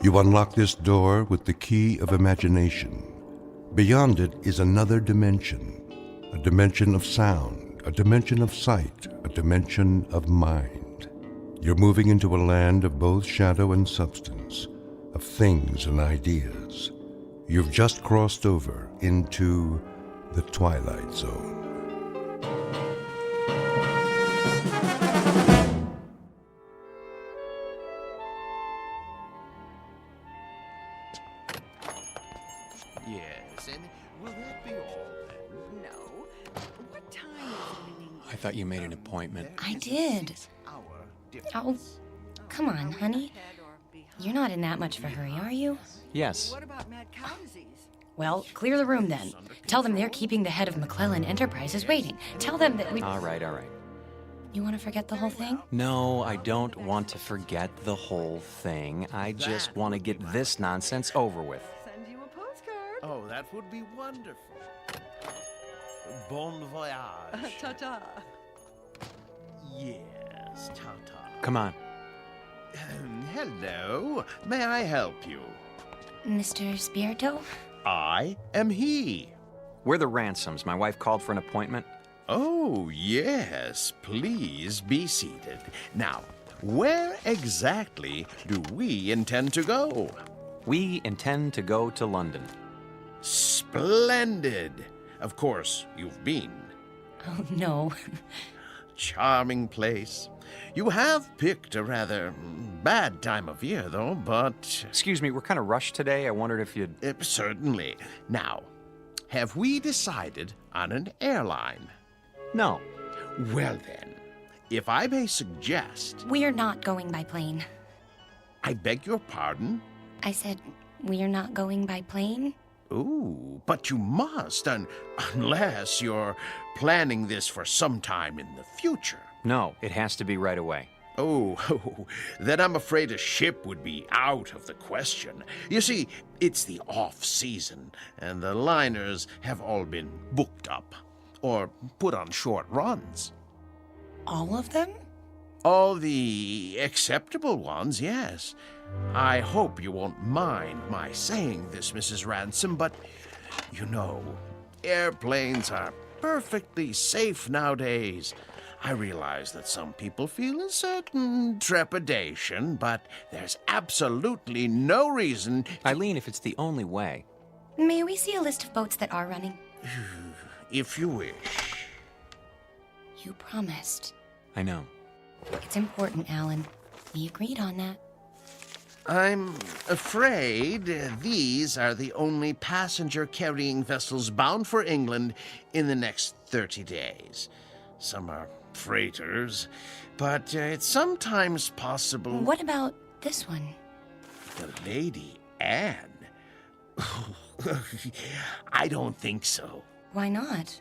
You unlock this door with the key of imagination. Beyond it is another dimension, a dimension of sound, a dimension of sight, a dimension of mind. You're moving into a land of both shadow and substance, of things and ideas. You've just crossed over into the Twilight Zone. Yes, and will that be all then? No. What time is it? I thought you made an appointment. I did. Oh, come on, honey. You're not in that much of a hurry, are you? Yes. What about mad cow disease? Well, clear the room then. Tell them they're keeping the head of McClellan Enterprises waiting. Tell them that we... All right. You want to forget the whole thing? No, I don't want to forget the whole thing. I just want to get this nonsense over with. Send you a postcard. Oh, that would be wonderful. Bon voyage. Ta-ta. Yes, ta-ta. Come on. Hello. May I help you? Mr. Spirito? I am he. We're the Ransoms. My wife called for an appointment. Oh, yes. Please be seated. Now, where exactly do we intend to go? We intend to go to London. Splendid. Of course, you've been. Oh, no. Charming place. You have picked a rather bad time of year, though, but... Excuse me, we're kind of rushed today. I wondered if you'd... Certainly. Now, have we decided on an airline? No. Well then, if I may suggest... We're not going by plane. I beg your pardon? I said, we're not going by plane? Ooh, but you must, unless you're planning this for some time in the future. No, it has to be right away. Oh, then I'm afraid a ship would be out of the question. You see, it's the off-season, and the liners have all been booked up, or put on short runs. All of them? All the acceptable ones, yes. I hope you won't mind my saying this, Mrs. Ransom, but, you know, airplanes are perfectly safe nowadays. I realize that some people feel a certain trepidation, but there's absolutely no reason... Eileen, if it's the only way... May we see a list of boats that are running? If you wish. You promised. I know. It's important, Alan. We agreed on that. I'm afraid these are the only passenger-carrying vessels bound for England in the next 30 days. Some are freighters, but it's sometimes possible... What about this one? The Lady Anne? I don't think so. Why not?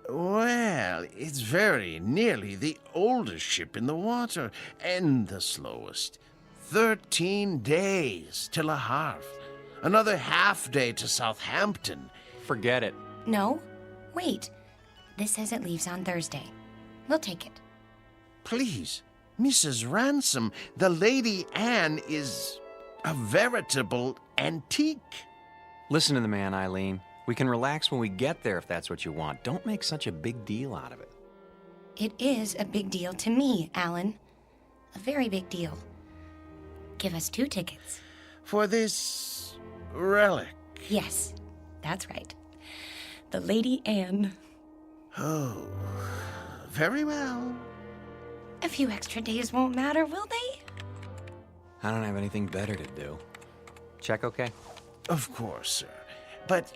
Well, it's very nearly the oldest ship in the water, and the slowest. 13 days till a half. Another half day to Southampton. Forget it. No. Wait. This says it leaves on Thursday. We'll take it. Please, Mrs. Ransom, the Lady Anne is a veritable antique. Listen to the man, Eileen. We can relax when we get there if that's what you want. Don't make such a big deal out of it. It is a big deal to me, Alan. A very big deal. Give us 2 tickets. For this relic? Yes, that's right. The Lady Anne. Oh, very well. A few extra days won't matter, will they? I don't have anything better to do. Check okay? Of course, sir. But,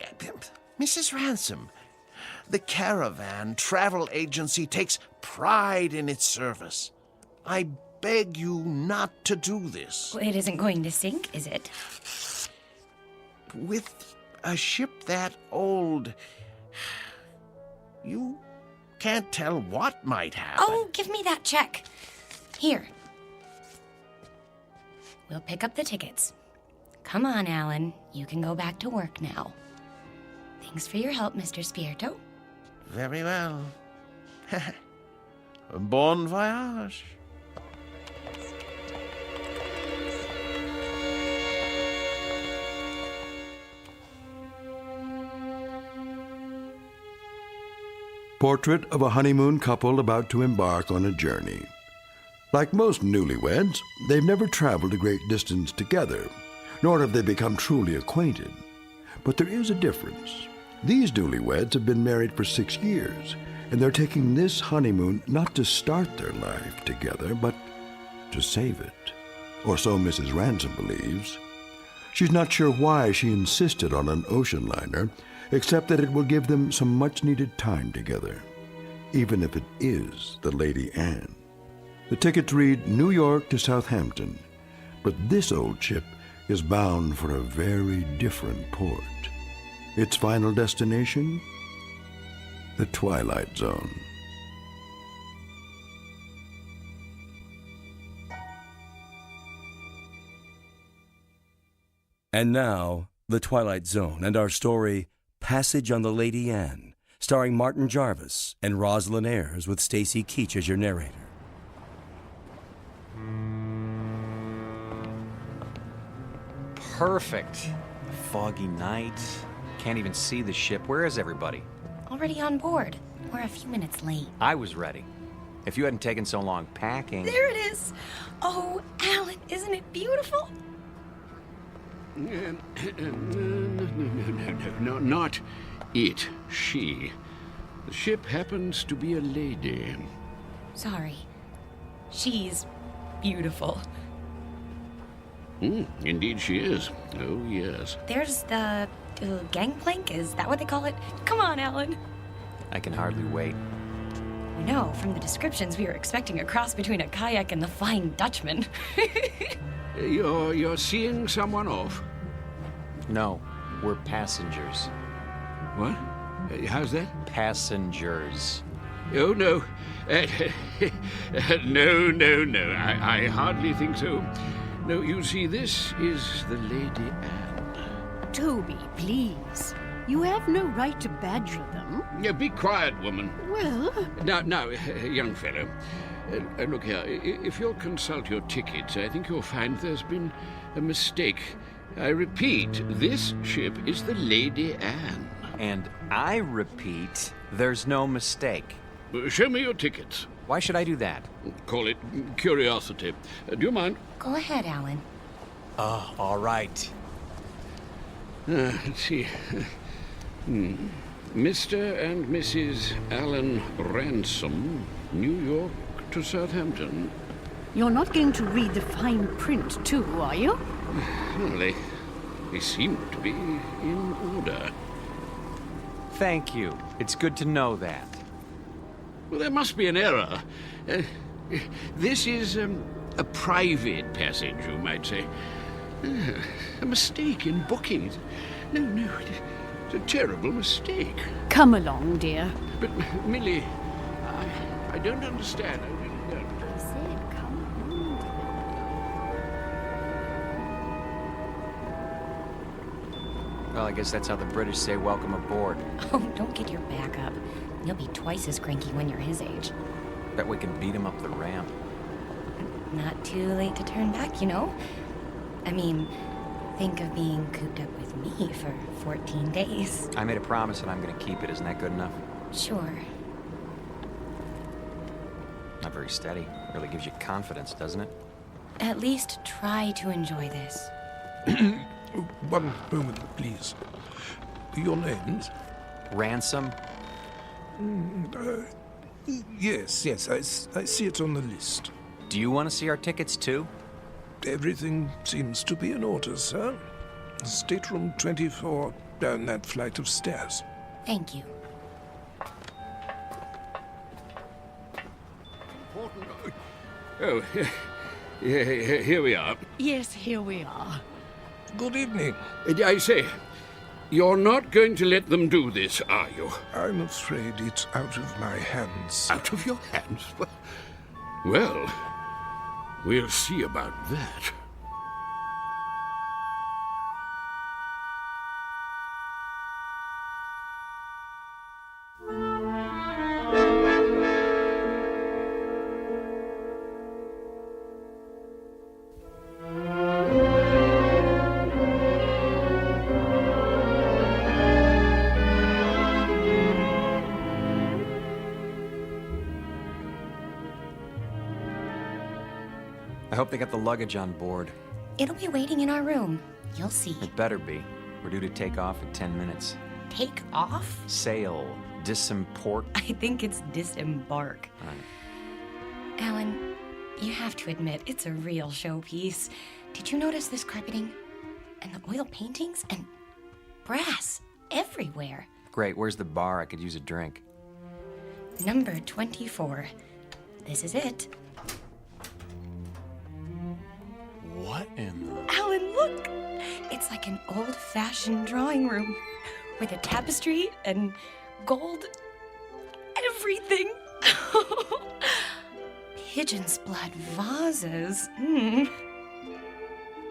Mrs. Ransom, the Caravan Travel Agency takes pride in its service. I beg you not to do this. Well, it isn't going to sink, is it? With a ship that old, you can't tell what might happen. Oh, give me that check. Here. We'll pick up the tickets. Come on, Alan. You can go back to work now. Thanks for your help, Mr. Spirito. Very well. Bon voyage. Portrait of a honeymoon couple about to embark on a journey. Like most newlyweds, they've never traveled a great distance together, nor have they become truly acquainted. But there is a difference. These newlyweds have been married for 6 years, and they're taking this honeymoon not to start their life together, but to save it. Or so Mrs. Ransom believes. She's not sure why she insisted on an ocean liner, except that it will give them some much-needed time together, even if it is the Lady Anne. The tickets read New York to Southampton, but this old ship is bound for a very different port. Its final destination? The Twilight Zone. And now, The Twilight Zone and our story, Passage on the Lady Anne, starring Martin Jarvis and Rosalind Ayres with Stacy Keach as your narrator. Perfect. A foggy night. Can't even see the ship. Where is everybody? Already on board. We're a few minutes late. I was ready. If you hadn't taken so long packing... There it is! Oh, Alan, isn't it beautiful? No, not it. She. The ship happens to be a lady. Sorry. She's beautiful. Indeed she is. Oh, yes. There's the gangplank, is that what they call it? Come on, Alan. I can hardly wait. You know, from the descriptions, we were expecting a cross between a kayak and the Flying Dutchman. You're seeing someone off? No, we're passengers. What? How's that? Passengers. Oh, no. No. I hardly think so. No, you see, this is the Lady Anne. Toby, please. You have no right to badger them. Yeah, be quiet, woman. Well... Now, young fellow. Look here, if you'll consult your tickets, I think you'll find there's been a mistake. I repeat, this ship is the Lady Anne. And I repeat, there's no mistake. Show me your tickets. Why should I do that? Call it curiosity. Do you mind? Go ahead, Alan. All right. Let's see. Mr. and Mrs. Alan Ransom, New York to Southampton. You're not going to read the fine print, too, are you? Well, they seem to be in order. Thank you. It's good to know that. Well, there must be an error. This is a private passage, you might say. A mistake in booking. No, it's a terrible mistake. Come along, dear. But, Millie, I don't understand. I really don't. I said come along. Well, I guess that's how the British say welcome aboard. Oh, don't get your back up. You'll be twice as cranky when you're his age. Bet we can beat him up the ramp. Not too late to turn back, you know? I mean, think of being cooped up with me for 14 days. I made a promise and I'm going to keep it. Isn't that good enough? Sure. Not very steady. Really gives you confidence, doesn't it? At least try to enjoy this. One moment, please. Your names? Ransom? Yes, I see it on the list. Do you want to see our tickets, too? Everything seems to be in order, sir. Stateroom 24, down that flight of stairs. Thank you. Oh, here we are. Yes, here we are. Good evening. I say, you're not going to let them do this, are you? I'm afraid it's out of my hands. Out of your hands? Well, we'll see about that. I hope they got the luggage on board. It'll be waiting in our room. You'll see. It better be. We're due to take off in 10 minutes. Take off? Sail. Disimport. I think it's disembark. Right. Alan, you have to admit, it's a real showpiece. Did you notice this carpeting? And the oil paintings? And brass everywhere. Great, where's the bar? I could use a drink. Number 24. This is it. What in the... Alan, look! It's like an old-fashioned drawing room with a tapestry and gold everything. Pigeon's blood vases. I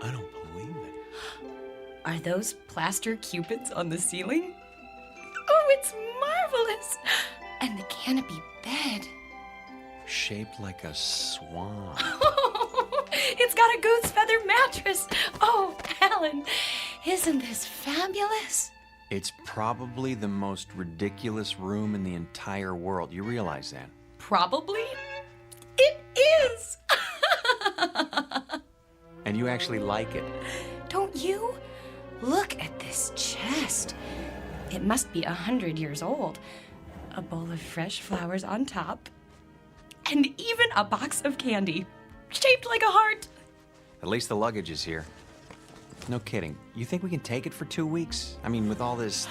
don't believe it. Are those plaster cupids on the ceiling? Oh, it's marvelous! And the canopy bed. Shaped like a swan. It's got a goose feather mattress. Oh, Alan, isn't this fabulous? It's probably the most ridiculous room in the entire world. You realize that? Probably. It is. And you actually like it. Don't you? Look at this chest. It must be 100 years old. A bowl of fresh flowers on top. And even a box of candy, shaped like a heart. At least the luggage is here. No kidding. You think we can take it for 2 weeks? I mean, with all this...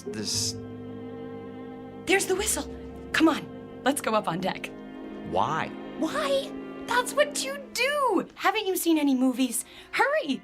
There's the whistle. Come on, let's go up on deck. Why? Why? That's what you do. Haven't you seen any movies? Hurry.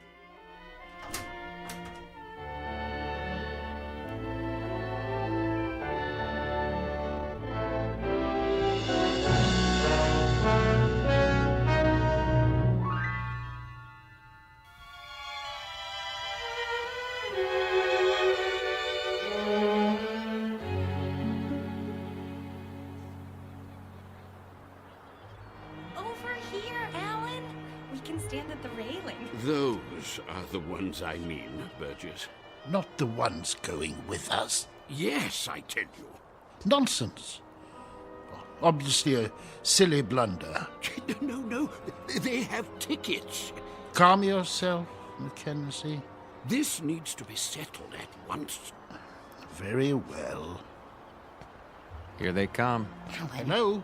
Those are the ones I mean, Burgess. Not the ones going with us. Yes, I tell you. Nonsense. Obviously a silly blunder. No. They have tickets. Calm yourself, Mackenzie. This needs to be settled at once. Very well. Here they come. Hello?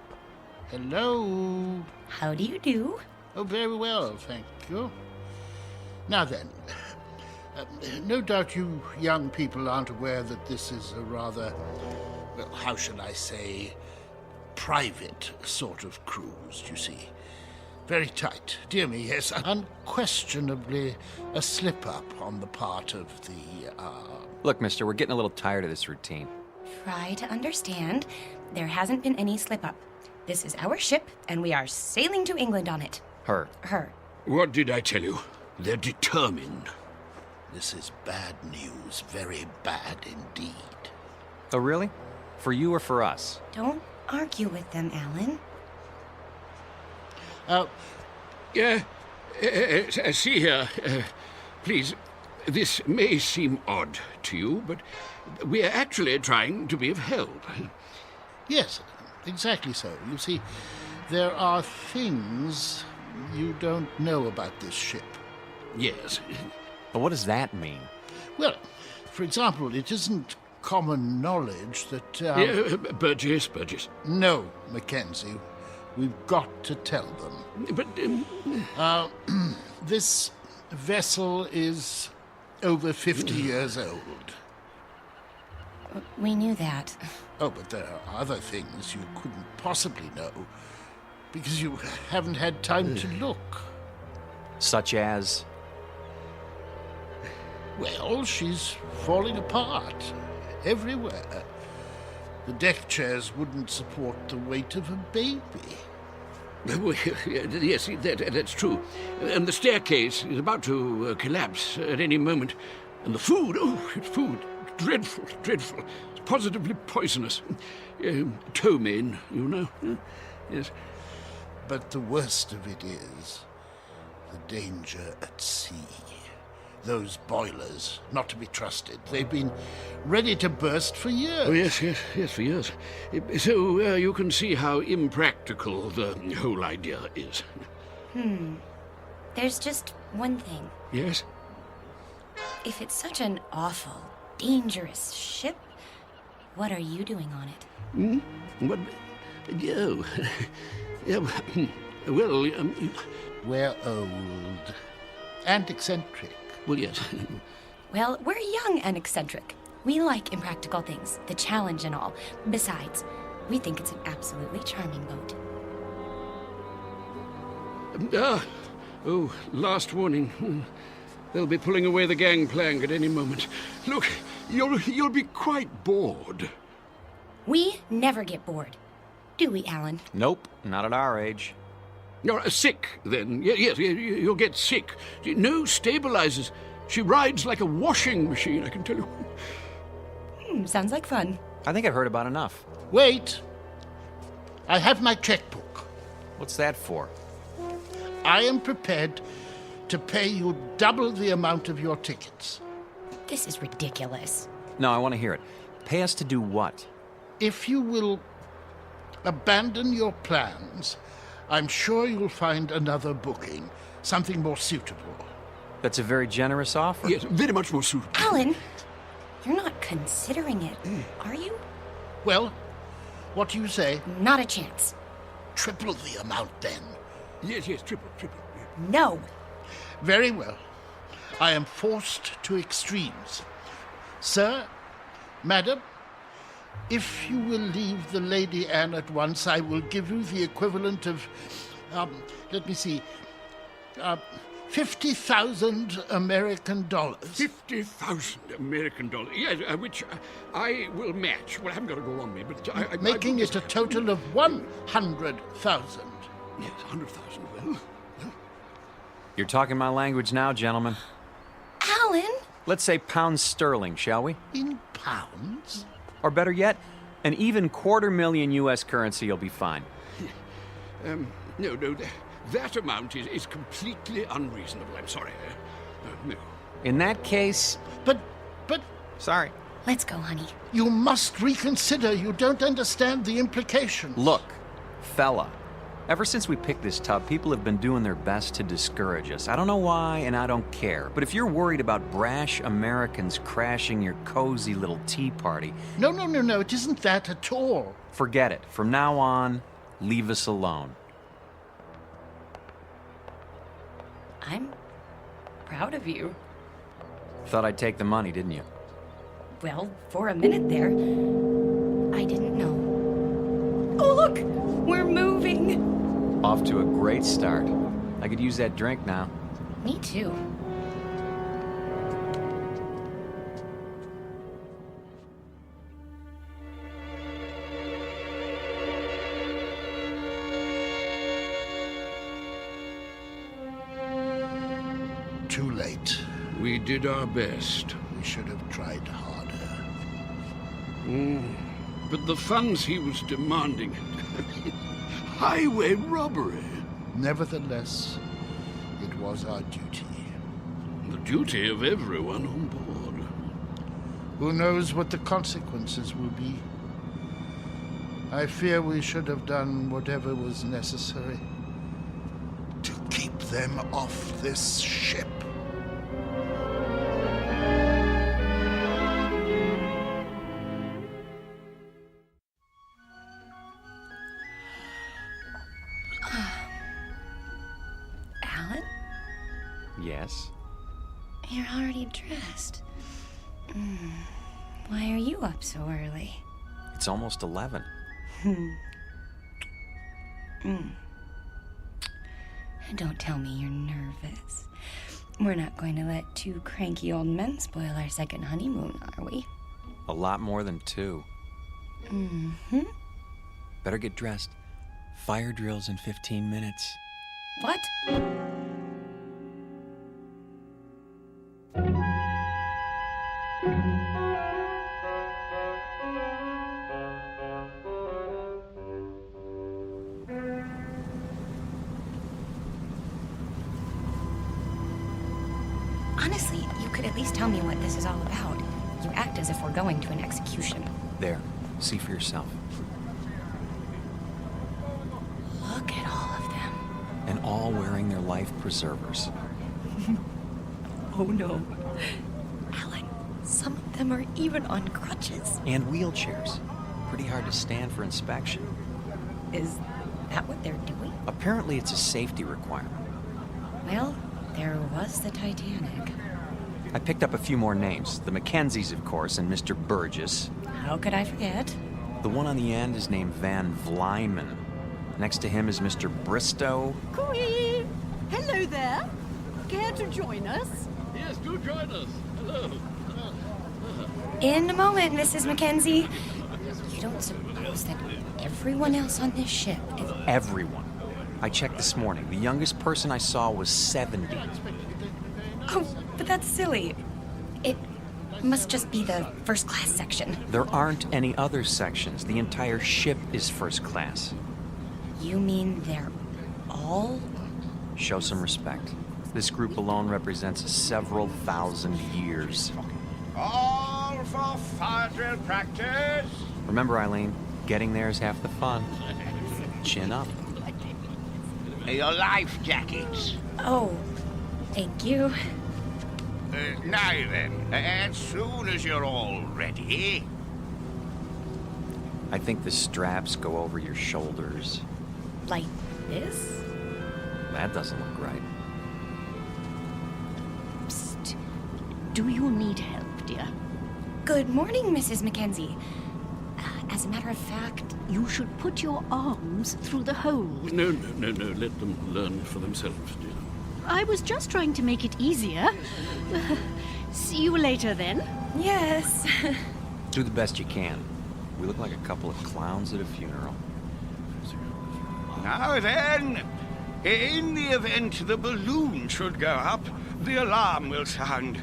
Hello? How do you do? Oh, very well, thank you. Now then, no doubt you young people aren't aware that this is a rather, well, how shall I say, private sort of cruise, you see. Very tight. Dear me, yes, unquestionably a slip-up on the part of the, Look, mister, we're getting a little tired of this routine. Try to understand. There hasn't been any slip-up. This is our ship, and we are sailing to England on it. Her. What did I tell you? They're determined. This is bad news, very bad indeed. Oh, really? For you or for us? Don't argue with them, Alan. See here, please, this may seem odd to you, but we're actually trying to be of help. Yes, exactly so. You see, there are things you don't know about this ship. Yes. But what does that mean? Well, for example, it isn't common knowledge that... Burgess. No, Mackenzie. We've got to tell them. But... This vessel is over 50 years old. We knew that. Oh, but there are other things you couldn't possibly know because you haven't had time to look. Such as? Well, she's falling apart everywhere. The deck chairs wouldn't support the weight of a baby. Yes, that's true. And the staircase is about to collapse at any moment. And the food, food, dreadful. It's positively poisonous. Ptomaine, you know. Yes. But the worst of it is the danger at sea. Those boilers, not to be trusted. They've been ready to burst for years. Oh, yes, for years. So you can see how impractical the whole idea is. There's just one thing. Yes? If it's such an awful, dangerous ship, what are you doing on it? What? Oh. Yeah, well, We're old. And eccentric. well, yes. Well, we're young and eccentric. We like impractical things, the challenge and all. Besides, we think it's an absolutely charming boat. Last warning. They'll be pulling away the gangplank at any moment. Look, you'll be quite bored. We never get bored. Do we, Alan? Nope, not at our age. You're sick, then. Yes, you'll get sick. No stabilizers. She rides like a washing machine, I can tell you. Sounds like fun. I think I've heard about enough. Wait. I have my checkbook. What's that for? I am prepared to pay you double the amount of your tickets. This is ridiculous. No, I want to hear it. Pay us to do what? If you will abandon your plans, I'm sure you'll find another booking, something more suitable. That's a very generous offer. Yes, very much more suitable. Alan, you're not considering it, are you? Well, what do you say? Not a chance. Triple the amount, then. Yes, triple. No. Very well. I am forced to extremes. Sir, madam, if you will leave the Lady Anne at once, I will give you the equivalent of, let me see, 50,000 American dollars. 50,000 American dollars. Yes, which I will match. Well, I haven't got it all on me, but Making it a total of 100,000. Yes, 100,000. Well. You're talking my language now, gentlemen. Alan? Let's say pounds sterling, shall we? In pounds? Or better yet, an even $250,000 U.S. currency will be fine. No, that amount is completely unreasonable. I'm sorry. No. In that case... But... Sorry. Let's go, honey. You must reconsider. You don't understand the implications. Look, fella. Ever since we picked this tub, people have been doing their best to discourage us. I don't know why, and I don't care. But if you're worried about brash Americans crashing your cozy little tea party... No, it isn't that at all. Forget it. From now on, leave us alone. I'm proud of you. Thought I'd take the money, didn't you? Well, for a minute there, I didn't know. Oh, look! We're moving! Off to a great start. I could use that drink now. Me too. Too late. We did our best. We should have tried harder. But the funds he was demanding... highway robbery. Nevertheless, it was our duty. The duty of everyone on board. Who knows what the consequences will be? I fear we should have done whatever was necessary to keep them off this ship. Alan? Yes? You're already dressed. Why are you up so early? It's almost 11. Don't tell me you're nervous. We're not going to let two cranky old men spoil our second honeymoon, are we? A lot more than 2. Better get dressed. Fire drill's in 15 minutes. What? Honestly, you could at least tell me what this is all about. You act as if we're going to an execution. There. See for yourself. Look at all of them. And all wearing their life preservers. Oh no. Alan, some of them are even on crutches. And wheelchairs. Pretty hard to stand for inspection. Is that what they're doing? Apparently it's a safety requirement. Well, there was the Titanic. I picked up a few more names. The Mackenzies, of course, and Mr. Burgess. How could I forget? The one on the end is named Van Vlyman. Next to him is Mr. Bristow. Cooey! Hello there. Care to join us? Yes, do join us. Hello. In a moment, Mrs. Mackenzie. You don't suppose that everyone else on this ship is... Everyone. I checked this morning. The youngest person I saw was 70. Oh, but that's silly. It must just be the first class section. There aren't any other sections. The entire ship is first class. You mean they're all? Show some respect. This group alone represents several thousand years. All for fire drill practice. Remember, Eileen, getting there is half the fun. Chin up. Your life jackets. Oh, thank you. Now then, as soon as you're all ready... I think the straps go over your shoulders. Like this? That doesn't look right. Psst. Do you need help, dear? Good morning, Mrs. Mackenzie. As a matter of fact... You should put your arms through the hole. No. Let them learn for themselves, dear. I was just trying to make it easier. See you later, then. Yes. Do the best you can. We look like a couple of clowns at a funeral. Now then, in the event the balloon should go up, the alarm will sound.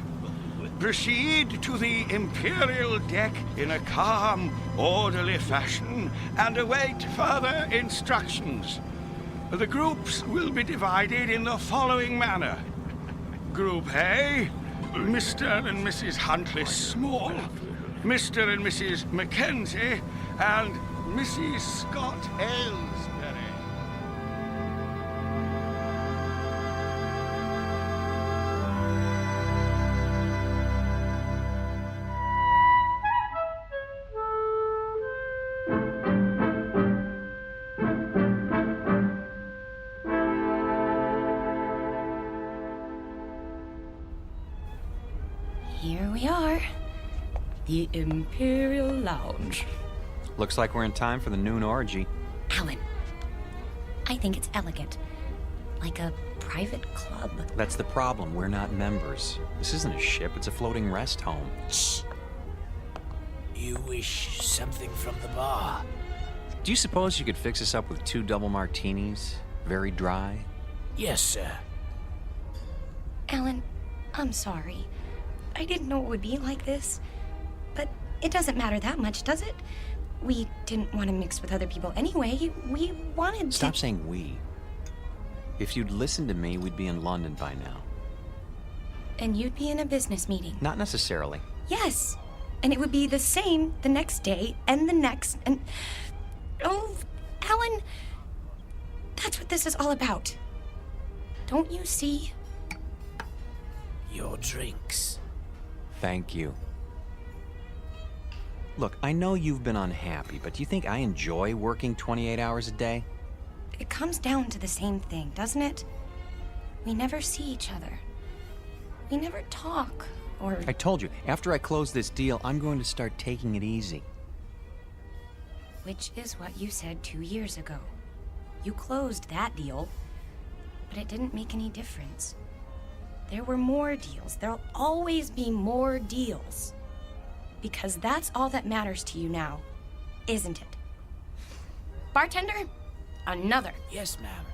Proceed to the Imperial deck in a calm, orderly fashion and await further instructions. The groups will be divided in the following manner. Group A, Mr. and Mrs. Huntley Small, Mr. and Mrs. Mackenzie, and Mrs. Scott Aylesbury. Here we are. The Imperial Lounge. Looks like we're in time for the noon orgy. Alan, I think it's elegant. Like a private club. That's the problem. We're not members. This isn't a ship. It's a floating rest home. Shh. You wish something from the bar? Do you suppose you could fix us up with 2 double martinis? Very dry? Yes, sir. Alan, I'm sorry. I didn't know it would be like this. But it doesn't matter that much, does it? We didn't want to mix with other people anyway. We wanted to... Stop saying we. If you'd listened to me, we'd be in London by now. And you'd be in a business meeting. Not necessarily. Yes. And it would be the same the next day and the next and... Oh, Alan, that's what this is all about. Don't you see? Your drinks. Thank you. Look, I know you've been unhappy, but do you think I enjoy working 28 hours a day? It comes down to the same thing, doesn't it? We never see each other. We never talk, or... I told you, after I close this deal, I'm going to start taking it easy. Which is what you said 2 years ago. You closed that deal, but it didn't make any difference. There were more deals. There'll always be more deals. Because that's all that matters to you now, isn't it? Bartender, another. Yes, ma'am.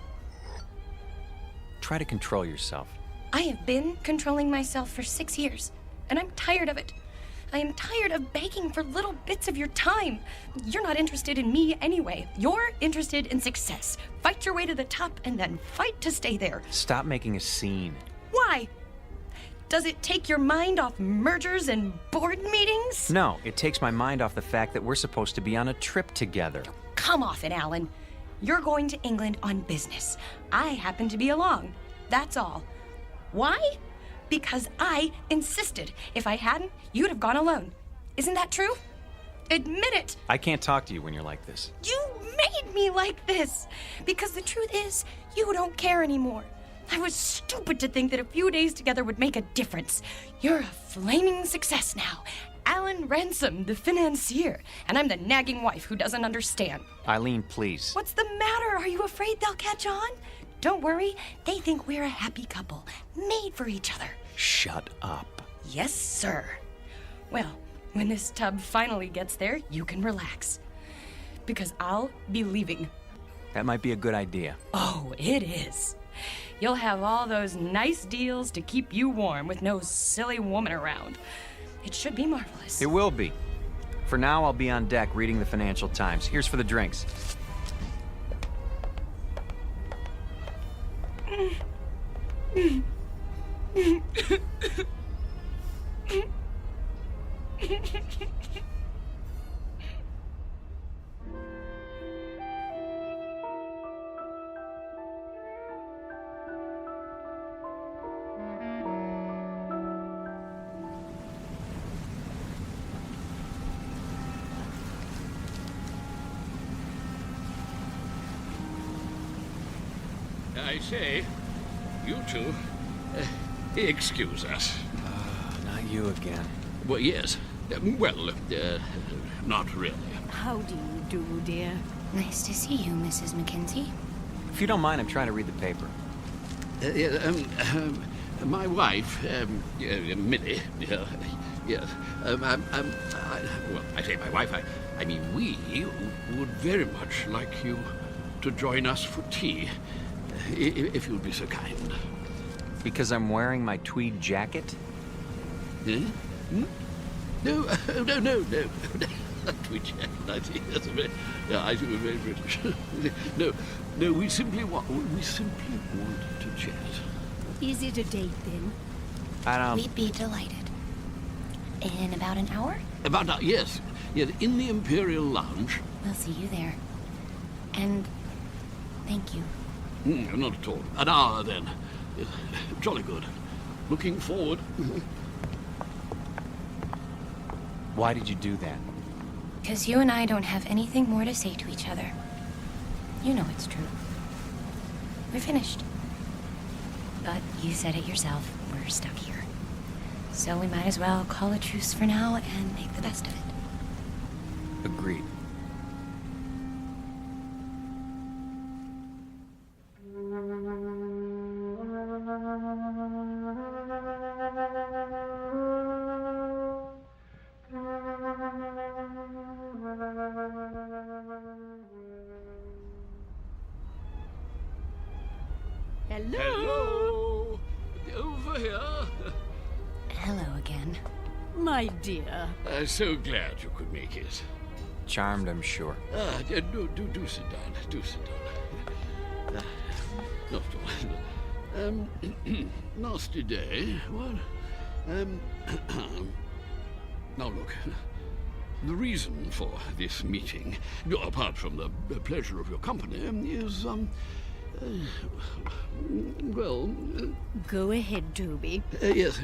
Try to control yourself. I have been controlling myself for 6 years, and I'm tired of it. I am tired of begging for little bits of your time. You're not interested in me anyway. You're interested in success. Fight your way to the top and then fight to stay there. Stop making a scene. Why? Does it take your mind off mergers and board meetings? No, it takes my mind off the fact that we're supposed to be on a trip together. Come off it, Alan. You're going to England on business. I happen to be along. That's all. Why? Because I insisted. If I hadn't, you'd have gone alone. Isn't that true? Admit it. I can't talk to you when you're like this. You made me like this. Because the truth is, you don't care anymore. I was stupid to think that a few days together would make a difference. You're a flaming success now. Alan Ransom, the financier. And I'm the nagging wife who doesn't understand. Eileen, please. What's the matter? Are you afraid they'll catch on? Don't worry. They think we're a happy couple, made for each other. Shut up. Yes, sir. Well, when this tub finally gets there, you can relax. Because I'll be leaving. That might be a good idea. Oh, it is. You'll have all those nice deals to keep you warm with no silly woman around. It should be marvelous. It will be. For now, I'll be on deck reading the Financial Times. Here's for the drinks. I say, you two, excuse us. Not you again. Well, yes. Not really. How do you do, dear? Nice to see you, Mrs. Mackenzie. If you don't mind, I'm trying to read the paper. My wife, Millie, yes. I say my wife, I mean we would very much like you to join us for tea, if you'd be so kind. Because I'm wearing my tweed jacket? Eh? Hmm? No. Tweed jacket, I see. That's a very, yeah, I think we're very British. No, we simply want to chat. Is it a date, then? We'd be delighted. In about an hour? Yes, in the Imperial Lounge. We'll see you there. And thank you. Not at all. An hour, then. Jolly good. Looking forward. Why did you do that? Because you and I don't have anything more to say to each other. You know it's true. We're finished. But you said it yourself, we're stuck here. So we might as well call a truce for now and make the best of it. Agreed. Hello. Over here. Hello again. My dear. So glad you could make it. Charmed, I'm sure. Do sit down. Do sit down. Not at all. Nasty day. What? Now look. The reason for this meeting, apart from the pleasure of your company, is Go ahead, Toby. Yes,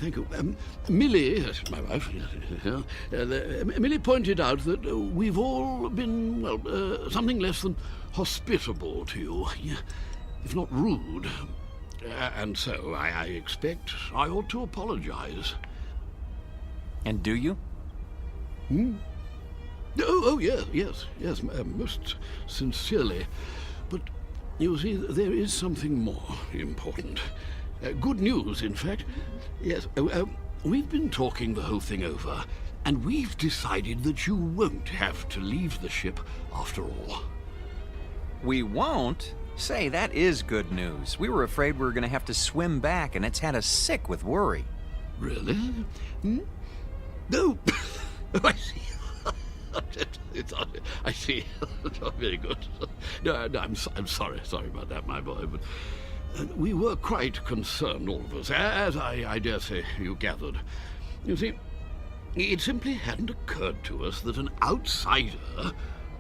thank you. Millie, my wife, Millie pointed out that we've all been, something less than hospitable to you, if not rude. And so I expect I ought to apologize. And do you? Oh, yes, most sincerely. But you see, there is something more important. Good news, in fact. Yes, we've been talking the whole thing over, and we've decided that you won't have to leave the ship after all. We won't? Say, that is good news. We were afraid we were going to have to swim back, and it's had us sick with worry. Really? No. I see. I see. Very good. No, I'm sorry about that, my boy. But we were quite concerned, all of us, as I dare say you gathered. You see, it simply hadn't occurred to us that an outsider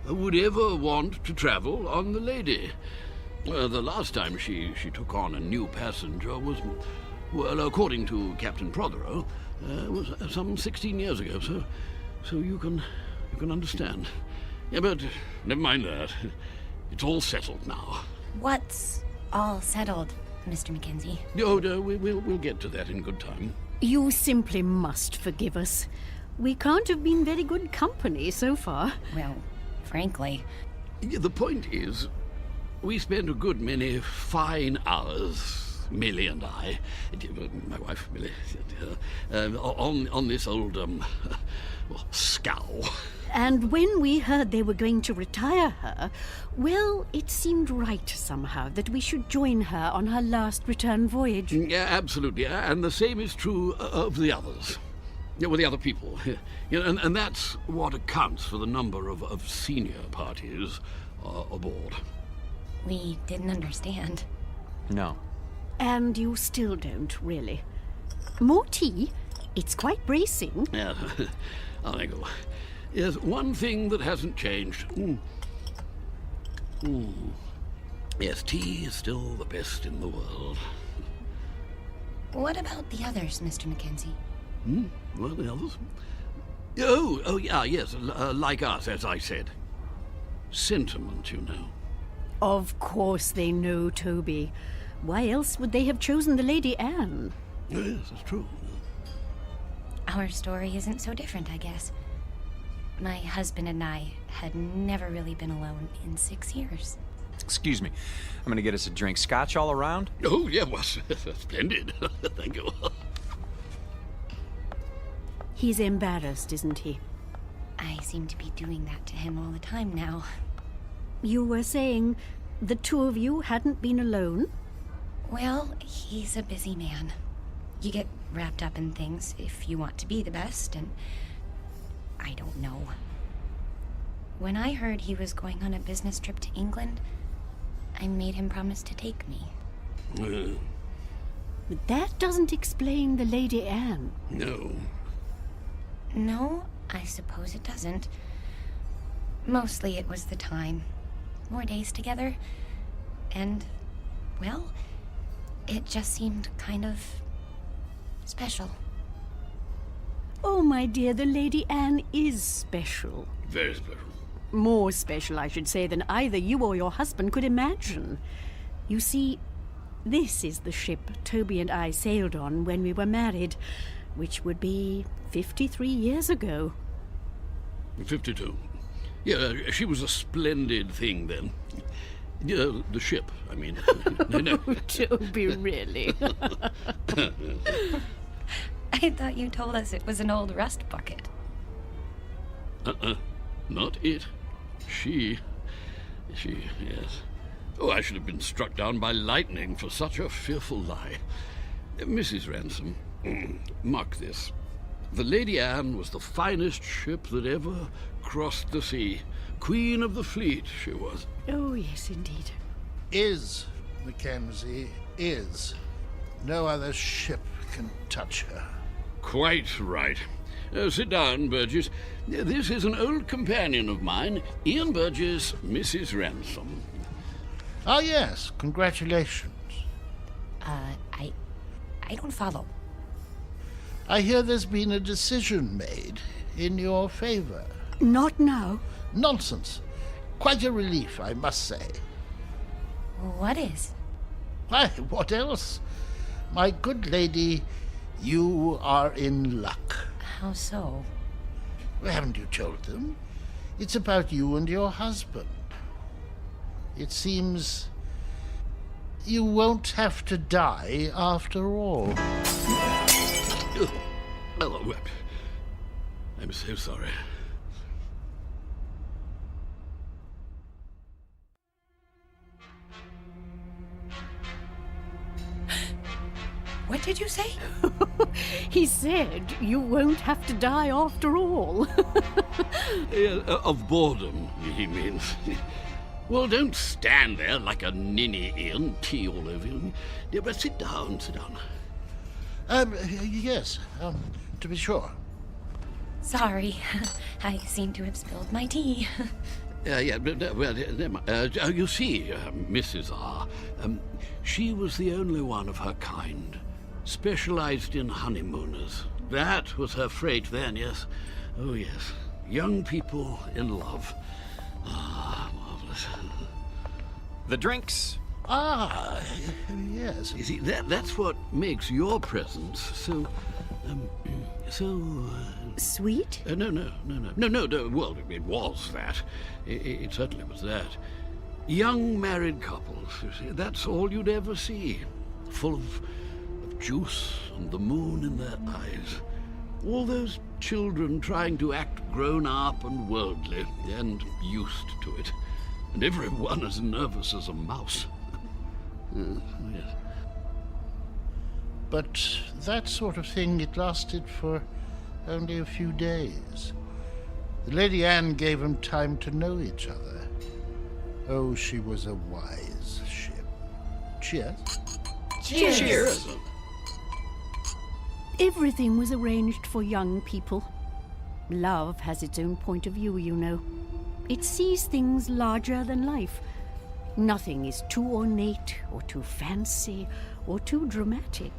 would ever want to travel on the Lady. The last time she took on a new passenger was, well, according to Captain Prothero, was some 16 years ago, so you can understand. Yeah, but never mind that. It's all settled now. What's all settled, Mr. Mackenzie? Oh, no, we'll get to that in good time. You simply must forgive us. We can't have been very good company so far. Well, frankly. The point is, we spent a good many fine hours, Millie and I, my wife, Millie, on this old, scow. And when we heard they were going to retire her, well, it seemed right somehow that we should join her on her last return voyage. Yeah, absolutely. And the same is true of the others. Yeah, well, the other people. Yeah, and that's what accounts for the number of senior parties aboard. We didn't understand. No. And you still don't, really. More tea? It's quite bracing. Yeah, I go. Yes, one thing that hasn't changed. Yes, tea is still the best in the world. What about the others, Mr. Mackenzie? What are the others? Oh, yeah, yes, like us, as I said. Sentiment, you know. Of course they know, Toby. Why else would they have chosen the Lady Anne? Yes, that's true. Our story isn't so different, I guess. My husband and I had never really been alone in 6 years. Excuse me. I'm going to get us a drink. Scotch all around? Oh, yeah, well, splendid. Thank you. He's embarrassed, isn't he? I seem to be doing that to him all the time now. You were saying the two of you hadn't been alone? Well, he's a busy man. You get wrapped up in things if you want to be the best, and I don't know. When I heard he was going on a business trip to England, I made him promise to take me. But that doesn't explain the Lady Anne. No. No, I suppose it doesn't. Mostly it was the time. More days together. And, well, it just seemed kind of special. Oh, my dear, the Lady Anne is special. Very special. More special, I should say, than either you or your husband could imagine. You see, this is the ship Toby and I sailed on when we were married, which would be 53 years ago. 52. Yeah, she was a splendid thing then. Yeah, the ship, I mean. No. Toby, really? I thought you told us it was an old rust bucket. Not it. She, yes. Oh, I should have been struck down by lightning for such a fearful lie. Mrs. Ransom, mark this. The Lady Anne was the finest ship that ever crossed the sea. Queen of the fleet, she was. Oh, yes, indeed. Is, Mackenzie, is. No other ship can touch her. Quite right. Sit down, Burgess. This is an old companion of mine, Ian Burgess, Mrs. Ransom. Ah, yes, congratulations. I don't follow. I hear there's been a decision made in your favor. Not now. Nonsense. Quite a relief, I must say. What is? Why, what else? My good lady, you are in luck. How so? Well, haven't you told them? It's about you and your husband. It seems you won't have to die after all. Oh, I'm so sorry. What did you say? He said you won't have to die after all. Of boredom, he means. Well, don't stand there like a ninny, Ian, tea all over you. Yeah, but sit down, sit down. Yes, to be sure. Sorry. I seem to have spilled my tea. Yeah, well, never mind. You see, Mrs. R., she was the only one of her kind, specialized in honeymooners. That was her freight then, yes. Oh, yes. Young people in love. Ah, marvelous. The drinks. Ah, yes. You see, that's what makes your presence so... Sweet? No. Well, it was that. It certainly was that. Young married couples, you see, that's all you'd ever see. Full of juice and the moon in their eyes. All those children trying to act grown up and worldly and used to it. And everyone as nervous as a mouse. Yes. But that sort of thing, it lasted for only a few days. The Lady Anne gave them time to know each other. Oh, she was a wise ship. Cheers. Cheers. Everything was arranged for young people. Love has its own point of view, you know. It sees things larger than life. Nothing is too ornate or too fancy or too dramatic.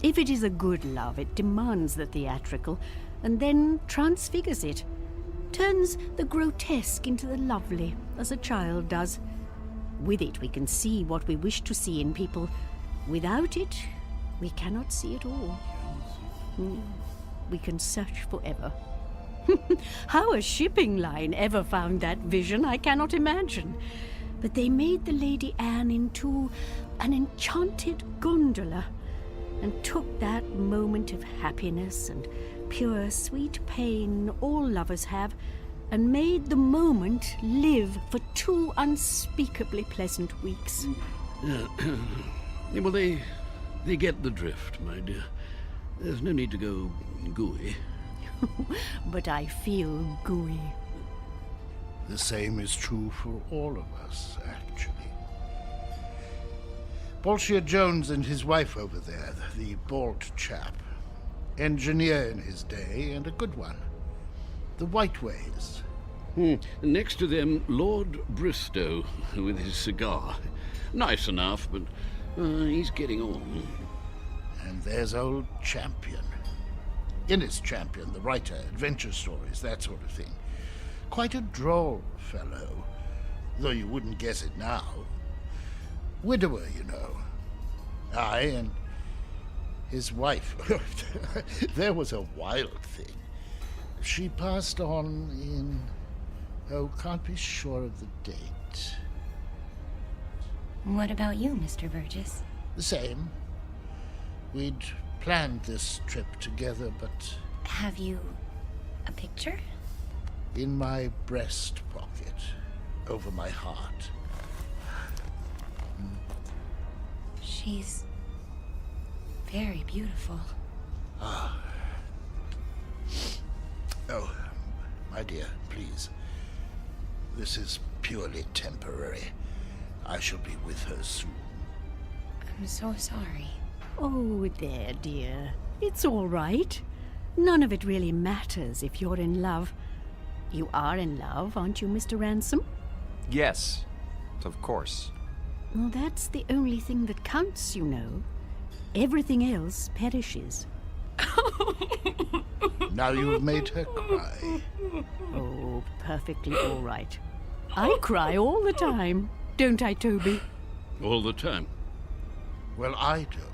If it is a good love, it demands the theatrical and then transfigures it, turns the grotesque into the lovely, as a child does. With it, we can see what we wish to see in people. Without it, we cannot see it all. We can search forever. How a shipping line ever found that vision, I cannot imagine. But they made the Lady Anne into an enchanted gondola and took that moment of happiness and pure sweet pain all lovers have and made the moment live for 2 unspeakably pleasant weeks. Well, they get the drift, my dear. There's no need to go gooey. But I feel gooey. The same is true for all of us, actually. Bolshia Jones and his wife over there, the bald chap. Engineer in his day, and a good one. The Whiteways. Next to them, Lord Bristow, with his cigar. Nice enough, but he's getting on. And there's old Champion. Innes Champion, the writer, adventure stories, that sort of thing. Quite a droll fellow, though you wouldn't guess it now. Widower, you know. Aye, and his wife. There was a wild thing. She passed on in... Oh, can't be sure of the date. What about you, Mr. Burgess? The same. We'd planned this trip together, but... Have you a picture? In my breast pocket, over my heart. She's very beautiful. Ah. Oh, my dear, please. This is purely temporary. I shall be with her soon. I'm so sorry. Oh, there, dear. It's all right. None of it really matters if you're in love. You are in love, aren't you, Mr. Ransom? Yes, of course. Well, that's the only thing that counts, you know. Everything else perishes. Now you've made her cry. Oh, perfectly all right. I cry all the time, don't I, Toby? All the time. Well, I don't.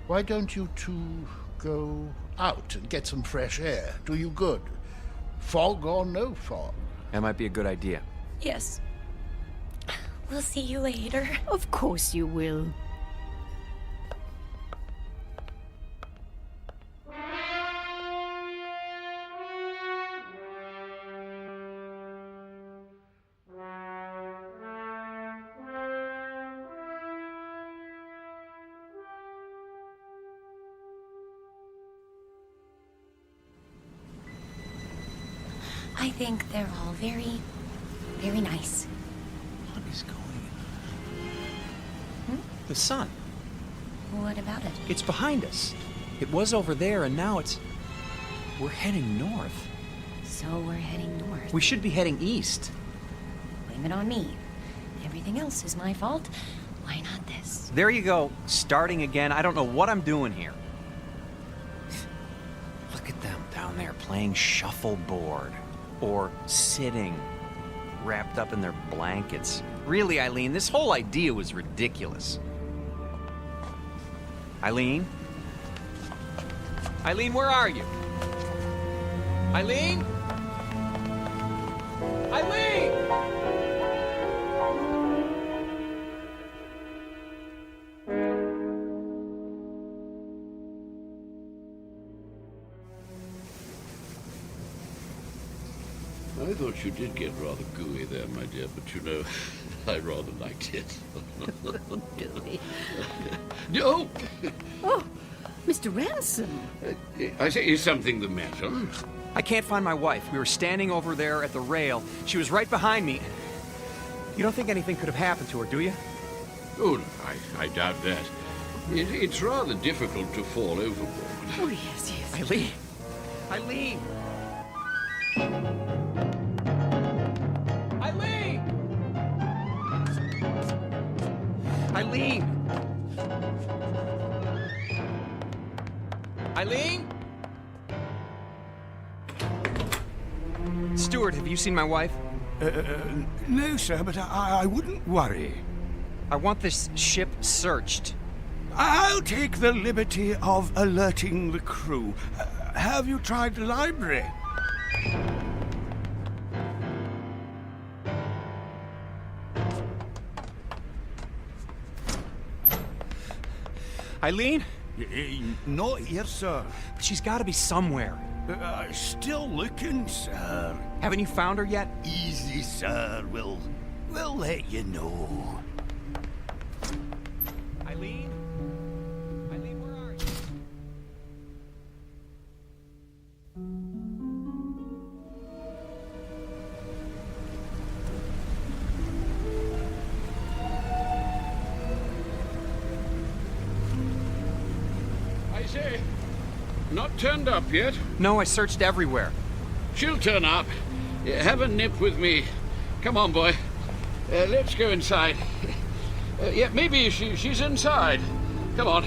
Why don't you two go out and get some fresh air? Do you good. Fog or no fog. That might be a good idea. Yes. We'll see you later. Of course you will. I think they're all very, very nice. What is going on? The sun. What about it? It's behind us. It was over there, and now it's... We're heading north. So we're heading north. We should be heading east. Blame it on me. Everything else is my fault. Why not this? There you go, starting again. I don't know what I'm doing here. Look at them down there playing shuffleboard. Or sitting, wrapped up in their blankets. Really, Eileen, this whole idea was ridiculous. Eileen? Eileen, where are you? Eileen? Eileen! I thought you did get rather gooey there, my dear, but you know, I rather liked it. Gooey. No! Oh, Mr. Ransom. I say, is something the matter? I can't find my wife. We were standing over there at the rail. She was right behind me. You don't think anything could have happened to her, do you? Oh, no, I doubt that. It's rather difficult to fall overboard. Oh, yes, yes. Eileen! Eileen! Eileen! Eileen! Eileen? Stuart, have you seen my wife? No, sir, but I wouldn't worry. I want this ship searched. I'll take the liberty of alerting the crew. Have you tried the library? Eileen? Not here, sir. She's got to be somewhere. Still looking, sir. Haven't you found her yet? Easy, sir. We'll let you know. Eileen? Eileen, where are you? I say, not turned up yet? No, I searched everywhere. She'll turn up. Have a nip with me. Come on, boy. Let's go inside. Yeah, maybe she's inside. Come on.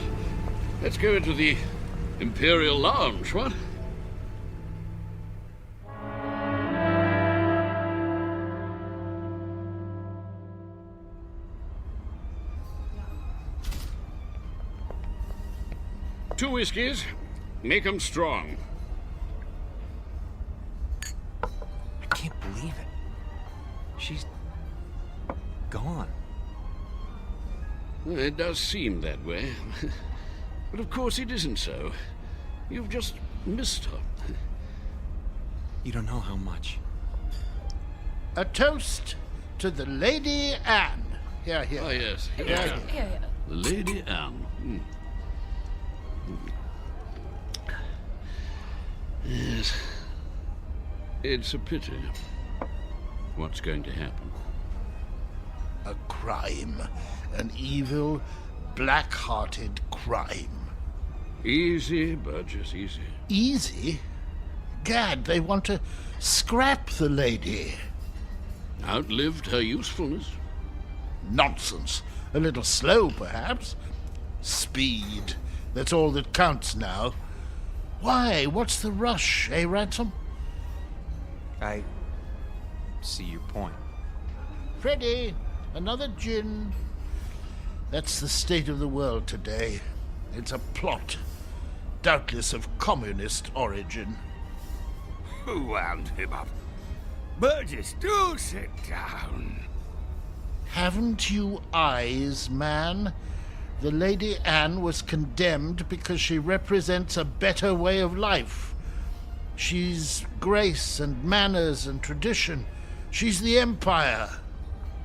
Let's go into the Imperial Lounge, what? Two whiskeys. Make 'em strong. I can't believe it. She's gone. Well, it does seem that way. But of course it isn't so. You've just missed her. You don't know how much. A toast to the Lady Anne. Here, here. Oh, yes. Here. Lady Anne. Yes. It's a pity. What's going to happen? A crime. An evil, black-hearted crime. Easy, Burgess, easy. Easy? Gad, they want to scrap the lady. Outlived her usefulness. Nonsense. A little slow, perhaps. Speed. That's all that counts now. Why? What's the rush, eh, Ransom? I see your point. Freddie, another gin. That's the state of the world today. It's a plot, doubtless of communist origin. Who wound him up? Burgess, do sit down. Haven't you eyes, man? The Lady Anne was condemned because she represents a better way of life. She's grace and manners and tradition. She's the Empire.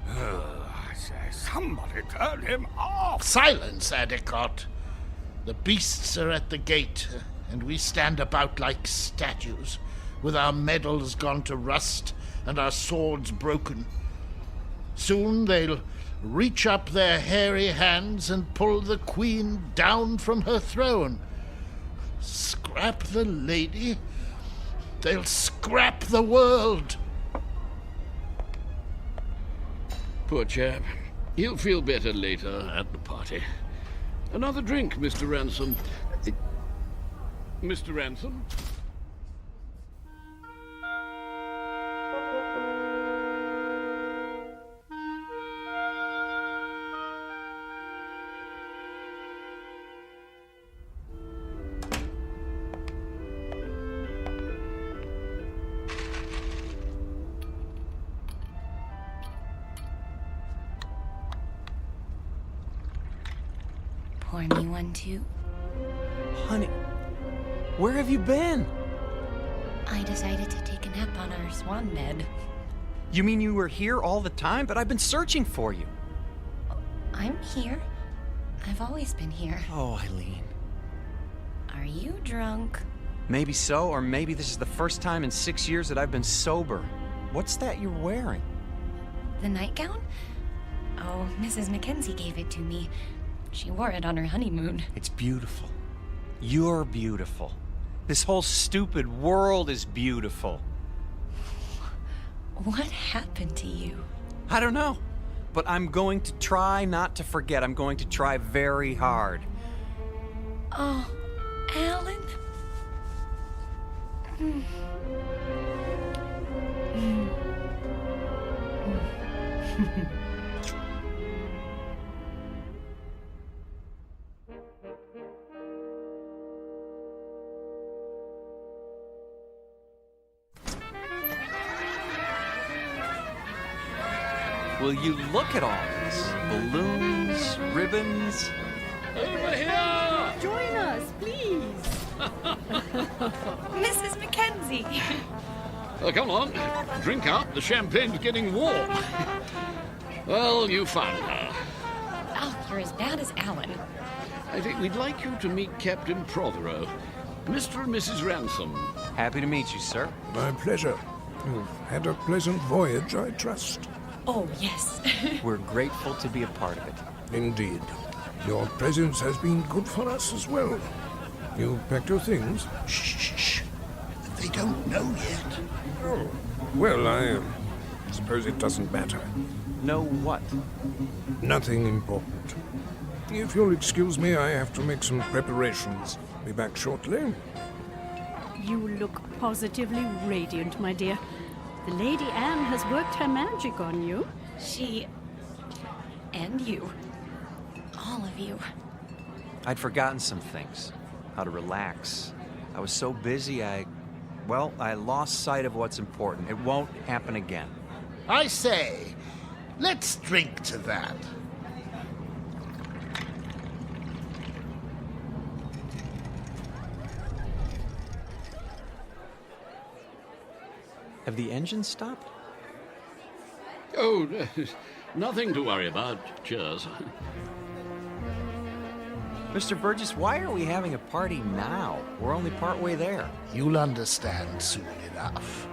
I say, somebody turn him off. Silence, Adicott. The beasts are at the gate, and we stand about like statues, with our medals gone to rust and our swords broken. Soon they'll reach up their hairy hands and pull the Queen down from her throne. Scrap the lady? They'll scrap the world. Poor chap. He'll feel better later at the party. Another drink, Mr. Ransom. Mr. Ransom? Pour me one, too. Honey, where have you been? I decided to take a nap on our swan bed. You mean you were here all the time? But I've been searching for you. I'm here. I've always been here. Oh, Eileen. Are you drunk? Maybe so, or maybe this is the first time in 6 years that I've been sober. What's that you're wearing? The nightgown? Oh, Mrs. Mackenzie gave it to me. She wore it on her honeymoon. It's beautiful. You're beautiful. This whole stupid world is beautiful. What happened to you? I don't know. But I'm going to try not to forget. I'm going to try very hard. Oh, Alan? Will you look at all this? Balloons, ribbons. Over here! Join us, please. Mrs. Mackenzie! Oh, come on. Drink up. The champagne's getting warm. Well, you found her. Oh, you're as bad as Alan. I think we'd like you to meet Captain Prothero. Mr. and Mrs. Ransom. Happy to meet you, sir. My pleasure. You've had a pleasant voyage, I trust. Oh, yes. We're grateful to be a part of it. Indeed. Your presence has been good for us as well. You packed your things? Shh. They don't know yet. Oh, well, I suppose it doesn't matter. Know what? Nothing important. If you'll excuse me, I have to make some preparations. Be back shortly. You look positively radiant, my dear. The Lady Anne has worked her magic on you. She... and you. All of you. I'd forgotten some things. How to relax. I was so busy, I lost sight of what's important. It won't happen again. I say, let's drink to that. Have the engines stopped? Oh, nothing to worry about. Cheers. Mr. Burgess, why are we having a party now? We're only partway there. You'll understand soon enough.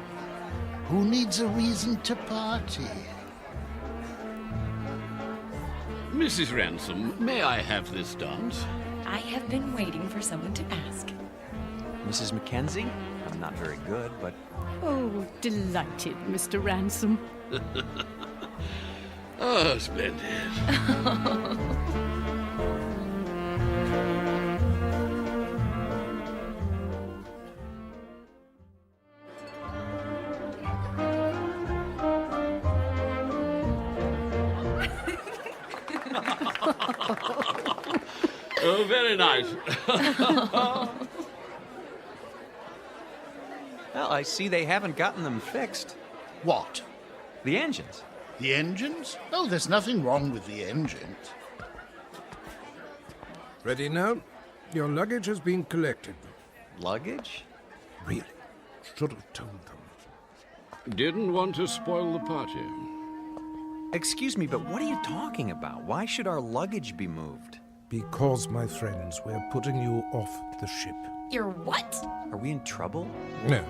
Who needs a reason to party? Mrs. Ransom, may I have this dance? I have been waiting for someone to ask. Mrs. Mackenzie? I'm not very good, but... Oh, delighted, Mr. Ransom. Oh, splendid. Oh, very nice. Well, I see they haven't gotten them fixed. What? The engines. The engines? Oh, there's nothing wrong with the engines. Ready now? Your luggage has been collected. Luggage? Really? Should have told them. Didn't want to spoil the party. Excuse me, but what are you talking about? Why should our luggage be moved? Because, my friends, we're putting you off the ship. You're what? Are we in trouble? No,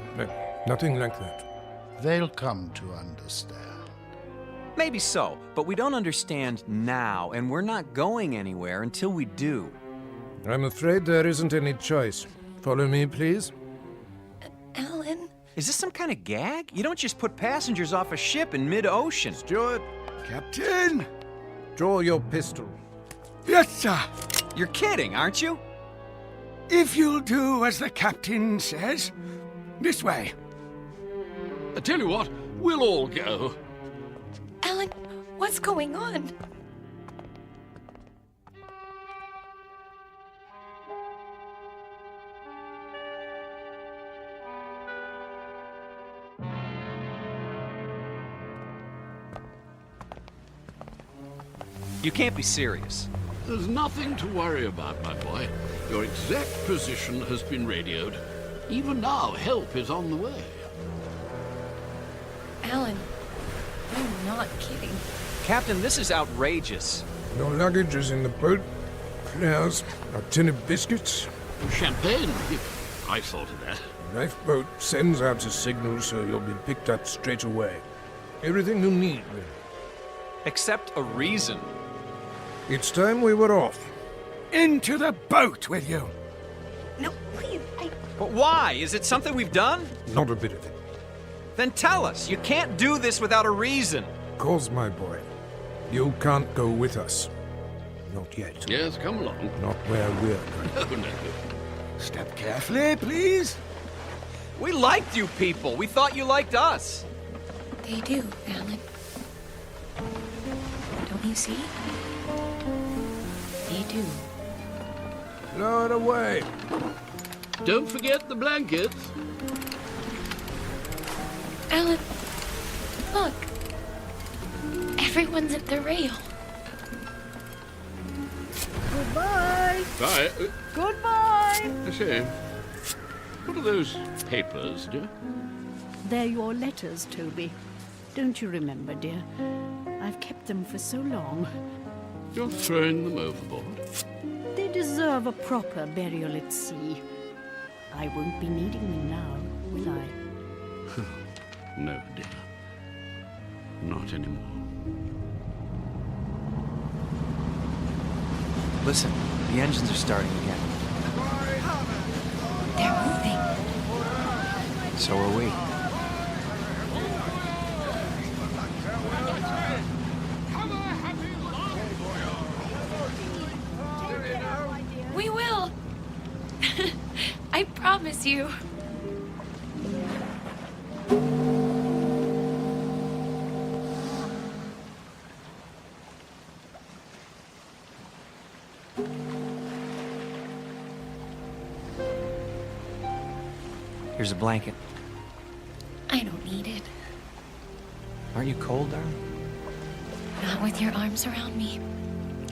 nothing like that. They'll come to understand. Maybe so, but we don't understand now, and we're not going anywhere until we do. I'm afraid there isn't any choice. Follow me, please. Alan? Is this some kind of gag? You don't just put passengers off a ship in mid-ocean. Steward, Captain! Draw your pistol. Yes, sir. You're kidding, aren't you? If you'll do as the captain says. This way. I tell you what, we'll all go. Alan, what's going on? You can't be serious. There's nothing to worry about, my boy. Your exact position has been radioed. Even now, help is on the way. Alan, you're not kidding. Captain, this is outrageous. Your luggage is in the boat. Flowers, a tin of biscuits. Champagne? I thought of that. The lifeboat sends out a signal so you'll be picked up straight away. Everything you need, really. Except a reason. It's time we were off. Into the boat with you. No, please, But why? Is it something we've done? Not a bit of it. Then tell us. You can't do this without a reason. Cause, my boy, you can't go with us. Not yet. Yes, come along. Not where we're going. No, no. Step carefully, please. We liked you people. We thought you liked us. They do, Alan. Don't you see? They do. Lower away. Don't forget the blankets. Alan, look. Everyone's at the rail. Goodbye. Bye. Goodbye. I say, what are those papers, dear? They're your letters, Toby. Don't you remember, dear? I've kept them for so long. You're throwing them overboard. They deserve a proper burial at sea. I won't be needing them now, will I? No, dear. Not anymore. Listen, the engines are starting again. They're moving. So are we. We will. I promise you. Here's a blanket. I don't need it. Aren't you cold, darling? Not with your arms around me.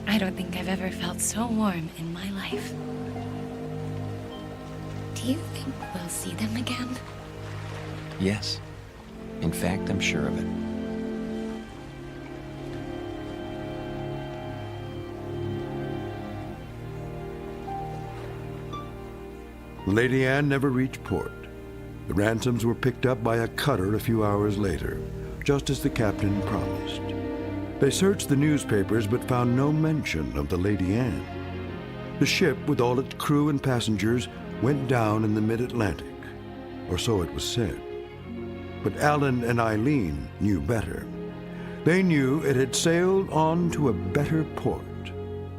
I don't think I've ever felt so warm in my life. Do you think we'll see them again? Yes. In fact, I'm sure of it. Lady Anne never reached port. The ransoms were picked up by a cutter a few hours later, just as the captain promised. They searched the newspapers but found no mention of the Lady Anne. The ship, with all its crew and passengers, went down in the mid-Atlantic, or so it was said. But Alan and Eileen knew better. They knew it had sailed on to a better port,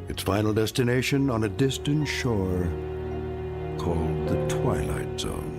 its final destination on a distant shore called the Twilight Zone.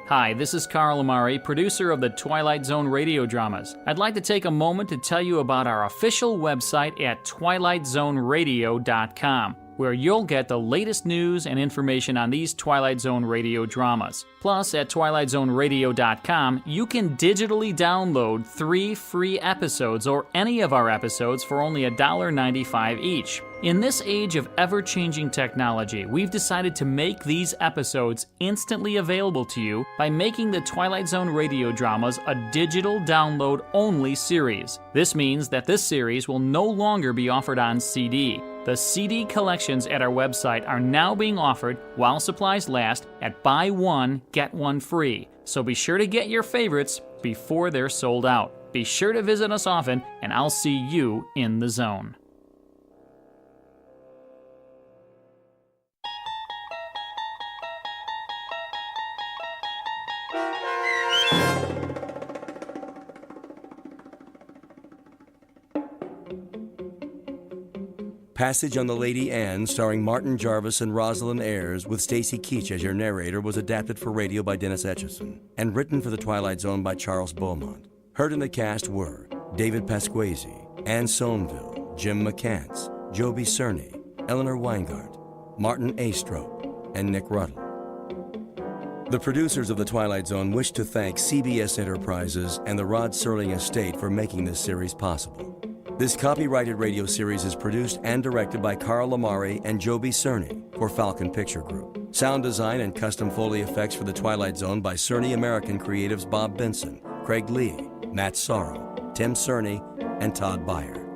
Hi, this is Carl Amari, producer of the Twilight Zone Radio Dramas. I'd like to take a moment to tell you about our official website at twilightzoneradio.com, where you'll get the latest news and information on these Twilight Zone radio dramas. Plus, at twilightzoneradio.com, you can digitally download 3 free episodes or any of our episodes for only $1.95 each. In this age of ever-changing technology, we've decided to make these episodes instantly available to you by making the Twilight Zone radio dramas a digital download-only series. This means that this series will no longer be offered on CD. The CD collections at our website are now being offered while supplies last at buy one, get one free. So be sure to get your favorites before they're sold out. Be sure to visit us often, and I'll see you in the zone. Passage on the Lady Anne, starring Martin Jarvis and Rosalind Ayres, with Stacy Keach as your narrator, was adapted for radio by Dennis Etchison and written for The Twilight Zone by Charles Beaumont. Heard in the cast were David Pasquesi, Anne Somerville, Jim McCants, Joby Cerny, Eleanor Weingart, Martin Astrop, and Nick Ruddle. The producers of The Twilight Zone wish to thank CBS Enterprises and the Rod Serling Estate for making this series possible. This copyrighted radio series is produced and directed by Carl Amari and Joby Cerny for Falcon Picture Group. Sound design and custom Foley effects for The Twilight Zone by Cerny American creatives Bob Benson, Craig Lee, Matt Sorrow, Tim Cerny, and Todd Beyer.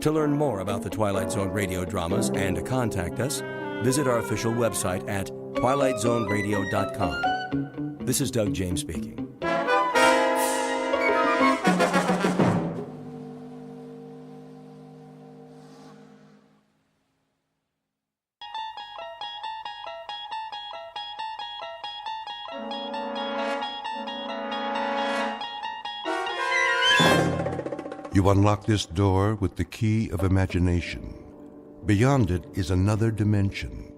To learn more about The Twilight Zone radio dramas and to contact us, visit our official website at twilightzoneradio.com. This is Doug James speaking. You unlock this door with the key of imagination. Beyond it is another dimension,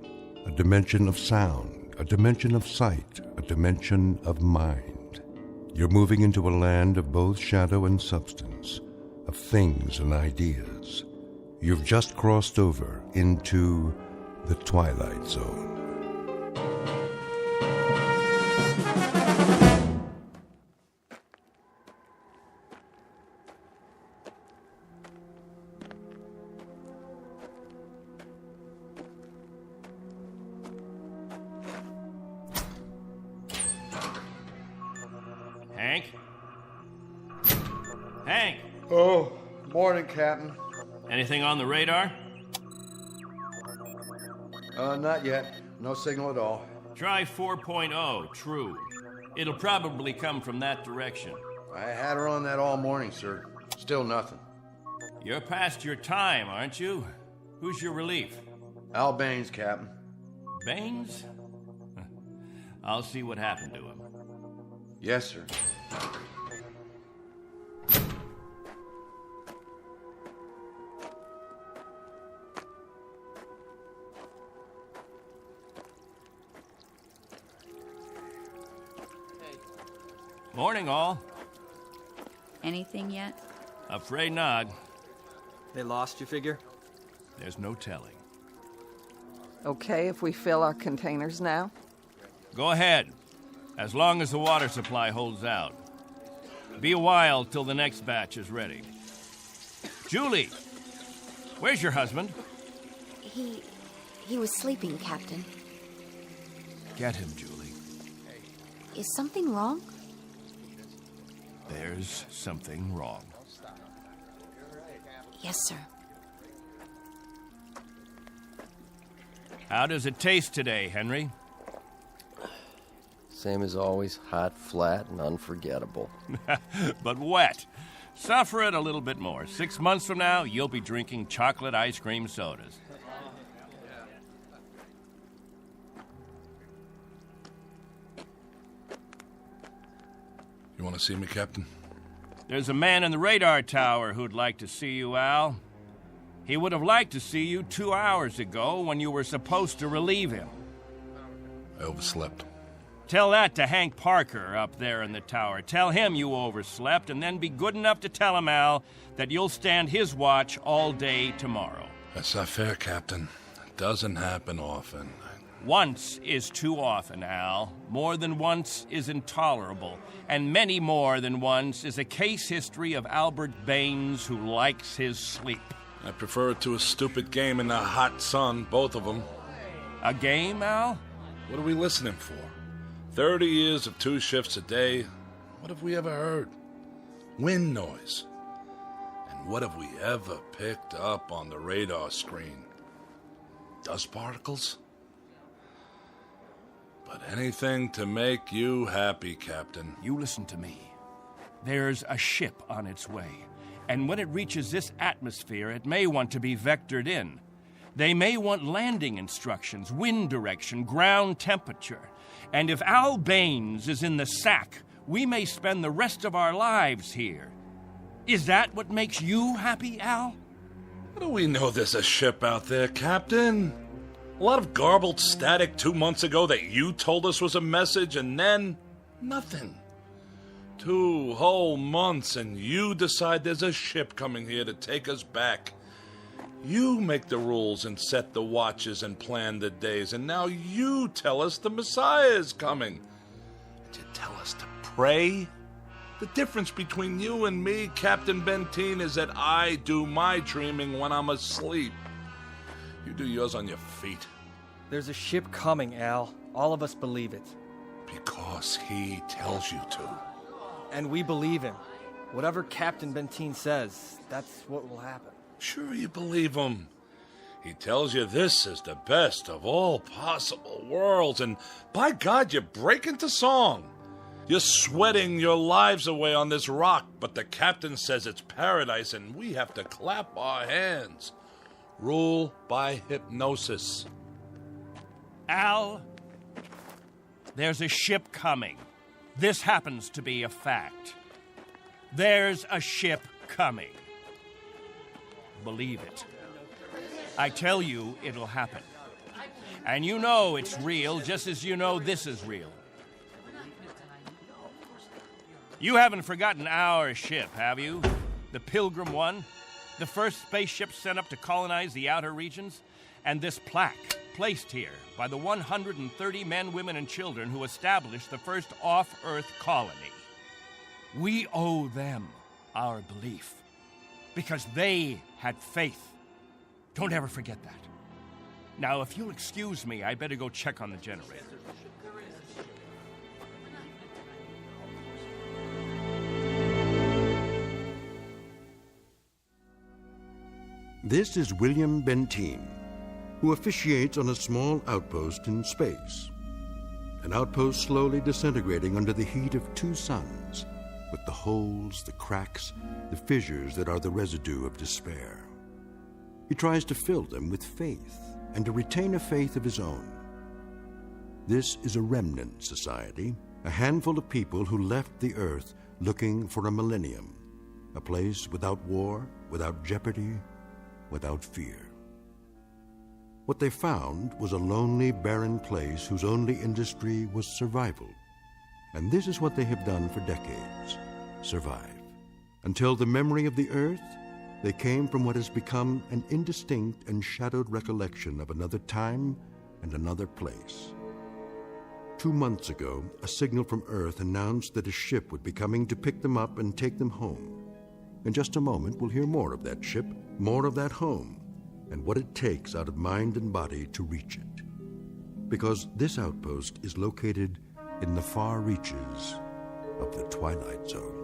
a dimension of sound, a dimension of sight, a dimension of mind. You're moving into a land of both shadow and substance, of things and ideas. You've just crossed over into the Twilight Zone. Hank! Oh, morning, Captain. Anything on the radar? Not yet. No signal at all. Try 4.0, true. It'll probably come from that direction. I had her on that all morning, sir. Still nothing. You're past your time, aren't you? Who's your relief? Al Baines, Captain. Baines? I'll see what happened to him. Yes, sir. Morning, all. Anything yet? Afraid not. They lost, you figure? There's no telling. Okay if we fill our containers now? Go ahead, as long as the water supply holds out. Be a while till the next batch is ready. Julie, where's your husband? He was sleeping, Captain. Get him, Julie. Is something wrong? There's something wrong. Yes, sir. How does it taste today, Henry? Same as always, hot, flat, and unforgettable. But wet. Suffer it a little bit more. 6 months from now, you'll be drinking chocolate ice cream sodas. You want to see me, Captain? There's a man in the radar tower who'd like to see you, Al. He would have liked to see you 2 hours ago when you were supposed to relieve him. I overslept. Tell that to Hank Parker up there in the tower. Tell him you overslept, and then be good enough to tell him, Al, that you'll stand his watch all day tomorrow. That's not fair, Captain. It doesn't happen often. Once is too often, Al. More than once is intolerable. And many more than once is a case history of Albert Baines who likes his sleep. I prefer it to a stupid game in the hot sun, both of them. A game, Al? What are we listening for? 30 years of 2 shifts a day. What have we ever heard? Wind noise. And what have we ever picked up on the radar screen? Dust particles? But anything to make you happy, Captain. You listen to me. There's a ship on its way, and when it reaches this atmosphere, it may want to be vectored in. They may want landing instructions, wind direction, ground temperature. And if Al Baines is in the sack, we may spend the rest of our lives here. Is that what makes you happy, Al? How do we know there's a ship out there, Captain? A lot of garbled static 2 months ago that you told us was a message, and then nothing. 2 whole months, and you decide there's a ship coming here to take us back. You make the rules and set the watches and plan the days, and now you tell us the Messiah is coming. And you tell us to pray? The difference between you and me, Captain Benteen, is that I do my dreaming when I'm asleep. You do yours on your feet. There's a ship coming, Al. All of us believe it. Because he tells you to. And we believe him. Whatever Captain Benteen says, that's what will happen. Sure you believe him. He tells you this is the best of all possible worlds, and by God, you break into song. You're sweating your lives away on this rock, but the captain says it's paradise, and we have to clap our hands. Rule by hypnosis. Al, there's a ship coming. This happens to be a fact. There's a ship coming. Believe it. I tell you, it'll happen. And you know it's real, just as you know this is real. You haven't forgotten our ship, have you? The Pilgrim 1? The first spaceship sent up to colonize the outer regions? And this plaque, placed here by the 130 men, women, and children who established the first off-Earth colony. We owe them our belief. Because they had faith. Don't ever forget that. Now, if you'll excuse me, I better go check on the generator. This is William Benteen, who officiates on a small outpost in space. An outpost slowly disintegrating under the heat of 2 suns, with the holes, the cracks, the fissures that are the residue of despair. He tries to fill them with faith and to retain a faith of his own. This is a remnant society, a handful of people who left the earth looking for a millennium, a place without war, without jeopardy, without fear. What they found was a lonely, barren place whose only industry was survival. And this is what they have done for decades, survive. Until the memory of the earth, they came from what has become an indistinct and shadowed recollection of another time and another place. 2 months ago, a signal from Earth announced that a ship would be coming to pick them up and take them home. In just a moment, we'll hear more of that ship, more of that home, and what it takes out of mind and body to reach it. Because this outpost is located in the far reaches of the Twilight Zone.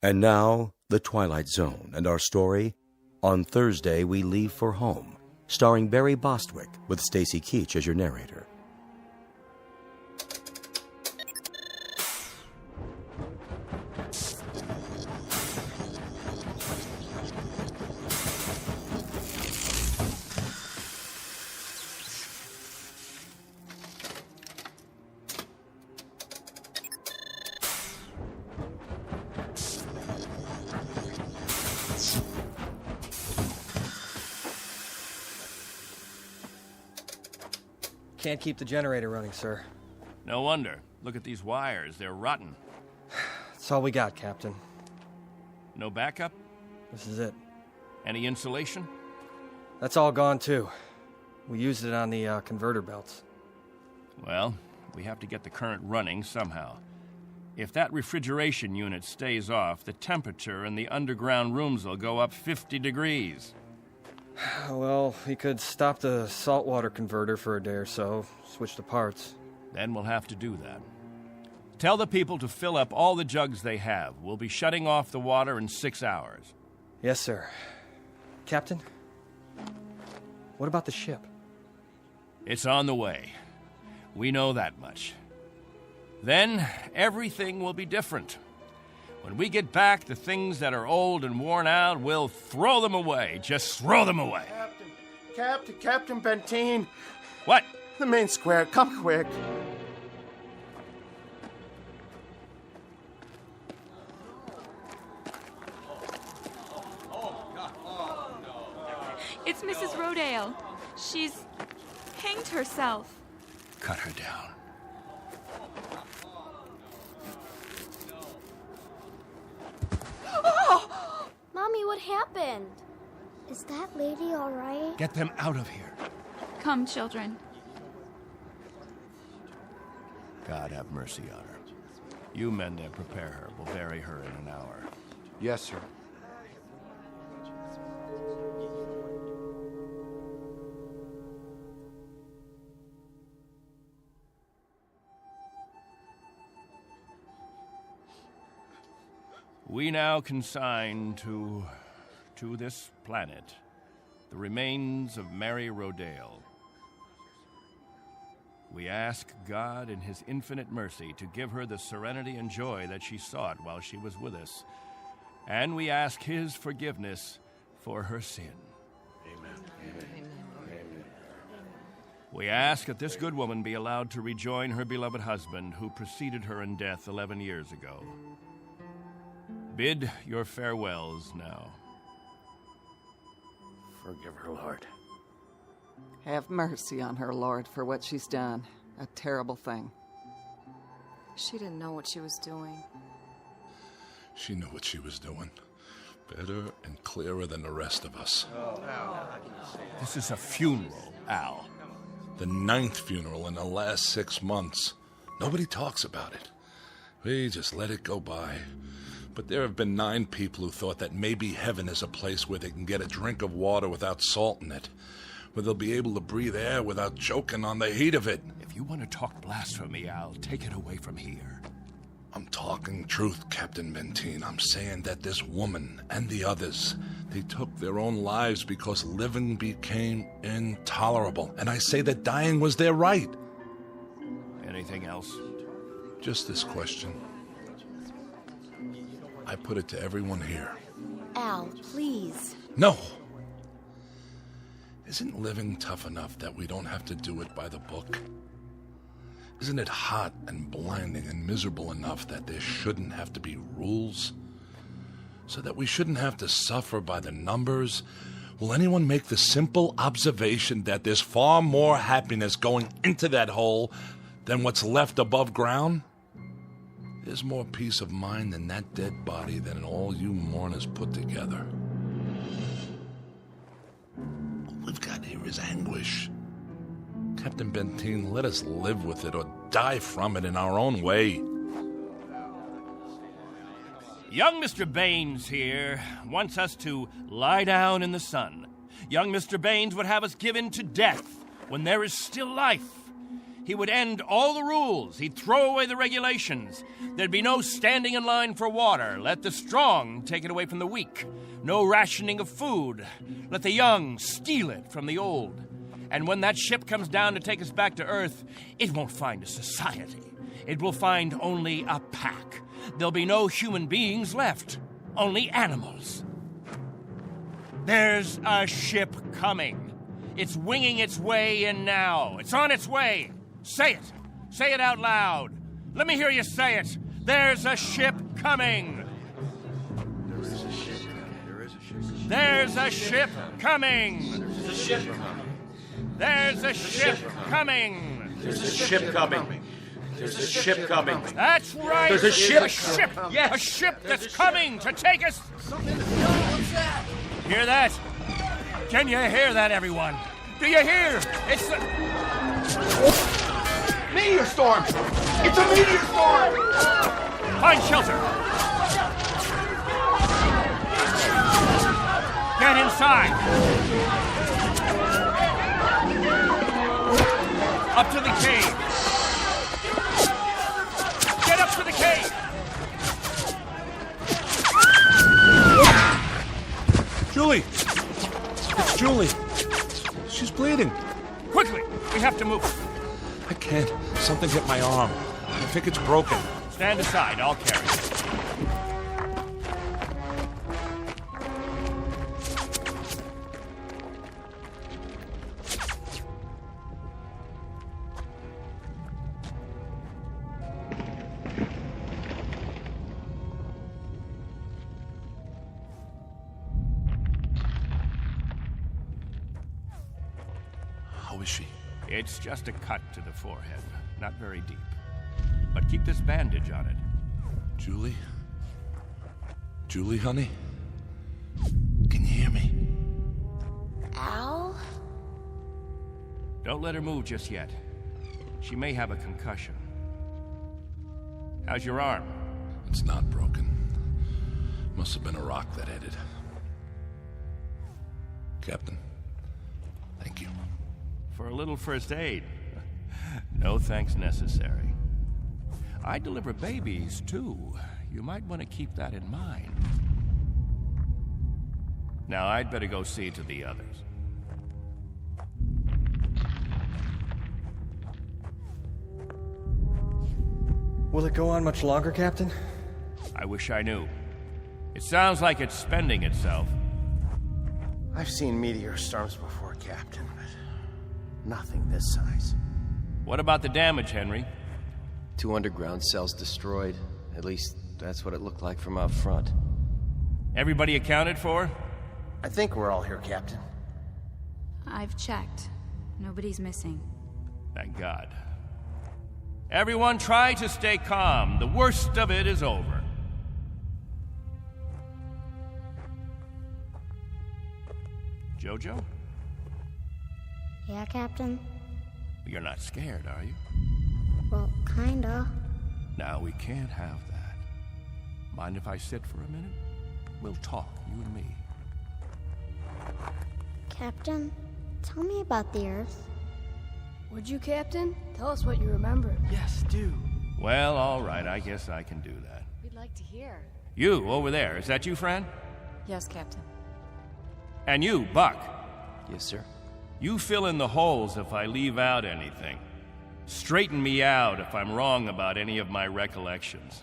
And now, The Twilight Zone, and our story, On Thursday We Leave for Home, starring Barry Bostwick with Stacy Keach as your narrator. Can't keep the generator running, sir. No wonder. Look at these wires. They're rotten. That's all we got, Captain. No backup? This is it. Any insulation? That's all gone, too. We used it on the converter belts. Well, we have to get the current running somehow. If that refrigeration unit stays off, the temperature in the underground rooms will go up 50 degrees. Well, we could stop the saltwater converter for a day or so, switch the parts. Then we'll have to do that. Tell the people to fill up all the jugs they have. We'll be shutting off the water in 6 hours. Yes, sir. Captain, what about the ship? It's on the way. We know that much. Then everything will be different. When we get back, the things that are old and worn out, we'll throw them away. Just throw them away. Captain Benteen. What? The main square. Come quick. It's Mrs. Rodale. She's hanged herself. Cut her down. Oh! Mommy, what happened? Is that lady all right? Get them out of here. Come, children. God have mercy on her. You men there prepare her. We'll bury her in an hour. Yes, sir. We now consign to this planet the remains of Mary Rodale. We ask God in His infinite mercy to give her the serenity and joy that she sought while she was with us. And we ask His forgiveness for her sin. Amen. We ask that this good woman be allowed to rejoin her beloved husband who preceded her in death 11 years ago. Bid your farewells now. Forgive her, Lord. Have mercy on her, Lord, for what she's done. A terrible thing. She didn't know what she was doing. She knew what she was doing. Better and clearer than the rest of us. This is a funeral, Al. The 9th funeral in the last 6 months. Nobody talks about it. We just let it go by. But there have been 9 people who thought that maybe heaven is a place where they can get a drink of water without salt in it, where they'll be able to breathe air without choking on the heat of it. If you want to talk blasphemy, Al, take it away from here. I'm talking truth, Captain Benteen. I'm saying that this woman and the others, they took their own lives because living became intolerable. And I say that dying was their right. Anything else? Just this question. I put it to everyone here. Al, please. No! Isn't living tough enough that we don't have to do it by the book? Isn't it hot and blinding and miserable enough that there shouldn't have to be rules? So that we shouldn't have to suffer by the numbers? Will anyone make the simple observation that there's far more happiness going into that hole than what's left above ground? There's more peace of mind in that dead body than all you mourners put together. All we've got here is anguish. Captain Benteen, let us live with it or die from it in our own way. Young Mr. Baines here wants us to lie down in the sun. Young Mr. Baines would have us give in to death when there is still life. He would end all the rules. He'd throw away the regulations. There'd be no standing in line for water. Let the strong take it away from the weak. No rationing of food. Let the young steal it from the old. And when that ship comes down to take us back to Earth, it won't find a society. It will find only a pack. There'll be no human beings left. Only animals. There's a ship coming. It's winging its way in now. It's on its way. Say it. Say it out loud. Let me hear you say it. There's a ship coming. There's a ship coming. There's a ship coming. There's a ship coming. There's a ship coming. That's right. There's a ship. A ship. Yes. A ship that's coming to take us. Hear that? Can you hear that, everyone? Do you hear? It's the... Meteor storm! It's a meteor storm! Find shelter! Get inside! Up to the cave! Get up to the cave! Julie! It's Julie. She's bleeding. Quickly! We have to move. I can't. Something hit my arm. I think it's broken. Stand aside. I'll carry it. How is she? It's just a cut to the forehead, not very deep. But keep this bandage on it. Julie? Julie, honey? Can you hear me? Al? Don't let her move just yet. She may have a concussion. How's your arm? It's not broken. Must have been a rock that hit it. Captain, thank you. For a little first aid. No thanks necessary. I deliver babies, too. You might want to keep that in mind. Now, I'd better go see to the others. Will it go on much longer, Captain? I wish I knew. It sounds like it's spending itself. I've seen meteor storms before, Captain, but nothing this size. What about the damage, Henry? 2 underground cells destroyed. At least, that's what it looked like from out front. Everybody accounted for? I think we're all here, Captain. I've checked. Nobody's missing. Thank God. Everyone try to stay calm. The worst of it is over. Jojo? Yeah, Captain? You're not scared, are you? Well, kinda. Now, we can't have that. Mind if I sit for a minute? We'll talk, you and me. Captain, tell me about the Earth. Would you, Captain? Tell us what you remember. Yes, do. Well, all right, I guess I can do that. We'd like to hear. You, over there, is that you, Fran? Yes, Captain. And you, Buck. Yes, sir. You fill in the holes if I leave out anything. Straighten me out if I'm wrong about any of my recollections.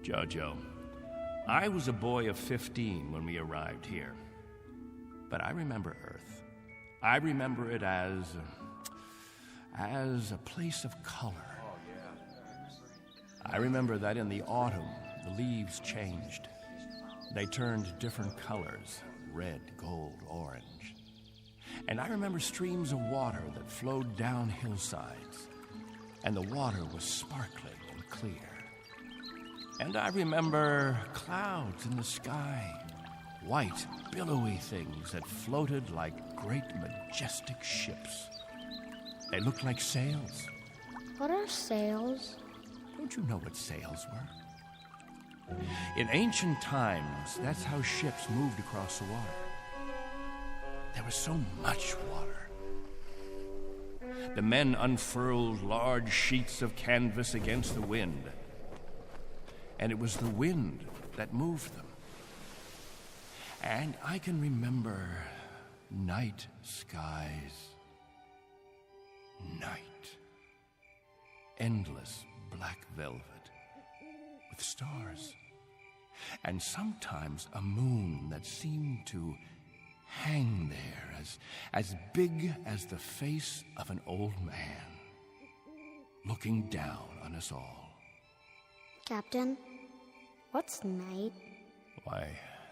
Jojo, I was a boy of 15 when we arrived here. But I remember Earth. I remember it as a place of color. I remember that in the autumn, the leaves changed. They turned different colors, red, gold, orange. And I remember streams of water that flowed down hillsides, and the water was sparkling and clear. And I remember clouds in the sky, white, billowy things that floated like great, majestic ships. They looked like sails. What are sails? Don't you know what sails were? In ancient times, that's how ships moved across the water. There was so much water. The men unfurled large sheets of canvas against the wind, and it was the wind that moved them. And I can remember night skies. Night. Endless black velvet with stars. And sometimes a moon that seemed to hang there as big as the face of an old man, looking down on us all. Captain, what's night? Why,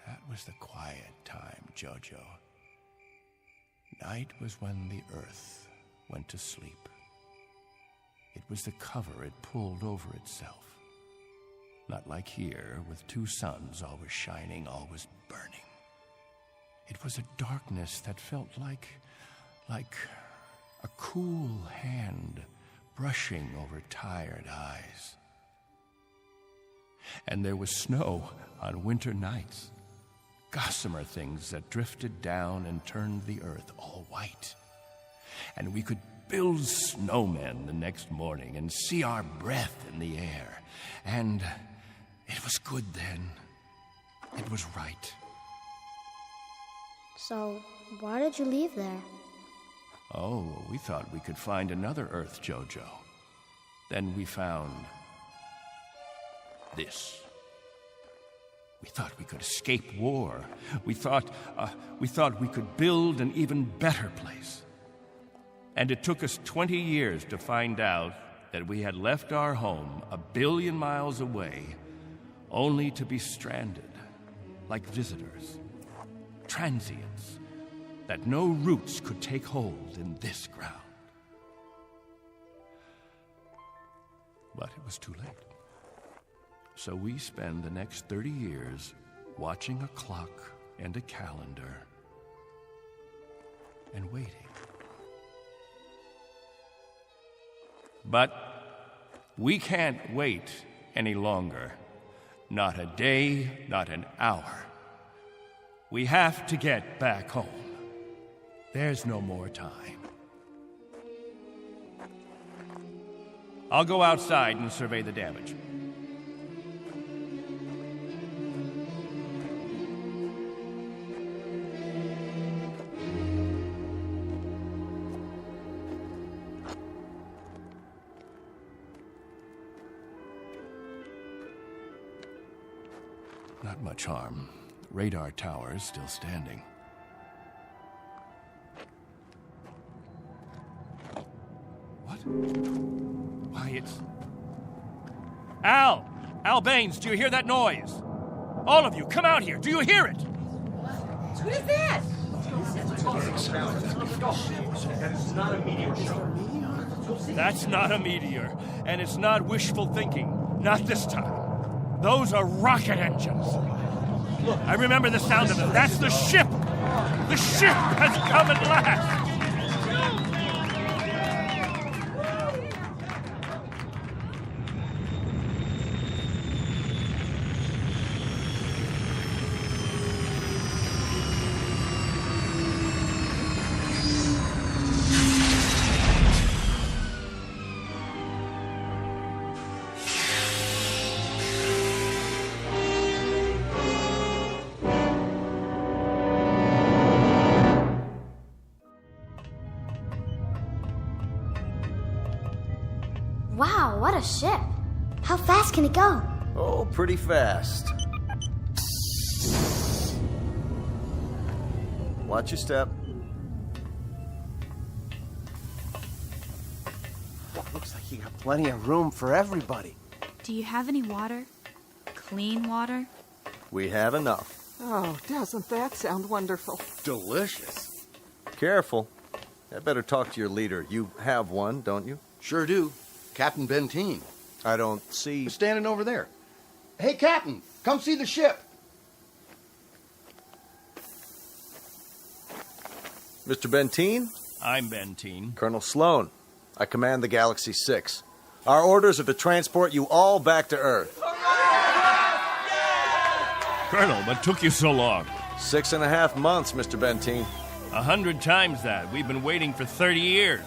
that was the quiet time, Jojo. Night was when the earth went to sleep. It was the cover it pulled over itself. Not like here, with 2 suns always shining, always burning. It was a darkness that felt like a cool hand brushing over tired eyes. And there was snow on winter nights, gossamer things that drifted down and turned the earth all white. And we could build snowmen the next morning and see our breath in the air. And it was good then. It was right. So, why did you leave there? Oh, we thought we could find another Earth, Jojo. Then we found this. We thought we could escape war. We thought we could build an even better place. And it took us 20 years to find out that we had left our home 1 billion miles away, only to be stranded, like visitors. transients, that no roots could take hold in this ground. But it was too late. So we spend the next 30 years watching a clock and a calendar and waiting. But we can't wait any longer. Not a day, not an hour. We have to get back home. There's no more time. I'll go outside and survey the damage. Not much harm. Radar tower's still standing. What? Why, it's... Al! Al Baines, do you hear that noise? All of you, come out here. Do you hear it? What is that? That's not a meteor shower. That's not a meteor, and it's not wishful thinking. Not this time. Those are rocket engines. Look, I remember the sound of them. That's the ship. The ship has come at last. Wow, what a ship. How fast can it go? Oh, pretty fast. Watch your step. Looks like you got plenty of room for everybody. Do you have any water? Clean water? We have enough. Oh, doesn't that sound wonderful? Delicious. Careful. I better talk to your leader. You have one, don't you? Sure do. Captain Benteen. I don't see... He's standing over there. Hey, Captain, come see the ship. Mr. Benteen? I'm Benteen. Colonel Sloan. I command the Galaxy 6. Our orders are to transport you all back to Earth. Colonel, what took you so long? 6.5 months, Mr. Benteen. 100 times that. We've been waiting for 30 years.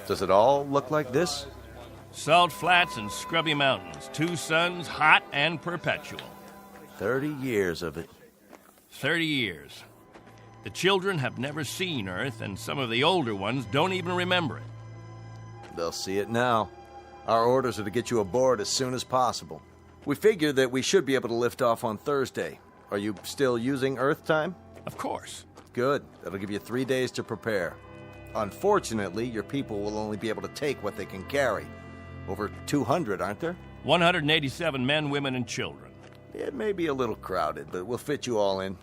Does it all look like this? Salt flats and scrubby mountains. 2 suns, hot and perpetual. 30 years of it. 30 years. The children have never seen Earth, and some of the older ones don't even remember it. They'll see it now. Our orders are to get you aboard as soon as possible. We figure that we should be able to lift off on Thursday. Are you still using Earth time? Of course. Good. That'll give you 3 days to prepare. Unfortunately, your people will only be able to take what they can carry. Over 200, aren't there? 187 men, women, and children. It may be a little crowded, but we'll fit you all in.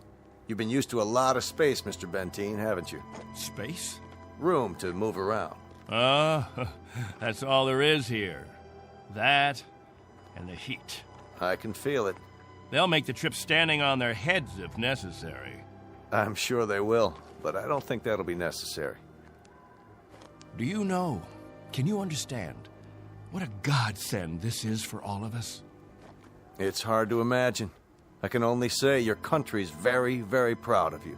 You've been used to a lot of space, Mr. Benteen, haven't you? Space? Room to move around. That's all there is here. That and the heat. I can feel it. They'll make the trip standing on their heads if necessary. I'm sure they will, but I don't think that'll be necessary. Do you know, can you understand what a godsend this is for all of us? It's hard to imagine. I can only say your country's very, very proud of you.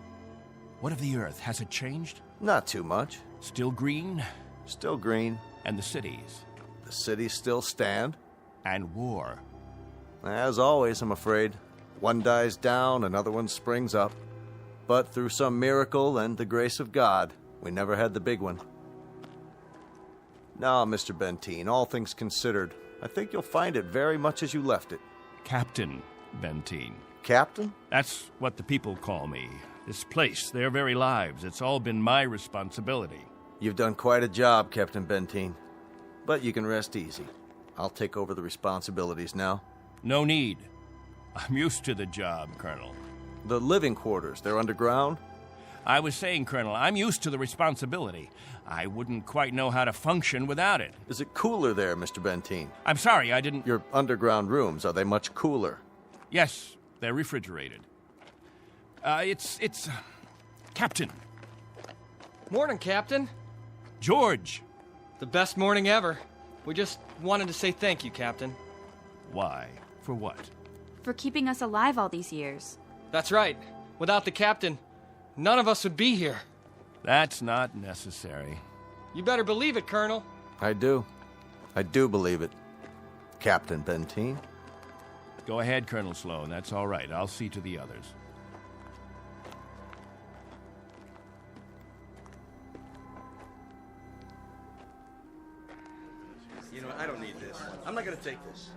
What of the Earth? Has it changed? Not too much. Still green? Still green. And the cities? The cities still stand. And war? As always, I'm afraid. One dies down, another one springs up. But through some miracle and the grace of God, we never had the big one. Now, Mr. Benteen, all things considered, I think you'll find it very much as you left it. Captain Benteen. Captain? That's what the people call me. This place, their very lives, it's all been my responsibility. You've done quite a job, Captain Benteen. But you can rest easy. I'll take over the responsibilities now. No need. I'm used to the job, Colonel. The living quarters, they're underground? I was saying, Colonel, I'm used to the responsibility. I wouldn't quite know how to function without it. Is it cooler there, Mr. Benteen? I'm sorry, I didn't... Your underground rooms, are they much cooler? Yes, they're refrigerated. It's... Captain. Morning, Captain. George. The best morning ever. We just wanted to say thank you, Captain. Why? For what? For keeping us alive all these years. That's right. Without the Captain, none of us would be here. That's not necessary. You better believe it, Colonel. I do. I do believe it. Captain Benteen. Go ahead, Colonel Sloan. That's all right. I'll see to the others. You know, I don't need this. I'm not gonna take this.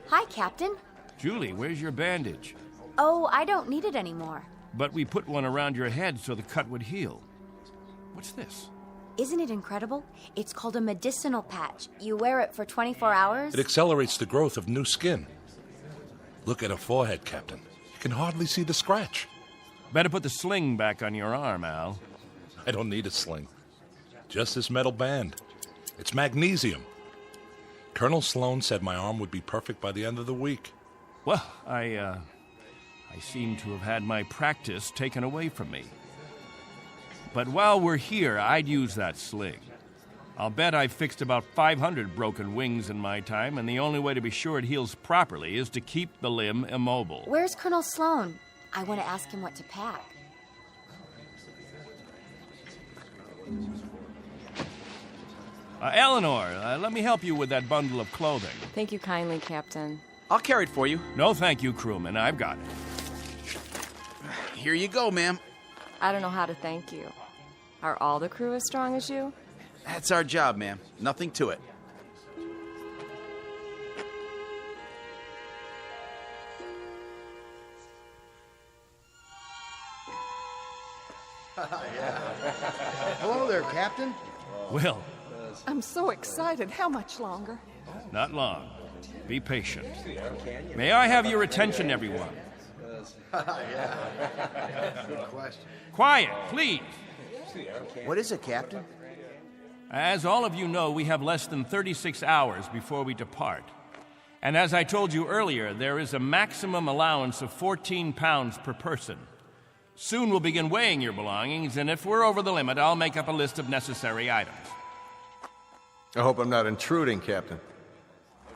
Hi, Captain. Julie, where's your bandage? Oh, I don't need it anymore. But we put one around your head so the cut would heal. What's this? Isn't it incredible? It's called a medicinal patch. You wear it for 24 hours. It accelerates the growth of new skin. Look at her forehead, Captain. You can hardly see the scratch. Better put the sling back on your arm, Al. I don't need a sling. Just this metal band. It's magnesium. Colonel Sloan said my arm would be perfect by the end of the week. Well, I seem to have had my practice taken away from me. But while we're here, I'd use that sling. I'll bet I've fixed about 500 broken wings in my time, and the only way to be sure it heals properly is to keep the limb immobile. Where's Colonel Sloan? I want to ask him what to pack. Eleanor, let me help you with that bundle of clothing. Thank you kindly, Captain. I'll carry it for you. No, thank you, crewman. I've got it. Here you go, ma'am. I don't know how to thank you. Are all the crew as strong as you? That's our job, ma'am. Nothing to it. Hello there, Captain. Will. I'm so excited. How much longer? Not long. Be patient. May I have your attention, everyone? Good question. Quiet, please. What is it, Captain? As all of you know, we have less than 36 hours before we depart. And as I told you earlier, there is a maximum allowance of 14 pounds per person. Soon we'll begin weighing your belongings, and if we're over the limit, I'll make up a list of necessary items. I hope I'm not intruding, Captain.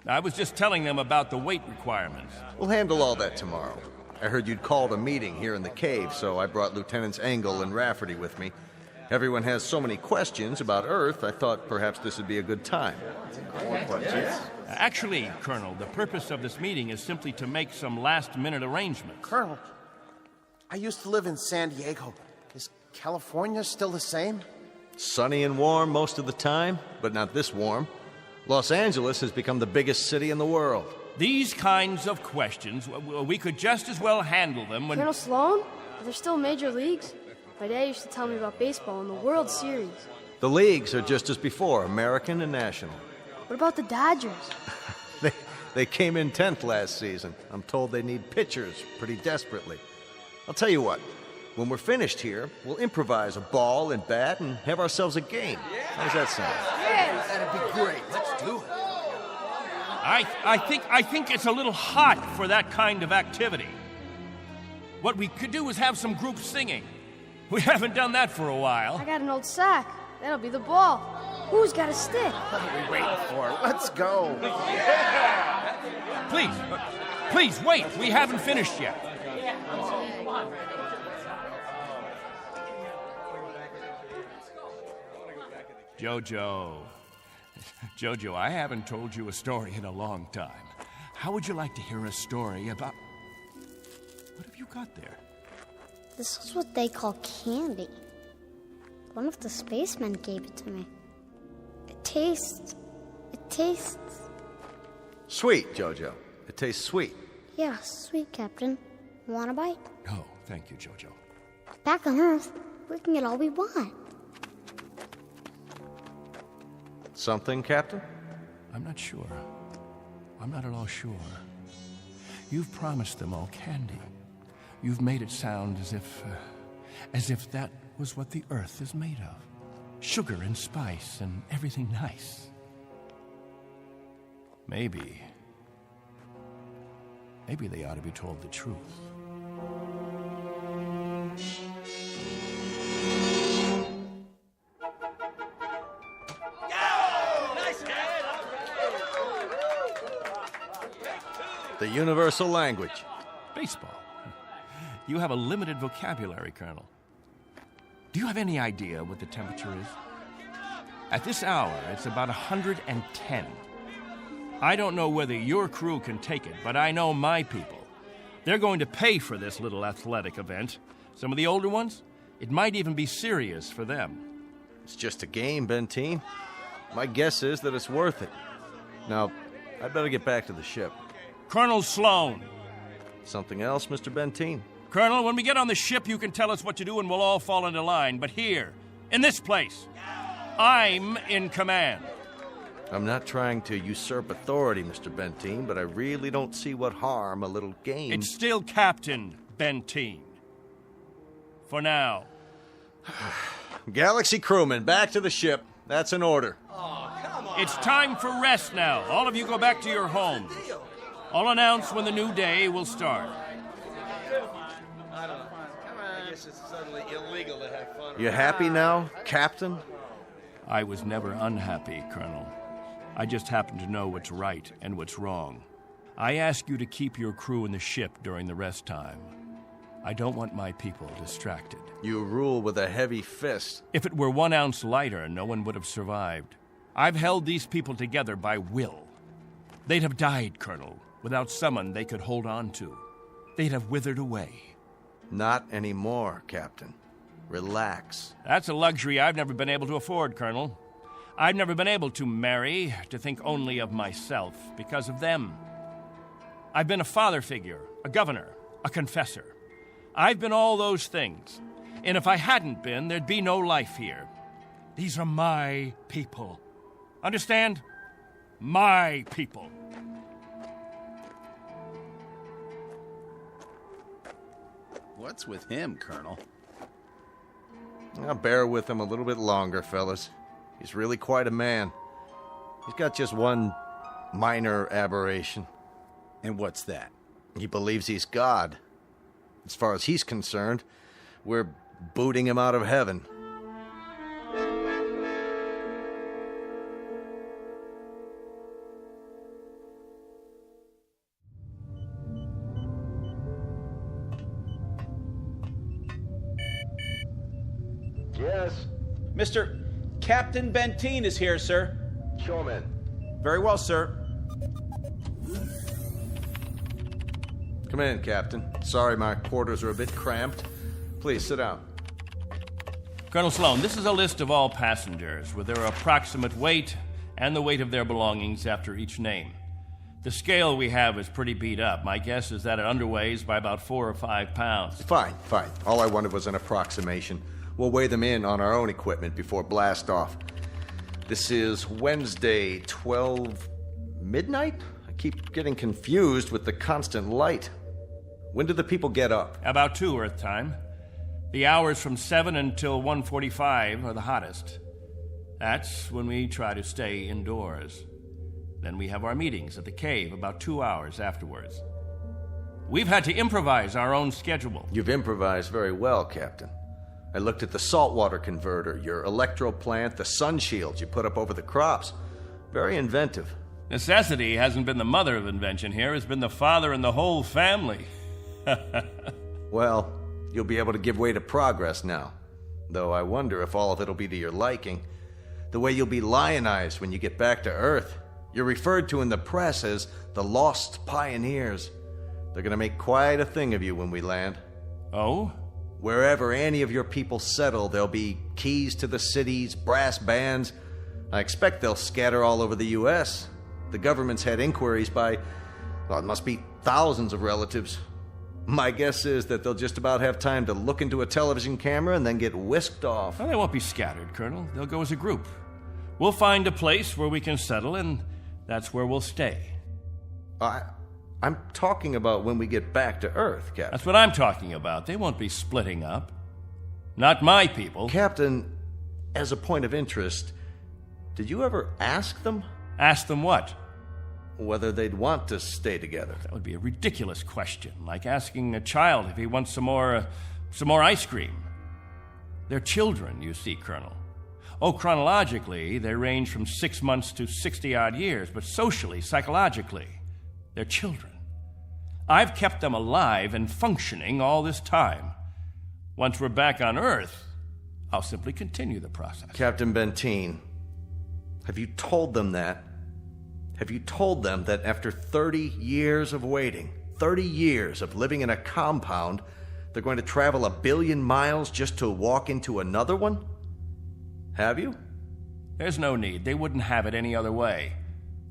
I was just telling them about the weight requirements. We'll handle all that tomorrow. I heard you'd called a meeting here in the cave, so I brought Lieutenants Engel and Rafferty with me. Everyone has so many questions about Earth, I thought perhaps this would be a good time. More questions? Actually, Colonel, the purpose of this meeting is simply to make some last-minute arrangements. Colonel, I used to live in San Diego. Is California still the same? Sunny and warm most of the time, but not this warm. Los Angeles has become the biggest city in the world. These kinds of questions, we could just as well handle them when... Colonel Sloan? Are there still major leagues? My dad used to tell me about baseball and the World Series. The leagues are just as before, American and national. What about the Dodgers? They came in 10th last season. I'm told they need pitchers pretty desperately. I'll tell you what, when we're finished here, we'll improvise a ball and bat and have ourselves a game. How does that sound? Yes! That'd be great. Let's do it. I think it's a little hot for that kind of activity. What we could do is have some group singing. We haven't done that for a while. I got an old sack. That'll be the ball. Who's got a stick? What are we waiting for? Let's go. Please, wait. We haven't finished yet. Jojo, I haven't told you a story in a long time. How would you like to hear a story about... What have you got there? This is what they call candy. One of the spacemen gave it to me. It tastes... Sweet, Jojo. It tastes sweet. Yeah, sweet, Captain. Want a bite? No, thank you, Jojo. Back on Earth, we can get all we want. Something, Captain? I'm not sure. I'm not at all sure. You've promised them all candy. You've made it sound as if that was what the earth is made of. Sugar and spice and everything nice. Maybe they ought to be told the truth. The universal language. Baseball. You have a limited vocabulary, Colonel. Do you have any idea what the temperature is? At this hour, it's about 110. I don't know whether your crew can take it, but I know my people. They're going to pay for this little athletic event. Some of the older ones, it might even be serious for them. It's just a game, Benteen. My guess is that it's worth it. Now, I'd better get back to the ship. Colonel Sloan. Something else, Mr. Benteen? Colonel, when we get on the ship, you can tell us what to do and we'll all fall into line. But here, in this place, I'm in command. I'm not trying to usurp authority, Mr. Benteen, but I really don't see what harm a little game... It's still Captain Benteen. For now. Galaxy crewmen, back to the ship. That's an order. Oh, come on. It's time for rest now. All of you go back to your homes. I'll announce when the new day will start. I don't know. I guess it's suddenly illegal to have fun. You happy now, Captain? I was never unhappy, Colonel. I just happen to know what's right and what's wrong. I ask you to keep your crew in the ship during the rest time. I don't want my people distracted. You rule with a heavy fist. If it were 1 ounce lighter, no one would have survived. I've held these people together by will. They'd have died, Colonel, without someone they could hold on to. They'd have withered away. Not anymore, Captain. Relax. That's a luxury I've never been able to afford, Colonel. I've never been able to marry, to think only of myself, because of them. I've been a father figure, a governor, a confessor. I've been all those things. And if I hadn't been, there'd be no life here. These are my people. Understand? My people. What's with him, Colonel? I'll bear with him a little bit longer, fellas. He's really quite a man. He's got just one minor aberration. And what's that? He believes he's God. As far as he's concerned, we're booting him out of heaven. Yes? Mr. Captain Benteen is here, sir. Show him in. Very well, sir. Come in, Captain. Sorry my quarters are a bit cramped. Please, sit down. Colonel Sloan, this is a list of all passengers with their approximate weight and the weight of their belongings after each name. The scale we have is pretty beat up. My guess is that it underweighs by about 4 or 5 pounds. Fine. All I wanted was an approximation. We'll weigh them in on our own equipment before blast off. This is Wednesday, 12 midnight? I keep getting confused with the constant light. When do the people get up? About 2 Earth time. The hours from 7 until 1:45 are the hottest. That's when we try to stay indoors. Then we have our meetings at the cave about 2 hours afterwards. We've had to improvise our own schedule. You've improvised very well, Captain. I looked at the saltwater converter, your electro plant, the sun shields you put up over the crops. Very inventive. Necessity hasn't been the mother of invention here. It's been the father and the whole family. Well, you'll be able to give way to progress now. Though I wonder if all of it'll be to your liking. The way you'll be lionized when you get back to Earth. You're referred to in the press as the Lost Pioneers. They're gonna make quite a thing of you when we land. Oh? Wherever any of your people settle, there'll be keys to the cities, brass bands. I expect they'll scatter all over the U.S. The government's had inquiries by, well, it must be thousands of relatives. My guess is that they'll just about have time to look into a television camera and then get whisked off. Well, they won't be scattered, Colonel. They'll go as a group. We'll find a place where we can settle, and that's where we'll stay. I'm talking about when we get back to Earth, Captain. That's what I'm talking about. They won't be splitting up. Not my people. Captain, as a point of interest, did you ever ask them? Ask them what? Whether they'd want to stay together. That would be a ridiculous question, like asking a child if he wants some more ice cream. They're children, you see, Colonel. Oh, chronologically, they range from 6 months to 60-odd years, but socially, psychologically, they're children. I've kept them alive and functioning all this time. Once we're back on Earth, I'll simply continue the process. Captain Benteen, have you told them that? Have you told them that after 30 years of waiting, 30 years of living in a compound, they're going to travel 1 billion miles just to walk into another one? Have you? There's no need. They wouldn't have it any other way.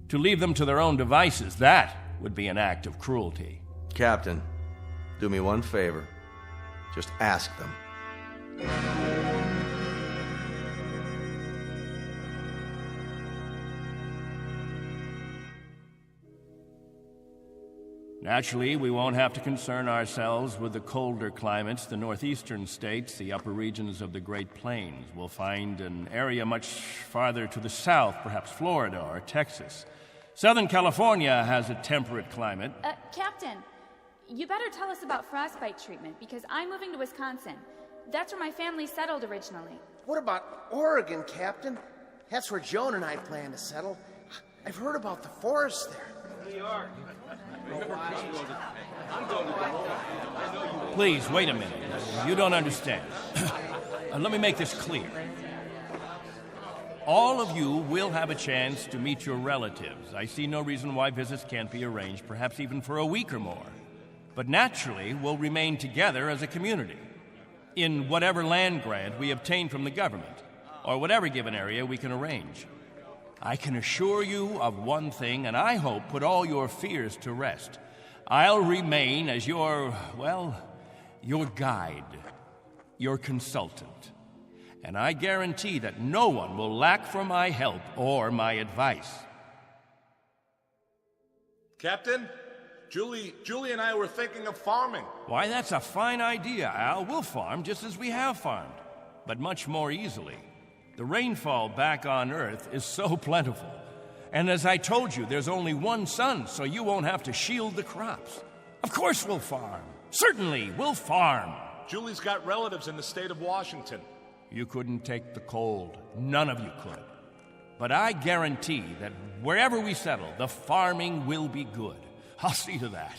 To leave them to their own devices, that would be an act of cruelty. Captain, do me one favor. Just ask them. Naturally, we won't have to concern ourselves with the colder climates. The northeastern states, the upper regions of the Great Plains, will find an area much farther to the south, perhaps Florida or Texas. Southern California has a temperate climate. Captain, you better tell us about frostbite treatment, because I'm moving to Wisconsin. That's where my family settled originally. What about Oregon, Captain? That's where Joan and I plan to settle. I've heard about the forest there. New York. Please, wait a minute. You don't understand. Let me make this clear. All of you will have a chance to meet your relatives. I see no reason why visits can't be arranged, perhaps even for a week or more. But naturally, we'll remain together as a community in whatever land grant we obtain from the government, or whatever given area we can arrange. I can assure you of one thing, and I hope put all your fears to rest. I'll remain as your guide, your consultant. And I guarantee that no one will lack for my help or my advice. Captain, Julie and I were thinking of farming. Why, that's a fine idea, Al. We'll farm just as we have farmed, but much more easily. The rainfall back on Earth is so plentiful. And as I told you, there's only one sun, so you won't have to shield the crops. Of course we'll farm. Certainly, we'll farm. Julie's got relatives in the state of Washington. You couldn't take the cold. None of you could. But I guarantee that wherever we settle, the farming will be good. I'll see to that.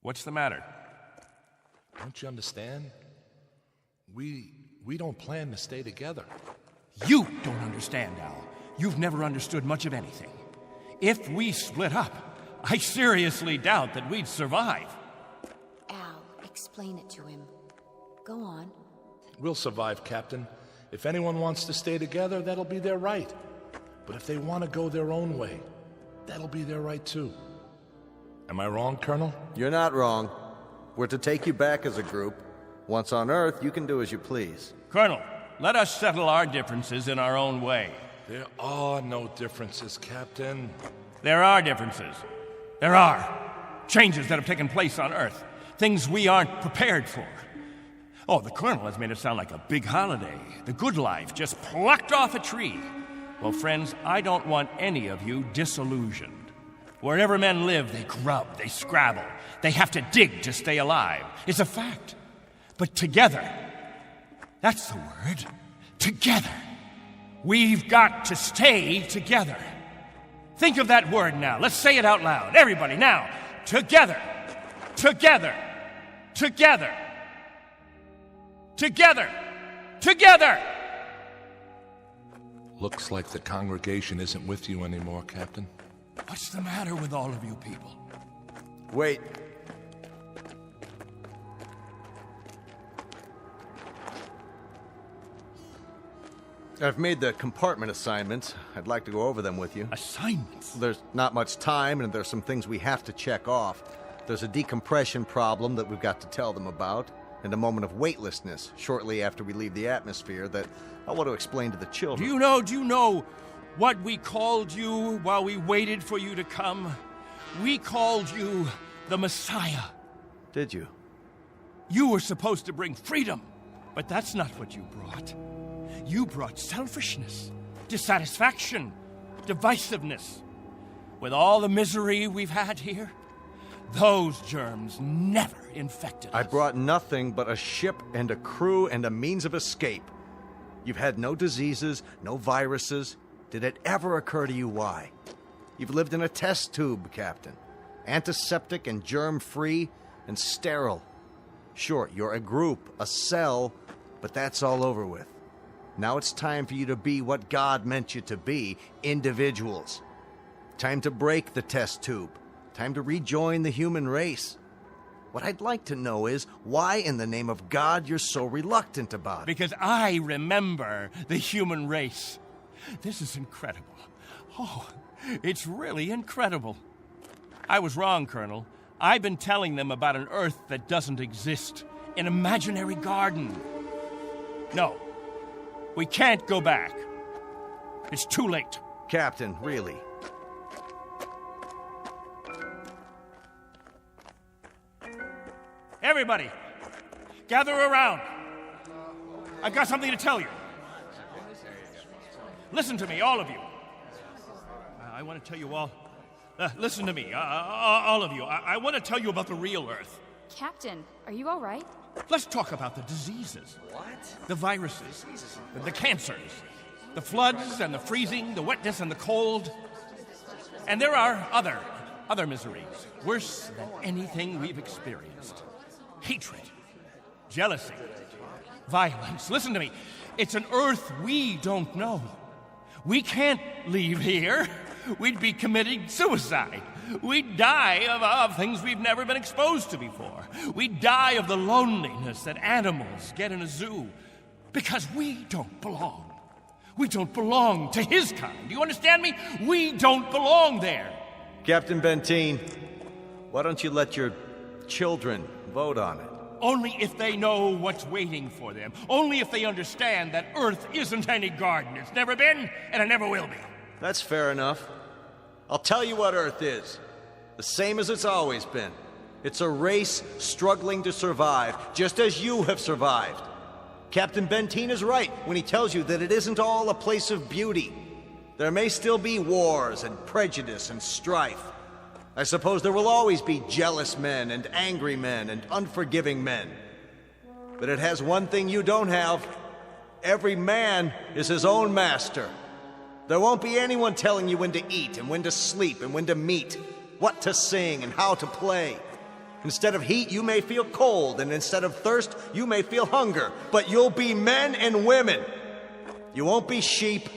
What's the matter? Don't you understand? We don't plan to stay together. You don't understand, Al. You've never understood much of anything. If we split up, I seriously doubt that we'd survive. Al, explain it to him. Go on. We'll survive, Captain. If anyone wants to stay together, that'll be their right. But if they want to go their own way, that'll be their right too. Am I wrong, Colonel? You're not wrong. We're to take you back as a group. Once on Earth, you can do as you please. Colonel, let us settle our differences in our own way. There are no differences, Captain. There are differences. There are. Changes that have taken place on Earth. Things we aren't prepared for. Oh, the Colonel has made it sound like a big holiday. The good life just plucked off a tree. Well, friends, I don't want any of you disillusioned. Wherever men live, they grub, they scrabble. They have to dig to stay alive. It's a fact. But together, that's the word, together. We've got to stay together. Think of that word now. Let's say it out loud. Everybody, now. Together. Together. Together. Together. Together. Looks like the congregation isn't with you anymore, Captain. What's the matter with all of you people? Wait. I've made the compartment assignments. I'd like to go over them with you. Assignments? There's not much time, and there's some things we have to check off. There's a decompression problem that we've got to tell them about, and a moment of weightlessness shortly after we leave the atmosphere that I want to explain to the children. Do you know what we called you while we waited for you to come? We called you the Messiah. Did you? You were supposed to bring freedom, but that's not what you brought. You brought selfishness, dissatisfaction, divisiveness. With all the misery we've had here, those germs never infected us. I brought nothing but a ship and a crew and a means of escape. You've had no diseases, no viruses. Did it ever occur to you why? You've lived in a test tube, Captain. Antiseptic and germ-free and sterile. Sure, you're a group, a cell, but that's all over with. Now it's time for you to be what God meant you to be, individuals. Time to break the test tube. Time to rejoin the human race. What I'd like to know is why in the name of God you're so reluctant about it. Because I remember the human race. This is incredible. Oh, it's really incredible. I was wrong, Colonel. I've been telling them about an Earth that doesn't exist, an imaginary garden. No, we can't go back. It's too late. Captain, really? Everybody, gather around. I've got something to tell you. Listen to me, all of you. I want to tell you all. Listen to me, all of you. I want to tell you about the real Earth. Captain, are you all right? Let's talk about the diseases. What? The viruses, the cancers, the floods and the freezing, the wetness and the cold. And there are other miseries, worse than anything we've experienced. Hatred, jealousy, violence. Listen to me. It's an Earth we don't know. We can't leave here. We'd be committing suicide. We'd die of things we've never been exposed to before. We'd die of the loneliness that animals get in a zoo. Because we don't belong. We don't belong to his kind. Do you understand me? We don't belong there. Captain Benteen, why don't you let your children vote on it? Only if they know what's waiting for them. Only if they understand that Earth isn't any garden. It's never been, and it never will be. That's fair enough. I'll tell you what Earth is. The same as it's always been. It's a race struggling to survive, just as you have survived. Captain Benteen is right when he tells you that it isn't all a place of beauty. There may still be wars and prejudice and strife. I suppose there will always be jealous men and angry men and unforgiving men. But it has one thing you don't have. Every man is his own master. There won't be anyone telling you when to eat and when to sleep and when to meet, what to sing and how to play. Instead of heat, you may feel cold, and instead of thirst, you may feel hunger. But you'll be men and women. You won't be sheep.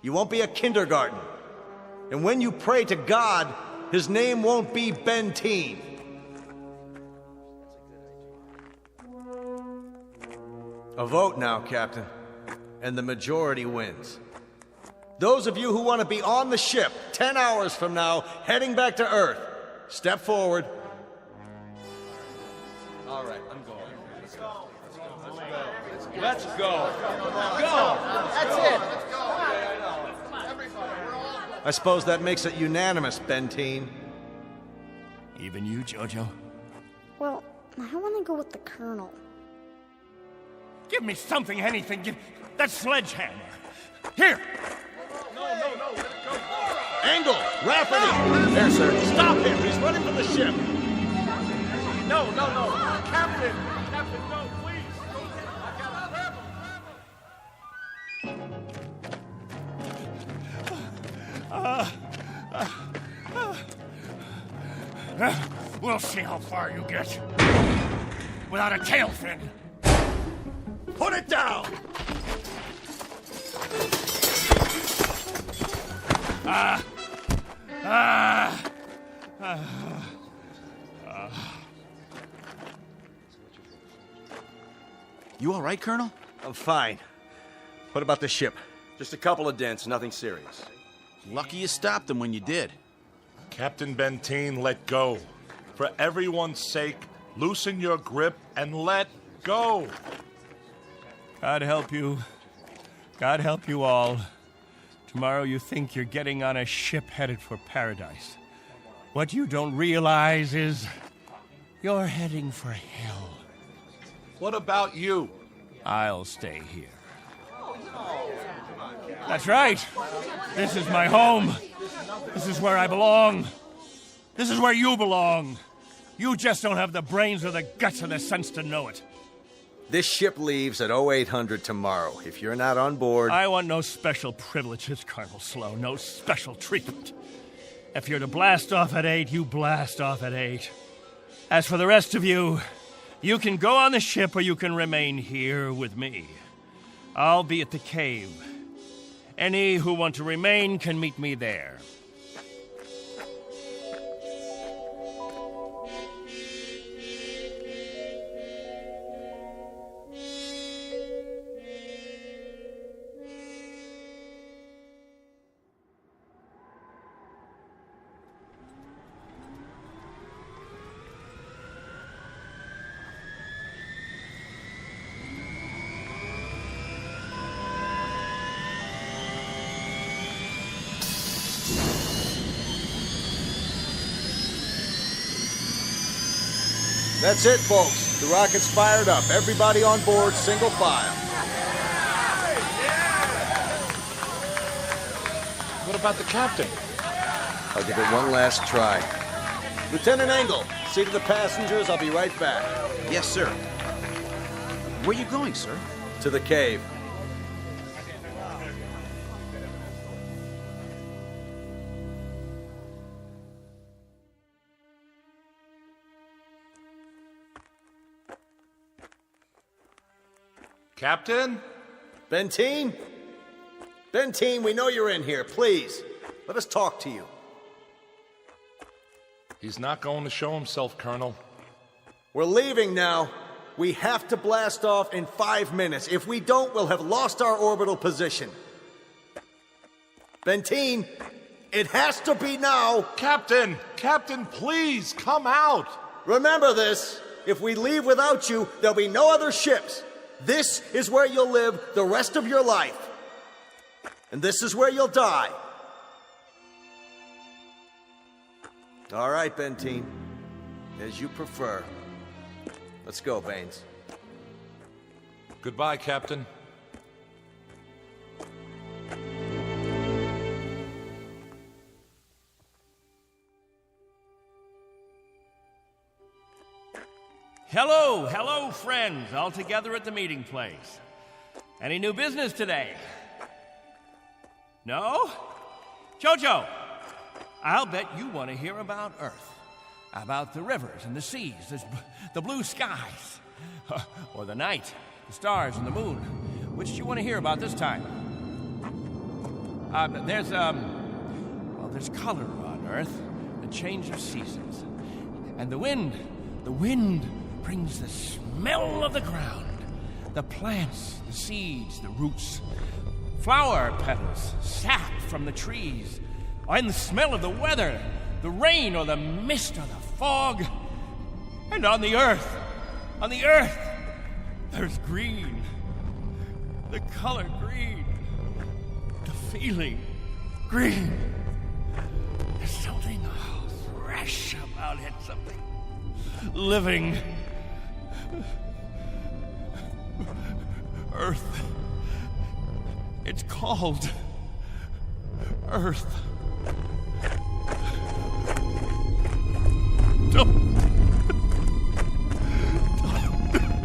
You won't be a kindergarten. And when you pray to God, his name won't be Benteen. A vote now, Captain, and the majority wins. Those of you who want to be on the ship 10 hours from now, heading back to Earth, step forward. All right, I'm going. Let's go. Go. That's it. I suppose that makes it unanimous, Benteen. Even you, Jojo? Well, I want to go with the Colonel. Give me something, anything. Give that sledgehammer. Here. No, let it go. Angle! Rafferty! There, sir. Stop him! He's running from the ship! No. Captain, no, please. I gotta We'll see how far you get. Without a tail fin. Put it down! You all right, Colonel? I'm fine. What about the ship? Just a couple of dents, nothing serious. Lucky you stopped them when you did. Captain Benteen, let go. For everyone's sake, loosen your grip and let go. God help you. God help you all Tomorrow you think you're getting on a ship headed for paradise. What you don't realize is you're heading for hell. What about you? I'll stay here. That's right. This is my home. This is where I belong. This is where you belong. You just don't have the brains or the guts or the sense to know it. This ship leaves at 0800 tomorrow. If you're not on board... I want no special privileges, Colonel Slow. No special treatment. If you're to blast off at 8, you blast off at 8. As for the rest of you, you can go on the ship or you can remain here with me. I'll be at the cave. Any who want to remain can meet me there. That's it, folks. The rocket's fired up. Everybody on board, single file. What about the captain? I'll give it one last try. Lieutenant Engel, see to the passengers. I'll be right back. Yes, sir. Where are you going, sir? To the cave. Captain? Benteen? Benteen, we know you're in here. Please, let us talk to you. He's not going to show himself, Colonel. We're leaving now. We have to blast off in 5 minutes. If we don't, we'll have lost our orbital position. Benteen, it has to be now. Captain! Captain, please, come out! Remember this. If we leave without you, there'll be no other ships. This is where you'll live the rest of your life. And this is where you'll die. All right, Benteen. As you prefer. Let's go, Baines. Goodbye, Captain. Hello, hello, friends, all together at the meeting place. Any new business today? No? Jojo, I'll bet you want to hear about Earth. About the rivers and the seas, the blue skies, or the night, the stars and the moon. Which do you want to hear about this time? There's color on Earth, the change of seasons. And the wind brings the smell of the ground, the plants, the seeds, the roots, flower petals, sap from the trees, and the smell of the weather, the rain or the mist or the fog. And on the earth, there's green, the color green, the feeling green. There's something fresh about it, something living. Earth. It's called Earth.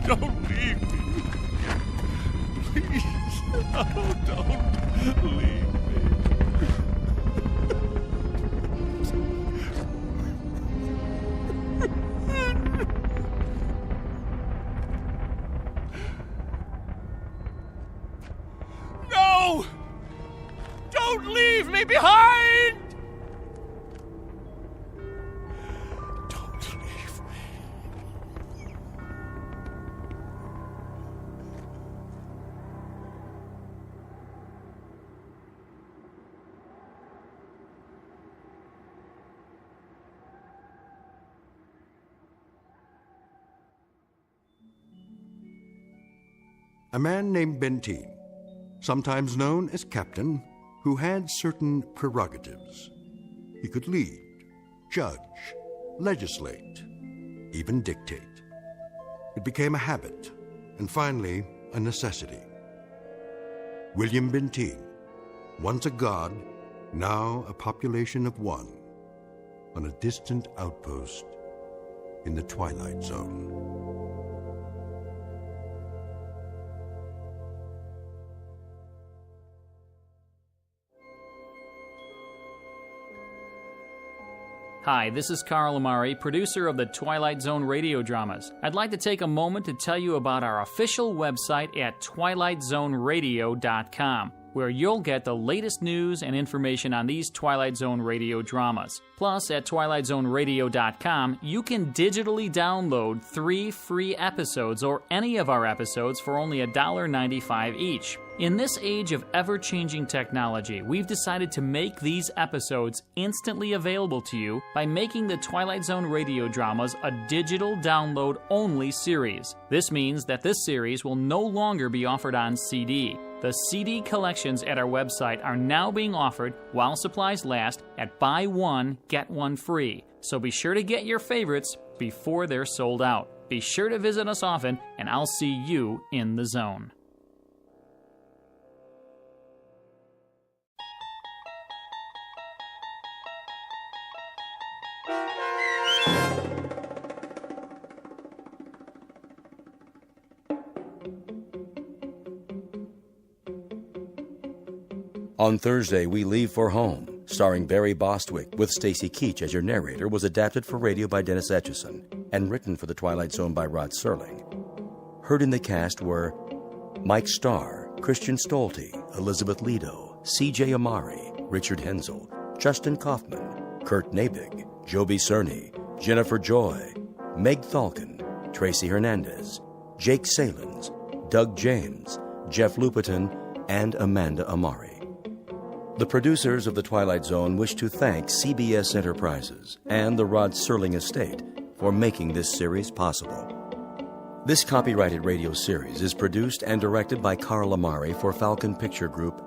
Don't leave me. Please. Oh, don't leave me. No! Don't leave me behind! Don't leave me. A man named Benteen, sometimes known as Captain, who had certain prerogatives. He could lead, judge, legislate, even dictate. It became a habit, and finally, a necessity. William Benteen, once a god, now a population of one, on a distant outpost in the Twilight Zone. Hi, this is Carl Amari, producer of the Twilight Zone Radio Dramas. I'd like to take a moment to tell you about our official website at twilightzoneradio.com, where you'll get the latest news and information on these Twilight Zone radio dramas. Plus, at twilightzoneradio.com, you can digitally download 3 free episodes or any of our episodes for only $1.95 each. In this age of ever-changing technology, we've decided to make these episodes instantly available to you by making the Twilight Zone radio dramas a digital download-only series. This means that this series will no longer be offered on CD. The CD collections at our website are now being offered while supplies last at buy one, get one free. So be sure to get your favorites before they're sold out. Be sure to visit us often, and I'll see you in the zone. On Thursday, We Leave for Home, starring Barry Bostwick with Stacy Keach as your narrator, was adapted for radio by Dennis Etchison and written for The Twilight Zone by Rod Serling. Heard in the cast were Mike Starr, Christian Stolte, Elizabeth Lido, C.J. Amari, Richard Hensel, Justin Kaufman, Kurt Nabig, Joby Cerny, Jennifer Joy, Meg Thalken, Tracy Hernandez, Jake Salins, Doug James, Jeff Lupetin, and Amanda Amari. The producers of The Twilight Zone wish to thank CBS Enterprises and the Rod Serling Estate for making this series possible. This copyrighted radio series is produced and directed by Carl Amari for Falcon Picture Group.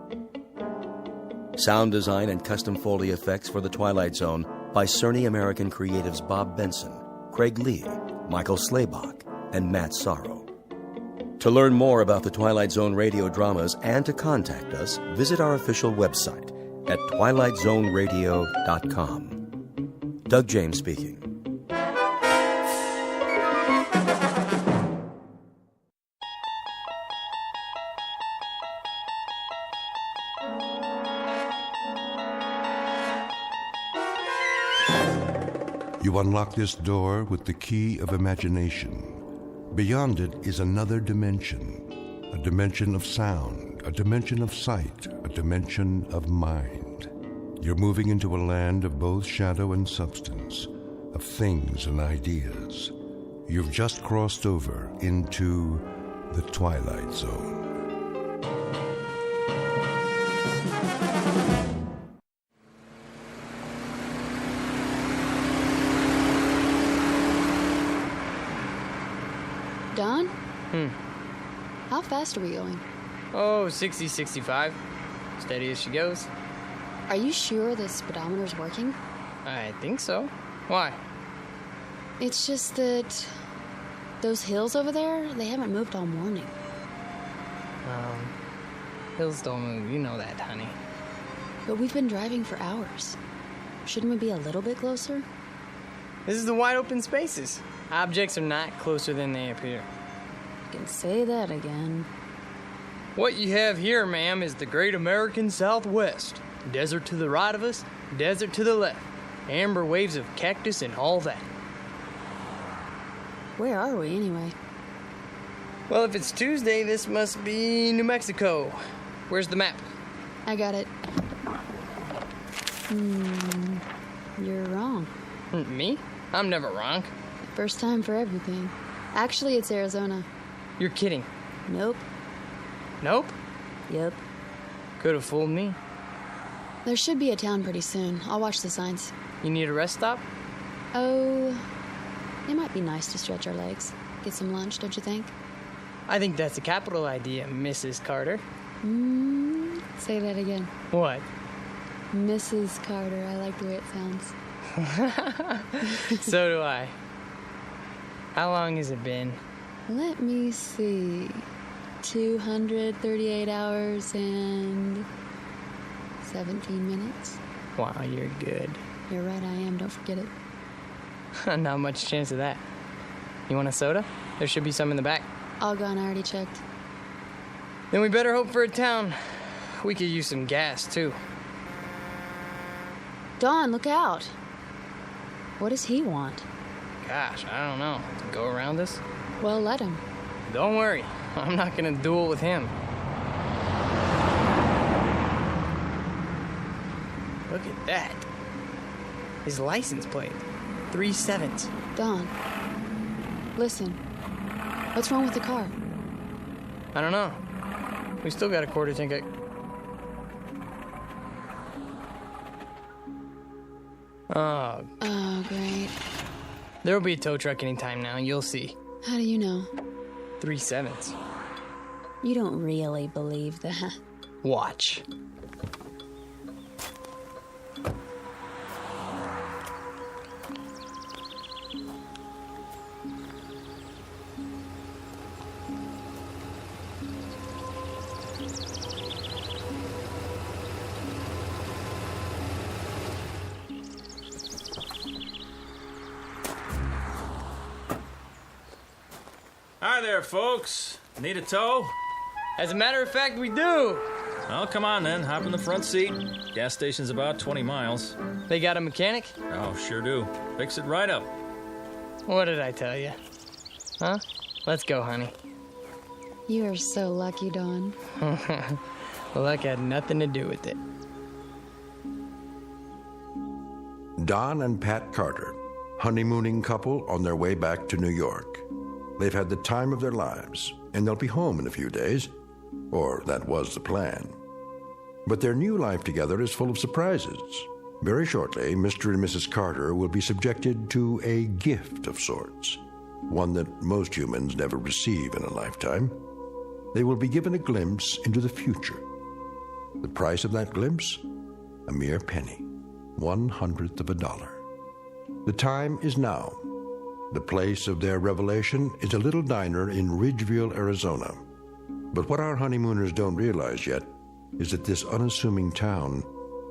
Sound design and custom Foley effects for The Twilight Zone by Cerny American Creatives Bob Benson, Craig Lee, Michael Slaybach, and Matt Sorrow. To learn more about the Twilight Zone radio dramas and to contact us, visit our official website at twilightzoneradio.com. Doug James speaking. You unlock this door with the key of imagination. Beyond it is another dimension, a dimension of sound, a dimension of sight, a dimension of mind. You're moving into a land of both shadow and substance, of things and ideas. You've just crossed over into the Twilight Zone. Don? How fast are we going? Oh, 60, 65. Steady as she goes. Are you sure the speedometer's working? I think so. Why? It's just that those hills over there, they haven't moved all morning. Hills don't move, you know that, honey. But we've been driving for hours. Shouldn't we be a little bit closer? This is the wide open spaces. Objects are not closer than they appear. You can say that again. What you have here, ma'am, is the great American Southwest. Desert to the right of us, desert to the left. Amber waves of cactus and all that. Where are we, anyway? Well, if it's Tuesday, this must be New Mexico. Where's the map? I got it. You're wrong. Me? I'm never wrong. First time for everything. Actually, it's Arizona. You're kidding. Nope. Nope? Yep. Could have fooled me. There should be a town pretty soon. I'll watch the signs. You need a rest stop? Oh, it might be nice to stretch our legs. Get some lunch, don't you think? I think that's a capital idea, Mrs. Carter. Say that again. What? Mrs. Carter. I like the way it sounds. So do I. How long has it been? Let me see. 238 hours and 17 minutes. Wow, you're good. You're right, I am. Don't forget it. Not much chance of that. You want a soda? There should be some in the back. All gone, I already checked. Then we better hope for a town. We could use some gas, too. Don, look out. What does he want? Gosh, I don't know. To go around us? Well, let him. Don't worry. I'm not gonna duel with him. Look at that. His license plate. 3/7. Don, listen. What's wrong with the car? I don't know. We still got a quarter tank. Oh, great. There'll be a tow truck anytime now, you'll see. How do you know? 3/7. You don't really believe that. Watch. Hi there, folks. Need a tow? As a matter of fact, we do. Well, come on then. Hop in the front seat. Gas station's about 20 miles. They got a mechanic? Oh, sure do. Fix it right up. What did I tell you? Huh? Let's go, honey. You are so lucky, Dawn. Luck had nothing to do with it. Don and Pat Carter, honeymooning couple on their way back to New York. They've had the time of their lives, and they'll be home in a few days. Or that was the plan. But their new life together is full of surprises. Very shortly, Mr. and Mrs. Carter will be subjected to a gift of sorts, one that most humans never receive in a lifetime. They will be given a glimpse into the future. The price of that glimpse? A mere penny, 1/100th of a dollar. The time is now. The place of their revelation is a little diner in Ridgeville, Arizona. But what our honeymooners don't realize yet is that this unassuming town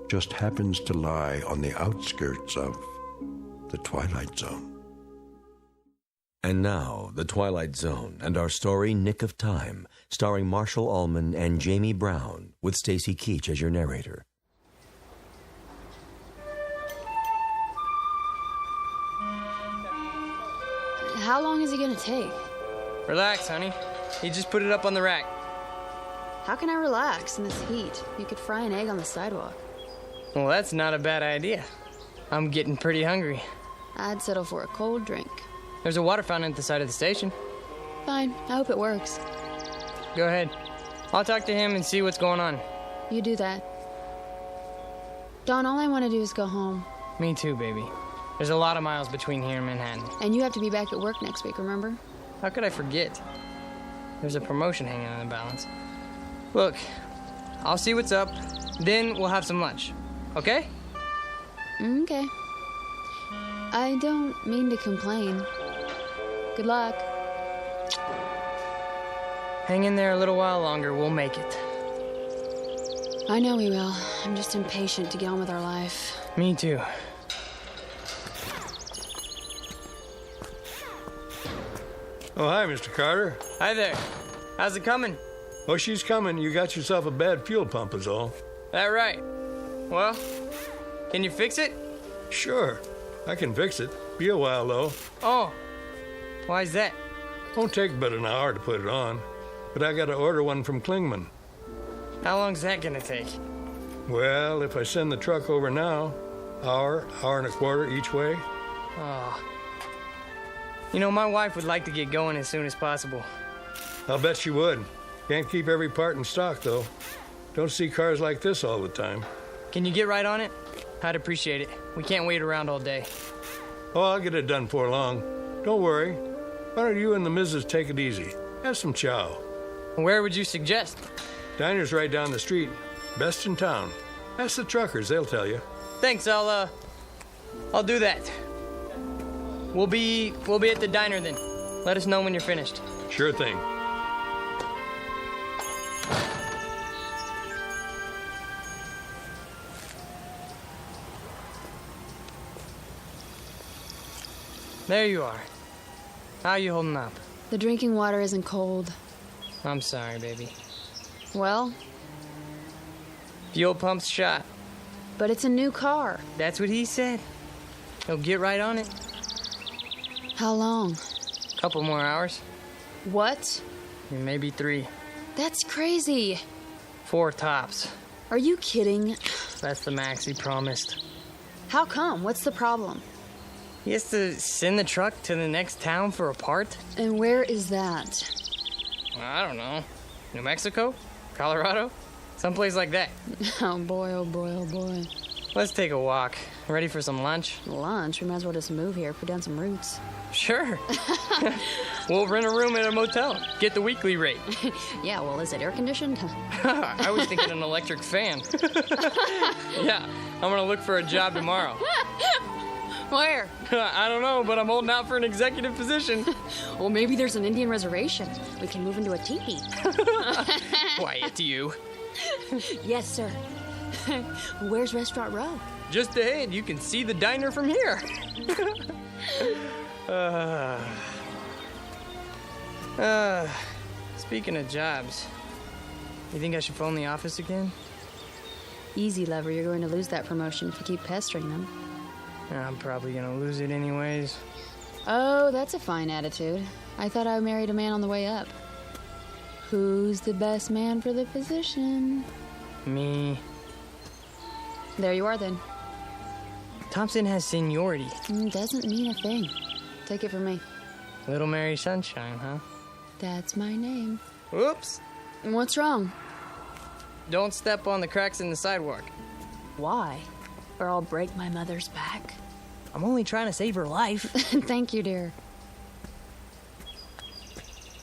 just happens to lie on the outskirts of the Twilight Zone. And now, The Twilight Zone and our story, Nick of Time, starring Marshall Allman and Jamie Brown, with Stacy Keach as your narrator. How long is it gonna take? Relax, honey. He just put it up on the rack. How can I relax in this heat? You could fry an egg on the sidewalk. Well, that's not a bad idea. I'm getting pretty hungry. I'd settle for a cold drink. There's a water fountain at the side of the station. Fine. I hope it works. Go ahead. I'll talk to him and see what's going on. You do that. Dawn, all I want to do is go home. Me too, baby. There's a lot of miles between here and Manhattan. And you have to be back at work next week, remember? How could I forget? There's a promotion hanging in the balance. Look, I'll see what's up, then we'll have some lunch. Okay? Okay. I don't mean to complain. Good luck. Hang in there a little while longer, we'll make it. I know we will. I'm just impatient to get on with our life. Me too. Oh, hi, Mr. Carter. Hi there. How's it coming? Oh, she's coming. You got yourself a bad fuel pump is all. That right. Well, can you fix it? Sure. I can fix it. Be a while, though. Oh. Why's that? Won't take but an hour to put it on. But I gotta order one from Klingman. How long's that gonna take? Well, if I send the truck over now, hour and a quarter each way. Oh. You know, my wife would like to get going as soon as possible. I'll bet she would. Can't keep every part in stock, though. Don't see cars like this all the time. Can you get right on it? I'd appreciate it. We can't wait around all day. Oh, I'll get it done before long. Don't worry. Why don't you and the missus take it easy? Have some chow. Where would you suggest? Diner's right down the street. Best in town. Ask the truckers, they'll tell you. Thanks, I'll do that. We'll be at the diner then. Let us know when you're finished. Sure thing. There you are. How you holding up? The drinking water isn't cold. I'm sorry, baby. Well? Fuel pump's shot. But it's a new car. That's what he said. He'll get right on it. How long? Couple more hours. What? Maybe 3. That's crazy. 4 tops. Are you kidding? That's the max he promised. How come? What's the problem? He has to send the truck to the next town for a part? And where is that? I don't know. New Mexico? Colorado? Someplace like that. Oh boy, oh boy, oh boy. Let's take a walk. Ready for some lunch? Lunch? We might as well just move here, put down some roots. Sure. We'll rent a room at a motel. Get the weekly rate. Yeah, well, is it air conditioned? I was thinking an electric fan. Yeah, I'm gonna look for a job tomorrow. Where? I don't know, but I'm holding out for an executive position. Well, maybe there's an Indian reservation. We can move into a teepee. Quiet, you. Yes, sir. Where's Restaurant Row? Just ahead. You can see the diner from here. Speaking of jobs, you think I should phone the office again? Easy, lover. You're going to lose that promotion if you keep pestering them. I'm probably gonna lose it anyways. Oh, that's a fine attitude. I thought I married a man on the way up. Who's the best man for the position? Me. There you are, then. Thompson has seniority. Doesn't mean a thing. Take it from me. Little Mary Sunshine, huh? That's my name. Oops. What's wrong? Don't step on the cracks in the sidewalk. Why? Or I'll break my mother's back. I'm only trying to save her life. Thank you, dear.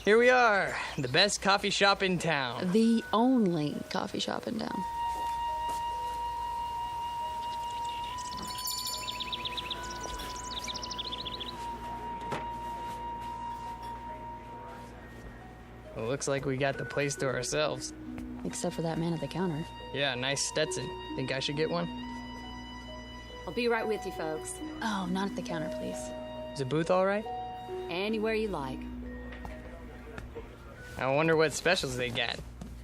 Here we are, the best coffee shop in town. The only coffee shop in town. Well, looks like we got the place to ourselves. Except for that man at the counter. Yeah, nice Stetson. Think I should get one? I'll be right with you, folks. Oh, not at the counter, please. Is the booth all right? Anywhere you like. I wonder what specials they got.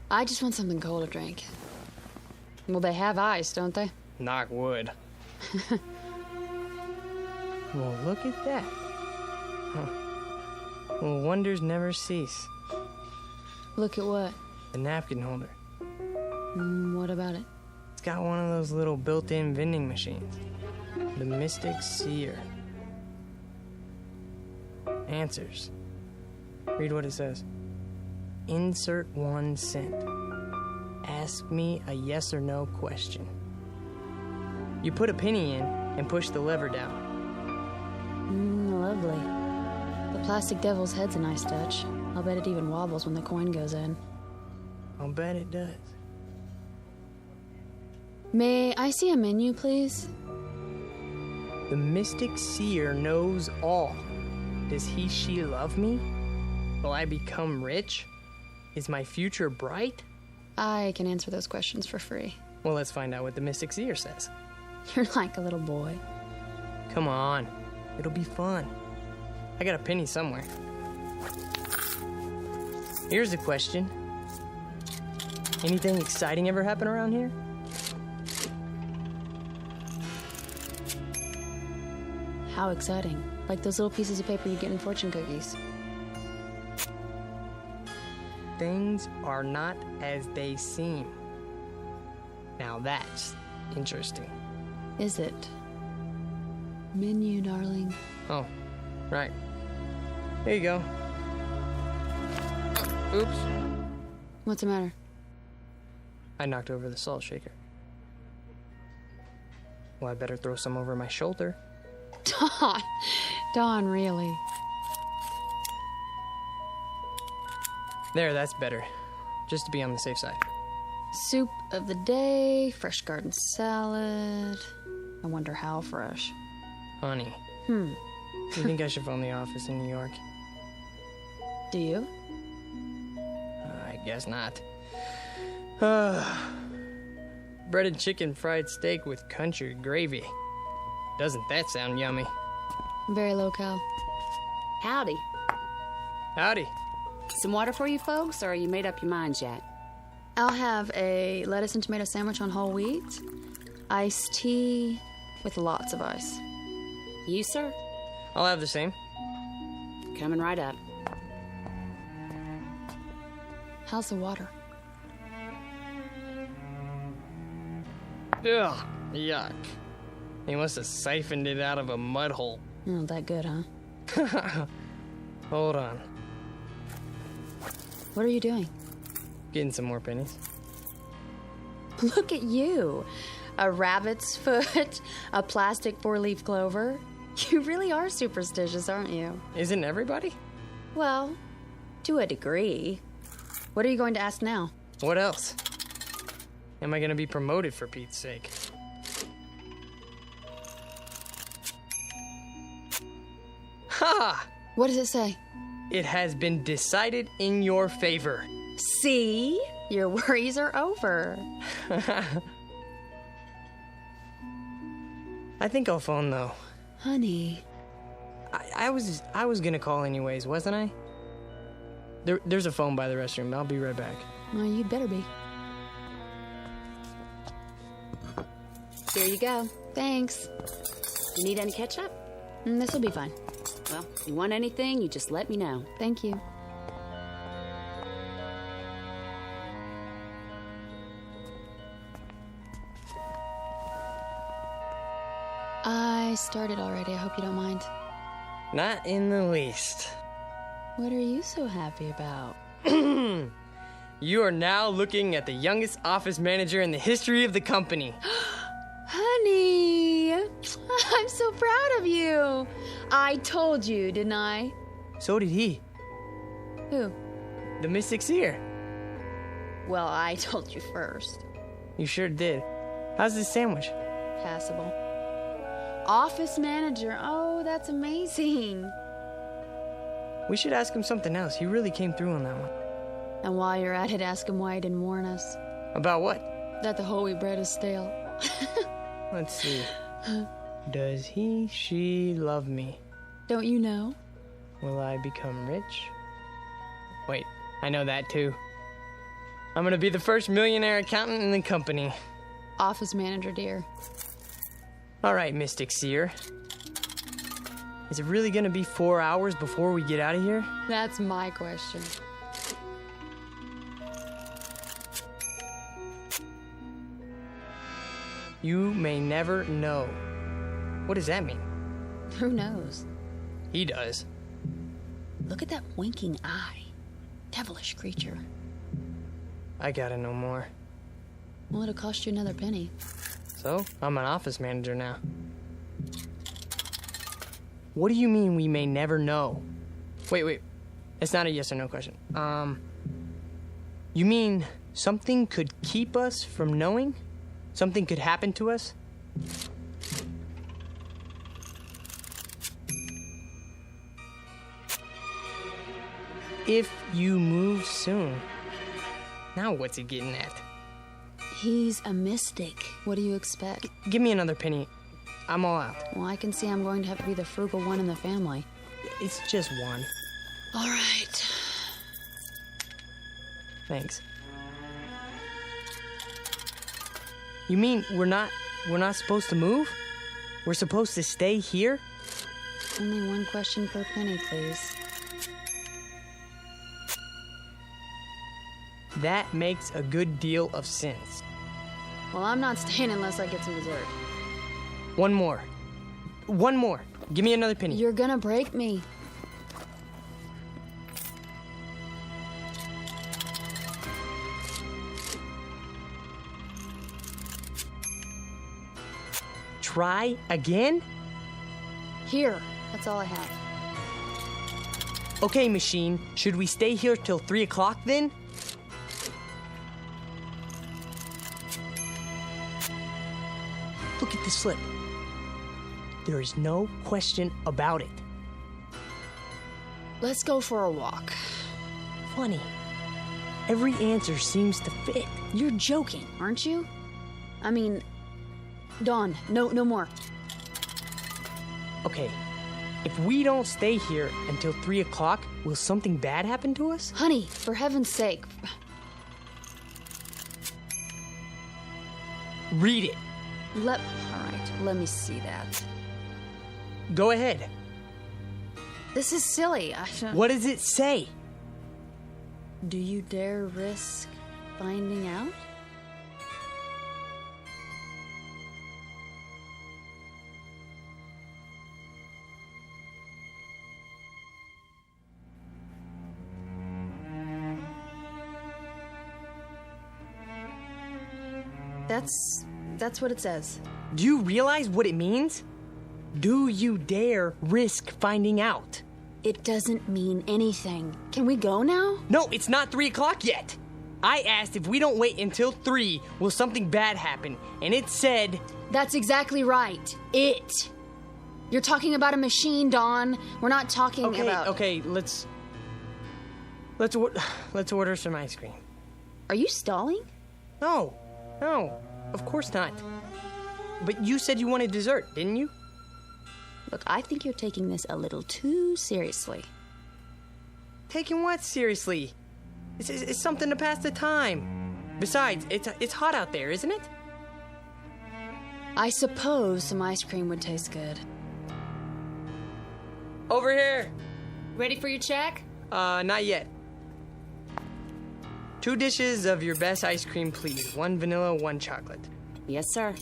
I just want something cold to drink. Well, they have ice, don't they? Knock wood. Well, look at that. Huh. Well, wonders never cease. Look at what? The napkin holder. What about it? It's got one of those little built-in vending machines. The Mystic Seer. Answers. Read what it says. Insert 1 cent. Ask me a yes or no question. You put a penny in and push the lever down. Lovely. The plastic devil's head's a nice touch. I'll bet it even wobbles when the coin goes in. I'll bet it does. May I see a menu, please? The Mystic Seer knows all. Does he, she love me? Will I become rich? Is my future bright? I can answer those questions for free. Well, let's find out what the Mystic Seer says. You're like a little boy. Come on. It'll be fun. I got a penny somewhere. Here's a question. Anything exciting ever happen around here? How exciting. Like those little pieces of paper you get in fortune cookies. Things are not as they seem. Now that's interesting. Is it? Menu, darling. Oh, right. Here you go. Oops. What's the matter? I knocked over the salt shaker. Well, I better throw some over my shoulder. Don, really? There, that's better. Just to be on the safe side. Soup of the day, fresh garden salad. I wonder how fresh. Honey. You think I should phone the office in New York? Do you? I guess not. Breaded chicken fried steak with country gravy. Doesn't that sound yummy? Very low-cal. Howdy. Howdy. Some water for you folks, or you made up your minds yet? I'll have a lettuce and tomato sandwich on whole wheat, iced tea with lots of ice. You, sir? I'll have the same. Coming right up. How's the water? Ugh, yuck. He must have siphoned it out of a mud hole. Not that good, huh? Hold on. What are you doing? Getting some more pennies. Look at you. A rabbit's foot, a plastic 4-leaf clover. You really are superstitious, aren't you? Isn't everybody? Well, to a degree. What are you going to ask now? What else? Am I going to be promoted, for Pete's sake? Ha! What does it say? It has been decided in your favor. See? Your worries are over. I think I'll phone, though. Honey. I was gonna call anyways, wasn't I? There's a phone by the restroom. I'll be right back. Well, you better be. Here you go. Thanks. You need any ketchup? This'll be fine. Well, if you want anything, you just let me know. Thank you. I started already. I hope you don't mind. Not in the least. What are you so happy about? You are now looking at the youngest office manager in the history of the company. Honey, I'm so proud of you. I told you, didn't I? So did he. Who? The Mystic Seer. Well, I told you first. You sure did. How's this sandwich? Passable. Office manager. Oh, that's amazing. We should ask him something else. He really came through on that one. And while you're at it, ask him why he didn't warn us. About what? That the whole wheat bread is stale. Let's see. Does he, she love me? Don't you know? Will I become rich? Wait, I know that too. I'm gonna be the first millionaire accountant in the company. Office manager, dear. All right, Mystic Seer. Is it really gonna be 4 hours before we get out of here? That's my question. You may never know. What does that mean? Who knows? He does. Look at that winking eye. Devilish creature. I gotta know more. Well, it'll cost you another penny. So, I'm an office manager now. What do you mean we may never know? Wait. It's not a yes or no question. You mean something could keep us from knowing? Something could happen to us? If you move soon. Now what's he getting at? He's a mystic. What do you expect? Give me another penny. I'm all out. Well, I can see I'm going to have to be the frugal one in the family. It's just one. All right. Thanks. You mean we're not supposed to move? We're supposed to stay here? Only one question per penny, please. That makes a good deal of sense. Well, I'm not staying unless I get some dessert. One more. Give me another penny. You're gonna break me. Try again? Here. That's all I have. Okay, machine. Should we stay here till 3 o'clock then? Look at the slip. There is no question about it. Let's go for a walk. Funny. Every answer seems to fit. You're joking, aren't you? I mean, Dawn, no more. Okay, if we don't stay here until 3 o'clock, will something bad happen to us? Honey, for heaven's sake. Read it. All right, let me see that. Go ahead. This is silly. What does it say? Do you dare risk finding out? That's what it says. Do you realize what it means? Do you dare risk finding out? It doesn't mean anything. Can we go now? No, it's not 3 o'clock yet. I asked if we don't wait until 3, will something bad happen? And it said... That's exactly right. It. You're talking about a machine, Dawn. We're not talking about... Okay, let's order some ice cream. Are you stalling? No, of course not. But you said you wanted dessert, didn't you? Look, I think you're taking this a little too seriously. Taking what seriously? It's something to pass the time. Besides, it's hot out there, isn't it? I suppose some ice cream would taste good. Over here. Ready for your check? Not yet. 2 dishes of your best ice cream, please. 1 vanilla, 1 chocolate. Yes, sir.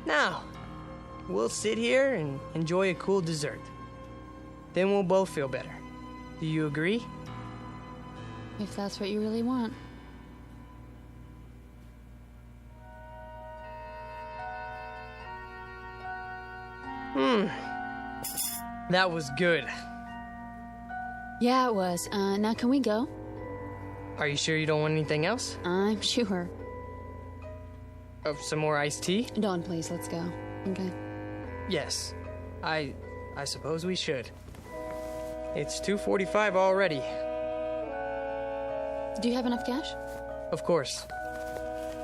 Now, we'll sit here and enjoy a cool dessert. Then we'll both feel better. Do you agree? If that's what you really want. That was good. Yeah, it was. Now can we go? Are you sure you don't want anything else? I'm sure. Some more iced tea? Dawn, please, let's go. Okay. Yes. I suppose we should. It's 2:45 already. Do you have enough cash? Of course.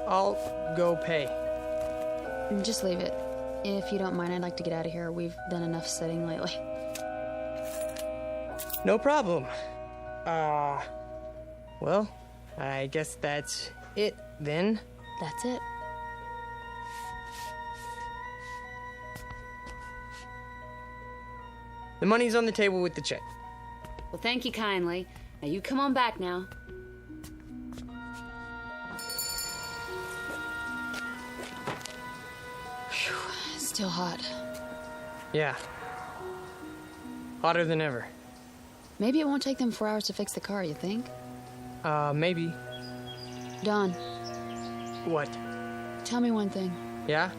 I'll go pay. Just leave it. If you don't mind, I'd like to get out of here. We've done enough sitting lately. No problem. Well, I guess that's it then. That's it. The money's on the table with the check. Well, thank you kindly. Now you come on back now. Whew, still hot. Yeah. Hotter than ever. Maybe it won't take them 4 hours to fix the car, you think? Maybe. Don. What? Tell me one thing. Yeah?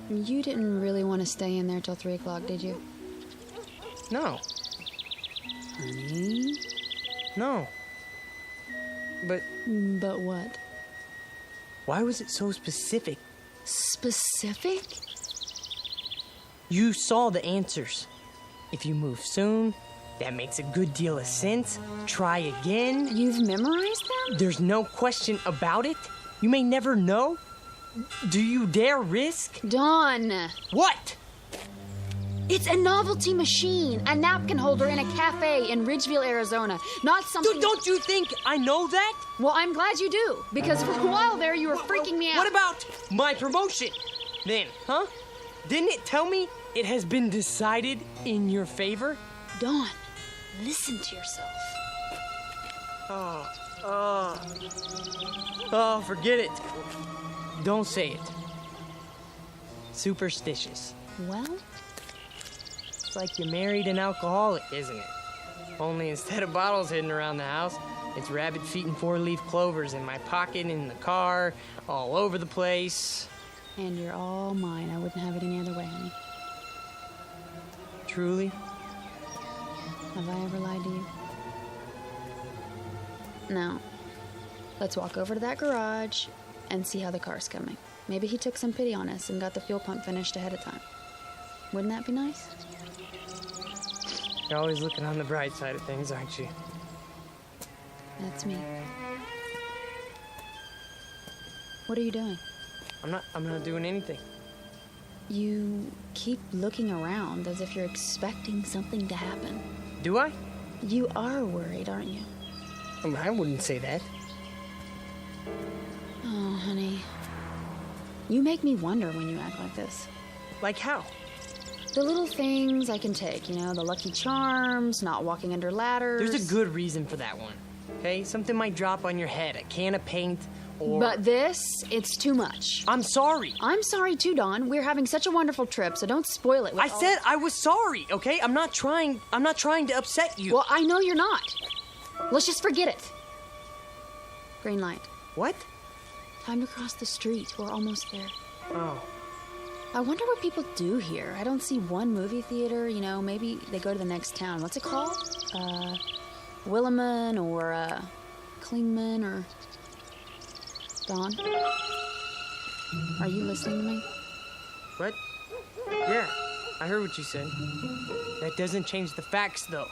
You didn't really want to stay in there till 3 o'clock, did you? No. Honey? No. But what? Why was it so specific? Specific? You saw the answers. If you move soon, that makes a good deal of sense. Try again. You've memorized them? There's no question about it. You may never know. Do you dare risk? Dawn! What? It's a novelty machine, a napkin holder in a cafe in Ridgeville, Arizona. Not something... Don't you think I know that? Well, I'm glad you do, because for a while there you were freaking me out. What about my promotion? Then, huh? Didn't it tell me it has been decided in your favor? Dawn, listen to yourself. Oh, forget it. Don't say it. Superstitious. Well? It's like you married an alcoholic, isn't it? Only instead of bottles hidden around the house, it's rabbit feet and 4-leaf clovers in my pocket, in the car, all over the place. And you're all mine. I wouldn't have it any other way, honey. Truly? Have I ever lied to you? Now, let's walk over to that garage and see how the car's coming. Maybe he took some pity on us and got the fuel pump finished ahead of time. Wouldn't that be nice? You're always looking on the bright side of things, aren't you? That's me. What are you doing? I'm not doing anything. You keep looking around as if you're expecting something to happen. Do I? You are worried, aren't you? I wouldn't say that. Oh, honey. You make me wonder when you act like this. Like how? The little things I can take, you know, the Lucky Charms, not walking under ladders. There's a good reason for that one, okay? Something might drop on your head, a can of paint, or... But this, it's too much. I'm sorry. I'm sorry too, Dawn. We're having such a wonderful trip, so don't spoil it with said I was sorry, okay? I'm not trying to upset you. Well, I know you're not. Let's just forget it. Green light. What? Time to cross the street. We're almost there. Oh. I wonder what people do here. I don't see one movie theater, you know, maybe they go to the next town. What's it called? Williman or, Klingman or... Dawn? Are you listening to me? What? Yeah, I heard what you said. That doesn't change the facts, though.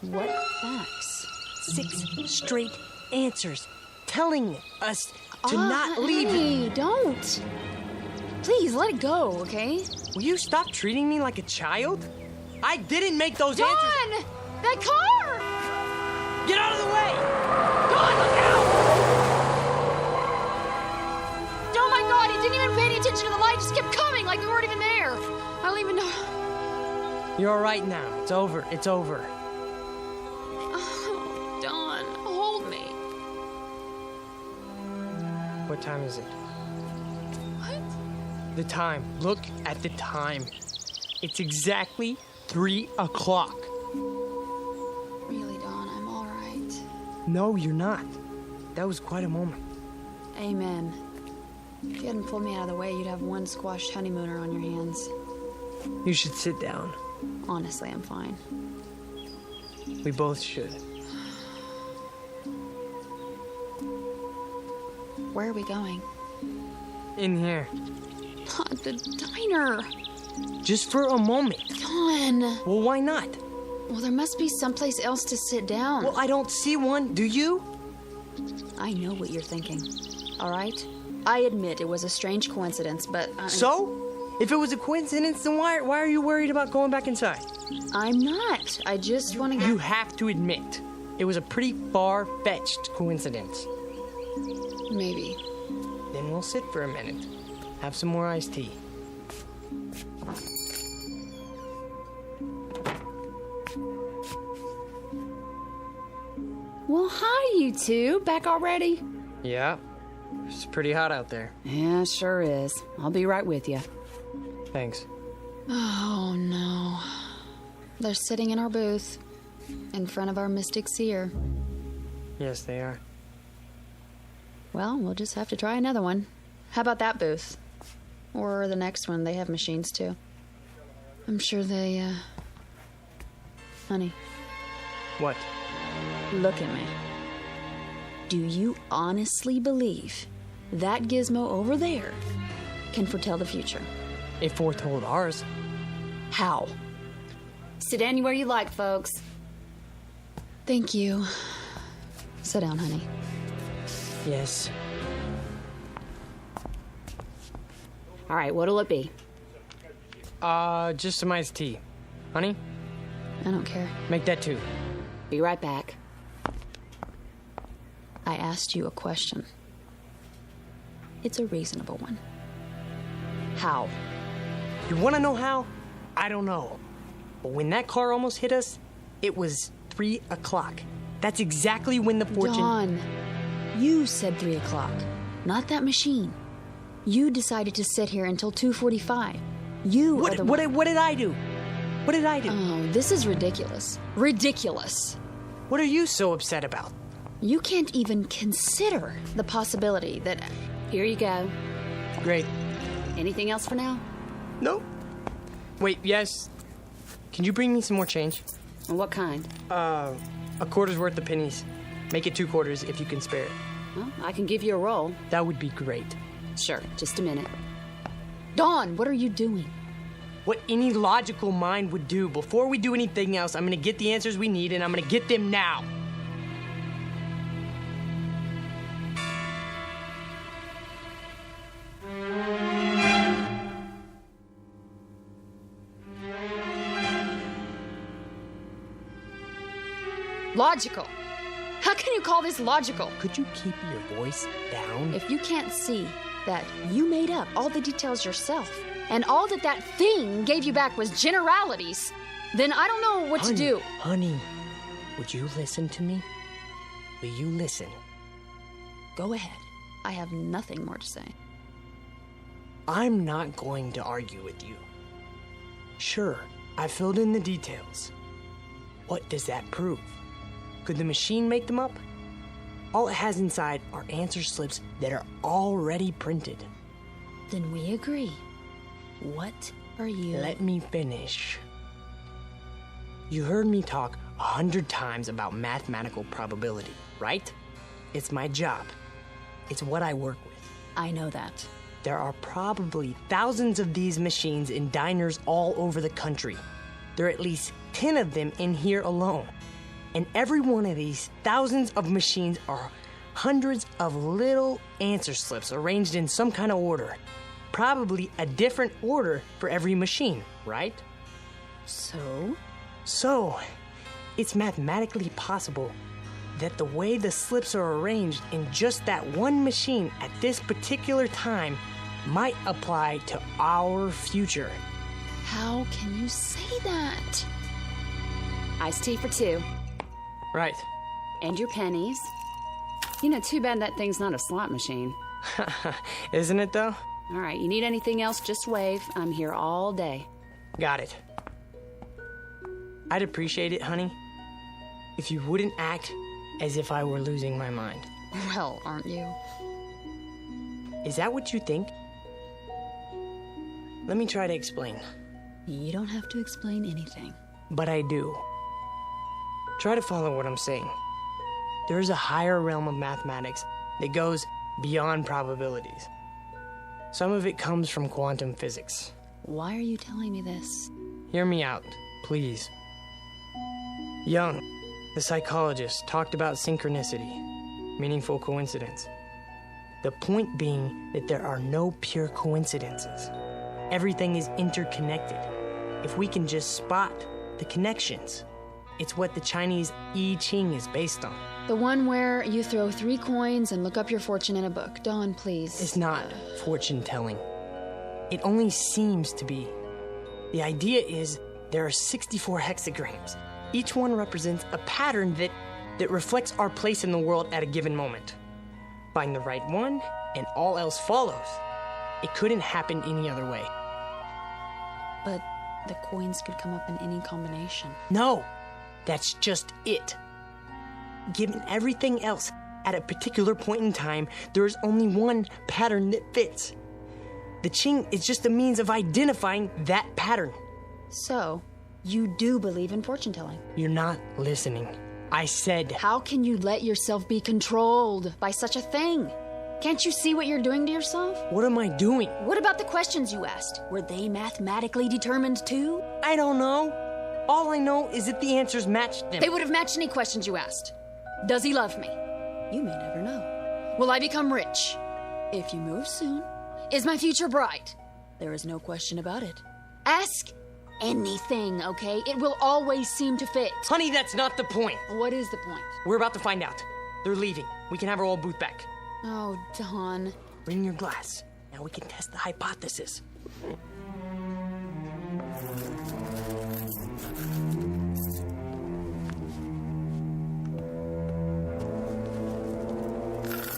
What facts? 6 straight answers telling us to not leave. Hey, don't! Please, let it go, okay? Will you stop treating me like a child? I didn't make those answers. Dawn! That car! Get out of the way! Dawn, look out! Oh my God, he didn't even pay any attention to the light, just kept coming like we weren't even there. I don't even know. You're all right now. It's over. It's over. Oh, Dawn, hold me. What time is it? What? The time. Look at the time. It's exactly 3 o'clock. Really, Dawn, I'm all right. No, you're not. That was quite a moment. Amen. If you hadn't pulled me out of the way, you'd have one squashed honeymooner on your hands. You should sit down. Honestly, I'm fine. We both should. Where are we going? In here. Not the diner. Just for a moment. Dawn. Well, why not? Well, there must be someplace else to sit down. Well, I don't see one. Do you? I know what you're thinking. All right? I admit it was a strange coincidence, but... So? If it was a coincidence, then why are you worried about going back inside? I'm not. I just want to get... You have to admit, it was a pretty far-fetched coincidence. Maybe. Then we'll sit for a minute. Have some more iced tea. Well, hi, you two. Back already? Yeah. It's pretty hot out there. Yeah, sure is. I'll be right with you. Thanks. Oh, no. They're sitting in our booth, in front of our mystic seer. Yes, they are. Well, we'll just have to try another one. How about that booth? Or the next one, they have machines too. I'm sure they, Honey. What? Look at me. Do you honestly believe that gizmo over there can foretell the future? It foretold ours. How? Sit anywhere you like, folks. Thank you. Sit down, honey. Yes. All right, what'll it be? Just some iced tea. Honey? I don't care. Make that 2. Be right back. I asked you a question. It's a reasonable one. How? You want to know how? I don't know. But when that car almost hit us, it was 3 o'clock. That's exactly when the fortune... Dawn, you said 3 o'clock, not that machine. You decided to sit here until 2:45. You are the one... What did I do? What did I do? Oh, this is ridiculous. Ridiculous. What are you so upset about? You can't even consider the possibility that... Here you go. Great. Anything else for now? No. Wait, yes. Can you bring me some more change? What kind? A quarter's worth of pennies. Make it 2 quarters if you can spare it. Well, I can give you a roll. That would be great. Sure, just a minute. Dawn, what are you doing? What any logical mind would do. Before we do anything else, I'm gonna get the answers we need, and I'm gonna get them now. Logical. How can you call this logical? Could you keep your voice down? If you can't see that you made up all the details yourself, and all that thing gave you back was generalities, then I don't know what to do. Honey, would you listen to me? Will you listen? Go ahead. I have nothing more to say. I'm not going to argue with you. Sure, I filled in the details. What does that prove? Could the machine make them up? All it has inside are answer slips that are already printed. Then we agree. What are you... Let me finish. You heard me talk 100 times about mathematical probability, right? It's my job. It's what I work with. I know that. There are probably thousands of these machines in diners all over the country. There are at least 10 of them in here alone. And every one of these thousands of machines are hundreds of little answer slips arranged in some kind of order. Probably a different order for every machine, right? So, it's mathematically possible that the way the slips are arranged in just that one machine at this particular time might apply to our future. How can you say that? Iced tea for 2. Right. And your pennies. You know, too bad that thing's not a slot machine. Isn't it, though? All right, you need anything else, just wave. I'm here all day. Got it. I'd appreciate it, honey, if you wouldn't act as if I were losing my mind. Well, aren't you? Is that what you think? Let me try to explain. You don't have to explain anything. But I do. Try to follow what I'm saying. There is a higher realm of mathematics that goes beyond probabilities. Some of it comes from quantum physics. Why are you telling me this? Hear me out, please. Jung, the psychologist, talked about synchronicity, meaningful coincidence. The point being that there are no pure coincidences. Everything is interconnected. If we can just spot the connections. It's what the Chinese I Ching is based on. The one where you throw 3 coins and look up your fortune in a book. Dawn, please. It's not fortune-telling. It only seems to be. The idea is there are 64 hexagrams. Each one represents a pattern that reflects our place in the world at a given moment. Find the right one, and all else follows. It couldn't happen any other way. But the coins could come up in any combination. No! That's just it. Given everything else, at a particular point in time, there is only one pattern that fits. The Qing is just a means of identifying that pattern. So, you do believe in fortune telling? You're not listening. I said... How can you let yourself be controlled by such a thing? Can't you see what you're doing to yourself? What am I doing? What about the questions you asked? Were they mathematically determined too? I don't know. All I know is that the answers matched them. They would have matched any questions you asked. Does he love me? You may never know. Will I become rich? If you move soon. Is my future bright? There is no question about it. Ask anything, okay? It will always seem to fit. Honey, that's not the point. What is the point? We're about to find out. They're leaving. We can have our old booth back. Oh, Don. Bring your glass. Now we can test the hypothesis.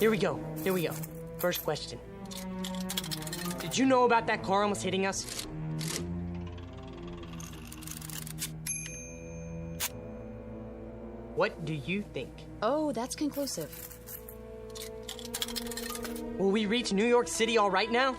Here we go. First question. Did you know about that car almost hitting us? What do you think? Oh, that's conclusive. Will we reach New York City all right now?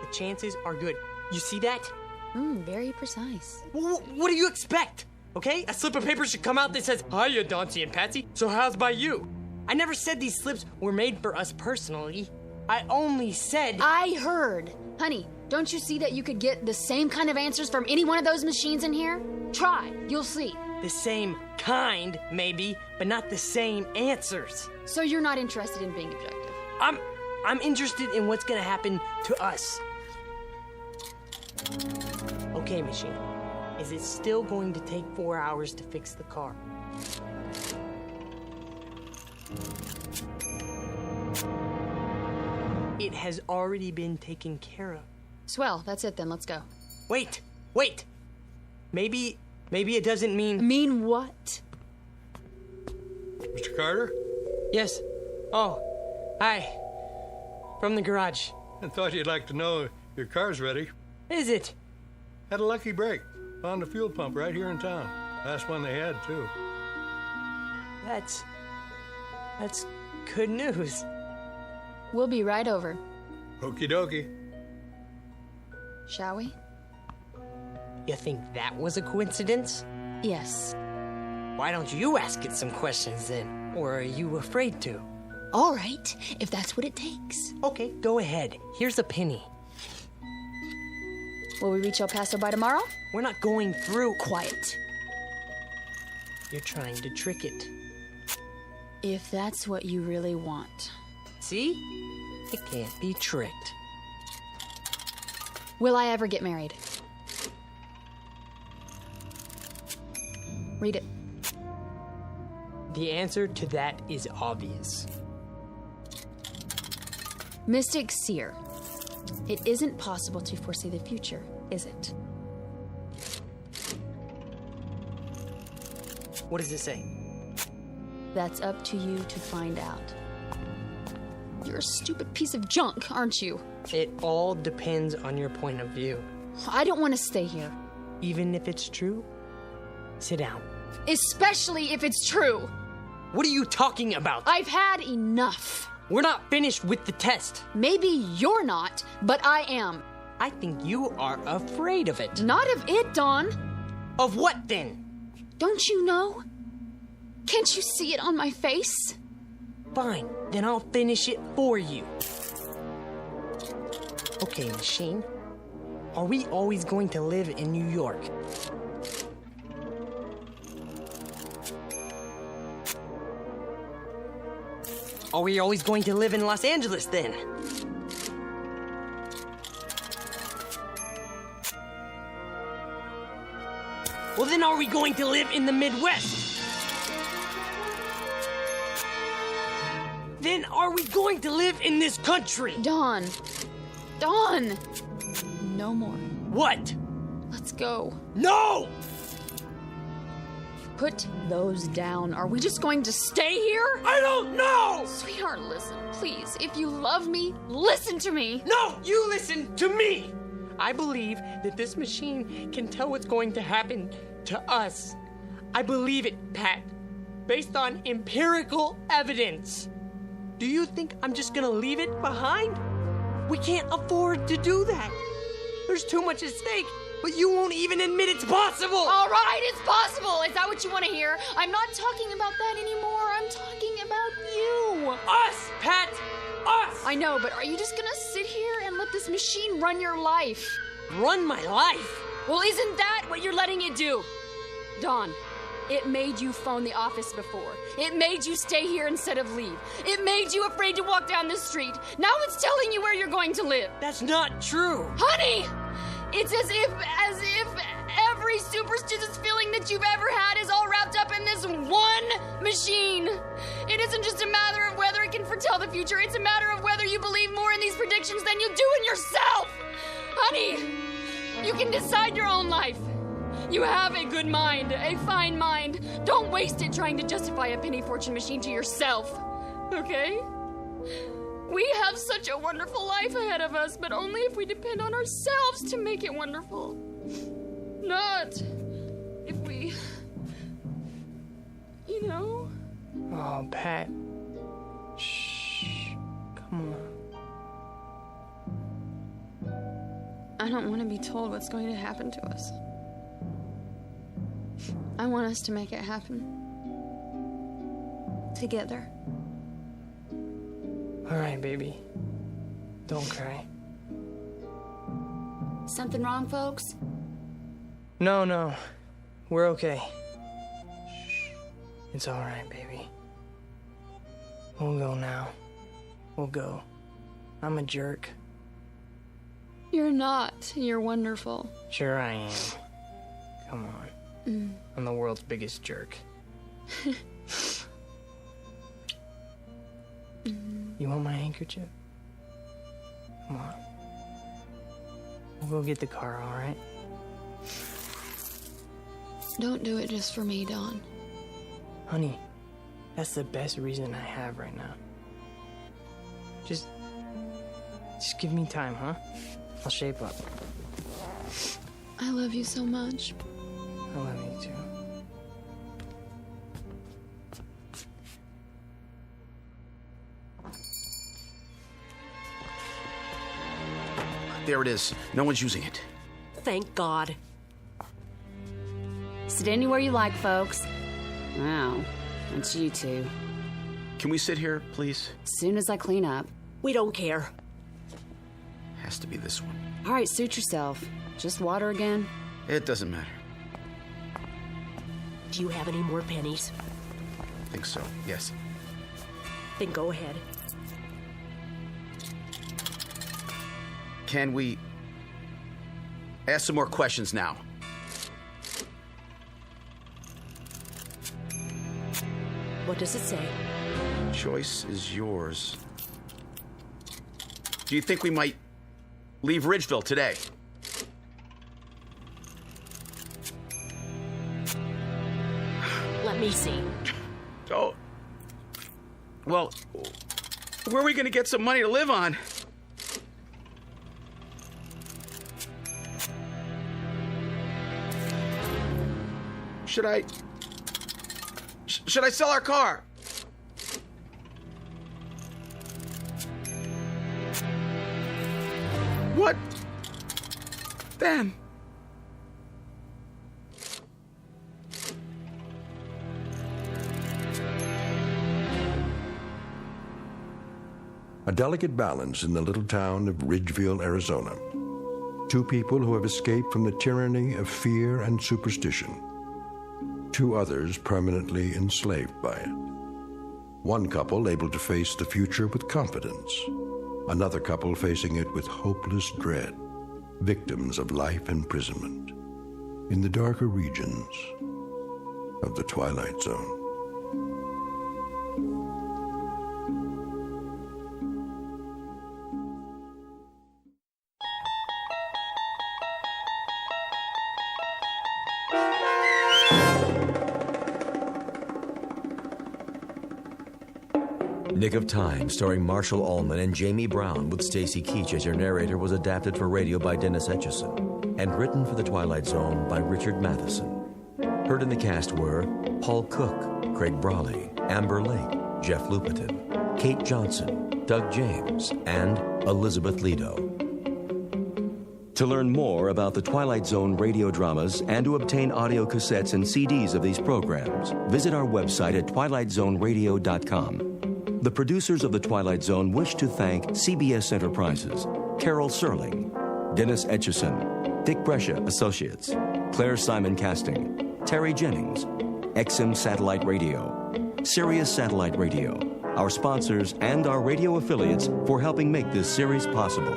The chances are good. You see that? Very precise. What do you expect? okay? A slip of paper should come out that says, "Hiya, Dauncey and Patsy, so how's by you?" I never said these slips were made for us personally. I only said... I heard. Honey, don't you see that you could get the same kind of answers from any one of those machines in here? Try, you'll see. The same kind, maybe, but not the same answers. So you're not interested in being objective? I'm interested in what's gonna happen to us. Okay, machine. Is it still going to take 4 hours to fix the car? It has already been taken care of. Swell, that's it then, let's go. Wait! Maybe it doesn't mean... Mean what? Mr. Carter? Yes. Oh, hi. From the garage. I thought you'd like to know your car's ready. Is it? Had a lucky break. Found a fuel pump right here in town. Last one they had, too. That's good news. We'll be right over. Okie dokie. Shall we? You think that was a coincidence? Yes. Why don't you ask it some questions then? Or are you afraid to? All right, if that's what it takes. Okay, go ahead. Here's a penny. Will we reach El Paso by tomorrow? We're not going through. Quiet. You're trying to trick it. If that's what you really want. See? It can't be tricked. Will I ever get married? Read it. The answer to that is obvious. Mystic Seer. It isn't possible to foresee the future, is it? What does it say? That's up to you to find out. You're a stupid piece of junk, aren't you? It all depends on your point of view. I don't want to stay here. Even if it's true? Sit down. Especially if it's true. What are you talking about? I've had enough. We're not finished with the test. Maybe you're not, but I am. I think you are afraid of it. Not of it, Dawn. Of what then? Don't you know? Can't you see it on my face? Fine, then I'll finish it for you. Okay, machine. Are we always going to live in New York? Are we always going to live in Los Angeles then? Well, then are we going to live in the Midwest? Then are we going to live in this country? Dawn. Dawn. No more. What? Let's go. No! Put those down. Are we just going to stay here? I don't know! Sweetheart, listen, please. If you love me, listen to me. No, you listen to me! I believe that this machine can tell what's going to happen to us. I believe it, Pat. Based on empirical evidence. Do you think I'm just gonna leave it behind? We can't afford to do that. There's too much at stake. But you won't even admit it's possible! All right, it's possible! Is that what you want to hear? I'm not talking about that anymore. I'm talking about you! Us, Pat! Us! I know, but are you just gonna sit here and let this machine run your life? Run my life? Well, isn't that what you're letting it do? Dawn, it made you phone the office before. It made you stay here instead of leave. It made you afraid to walk down the street. Now it's telling you where you're going to live. That's not true. Honey! It's as if every superstitious feeling that you've ever had is all wrapped up in this one machine. It isn't just a matter of whether it can foretell the future. It's a matter of whether you believe more in these predictions than you do in yourself. Honey, you can decide your own life. You have a good mind, a fine mind. Don't waste it trying to justify a penny fortune machine to yourself, okay? We have such a wonderful life ahead of us, but only if we depend on ourselves to make it wonderful. Not if we, you know? Oh, Pat. Shh. Come on. I don't want to be told what's going to happen to us. I want us to make it happen. Together. All right, baby. Don't cry. Something wrong, folks? No. We're okay. It's all right, baby. We'll go now. We'll go. I'm a jerk. You're not. You're wonderful. Sure I am. Come on. I'm the world's biggest jerk. You want my handkerchief? Come on. We'll go get the car, all right? Don't do it just for me, Don. Honey, that's the best reason I have right now. Just give me time, huh? I'll shape up. I love you so much. I love you too. There it is. No one's using it. Thank God. Sit anywhere you like, folks. Wow, it's you two. Can we sit here, please? Soon as I clean up. We don't care. Has to be this one. All right, suit yourself. Just water again? It doesn't matter. Do you have any more pennies? I think so, yes. Then go ahead. Can we ask some more questions now? What does it say? Choice is yours. Do you think we might leave Ridgeville today? Let me see. Oh. Well, where are we going to get some money to live on? Should I sell our car? What then? A delicate balance in the little town of Ridgeville, Arizona. Two people who have escaped from the tyranny of fear and superstition. Two others permanently enslaved by it. One couple able to face the future with confidence. Another couple facing it with hopeless dread. Victims of life imprisonment in the darker regions of the Twilight Zone. Nick of Time, starring Marshall Allman and Jamie Brown with Stacy Keach as your narrator, was adapted for radio by Dennis Etchison and written for The Twilight Zone by Richard Matheson. Heard in the cast were Paul Cook, Craig Brawley, Amber Lake, Jeff Lupetin, Kate Johnson, Doug James, and Elizabeth Lido. To learn more about the Twilight Zone radio dramas and to obtain audio cassettes and CDs of these programs, visit our website at twilightzoneradio.com. The producers of The Twilight Zone wish to thank CBS Enterprises, Carol Serling, Dennis Etchison, Dick Brescia Associates, Claire Simon Casting, Terry Jennings, XM Satellite Radio, Sirius Satellite Radio, our sponsors, and our radio affiliates for helping make this series possible.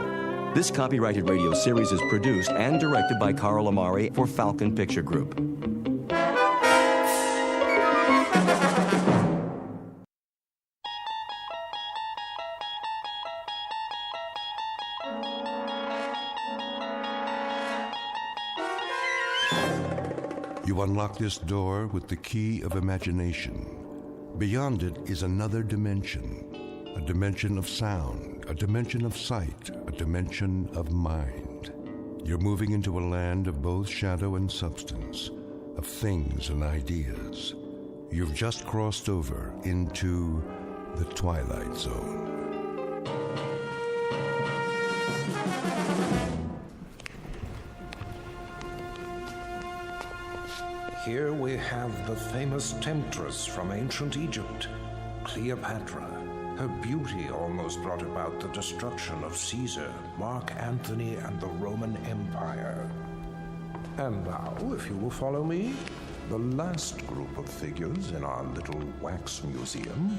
This copyrighted radio series is produced and directed by Carl Amari for Falcon Picture Group. You unlock this door with the key of imagination. Beyond it is another dimension, a dimension of sound, a dimension of sight, a dimension of mind. You're moving into a land of both shadow and substance, of things and ideas. You've just crossed over into the Twilight Zone. Here we have the famous temptress from ancient Egypt, Cleopatra. Her beauty almost brought about the destruction of Caesar, Mark Antony, and the Roman Empire. And now, if you will follow me, the last group of figures in our little wax museum.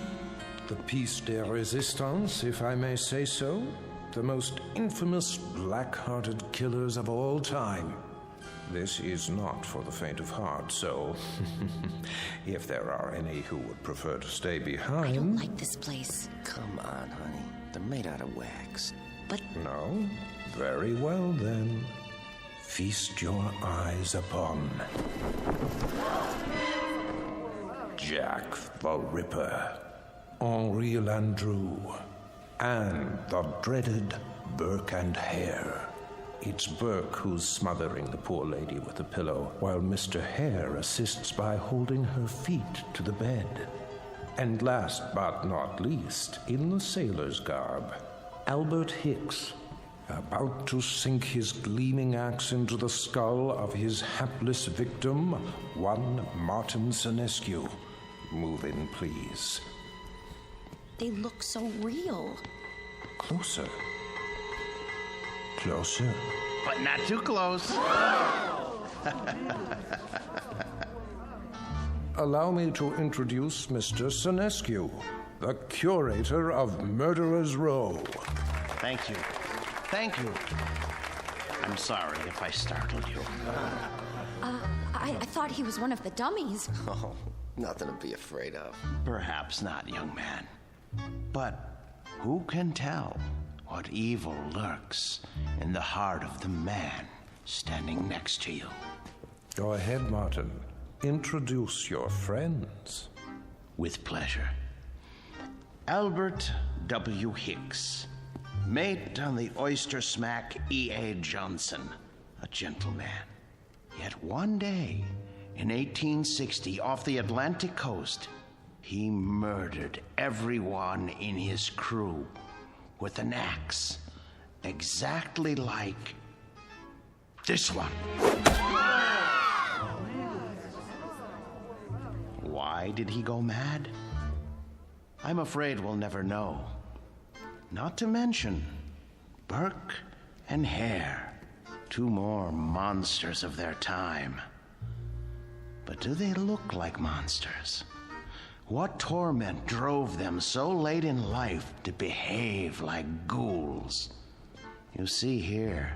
The piece de resistance, if I may say so. The most infamous black-hearted killers of all time. This is not for the faint of heart, so if there are any who would prefer to stay behind... I don't like this place. Come on, honey. They're made out of wax. But... No? Very well, then. Feast your eyes upon... Jack the Ripper, Henri Landru, and the dreaded Burke and Hare. It's Burke who's smothering the poor lady with a pillow, while Mr. Hare assists by holding her feet to the bed. And last but not least, in the sailor's garb, Albert Hicks, about to sink his gleaming axe into the skull of his hapless victim, one Martin Senescu. Move in, please. They look so real. Closer. Closer. But not too close. Allow me to introduce Mr. Senescu, the curator of Murderer's Row. Thank you. Thank you. I'm sorry if I startled you. I thought he was one of the dummies. Oh, nothing to be afraid of. Perhaps not, young man. But who can tell what evil lurks in the heart of the man standing next to you? Go ahead, Martin. Introduce your friends. With pleasure. Albert W. Hicks, mate on the oyster smack E.A. Johnson, a gentleman. Yet one day, in 1860, off the Atlantic coast, he murdered everyone in his crew with an axe, exactly like this one. Why did he go mad? I'm afraid we'll never know. Not to mention Burke and Hare, two more monsters of their time. But do they look like monsters? What torment drove them so late in life to behave like ghouls? You see here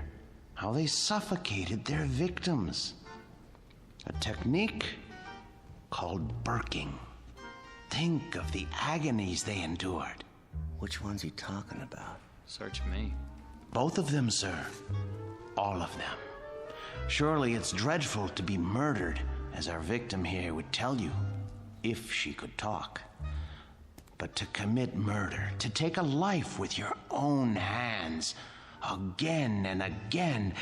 how they suffocated their victims. A technique called burking. Think of the agonies they endured. Which one's he talking about? Search me. Both of them, sir. All of them. Surely it's dreadful to be murdered, as our victim here would tell you, if she could talk. But to commit murder, to take a life with your own hands, again and again,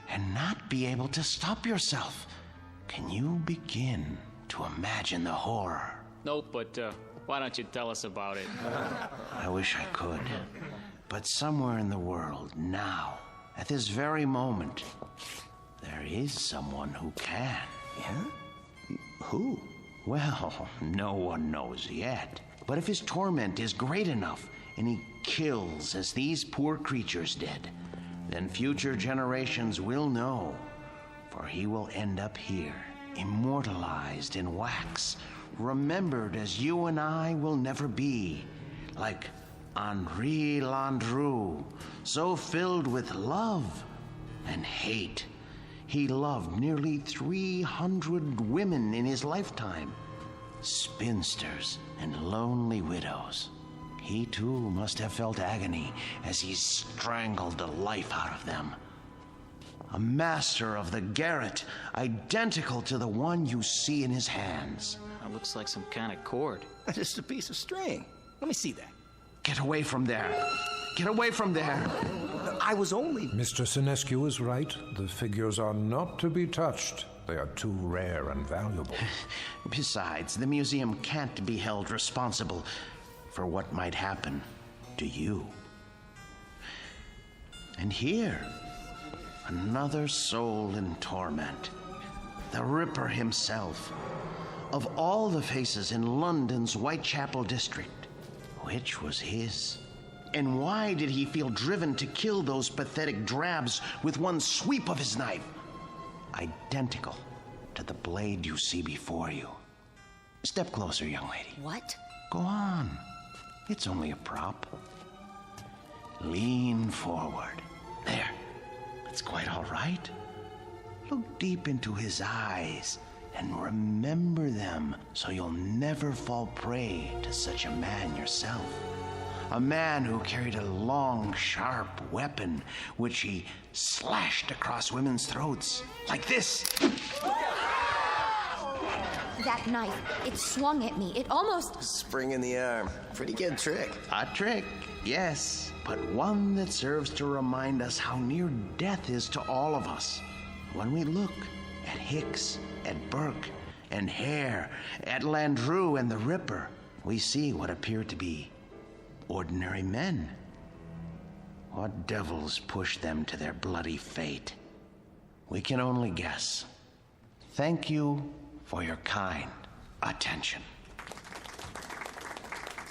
and not be able to stop yourself. Can you begin to imagine the horror? Nope, but why don't you tell us about it? I wish I could. But somewhere in the world, now, at this very moment, there is someone who can. Yeah? Who? Well, no one knows yet. But if his torment is great enough, and he kills as these poor creatures did, then future generations will know. For he will end up here, immortalized in wax, remembered as you and I will never be, like Henri Landru, so filled with love and hate. He loved nearly 300 women in his lifetime, spinsters and lonely widows. He too must have felt agony as he strangled the life out of them. A master of the garret, identical to the one you see in his hands. That looks like some kind of cord. Just a piece of string. Let me see that. Get away from there. Get away from there. I was only... Mr. Senescu is right. The figures are not to be touched. They are too rare and valuable. Besides, the museum can't be held responsible for what might happen to you. And here, another soul in torment. the Ripper himself. Of all the faces in London's Whitechapel district, which was his? And why did he feel driven to kill those pathetic drabs with one sweep of his knife? Identical to the blade you see before you. Step closer, young lady. What? Go on. It's only a prop. Lean forward. There. That's quite all right. Look deep into his eyes and remember them so you'll never fall prey to such a man yourself. A man who carried a long, sharp weapon which he slashed across women's throats. Like this. That knife, it swung at me. It almost... Spring in the arm. Pretty good trick. A trick, yes, but one that serves to remind us how near death is to all of us. When we look at Hicks, at Burke, and Hare, at Landru and the Ripper, we see what appear to be ordinary men. What devils pushed them to their bloody fate? We can only guess. Thank you for your kind attention.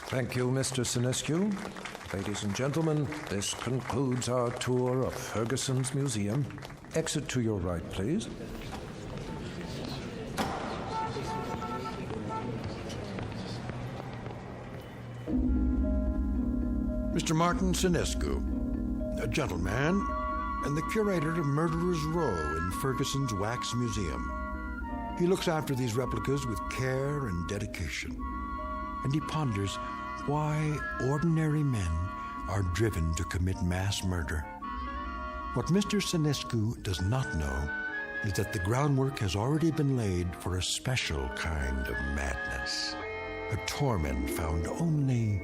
Thank you, Mr. Sinescu. Ladies and gentlemen, this concludes our tour of Ferguson's Museum. Exit to your right, please. Mr. Martin Sinescu, a gentleman and the curator of Murderer's Row in Ferguson's Wax Museum. He looks after these replicas with care and dedication, and he ponders why ordinary men are driven to commit mass murder. What Mr. Sinescu does not know is that the groundwork has already been laid for a special kind of madness, a torment found only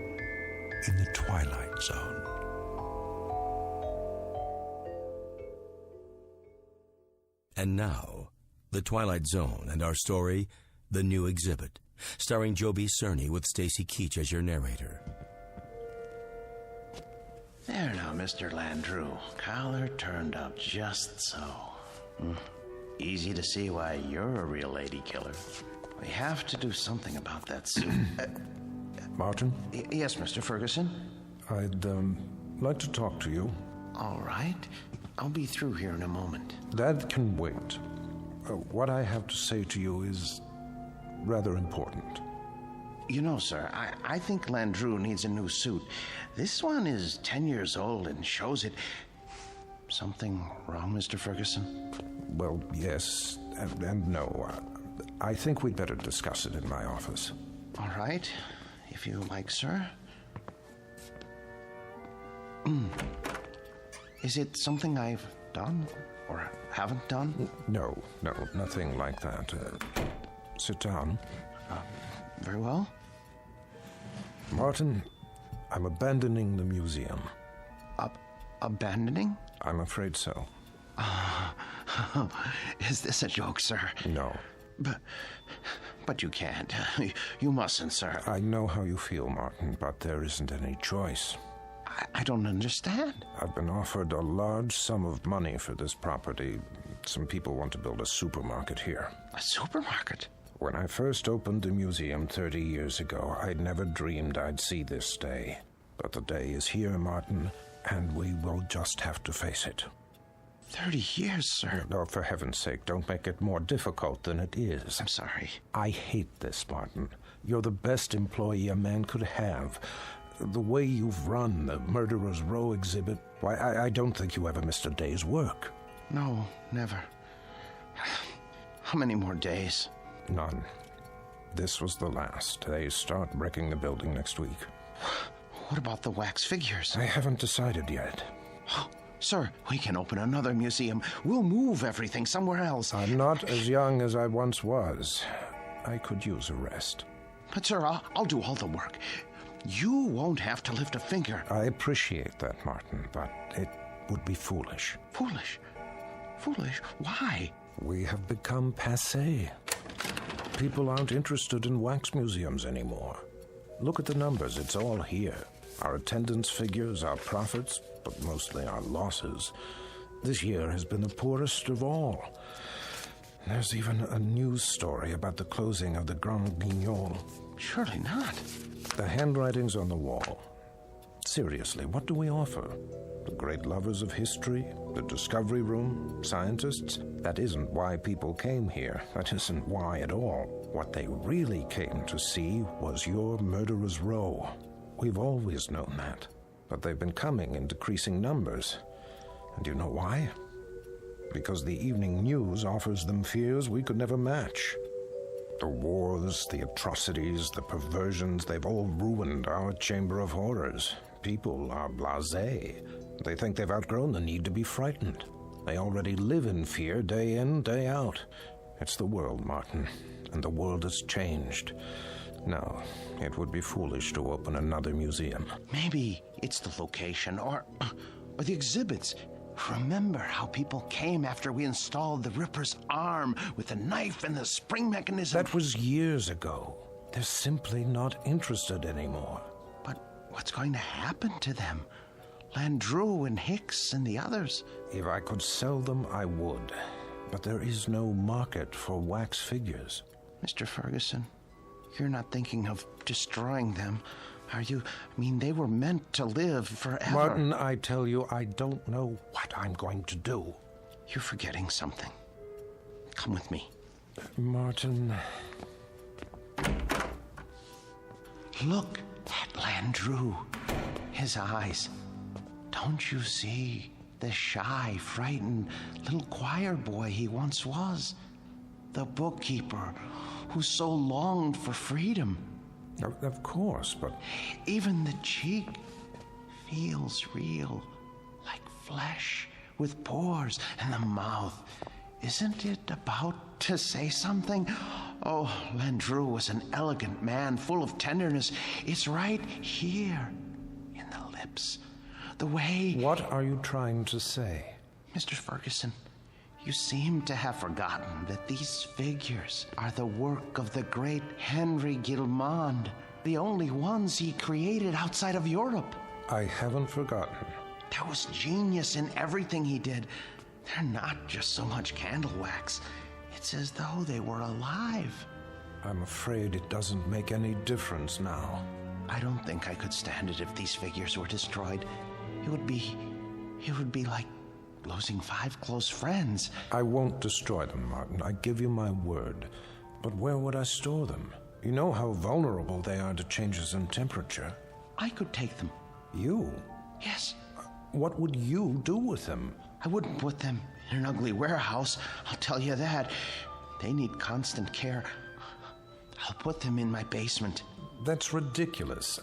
in the Twilight Zone. And now, The Twilight Zone and our story, The New Exhibit, starring Joby Cerny with Stacy Keach as your narrator. There now, Mr. Landru. Collar turned up just so. Easy to see why you're a real lady killer. We have to do something about that suit. Martin? Yes, Mr. Ferguson? I'd like to talk to you. All right. I'll be through here in a moment. That can wait. What I have to say to you is rather important. You know, sir, I think Landru needs a new suit. This one is 10 years old and shows it. Something wrong, Mr. Ferguson? Well, yes and no. I think we'd better discuss it in my office. All right, if you like, sir. Is it something I've done or haven't done? No, nothing like that. Sit down. Very well. Martin, I'm abandoning the museum. Abandoning? I'm afraid so. Is this a joke, sir? No. But you can't. You mustn't, sir. I know how you feel, Martin, but there isn't any choice. I don't understand. I've been offered a large sum of money for this property. Some people want to build a supermarket here. A supermarket? When I first opened the museum 30 years ago, I'd never dreamed I'd see this day. But the day is here, Martin, and we will just have to face it. 30 years, sir. No, for heaven's sake, don't make it more difficult than it is. I'm sorry. I hate this, Martin. You're the best employee a man could have. The way you've run the Murderer's Row exhibit, why, I don't think you ever missed a day's work. No, never. How many more days? None. This was the last. They start wrecking the building next week. What about the wax figures? I haven't decided yet. Sir, we can open another museum. We'll move everything somewhere else. I'm not as young as I once was. I could use a rest. But, sir, I'll do all the work. You won't have to lift a finger. I appreciate that, Martin, but it would be foolish. Foolish? Foolish? Why? We have become passé. People aren't interested in wax museums anymore. Look at the numbers. It's all here. Our attendance figures, our profits, but mostly our losses. This year has been the poorest of all. There's even a news story about the closing of the Grand Guignol. Surely not. The handwriting's on the wall. Seriously, what do we offer? The great lovers of history? The discovery room? Scientists? That isn't why people came here. That isn't why at all. What they really came to see was your murderer's row. We've always known that. But they've been coming in decreasing numbers. And you know why? Because the evening news offers them fears we could never match. The wars, the atrocities, the perversions, they've all ruined our chamber of horrors. People are blasé. They think they've outgrown the need to be frightened. They already live in fear day in, day out. It's the world, Martin, and the world has changed. No, it would be foolish to open another museum. Maybe it's the location or the exhibits. Remember how people came after we installed the Ripper's arm with the knife and the spring mechanism? That was years ago. They're simply not interested anymore. But what's going to happen to them? Landru and Hicks and the others. If I could sell them, I would. But there is no market for wax figures. Mr. Ferguson, you're not thinking of destroying them, are you? I mean, they were meant to live forever. Martin, I tell you, I don't know what I'm going to do. You're forgetting something. Come with me. Martin... Look at Landru. His eyes. Don't you see the shy, frightened little choir boy he once was? The bookkeeper who so longed for freedom. Of course, but... Even the cheek feels real, like flesh with pores, and the mouth. Isn't it about to say something? Oh, Landru was an elegant man, full of tenderness. It's right here, in the lips. The way... What are you trying to say? Mr. Ferguson, you seem to have forgotten that these figures are the work of the great Henry Guillemond, the only ones he created outside of Europe. I haven't forgotten. There was genius in everything he did. They're not just so much candle wax. It's as though they were alive. I'm afraid it doesn't make any difference now. I don't think I could stand it if these figures were destroyed. It would be like losing 5 close friends. I won't destroy them, Martin. I give you my word. But where would I store them? You know how vulnerable they are to changes in temperature. I could take them. You? Yes. What would you do with them? I wouldn't put them in an ugly warehouse, I'll tell you that. They need constant care. I'll put them in my basement. That's ridiculous.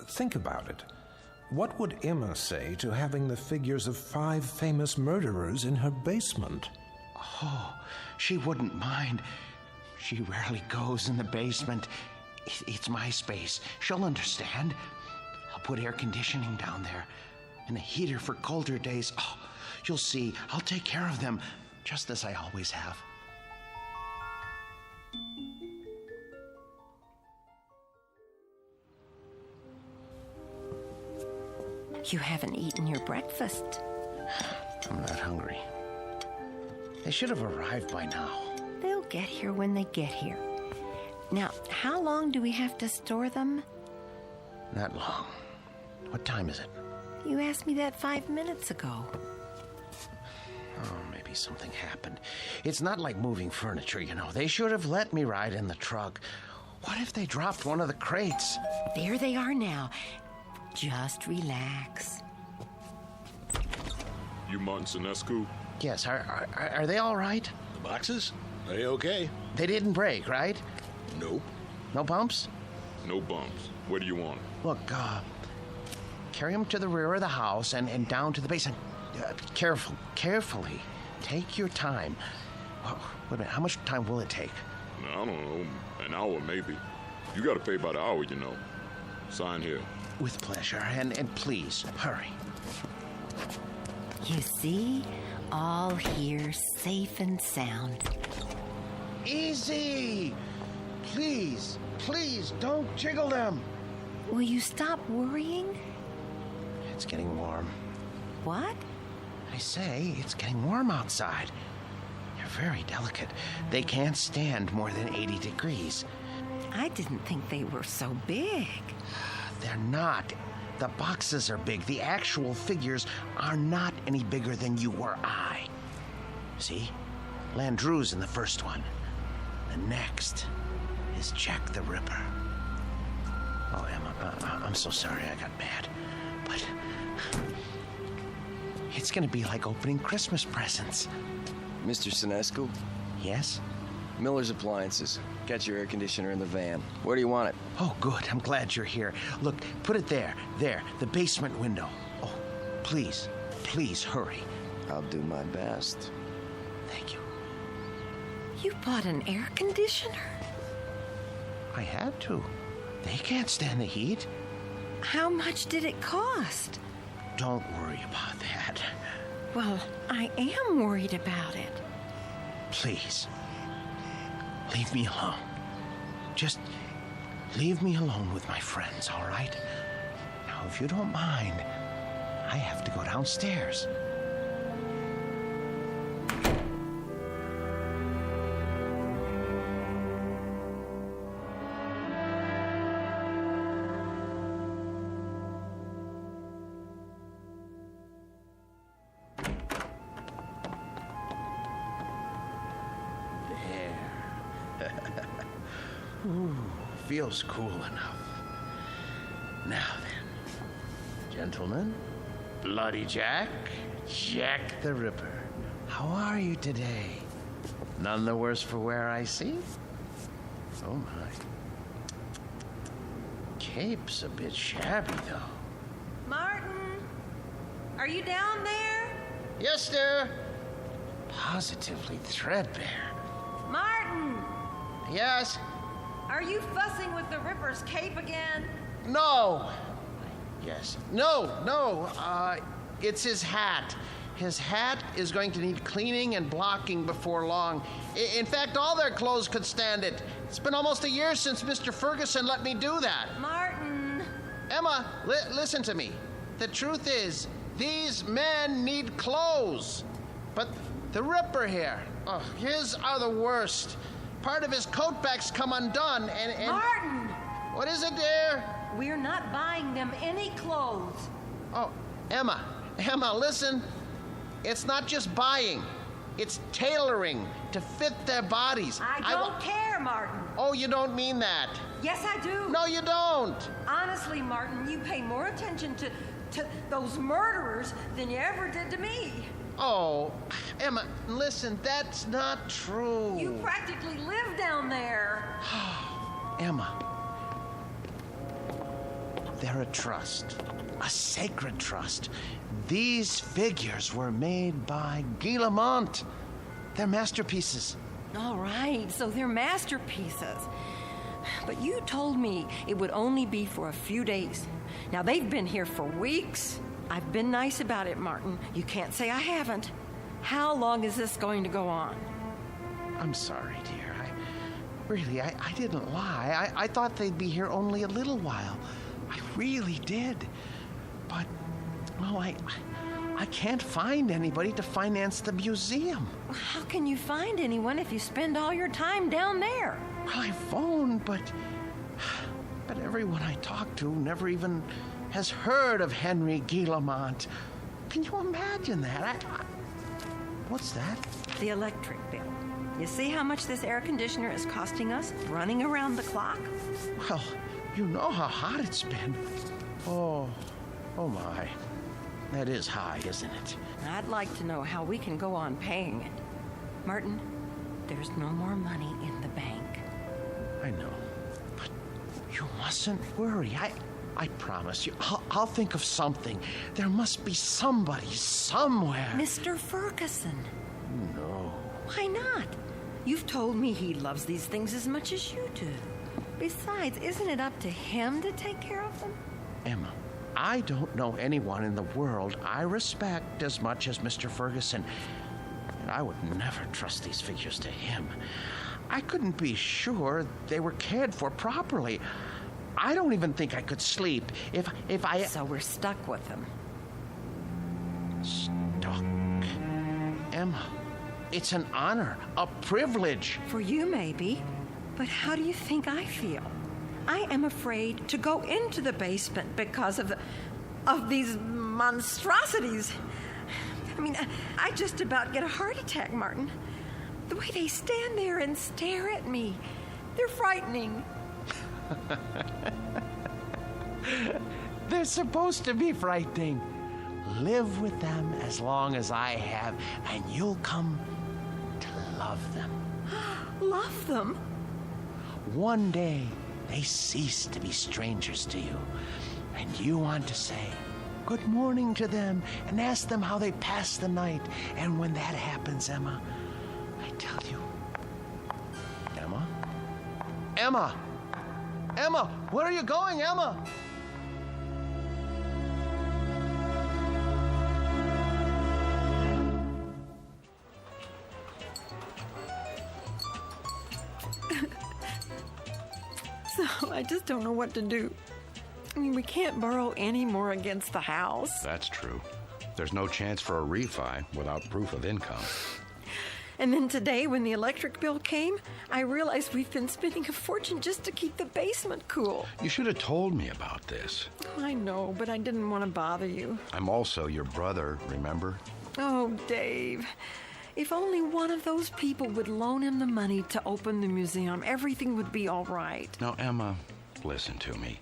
Think about it. What would Emma say to having the figures of 5 famous murderers in her basement? Oh, she wouldn't mind. She rarely goes in the basement. It's my space. She'll understand. I'll put air conditioning down there and a heater for colder days. Oh, you'll see. I'll take care of them, just as I always have. You haven't eaten your breakfast. I'm not hungry. They should have arrived by now. They'll get here when they get here. Now, how long do we have to store them? Not long. What time is it? You asked me that 5 minutes ago. Oh, maybe something happened. It's not like moving furniture, you know. They should have let me ride in the truck. What if they dropped one of the crates? There they are now. Just relax. You Martin Sinescu? Yes, are they all right? The boxes? They okay. They didn't break, right? Nope. No bumps? No bumps. Where do you want them? Look, carry them to the rear of the house and down to the basement. Carefully. Take your time. Well, wait a minute, how much time will it take? I don't know, an hour maybe. You gotta pay by the hour, you know. Sign here. With pleasure, and please, hurry. You see? All here, safe and sound. Easy! Please, don't jiggle them. Will you stop worrying? It's getting warm. What? I say, it's getting warm outside. You're very delicate. They can't stand more than 80 degrees. I didn't think they were so big. They're not. The boxes are big. The actual figures are not any bigger than you or I. See? Landru's in the first one. The next is Jack the Ripper. Oh, Emma, I'm so sorry I got mad. But it's gonna be like opening Christmas presents. Mr. Sinescu? Yes? Miller's Appliances. Got your air conditioner in the van. Where do you want it? Oh, good. I'm glad you're here. Look, put it there. There, the basement window. Oh, please, please hurry. I'll do my best. Thank you. You bought an air conditioner? I had to. They can't stand the heat. How much did it cost? Don't worry about that. Well, I am worried about it. Please, leave me alone. Just leave me alone with my friends, all right? Now, if you don't mind, I have to go downstairs. Ooh, feels cool enough. Now then, gentlemen, Bloody Jack, Jack the Ripper, how are you today? None the worse for wear, I see? Oh my. Cape's a bit shabby, though. Martin, are you down there? Yes, sir. Positively threadbare. Martin! Yes? Are you fussing with the Ripper's cape again? No. Yes. No. It's his hat. His hat is going to need cleaning and blocking before long. In fact, all their clothes could stand it. It's been almost a year since Mr. Ferguson let me do that. Martin! Emma, listen to me. The truth is, these men need clothes. But the Ripper here, his are the worst. Part of his coat back's come undone, and... Martin! What is it, dear? We're not buying them any clothes. Oh, Emma, listen. It's not just buying. It's tailoring to fit their bodies. I don't care, Martin. Oh, you don't mean that. Yes, I do. No, you don't. Honestly, Martin, you pay more attention to those murderers than you ever did to me. Oh, Emma, listen, that's not true. You practically live down there. Emma, they're a trust, a sacred trust. These figures were made by Guillemont. They're masterpieces. All right, so they're masterpieces. But you told me it would only be for a few days. Now, they've been here for weeks. I've been nice about it, Martin. You can't say I haven't. How long is this going to go on? I'm sorry, dear. I didn't lie. I thought they'd be here only a little while. I really did. But, well, I can't find anybody to finance the museum. How can you find anyone if you spend all your time down there? Well, I phoned, but everyone I talked to never even has heard of Henry Guillemont. Can you imagine that? What's that? The electric bill. You see how much this air conditioner is costing us running around the clock? Well, you know how hot it's been. Oh my. That is high, isn't it? I'd like to know how we can go on paying it. Martin, there's no more money in the bank. I know. But you mustn't worry. I promise you, I'll think of something. There must be somebody somewhere. Mr. Ferguson. No. Why not? You've told me he loves these things as much as you do. Besides, isn't it up to him to take care of them? Emma, I don't know anyone in the world I respect as much as Mr. Ferguson. And I would never trust these figures to him. I couldn't be sure they were cared for properly. I don't even think I could sleep if I... So we're stuck with them. Stuck. Emma, It's an honor, a privilege. For you, maybe. But how do you think I feel? I am afraid to go into the basement because of these monstrosities. I mean, I just about get a heart attack, Martin. The way they stand there and stare at me, they're frightening. They're supposed to be frightening. Live with them as long as I have, and you'll come to love them. Love them? One day, they cease to be strangers to you, and you want to say good morning to them and ask them how they passed the night. And when that happens, Emma, I tell you, Emma, where are you going, Emma? So I just don't know what to do. I mean, we can't borrow any more against the house. That's true. There's no chance for a refi without proof of income. And then today, when the electric bill came, I realized we've been spending a fortune just to keep the basement cool. You should have told me about this. Oh, I know, but I didn't want to bother you. I'm also your brother, remember? Oh, Dave. If only one of those people would loan him the money to open the museum, everything would be all right. Now, Emma, listen to me.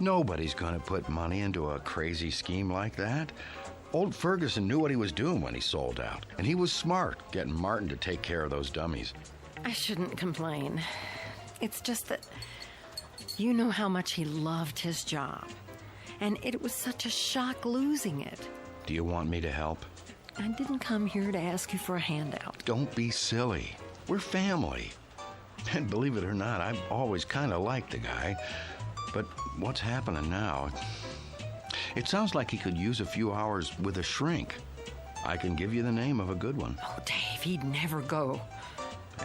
Nobody's going to put money into a crazy scheme like that. Old Ferguson knew what he was doing when he sold out, and he was smart getting Martin to take care of those dummies. I shouldn't complain. It's just that you know how much he loved his job, and it was such a shock losing it. Do you want me to help? I didn't come here to ask you for a handout. Don't be silly. We're family. And believe it or not, I've always kind of liked the guy. But what's happening now? It sounds like he could use a few hours with a shrink. I can give you the name of a good one. Oh, Dave, he'd never go.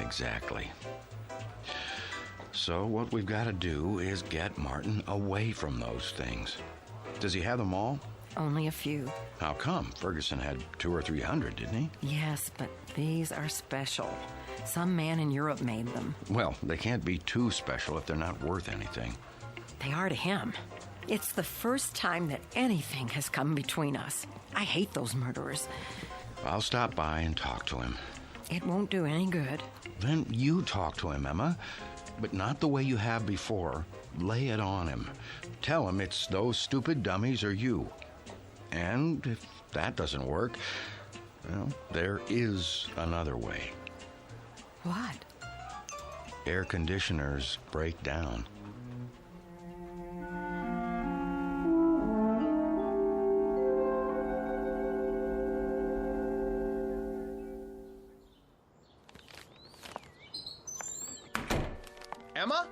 Exactly. So what we've got to do is get Martin away from those things. Does he have them all? Only a few. How come? Ferguson had 200 or 300, didn't he? Yes, but these are special. Some man in Europe made them. Well, they can't be too special if they're not worth anything. They are to him. It's the first time that anything has come between us. I hate those murderers. I'll stop by and talk to him. It won't do any good. Then you talk to him, Emma. But not the way you have before. Lay it on him. Tell him it's those stupid dummies or you. And if that doesn't work, well, there is another way. What? Air conditioners break down. Emma?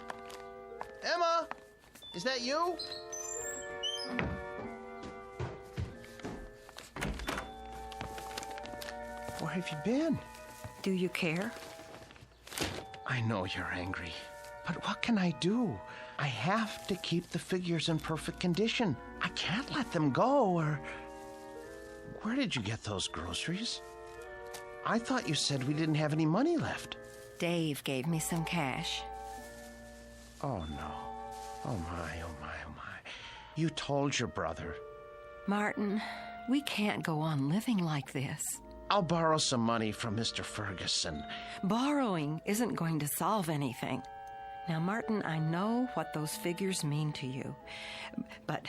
Emma? Is that you? Where have you been? Do you care? I know you're angry, but what can I do? I have to keep the figures in perfect condition. I can't let them go, or... Where did you get those groceries? I thought you said we didn't have any money left. Dave gave me some cash. Oh, no. Oh, my, oh, my, oh, my. You told your brother. Martin, we can't go on living like this. I'll borrow some money from Mr. Ferguson. Borrowing isn't going to solve anything. Now, Martin, I know what those figures mean to you, but...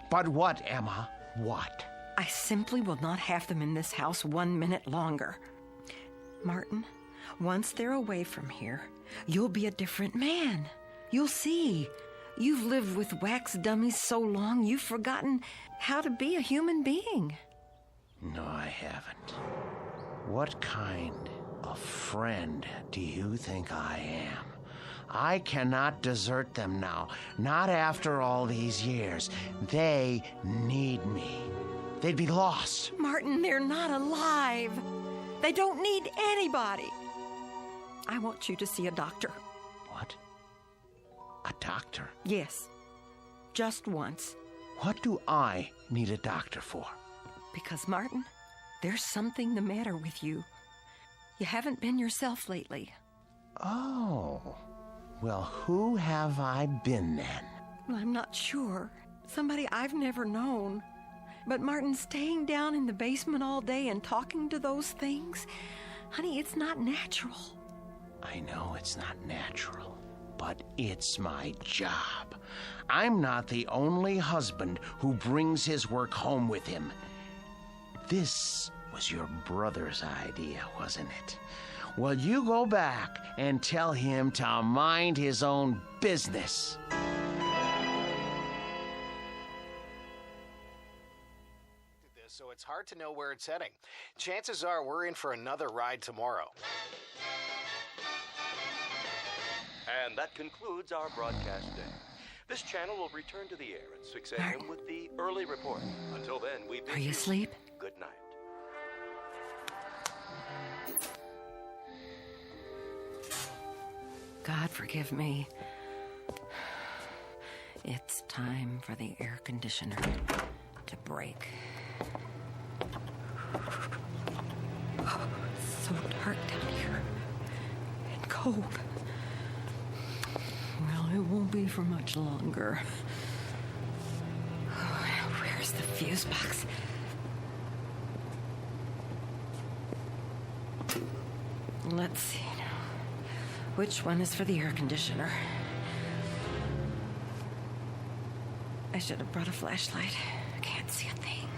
But what, Emma? What? I simply will not have them in this house 1 minute longer. Martin, once they're away from here, you'll be a different man. You'll see. You've lived with wax dummies so long, you've forgotten how to be a human being. No, I haven't. What kind of friend do you think I am? I cannot desert them now, not after all these years. They need me. They'd be lost. Martin, they're not alive. They don't need anybody. I want you to see a doctor. What? A doctor? Yes. Just once. What do I need a doctor for? Because, Martin, there's something the matter with you. You haven't been yourself lately. Oh. Well, who have I been then? Well, I'm not sure. Somebody I've never known. But Martin, staying down in the basement all day and talking to those things, honey, it's not natural. I know it's not natural, but it's my job. I'm not the only husband who brings his work home with him. This was your brother's idea, wasn't it? Well, you go back and tell him to mind his own business. So it's hard to know where it's heading. Chances are we're in for another ride tomorrow. And that concludes our broadcast day. This channel will return to the air at 6 a.m. with the early report. Until then, we bid Are you asleep? Good night. God forgive me. It's time for the air conditioner to break. Oh, it's so dark down here and cold. Well, it won't be for much longer. Oh, where's the fuse box? Let's see now. Which one is for the air conditioner? I should have brought a flashlight. I can't see a thing.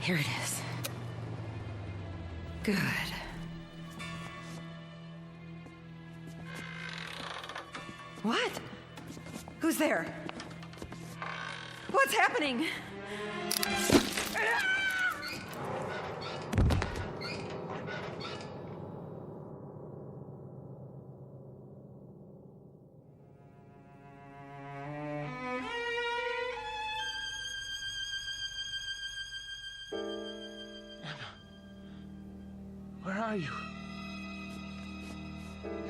Here it is. Good. What? Who's there? What's happening? Where are you?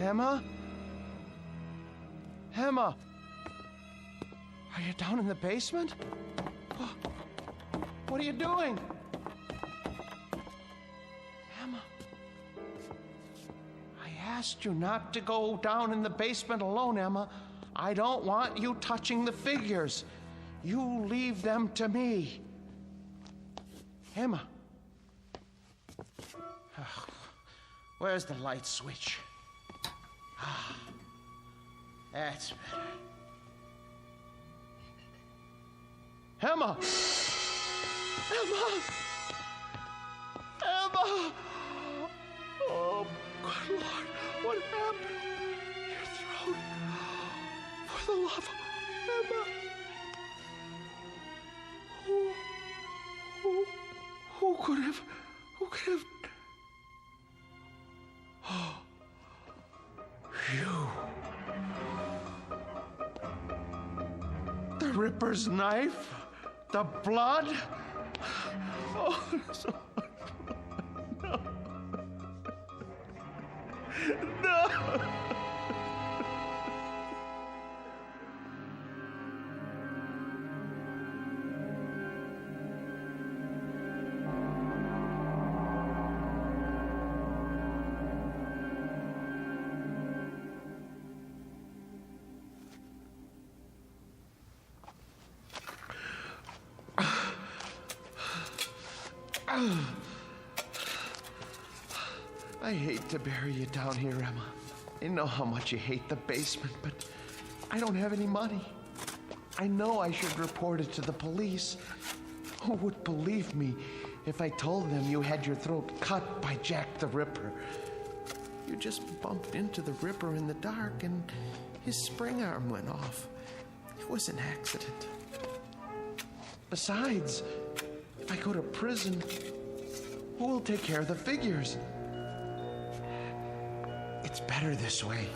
Emma? Emma? Are you down in the basement? What are you doing? Emma? I asked you not to go down in the basement alone, Emma. I don't want you touching the figures. You leave them to me. Emma? Oh, where's the light switch? Ah, that's better. Emma! Emma! Emma! Oh, good Lord, what happened? Your throat. For the love of Emma. Who could have... Oh, you. The Ripper's knife? The blood? Oh, so no. No. I hate to bury you down here, Emma. I know how much you hate the basement, but I don't have any money. I know I should report it to the police. Who would believe me if I told them you had your throat cut by Jack the Ripper? You just bumped into the Ripper in the dark and his spring arm went off. It was an accident. Besides, if I go to prison, who will take care of the figures? It's better this way.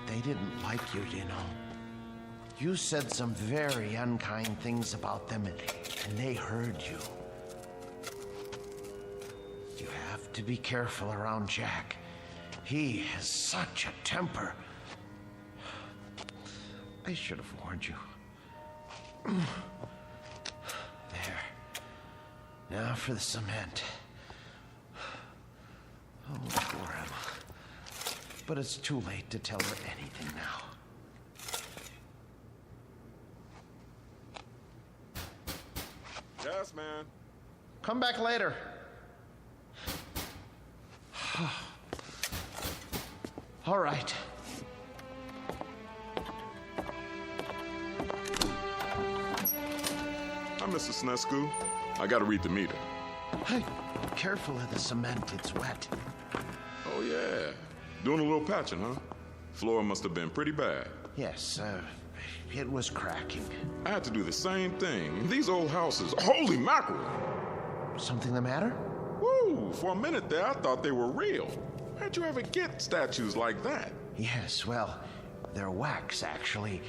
They didn't like you, you know. You said some very unkind things about them, and they heard you. You have to be careful around Jack. He has such a temper. I should have warned you. There. Now for the cement. Oh, poor Emma. But it's too late to tell her anything now. Yes, man. Come back later. All right. Hi, Mr. Snesku. I gotta read the meter. Hey, careful of the cement. It's wet. Oh, yeah. Doing a little patching, huh? Floor must have been pretty bad. Yes, it was cracking. I had to do the same thing. These old houses, holy mackerel! Something the matter? Woo! For a minute there, I thought they were real. How'd you ever get statues like that? Yes, well, they're wax, actually.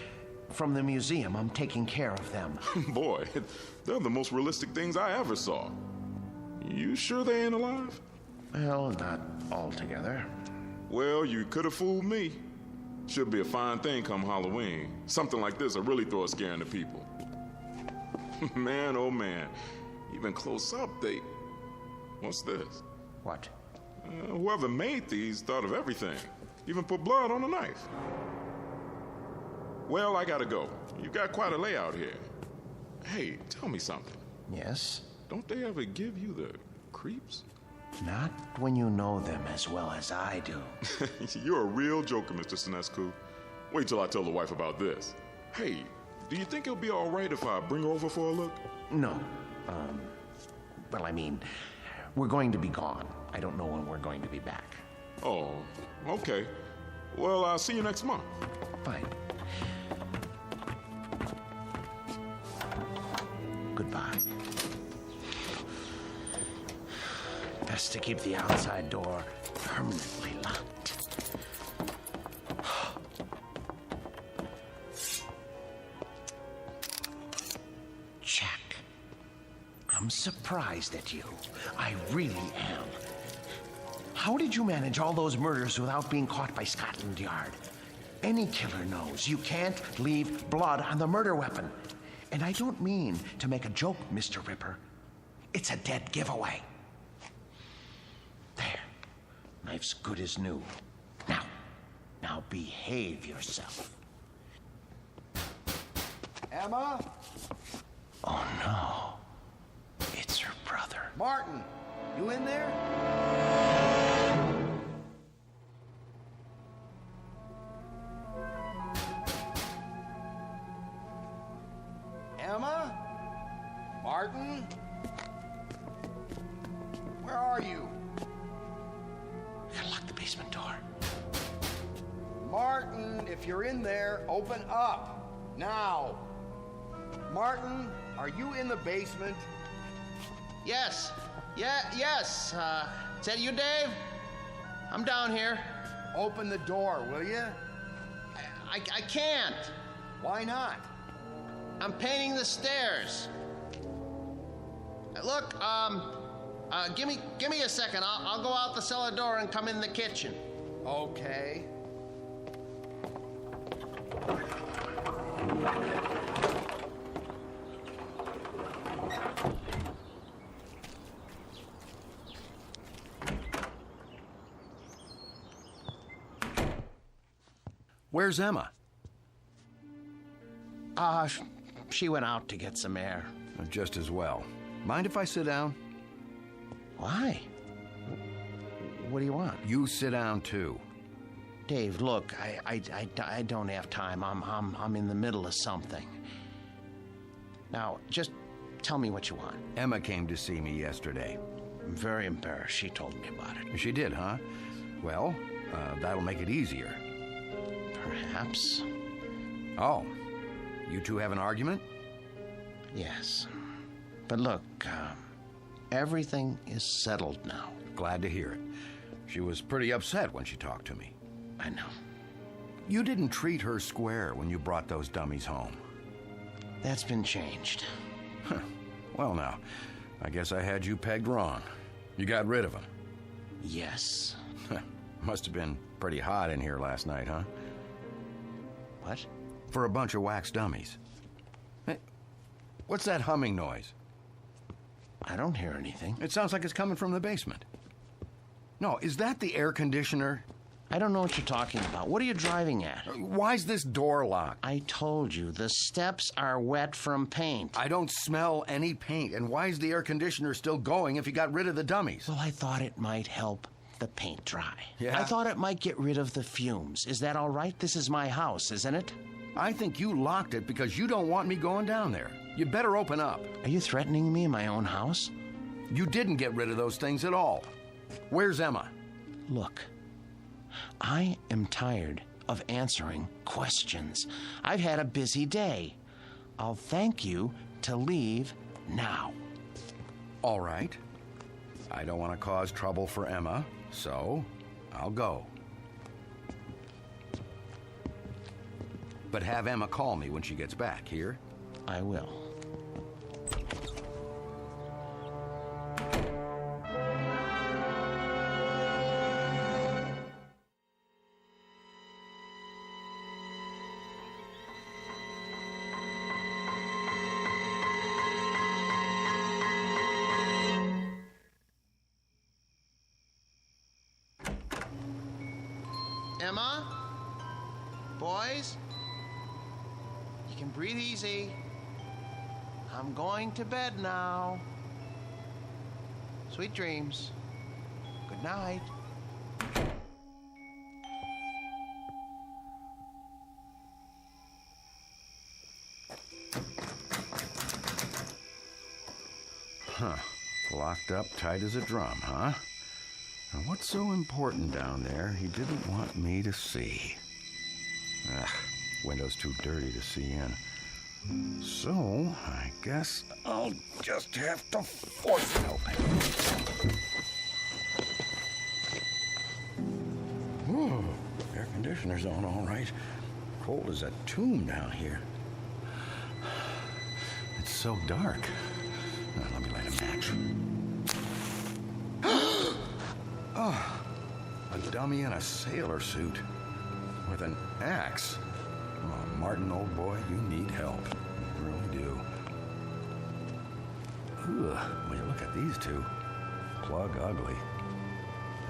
From the museum. I'm taking care of them. Boy, they're the most realistic things I ever saw. You sure they ain't alive? Well, not altogether. Well, you could have fooled me. Should be a fine thing come Halloween. Something like this will really throw a scare into people. Man, oh man. Even close up, they... What's this? What? Whoever made these thought of everything. Even put blood on a knife. Well, I gotta go. You got quite a layout here. Hey, tell me something. Yes? Don't they ever give you the creeps? Not when you know them as well as I do. You're a real joker, Mr. Sinescu. Wait till I tell the wife about this. Hey, do you think it'll be all right if I bring her over for a look? No. Well, I mean, we're going to be gone. I don't know when we're going to be back. Oh, okay. Well, I'll see you next month. Fine. Goodbye. Best to keep the outside door permanently locked. Jack, I'm surprised at you. I really am. How did you manage all those murders without being caught by Scotland Yard? Any killer knows you can't leave blood on the murder weapon. And I don't mean to make a joke, Mr. Ripper. It's a dead giveaway. There. Knife's good as new. Now behave yourself. Emma? Oh, no. It's her brother. Martin, you in there? Emma? Martin? Where are you? Gotta lock the basement door. Martin, if you're in there, open up. Now. Martin, are you in the basement? Yes. Yes. Is that you, Dave? I'm down here. Open the door, will you? I can't. Why not? I'm painting the stairs. Look, give me a second. I'll go out the cellar door and come in the kitchen. Okay. Where's Emma? She went out to get some air. Just as well. Mind if I sit down? Why? What do you want? You sit down, too. Dave, look, I don't have time. I'm in the middle of something. Now, just tell me what you want. Emma came to see me yesterday. I'm very embarrassed. She told me about it. She did, huh? Well, that'll make it easier. Perhaps. Oh, you two have an argument? Yes. But look, everything is settled now. Glad to hear it. She was pretty upset when she talked to me. I know. You didn't treat her square when you brought those dummies home. That's been changed. Huh. Well, now, I guess I had you pegged wrong. You got rid of them. Yes. Must have been pretty hot in here last night, huh? What? For a bunch of wax dummies. Hey, what's that humming noise? I don't hear anything. It sounds like it's coming from the basement. No, is that the air conditioner? I don't know what you're talking about. What are you driving at? Why's this door locked? I told you, the steps are wet from paint. I don't smell any paint. And why is the air conditioner still going if you got rid of the dummies? Well, I thought it might help the paint dry. Yeah? I thought it might get rid of the fumes. Is that all right? This is my house, isn't it? I think you locked it because you don't want me going down there. You better open up. Are you threatening me in my own house? You didn't get rid of those things at all. Where's Emma? Look, I am tired of answering questions. I've had a busy day. I'll thank you to leave now. All right. I don't want to cause trouble for Emma, so I'll go. But have Emma call me when she gets back, here? I will. Emma? Boys? You can breathe easy. I'm going to bed now. Sweet dreams. Good night. Huh. Locked up tight as a drum, huh? Now, what's so important down there he didn't want me to see? Ugh, window's too dirty to see in. So, I guess I'll just have to force it open. Whew, air conditioner's on all right. Cold as a tomb down here. It's so dark. Now, let me light a match. Oh, a dummy in a sailor suit with an axe. Oh, Martin, old boy, you need help. You really do. Ugh, when you look at these two, plug ugly.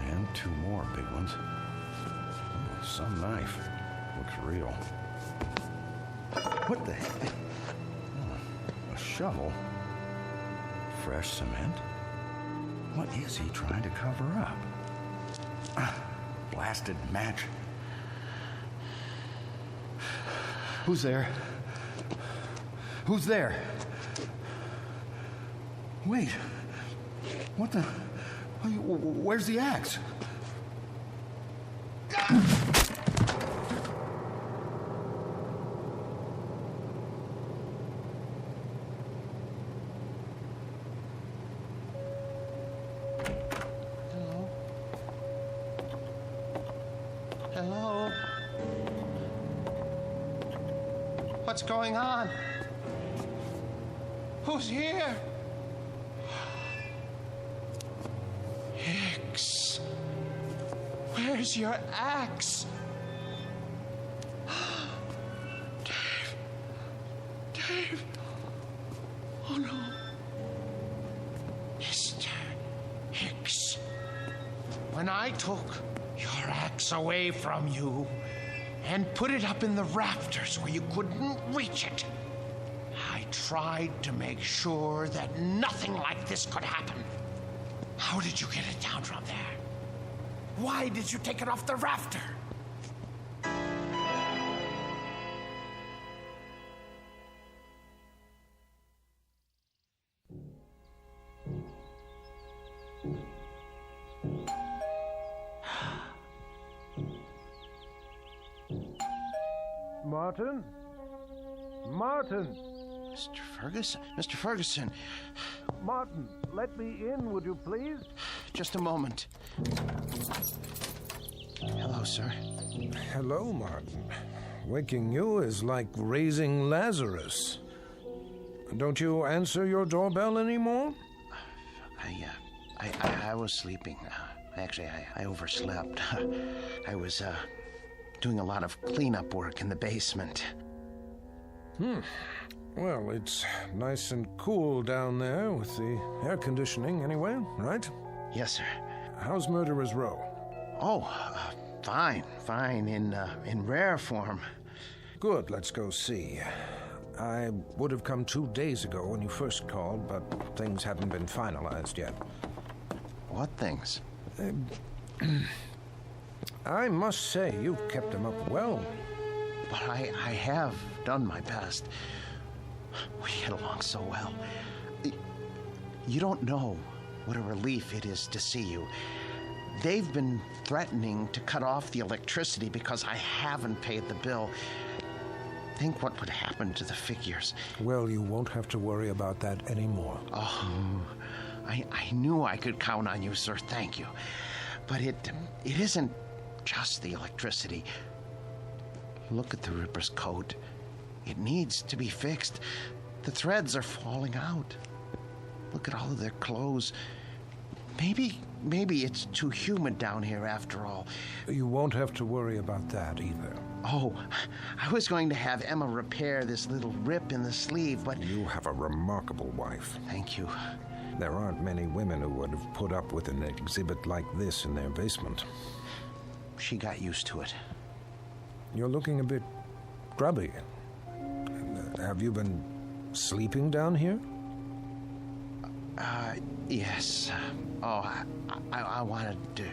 And two more big ones. Oh, some knife. Looks real. What the heck? Oh, a shovel. Fresh cement. What is he trying to cover up? Blasted match. Who's there? Who's there? Wait. What the? Where's the axe? Hello? What's going on? Who's here? Hicks. Where's your axe? Dave. Dave. Oh no. Mr. Hicks. When I took your axe away from you and put it up in the rafters where you couldn't reach it, I tried to make sure that nothing like this could happen. How did you get it down from there? Why did you take it off the rafter? Martin? Martin! Mr. Ferguson? Mr. Ferguson! Martin, let me in, would you please? Just a moment. Hello, sir. Hello, Martin. Waking you is like raising Lazarus. Don't you answer your doorbell anymore? I was sleeping. Actually, I overslept. I was, doing a lot of cleanup work in the basement. Well, it's nice and cool down there with the air conditioning anyway, right? Yes, sir. How's Murderer's Row? Oh, fine, in rare form. Good, let's go see. I would have come 2 days ago when you first called, but things haven't been finalized yet. What things? I must say, you've kept them up well. But I have done my best. We get along so well. You don't know what a relief it is to see you. They've been threatening to cut off the electricity because I haven't paid the bill. Think what would happen to the figures. Well, you won't have to worry about that anymore. Oh, I knew I could count on you, sir. Thank you. But it isn't just the electricity. Look at the Ripper's coat. It needs to be fixed. The threads are falling out. Look at all of their clothes. Maybe it's too humid down here after all. You won't have to worry about that either. Oh, I was going to have Emma repair this little rip in the sleeve, but... You have a remarkable wife. Thank you. There aren't many women who would have put up with an exhibit like this in their basement. She got used to it. You're looking a bit grubby. Have you been sleeping down here? Yes. I wanted to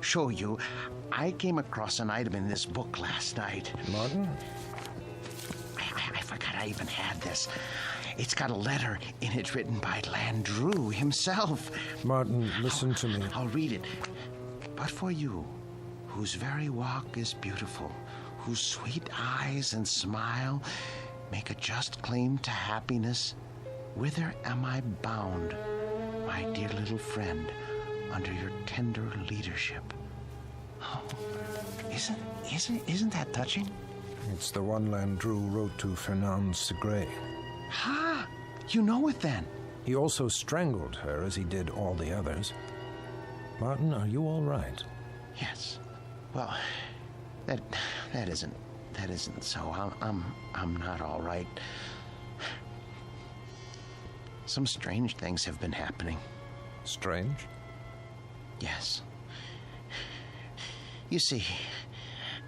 show you. I came across an item in this book last night. Martin? I forgot I even had this. It's got a letter in it written by Landru himself. Martin, listen to me. I'll read it. But for you, whose very walk is beautiful, whose sweet eyes and smile make a just claim to happiness, whither am I bound, my dear little friend, under your tender leadership? Oh, isn't that touching? It's the one Landru wrote to Fernand Segret. Ha! You know it then. He also strangled her as he did all the others. Martin, are you all right? Yes. Well, that isn't so. I'm not all right. Some strange things have been happening. Strange? Yes. You see,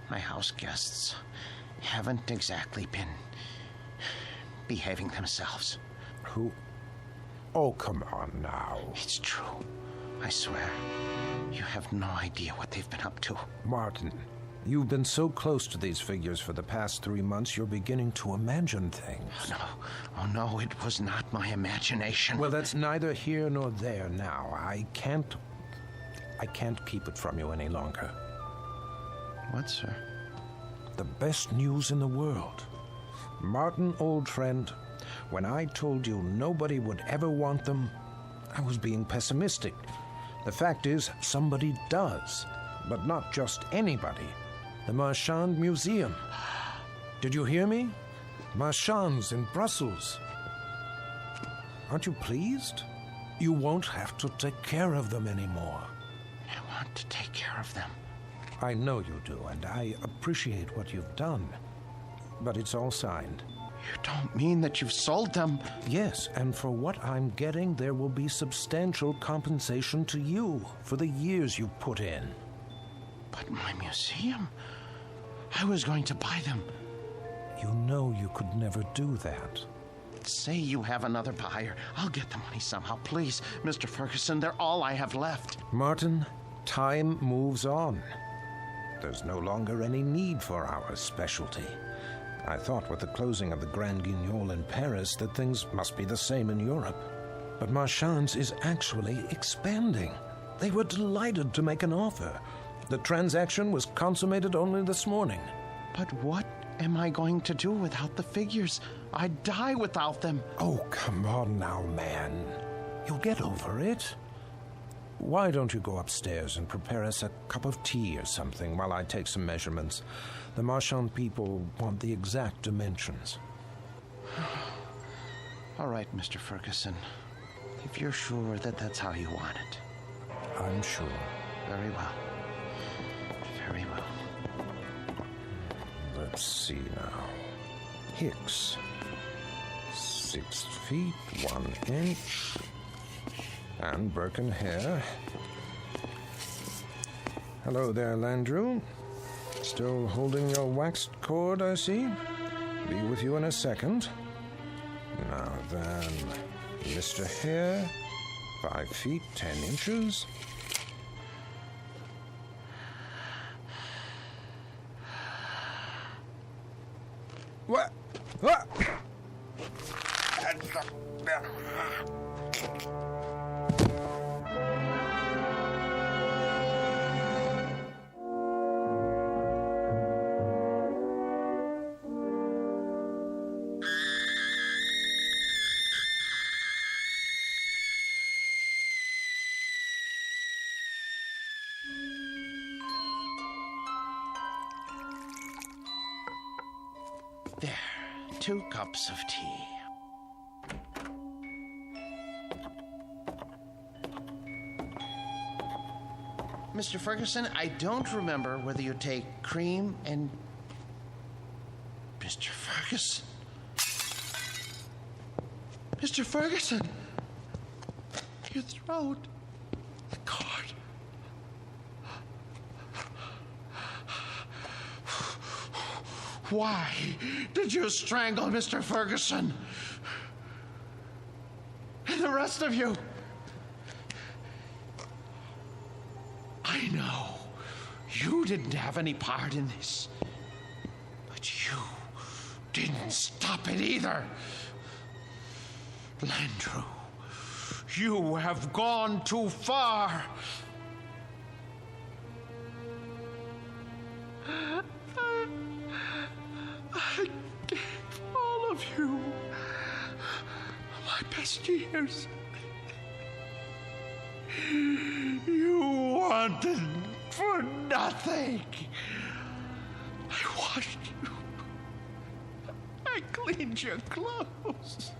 my house guests haven't exactly been behaving themselves. Who? Oh, come on now. It's true. I swear. You have no idea what they've been up to. Martin, you've been so close to these figures for the past 3 months, you're beginning to imagine things. Oh, no, it was not my imagination. Well, that's neither here nor there now. I can't keep it from you any longer. What, sir? The best news in the world. Martin, old friend, when I told you nobody would ever want them, I was being pessimistic. The fact is, somebody does. But not just anybody. The Marchand Museum. Did you hear me? Marchand's in Brussels. Aren't you pleased? You won't have to take care of them anymore. I want to take care of them. I know you do, and I appreciate what you've done. But it's all signed. You don't mean that you've sold them? Yes, and for what I'm getting, there will be substantial compensation to you for the years you've put in. But my museum? I was going to buy them. You know you could never do that. Say you have another buyer. I'll get the money somehow. Please, Mr. Ferguson, they're all I have left. Martin, time moves on. There's no longer any need for our specialty. I thought with the closing of the Grand Guignol in Paris that things must be the same in Europe. But Marchand's is actually expanding. They were delighted to make an offer. The transaction was consummated only this morning. But what am I going to do without the figures? I'd die without them. Oh, come on now, man. You'll get over it. Why don't you go upstairs and prepare us a cup of tea or something while I take some measurements? The Marchand people want the exact dimensions. All right, Mr. Ferguson. If you're sure that that's how you want it. I'm sure. Very well. Very well. Let's see now. Hicks. 6 feet, 1 inch. And Birken hair. Hello there, Landrew. Still holding your waxed cord, I see. Be with you in a second. Now then, Mr. Hare, 5 feet, 10 inches. What? What? There, 2 cups of tea. Mr. Ferguson, I don't remember whether you take cream and... Mr. Ferguson? Mr. Ferguson! Your throat. The cord. Why did you strangle Mr. Ferguson? And the rest of you? I know you didn't have any part in this, but you didn't stop it either. Landrew, you have gone too far. I gave all of you my best years. You wanted for nothing. I washed you. I cleaned your clothes.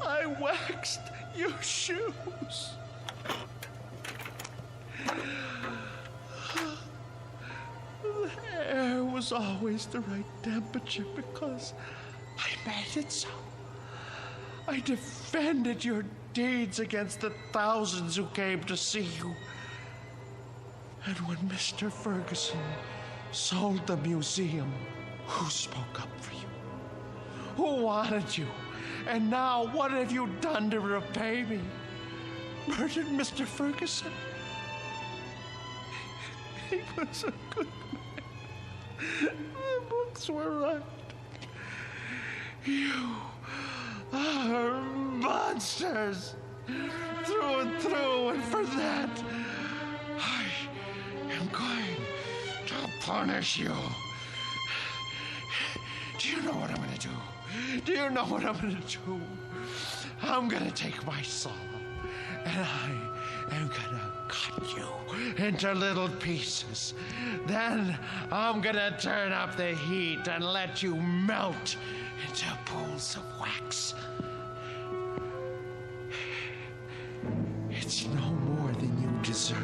I waxed your shoes. The hair was always the right temperature because I made it so. I defended your deeds against the thousands who came to see you. And when Mr. Ferguson sold the museum, who spoke up for you? Who wanted you? And now what have you done to repay me? Murdered Mr. Ferguson? He was a good man. The books were right. You are monsters through and through, and for that, I am going to punish you. Do you know what I'm going to do? Do you know what I'm going to do? I'm going to take my saw, and I am going to cut you into little pieces. Then I'm going to turn up the heat and let you melt into pools of wax. It's no more than you deserve.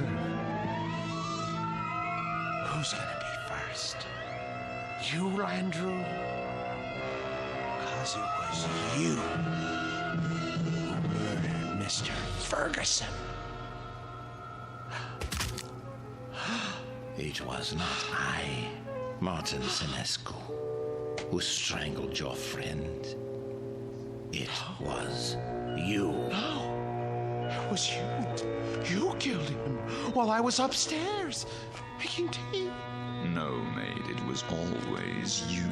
Who's going to be first? You, Landrew? Because it was you who murdered Mr. Ferguson. It was not I, Martin Sinescu, who strangled your friend. It was you. No, it was you. You killed him while I was upstairs making tea. No, maid, it was always you.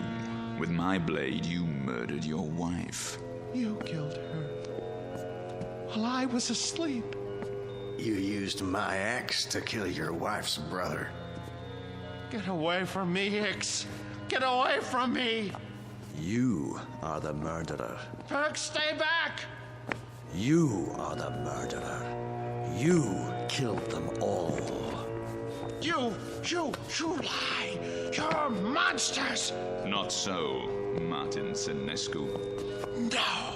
With my blade, you murdered your wife. You killed her while I was asleep. You used my axe to kill your wife's brother. Get away from me, Hicks. Get away from me. You are the murderer. Perk, stay back. You are the murderer. You killed them all. You lie. You're monsters. Not so, Martin Sinescu. No.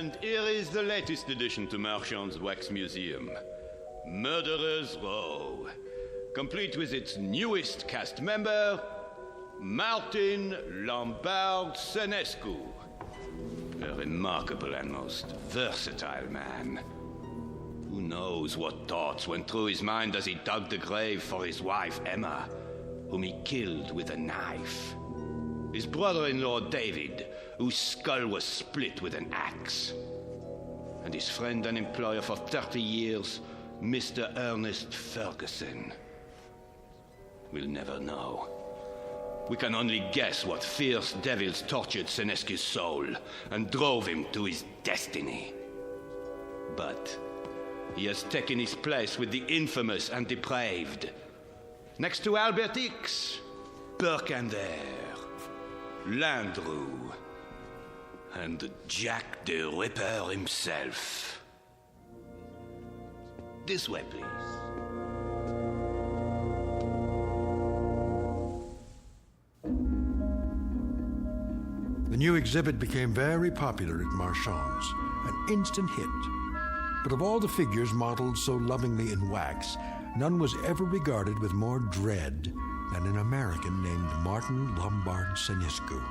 And here is the latest addition to Marchand's Wax Museum, Murderer's Row, complete with its newest cast member, Martin Lombard-Senescu. A remarkable and most versatile man. Who knows what thoughts went through his mind as he dug the grave for his wife, Emma, whom he killed with a knife. His brother-in-law, David, whose skull was split with an axe. And his friend and employer for 30 years, Mr. Ernest Ferguson. We'll never know. We can only guess what fierce devils tortured Senescu's soul and drove him to his destiny. But he has taken his place with the infamous and depraved. Next to Albert X, Burkander, Landru, and Jack the Ripper himself. This way, please. The new exhibit became very popular at Marchand's, an instant hit. But of all the figures modeled so lovingly in wax, none was ever regarded with more dread than an American named Martin Lombard-Senescu.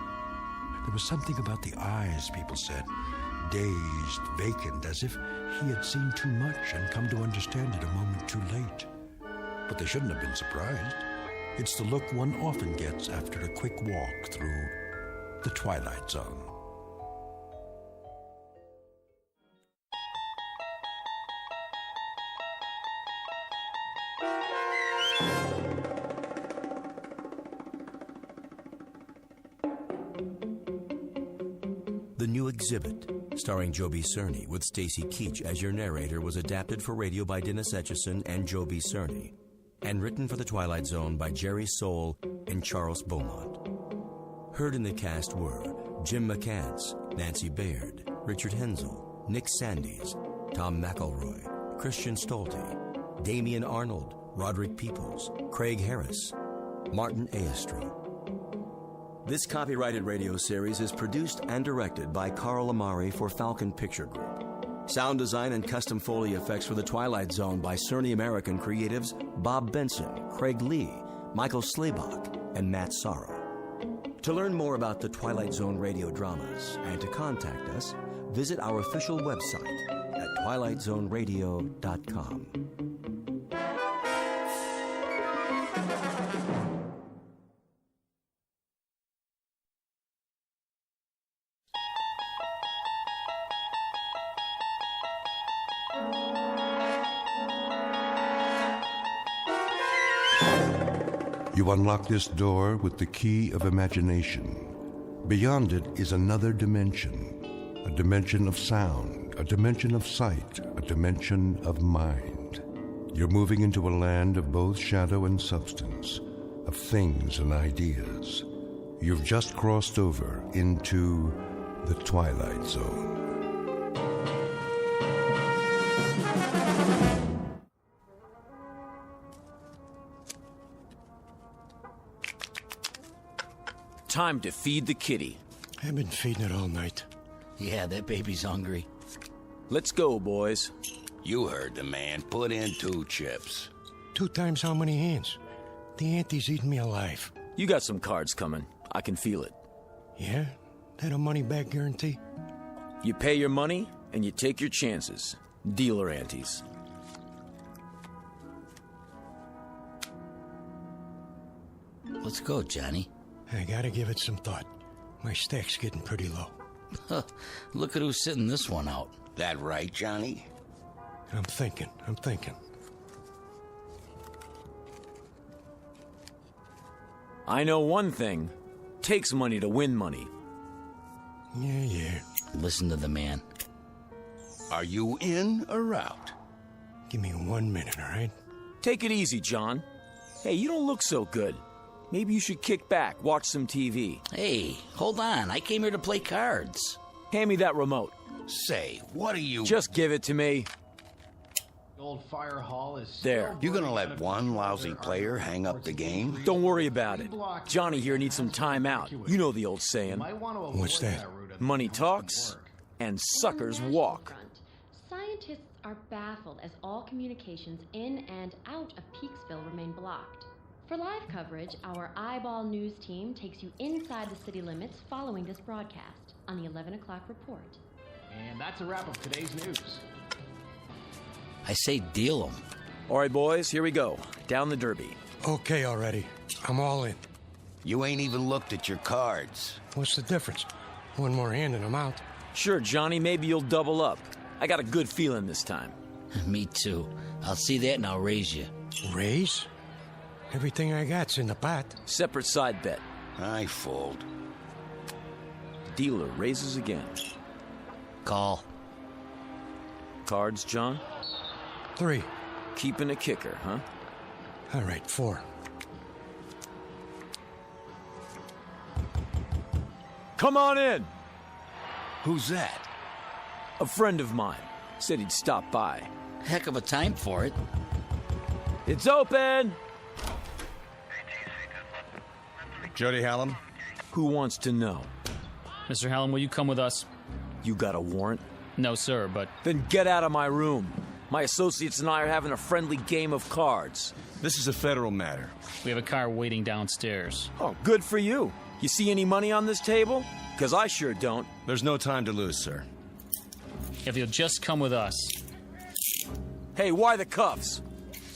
There was something about the eyes, people said, dazed, vacant, as if he had seen too much and come to understand it a moment too late. But they shouldn't have been surprised. It's the look one often gets after a quick walk through the Twilight Zone. The new exhibit, starring Joe B. Cerny with Stacy Keach as your narrator, was adapted for radio by Dennis Etchison and Joe B. Cerny, and written for The Twilight Zone by Jerry Soule and Charles Beaumont. Heard in the cast were Jim McCants, Nancy Baird, Richard Hensel, Nick Sandys, Tom McElroy, Christian Stolte, Damian Arnold, Roderick Peoples, Craig Harris, Martin Aestro. This copyrighted radio series is produced and directed by Carl Amari for Falcon Picture Group. Sound design and custom Foley effects for The Twilight Zone by Cerny American creatives Bob Benson, Craig Lee, Michael Slaybach, and Matt Sorrow. To learn more about the Twilight Zone radio dramas and to contact us, visit our official website at twilightzoneradio.com. You unlock this door with the key of imagination. Beyond it is another dimension, a dimension of sound, a dimension of sight, a dimension of mind. You're moving into a land of both shadow and substance, of things and ideas. You've just crossed over into the Twilight Zone. Time to feed the kitty. I've been feeding it all night. Yeah, that baby's hungry. Let's go, boys. You heard the man. Put in 2 chips. 2 times how many hands? The auntie's eating me alive. You got some cards coming. I can feel it. Yeah? That a money-back guarantee? You pay your money, and you take your chances. Dealer aunties. Let's go, Johnny. I gotta give it some thought. My stack's getting pretty low. Look at who's sitting this one out. That right, Johnny? I'm thinking. I know one thing. Takes money to win money. Yeah. Listen to the man. Are you in or out? Give me 1 minute, all right? Take it easy, John. Hey, you don't look so good. Maybe you should kick back, watch some TV. Hey, hold on. I came here to play cards. Hand me that remote. Say, what are you... Just give it to me. The old fire hall is... There. You gonna let one lousy player hang up the game? Don't worry about it. Johnny here needs some time out. You know the old saying. What's that? Money talks, and suckers walk. Scientists are baffled as all communications in and out of Peaksville remain blocked. For live coverage, our Eyeball News team takes you inside the city limits following this broadcast on the 11 o'clock report. And that's a wrap of today's news. I say deal 'em. All right, boys, here we go. Down the derby. Okay already. I'm all in. You ain't even looked at your cards. What's the difference? One more handing them out. Sure, Johnny, maybe you'll double up. I got a good feeling this time. Me too. I'll see that and I'll raise you. Raise? Everything I got's in the pot. Separate side bet. I fold. Dealer raises again. Call. Cards, John? 3. Keeping a kicker, huh? All right, 4. Come on in! Who's that? A friend of mine. Said he'd stop by. Heck of a time for it. It's open! Jody Hallam? Who wants to know? Mr. Hallam, will you come with us? You got a warrant? No, sir, but... Then get out of my room. My associates and I are having a friendly game of cards. This is a federal matter. We have a car waiting downstairs. Oh, good for you. You see any money on this table? Because I sure don't. There's no time to lose, sir. If you'll just come with us. Hey, why the cuffs?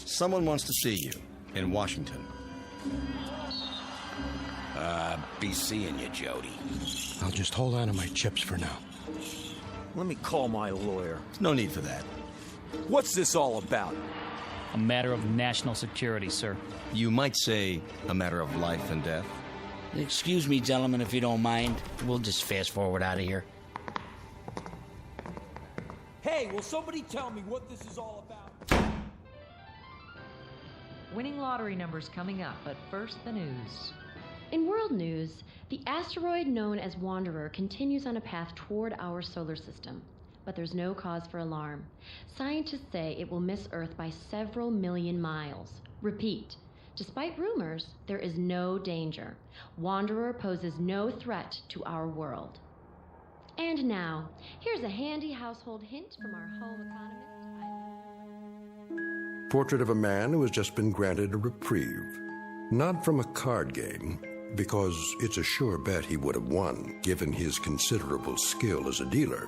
Someone wants to see you in Washington. Be seeing you, Jody. I'll just hold on to my chips for now. Let me call my lawyer. No need for that. What's this all about? A matter of national security, sir. You might say a matter of life and death. Excuse me, gentlemen, if you don't mind. We'll just fast forward out of here. Hey, will somebody tell me what this is all about? Winning lottery numbers coming up, but first the news. In world news, the asteroid known as Wanderer continues on a path toward our solar system. But there's no cause for alarm. Scientists say it will miss Earth by several million miles. Repeat, despite rumors, there is no danger. Wanderer poses no threat to our world. And now, here's a handy household hint from our home economist. Portrait of a man who has just been granted a reprieve. Not from a card game, because it's a sure bet he would have won, given his considerable skill as a dealer.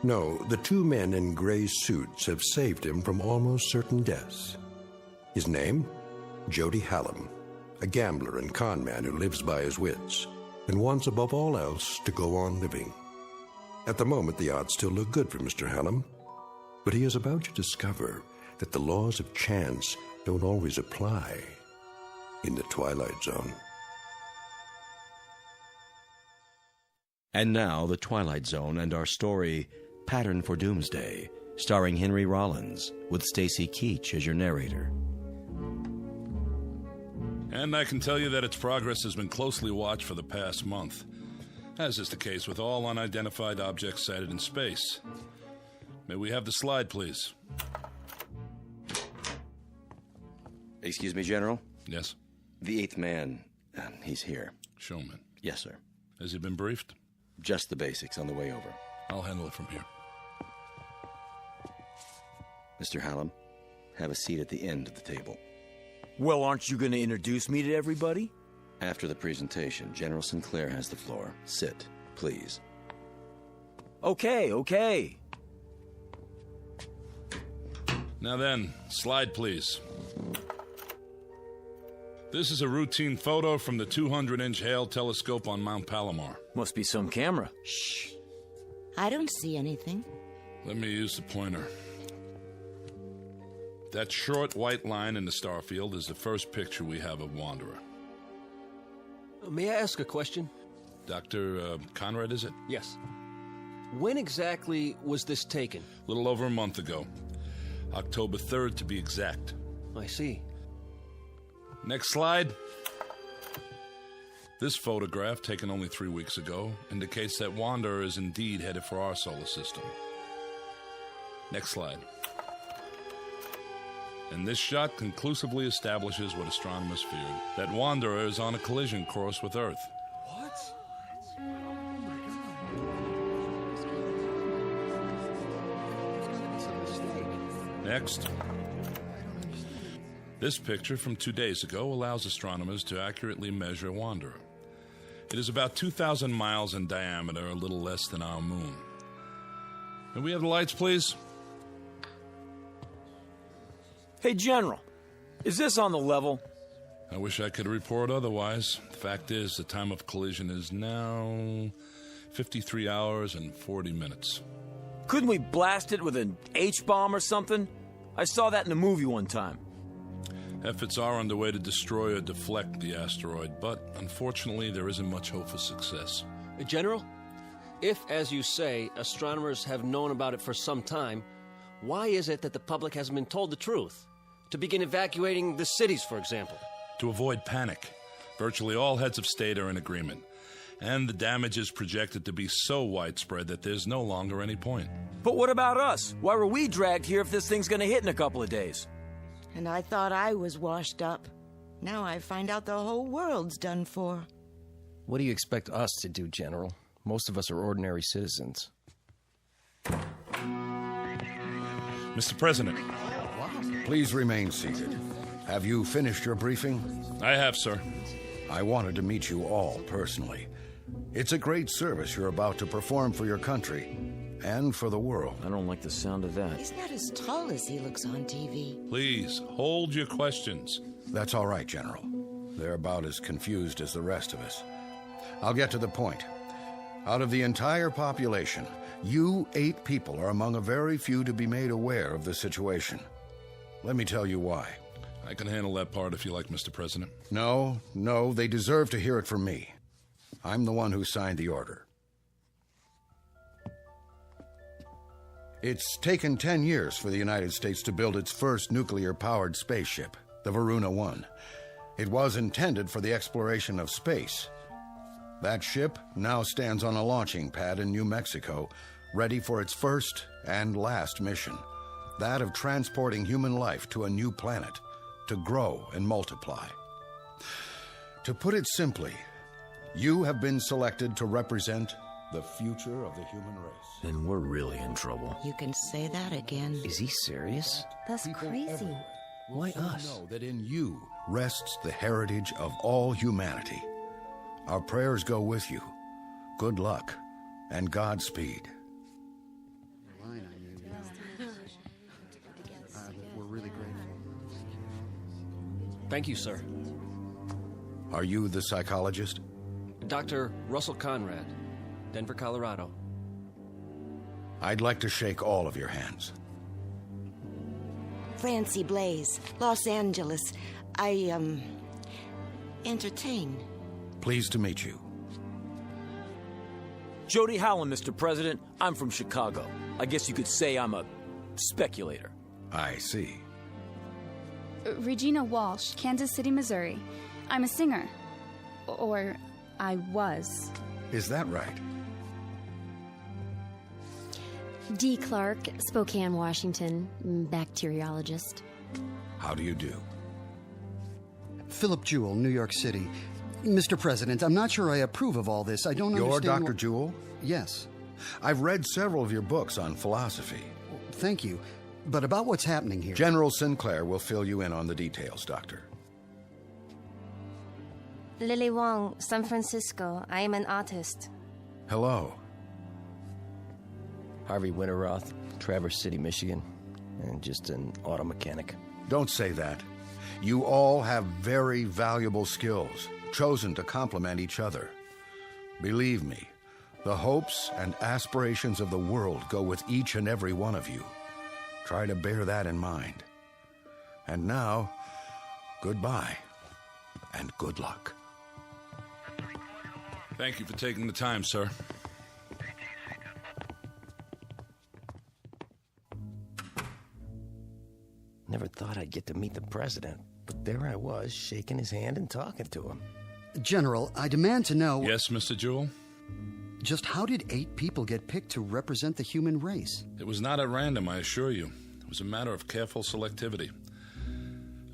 No, the 2 men in gray suits have saved him from almost certain deaths. His name? Jody Hallam, a gambler and con man who lives by his wits, and wants above all else to go on living. At the moment, the odds still look good for Mr. Hallam, but he is about to discover that the laws of chance don't always apply in the Twilight Zone. And now, The Twilight Zone and our story, Pattern for Doomsday, starring Henry Rollins, with Stacy Keach as your narrator. And I can tell you that its progress has been closely watched for the past month, as is the case with all unidentified objects sighted in space. May we have the slide, please? Excuse me, General? Yes? The 8th man, he's here. Showman? Yes, sir. Has he been briefed? Just the basics on the way over. I'll handle it from here. Mr. Hallam, have a seat at the end of the table. Well, aren't you going to introduce me to everybody? After the presentation, General Sinclair has the floor. Sit, please. Okay. Now then, slide, please. This is a routine photo from the 200-inch Hale telescope on Mount Palomar. Must be some camera. Shh. I don't see anything. Let me use the pointer. That short white line in the star field is the first picture we have of Wanderer. May I ask a question? Dr. Conrad, is it? Yes. When exactly was this taken? A little over a month ago. October 3rd, to be exact. I see. Next slide. This photograph, taken only 3 weeks ago, indicates that Wanderer is indeed headed for our solar system. Next slide. And this shot conclusively establishes what astronomers feared, that Wanderer is on a collision course with Earth. What? Next. This picture from 2 days ago allows astronomers to accurately measure Wanderer. It is about 2,000 miles in diameter, a little less than our moon. Can we have the lights, please? Hey, General, is this on the level? I wish I could report otherwise. The fact is, the time of collision is now 53 hours and 40 minutes. Couldn't we blast it with an H-bomb or something? I saw that in a movie one time. Efforts are underway to destroy or deflect the asteroid, but unfortunately there isn't much hope for success. General, if, as you say, astronomers have known about it for some time, why is it that the public hasn't been told the truth? To begin evacuating the cities, for example. To avoid panic. Virtually all heads of state are in agreement. And the damage is projected to be so widespread that there's no longer any point. But what about us? Why were we dragged here if this thing's gonna hit in a couple of days? And I thought I was washed up. Now I find out the whole world's done for. What do you expect us to do, General? Most of us are ordinary citizens. Mr. President. Please remain seated. Have you finished your briefing? I have, sir. I wanted to meet you all personally. It's a great service you're about to perform for your country and for the world. I don't like the sound of that. He's not as tall as he looks on TV. Please, hold your questions. That's all right, General. They're about as confused as the rest of us. I'll get to the point. Out of the entire population, you 8 people are among a very few to be made aware of the situation. Let me tell you why. I can handle that part if you like, Mr. President. No, they deserve to hear it from me. I'm the one who signed the order. It's taken 10 years for the United States to build its first nuclear-powered spaceship, the Varuna 1. It was intended for the exploration of space. That ship now stands on a launching pad in New Mexico, ready for its first and last mission, that of transporting human life to a new planet, to grow and multiply. To put it simply, you have been selected to represent the future of the human race. Then we're really in trouble. You can say that again. Is he serious? That's crazy. Why us? Know that in you rests the heritage of all humanity. Our prayers go with you. Good luck and Godspeed. We're really grateful. Thank you, sir. Are you the psychologist? Dr. Russell Conrad, Denver, Colorado. I'd like to shake all of your hands. Francie Blaze, Los Angeles. I, entertain. Pleased to meet you. Jody Howland, Mr. President. I'm from Chicago. I guess you could say I'm a speculator. I see. Regina Walsh, Kansas City, Missouri. I'm a singer. Or I was. Is that right? Dee Clark, Spokane, Washington, bacteriologist. How do you do? Philip Jewell, New York City. Mr. President, I'm not sure I approve of all this. I don't understand. You're Dr. Jewell? Yes. I've read several of your books on philosophy. Thank you. But about what's happening here... General Sinclair will fill you in on the details, Doctor. Lily Wong, San Francisco. I am an artist. Hello. Harvey Winterroth, Traverse City, Michigan, and just an auto mechanic. Don't say that. You all have very valuable skills, chosen to complement each other. Believe me, the hopes and aspirations of the world go with each and every one of you. Try to bear that in mind. And now, goodbye, and good luck. Thank you for taking the time, sir. Never thought I'd get to meet the president, but there I was, shaking his hand and talking to him. General, I demand to know... Yes, Mr. Jewell? Just how did 8 people get picked to represent the human race? It was not at random, I assure you. It was a matter of careful selectivity.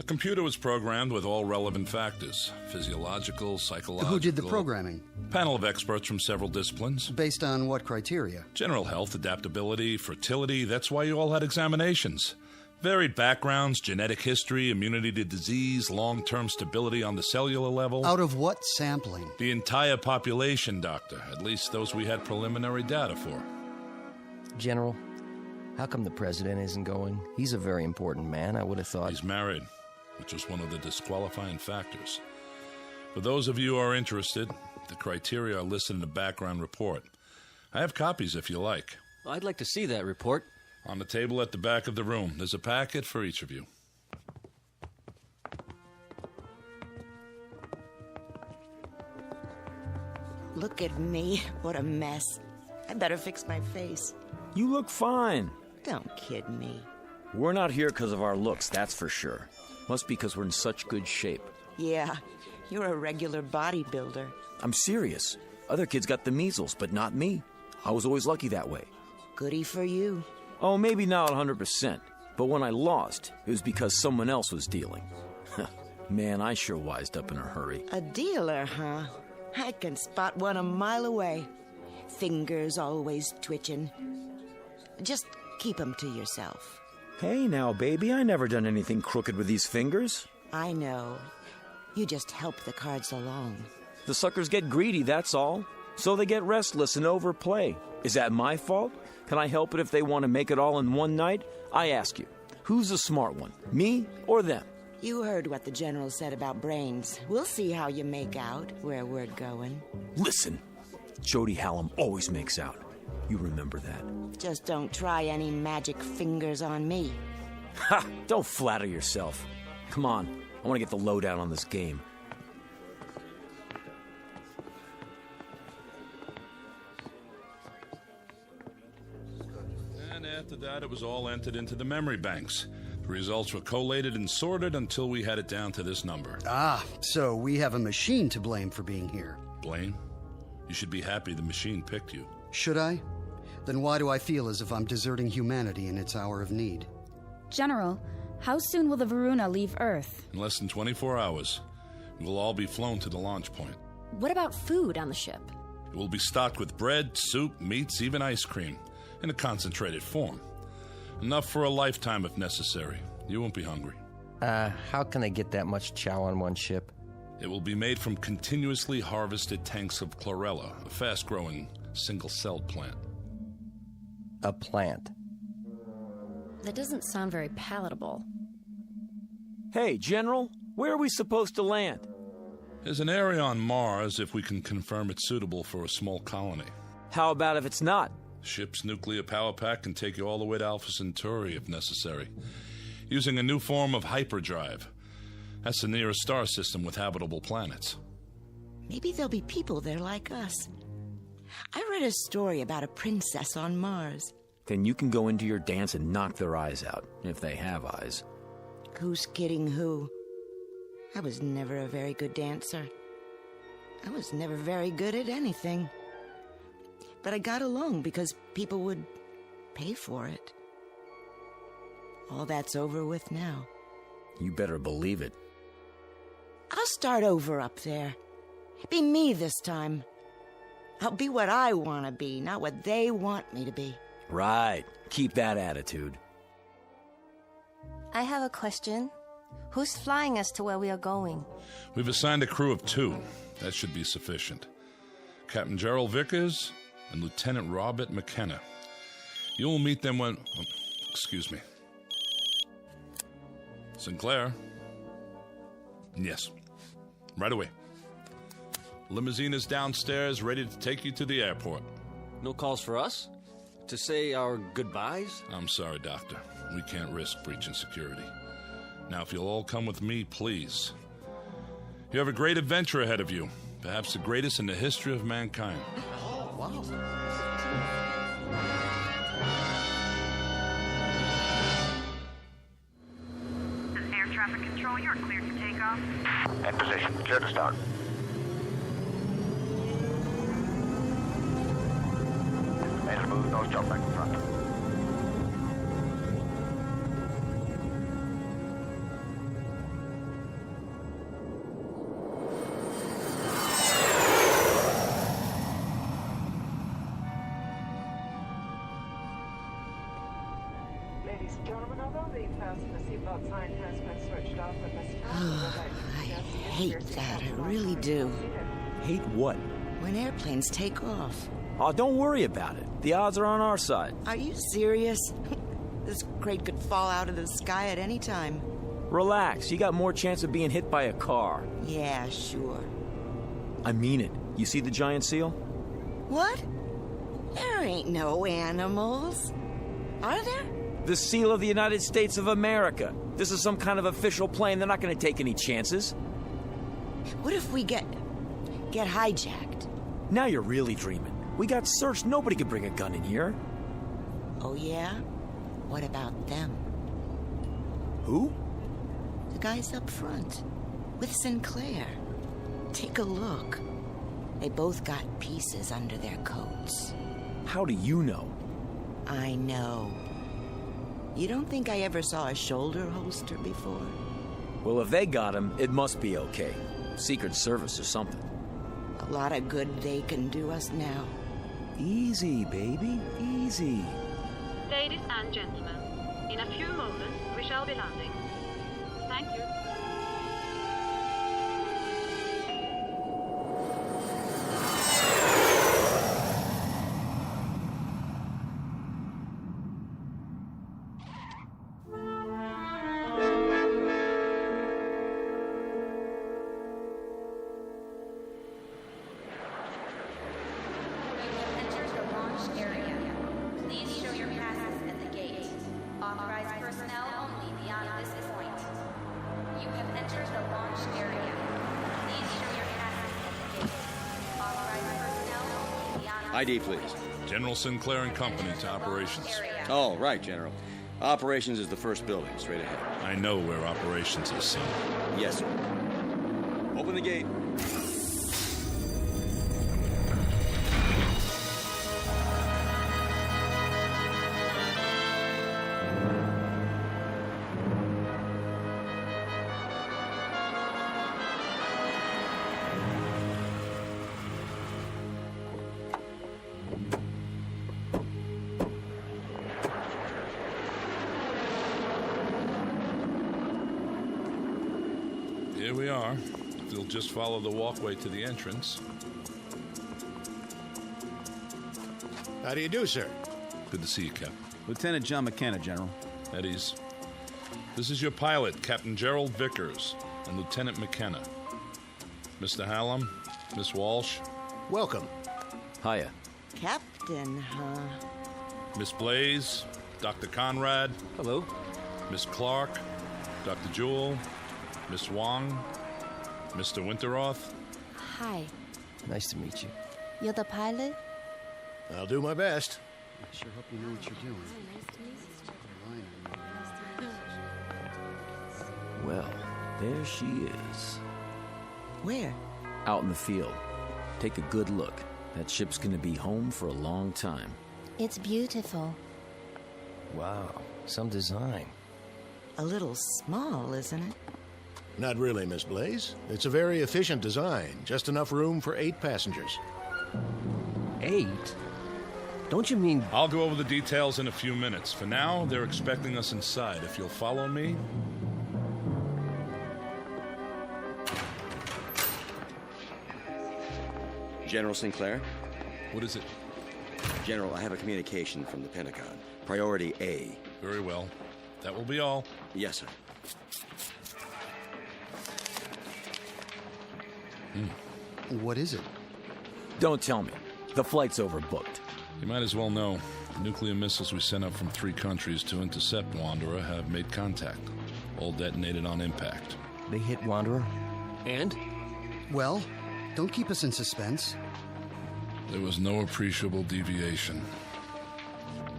A computer was programmed with all relevant factors, physiological, psychological... Who did the programming? Panel of experts from several disciplines. Based on what criteria? General health, adaptability, fertility. That's why you all had examinations. Varied backgrounds, genetic history, immunity to disease, long-term stability on the cellular level. Out of what sampling? The entire population, Doctor. At least those we had preliminary data for. General, how come the president isn't going? He's a very important man, I would have thought. He's married, which was one of the disqualifying factors. For those of you who are interested, the criteria are listed in the background report. I have copies if you like. I'd like to see that report. On the table at the back of the room. There's a packet for each of you. Look at me. What a mess. I better fix my face. You look fine. Don't kid me. We're not here because of our looks, that's for sure. Must be because we're in such good shape. Yeah, you're a regular bodybuilder. I'm serious. Other kids got the measles, but not me. I was always lucky that way. Goody for you. Oh, maybe not 100%. But when I lost, it was because someone else was dealing. Man, I sure wised up in a hurry. A dealer, huh? I can spot one a mile away. Fingers always twitching. Just keep 'em to yourself. Hey now, baby, I never done anything crooked with these fingers. I know. You just help the cards along. The suckers get greedy, that's all. So they get restless and overplay. Is that my fault? Can I help it if they want to make it all in one night? I ask you, who's the smart one, me or them? You heard what the general said about brains. We'll see how you make out where we're going. Listen, Jody Hallam always makes out. You remember that. Just don't try any magic fingers on me. Ha! Don't flatter yourself. Come on, I want to get the lowdown on this game. After that, it was all entered into the memory banks. The results were collated and sorted until we had it down to this number. Ah, so we have a machine to blame for being here. Blame? You should be happy the machine picked you. Should I? Then why do I feel as if I'm deserting humanity in its hour of need? General, how soon will the Varuna leave Earth? In less than 24 hours. We will all be flown to the launch point. What about food on the ship? It will be stocked with bread, soup, meats, even ice cream. In a concentrated form. Enough for a lifetime if necessary. You won't be hungry. How can I get that much chow on one ship? It will be made from continuously harvested tanks of chlorella, a fast-growing, single-celled plant. A plant? That doesn't sound very palatable. Hey, General, where are we supposed to land? There's an area on Mars if we can confirm it's suitable for a small colony. How about if it's not? Ship's nuclear power pack can take you all the way to Alpha Centauri if necessary, using a new form of hyperdrive. That's the nearest star system with habitable planets. Maybe there'll be people there like us. I read a story about a princess on Mars. Then you can go into your dance and knock their eyes out, if they have eyes. Who's kidding who? I was never a very good dancer. I was never very good at anything. But I got along because people would pay for it. All that's over with now. You better believe it. I'll start over up there. Be me this time. I'll be what I want to be, not what they want me to be. Right. Keep that attitude. I have a question. Who's flying us to where we are going? We've assigned a crew of 2. That should be sufficient. Captain Gerald Vickers and Lieutenant Robert McKenna. You will meet them when... Oh, excuse me. Sinclair? Yes. Right away. Limousine is downstairs, ready to take you to the airport. No calls for us? To say our goodbyes? I'm sorry, Doctor. We can't risk breaching security. Now, if you'll all come with me, please. You have a great adventure ahead of you. Perhaps the greatest in the history of mankind. Wow. This is air traffic control. You're cleared for takeoff. In position. Clear to start. Made a move. Nose job back in front. Ladies and gentlemen, although I hate that. I really do. Hate what? When airplanes take off. Oh, don't worry about it. The odds are on our side. Are you serious? This crate could fall out of the sky at any time. Relax. You got more chance of being hit by a car. Yeah, sure. I mean it. You see the giant seal? What? There ain't no animals. Are there? The seal of the United States of America. This is some kind of official plane. They're not going to take any chances. What if we get hijacked? Now you're really dreaming. We got searched. Nobody could bring a gun in here. Oh, yeah? What about them? Who? The guys up front. With Sinclair. Take a look. They both got pieces under their coats. How do you know? I know. You don't think I ever saw a shoulder holster before? Well, if they got him, it must be okay. Secret Service or something. A lot of good they can do us now. Easy, baby. Easy. Ladies and gentlemen, in a few moments we shall be landing. Thank you. ID, please. General Sinclair and Company to operations. Oh, right, General. Operations is the first building, straight ahead. I know where operations is, son. Yes, sir. Open the gate. Here we are. If you'll just follow the walkway to the entrance. How do you do, sir? Good to see you, Captain. Lieutenant John McKenna, General. At ease. This is your pilot, Captain Gerald Vickers, and Lieutenant McKenna. Mr. Hallam, Miss Walsh. Welcome. Hiya. Captain, huh? Miss Blaze, Dr. Conrad. Hello. Miss Clark, Dr. Jewell, Miss Wong, Mr. Winteroth. Hi. Nice to meet you. You're the pilot? I'll do my best. I sure hope you know what you're doing. Well, there she is. Where? Out in the field. Take a good look. That ship's gonna be home for a long time. It's beautiful. Wow, some design. A little small, isn't it? Not really, Miss Blaze. It's a very efficient design. Just enough room for 8 passengers. 8? Don't you mean... I'll go over the details in a few minutes. For now, they're expecting us inside. If you'll follow me... General Sinclair? What is it? General, I have a communication from the Pentagon. Priority A. Very well. That will be all. Yes, sir. What is it? Don't tell me. The flight's overbooked. You might as well know. The nuclear missiles we sent up from 3 countries to intercept Wanderer have made contact. All detonated on impact. They hit Wanderer? And? Well, don't keep us in suspense. There was no appreciable deviation.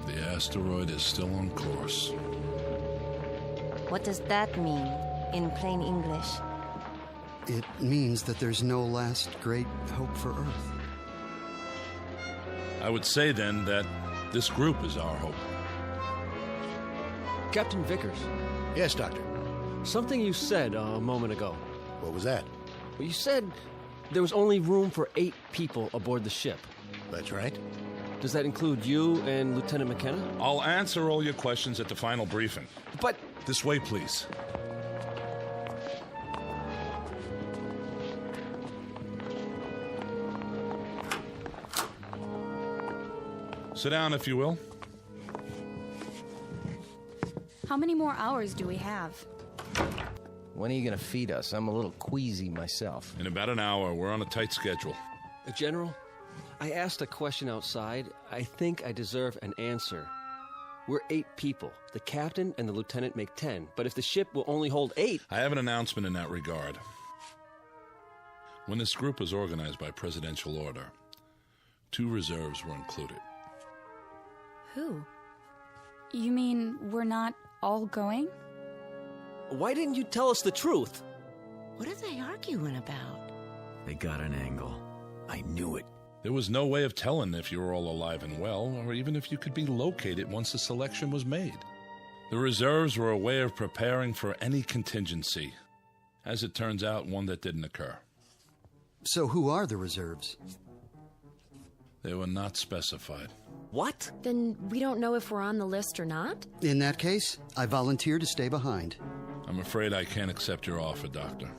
The asteroid is still on course. What does that mean in plain English? It means that there's no last great hope for Earth. I would say then that this group is our hope. Captain Vickers. Yes, Doctor. Something you said a moment ago. What was that? Well, you said there was only room for 8 people aboard the ship. That's right. Does that include you and Lieutenant McKenna? I'll answer all your questions at the final briefing. But This way, please. Sit down, if you will. How many more hours do we have? When are you going to feed us? I'm a little queasy myself. In about an hour. We're on a tight schedule. General, I asked a question outside. I think I deserve an answer. We're 8 people. The captain and the lieutenant make 10. But if the ship will only hold 8... I have an announcement in that regard. When this group was organized by presidential order, 2 reserves were included. Who? You mean we're not all going? Why didn't you tell us the truth? What are they arguing about? They got an angle. I knew it. There was no way of telling if you were all alive and well, or even if you could be located once the selection was made. The reserves were a way of preparing for any contingency. As it turns out, one that didn't occur. So who are the reserves? They were not specified. What? Then we don't know if we're on the list or not? In that case, I volunteer to stay behind. I'm afraid I can't accept your offer, Doctor.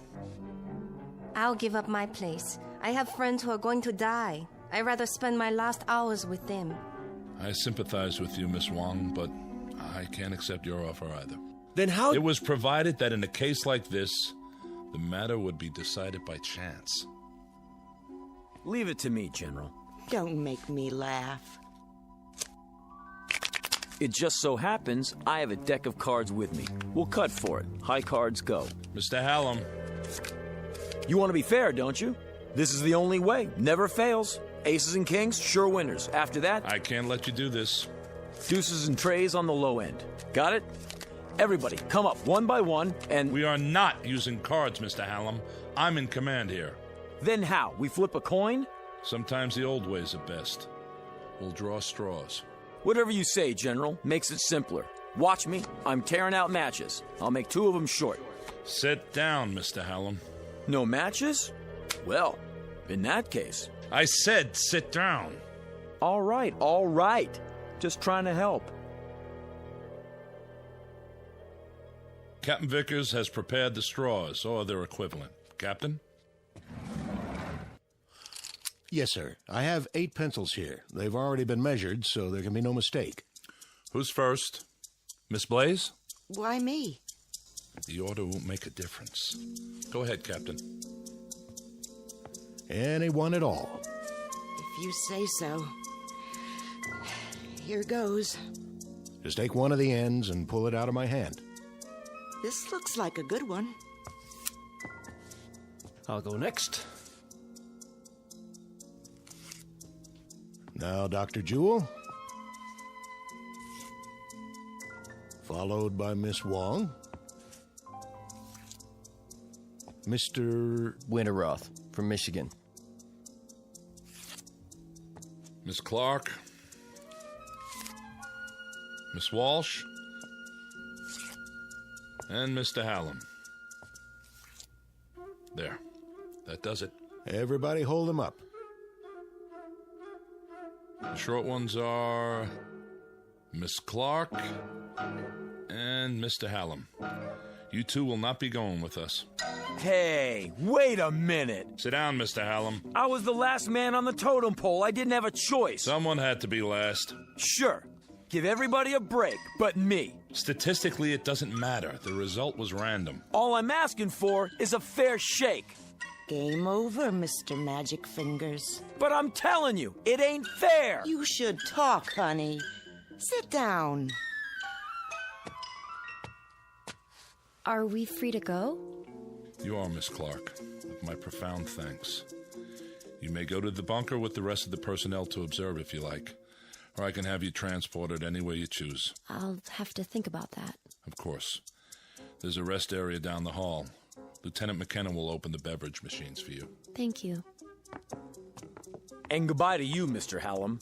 I'll give up my place. I have friends who are going to die. I'd rather spend my last hours with them. I sympathize with you, Miss Wong, but I can't accept your offer either. Then how... It was provided that in a case like this, the matter would be decided by chance. Leave it to me, General. Don't make me laugh. It just so happens I have a deck of cards with me. We'll cut for it. High cards go. Mr. Hallam. You want to be fair, don't you? This is the only way. Never fails. Aces and kings, sure winners. After that... I can't let you do this. Deuces and trays on the low end. Got it? Everybody, come up one by one and... We are not using cards, Mr. Hallam. I'm in command here. Then how? We flip a coin? Sometimes the old ways are best. We'll draw straws. Whatever you say, General. Makes it simpler. Watch me. I'm tearing out matches. I'll make 2 of them short. Sit down, Mr. Hallam. No matches? Well, in that case... I said sit down. All right. Just trying to help. Captain Vickers has prepared the straws, or their equivalent. Captain? Yes, sir. I have 8 pencils here. They've already been measured, so there can be no mistake. Who's first? Miss Blaze? Why me? The order won't make a difference. Go ahead, Captain. Anyone at all. If you say so. Here goes. Just take one of the ends and pull it out of my hand. This looks like a good one. I'll go next. Now, Dr. Jewell. Followed by Miss Wong. Mr. Winterroth from Michigan. Miss Clark. Miss Walsh. And Mr. Hallam. There. That does it. Everybody hold them up. The short ones are Miss Clark and Mr. Hallam. You 2 will not be going with us. Hey, wait a minute. Sit down, Mr. Hallam. I was the last man on the totem pole. I didn't have a choice. Someone had to be last. Sure. Give everybody a break, but me. Statistically, it doesn't matter. The result was random. All I'm asking for is a fair shake. Game over, Mr. Magic Fingers. But I'm telling you, it ain't fair. You should talk, honey. Sit down. Are we free to go? You are, Miss Clark, with my profound thanks. You may go to the bunker with the rest of the personnel to observe if you like, or I can have you transported any way you choose. I'll have to think about that. Of course. There's a rest area down the hall. Lieutenant McKenna will open the beverage machines for you. Thank you. And goodbye to you, Mr. Hallam.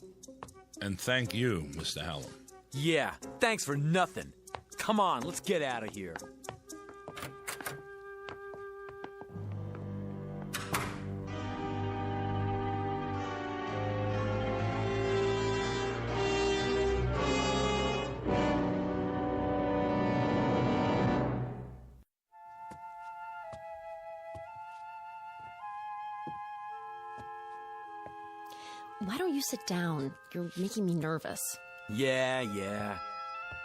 And thank you, Mr. Hallam. Yeah, thanks for nothing. Come on, let's get out of here. Why don't you sit down? You're making me nervous. Yeah.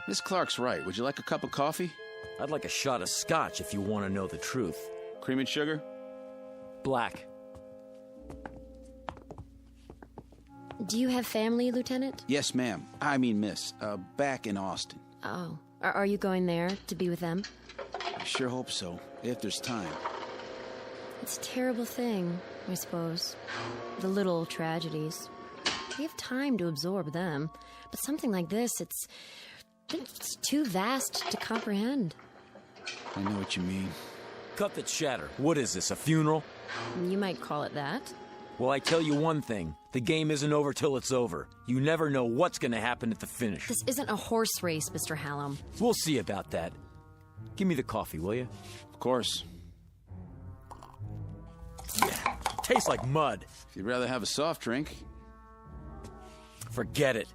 Miss Clark's right. Would you like a cup of coffee? I'd like a shot of scotch if you want to know the truth. Cream and sugar? Black. Do you have family, Lieutenant? Yes, ma'am. I mean, miss. Back in Austin. Oh. Are you going there to be with them? I sure hope so, if there's time. It's a terrible thing, I suppose. The little tragedies. We have time to absorb them. But something like this, it's too vast to comprehend. I know what you mean. Cut the chatter. What is this, a funeral? You might call it that. Well, I tell you one thing. The game isn't over till it's over. You never know what's going to happen at the finish. This isn't a horse race, Mr. Hallam. We'll see about that. Give me the coffee, will you? Of course. Yeah, tastes like mud. If you'd rather have a soft drink. Forget it.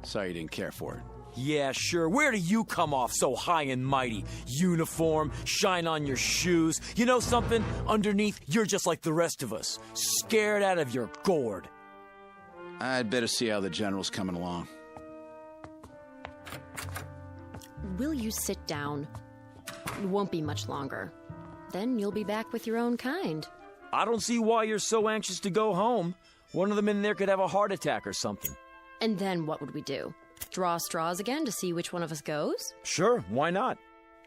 Sorry you didn't care for it. Yeah, sure. Where do you come off so high and mighty? Uniform, shine on your shoes. You know something? Underneath, you're just like the rest of us. Scared out of your gourd. I'd better see how the general's coming along. Will you sit down? It won't be much longer. Then you'll be back with your own kind. I don't see why you're so anxious to go home. One of them in there could have a heart attack or something. And then what would we do? Draw straws again to see which one of us goes? Sure, why not?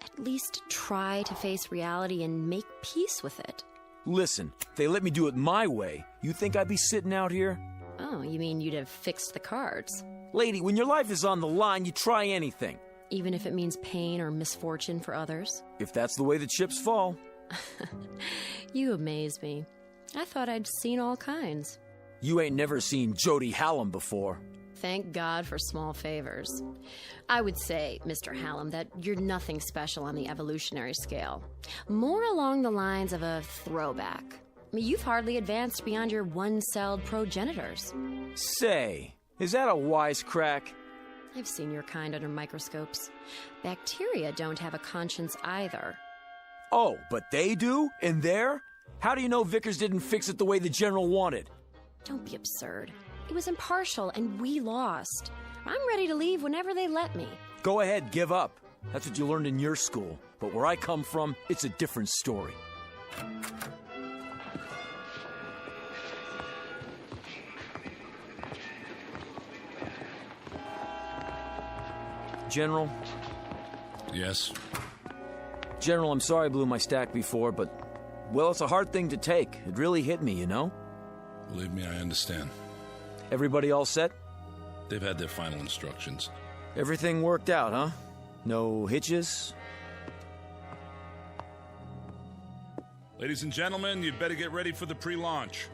At least try to face reality and make peace with it. Listen, if they let me do it my way, you think I'd be sitting out here? Oh, you mean you'd have fixed the cards? Lady, when your life is on the line, you try anything. Even if it means pain or misfortune for others? If that's the way the chips fall. You amaze me. I thought I'd seen all kinds. You ain't never seen Jody Hallam before. Thank God for small favors. I would say, Mr. Hallam, that you're nothing special on the evolutionary scale. More along the lines of a throwback. I mean, you've hardly advanced beyond your one-celled progenitors. Say, is that a wisecrack? I've seen your kind under microscopes. Bacteria don't have a conscience either. Oh, but they do? In there? How do you know Vickers didn't fix it the way the general wanted? Don't be absurd. It was impartial, and we lost. I'm ready to leave whenever they let me. Go ahead, give up. That's what you learned in your school. But where I come from, it's a different story. General? Yes? General, I'm sorry I blew my stack before, but, well, it's a hard thing to take. It really hit me, you know? Believe me, I understand. Everybody all set? They've had their final instructions. Everything worked out, huh? No hitches? Ladies and gentlemen, you'd better get ready for the pre-launch.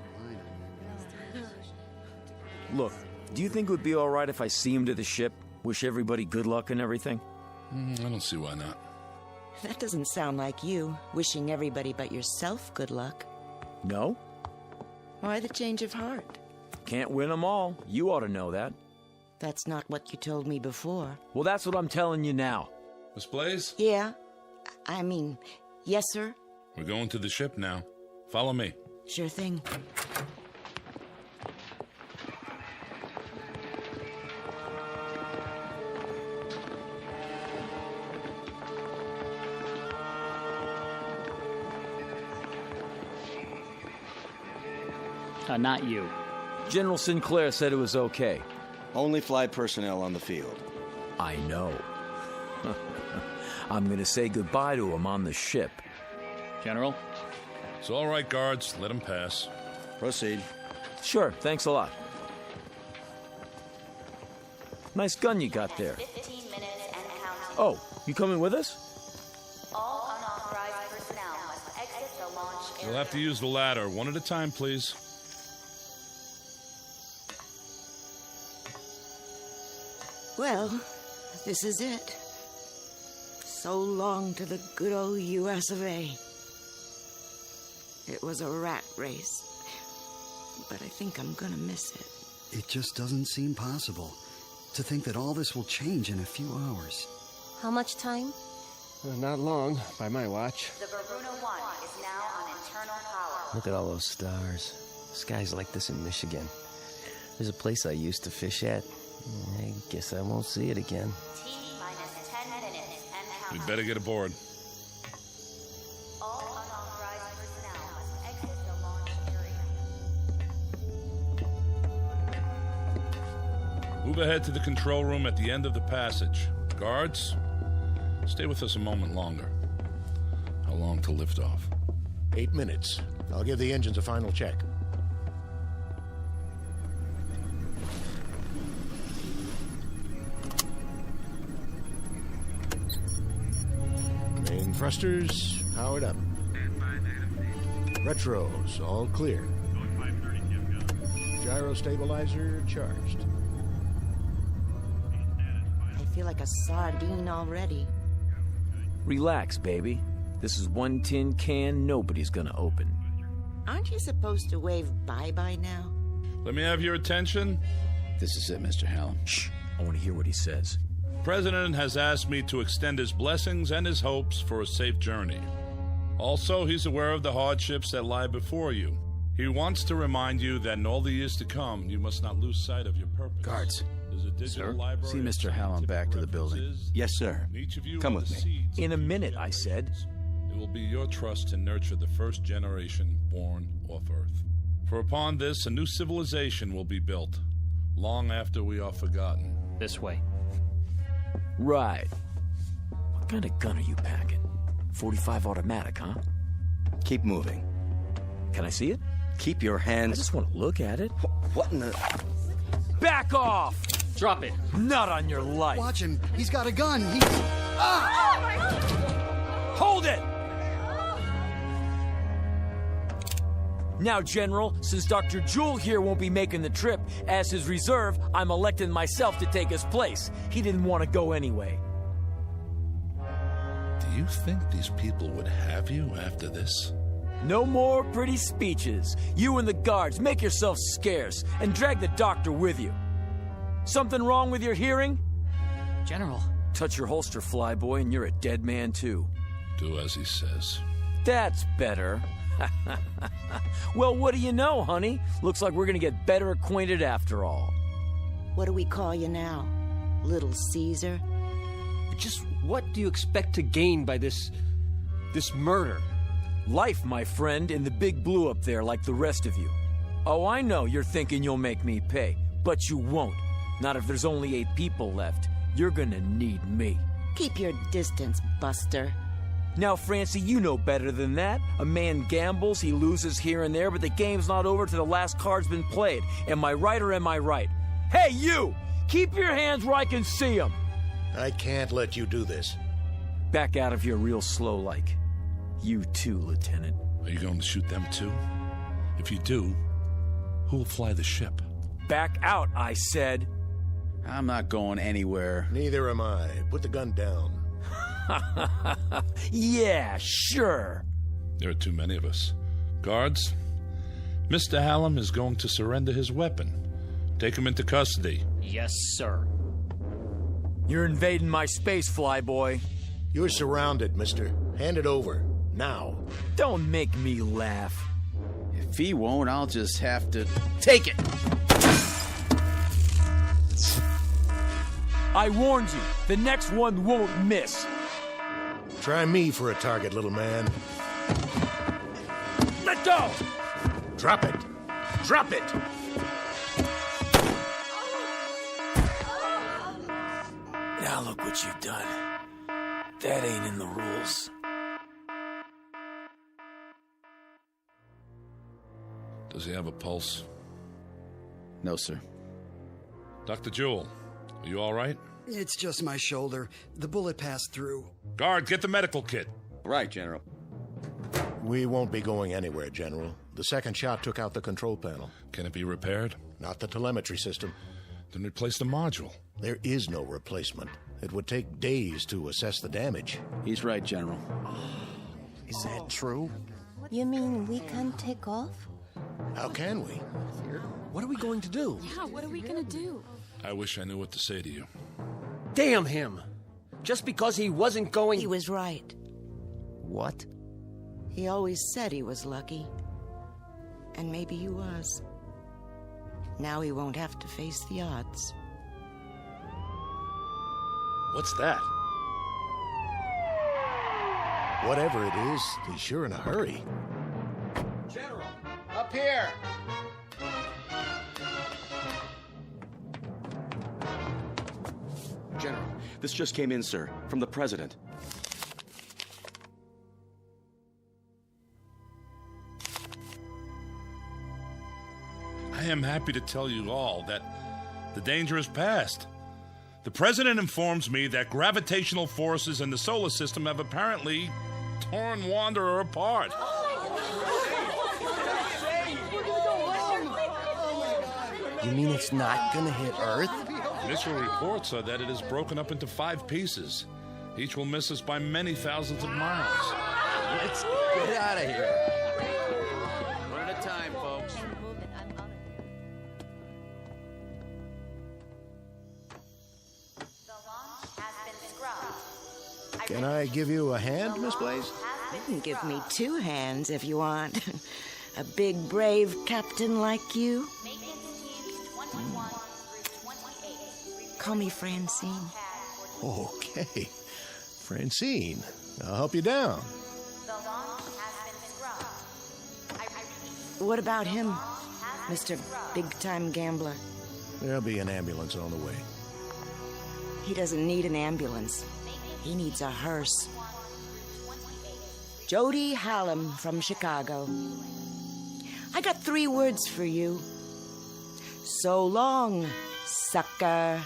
Look, do you think it would be all right if I see him to the ship? Wish everybody good luck and everything? I don't see why not. That doesn't sound like you, wishing everybody but yourself good luck. No? Why the change of heart? Can't win them all. You ought to know that. That's not what you told me before. Well, that's what I'm telling you now. Miss Blaze? Yeah. Yes, sir? We're going to the ship now. Follow me. Sure thing. Not you. General Sinclair said it was okay. Only flight personnel on the field. I know. I'm going to say goodbye to him on the ship. General? It's all right, guards. Let him pass. Proceed. Sure, thanks a lot. Nice gun you got there. 15 minutes and counting. Oh, you coming with us? All unauthorized personnel must exit the launch area. You'll have to use the ladder. One at a time, please. Well, this is it. So long to the good old U.S. of A. It was a rat race, but I think I'm gonna miss it. It just doesn't seem possible to think that all this will change in a few hours. How much time? Not long, by my watch. The Baruno 1 is now on internal power. Look at all those stars. Skies like this in Michigan. There's a place I used to fish at. I guess I won't see it again. T-minus 10 minutes and We counting. better get aboard. All unauthorized personnel must exit the launch area. Move ahead to the control room at the end of the passage. Guards, stay with us a moment longer. How long to lift off? 8 minutes. I'll give the engines a final check. Main thrusters powered up. Retros all clear. Gyro stabilizer charged. I feel like a sardine already. Relax, baby. This is one tin can nobody's gonna open. Aren't you supposed to wave bye-bye now? Let me have your attention. This is it, Mr. Hallam. Shh. I want to hear what he says. President has asked me to extend his blessings and his hopes for a safe journey. Also, he's aware of the hardships that lie before you. He wants to remind you that in all the years to come, you must not lose sight of your purpose. Guards. There's a digital library See of Mr. Hallam back to the building. references. Yes, sir. Each of you Come are with the me. seeds In a of minute, future I said. generations. It will be your trust to nurture the first generation born off Earth. For upon this, a new civilization will be built, long after we are forgotten. This way. Right. What kind of gun are you packing? 45 automatic, huh? Keep moving. Can I see it? Keep your I hands... just want to look at it. What in the... Back off! Drop it. Not on your life. Watch him. He's got a gun. He's... Ah! Hold it! Now, General, since Dr. Jewell here won't be making the trip, as his reserve, I'm electing myself to take his place. He didn't want to go anyway. Do you think these people would have you after this? No more pretty speeches. You and the guards, make yourselves scarce, and drag the doctor with you. Something wrong with your hearing? General. Touch your holster, flyboy, and you're a dead man, too. Do as he says. That's better. Well, what do you know, honey? Looks like we're gonna get better acquainted after all. What do we call you now? Little Caesar? Just what do you expect to gain by this murder? Life, my friend, in the big blue up there like the rest of you. Oh, I know you're thinking you'll make me pay, but you won't. Not if there's only 8 people left. You're gonna need me. Keep your distance, Buster. Now, Francie, you know better than that. A man gambles, he loses here and there, but the game's not over till the last card's been played. Am I right or am I right? Hey, you! Keep your hands where I can see them! I can't let you do this. Back out of here real slow like. You too, Lieutenant. Are you going to shoot them too? If you do, who will fly the ship? Back out, I said. I'm not going anywhere. Neither am I. Put the gun down. Yeah, sure. There are too many of us. Guards, Mr. Hallam is going to surrender his weapon. Take him into custody. Yes, sir. You're invading my space, flyboy. You're surrounded, mister. Hand it over. Now. Don't make me laugh. If he won't, I'll just have to take it. I warned you. The next one won't miss. Try me for a target, little man. Let go! Drop it. Drop it. Now look what you've done. That ain't in the rules. Does he have a pulse? No, sir. Dr. Jewell, are you all right? It's just my shoulder. The bullet passed through. Guard, get the medical kit. Right, General. We won't be going anywhere, General. The second shot took out the control panel. Can it be repaired? Not the telemetry system. Then replace the module. There is no replacement. It would take days to assess the damage. He's right, General. Is that true? You mean we can't take off? How can we? What are we going to do? Yeah, what are we gonna do? I wish I knew what to say to you. Damn him! Just because he wasn't going... He was right. What? He always said he was lucky. And maybe he was. Now he won't have to face the odds. What's that? Whatever it is, he's sure in a hurry. General, up here! General, this just came in, sir, from the President. I am happy to tell you all that the danger is past. The President informs me that gravitational forces in the solar system have apparently torn Wanderer apart. You mean it's not gonna hit Earth? Initial reports are that it is broken up into 5 pieces. Each will miss us by many thousands of miles. Let's get out of here. One at a time, folks. Can I give you a hand, Miss Blaze? You can give me 2 hands if you want. A big, brave captain like you. Call me Francine. Okay. Francine, I'll help you down. What about him, Mr. Big-Time Gambler? There'll be an ambulance on the way. He doesn't need an ambulance. He needs a hearse. Jody Hallam from Chicago. I got 3 words for you. So long, sucker.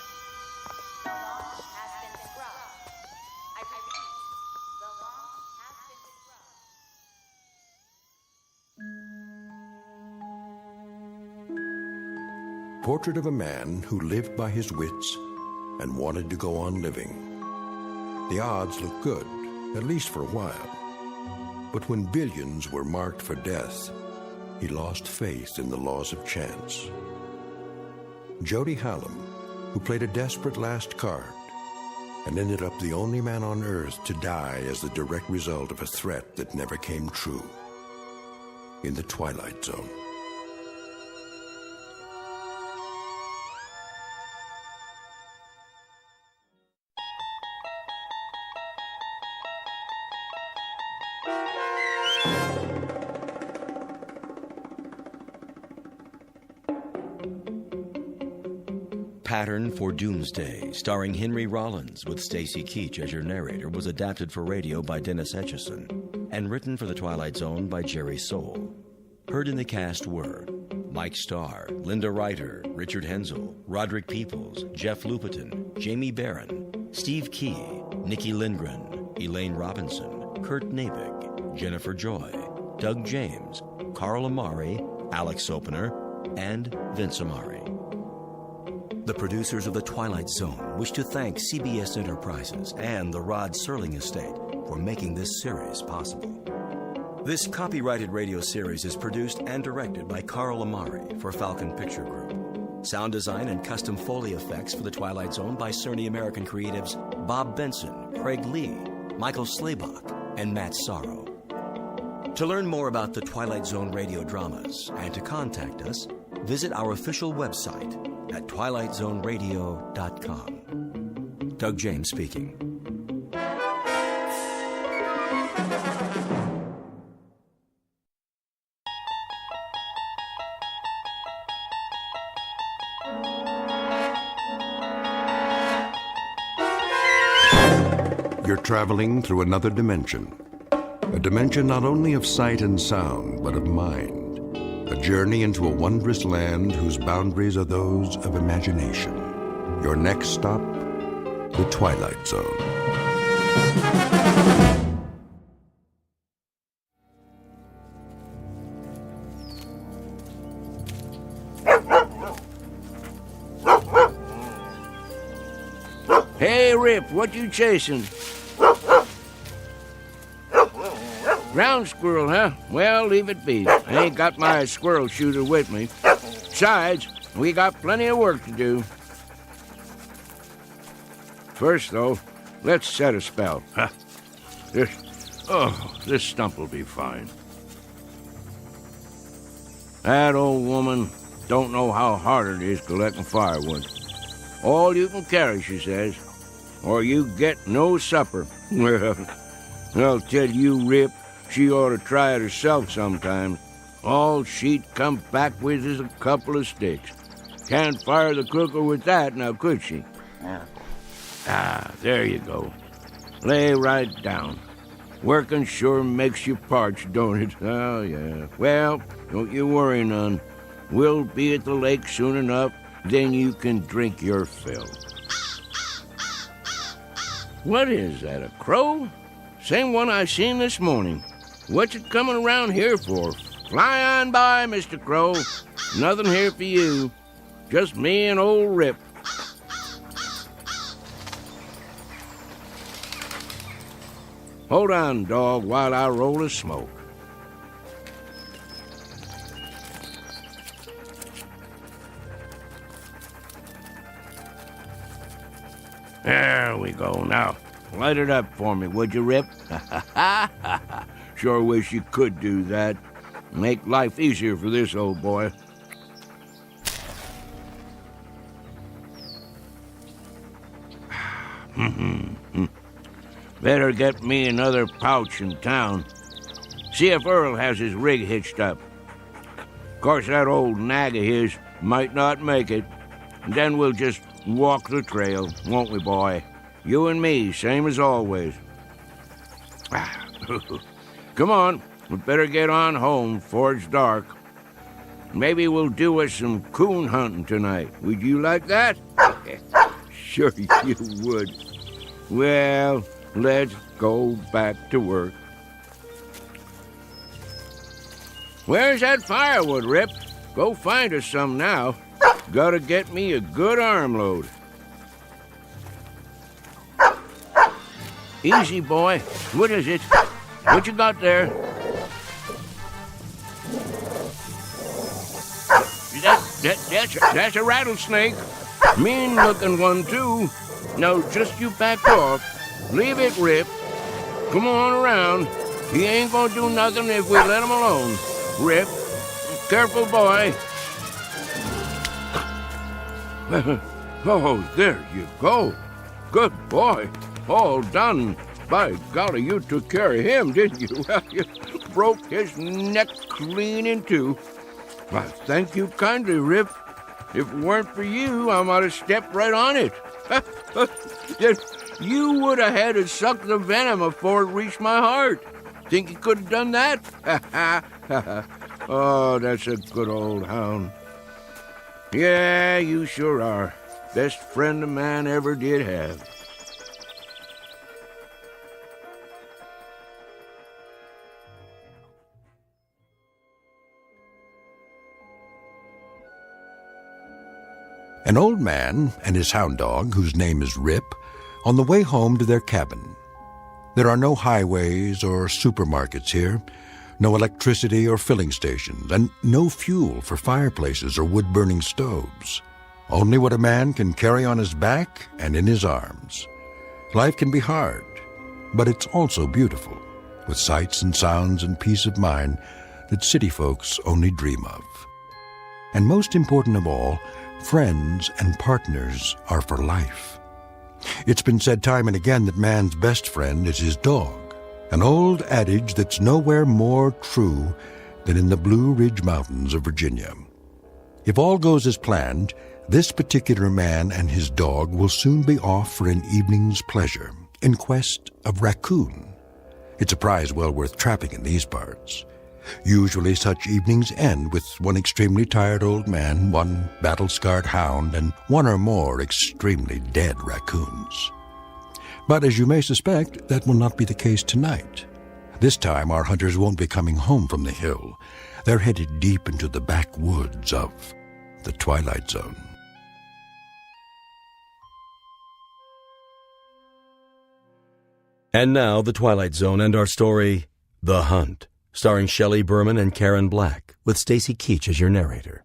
Portrait of a man who lived by his wits and wanted to go on living. The odds looked good, at least for a while. But when billions were marked for death, he lost faith in the laws of chance. Jody Hallam, who played a desperate last card and ended up the only man on Earth to die as the direct result of a threat that never came true. In the Twilight Zone. Pattern for Doomsday, starring Henry Rollins with Stacy Keach as your narrator, was adapted for radio by Dennis Etchison and written for The Twilight Zone by Jerry Soule. Heard in the cast were Mike Starr, Linda Ryder, Richard Hensel, Roderick Peoples, Jeff Lupetin, Jamie Barron, Steve Key, Nikki Lindgren, Elaine Robinson, Kurt Nabick, Jennifer Joy, Doug James, Carl Amari, Alex Opener, and Vince Amari. The producers of The Twilight Zone wish to thank CBS Enterprises and the Rod Serling Estate for making this series possible. This copyrighted radio series is produced and directed by Carl Amari for Falcon Picture Group. Sound design and custom Foley effects for The Twilight Zone by Cerny American creatives Bob Benson, Craig Lee, Michael Slaybach, and Matt Sorrow. To learn more about The Twilight Zone Radio Dramas and to contact us, visit our official website at twilightzoneradio.com. Doug James speaking. You're traveling through another dimension. A dimension not only of sight and sound, but of mind. A journey into a wondrous land whose boundaries are those of imagination. Your next stop, the Twilight Zone. Hey, Rip, what you chasing? Ground squirrel, huh? Well, leave it be. I ain't got my squirrel shooter with me. Besides, we got plenty of work to do. First, though, let's set a spell. Huh? This stump will be fine. That old woman don't know how hard it is collecting firewood. All you can carry, she says, or you get no supper. Well, I'll tell you, Rip, she ought to try it herself sometime. All she'd come back with is a couple of sticks. Can't fire the cooker with that, now could she? Ah, there you go. Lay right down. Working sure makes you parched, don't it? Oh, yeah. Well, don't you worry none. We'll be at the lake soon enough, then you can drink your fill. What is that, a crow? Same one I seen this morning. What's it coming around here for? Fly on by, Mr. Crow. Nothing here for you. Just me and old Rip. Hold on, dog, while I roll a smoke. There we go. Now, light it up for me, would you, Rip? Sure wish you could do that. Make life easier for this old boy. Better get me another pouch in town. See if Earl has his rig hitched up. Of course, that old nag of his might not make it. And then we'll just walk the trail, won't we, boy? You and me, same as always. Come on, we'd better get on home before it's dark. Maybe we'll do us some coon hunting tonight. Would you like that? Sure you would. Well, let's go back to work. Where's that firewood, Rip? Go find us some now. Gotta get me a good armload. Easy, boy. What is it? What you got there? That's a rattlesnake. Mean-looking one, too. Now, just you back off. Leave it, Rip. Come on around. He ain't gonna do nothing if we let him alone. Rip, careful, boy. Oh, there you go. Good boy. All done. By golly, you took care of him, didn't you? Well, you broke his neck clean in two. Well, thank you kindly, Rip. If it weren't for you, I might have stepped right on it. You would have had to suck the venom before it reached my heart. Think you could have done that? Oh, that's a good old hound. Yeah, you sure are. Best friend a man ever did have. An old man and his hound dog, whose name is Rip, on the way home to their cabin. There are no highways or supermarkets here, no electricity or filling stations, and no fuel for fireplaces or wood-burning stoves. Only what a man can carry on his back and in his arms. Life can be hard, but it's also beautiful, with sights and sounds and peace of mind that city folks only dream of. And most important of all, friends and partners are for life. It's been said time and again that man's best friend is his dog, an old adage that's nowhere more true than in the Blue Ridge Mountains of Virginia. If all goes as planned, this particular man and his dog will soon be off for an evening's pleasure in quest of raccoon. It's a prize well worth trapping in these parts. Usually such evenings end with one extremely tired old man, one battle-scarred hound, and one or more extremely dead raccoons. But as you may suspect, that will not be the case tonight. This time our hunters won't be coming home from the hill. They're headed deep into the backwoods of the Twilight Zone. And now, The Twilight Zone and our story, The Hunt, starring Shelley Berman and Karen Black, with Stacy Keach as your narrator.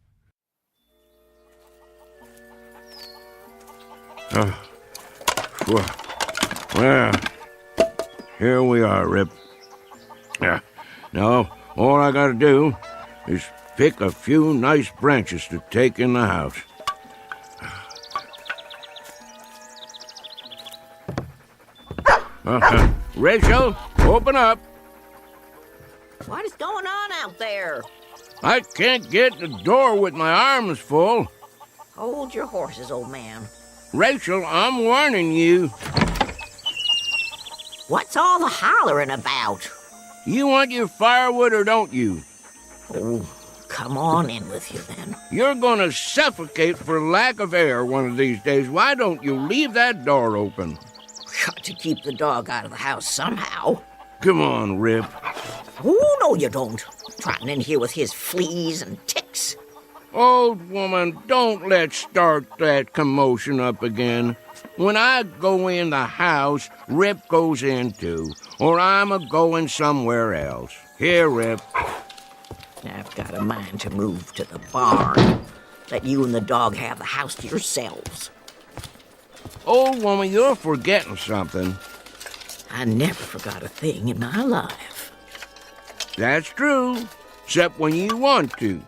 Well, here we are, Rip. Now, all I gotta do is Pick a few nice branches to take in the house. Rachel, open up. What is going on out there? I can't get the door with my arms full. Hold your horses, old man. Rachel, I'm warning you. What's all the hollering about? You want your firewood or don't you? Oh, come on in with you then. You're gonna suffocate for lack of air one of these days. Why don't you leave that door open? Got to keep the dog out of the house somehow. Come on, Rip. Oh, no you don't. Trotting in here with his fleas and ticks. Old woman, don't let's start that commotion up again. When I go in the house, Rip goes in too, or I'm a-going somewhere else. Here, Rip. I've got a mind to move to the barn. Let you and the dog have the house to yourselves. Old woman, you're forgetting something. I never forgot a thing in my life. That's true, except when you want to.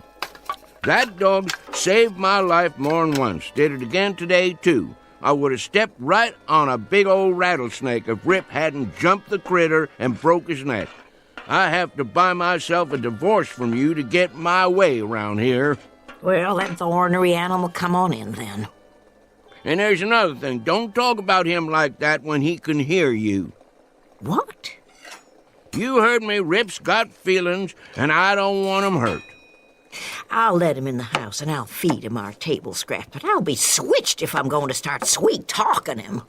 That dog saved my life more than once. Did it again today, too. I would have stepped right on a big old rattlesnake if Rip hadn't jumped the critter and broke his neck. I have to buy myself a divorce from you to get my way around here. Well, let the ornery animal come on in, then. And there's another thing. Don't talk about him like that when he can hear you. What? You heard me. Rip's got feelings, and I don't want him hurt. I'll let him in the house, and I'll feed him our table scraps, but I'll be switched if I'm going to start sweet-talking him.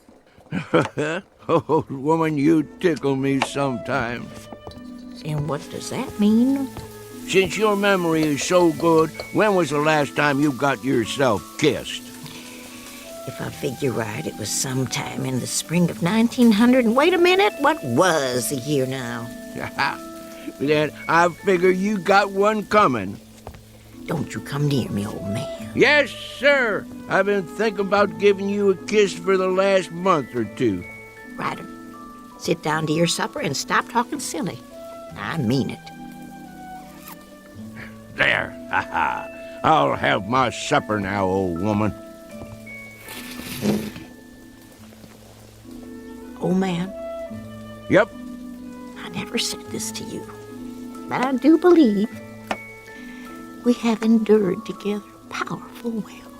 Old woman, you tickle me sometimes. And what does that mean? Since your memory is so good, when was the last time you got yourself kissed? If I figure right, it was sometime in the spring of 1900. And wait a minute, what was the year now? Then I figure you got one coming. Don't you come near me, old man. Yes, sir. I've been thinking about giving you a kiss for the last month or two. Ryder, sit down to your supper and stop talking silly. I mean it. There. I'll have my supper now, old woman. Old man? Yep. I never said this to you, but I do believe we have endured together powerful well.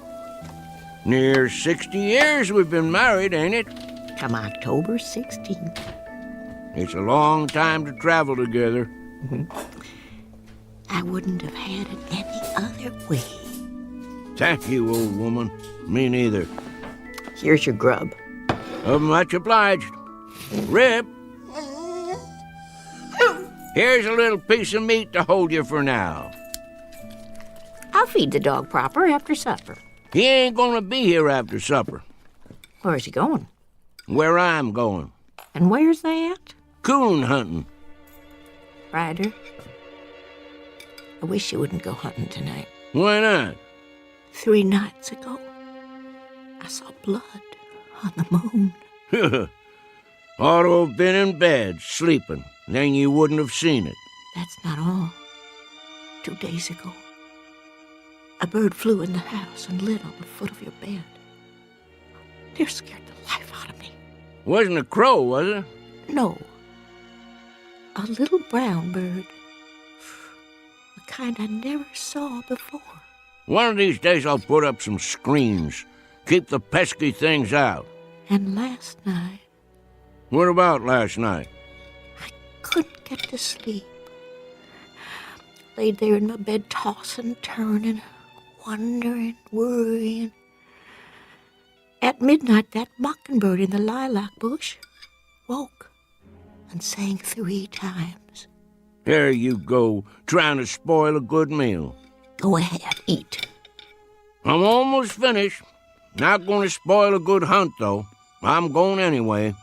Near 60 years we've been married, ain't it? Come October 16th. It's a long time to travel together. I wouldn't have had it any other way. Thank you, old woman. Me neither. Here's your grub. Much obliged. Rip. Here's a little piece of meat to hold you for now. I'll feed the dog proper after supper. He ain't gonna be here after supper. Where's he going? Where I'm going. And where's that? Coon hunting. Ryder, I wish you wouldn't go hunting tonight. Why not? 3 nights ago, I saw blood on the moon. Ought to have been in bed, sleeping. Then you wouldn't have seen it. That's not all. 2 days ago, a bird flew in the house and lit on the foot of your bed. It scared the life out of me. Wasn't a crow, was it? No. A little brown bird. The kind I never saw before. One of these days I'll put up some screens. Keep the pesky things out. And last night... What about last night? I couldn't get to sleep. Laid there in my bed, tossing, turning, wondering, worrying. At midnight, that mockingbird in the lilac bush woke and sang 3 times. There you go, trying to spoil a good meal. Go ahead, eat. I'm almost finished. Not going to spoil a good hunt, though. I'm going anyway.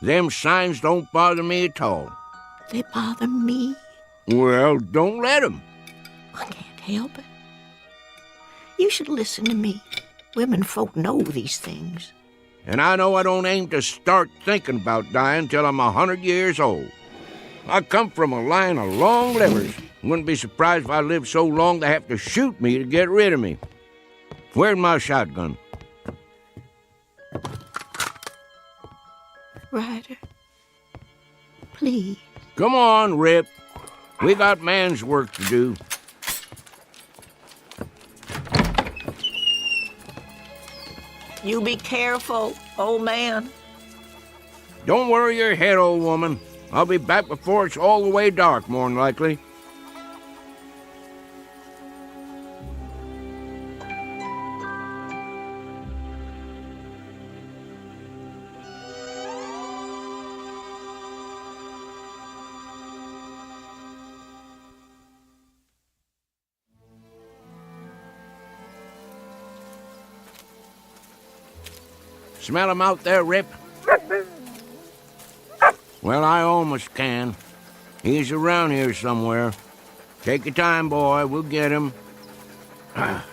Them signs don't bother me at all. They bother me. Well, don't let them. I can't help it. You should listen to me. Women folk know these things. And I know I don't aim to start thinking about dying till I'm 100 years old. I come from a line of long livers. Wouldn't be surprised if I lived so long they have to shoot me to get rid of me. Where's my shotgun? Ryder, please. Come on, Rip. We got man's work to do. You be careful, old man. Don't worry your head, old woman. I'll be back before it's all the way dark, more'n likely. Smell him out there, Rip? Well, I almost can. He's around here somewhere. Take your time, boy. We'll get him.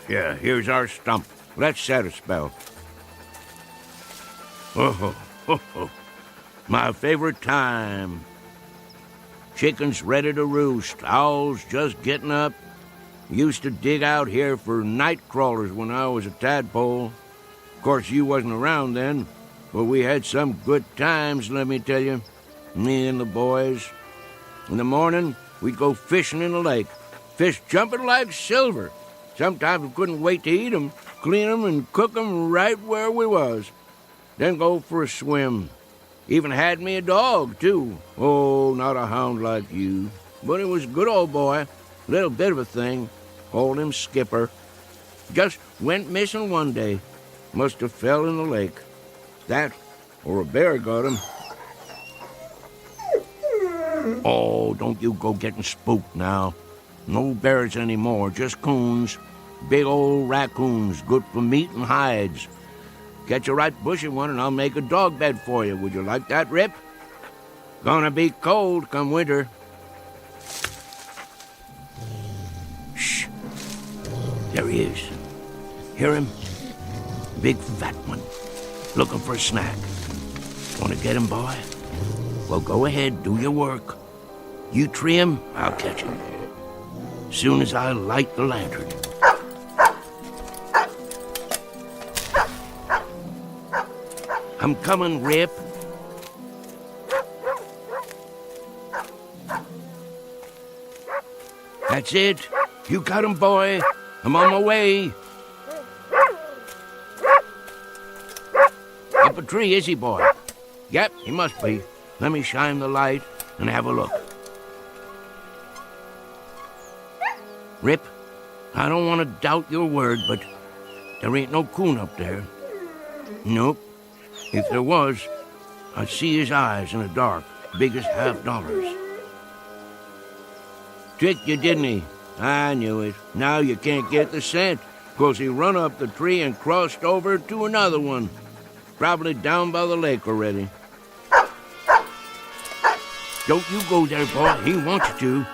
Yeah, here's our stump. Let's set a spell. Oh, my favorite time. Chickens ready to roost. Owls just getting up. Used to dig out here for night crawlers when I was a tadpole. Of course, you wasn't around then, but we had some good times, let me tell you. Me and the boys. In the morning, we'd go fishing in the lake. Fish jumping like silver. Sometimes we couldn't wait to eat 'em, clean 'em, and cook 'em right where we was. Then go for a swim. Even had me a dog, too. Oh, not a hound like you. But it was a good old boy. Little bit of a thing. Called him Skipper. Just went missing one day. Must have fell in the lake. That, or a bear got him. Oh, don't you go getting spooked now. No bears anymore, just coons. Big old raccoons, good for meat and hides. Catch a right bushy one and I'll make a dog bed for you. Would you like that, Rip? Gonna be cold come winter. Shh. There he is. Hear him? Big fat one, looking for a snack. Want to get him, boy? Well, go ahead, do your work. You tree him, I'll catch him. Soon as I light the lantern. I'm coming, Rip. That's it. You got him, boy. I'm on my way. Up a tree, is he, boy? Yep, he must be. Let me shine the light and have a look. Rip, I don't want to doubt your word, but there ain't no coon up there. Nope. If there was, I'd see his eyes in the dark, big as $50. Tricked you, didn't he? I knew it. Now you can't get the scent, 'cause he run up the tree and crossed over to another one. Probably down by the lake already. Don't you go there, boy. He wants you to.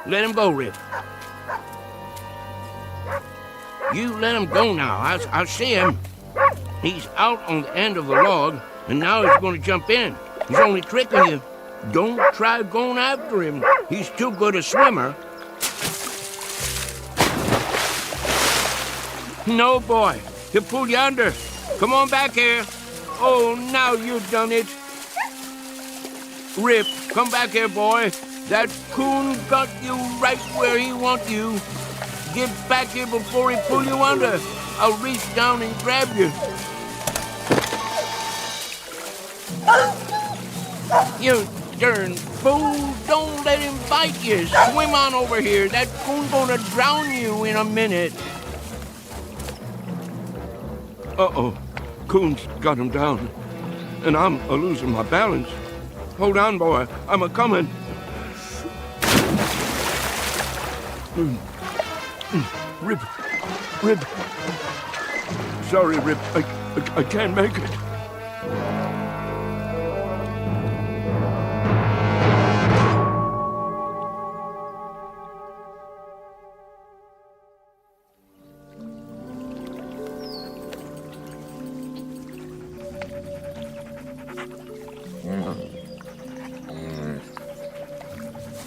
Let him go, Rip. You let him go now. I see him. He's out on the end of the log, and now he's going to jump in. He's only tricking you. Don't try going after him. He's too good a swimmer. No, boy. He'll pull you under. Come on back here. Oh, now you've done it. Rip, come back here, boy. That coon got you right where he wants you. Get back here before he pull you under. I'll reach down and grab you. You darn fool. Don't let him bite you. Swim on over here. That coon's gonna drown you in a minute. Uh-oh. Coon's got him down. And I'm a-losing my balance. Hold on, boy. I'm a-coming. Rip. Sorry, Rip. I can't make it.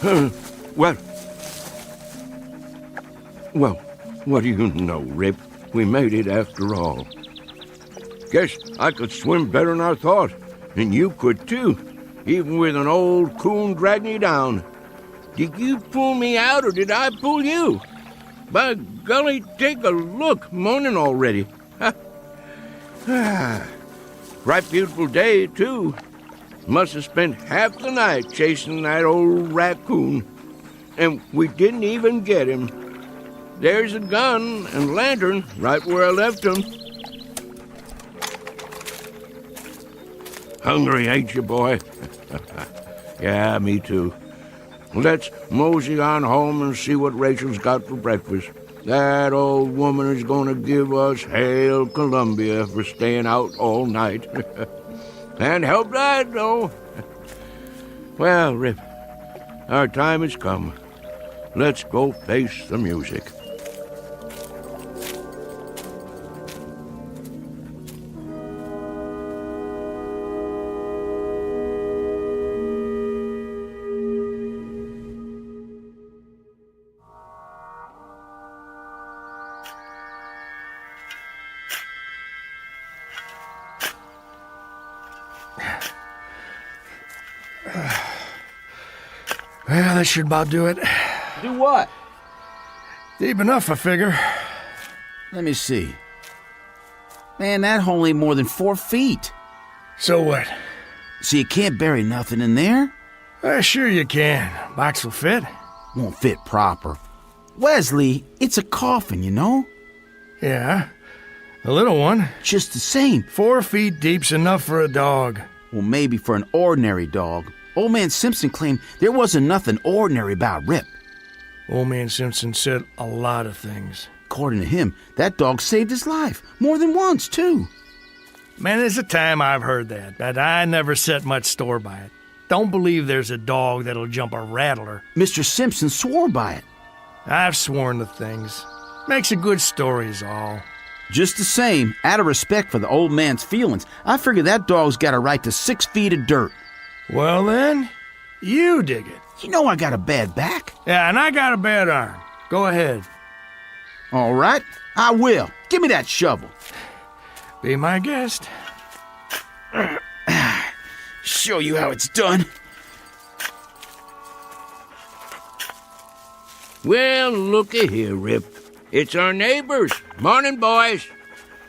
Well, what do you know, Rip? We made it after all. Guess I could swim better than I thought, and you could too, even with an old coon dragging you down. Did you pull me out, or did I pull you? By golly, take a look, morning already. Right beautiful day, too. Must have spent half the night chasing that old raccoon, and we didn't even get him. There's a gun and lantern right where I left him. Hungry, ain't you, boy? Yeah, me too. Let's mosey on home and see what Rachel's got for breakfast. That old woman is going to give us Hail Columbia for staying out all night. Can't help that, though. Well, Rip, our time has come. Let's go face the music. Well, that should about do it. Do what? Deep enough, I figure. Let me see. Man, that hole ain't more than 4 feet. So what? So you can't bury nothing in there? Sure you can. Box will fit. Won't fit proper. Wesley, it's a coffin, you know? Yeah, a little one. Just the same. 4 feet deep's enough for a dog. Well, maybe for an ordinary dog. Old Man Simpson claimed there wasn't nothing ordinary about Rip. Old Man Simpson said a lot of things. According to him, that dog saved his life. More than once, too. Man, there's a time I've heard that, but I never set much store by it. Don't believe there's a dog that'll jump a rattler. Mr. Simpson swore by it. I've sworn to things. Makes a good story is all. Just the same, out of respect for the old man's feelings, I figure that dog's got a right to 6 feet of dirt. Well then, you dig it. You know I got a bad back. Yeah, and I got a bad arm. Go ahead. All right, I will. Give me that shovel. Be my guest. Show you how it's done. Well, looky here, Rip. It's our neighbors. Morning, boys.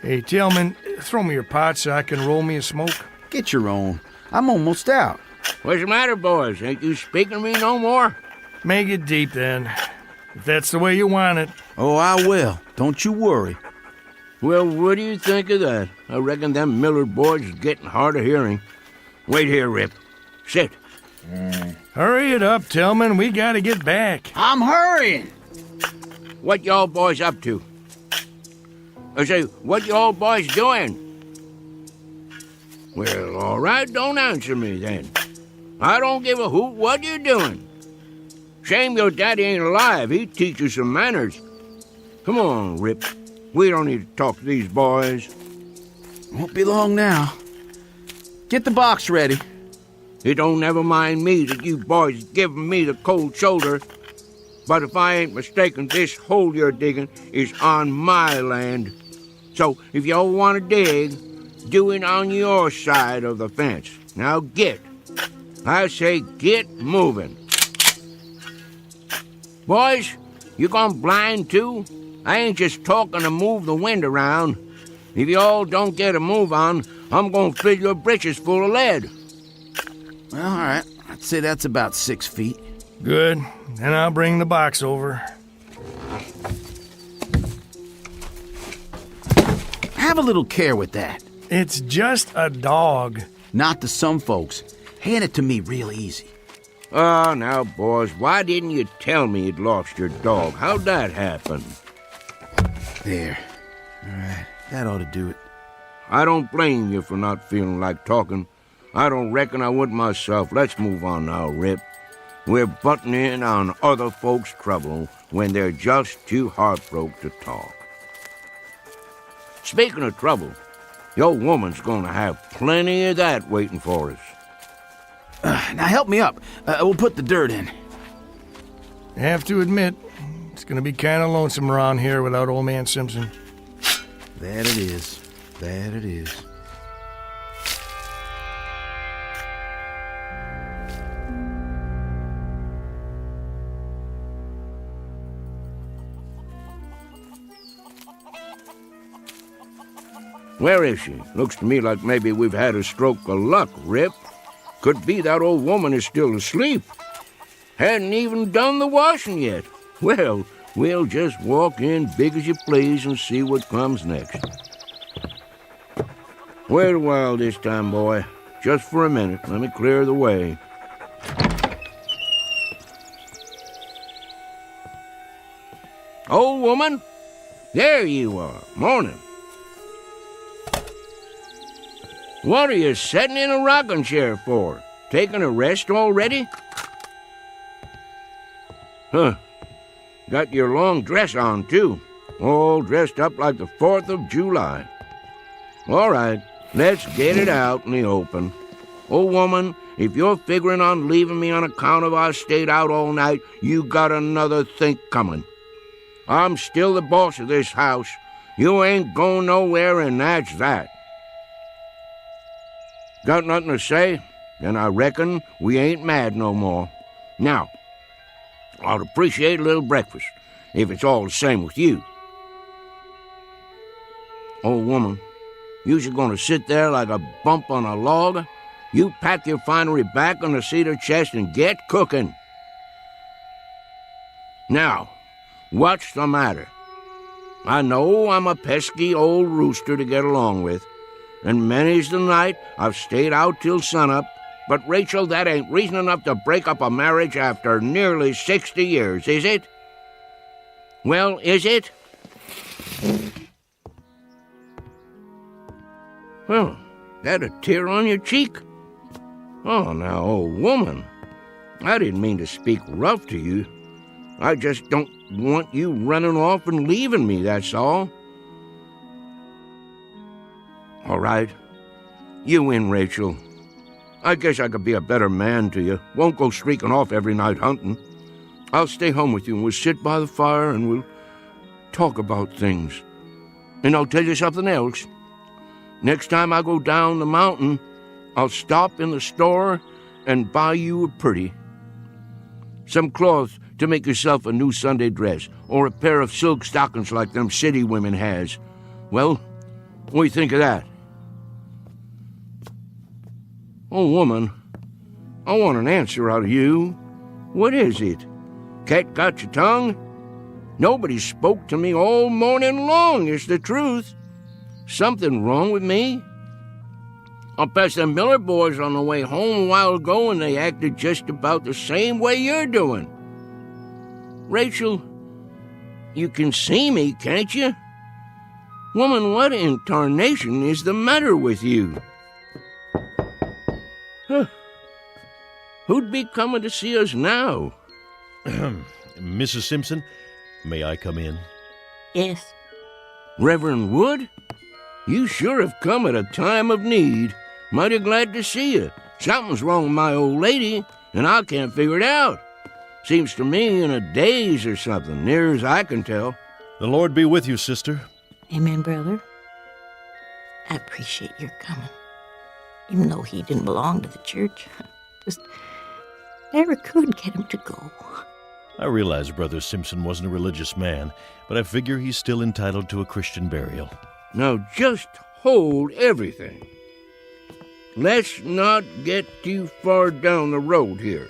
Hey, Tillman, throw me your pot so I can roll me a smoke. Get your own. I'm almost out. What's the matter, boys? Ain't you speaking to me no more? Make it deep, then. If that's the way you want it. Oh, I will. Don't you worry. Well, what do you think of that? I reckon them Miller boys is getting hard of hearing. Wait here, Rip. Sit. Hurry it up, Tillman. We gotta get back. I'm hurrying. What y'all boys up to? I say, what y'all boys doing? Well, all right, don't answer me then. I don't give a hoot what you're doing. Shame your daddy ain't alive. He'd teach you some manners. Come on, Rip. We don't need to talk to these boys. Won't be long now. Get the box ready. It don't never mind me that you boys giving me the cold shoulder. But if I ain't mistaken, this hole you're digging is on my land. So if y'all want to dig, do it on your side of the fence. Now get. I say get moving. Boys, you gone blind too? I ain't just talking to move the wind around. If y'all don't get a move on, I'm gonna fill your britches full of lead. Well, all right. I'd say that's about 6 feet. Good. Then I'll bring the box over. Have a little care with that. It's just a dog. Not to some folks. Hand it to me real easy. Oh, now, boys, why didn't you tell me you'd lost your dog? How'd that happen? There. All right. That ought to do it. I don't blame you for not feeling like talking. I don't reckon I would myself. Let's move on now, Rip. We're butting in on other folks' trouble when they're just too heartbroken to talk. Speaking of trouble, your woman's gonna have plenty of that waiting for us. Now help me up. We'll put the dirt in. I have to admit, it's going to be kind of lonesome around here without old man Simpson. That it is. That it is. Where is she? Looks to me like maybe we've had a stroke of luck, Rip. Could be that old woman is still asleep. Hadn't even done the washing yet. Well, we'll just walk in big as you please and see what comes next. Wait a while this time, boy. Just for a minute. Let me clear the way. Old woman? There you are. Morning. What are you sitting in a rocking chair for? Taking a rest already? Huh. Got your long dress on, too. All dressed up like the 4th of July. All right, let's get it out in the open. Old woman, if you're figuring on leaving me on account of I stayed out all night, you got another think coming. I'm still the boss of this house. You ain't going nowhere, and that's that. Got nothing to say? Then I reckon we ain't mad no more. Now, I'd appreciate a little breakfast, if it's all the same with you. Old woman, you're gonna sit there like a bump on a log? You pack your finery back on the cedar chest and get cooking. Now, what's the matter? I know I'm a pesky old rooster to get along with, and many's the night I've stayed out till sunup, but, Rachel, that ain't reason enough to break up a marriage after nearly 60 years, is it? Well, is it? Well, that a tear on your cheek? Oh, now, old woman, I didn't mean to speak rough to you. I just don't want you running off and leaving me, that's all. All right. You win, Rachel. I guess I could be a better man to you. Won't go streaking off every night hunting. I'll stay home with you, and we'll sit by the fire, and we'll talk about things. And I'll tell you something else. Next time I go down the mountain, I'll stop in the store and buy you a pretty. Some cloth to make yourself a new Sunday dress, or a pair of silk stockings like them city women has. Well, what do you think of that? Oh, woman, I want an answer out of you. What is it? Cat got your tongue? Nobody spoke to me all morning long, is the truth. Something wrong with me? I passed the Miller boys on the way home a while ago, and they acted just about the same way you're doing. Rachel, you can see me, can't you? Woman, what in tarnation is the matter with you? Huh. Who'd be coming to see us now? Mrs. Simpson, may I come in? Yes. Reverend Wood? You sure have come at a time of need. Mighty glad to see you. Something's wrong with my old lady, and I can't figure it out. Seems to me in a daze or something, near as I can tell. The Lord be with you, sister. Amen, brother. I appreciate your coming. Even though he didn't belong to the church, just never could get him to go. I realize Brother Simpson wasn't a religious man, but I figure he's still entitled to a Christian burial. Now just hold everything. Let's not get too far down the road here.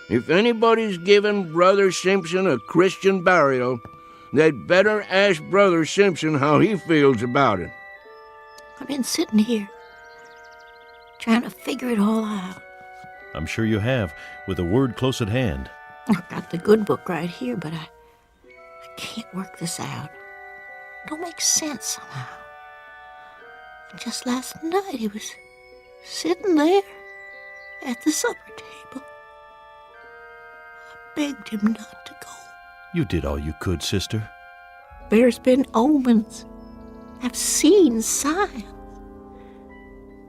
If anybody's giving Brother Simpson a Christian burial, they'd better ask Brother Simpson how he feels about it. I've been sitting here, trying to figure it all out. I'm sure you have, with a word close at hand. I've got the good book right here, but I can't work this out. It don't make sense somehow. And just last night he was sitting there at the supper table. I begged him not to go. You did all you could, sister. There's been omens. I've seen signs.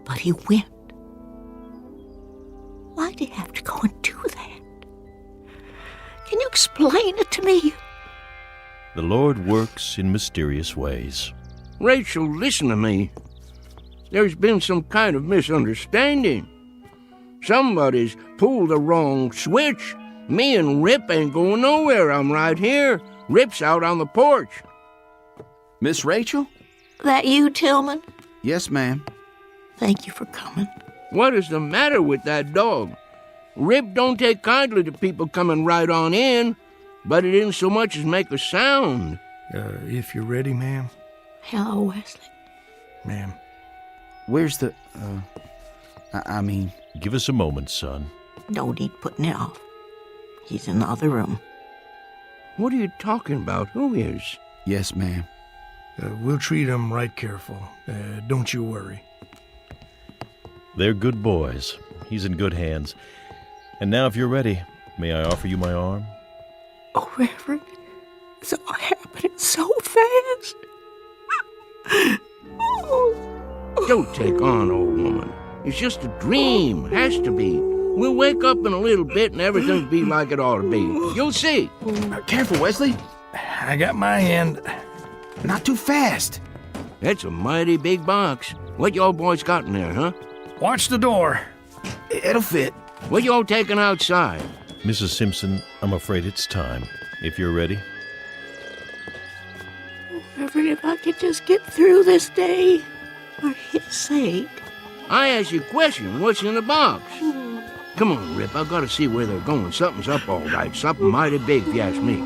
But he went. Why'd he have to go and do that? Can you explain it to me? The Lord works in mysterious ways. Rachel, listen to me. There's been some kind of misunderstanding. Somebody's pulled the wrong switch. Me and Rip ain't going nowhere. I'm right here. Rip's out on the porch. Miss Rachel? That you, Tillman? Yes, ma'am. Thank you for coming. What is the matter with that dog? Rip don't take kindly to people coming right on in, but it didn't so much as make a sound. If you're ready, ma'am. Hello, Wesley. Ma'am. Where's the... I mean... Give us a moment, son. No need putting it off. He's in the other room. What are you talking about? Who is? Yes, ma'am. We'll treat him right careful. Don't you worry. They're good boys. He's in good hands. And now, if you're ready, may I offer you my arm? Oh, Reverend, it's all happening so fast. Don't take on, old woman. It's just a dream. Has to be. We'll wake up in a little bit and everything'll be like it ought to be. You'll see. Careful, Wesley. I got my hand. Not too fast. That's a mighty big box. What y'all boys got in there, huh? Watch the door. It'll fit. What y'all taking outside? Mrs. Simpson, I'm afraid it's time. If you're ready. Oh, Reverend, if I could just get through this day for his sake. I ask you a question. What's in the box? Come on, Rip. I gotta see where they're going. Something's up all right. Something mighty big, if you ask me.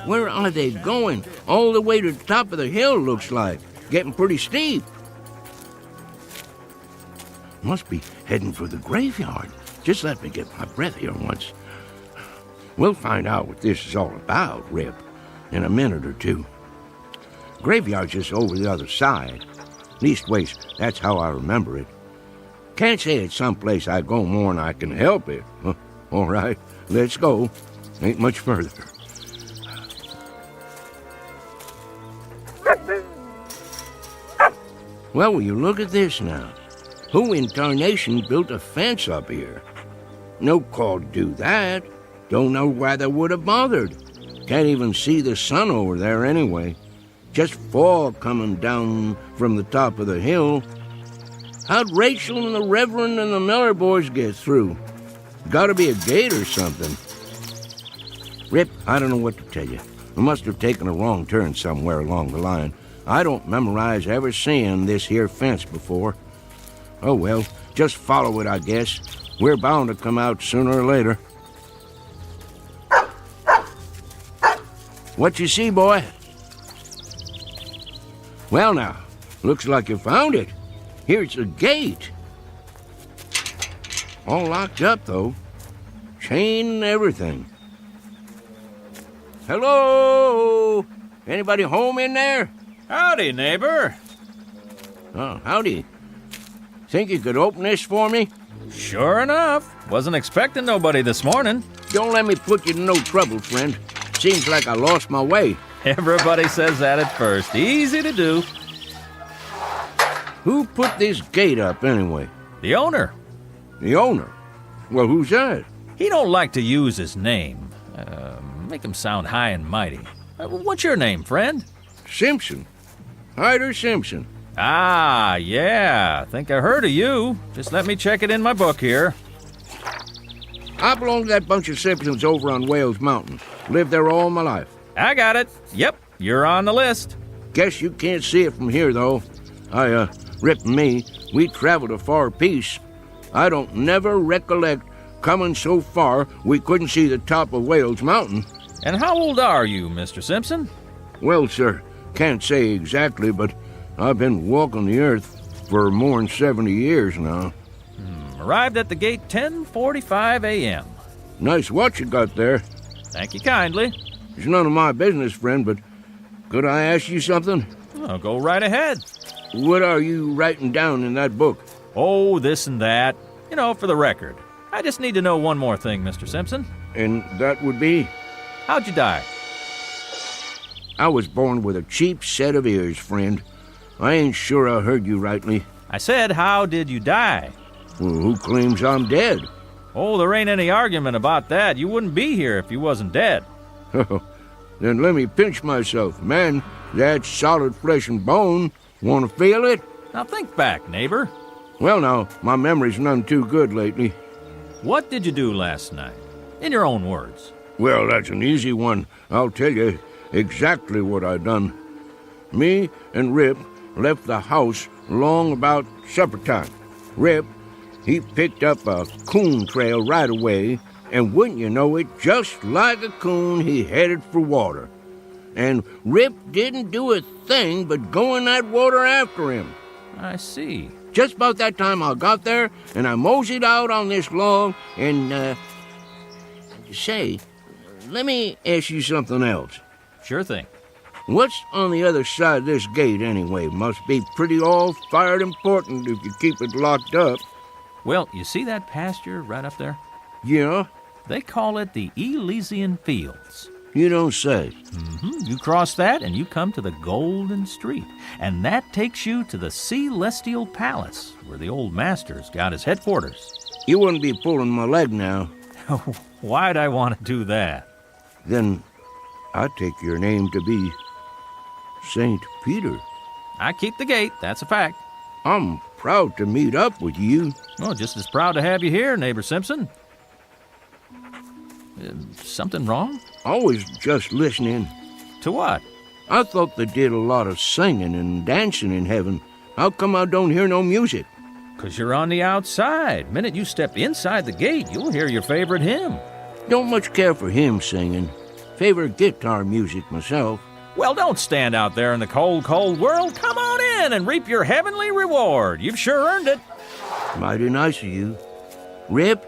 Where are they going? All the way to the top of the hill, looks like. Getting pretty steep. Must be heading for the graveyard. Just let me get my breath here once. We'll find out what this is all about, Rip, in a minute or two. Graveyard's just over the other side. Leastways, that's how I remember it. Can't say it's someplace I go more'n I can help it. All right, let's go. Ain't much further. Well, will you look at this now? Who in tarnation built a fence up here? No call to do that. Don't know why they would have bothered. Can't even see the sun over there anyway. Just fog coming down from the top of the hill. How'd Rachel and the Reverend and the Miller boys get through? Gotta be a gate or something. Rip, I don't know what to tell you. I must have taken a wrong turn somewhere along the line. I don't memorize ever seeing this here fence before. Oh, well, just follow it, I guess. We're bound to come out sooner or later. What you see, boy? Well, now, looks like you found it. Here's the gate. All locked up, though. Chain and everything. Hello? Anybody home in there? Howdy, neighbor. Oh, howdy. Think you could open this for me? Sure enough. Wasn't expecting nobody this morning. Don't let me put you in no trouble, friend. Seems like I lost my way. Everybody says that at first. Easy to do. Who put this gate up, anyway? The owner. The owner? Well, who's that? He don't like to use his name. Make him sound high and mighty. What's your name, friend? Simpson. Hyder Simpson. Ah, yeah. Think I heard of you. Just let me check it in my book here. I belong to that bunch of Simpsons over on Wales Mountain. Lived there all my life. I got it. Yep, you're on the list. Guess you can't see it from here, though. Rip and me, we traveled a far piece. I don't never recollect coming so far we couldn't see the top of Wales Mountain. And how old are you, Mr. Simpson? Well, sir, can't say exactly, but I've been walking the earth for more than 70 years now. Arrived at the gate 10:45 a.m. Nice watch you got there. Thank you kindly. It's none of my business, friend, but could I ask you something? Oh, go right ahead. What are you writing down in that book? Oh, this and that. You know, for the record. I just need to know one more thing, Mr. Simpson. And that would be? How'd you die? I was born with a cheap set of ears, friend. I ain't sure I heard you rightly. I said, how did you die? Well, who claims I'm dead? Oh, there ain't any argument about that. You wouldn't be here if you wasn't dead. Then let me pinch myself. Man, that's solid flesh and bone. Want to feel it? Now think back, neighbor. Well, now, my memory's none too good lately. What did you do last night? In your own words. Well, that's an easy one. I'll tell you exactly what I done. Me and Rip left the house long about supper time. Rip, he picked up a coon trail right away, and wouldn't you know it, just like a coon, he headed for water. And Rip didn't do a thing but go in that water after him. I see. Just about that time I got there, and I moseyed out on this log, and, say, let me ask you something else. Sure thing. What's on the other side of this gate, anyway? Must be pretty all-fired important if you keep it locked up. Well, you see that pasture right up there? Yeah? They call it the Elysian Fields. You don't say. Mm-hmm. You cross that and you come to the Golden Street. And that takes you to the Celestial Palace, where the old master's got his headquarters. You wouldn't be pulling my leg now. Why'd I want to do that? Then I take your name to be St. Peter. I keep the gate, that's a fact. I'm proud to meet up with you. Oh, just as proud to have you here, neighbor Simpson. Something wrong? I was just listening. To what? I thought they did a lot of singing and dancing in heaven. How come I don't hear no music? 'Cause you're on the outside. Minute you step inside the gate, you'll hear your favorite hymn. Don't much care for hymn singing. Favorite guitar music myself. Well, don't stand out there in the cold, cold world. Come on in and reap your heavenly reward. You've sure earned it. Mighty nice of you. Rip?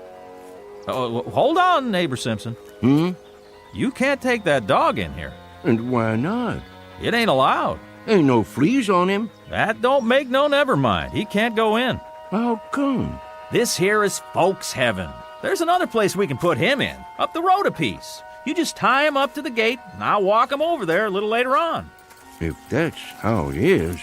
Hold on, neighbor Simpson. You can't take that dog in here. And why not? It ain't allowed. Ain't no fleas on him. That don't make no never mind. He can't go in. How come? This here is folks' heaven. There's another place we can put him in, up the road a piece. You just tie him up to the gate, and I'll walk him over there a little later on. If that's how it is.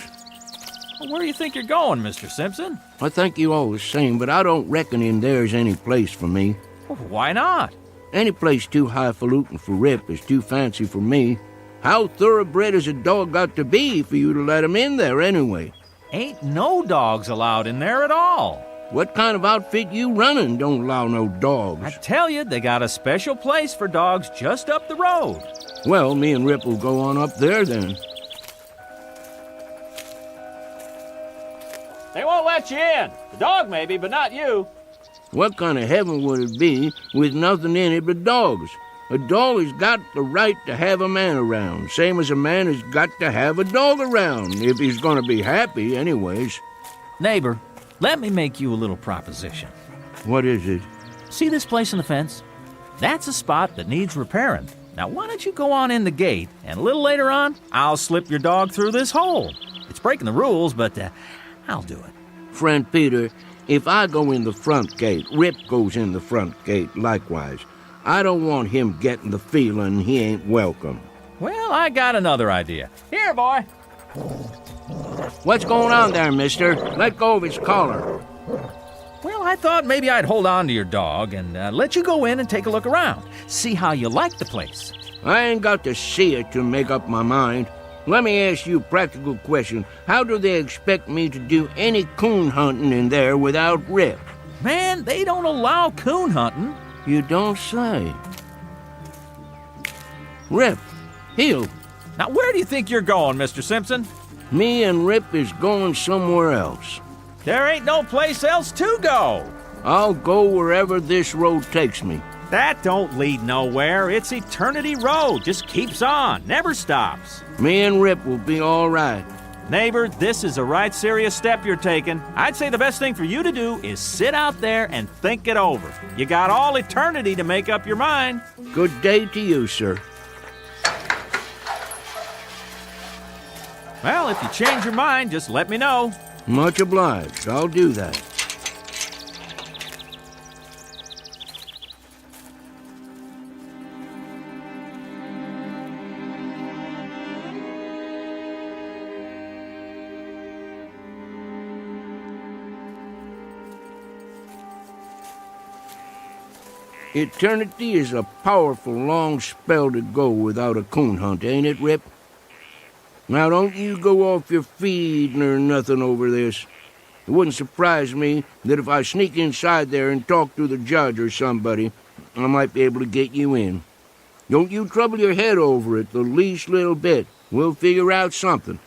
Well, where do you think you're going, Mr. Simpson? I think you all the same, but I don't reckon in there's any place for me. Well, why not? Any place too highfalutin for Rip is too fancy for me. How thoroughbred has a dog got to be for you to let him in there anyway? Ain't no dogs allowed in there at all. What kind of outfit you running don't allow no dogs? I tell you, they got a special place for dogs just up the road. Well, me and Rip will go on up there then. They won't let you in. The dog maybe, but not you. What kind of heaven would it be with nothing in it but dogs? A dog has got the right to have a man around, same as a man has got to have a dog around, if he's going to be happy anyways. Neighbor, let me make you a little proposition. What is it? See this place in the fence? That's a spot that needs repairing. Now, why don't you go on in the gate, and a little later on, I'll slip your dog through this hole. It's breaking the rules, but I'll do it. Friend Peter, if I go in the front gate, Rip goes in the front gate likewise. I don't want him getting the feeling he ain't welcome. Well, I got another idea. Here, boy. What's going on there, mister? Let go of his collar. Well, I thought maybe I'd hold on to your dog and let you go in and take a look around. See how you like the place. I ain't got to see it to make up my mind. Let me ask you a practical question. How do they expect me to do any coon hunting in there without Rip? Man, they don't allow coon hunting. You don't say. Rip, heel. Now, where do you think you're going, Mr. Simpson? Me and Rip is going somewhere else. There ain't no place else to go. I'll go wherever this road takes me. That don't lead nowhere. It's Eternity Road. Just keeps on, never stops. Me and Rip will be all right. Neighbor, this is a right serious step you're taking. I'd say the best thing for you to do is sit out there and think it over. You got all eternity to make up your mind. Good day to you, sir. Well, if you change your mind, just let me know. Much obliged. I'll do that. Eternity is a powerful long spell to go without a coon hunt, ain't it, Rip? Now, don't you go off your feed nor nothing over this. It wouldn't surprise me that if I sneak inside there and talk to the judge or somebody, I might be able to get you in. Don't you trouble your head over it the least little bit. We'll figure out something.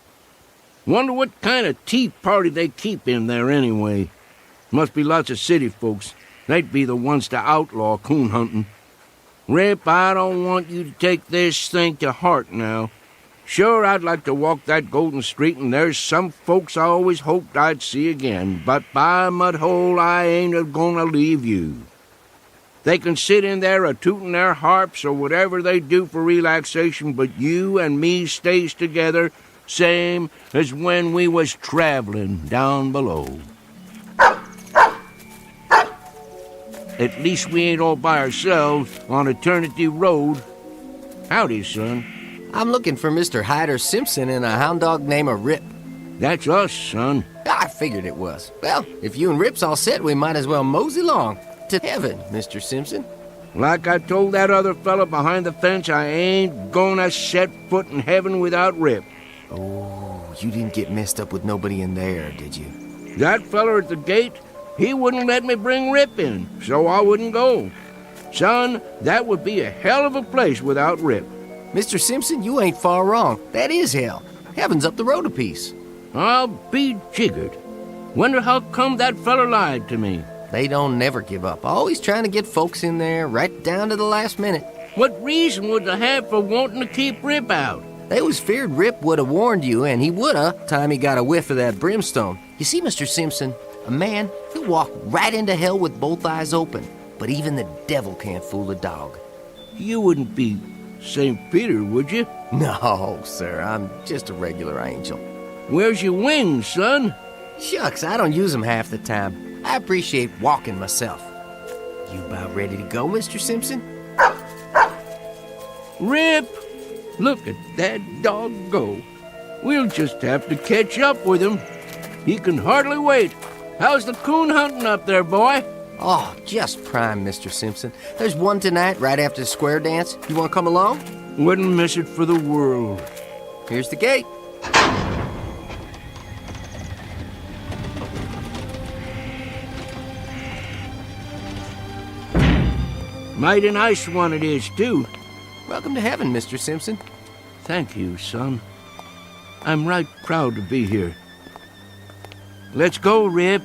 Wonder what kind of tea party they keep in there anyway. Must be lots of city folks. They'd be the ones to outlaw coon hunting. Rip, I don't want you to take this thing to heart now. Sure, I'd like to walk that golden street, and there's some folks I always hoped I'd see again, but by mud hole, I ain't a-gonna leave you. They can sit in there a-tootin' their harps or whatever they do for relaxation, but you and me stays together, same as when we was traveling down below. At least we ain't all by ourselves on Eternity Road. Howdy, son. I'm looking for Mr. Hyder Simpson and a hound dog named Rip. That's us, son. I figured it was. Well, if you and Rip's all set, we might as well mosey along to heaven, Mr. Simpson. Like I told that other fella behind the fence, I ain't gonna set foot in heaven without Rip. Oh, you didn't get messed up with nobody in there, did you? That fella at the gate, he wouldn't let me bring Rip in, so I wouldn't go. Son, that would be a hell of a place without Rip. Mr. Simpson, you ain't far wrong. That is hell. Heaven's up the road a piece. I'll be jiggered. Wonder how come that fella lied to me. They don't never give up. Always trying to get folks in there right down to the last minute. What reason would they have for wanting to keep Rip out? They was feared Rip would have warned you, and he would have, time he got a whiff of that brimstone. You see, Mr. Simpson, a man, he'll walk right into hell with both eyes open. But even the devil can't fool a dog. You wouldn't be St. Peter, would you? No, sir, I'm just a regular angel. Where's your wings, son? Shucks, I don't use them half the time. I appreciate walking myself. You about ready to go, Mr. Simpson? Rip! Look at that dog go. We'll just have to catch up with him. He can hardly wait. How's the coon hunting up there, boy? Oh, just prime, Mr. Simpson. There's one tonight right after the square dance. You want to come along? Wouldn't miss it for the world. Here's the gate. Mighty nice one it is, too. Welcome to heaven, Mr. Simpson. Thank you, son. I'm right proud to be here. Let's go, Rip.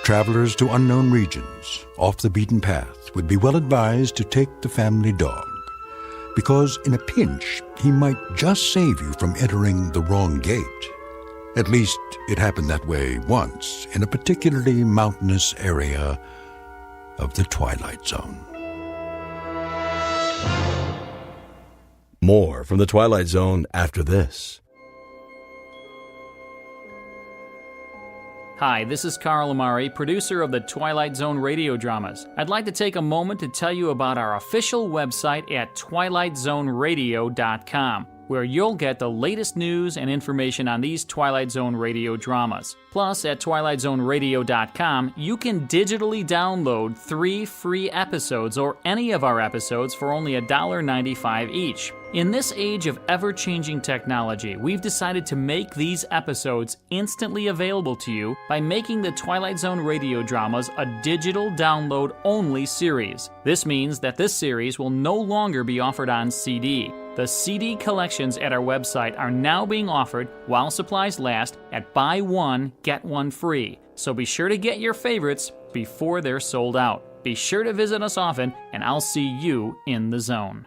Travelers to unknown regions, off the beaten path, would be well advised to take the family dog, because in a pinch, he might just save you from entering the wrong gate. At least, it happened that way once in a particularly mountainous area of the Twilight Zone. More from the Twilight Zone after this. Hi, this is Carl Amari, producer of the Twilight Zone Radio Dramas. I'd like to take a moment to tell you about our official website at twilightzoneradio.com, where you'll get the latest news and information on these Twilight Zone Radio dramas. Plus, at twilightzoneradio.com, you can digitally download 3 free episodes or any of our episodes for only $1.95 each. In this age of ever-changing technology, we've decided to make these episodes instantly available to you by making the Twilight Zone Radio Dramas a digital download-only series. This means that this series will no longer be offered on CD. The CD collections at our website are now being offered, while supplies last, at buy one, get one free. So be sure to get your favorites before they're sold out. Be sure to visit us often, and I'll see you in the zone.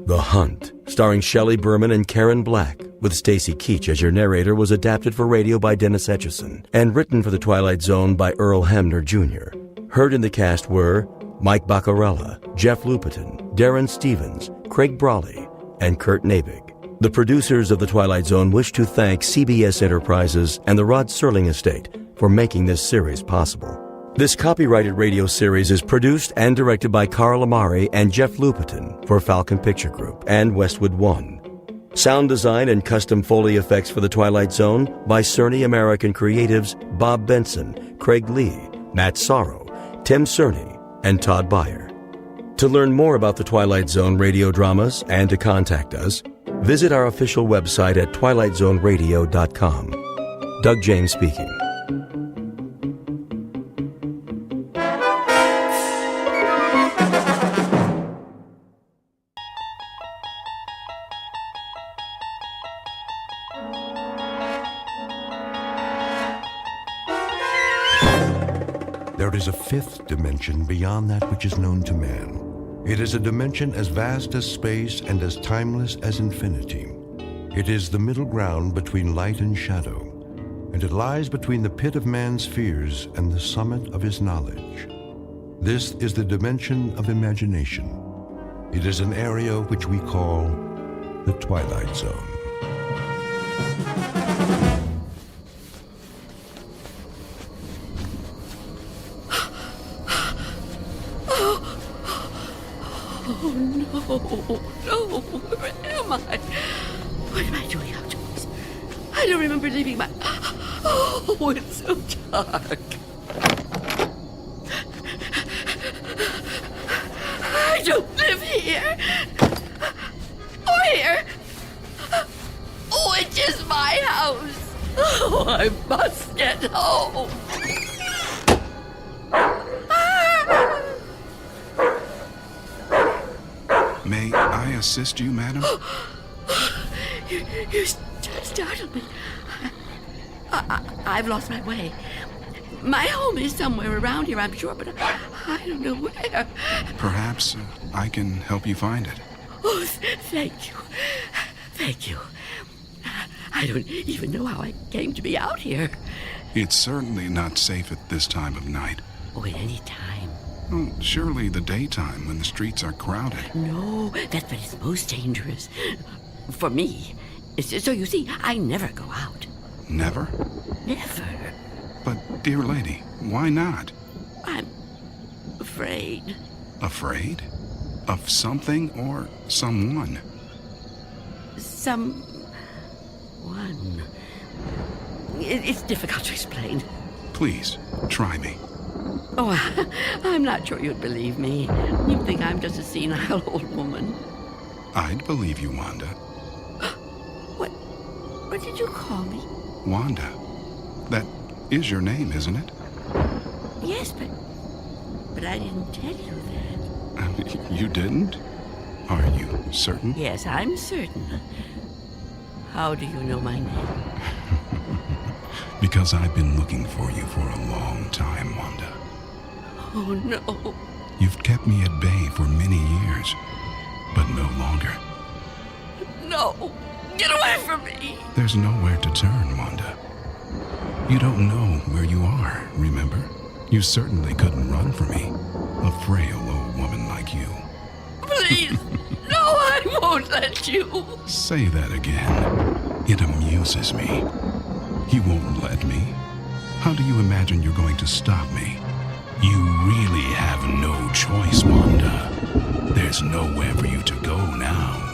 The Hunt, starring Shelley Berman and Karen Black, with Stacy Keach as your narrator, was adapted for radio by Dennis Etchison and written for the Twilight Zone by Earl Hamner Jr. Heard in the cast were Mike Baccarella, Jeff Lupetin, Darren Stevens, Craig Brawley, and Kurt Nabig. The producers of The Twilight Zone wish to thank CBS Enterprises and the Rod Serling Estate for making this series possible. This copyrighted radio series is produced and directed by Carl Amari and Jeff Lupetin for Falcon Picture Group and Westwood One. Sound design and custom Foley effects for The Twilight Zone by Cerny American creatives Bob Benson, Craig Lee, Matt Sorrow, Tim Cerny, and Todd Beyer. To learn more about The Twilight Zone radio dramas and to contact us, visit our official website at twilightzoneradio.com. Doug James speaking. There is a fifth dimension beyond that which is known to man. It is a dimension as vast as space and as timeless as infinity. It is the middle ground between light and shadow, and it lies between the pit of man's fears and the summit of his knowledge. This is the dimension of imagination. It is an area which we call the Twilight Zone. Oh, no, where am I? What am I doing outdoors? I don't remember leaving my... Oh, it's so dark. I don't live here. Or here. Oh, it's just my house. Oh, I must get home. May I assist you, madam? You startled me. I've lost my way. My home is somewhere around here, I'm sure, but I don't know where. Perhaps I can help you find it. Oh, thank you. Thank you. I don't even know how I came to be out here. It's certainly not safe at this time of night. Oh, at any time. Well, surely the daytime when the streets are crowded. No, that's when it's most dangerous. For me. So you see, I never go out. Never? Never. But, dear lady, why not? I'm afraid. Afraid? Of something or someone? Someone. It's difficult to explain. Please, try me. Oh, I'm not sure you'd believe me. You'd think I'm just a senile old woman. I'd believe you, Wanda. What did you call me? Wanda. That is your name, isn't it? Yes, but I didn't tell you that. You didn't? Are you certain? Yes, I'm certain. How do you know my name? Because I've been looking for you for a long time, Wanda. Oh, no. You've kept me at bay for many years, but no longer. No! Get away from me! There's nowhere to turn, Wanda. You don't know where you are, remember? You certainly couldn't run from me, a frail old woman like you. Please! No, I won't let you! Say that again. It amuses me. You won't let me? How do you imagine you're going to stop me? You really have no choice, Wanda. There's nowhere for you to go now.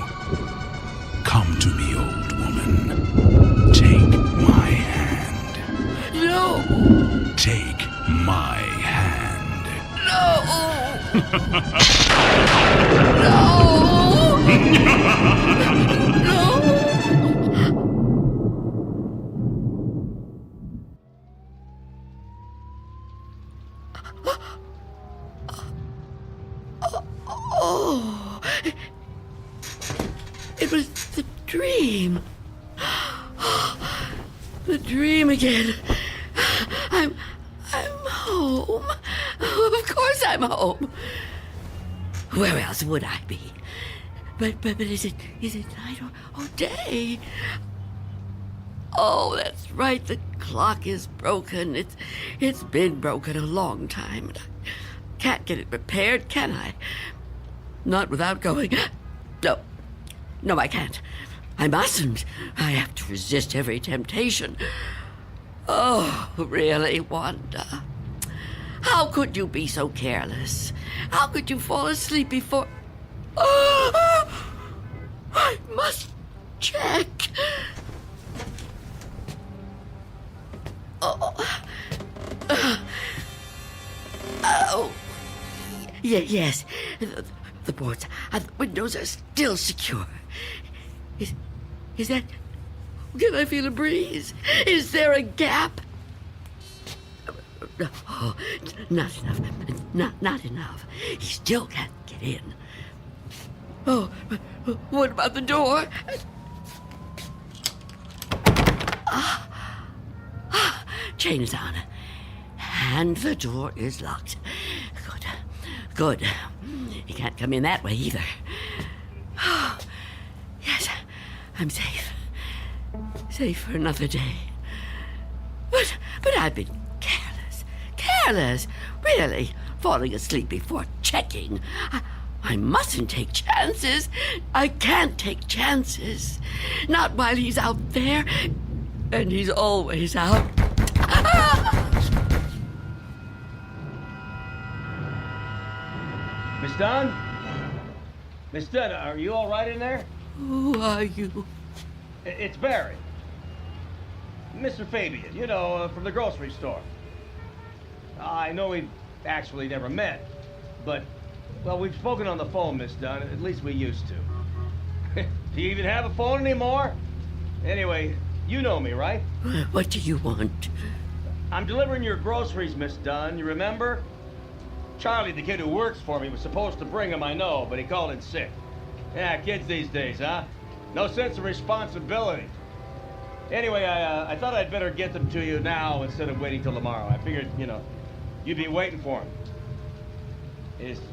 Come to me, old woman. Take my hand. No! Take my hand. No! No! No! Oh, it was the dream. The dream again. I'm home. Of course I'm home. Where else would I be? But is it night or day? Oh, that's right. The clock is broken. It's been broken a long time. Can't get it repaired, can I? Not without going. No. No, I can't. I mustn't. I have to resist every temptation. Oh, really, Wanda? How could you be so careless? How could you fall asleep before... Oh, I must check. Yes. The boards and the windows are still secure. Is that... Can I feel a breeze? Is there a gap? Oh, not enough. Not enough. He still can't get in. Oh, what about the door? Chain is on. And the door is locked. Good. He can't come in that way either. Oh, yes, I'm safe. Safe for another day. But I've been careless. Really, falling asleep before checking. I mustn't take chances. I can't take chances. Not while he's out there. And he's always out. Miss Dunn? Miss Dunn, are you all right in there? Who are you? It's Barry. Mr. Fabian, you know, from the grocery store. I know we've actually never met, but, well, we've spoken on the phone, Miss Dunn. At least we used to. Do you even have a phone anymore? Anyway, you know me, right? What do you want? I'm delivering your groceries, Miss Dunn. You remember? Charlie, the kid who works for me, was supposed to bring them, I know, but he called in sick. Yeah, kids these days, huh? No sense of responsibility. Anyway, I thought I'd better get them to you now instead of waiting till tomorrow. I figured, you know, you'd be waiting for them.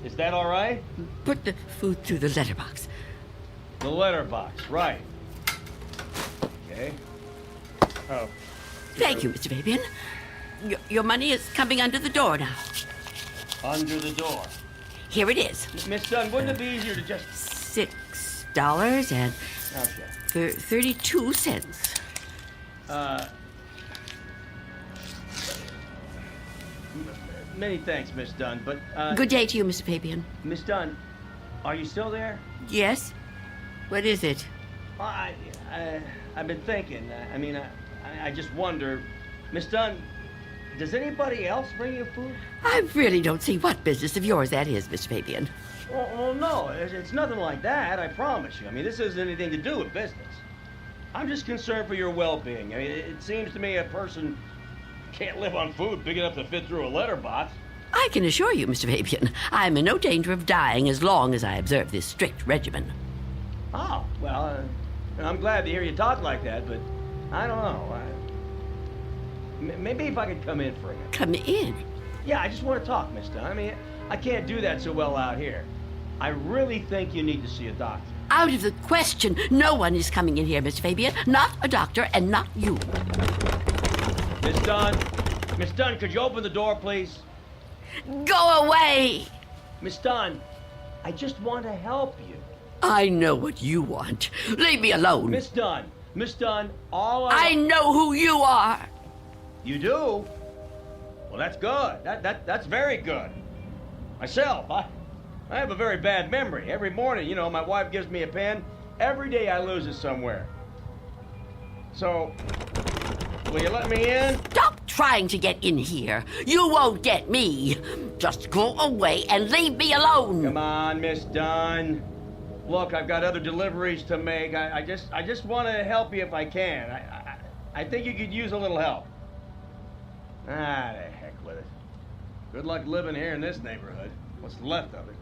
Is that all right? Put the food through the letterbox. The letterbox, right. Okay. Oh. Thank you, Mr. Fabian. Your money is coming under the door now. Under the door. Here it is. Miss Dunn, wouldn't it be easier to just... $6 and okay. 32 cents. Many thanks, Miss Dunn, but... Good day to you, Mr. Fabian. Miss Dunn, are you still there? Yes? What is it? Well, I've been thinking. I just wonder... Miss Dunn, does anybody else bring you food? I really don't see what business of yours that is, Mr. Fabian. Well, no, it's nothing like that, I promise you. I mean, this isn't anything to do with business. I'm just concerned for your well-being. I mean, it seems to me a person can't live on food big enough to fit through a letterbox. I can assure you, Mr. Fabian, I'm in no danger of dying as long as I observe this strict regimen. Oh, well, I'm glad to hear you talk like that, but I don't know. Maybe if I could come in for a minute. Come in? Yeah, I just want to talk, Miss Dunn. I mean, I can't do that so well out here. I really think you need to see a doctor. Out of the question. No one is coming in here, Mr. Fabian. Not a doctor and not you. Miss Dunn, could you open the door, please? Go away! Miss Dunn, I just want to help you. I know what you want. Leave me alone. Miss Dunn, I know who you are. You do? Well, that's good. That's very good. Myself, I have a very bad memory. Every morning, you know, my wife gives me a pen. Every day I lose it somewhere. So, will you let me in? Stop trying to get in here. You won't get me. Just go away and leave me alone. Come on, Miss Dunn. Look, I've got other deliveries to make. I just want to help you if I can. I think you could use a little help. Ah, the heck with it. Good luck living here in this neighborhood. What's left of it.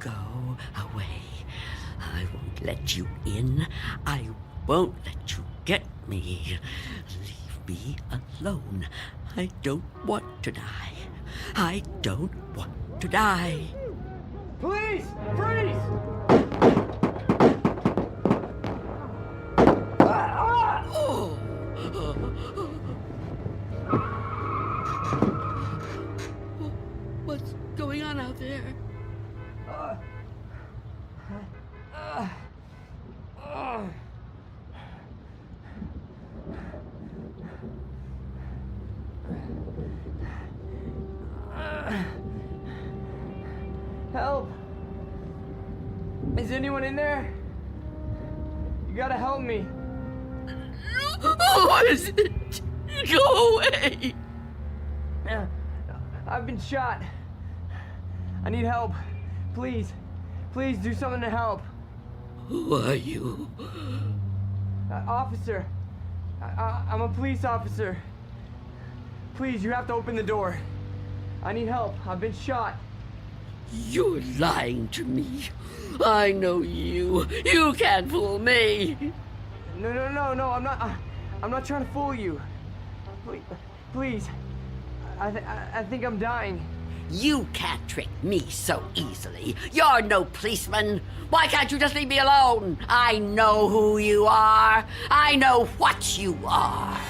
Go away. I won't let you in. I won't let you get me. Leave me alone. I don't want to die. I don't want to die. Please, freeze! Oh. What's going on out there? Help! Is anyone in there? You gotta help me. What is it? Go away! I've been shot. I need help. Please. Please do something to help. Who are you? Officer. I'm a police officer. Please, you have to open the door. I need help. I've been shot. You're lying to me. I know you. You can't fool me. No, I'm not trying to fool you. Please. I think I'm dying. You can't trick me so easily. You're no policeman. Why can't you just leave me alone? I know who you are. I know what you are.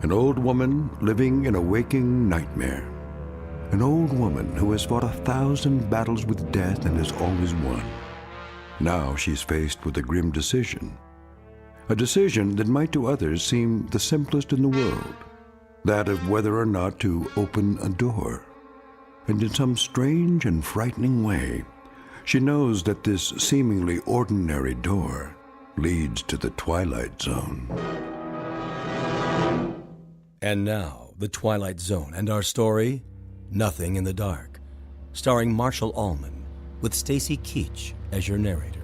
An old woman living in a waking nightmare. An old woman who has fought 1,000 battles with death and has always won. Now she's faced with a grim decision. A decision that might to others seem the simplest in the world. That of whether or not to open a door. And in some strange and frightening way, she knows that this seemingly ordinary door leads to the Twilight Zone. And now, The Twilight Zone and our story, Nothing in the Dark, starring Marshall Allman, with Stacy Keach as your narrator.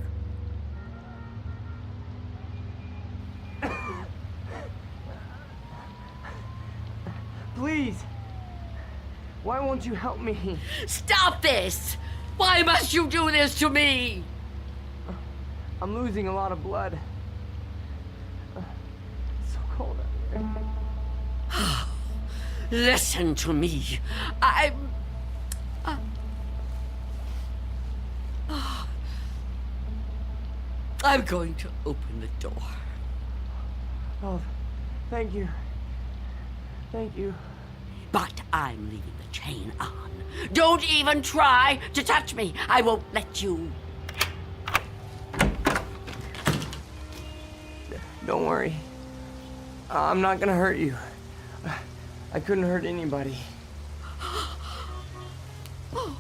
Please. Why won't you help me? Stop this! Why must you do this to me? I'm losing a lot of blood. It's so cold out here. Listen to me. I'm going to open the door. Oh, thank you. Thank you. But I'm leaving the chain on. Don't even try to touch me. I won't let you. Don't worry. I'm not gonna hurt you. I couldn't hurt anybody. Oh.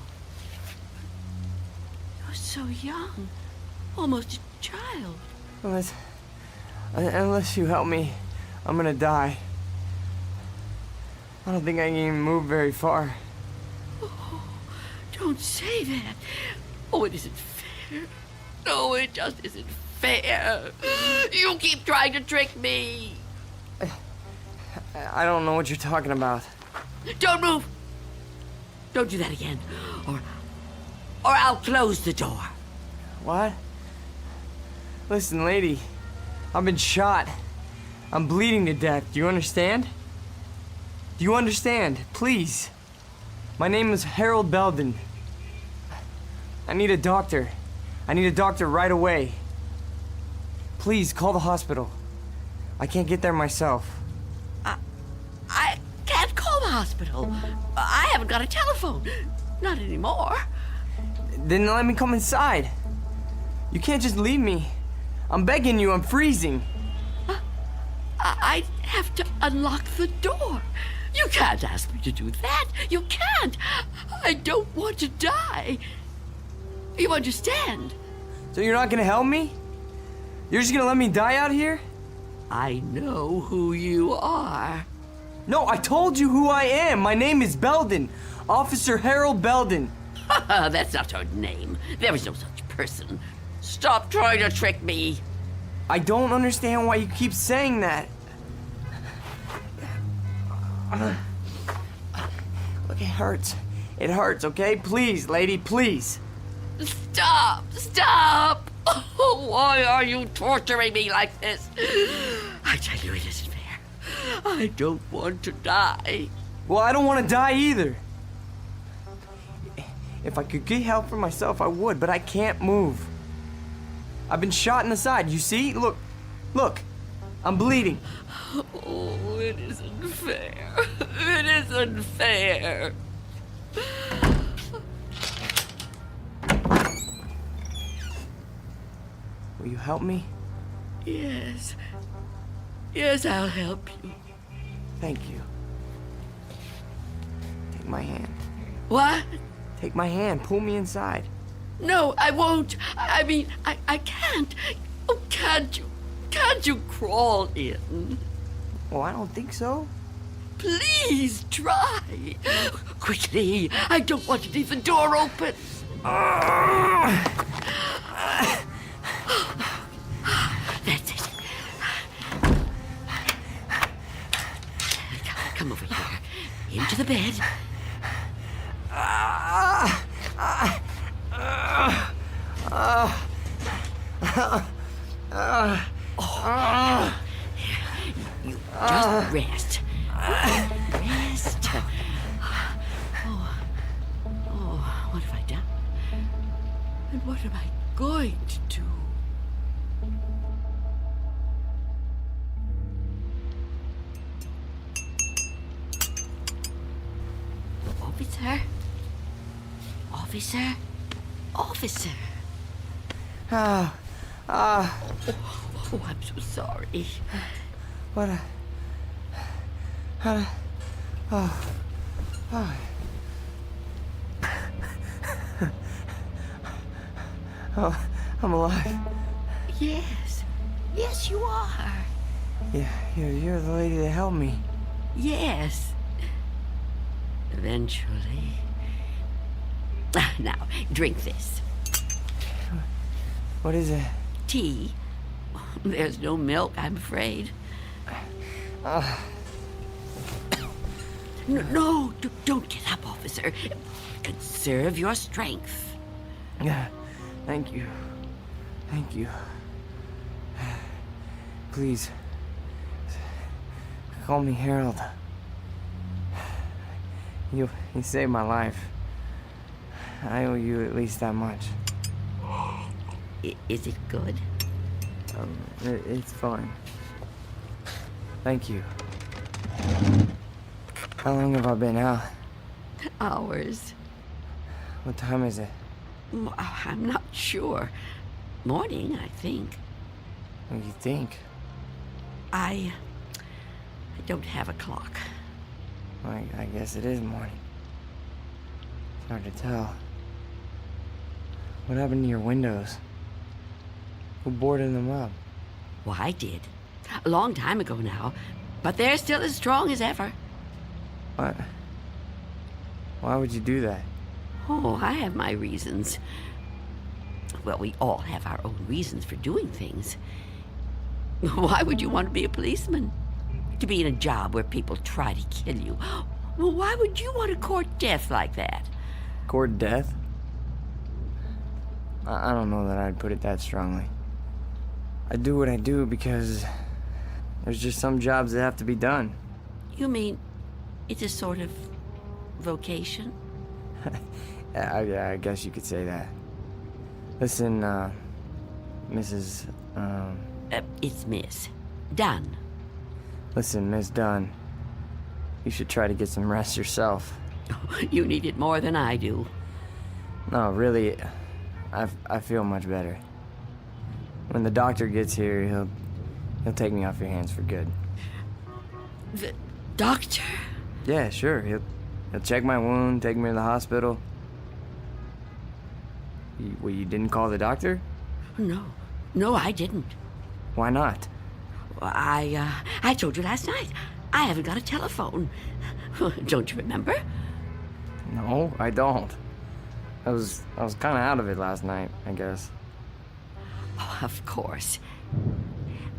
You're so young. Almost a child. Unless you help me, I'm gonna die. I don't think I can even move very far. Oh, don't say that. Oh, it isn't fair. No, it just isn't fair. You keep trying to trick me. I don't know what you're talking about. Don't move. Don't do that again. Or I'll close the door. What? Listen, lady. I've been shot. I'm bleeding to death. Do you understand? Do you understand? Please. My name is Harold Belden. I need a doctor. I need a doctor right away. Please, call the hospital. I can't get there myself. I can't call the hospital. I haven't got a telephone. Not anymore. Then let me come inside. You can't just leave me. I'm begging you, I'm freezing. I'd have to unlock the door. You can't ask me to do that. You can't. I don't want to die. You understand? So you're not gonna help me? You're just gonna let me die out here? I know who you are. No, I told you who I am. My name is Belden. Officer Harold Belden. That's not her name. There is no such person. Stop trying to trick me. I don't understand why you keep saying that. Look, it hurts. It hurts, okay? Please, lady, please. Stop! Stop! Oh, why are you torturing me like this? I tell you, it isn't fair. I don't want to die. Well, I don't want to die either. If I could get help for myself, I would, but I can't move. I've been shot in the side, you see? Look, I'm bleeding. Oh, it isn't fair. It isn't fair. Will you help me? Yes. Yes, I'll help you. Thank you. Take my hand. What? Take my hand. Pull me inside. No, I won't. I mean, I can't. Oh, can't you? Can't you crawl in? Well, I don't think so. Please try. Quickly. I don't want to leave the door open. That's it. Come over here. Into the bed. You just rest. Rest. Oh, what have I done? And what am I going to do? Officer. Oh, I'm so sorry. What Oh, I'm alive. Yes, you are. Yeah, you're the lady that helped me. Yes. Eventually. Now, drink this. What is it? Tea. There's no milk, I'm afraid. No, don't get up, officer. Conserve your strength. Yeah, thank you. Please, call me Harold. You saved my life. I owe you at least that much. Is it good? It's fine. Thank you. How long have I been out? Hours. What time is it? I'm not sure. Morning, I think. What do you think? I don't have a clock. Well, I guess it is morning. It's hard to tell. What happened to your windows? Who boarded them up? Well, I did. A long time ago now. But they're still as strong as ever. What? Why would you do that? Oh, I have my reasons. Well, we all have our own reasons for doing things. Why would you want to be a policeman? To be in a job where people try to kill you? Well, why would you want to court death like that? Court death? I don't know that I'd put it that strongly. I do what I do because there's just some jobs that have to be done. You mean it's a sort of vocation? Yeah, I guess you could say that. Listen, Mrs. It's Miss Dunn. Listen, Miss Dunn. You should try to get some rest yourself. You need it more than I do. No, really, I feel much better. When the doctor gets here, he'll take me off your hands for good. The doctor? Yeah, sure. He'll check my wound, take me to the hospital. You didn't call the doctor? No, I didn't. Why not? I told you last night. I haven't got a telephone. Don't you remember? No, I don't. I was kind of out of it last night, I guess. Oh, of course.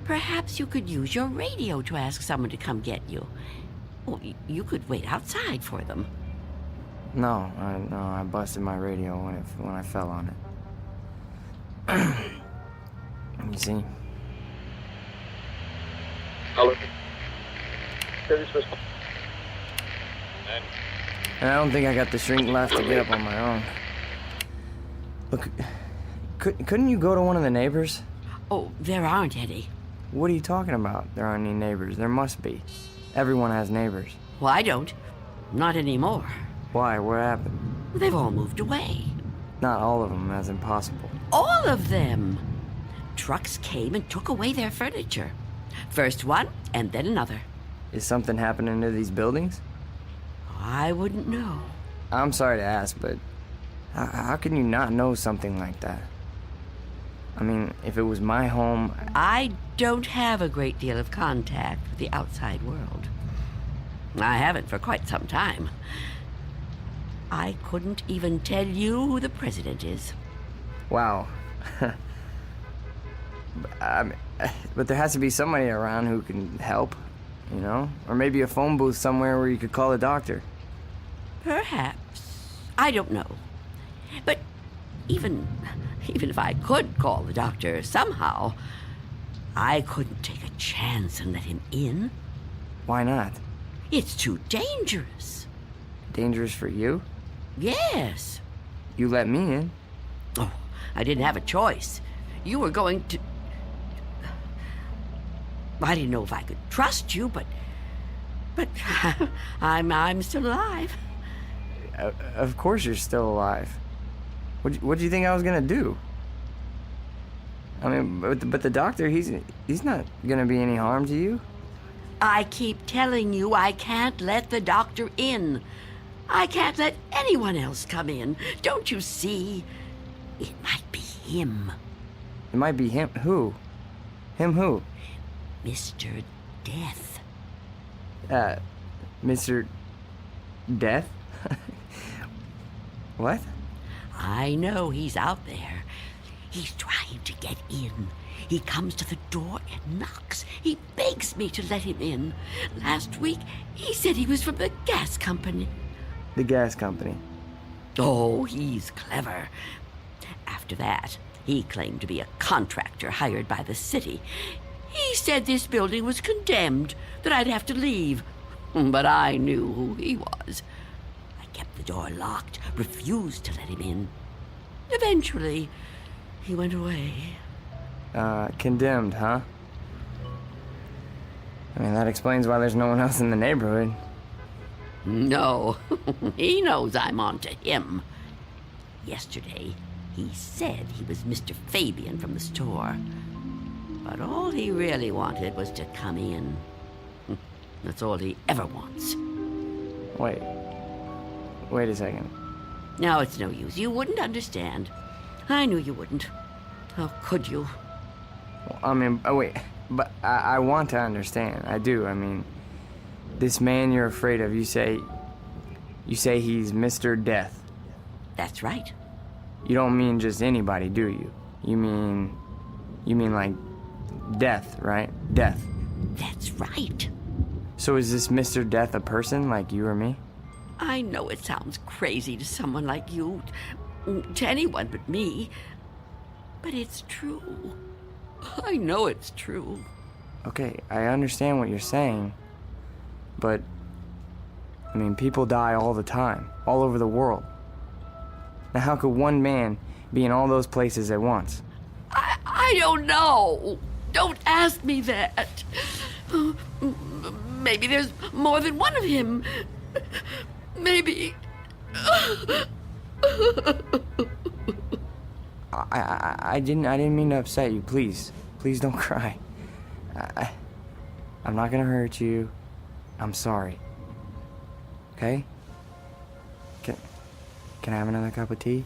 Perhaps you could use your radio to ask someone to come get you. Oh, you could wait outside for them. No, I busted my radio when I fell on it. You see? Hello. And I don't think I got the strength left to get up on my own. Look, couldn't you go to one of the neighbors? Oh, there aren't any. What are you talking about? There aren't any neighbors. There must be. Everyone has neighbors. Well, I don't. Not anymore. Why? What happened? They've all moved away. Not all of them. That's impossible. All of them. Trucks came and took away their furniture. First one, and then another. Is something happening to these buildings? I wouldn't know. I'm sorry to ask, but how can you not know something like that? I mean, if it was my home... I don't have a great deal of contact with the outside world. I haven't for quite some time. I couldn't even tell you who the president is. Wow. But there has to be somebody around who can help, you know? Or maybe a phone booth somewhere where you could call a doctor. Perhaps. I don't know. But even if I could call the doctor somehow, I couldn't take a chance and let him in. Why not? It's too dangerous. Dangerous for you? Yes. You let me in. Oh, I didn't have a choice. You were going to... I didn't know if I could trust you, but I'm still alive. Of course you're still alive. What do you think I was gonna do? I mean, but the doctor, he's not gonna be any harm to you. I keep telling you I can't let the doctor in. I can't let anyone else come in. Don't you see? It might be him. It might be him. Who? Him who? Mr. Death. Mr. Death? What? I know he's out there. He's trying to get in. He comes to the door and knocks. He begs me to let him in. Last week, he said he was from the gas company. The gas company? Oh, he's clever. After that, he claimed to be a contractor hired by the city. He said this building was condemned, that I'd have to leave. But I knew who he was. I kept the door locked, refused to let him in. Eventually, he went away. Condemned, huh? I mean, that explains why there's no one else in the neighborhood. No, he knows I'm on to him. Yesterday, he said he was Mr. Fabian from the store. But all he really wanted was to come in. That's all he ever wants. Wait a second. No, it's no use. You wouldn't understand. I knew you wouldn't. How could you? Well, I mean, wait, but I want to understand. I do. I mean, this man you're afraid of, you say he's Mr. Death. That's right. You don't mean just anybody, do you? You mean like Death, right? Death. That's right. So is this Mr. Death a person like you or me? I know it sounds crazy to someone like you, to anyone but me, but it's true. I know it's true. Okay, I understand what you're saying, but, I mean, people die all the time, all over the world. Now, how could one man be in all those places at once? I don't know. Don't ask me that. Maybe there's more than one of him. Maybe... I didn't mean to upset you. Please don't cry. I'm not gonna hurt you. I'm sorry. Okay? Can I have another cup of tea?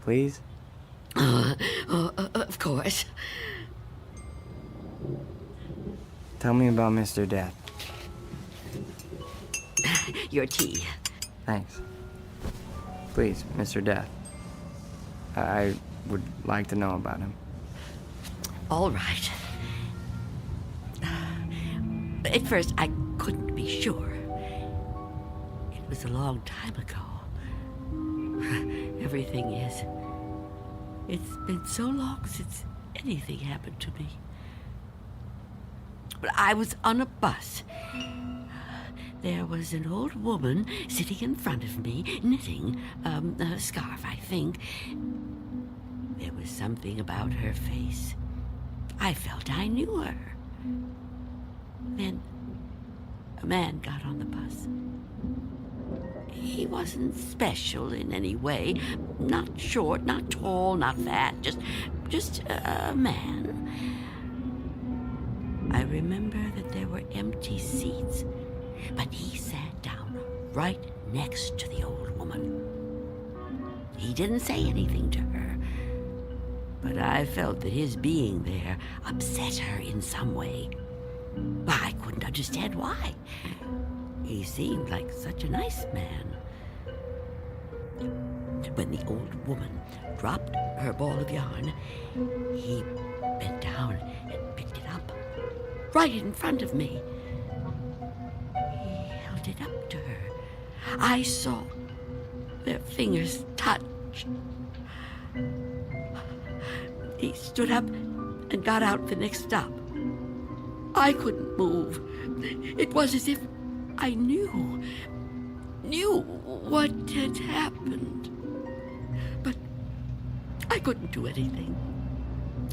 Please? Of course. Tell me about Mr. Death. Your tea. Thanks. Please, Mr. Death. I would like to know about him. All right. At first, I couldn't be sure. It was a long time ago. Everything is. It's been so long since anything happened to me. I was on a bus. There was an old woman sitting in front of me, knitting a scarf, I think. There was something about her face. I felt I knew her. Then a man got on the bus. He wasn't special in any way. Not short, not tall, not fat, just a man. I remember that there were empty seats, but he sat down right next to the old woman. He didn't say anything to her, but I felt that his being there upset her in some way. I couldn't understand why. He seemed like such a nice man. When the old woman dropped her ball of yarn, he bent down and picked it up, right in front of me. He held it up to her. I saw their fingers touch. He stood up and got out the next stop. I couldn't move. It was as if I knew what had happened. But I couldn't do anything.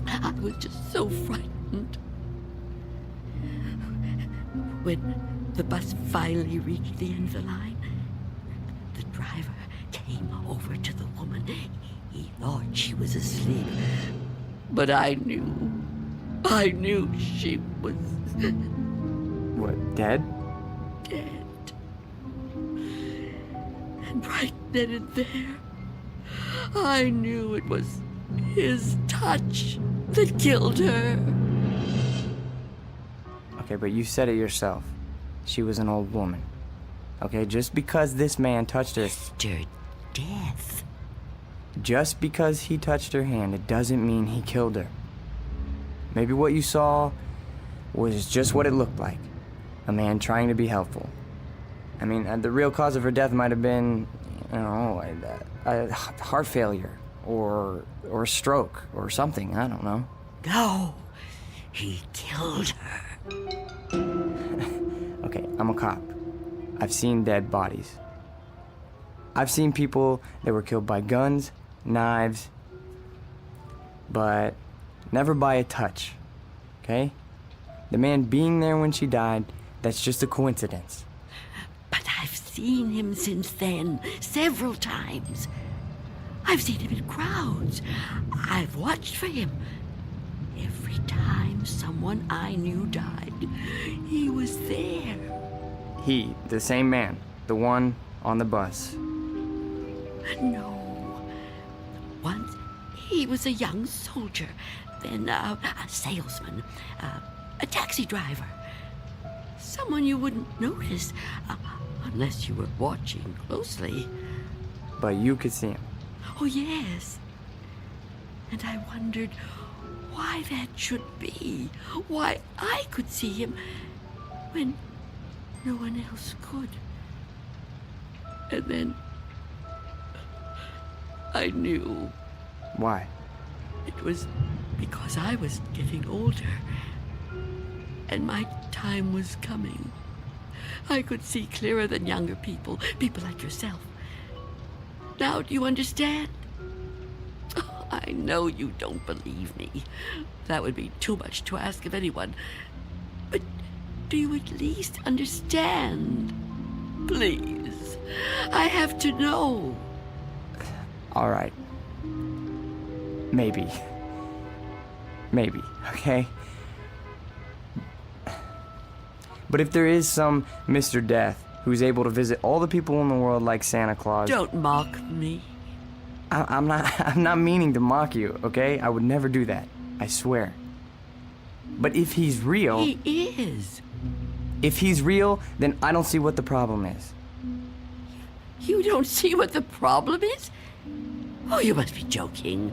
I was just so frightened. When the bus finally reached the end of the line, the driver came over to the woman. He thought she was asleep, but I knew she was... What, dead? Dead. And right then and there, I knew it was his touch that killed her. Okay, but you said it yourself. She was an old woman. Okay, just because this man touched her... Mr. Death. Just because he touched her hand, it doesn't mean he killed her. Maybe what you saw was just what it looked like. A man trying to be helpful. I mean, the real cause of her death might have been, a heart failure or a stroke or something. I don't know. No, he killed her. Okay, I'm a cop. I've seen dead bodies. I've seen people that were killed by guns, knives, but never by a touch, okay? The man being there when she died, that's just a coincidence. But I've seen him since then, several times. I've seen him in crowds. I've watched for him. Every time someone I knew died, he was there. He, the same man, the one on the bus. No. Once he was a young soldier, then a salesman, a taxi driver. Someone you wouldn't notice unless you were watching closely. But you could see him. Oh, yes. And I wondered why that should be. Why I could see him when no one else could. And then I knew. Why? It was because I was getting older. And my time was coming. I could see clearer than younger people like yourself. Now, do you understand? Oh, I know you don't believe me. That would be too much to ask of anyone. But do you at least understand? Please. I have to know. All right. Maybe, okay? But if there is some Mr. Death who's able to visit all the people in the world like Santa Claus... Don't mock me. I'm not meaning to mock you, okay? I would never do that. I swear. But if he's real... He is. If he's real, then I don't see what the problem is. You don't see what the problem is? Oh, you must be joking.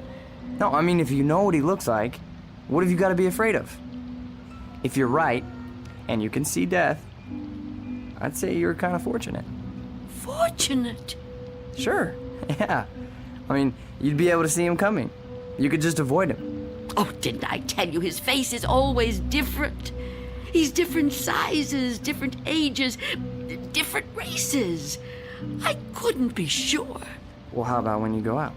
No, I mean, if you know what he looks like, what have you got to be afraid of? If you're right, and you can see death, I'd say you're kind of fortunate. Fortunate? Sure, yeah. I mean, you'd be able to see him coming. You could just avoid him. Oh, didn't I tell you his face is always different? He's different sizes, different ages, different races. I couldn't be sure. Well, how about when you go out?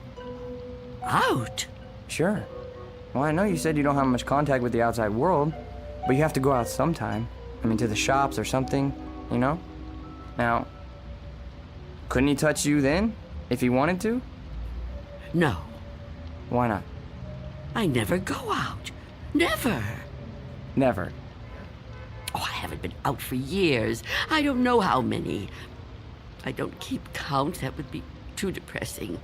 Out? Sure. Well, I know you said you don't have much contact with the outside world, but you have to go out sometime. I mean, to the shops or something, you know? Now, couldn't he touch you then, if he wanted to? No. Why not? I never go out. Never. Never. Oh, I haven't been out for years. I don't know how many. I don't keep count. That would be too depressing.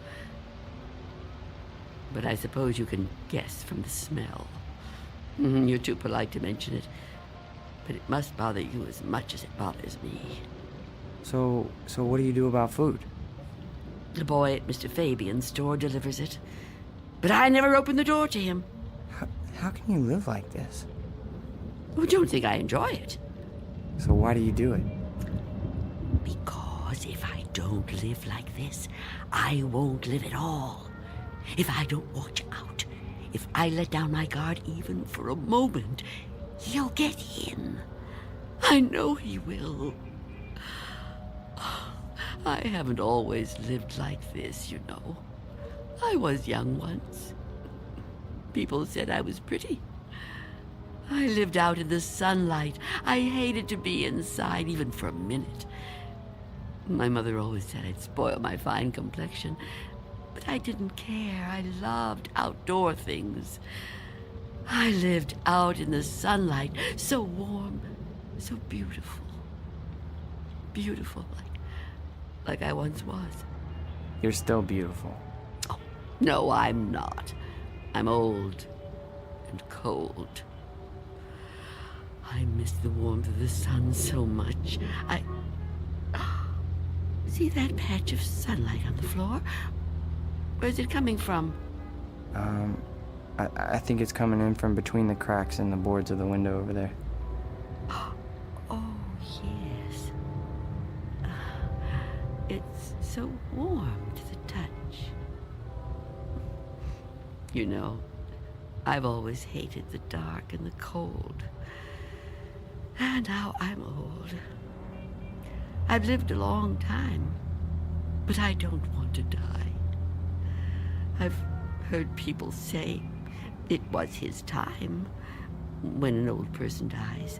But I suppose you can guess from the smell. You're too polite to mention it. But it must bother you as much as it bothers me. So what do you do about food? The boy at Mr. Fabian's store delivers it. But I never open the door to him. How can you live like this? Oh, don't think I enjoy it. So why do you do it? Because if I don't live like this, I won't live at all. If I don't watch out, if I let down my guard even for a moment, he'll get in. I know he will. I haven't always lived like this, you know. I was young once. People said I was pretty. I lived out in the sunlight. I hated to be inside, even for a minute. My mother always said I'd spoil my fine complexion, but I didn't care. I loved outdoor things. I lived out in the sunlight, so warm, so beautiful. Beautiful, like I once was. You're still beautiful. Oh, no, I'm not. I'm old and cold. I miss the warmth of the sun so much. See that patch of sunlight on the floor? Where's it coming from? I think it's coming in from between the cracks in the boards of the window over there. Oh, yes. It's so warm to the touch. You know, I've always hated the dark and the cold. And now I'm old. I've lived a long time, but I don't want to die. I've heard people say it was his time when an old person dies.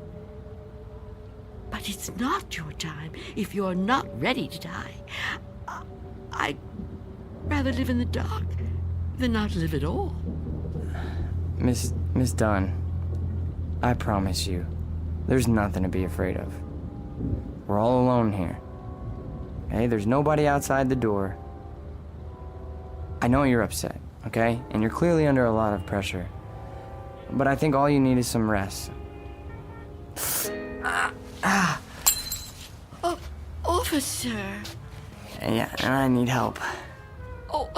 But it's not your time if you're not ready to die. I'd rather live in the dark than not live at all. Miss Dunn, I promise you, there's nothing to be afraid of. We're all alone here. Hey, there's nobody outside the door. I know you're upset, okay? And you're clearly under a lot of pressure. But I think all you need is some rest. Oh, officer. Yeah, and I need help. Oh,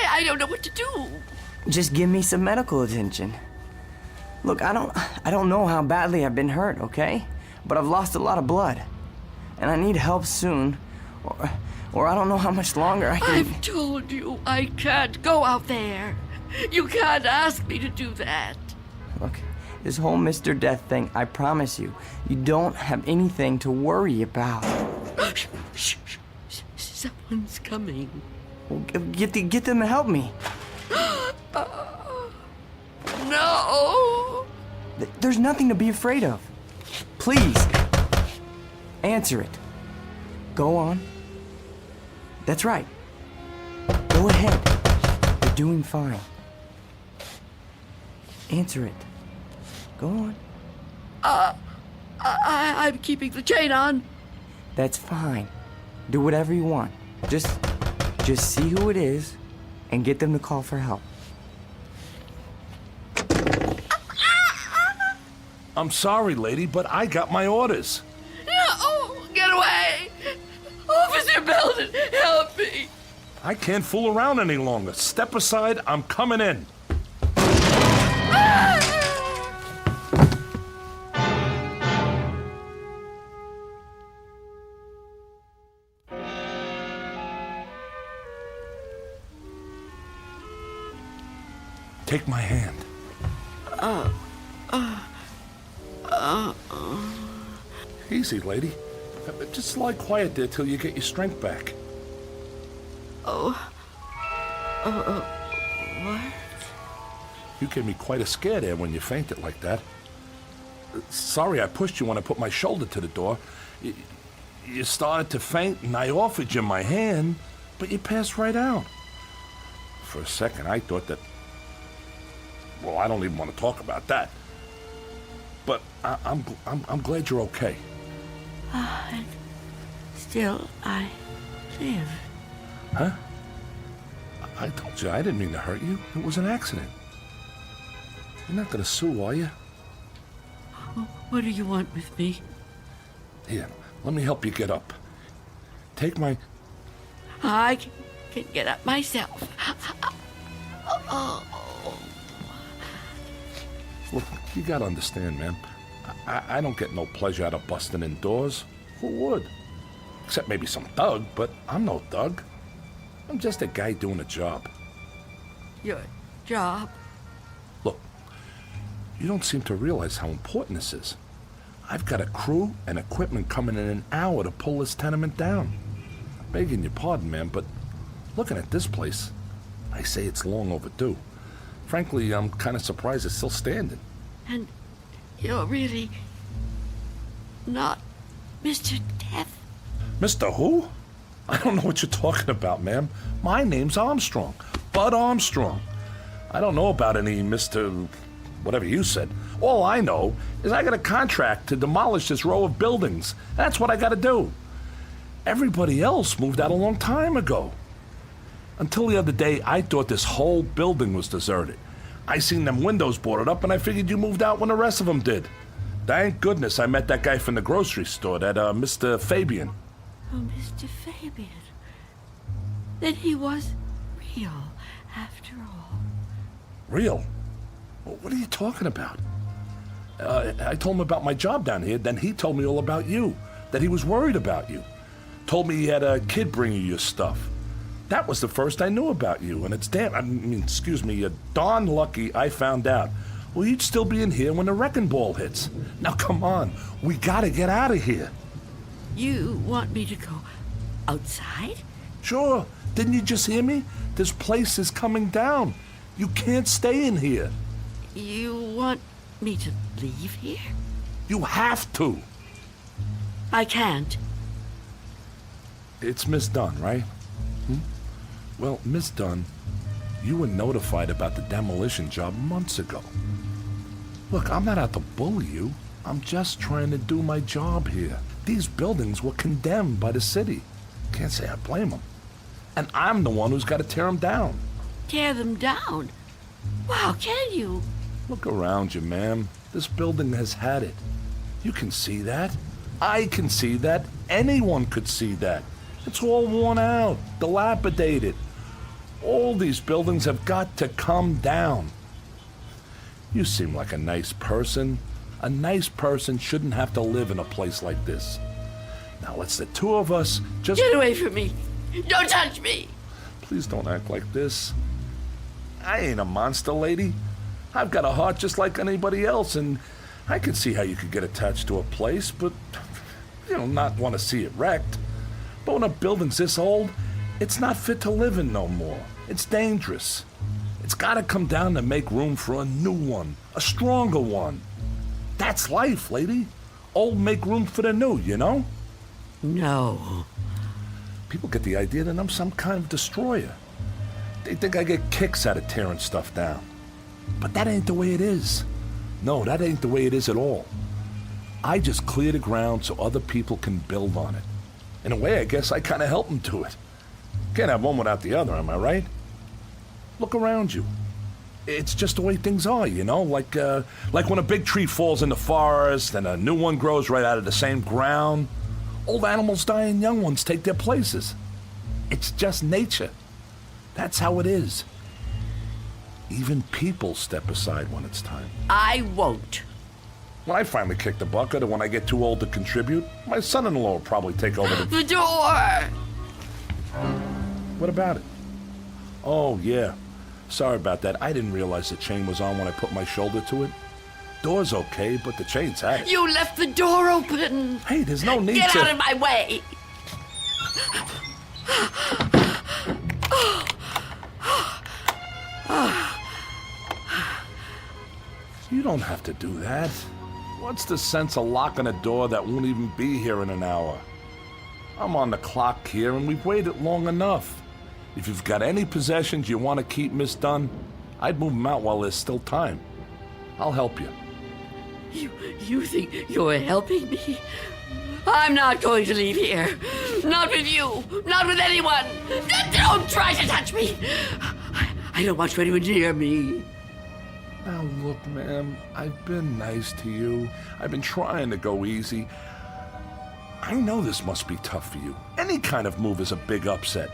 I don't know what to do. Just give me some medical attention. Look, I don't know how badly I've been hurt, okay? But I've lost a lot of blood. And I need help soon. Or I don't know how much longer I can... I've told you I can't go out there. You can't ask me to do that. Look, this whole Mr. Death thing, I promise you, you don't have anything to worry about. Shh. Someone's coming. Well, get them to help me. No! There's nothing to be afraid of. Please, answer it. Go on. That's right. Go ahead. You're doing fine. Answer it. Go on. I'm keeping the chain on. That's fine. Do whatever you want. Just see who it is and get them to call for help. I'm sorry, lady, but I got my orders. No! Get away! Officer Belden, help me! I can't fool around any longer. Step aside, I'm coming in. Take my hand. Easy, lady. Just lie quiet there till you get your strength back. What? You gave me quite a scare there when you fainted like that. Sorry I pushed you when I put my shoulder to the door. You started to faint and I offered you my hand, but you passed right out. For a second I thought that... Well, I don't even want to talk about that. But I'm glad you're okay. And still I live. Huh? I told you I didn't mean to hurt you. It was an accident. You're not going to sue, are you? What do you want with me? Here, let me help you get up. Take my... I can get up myself. Look, you got to understand, man. I don't get no pleasure out of busting indoors. Who would? Except maybe some thug, but I'm no thug. I'm just a guy doing a job. Your job? Look, you don't seem to realize how important this is. I've got a crew and equipment coming in an hour to pull this tenement down. Begging your pardon, man, but looking at this place, I say it's long overdue. Frankly, I'm kind of surprised it's still standing. And you're really not Mr. Death? Mr. Who? I don't know what you're talking about, ma'am. My name's Armstrong. Bud Armstrong. I don't know about any Mr. whatever you said. All I know is I got a contract to demolish this row of buildings. That's what I got to do. Everybody else moved out a long time ago. Until the other day, I thought this whole building was deserted. I seen them windows boarded up, and I figured you moved out when the rest of them did. Thank goodness I met that guy from the grocery store, that Mr. Fabian. Oh, Mr. Fabian. Then he was real, after all. Real? What are you talking about? I told him about my job down here, then he told me all about you, that he was worried about you. Told me he had a kid bring you your stuff. That was the first I knew about you, and it's darn lucky I found out. Well, you'd still be in here when the wrecking ball hits. Now, come on. We gotta get out of here. You want me to go outside? Sure. Didn't you just hear me? This place is coming down. You can't stay in here. You want me to leave here? You have to. I can't. It's Miss Dunn, right? Well, Miss Dunn, you were notified about the demolition job months ago. Look, I'm not out to bully you. I'm just trying to do my job here. These buildings were condemned by the city. Can't say I blame them. And I'm the one who's got to tear them down. Tear them down? Wow, can you? Look around you, ma'am. This building has had it. You can see that. I can see that. Anyone could see that. It's all worn out, dilapidated. All these buildings have got to come down. You seem like a nice person. A nice person shouldn't have to live in a place like this. Now let's the two of us just... Get away from me! Don't touch me! Please don't act like this. I ain't a monster, lady. I've got a heart just like anybody else, and I can see how you could get attached to a place, but, not want to see it wrecked. But when a building's this old, it's not fit to live in no more. It's dangerous. It's got to come down to make room for a new one, a stronger one. That's life, lady. Old make room for the new, you know? No. People get the idea that I'm some kind of destroyer. They think I get kicks out of tearing stuff down. But that ain't the way it is. No, that ain't the way it is at all. I just clear the ground so other people can build on it. In a way, I guess I kind of help them to it. Can't have one without the other, am I right? Look around you. It's just the way things are, like when a big tree falls in the forest and a new one grows right out of the same ground. Old animals die and young ones take their places. It's just nature. That's how it is. Even people step aside when it's time. I won't. When I finally kick the bucket or when I get too old to contribute, my son-in-law will probably take over the door! What about it? Oh, yeah. Sorry about that. I didn't realize the chain was on when I put my shoulder to it. Door's okay, but the chain's out. You left the door open. Hey, there's no need Get to... out of my way. You don't have to do that. What's the sense of locking a door that won't even be here in an hour? I'm on the clock here, and we've waited long enough. If you've got any possessions you want to keep, Miss Dunn, I'd move them out while there's still time. I'll help you. You think you're helping me? I'm not going to leave here. Not with you. Not with anyone. Don't try to touch me. I don't want you anywhere near me. Now look, ma'am, I've been nice to you. I've been trying to go easy. I know this must be tough for you. Any kind of move is a big upset,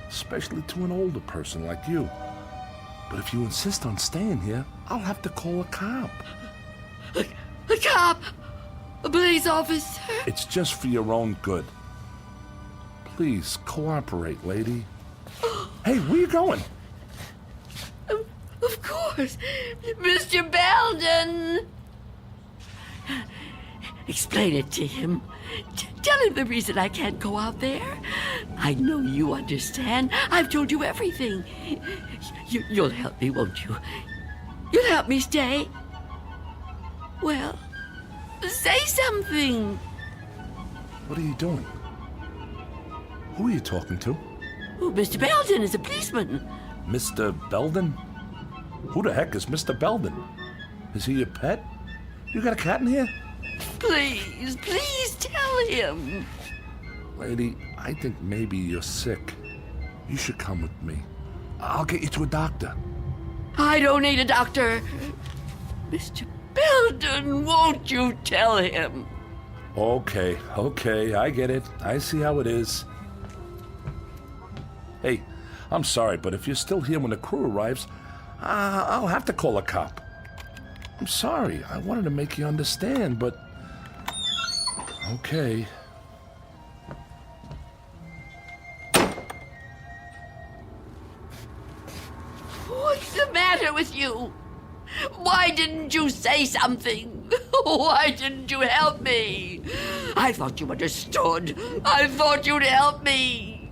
especially to an older person like you. But if you insist on staying here, I'll have to call a cop. A cop? A police officer? It's just for your own good. Please, cooperate, lady. Hey, where you going? Of course. Mr. Belden! Explain it to him. Tell him the reason I can't go out there. I know you understand. I've told you everything. You'll help me, won't you? You'll help me stay? Well, say something. What are you doing? Who are you talking to? Oh, Mr. Belden is a policeman. Mr. Belden? Who the heck is Mr. Belden? Is he your pet? You got a cat in here? Please tell him. Lady, I think maybe you're sick. You should come with me. I'll get you to a doctor. I don't need a doctor. Mr. Belden, won't you tell him? Okay, I get it. I see how it is. Hey, I'm sorry, but if you're still here when the crew arrives, I'll have to call a cop. I'm sorry. I wanted to make you understand, but... Okay. What's the matter with you? Why didn't you say something? Why didn't you help me? I thought you understood. I thought you'd help me.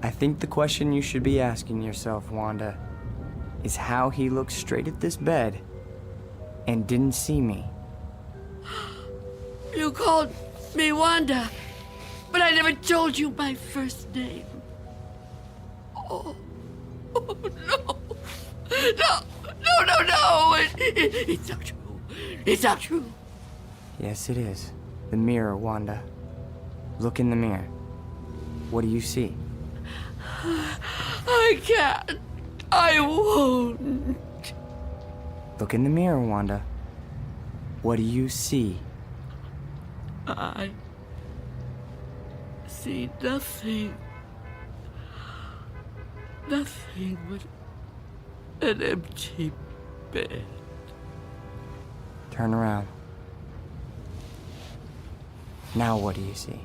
I think the question you should be asking yourself, Wanda, is how he looked straight at this bed and didn't see me. You called me Wanda, but I never told you my first name. Oh no. No. It's not true. It's not true. Yes, it is. The mirror, Wanda. Look in the mirror. What do you see? I can't. I won't. Look in the mirror, Wanda. What do you see? I see nothing. Nothing but an empty bed. Turn around. Now what do you see?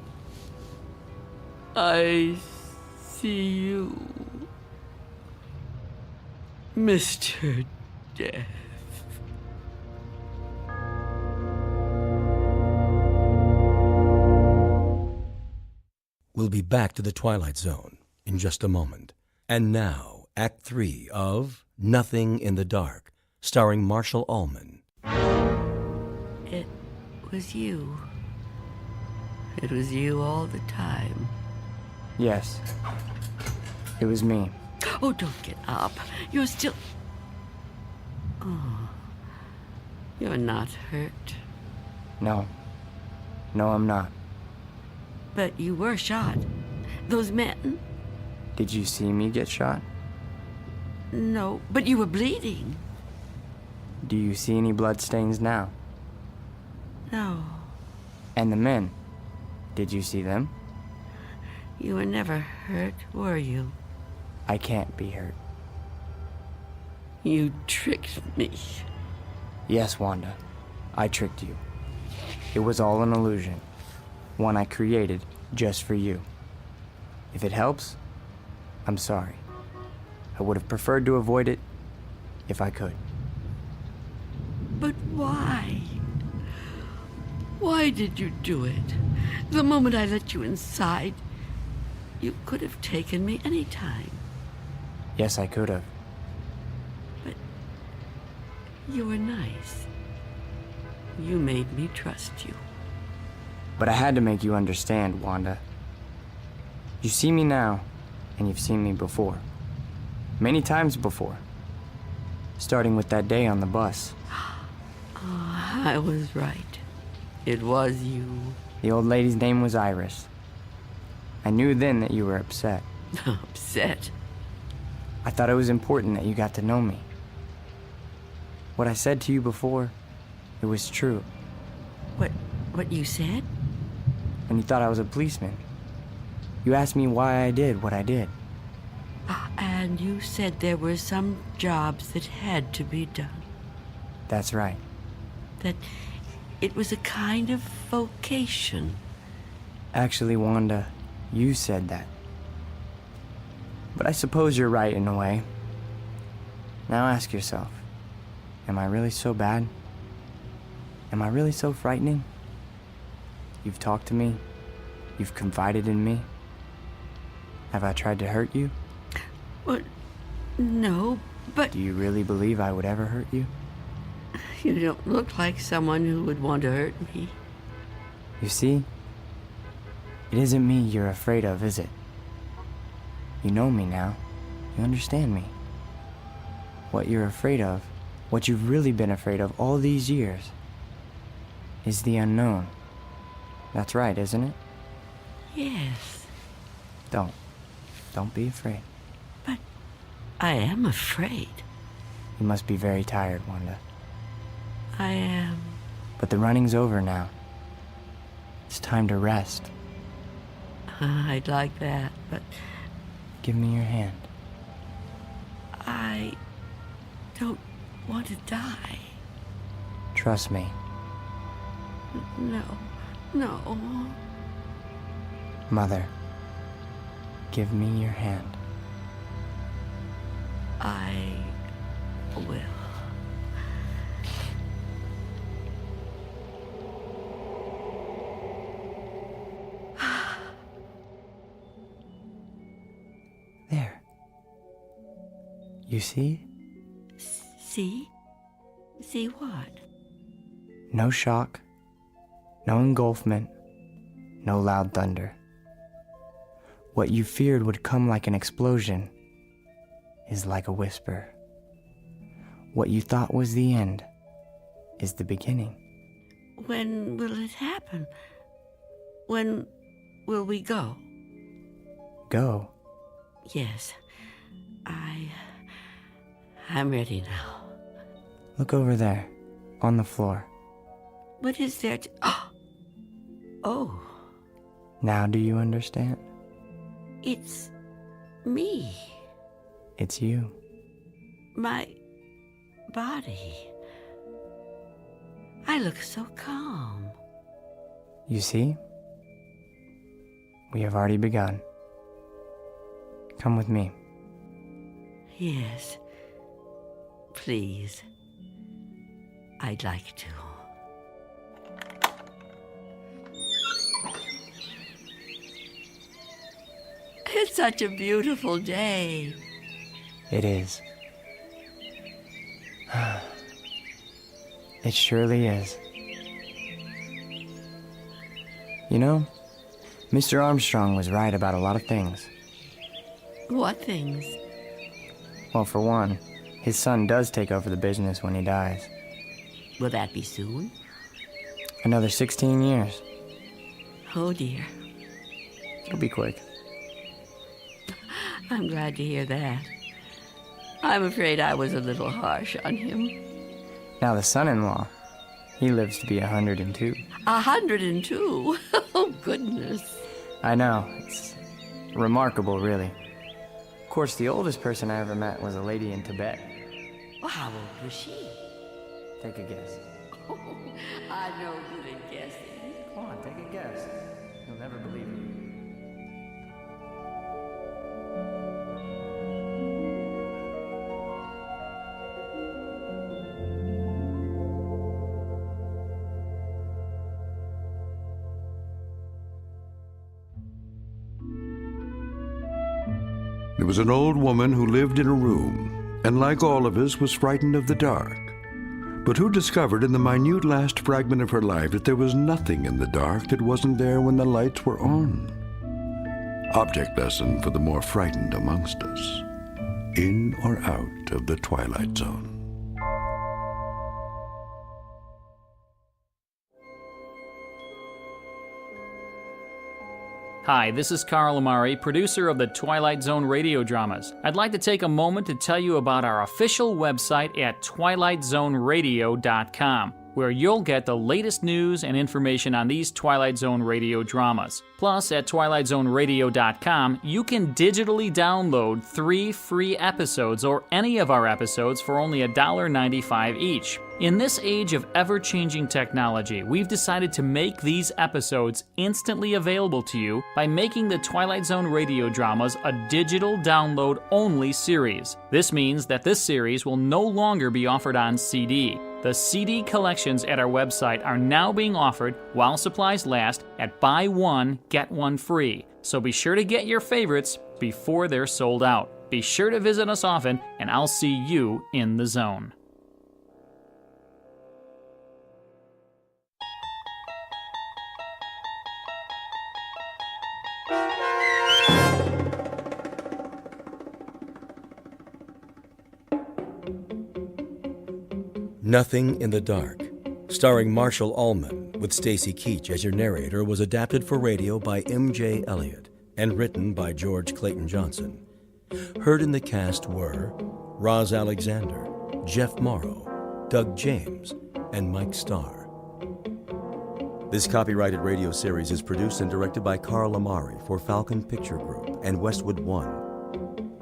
I see you, Mr. Death. We'll be back to the Twilight Zone in just a moment. And now, Act 3 of Nothing in the Dark, starring Marshall Ullman. It was you. It was you all the time. Yes. It was me. Oh, don't get up. You're still... Oh. You're not hurt. No. No, I'm not. But you were shot. Those men... Did you see me get shot? No, but you were bleeding. Do you see any bloodstains now? No. And the men? Did you see them? You were never hurt, were you? I can't be hurt. You tricked me. Yes, Wanda. I tricked you. It was all an illusion. One I created just for you. If it helps, I'm sorry. I would have preferred to avoid it if I could. But why? Why did you do it? The moment I let you inside, you could have taken me any time. Yes, I could have. But you were nice. You made me trust you. But I had to make you understand, Wanda. You see me now, and you've seen me before. Many times before. Starting with that day on the bus. Oh, I was right. It was you. The old lady's name was Iris. I knew then that you were upset. Upset? I thought it was important that you got to know me. What I said to you before, it was true. What you said? And you thought I was a policeman. You asked me why I did what I did. And you said there were some jobs that had to be done. That's right. That it was a kind of vocation. Actually, Wanda, you said that. But I suppose you're right in a way. Now ask yourself, am I really so bad? Am I really so frightening? You've talked to me. You've confided in me. Have I tried to hurt you? Well, no, but... Do you really believe I would ever hurt you? You don't look like someone who would want to hurt me. You see? It isn't me you're afraid of, is it? You know me now. You understand me. What you're afraid of, what you've really been afraid of all these years, is the unknown. That's right, isn't it? Yes. Don't be afraid. But I am afraid. You must be very tired, Wanda. I am. But the running's over now. It's time to rest. I'd like that, but... Give me your hand. I don't want to die. Trust me. No. Mother, give me your hand. I will. There. You see? See? See what? No shock, no engulfment, no loud thunder. What you feared would come like an explosion is like a whisper. What you thought was the end is the beginning. When will it happen? When will we go? Go? Yes. I'm ready now. Look over there, on the floor. What is there to... Oh. Now do you understand? It's me. It's you. My body. I look so calm. You see? We have already begun. Come with me. Yes. Please. I'd like to. It's such a beautiful day. It is. It surely is. You know, Mr. Armstrong was right about a lot of things. What things? Well, for one, his son does take over the business when he dies. Will that be soon? Another 16 years. Oh, dear. It'll be quick. I'm glad to hear that. I'm afraid I was a little harsh on him. Now the son-in-law, he lives to be 102. 102? Oh, goodness. I know. It's remarkable, really. Of course, the oldest person I ever met was a lady in Tibet. Well, how old was she? Take a guess. Oh, I'm no good at guessing. Come on, take a guess. You'll never believe it. There was an old woman who lived in a room, and like all of us, was frightened of the dark, but who discovered in the minute last fragment of her life that there was nothing in the dark that wasn't there when the lights were on. Object lesson for the more frightened amongst us. In or out of the Twilight Zone. Hi, this is Carl Amari, producer of the Twilight Zone Radio Dramas. I'd like to take a moment to tell you about our official website at twilightzoneradio.com, where you'll get the latest news and information on these Twilight Zone radio dramas. Plus, at twilightzoneradio.com, you can digitally download 3 free episodes or any of our episodes for only $1.95 each. In this age of ever-changing technology, we've decided to make these episodes instantly available to you by making the Twilight Zone radio dramas a digital download-only series. This means that this series will no longer be offered on CD. The CD collections at our website are now being offered, while supplies last, at buy one, get one free. So be sure to get your favorites before they're sold out. Be sure to visit us often, and I'll see you in the zone. Nothing in the Dark, starring Marshall Ullman, with Stacy Keach as your narrator, was adapted for radio by M.J. Elliott and written by George Clayton Johnson. Heard in the cast were Roz Alexander, Jeff Morrow, Doug James, and Mike Starr. This copyrighted radio series is produced and directed by Carl Amari for Falcon Picture Group and Westwood One.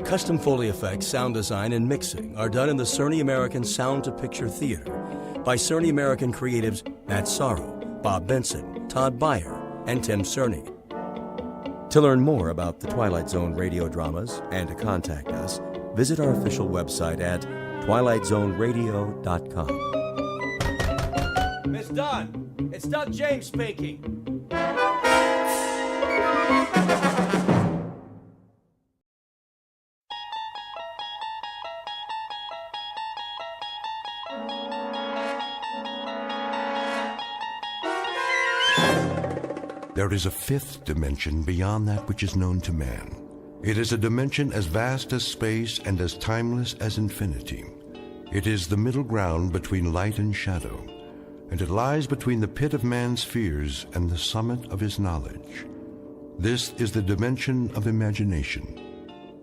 Custom Foley effects, sound design, and mixing are done in the Cerny American Sound to Picture Theater by Cerny American creatives Matt Sorrow, Bob Benson, Todd Beyer, and Tim Cerny. To learn more about the Twilight Zone radio dramas and to contact us, visit our official website at twilightzoneradio.com. Miss Dunn, it's Doug James speaking. There is a fifth dimension beyond that which is known to man. It is a dimension as vast as space and as timeless as infinity. It is the middle ground between light and shadow, and it lies between the pit of man's fears and the summit of his knowledge. This is the dimension of imagination.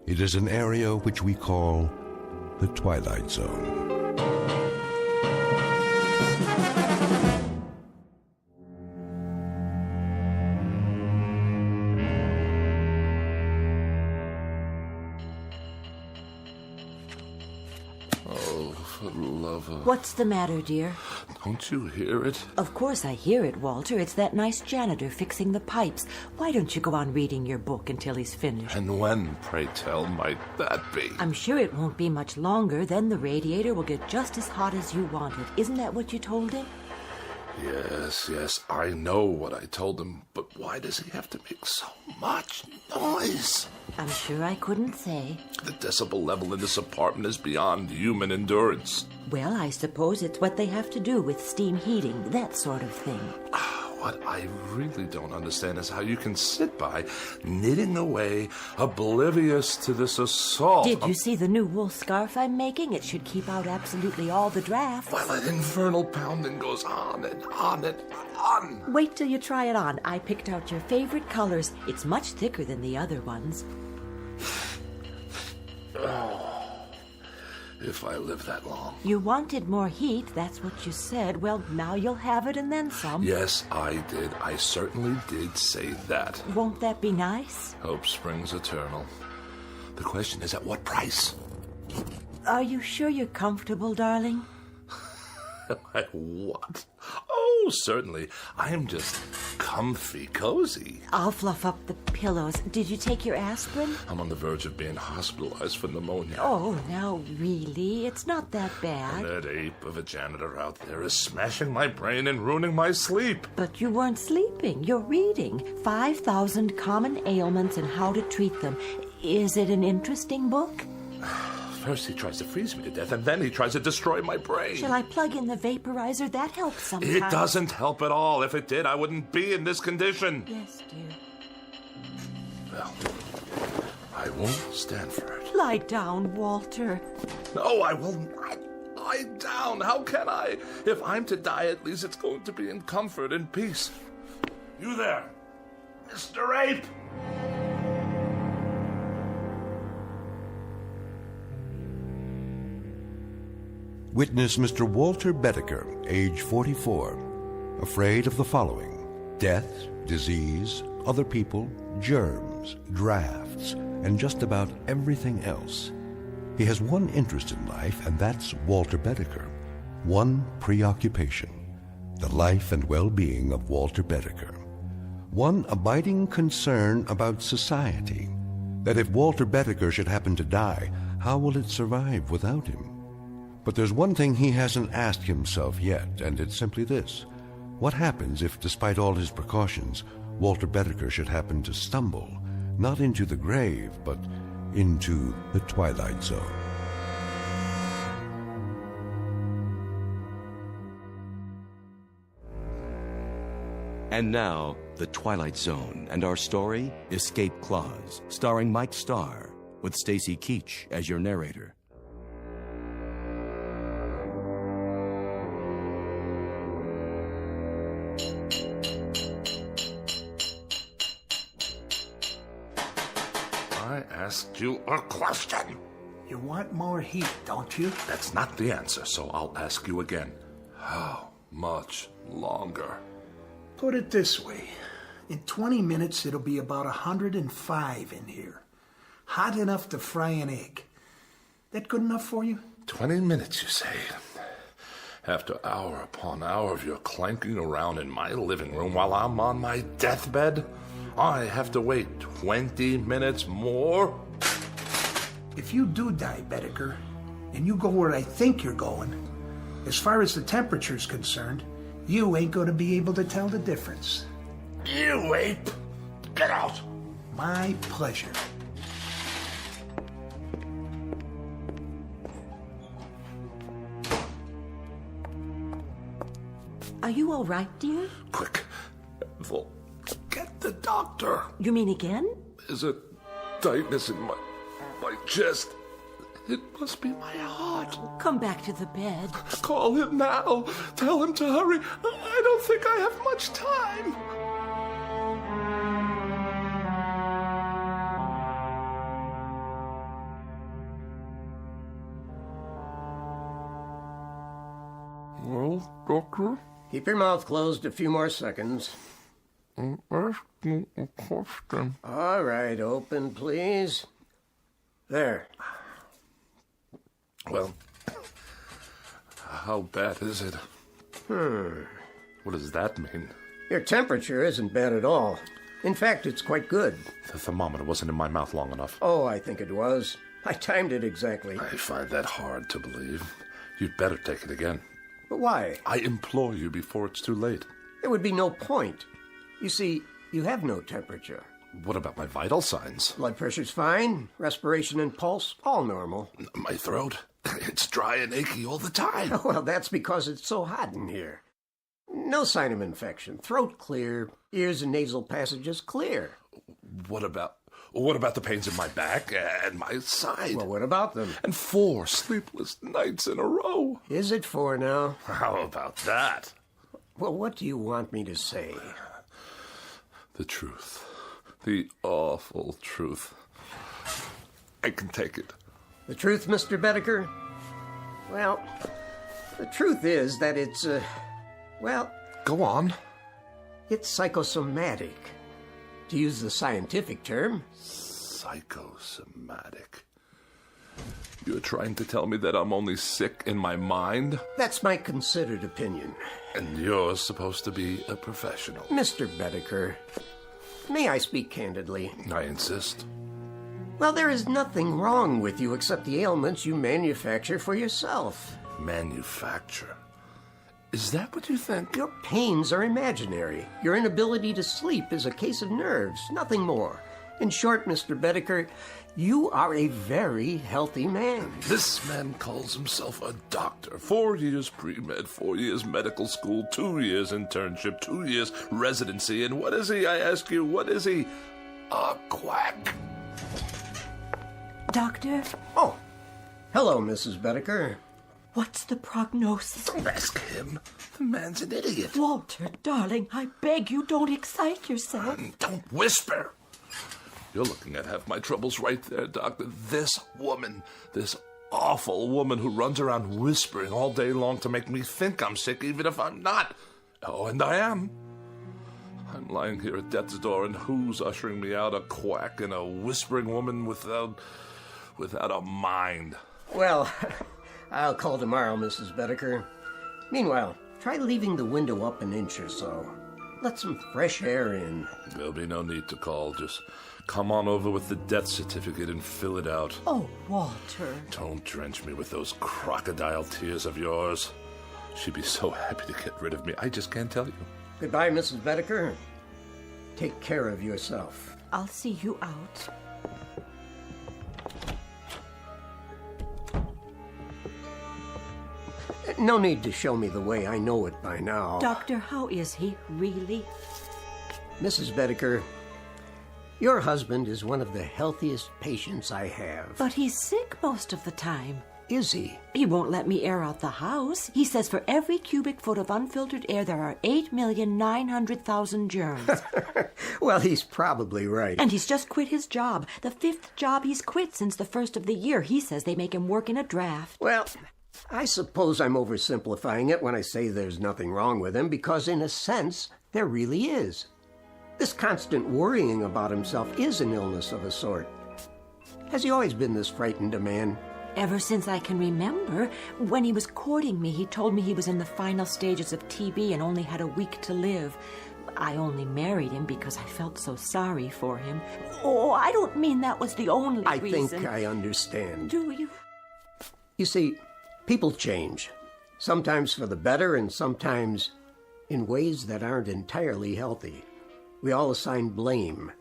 It is an area which we call the Twilight Zone. What's the matter, dear? Don't you hear it? Of course I hear it, Walter. It's that nice janitor fixing the pipes. Why don't you go on reading your book until he's finished? And when, pray tell, might that be? I'm sure it won't be much longer. Then the radiator will get just as hot as you want it. Isn't that what you told him? Yes, I know what I told him, but why does he have to make so much noise? I'm sure I couldn't say. The decibel level in this apartment is beyond human endurance. Well, I suppose it's what they have to do with steam heating, that sort of thing. What I really don't understand is how you can sit by, knitting away, oblivious to this assault. Did you see the new wool scarf I'm making? It should keep out absolutely all the drafts. While that infernal pounding goes on and on and on. Wait till you try it on. I picked out your favorite colors. It's much thicker than the other ones. If I live that long. You wanted more heat, that's what you said. Well, now you'll have it and then some. Yes, I did. I certainly did say that. Won't that be nice? Hope springs eternal. The question is, at what price? Are you sure you're comfortable, darling? Am I what? Oh, certainly. I am just comfy, cozy. I'll fluff up the pillows. Did you take your aspirin? I'm on the verge of being hospitalized for pneumonia. Oh, now really? It's not that bad. That ape of a janitor out there is smashing my brain and ruining my sleep. But you weren't sleeping. You're reading 5,000 Common Ailments and How to Treat Them. Is it an interesting book? First he tries to freeze me to death, and then he tries to destroy my brain. Shall I plug in the vaporizer? That helps sometimes. It doesn't help at all. If it did, I wouldn't be in this condition. Yes, dear. Well, I won't stand for it. Lie down, Walter. No, I will not lie down. How can I? If I'm to die, at least it's going to be in comfort and peace. You there, Mr. Ape! Witness Mr. Walter Bedecker, age 44, afraid of the following: death, disease, other people, germs, drafts, and just about everything else. He has one interest in life, and that's Walter Bedecker. One preoccupation: the life and well-being of Walter Bedecker. One abiding concern about society: that if Walter Bedecker should happen to die, how will it survive without him? But there's one thing he hasn't asked himself yet, and it's simply this: what happens if, despite all his precautions, Walter Bedecker should happen to stumble, not into the grave, but into the Twilight Zone? And now, The Twilight Zone, and our story, Escape Clause, starring Mike Starr, with Stacy Keach as your narrator. I asked you a question. You want more heat, don't you? That's not the answer, so I'll ask you again. How much longer? Put it this way. In 20 minutes, it'll be about 105 in here. Hot enough to fry an egg. That good enough for you? 20 minutes, you say? After hour upon hour of your clanking around in my living room while I'm on my deathbed, I have to wait 20 minutes more? If you do die, Bedecker, and you go where I think you're going, as far as the temperature's concerned, you ain't going to be able to tell the difference. You ape! Get out! My pleasure. Are you all right, dear? Quick, Ethel, get the doctor. You mean again? There's a tightness in my chest. It must be my heart. Come back to the bed. Call him now. Tell him to hurry. I don't think I have much time. Well, doctor? Keep your mouth closed a few more seconds. I'm asking a question. All right, open, please. There. Well, how bad is it? What does that mean? Your temperature isn't bad at all. In fact, it's quite good. The thermometer wasn't in my mouth long enough. Oh, I think it was. I timed it exactly. I find that hard to believe. You'd better take it again. But why? I implore you before it's too late. There would be no point. You see, you have no temperature. What about my vital signs? Blood pressure's fine. Respiration and pulse, all normal. My throat? It's dry and achy all the time. Well, that's because it's so hot in here. No sign of infection. Throat clear. Ears and nasal passages clear. What about the pains in my back and my side? Well, what about them? And 4 sleepless nights in a row. Is it 4 now? How about that? Well, what do you want me to say? The truth. The awful truth. I can take it. The truth, Mr. Bedecker? Well, the truth is that it's, Go on. It's psychosomatic. To use the scientific term. Psychosomatic. You're trying to tell me that I'm only sick in my mind? That's my considered opinion. And you're supposed to be a professional. Mr. Bedecker, may I speak candidly? I insist. Well, there is nothing wrong with you except the ailments you manufacture for yourself. Manufacture? Is that what you think? Your pains are imaginary. Your inability to sleep is a case of nerves, nothing more. In short, Mr. Bedecker, you are a very healthy man. This man calls himself a doctor. 4 years pre-med, 4 years medical school, 2 years internship, 2 years residency. And what is he, I ask you, what is he? A quack. Doctor? Oh, hello, Mrs. Bedecker. What's the prognosis? Don't ask him. The man's an idiot. Walter, darling, I beg you, don't excite yourself. Don't whisper. You're looking at half my troubles right there, Doctor. This woman, this awful woman who runs around whispering all day long to make me think I'm sick, even if I'm not. Oh, and I am. I'm lying here at death's door, and who's ushering me out? A quack and a whispering woman without a mind. Well, I'll call tomorrow, Mrs. Bedecker. Meanwhile, try leaving the window up an inch or so. Let some fresh air in. There'll be no need to call. Just come on over with the death certificate and fill it out. Oh, Walter. Don't drench me with those crocodile tears of yours. She'd be so happy to get rid of me. I just can't tell you. Goodbye, Mrs. Bedecker. Take care of yourself. I'll see you out. No need to show me the way. I know it by now. Doctor, how is he, really? Mrs. Bedecker, your husband is one of the healthiest patients I have. But he's sick most of the time. Is he? He won't let me air out the house. He says for every cubic foot of unfiltered air, there are 8,900,000 germs. Well, he's probably right. And he's just quit his job. The 5th job he's quit since the first of the year. He says they make him work in a draft. Well, I suppose I'm oversimplifying it when I say there's nothing wrong with him, because in a sense, there really is. This constant worrying about himself is an illness of a sort. Has he always been this frightened a man? Ever since I can remember. When he was courting me, he told me he was in the final stages of TB and only had a week to live. I only married him because I felt so sorry for him. Oh, I don't mean that was the only reason. I think I understand. Do you? You see, people change. Sometimes for the better and sometimes in ways that aren't entirely healthy. We all assign blame.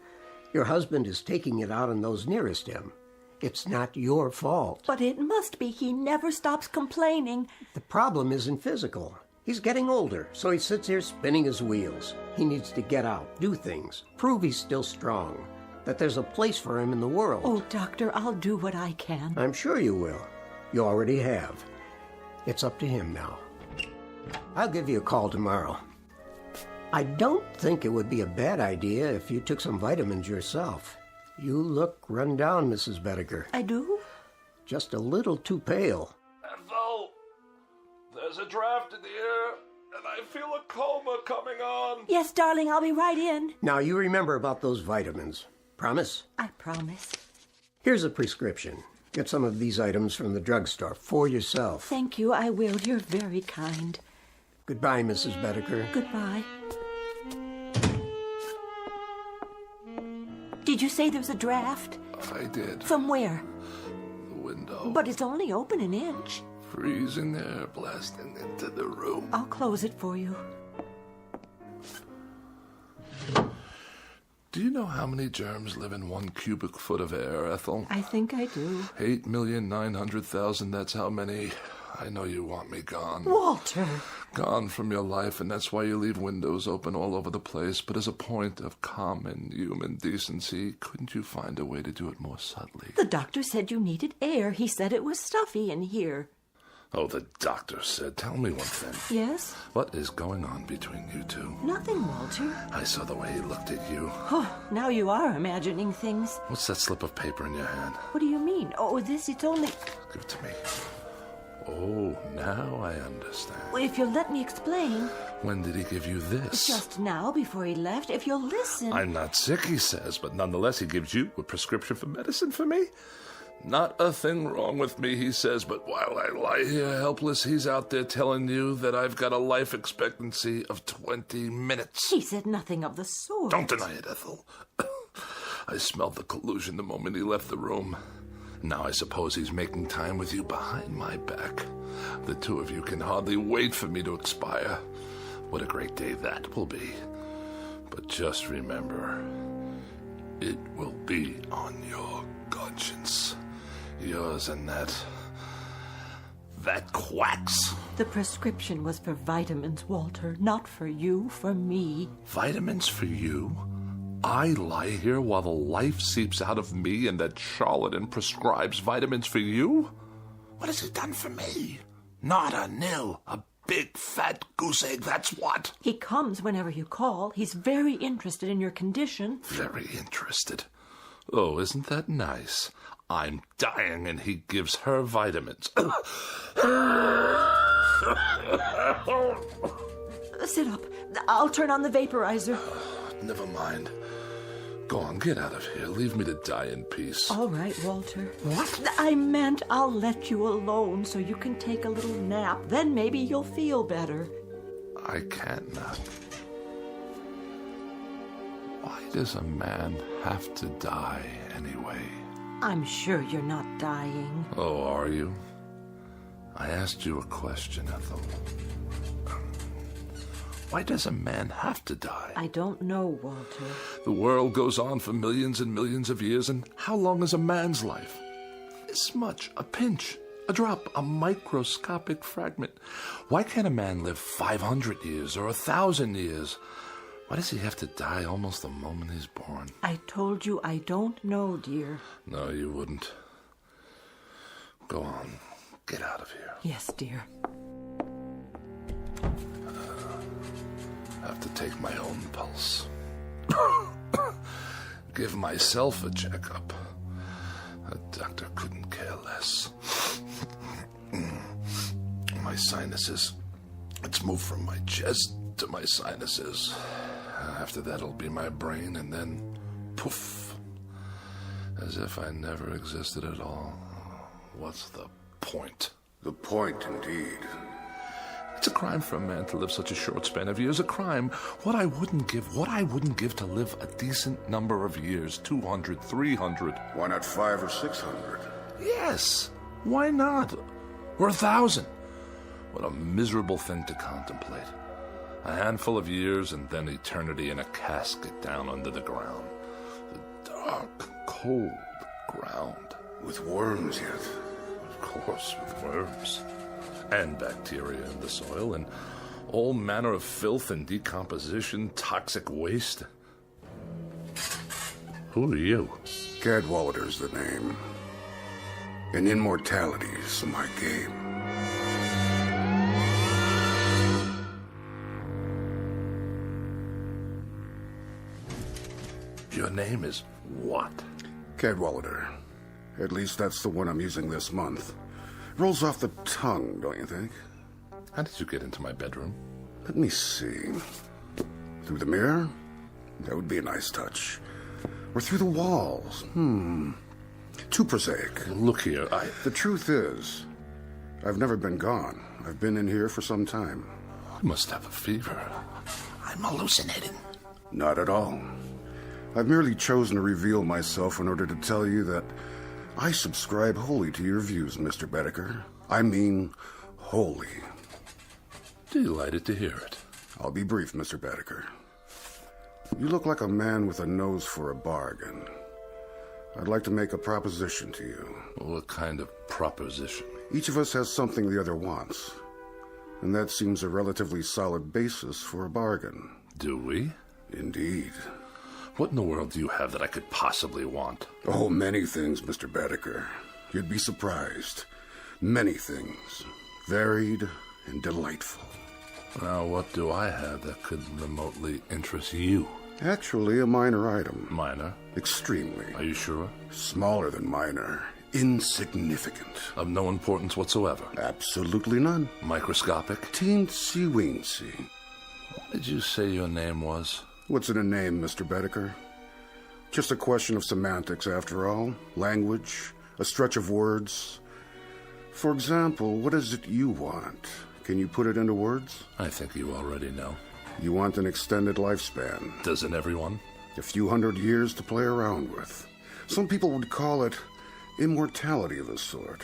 Your husband is taking it out on those nearest him. It's not your fault. But it must be. He never stops complaining. The problem isn't physical. He's getting older, so he sits here spinning his wheels. He needs to get out, do things, prove he's still strong, that there's a place for him in the world. Oh, Doctor, I'll do what I can. I'm sure you will. You already have. It's up to him now. I'll give you a call tomorrow. I don't think it would be a bad idea if you took some vitamins yourself. You look run down, Mrs. Bedecker. I do? Just a little too pale. Ethel, there's a draft in the air, and I feel a coma coming on. Yes, darling, I'll be right in. Now, you remember about those vitamins. Promise? I promise. Here's a prescription. Get some of these items from the drugstore for yourself. Thank you, I will. You're very kind. Goodbye, Mrs. Bedecker. Goodbye. Did you say there's a draft? I did. From where? The window. But it's only open an inch. Freezing air blasting into the room. I'll close it for you. Do you know how many germs live in 1 cubic foot of air, Ethel? I think I do. 8,900,000, that's how many. I know you want me gone. Walter! Gone from your life, and that's why you leave windows open all over the place. But as a point of common human decency, couldn't you find a way to do it more subtly? The doctor said you needed air. He said it was stuffy in here. Oh, the doctor said. Tell me one thing. Yes? What is going on between you two? Nothing, Walter. I saw the way he looked at you. Oh, now you are imagining things. What's that slip of paper in your hand? What do you mean? Oh, it's only... Give it to me. Oh, now I understand. Well, if you'll let me explain. When did he give you this? Just now, before he left. If you'll listen. I'm not sick, he says, but nonetheless he gives you a prescription for medicine for me? Not a thing wrong with me, he says, but while I lie here helpless, he's out there telling you that I've got a life expectancy of 20 minutes. He said nothing of the sort. Don't deny it, Ethel. I smelled the collusion the moment he left the room. Now I suppose he's making time with you behind my back. The two of you can hardly wait for me to expire. What a great day that will be. But just remember, It will be on your conscience. Yours and that quacks. The prescription was for vitamins, Walter, not for you, for me. Vitamins for you? I lie here while the life seeps out of me and that charlatan prescribes vitamins for you? What has he done for me? Not a nil. A big fat goose egg, that's what. He comes whenever you call. He's very interested in your condition. Very interested. Oh, isn't that nice? I'm dying and he gives her vitamins. Sit up. I'll turn on the vaporizer. Never mind. Go on, get out of here. Leave me to die in peace. All right, Walter. What? I meant I'll let you alone so you can take a little nap. Then maybe you'll feel better. I can't nap. Why does a man have to die anyway? I'm sure you're not dying. Oh, are you? I asked you a question, Ethel. Why does a man have to die? I don't know, Walter. The world goes on for millions and millions of years, and how long is a man's life? This much, a pinch, a drop, a microscopic fragment. Why can't a man live 500 years or 1,000 years? Why does he have to die almost the moment he's born? I told you I don't know, dear. No, you wouldn't. Go on. Get out of here. Yes, dear. I have to take my own pulse. Give myself a checkup. A doctor couldn't care less. My sinuses. It's moved from my chest to my sinuses. After that, it'll be my brain, and then poof. As if I never existed at all. What's the point? The point, indeed. It's a crime for a man to live such a short span of years. A crime. What I wouldn't give to live a decent number of years. 200, 300. Why not 500 or 600? Yes. Why not? Or 1,000. What a miserable thing to contemplate. A handful of years and then eternity in a casket down under the ground. The dark, cold ground. With worms yet? Of course, with worms. And bacteria in the soil, and all manner of filth and decomposition, toxic waste. Who are you? Cadwallader's the name. And immortality's my game. Your name is what? Cadwallader. At least that's the one I'm using this month. Rolls off the tongue, don't you think? How did you get into my bedroom? Let me see. Through the mirror? That would be a nice touch. Or through the walls? Too prosaic. Look here, The truth is, I've never been gone. I've been in here for some time. I must have a fever. I'm hallucinating. Not at all. I've merely chosen to reveal myself in order to tell you that I subscribe wholly to your views, Mr. Bedecker. I mean, wholly. Delighted to hear it. I'll be brief, Mr. Bedecker. You look like a man with a nose for a bargain. I'd like to make a proposition to you. What kind of proposition? Each of us has something the other wants, and that seems a relatively solid basis for a bargain. Do we? Indeed. What in the world do you have that I could possibly want? Oh, many things, Mr. Bedecker. You'd be surprised. Many things. Varied and delightful. Now, what do I have that could remotely interest you? Actually, a minor item. Minor? Extremely. Are you sure? Smaller than minor. Insignificant. Of no importance whatsoever? Absolutely none. Microscopic? Teensy-weensy. What did you say your name was? What's in a name, Mr. Bedecker? Just a question of semantics, after all. Language, a stretch of words. For example, what is it you want? Can you put it into words? I think you already know. You want an extended lifespan. Doesn't everyone? A few hundred years to play around with. Some people would call it immortality of a sort.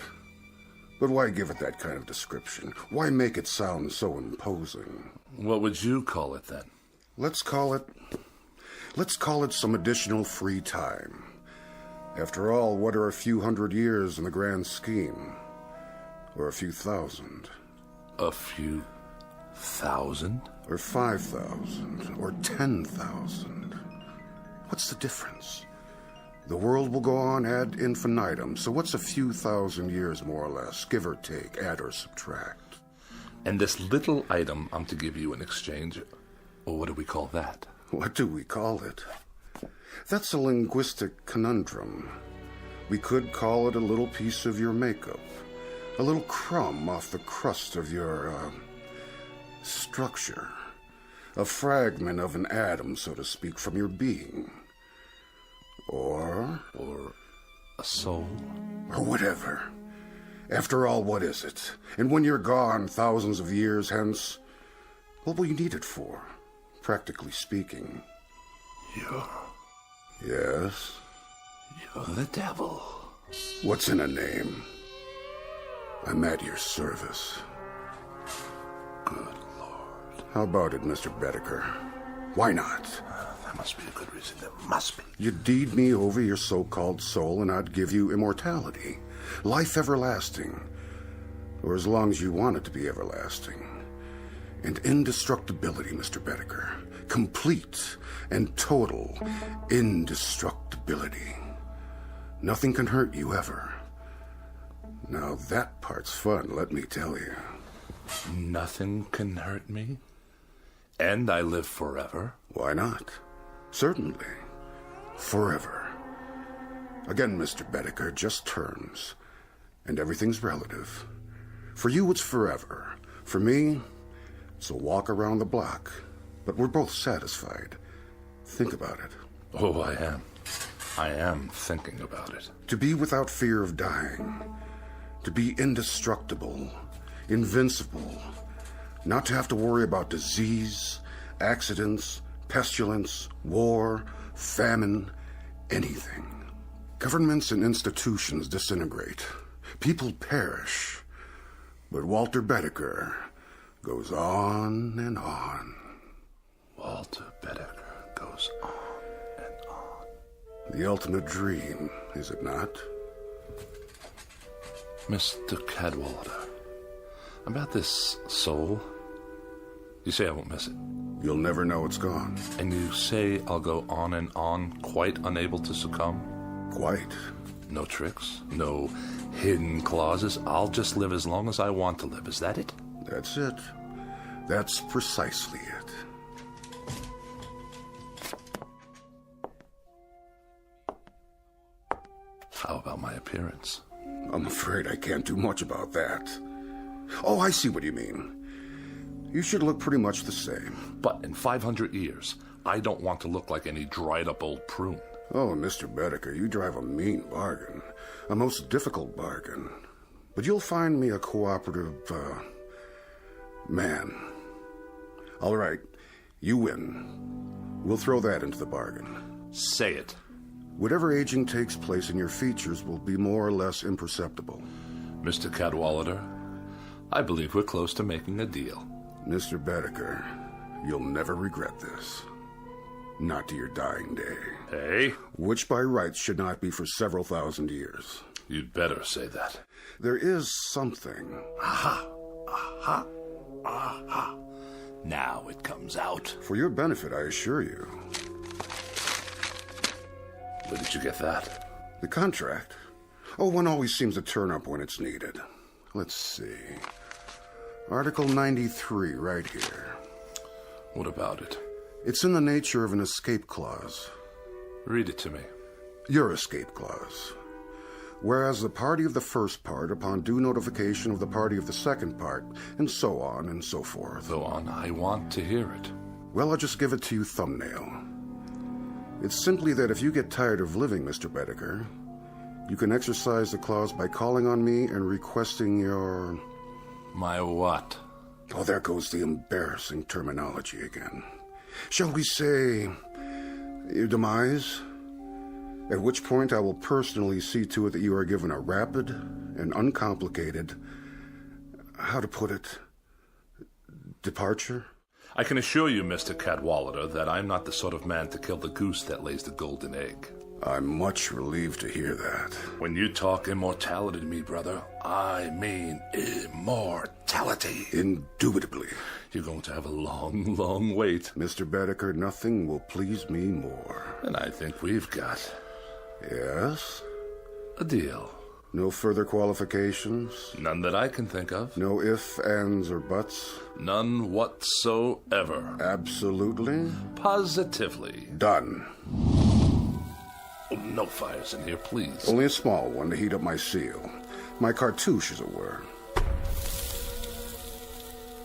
But why give it that kind of description? Why make it sound so imposing? What would you call it then? Let's call it Let's call it some additional free time. After all, what are a few hundred years in the grand scheme? Or a few thousand? A few thousand? Or 5,000? Or 10,000? What's the difference? The world will go on ad infinitum, so what's a few thousand years more or less, give or take, add or subtract? And this little item I'm to give you in exchange, or what do we call that? What do we call it? That's a linguistic conundrum. We could call it a little piece of your makeup, a little crumb off the crust of your, structure, a fragment of an atom, so to speak, from your being. Or a soul. Or whatever. After all, what is it? And when you're gone, thousands of years hence, what will you need it for, practically speaking? Yes? You're the devil. What's in a name? I'm at your service. Good Lord. How about it, Mr. Bedecker? Why not? There must be a good reason. There must be. You'd deed me over your so-called soul, and I'd give you immortality. Life everlasting. Or as long as you want it to be everlasting. And indestructibility, Mr. Bedecker. Complete and total indestructibility. Nothing can hurt you ever. Now that part's fun, let me tell you. Nothing can hurt me? And I live forever? Why not? Certainly. Forever. Again, Mr. Bedecker, just terms. And everything's relative. For you, it's forever. For me, it's a walk around the block. But we're both satisfied. Think about it. Oh, I am. I am thinking about it. To be without fear of dying. To be indestructible. Invincible. Not to have to worry about disease, accidents, pestilence, war, famine, anything. Governments and institutions disintegrate. People perish. But Walter Bedecker goes on and on. Walter Bedecker goes on and on. The ultimate dream, is it not? Mr. Cadwallader, about this soul, you say I won't miss it. You'll never know it's gone. And you say I'll go on and on, quite unable to succumb? Quite. No tricks, no hidden clauses. I'll just live as long as I want to live. Is that it? That's it. That's precisely it. How about my appearance? I'm afraid I can't do much about that. Oh, I see what you mean. You should look pretty much the same. But in 500 years, I don't want to look like any dried-up old prune. Oh, Mr. Bedecker, you drive a mean bargain. A most difficult bargain. But you'll find me a cooperative, man. All right, you win. We'll throw that into the bargain. Say it. Whatever aging takes place in your features will be more or less imperceptible. Mr. Cadwallader, I believe we're close to making a deal. Mr. Bedecker, you'll never regret this. Not to your dying day. Hey? Which by rights should not be for several thousand years. You'd better say that. There is something. Aha! Aha! Aha! Now it comes out. For your benefit, I assure you. Where did you get that? The contract. Oh, one always seems to turn up when it's needed. Let's see. Article 93, right here. What about it? It's in the nature of an escape clause. Read it to me. Your escape clause. Whereas the party of the first part, upon due notification of the party of the second part, and so on and so forth. Go on, I want to hear it. Well, I'll just give it to you thumbnail. It's simply that if you get tired of living, Mr. Bedecker, you can exercise the clause by calling on me and requesting your... My what? Oh, there goes the embarrassing terminology again. Shall we say, your demise? At which point I will personally see to it that you are given a rapid and uncomplicated, how to put it, departure? I can assure you, Mr. Cadwallader, that I'm not the sort of man to kill the goose that lays the golden egg. I'm much relieved to hear that. When you talk immortality to me, brother, I mean immortality. Indubitably. You're going to have a long, long wait. Mr. Bedecker, nothing will please me more. And I think we've got... Yes? A deal. No further qualifications? None that I can think of. No ifs, ands, or buts? None whatsoever. Absolutely? Positively. Done. Oh, no fires in here, please. Only a small one to heat up my seal. My cartouche, as it were.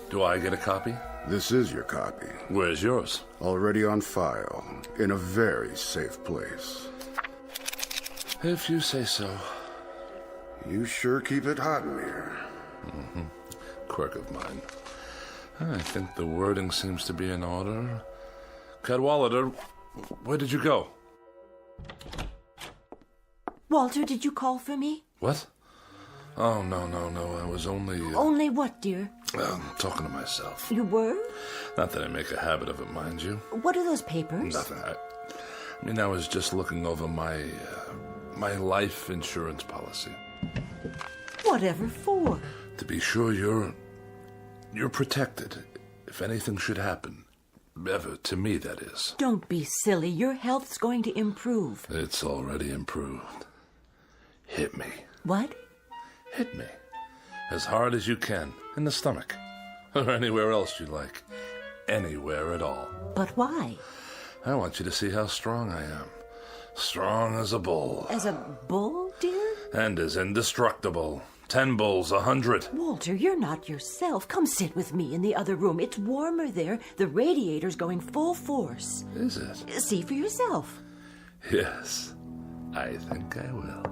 Do I get a copy? This is your copy. Where's yours? Already on file, in a very safe place. If you say so. You sure keep it hot in here. Mm-hmm. Quirk of mine. I think the wording seems to be in order. Cadwallader, where did you go? Walter, did you call for me? What? Oh, no. I was only... Only what, dear? Talking to myself. You were? Not that I make a habit of it, mind you. What are those papers? Nothing. I was just looking over my life insurance policy. Whatever for? To be sure you're protected if anything should happen. Ever, to me, that is. Don't be silly. Your health's going to improve. It's already improved. Hit me. What? Hit me. As hard as you can. In the stomach. Or anywhere else you like. Anywhere at all. But why? I want you to see how strong I am. Strong as a bull. As a bull, dear? And as indestructible. 10 bulls, 100. Walter, you're not yourself. Come sit with me in the other room. It's warmer there. The radiator's going full force. Is it? See for yourself. Yes, I think I will.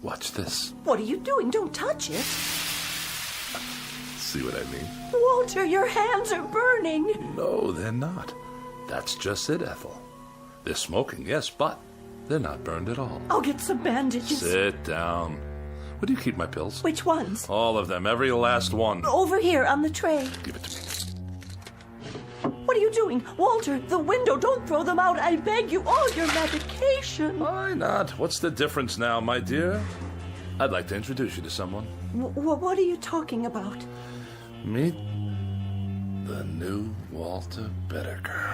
Watch this. What are you doing? Don't touch it. See what I mean? Walter, your hands are burning. No, they're not. That's just it, Ethel. They're smoking, yes, but they're not burned at all. I'll get some bandages. Sit down. Where do you keep my pills? Which ones? All of them, every last one. Over here on the tray. Give it to me. What are you doing? Walter, the window, don't throw them out. I beg you, all your medication. Why not? What's the difference now, my dear? I'd like to introduce you to someone. What are you talking about? Meet the new Walter Bedecker.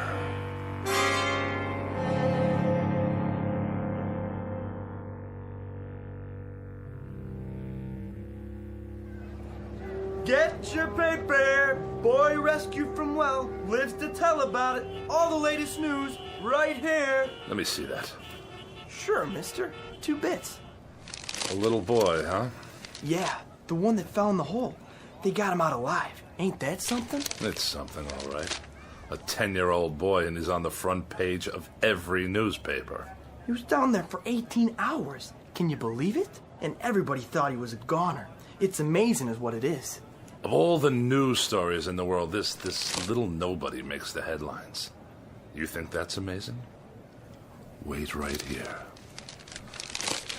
Get your paper! Boy rescued from well, lives to tell about it. All the latest news, right here. Let me see that. Sure, mister. 2 bits. A little boy, huh? Yeah, the one that fell in the hole. They got him out alive. Ain't that something? It's something, all right. A 10-year-old boy, and he's on the front page of every newspaper. He was down there for 18 hours. Can you believe it? And everybody thought he was a goner. It's amazing is what it is. Of all the news stories in the world, this little nobody makes the headlines. You think that's amazing? Wait right here.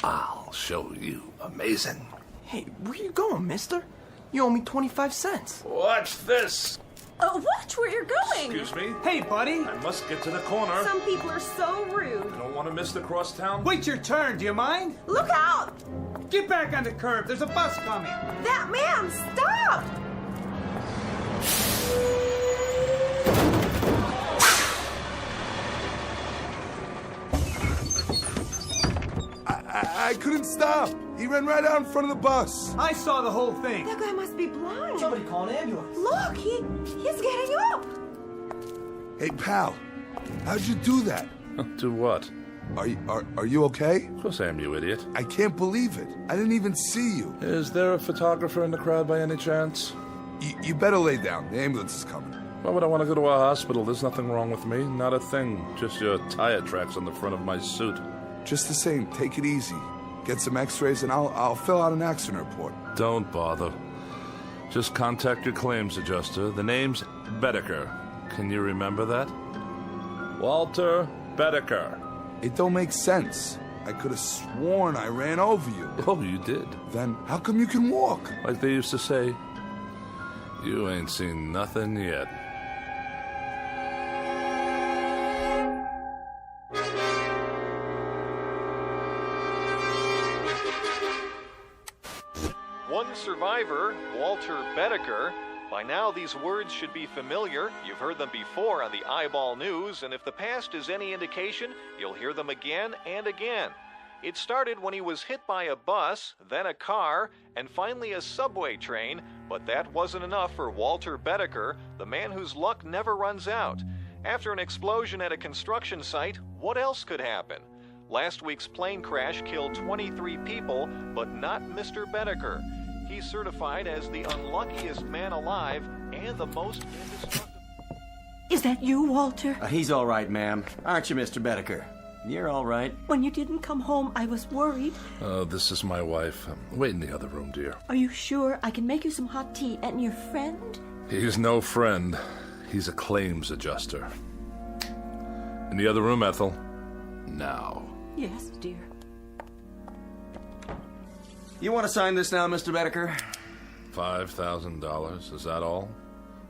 I'll show you amazing. Hey, where you going, mister? You owe me 25 cents. Watch this. Watch where you're going. Excuse me? Hey, buddy. I must get to the corner. Some people are so rude. I don't want to miss the crosstown. Wait your turn, do you mind? Look out! Get back on the curb. There's a bus coming. That man, stop! I couldn't stop. He ran right out in front of the bus. I saw the whole thing. That guy must be blind. Somebody call an ambulance. Look, he's getting up. Hey, pal, how'd you do that? Do what? Are you okay? Of course I am, you idiot. I can't believe it. I didn't even see you. Is there a photographer in the crowd by any chance? You better lay down. The ambulance is coming. Why would I want to go to a hospital? There's nothing wrong with me. Not a thing. Just your tire tracks on the front of my suit. Just the same, take it easy. Get some x-rays and I'll fill out an accident report. Don't bother. Just contact your claims adjuster. The name's Bedecker. Can you remember that? Walter Bedecker. It don't make sense. I could have sworn I ran over you. Oh, you did? Then how come you can walk? Like they used to say, You ain't seen nothing yet. One survivor, Walter Bedecker. By now, these words should be familiar. You've heard them before on the Eyeball News, and if the past is any indication, you'll hear them again and again. It started when he was hit by a bus, then a car, and finally a subway train, but that wasn't enough for Walter Bedecker, the man whose luck never runs out. After an explosion at a construction site, what else could happen? Last week's plane crash killed 23 people, but not Mr. Bedecker. He's certified as the unluckiest man alive and the most indestructible. Is that you, Walter? He's all right, ma'am. Aren't you, Mr. Bedecker? You're all right. When you didn't come home, I was worried. This is my wife. Wait in the other room, dear. Are you sure? I can make you some hot tea. And your friend? He's no friend. He's a claims adjuster. In the other room, Ethel. Now. Yes, dear. You want to sign this now, Mr. Bedecker? $5,000, is that all?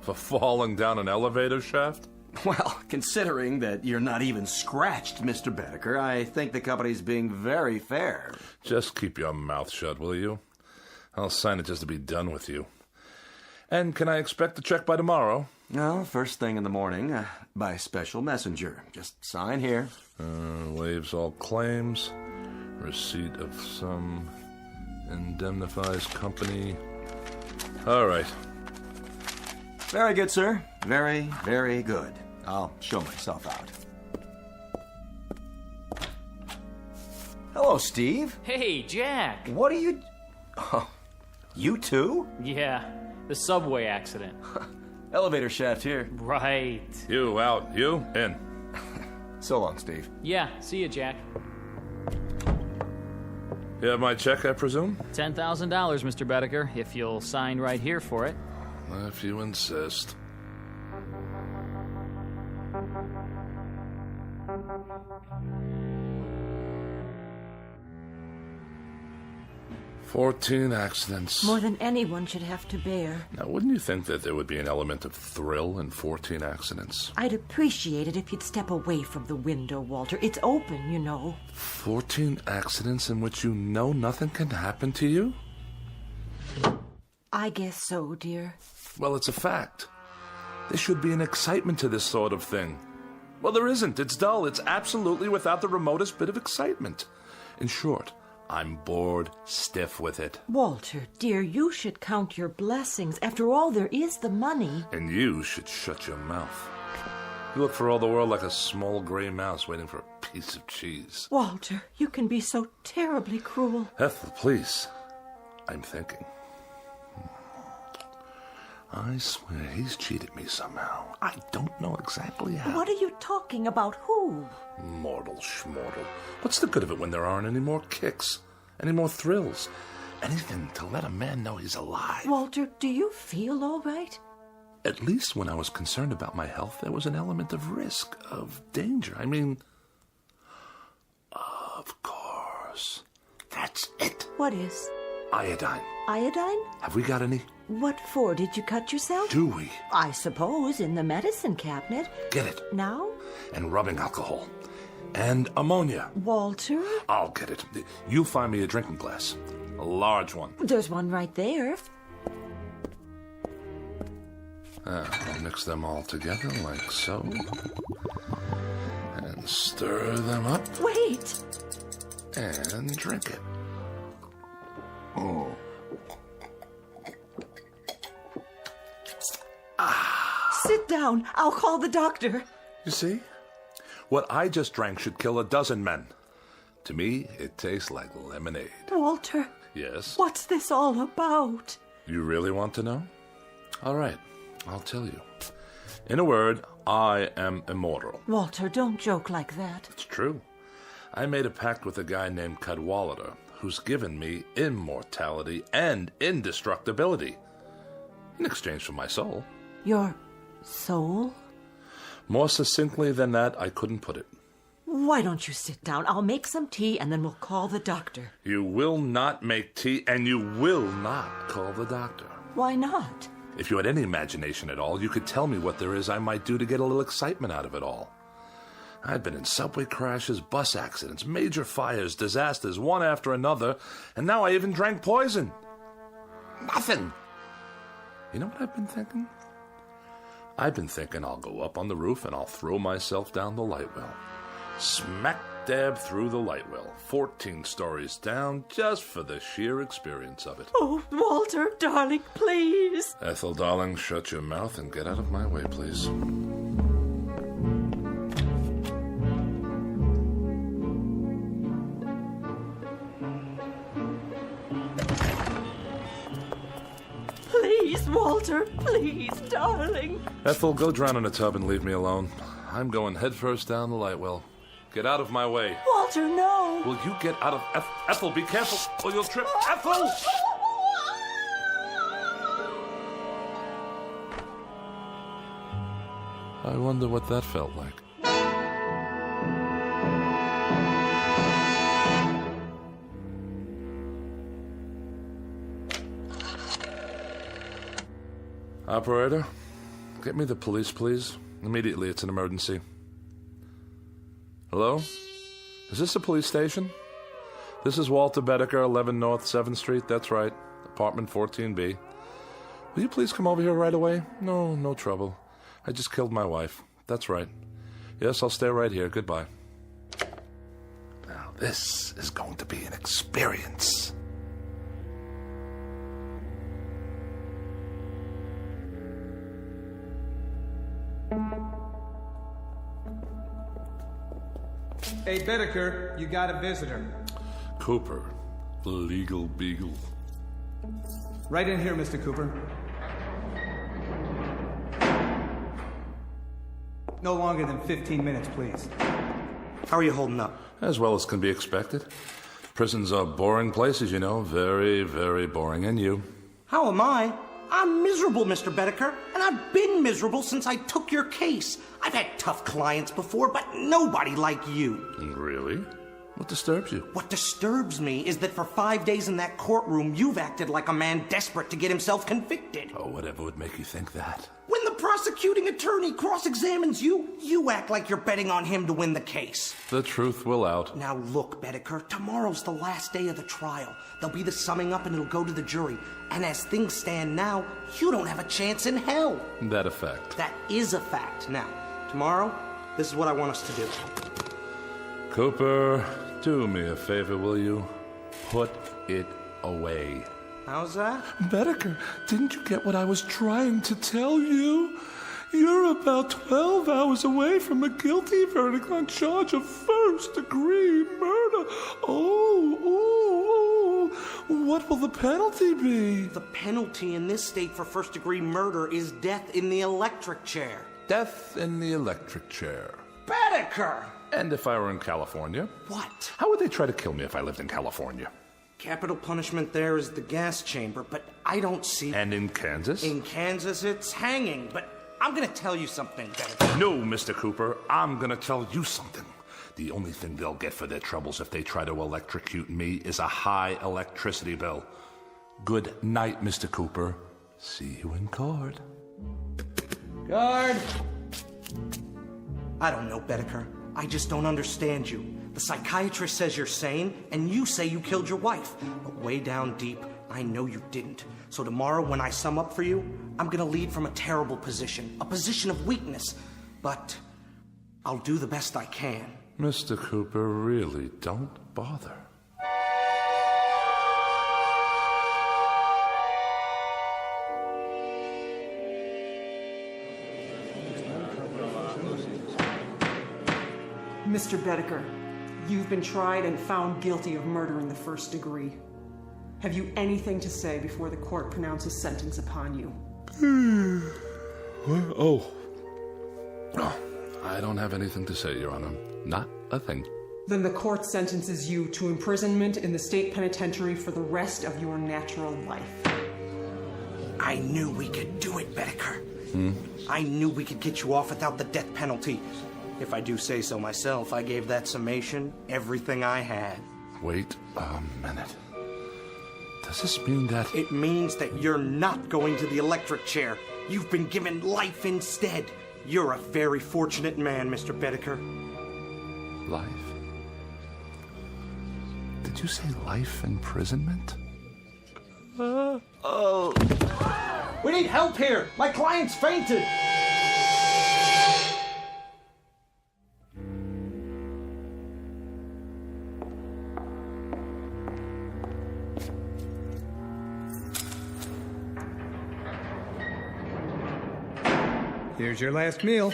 For falling down an elevator shaft? Well, considering that you're not even scratched, Mr. Bedecker, I think the company's being very fair. Just keep your mouth shut, will you? I'll sign it just to be done with you. And can I expect the check by tomorrow? No, first thing in the morning, by special messenger. Just sign here. Waives all claims. Receipt of sum. Indemnifies company. All right. Very good, sir. Very, very good. I'll show myself out. Hello, Steve. Hey, Jack. What are you... Oh, you too? Yeah, the subway accident. Elevator shaft here. Right. You out, you in. So long, Steve. Yeah, see you, Jack. You have my check, I presume? $10,000, Mr. Bedecker, if you'll sign right here for it. If you insist. "14 accidents. More than anyone should have to bear. Now, wouldn't you think that there would be an element of thrill in 14 accidents? I'd appreciate it if you'd step away from the window, Walter. It's open, you know. 14 accidents in which you know nothing can happen to you? I guess so, dear. Well, it's a fact. There should be an excitement to this sort of thing. Well, there isn't. It's dull. It's absolutely without the remotest bit of excitement. In short, I'm bored stiff with it. Walter, dear, you should count your blessings. After all, there is the money. And you should shut your mouth. You look for all the world like a small gray mouse waiting for a piece of cheese. Walter, you can be so terribly cruel. Ethel, please. I'm thinking. I swear he's cheated me somehow. I don't know exactly how. What are you talking about? Who? Mortal schmortal. What's the good of it when there aren't any more kicks? Any more thrills? Anything to let a man know he's alive. Walter, do you feel all right? At least when I was concerned about my health, there was an element of risk, of danger. I mean, of course. That's it. What is? Iodine. Iodine? Have we got any? What for? Did you cut yourself? Do we? I suppose, in the medicine cabinet. Get it. Now? And rubbing alcohol. And ammonia. Walter? I'll get it. You find me a drinking glass. A large one. There's one right there. I'll mix them all together like so. And stir them up. Wait! And drink it. Oh. Sit down. I'll call the doctor. You see? What I just drank should kill a dozen men. To me, it tastes like lemonade. Walter. Yes? What's this all about? You really want to know? All right, I'll tell you. In a word, I am immortal. Walter, don't joke like that. It's true. I made a pact with a guy named Cadwallader, who's given me immortality and indestructibility in exchange for my soul. Your soul? More succinctly than that, I couldn't put it. Why don't you sit down? I'll make some tea and then we'll call the doctor. You will not make tea and you will not call the doctor. Why not? If you had any imagination at all, you could tell me what there is I might do to get a little excitement out of it all. I've been in subway crashes, bus accidents, major fires, disasters, one after another, and now I even drank poison. Nothing. You know what I've been thinking? I've been thinking I'll go up on the roof and I'll throw myself down the light well. Smack dab through the light well, 14 stories down, just for the sheer experience of it. Oh, Walter, darling, please. Ethel, darling, shut your mouth and get out of my way, please. Please, Walter, please, darling. Ethel, go drown in a tub and leave me alone. I'm going headfirst down the light well. Get out of my way. Walter, no. Will you get out of... Ethel, be careful or you'll trip. Ethel! I wonder what that felt like. Operator, get me the police, please. Immediately, it's an emergency. Hello? Is this a police station? This is Walter Bedecker, 11 North 7th Street. That's right. Apartment 14B. Will you please come over here right away? No trouble. I just killed my wife. That's right. Yes, I'll stay right here. Goodbye. Now, this is going to be an experience. Hey, Bedecker, you got a visitor. Cooper, the legal beagle. Right in here, Mr. Cooper. No longer than 15 minutes, please. How are you holding up? As well as can be expected. Prisons are boring places, you know. Very, very boring. And you? How am I? I'm miserable, Mr. Bedecker, and I've been miserable since I took your case. I've had tough clients before, but nobody like you. Really? What disturbs you? What disturbs me is that for 5 days in that courtroom, you've acted like a man desperate to get himself convicted. Oh, whatever would make you think that? When the prosecuting attorney cross-examines you, you act like you're betting on him to win the case. The truth will out. Now look, Bedecker, tomorrow's the last day of the trial. There'll be the summing up and it'll go to the jury. And as things stand now, you don't have a chance in hell. That a fact? That is a fact. Now, tomorrow, this is what I want us to do. Cooper, do me a favor, will you? Put it away. How's that? Bedecker, didn't you get what I was trying to tell you? You're about 12 hours away from a guilty verdict on charge of first-degree murder. What will the penalty be? The penalty in this state for first-degree murder is death in the electric chair. Death in the electric chair. Bedecker! And if I were in California? What? How would they try to kill me if I lived in California? Capital punishment there is the gas chamber, but I don't see... And in Kansas? In Kansas, it's hanging, but I'm gonna tell you something, Bedecker. No, Mr. Cooper, I'm gonna tell you something. The only thing they'll get for their troubles if they try to electrocute me is a high electricity bill. Good night, Mr. Cooper. See you in court. Guard! I don't know, Bedecker. I just don't understand you. The psychiatrist says you're sane, and you say you killed your wife. But way down deep, I know you didn't. So tomorrow, when I sum up for you, I'm gonna lead from a terrible position, a position of weakness. But I'll do the best I can. Mr. Cooper, really, don't bother. Mr. Bedecker, you've been tried and found guilty of murder in the first degree. Have you anything to say before the court pronounces sentence upon you? Oh, I don't have anything to say, Your Honor. Not a thing. Then the court sentences you to imprisonment in the state penitentiary for the rest of your natural life. I knew we could do it, Bedecker. I knew we could get you off without the death penalty. If I do say so myself, I gave that summation everything I had. Wait a minute. Does this mean that... It means that you're not going to the electric chair. You've been given life instead. You're a very fortunate man, Mr. Bedecker. Life? Did you say life imprisonment? We need help here! My client's fainted! Here's your last meal.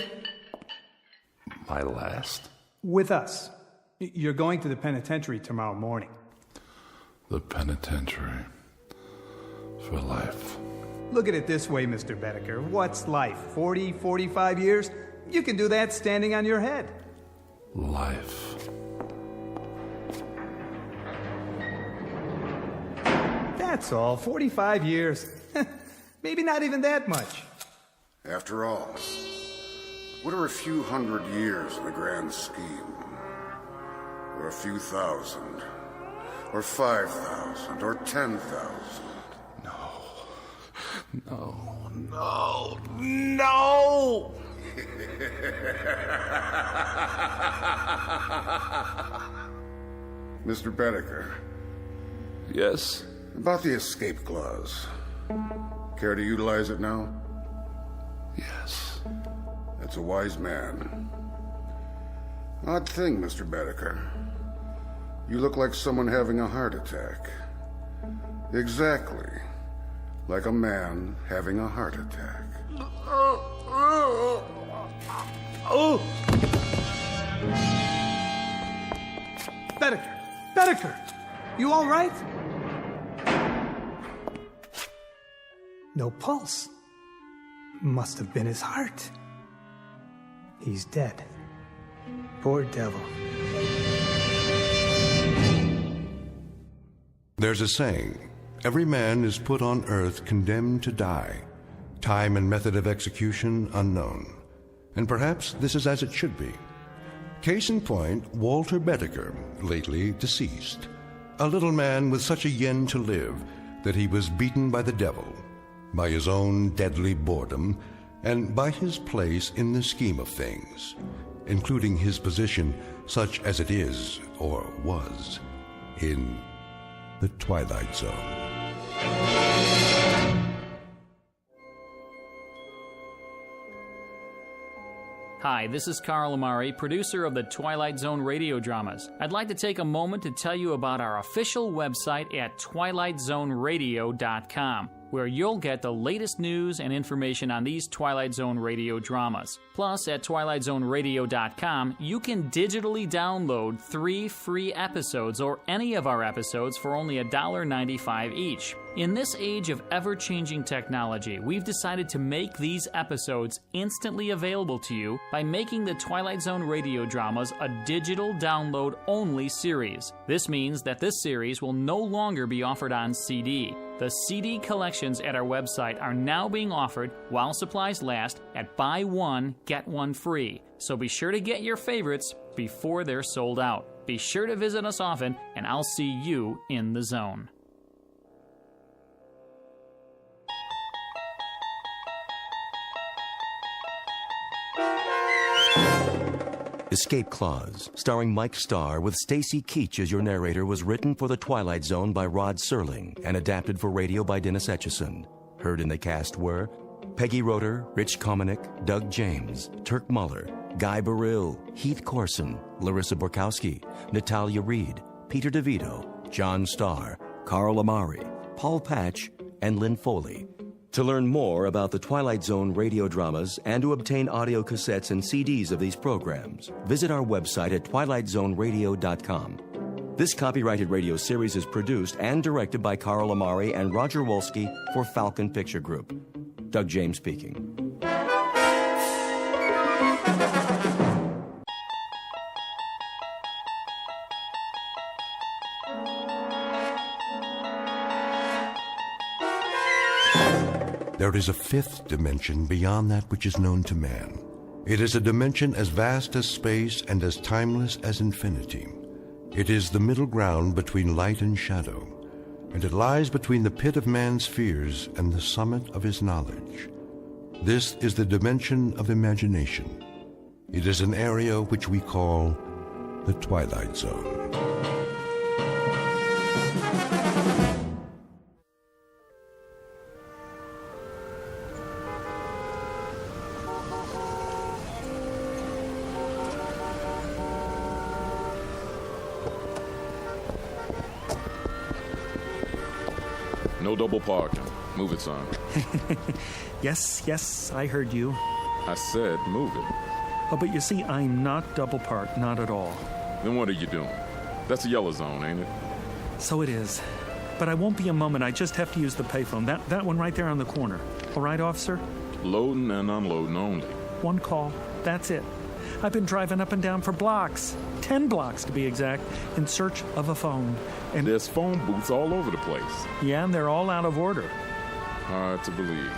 My last? With us. You're going to the penitentiary tomorrow morning. The penitentiary. For life. Look at it this way, Mr. Bedecker. What's life? 40, 45 years? You can do that standing on your head. Life. That's all. 45 years. Maybe not even that much. After all, what are a few hundred years in the grand scheme? Or a few thousand? Or 5,000? Or 10,000? No! Mr. Bedecker. Yes? About the escape clause. Care to utilize it now? Yes. That's a wise man. Odd thing, Mr. Bedecker. You look like someone having a heart attack. Exactly. Like a man having a heart attack. Bedecker! You all right? No pulse. Must have been his heart. He's dead. Poor devil. There's a saying, every man is put on earth condemned to die, time and method of execution unknown. And perhaps this is as it should be. Case in point, Walter Bedecker, lately deceased. A little man with such a yen to live that he was beaten by the devil, by his own deadly boredom, and by his place in the scheme of things, including his position, such as it is, or was, in the Twilight Zone. Hi, this is Carl Amari, producer of the Twilight Zone Radio Dramas. I'd like to take a moment to tell you about our official website at twilightzoneradio.com, where you'll get the latest news and information on these Twilight Zone radio dramas. Plus, at twilightzoneradio.com, you can digitally download 3 free episodes or any of our episodes for only $1.95 each. In this age of ever-changing technology, we've decided to make these episodes instantly available to you by making the Twilight Zone radio dramas a digital download-only series. This means that this series will no longer be offered on CD. The CD collections at our website are now being offered while supplies last at buy one, get one free. So be sure to get your favorites before they're sold out. Be sure to visit us often, and I'll see you in the zone. Escape Clause, starring Mike Starr with Stacy Keach as your narrator, was written for The Twilight Zone by Rod Serling and adapted for radio by Dennis Etchison. Heard in the cast were Peggy Roeder, Rich Komanek, Doug James, Turk Muller, Guy Burrill, Heath Corson, Larissa Borkowski, Natalia Reed, Peter DeVito, John Starr, Carl Amari, Paul Patch, and Lynn Foley. To learn more about the Twilight Zone radio dramas and to obtain audio cassettes and CDs of these programs, visit our website at twilightzoneradio.com. This copyrighted radio series is produced and directed by Carl Amari and Roger Wolski for Falcon Picture Group. Doug James speaking. There is a fifth dimension beyond that which is known to man. It is a dimension as vast as space and as timeless as infinity. It is the middle ground between light and shadow. and it lies between the pit of man's fears and the summit of his knowledge. This is the dimension of imagination. It is an area which we call the Twilight Zone. No double parking. Move it, son. Yes, I heard you. I said move it. Oh, but you see, I'm not double parked, not at all. Then what are you doing? That's a yellow zone, ain't it? So it is. But I won't be a moment. I just have to use the payphone. That one right there on the corner. All right, officer? Loading and unloading only. One call. That's it. I've been driving up and down for blocks. 10 blocks, to be exact, in search of a phone. And there's phone booths all over the place. Yeah, and they're all out of order. Hard to believe.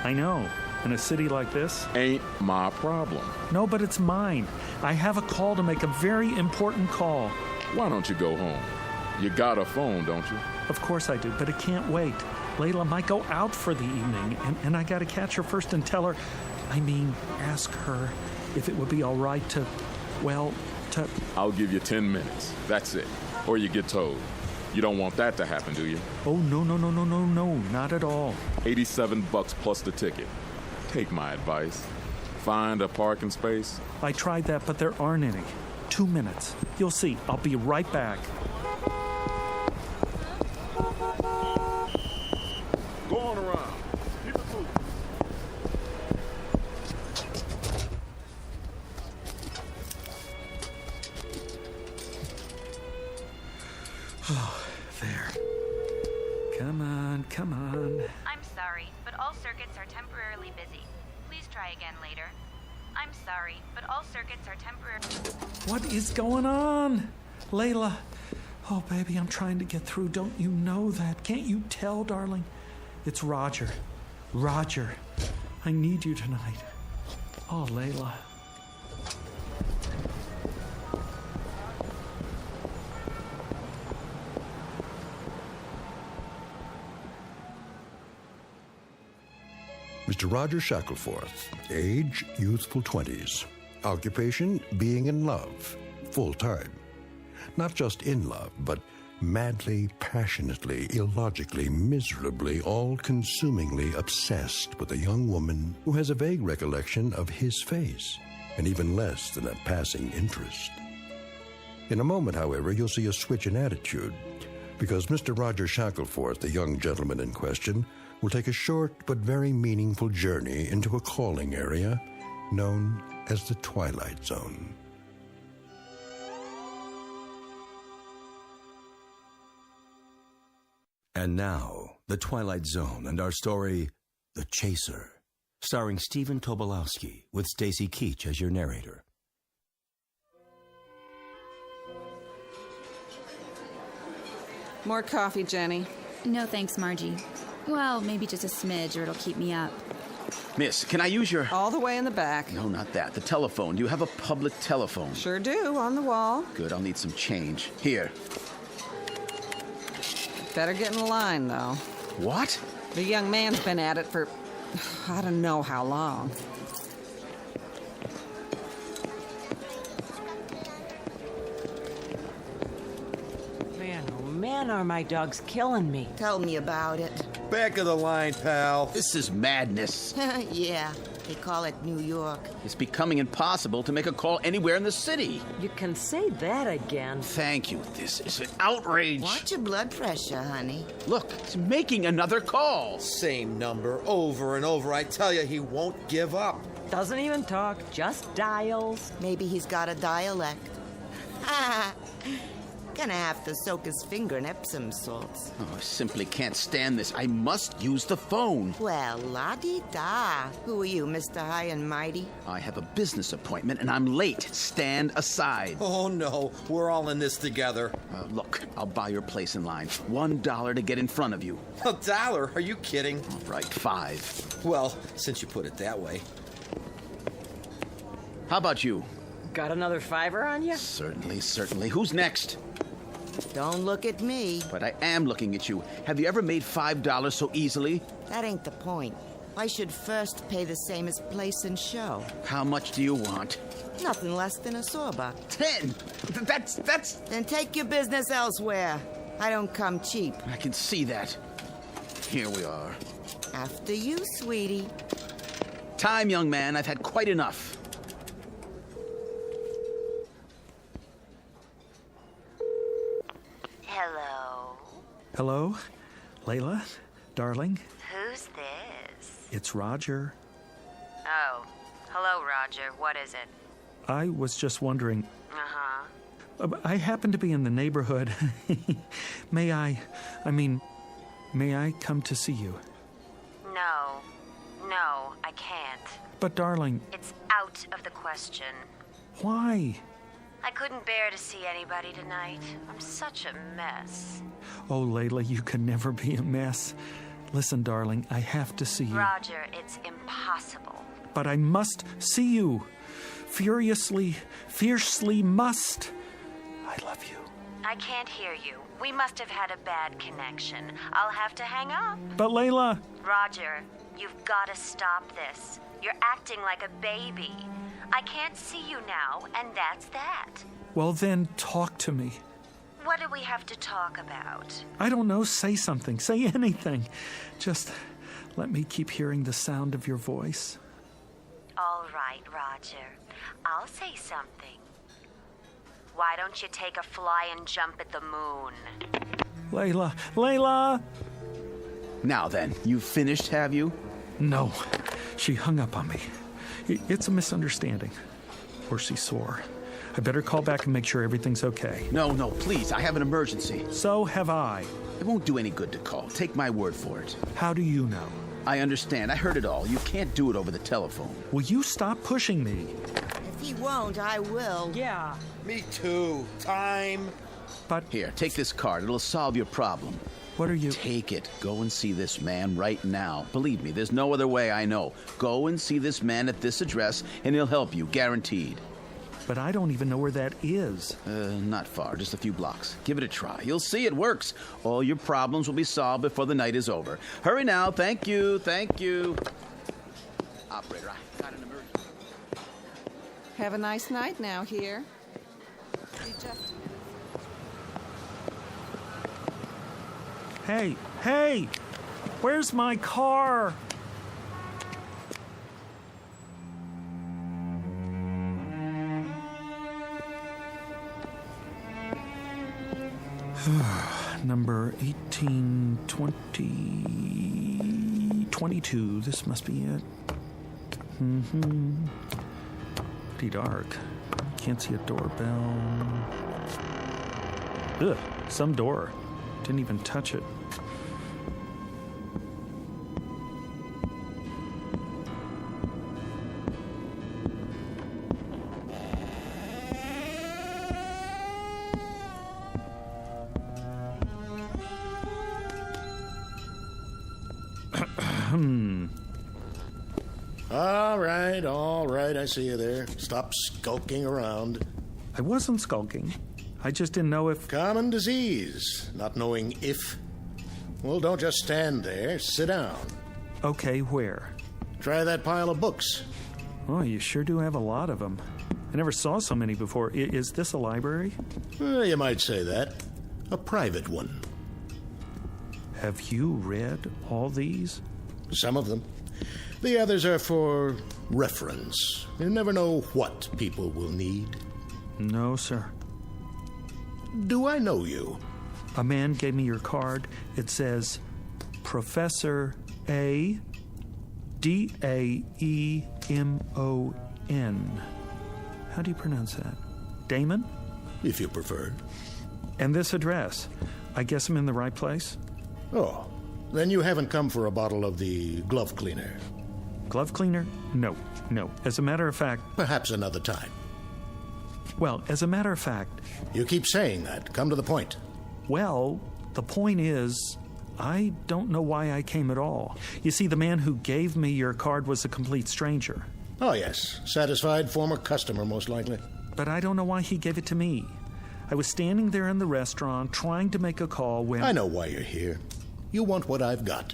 I know. In a city like this? Ain't my problem. No, but it's mine. I have a call to make, a very important call. Why don't you go home? You got a phone, don't you? Of course I do, but it can't wait. Layla might go out for the evening, and I gotta catch her first and tell her, ask her if it would be all right to... I'll give you 10 minutes. That's it. Or you get towed. You don't want that to happen, do you? Oh, no, not at all. $87 plus the ticket. Take my advice. Find a parking space. I tried that, but there aren't any. 2 minutes. You'll see. I'll be right back. Go on around. Keep it moving. Oh, there. Come on. I'm sorry, but all circuits are temporarily busy. Please try again later. I'm sorry, but all circuits are temporarily... What is going on? Layla. Oh, baby, I'm trying to get through. Don't you know that? Can't you tell, darling? It's Roger. Roger, I need you tonight. Oh, Layla. Mr. Roger Shackelforth, age, youthful 20s. Occupation, being in love, full-time. Not just in love, but madly, passionately, illogically, miserably, all-consumingly obsessed with a young woman who has a vague recollection of his face, and even less than a passing interest. In a moment, however, you'll see a switch in attitude, because Mr. Roger Shackelforth, the young gentleman in question, will take a short but very meaningful journey into a calling area known as the Twilight Zone. And now, The Twilight Zone and our story, The Chaser, starring Stephen Tobolowsky with Stacy Keach as your narrator. More coffee, Jenny. No thanks, Margie. Well, maybe just a smidge or it'll keep me up. Miss, can I use your... All the way in the back. No, not that. The telephone. Do you have a public telephone? Sure do, on the wall. Good, I'll need some change. Here. Better get in line, though. What? The young man's been at it for... I don't know how long. Man, are my dogs killing me. Tell me about it. Back of the line, pal. This is madness. Yeah, they call it New York. It's becoming impossible to make a call anywhere in the city. You can say that again. Thank you. This is an outrage. Watch your blood pressure, honey. Look, he's making another call. Same number over and over. I tell you, he won't give up. Doesn't even talk, just dials. Maybe he's got a dialect. Gonna have to soak his finger in Epsom salts. Oh, I simply can't stand this. I must use the phone. Well, la-di-da. Who are you, Mr. High and Mighty? I have a business appointment and I'm late. Stand aside. Oh, no. We're all in this together. Look, I'll buy your place in line. $1 to get in front of you. $1? Are you kidding? All right, $5. Well, since you put it that way. How about you? Got another $5 on you? Certainly. Who's next? Don't look at me. But I am looking at you. Have you ever made $5 so easily? That ain't the point. I should first pay the same as place and show. How much do you want? Nothing less than a sawbuck. 10! That's... Then take your business elsewhere. I don't come cheap. I can see that. Here we are. After you, sweetie. Time, young man. I've had quite enough. Hello? Hello? Layla? Darling? Who's this? It's Roger. Oh. Hello, Roger. What is it? I was just wondering... Uh-huh. I happen to be in the neighborhood. May I come to see you? No, I can't. But, darling... It's out of the question. Why? I couldn't bear to see anybody tonight. I'm such a mess. Oh, Layla, you can never be a mess. Listen, darling, I have to see you. Roger, it's impossible. But I must see you. Fiercely must. I love you. I can't hear you. We must have had a bad connection. I'll have to hang up. But, Layla... Roger, you've got to stop this. You're acting like a baby. I can't see you now, and that's that. Well, then, talk to me. What do we have to talk about? I don't know. Say something. Say anything. Just let me keep hearing the sound of your voice. All right, Roger. I'll say something. Why don't you take a flying jump at the moon? Layla! Now then, you finished, have you? No. She hung up on me. It's a misunderstanding. Or she's sore. I better call back and make sure everything's okay. No, please. I have an emergency. So have I. It won't do any good to call. Take my word for it. How do you know? I understand. I heard it all. You can't do it over the telephone. Will you stop pushing me? If he won't, I will. Yeah. Me too. Time. But... Here, take this card. It'll solve your problem. What are you... Take it. Go and see this man right now. Believe me, there's no other way I know. Go and see this man at this address, and he'll help you, guaranteed. But I don't even know where that is. Not far, just a few blocks. Give it a try. You'll see it works. All your problems will be solved before the night is over. Hurry now. Thank you. Operator, I got an emergency. Have a nice night now here. Hey! Where's my car? Number 182022. This must be it. Pretty dark. Can't see a doorbell. Ugh, some door. Didn't even touch it. All right, I see you there. Stop skulking around. I wasn't skulking. I just didn't know if... Common disease, not knowing if. Well, don't just stand there. Sit down. Okay, where? Try that pile of books. Oh, you sure do have a lot of them. I never saw so many before. Is this a library? You might say that. A private one. Have you read all these? Some of them. The others are for reference. You never know what people will need. No, sir. Do I know you? A man gave me your card. It says, Professor A. D-A-E-M-O-N. How do you pronounce that? Damon? If you prefer. And this address. I guess I'm in the right place? Oh, then you haven't come for a bottle of the glove cleaner. Glove cleaner? No. As a matter of fact... Perhaps another time. Well, as a matter of fact... You keep saying that. Come to the point. Well, the point is, I don't know why I came at all. You see, the man who gave me your card was a complete stranger. Oh, yes. Satisfied former customer, most likely. But I don't know why he gave it to me. I was standing there in the restaurant trying to make a call when... I know why you're here. You want what I've got.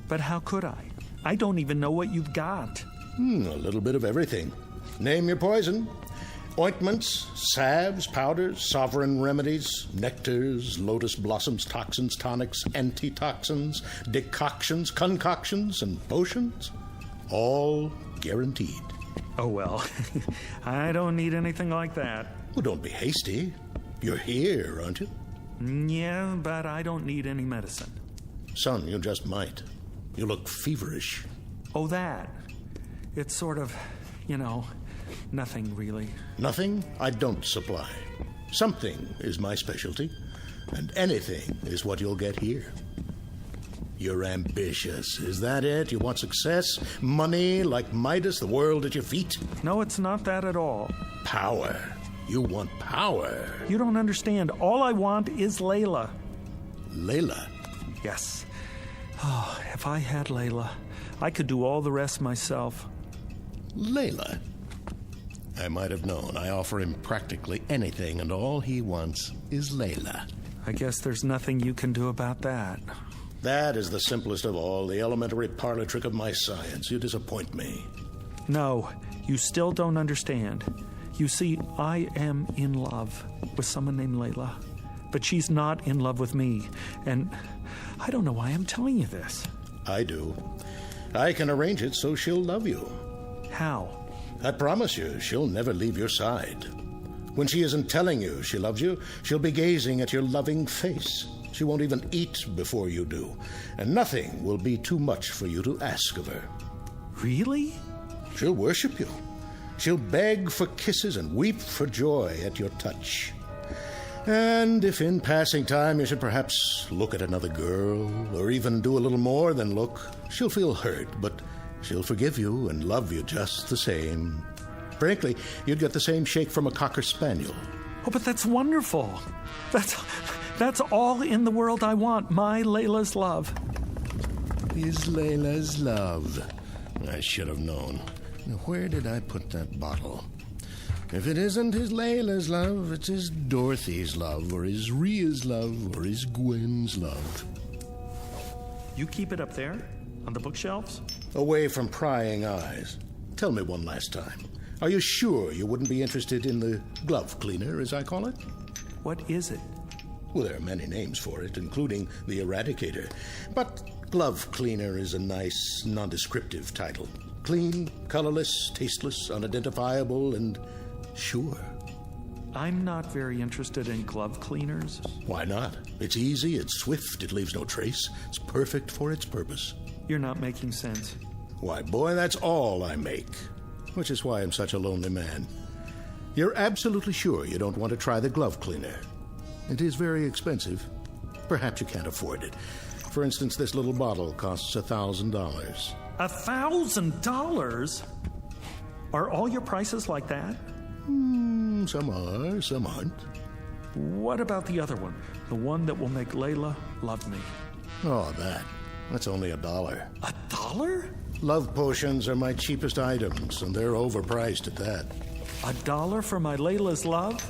But how could I? I don't even know what you've got. A little bit of everything. Name your poison. Ointments, salves, powders, sovereign remedies, nectars, lotus blossoms, toxins, tonics, antitoxins, decoctions, concoctions, and potions. All guaranteed. Oh, well, I don't need anything like that. Well, don't be hasty. You're here, aren't you? Yeah, but I don't need any medicine. Son, you just might. You look feverish. Oh, that. It's sort of, nothing really. Nothing I don't supply. Something is my specialty, and anything is what you'll get here. You're ambitious, is that it? You want success, money like Midas, the world at your feet? No, it's not that at all. Power. You want power. You don't understand. All I want is Layla. Layla? Yes. Oh, if I had Layla, I could do all the rest myself. Layla? I might have known. I offer him practically anything, and all he wants is Layla. I guess there's nothing you can do about that. That is the simplest of all, the elementary parlor trick of my science. You disappoint me. No, you still don't understand. You see, I am in love with someone named Layla, but she's not in love with me, and I don't know why I'm telling you this. I do. I can arrange it so she'll love you. How? I promise you, she'll never leave your side. When she isn't telling you she loves you, she'll be gazing at your loving face. She won't even eat before you do, and nothing will be too much for you to ask of her. Really? She'll worship you. She'll beg for kisses and weep for joy at your touch. And if in passing time you should perhaps look at another girl, or even do a little more than look, she'll feel hurt, but she'll forgive you and love you just the same. Frankly, you'd get the same shake from a Cocker Spaniel. Oh, but that's wonderful. That's all in the world I want, my Layla's love. Is Layla's love. I should have known. Now, where did I put that bottle? If it isn't his Layla's love, it's his Dorothy's love, or his Rhea's love, or his Gwen's love. You keep it up there, on the bookshelves? Away from prying eyes. Tell me one last time. Are you sure you wouldn't be interested in the glove cleaner, as I call it? What is it? Well, there are many names for it, including the Eradicator. But glove cleaner is a nice, nondescriptive title. Clean, colorless, tasteless, unidentifiable, and sure. I'm not very interested in glove cleaners. Why not? It's easy, it's swift, it leaves no trace. It's perfect for its purpose. You're not making sense. Why, boy, that's all I make. Which is why I'm such a lonely man. You're absolutely sure you don't want to try the glove cleaner. It is very expensive. Perhaps you can't afford it. For instance, this little bottle costs $1,000. $1,000? Are all your prices like that? Some are, some aren't. What about the other one? The one that will make Layla love me? Oh, that's only $1. $1? Love potions are my cheapest items, and they're overpriced at that. $1 for my Layla's love?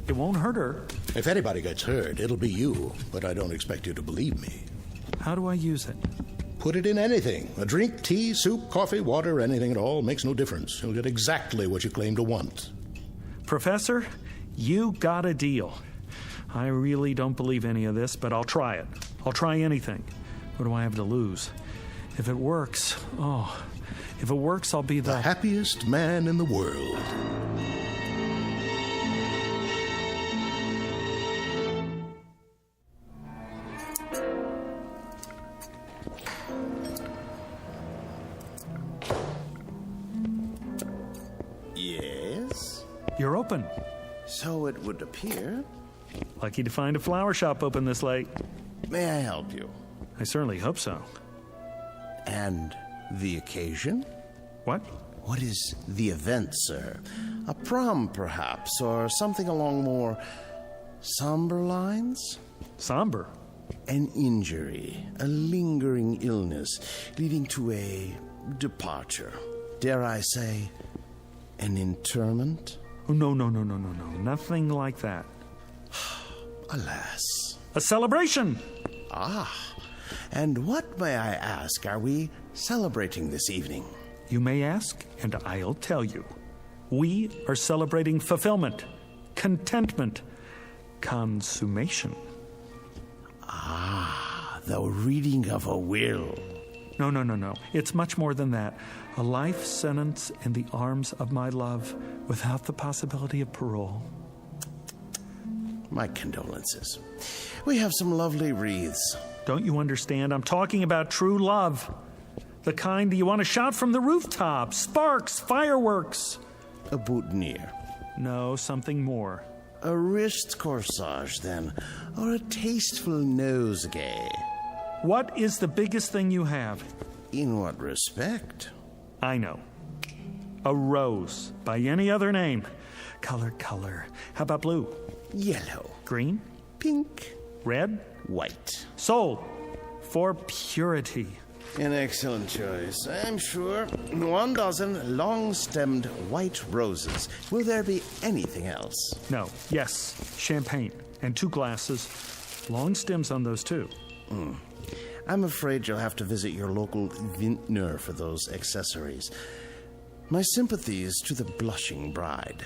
It won't hurt her. If anybody gets hurt, it'll be you, but I don't expect you to believe me. How do I use it? Put it in anything. A drink, tea, soup, coffee, water, anything at all. Makes no difference. You'll get exactly what you claim to want. Professor, you got a deal. I really don't believe any of this, but I'll try it. I'll try anything. What do I have to lose? If it works, I'll be the happiest man in the world. Yes? You're open. So it would appear. Lucky to find a flower shop open this late. May I help you? I certainly hope so. And the occasion? What? What is the event, sir? A prom, perhaps, or something along more somber lines? Somber? An injury, a lingering illness, leading to a departure. Dare I say, an interment? Oh, no. Nothing like that. Alas. A celebration! Ah, and what, may I ask, are we celebrating this evening? You may ask, and I'll tell you. We are celebrating fulfillment, contentment, consummation. Ah, the reading of a will. No. It's much more than that. A life sentence in the arms of my love without the possibility of parole. My condolences. We have some lovely wreaths. Don't you understand? I'm talking about true love. The kind that you want to shout from the rooftops. Sparks, fireworks. A boutonniere. No, something more. A wrist corsage, then. Or a tasteful nosegay. What is the biggest thing you have? In what respect? I know. A rose, by any other name. Color. How about blue? Yellow. Green? Pink. Red? White. Sold. For purity. An excellent choice, I'm sure. 1 dozen long-stemmed white roses. Will there be anything else? No. Yes. Champagne. And 2 glasses. Long stems on those, too. I'm afraid you'll have to visit your local vintner for those accessories. My sympathies to the blushing bride.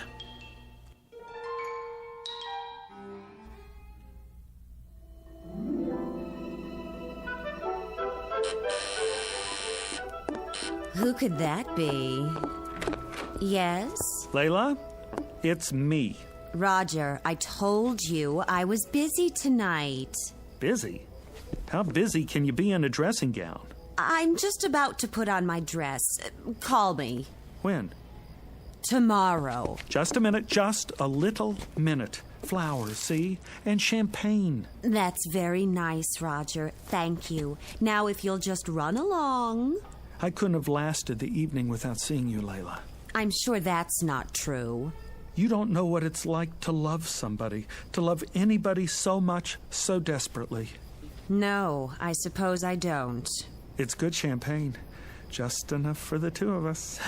Who could that be? Yes? Layla, it's me. Roger, I told you I was busy tonight. Busy? How busy can you be in a dressing gown? I'm just about to put on my dress. Call me. When? Tomorrow. Just a minute, just a little minute. Flowers, see? And champagne. That's very nice, Roger. Thank you. Now, if you'll just run along. I couldn't have lasted the evening without seeing you, Layla. I'm sure that's not true. You don't know what it's like to love somebody, to love anybody so much, so desperately. No, I suppose I don't. It's good champagne. Just enough for the 2 of us.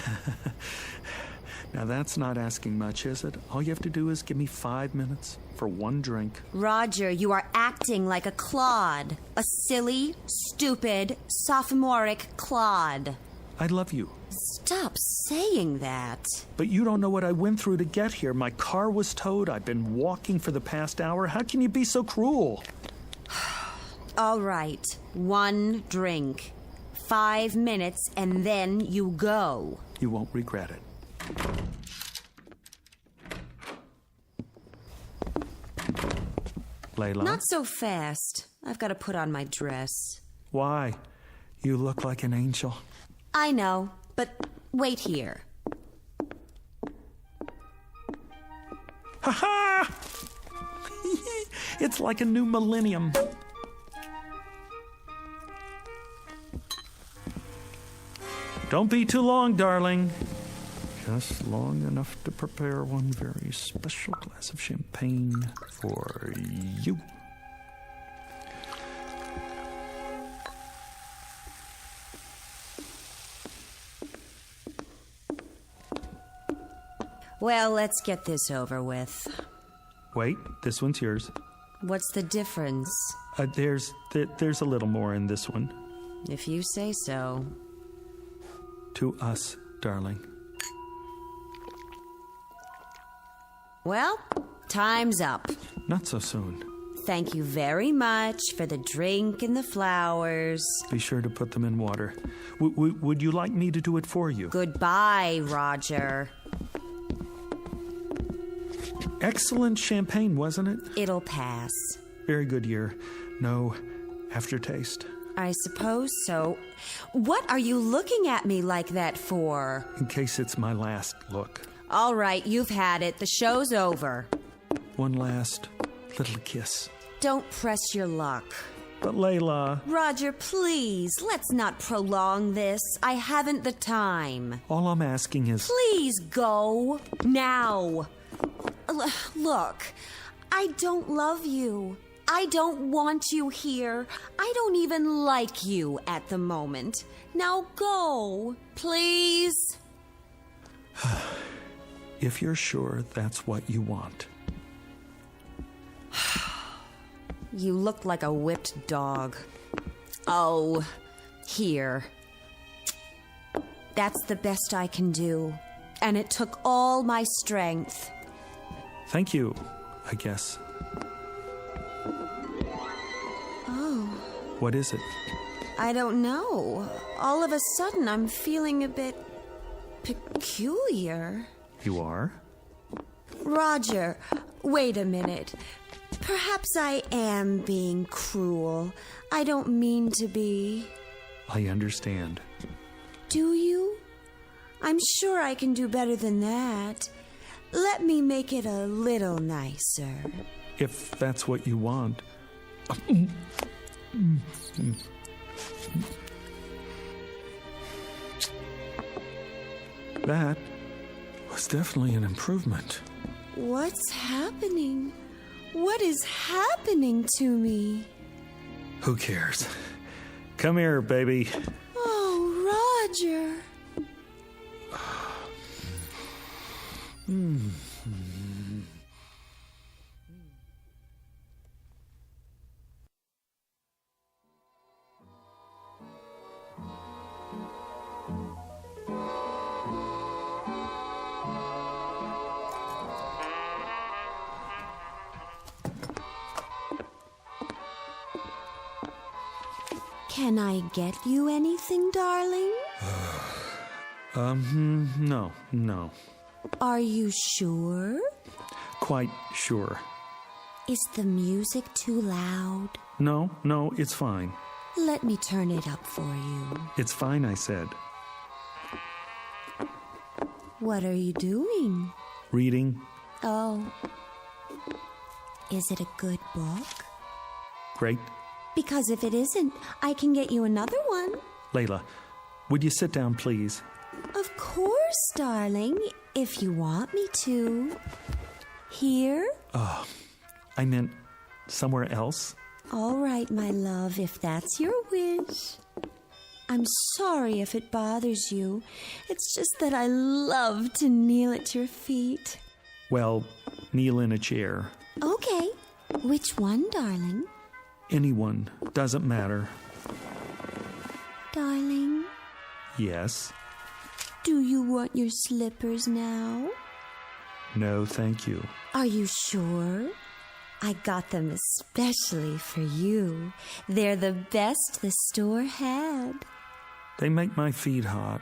Now, that's not asking much, is it? All you have to do is give me 5 minutes for 1 drink. Roger, you are acting like a clod. A silly, stupid, sophomoric clod. I love you. Stop saying that. But you don't know what I went through to get here. My car was towed. I've been walking for the past hour. How can you be so cruel? All right, 1 drink. 5 minutes, and then you go. You won't regret it. Layla? Not so fast. I've got to put on my dress. Why? You look like an angel. I know, but wait here. Ha-ha! It's like a new millennium. Don't be too long, darling. Just long enough to prepare one very special glass of champagne for you. Well, let's get this over with. Wait, this one's yours. What's the difference? There's a little more in this one. If you say so. To us, darling. Well, time's up. Not so soon. Thank you very much for the drink and the flowers. Be sure to put them in water. Would you like me to do it for you? Goodbye, Roger. Excellent champagne, wasn't it? It'll pass. Very good year. No aftertaste. I suppose so. What are you looking at me like that for? In case it's my last look. All right, you've had it. The show's over. One last little kiss. Don't press your luck. But Layla... Roger, please, let's not prolong this. I haven't the time. All I'm asking is... Please go. Now. Look, I don't love you. I don't want you here. I don't even like you at the moment. Now go, please. If you're sure that's what you want. You looked like a whipped dog. Oh, here. That's the best I can do. And it took all my strength. Thank you, I guess. Oh. What is it? I don't know. All of a sudden, I'm feeling a bit peculiar. You are? Roger, wait a minute. Perhaps I am being cruel. I don't mean to be. I understand. Do you? I'm sure I can do better than that. Let me make it a little nicer. If that's what you want. That was definitely an improvement. What's happening? What is happening to me? Who cares? Come here, baby. Oh, Roger. Can I get you anything, darling? No. Are you sure? Quite sure. Is the music too loud? No, it's fine. Let me turn it up for you. It's fine, I said. What are you doing? Reading. Oh. Is it a good book? Great. Because if it isn't, I can get you another one. Layla, would you sit down, please? Of course, darling, if you want me to. Here? Oh, I meant somewhere else. All right, my love, if that's your wish. I'm sorry if it bothers you. It's just that I love to kneel at your feet. Well, kneel in a chair. Okay. Which one, darling? Anyone. Doesn't matter. Darling? Yes? Do you want your slippers now? No, thank you. Are you sure? I got them especially for you. They're the best the store had. They make my feet hot.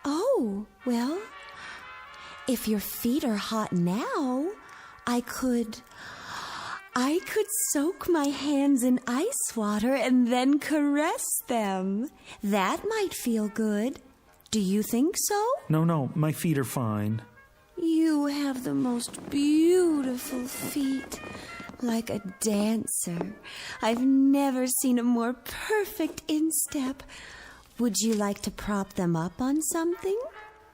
Oh, well, if your feet are hot now, I could soak my hands in ice water and then caress them. That might feel good. Do you think so? No, my feet are fine. You have the most beautiful feet, like a dancer. I've never seen a more perfect instep. Would you like to prop them up on something?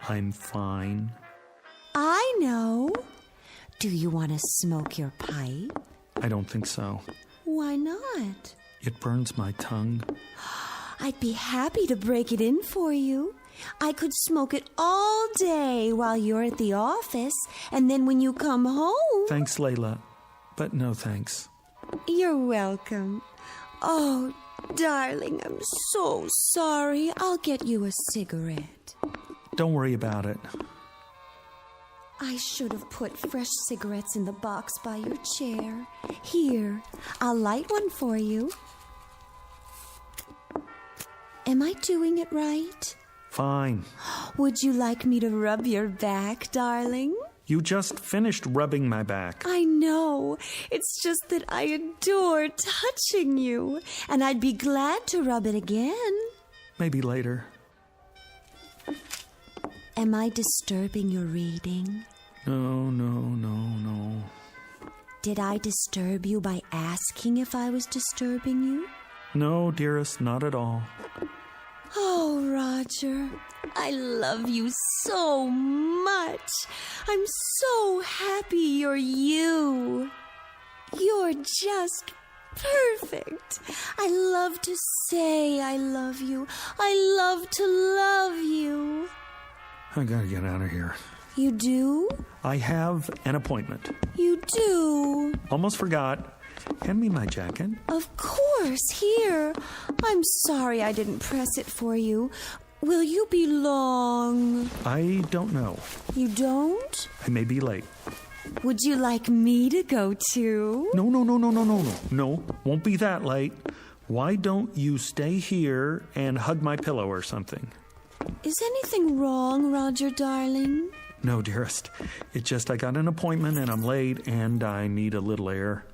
I'm fine. I know. Do you want to smoke your pipe? I don't think so. Why not? It burns my tongue. I'd be happy to break it in for you. I could smoke it all day while you're at the office, and then when you come home... Thanks, Layla, but no thanks. You're welcome. Oh, darling, I'm so sorry. I'll get you a cigarette. Don't worry about it. I should have put fresh cigarettes in the box by your chair. Here, I'll light one for you. Am I doing it right? Fine. Would you like me to rub your back, darling? You just finished rubbing my back. I know. It's just that I adore touching you, and I'd be glad to rub it again. Maybe later. Am I disturbing your reading? No. Did I disturb you by asking if I was disturbing you? No, dearest, not at all. Oh, Roger, I love you so much. I'm so happy you're you. You're just perfect. I love to say I love you. I love to love you. I gotta get out of here. You do? I have an appointment. You do? Almost forgot. Hand me my jacket. Of course, here. I'm sorry I didn't press it for you. Will you be long? I don't know. You don't? I may be late. Would you like me to go too? No. No, won't be that late. Why don't you stay here and hug my pillow or something? Is anything wrong, Roger, darling? No, dearest. It's just I got an appointment and I'm late and I need a little air.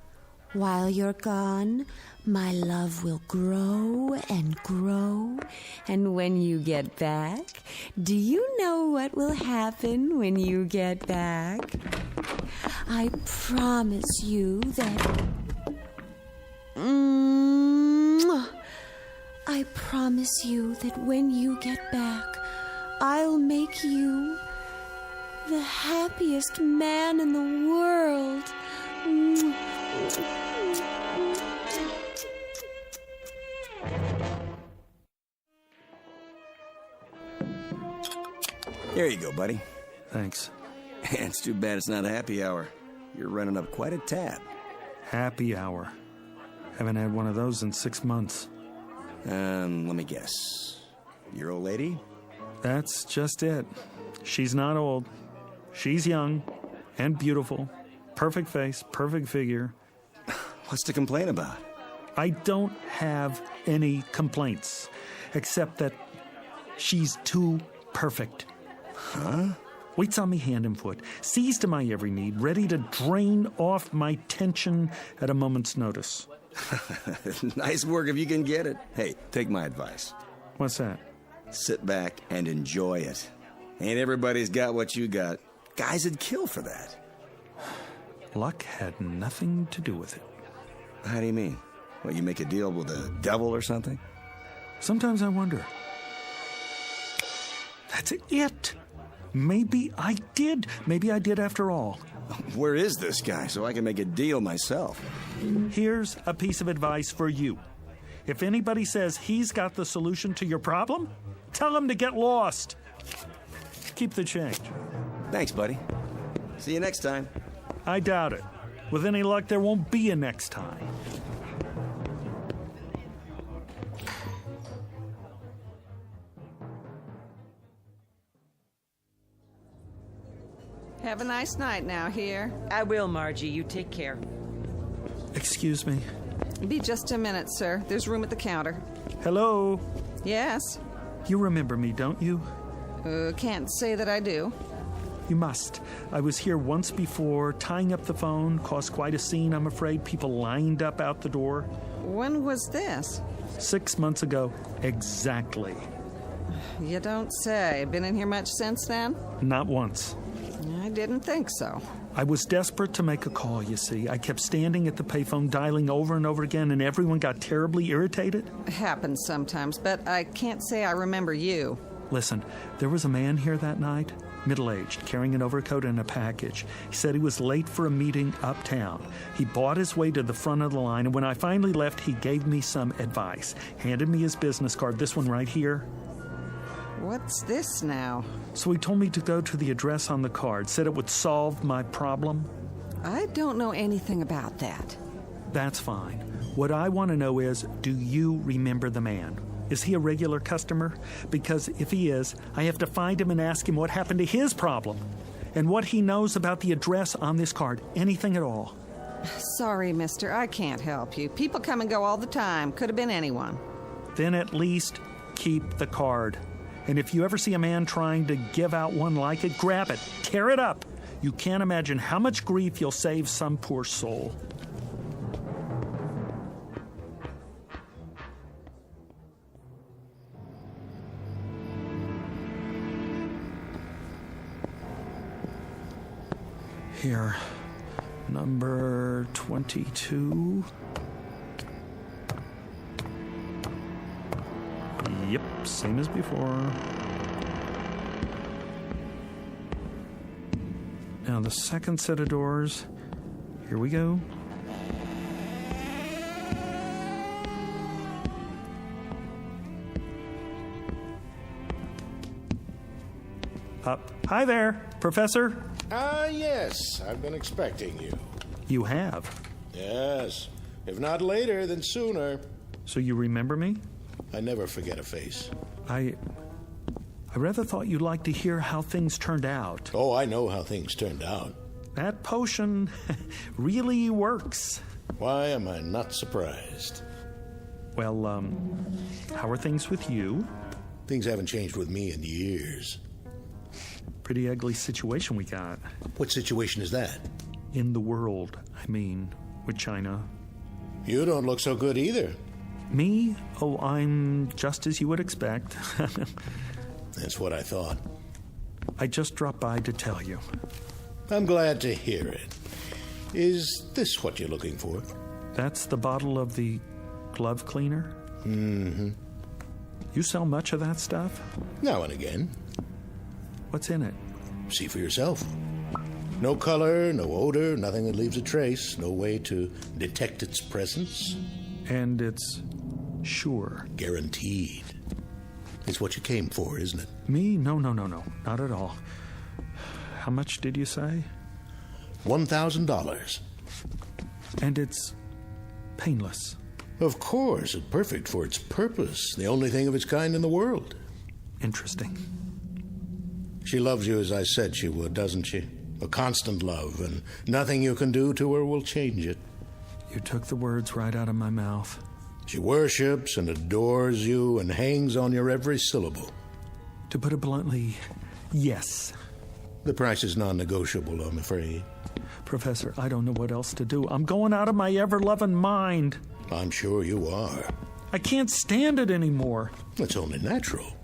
While you're gone, my love will grow and grow. And when you get back, do you know what will happen when you get back? I promise you that... I promise you that when you get back, I'll make you the happiest man in the world. There you go, buddy. Thanks. It's too bad it's not a happy hour. You're running up quite a tab. Happy hour. Haven't had one of those in 6 months. Let me guess. Your old lady? That's just it. She's not old. She's young and beautiful. Perfect face, perfect figure. What's to complain about? I don't have any complaints, except that she's too perfect. Huh? Waits on me hand and foot, sees to my every need, ready to drain off my tension at a moment's notice. Nice work if you can get it. Hey, take my advice. What's that? Sit back and enjoy it. Ain't everybody's got what you got. Guys would kill for that. Luck had nothing to do with it. How do you mean? Well, you make a deal with the devil or something? Sometimes I wonder. That's it. Maybe I did. Maybe I did after all. Where is this guy so I can make a deal myself? Here's a piece of advice for you. If anybody says he's got the solution to your problem, tell him to get lost. Keep the change. Thanks, buddy. See you next time. I doubt it. With any luck, there won't be a next time. Have a nice night now here. I will, Margie. You take care. Excuse me. Be just a minute, sir. There's room at the counter. Hello? Yes? You remember me, don't you? Can't say that I do. You must. I was here once before, tying up the phone, caused quite a scene, I'm afraid. People lined up out the door. When was this? 6 months ago. Exactly. You don't say. Been in here much since then? Not once. I didn't think so. I was desperate to make a call, you see. I kept standing at the payphone, dialing over and over again, and everyone got terribly irritated. It happens sometimes, but I can't say I remember you. Listen, there was a man here that night, middle-aged, carrying an overcoat and a package. He said he was late for a meeting uptown. He bought his way to the front of the line, and when I finally left, he gave me some advice. Handed me his business card, this one right here. What's this now? So he told me to go to the address on the card, said it would solve my problem. I don't know anything about that. That's fine. What I want to know is, do you remember the man? Is he a regular customer? Because if he is, I have to find him and ask him what happened to his problem and what he knows about the address on this card. Anything at all. Sorry, mister. I can't help you. People come and go all the time. Could have been anyone. Then at least keep the card. And if you ever see a man trying to give out one like it, grab it, tear it up. You can't imagine how much grief you'll save some poor soul. Here, number 22. Yep, same as before. Now the second set of doors. Here we go. Up. Hi there, Professor. Yes, I've been expecting you. You have? Yes. If not later, then sooner. So you remember me? I never forget a face. I rather thought you'd like to hear how things turned out. Oh, I know how things turned out. That potion really works. Why am I not surprised? Well, how are things with you? Things haven't changed with me in years. Pretty ugly situation we got. What situation is that? In the world, I mean, with China. You don't look so good either. Me? Oh, I'm just as you would expect. That's what I thought. I just dropped by to tell you. I'm glad to hear it. Is this what you're looking for? That's the bottle of the glove cleaner? Mm-hmm. You sell much of that stuff? Now and again. What's in it? See for yourself. No color, no odor, nothing that leaves a trace, no way to detect its presence. And it's sure. Guaranteed. It's what you came for, isn't it? Me? No, not at all. How much did you say? $1,000. And it's painless. Of course, it's perfect for its purpose. The only thing of its kind in the world. Interesting. She loves you as I said she would, doesn't she? A constant love, and nothing you can do to her will change it. You took the words right out of my mouth. She worships and adores you and hangs on your every syllable. To put it bluntly, yes. The price is non-negotiable, I'm afraid. Professor, I don't know what else to do. I'm going out of my ever-loving mind. I'm sure you are. I can't stand it anymore. It's only natural.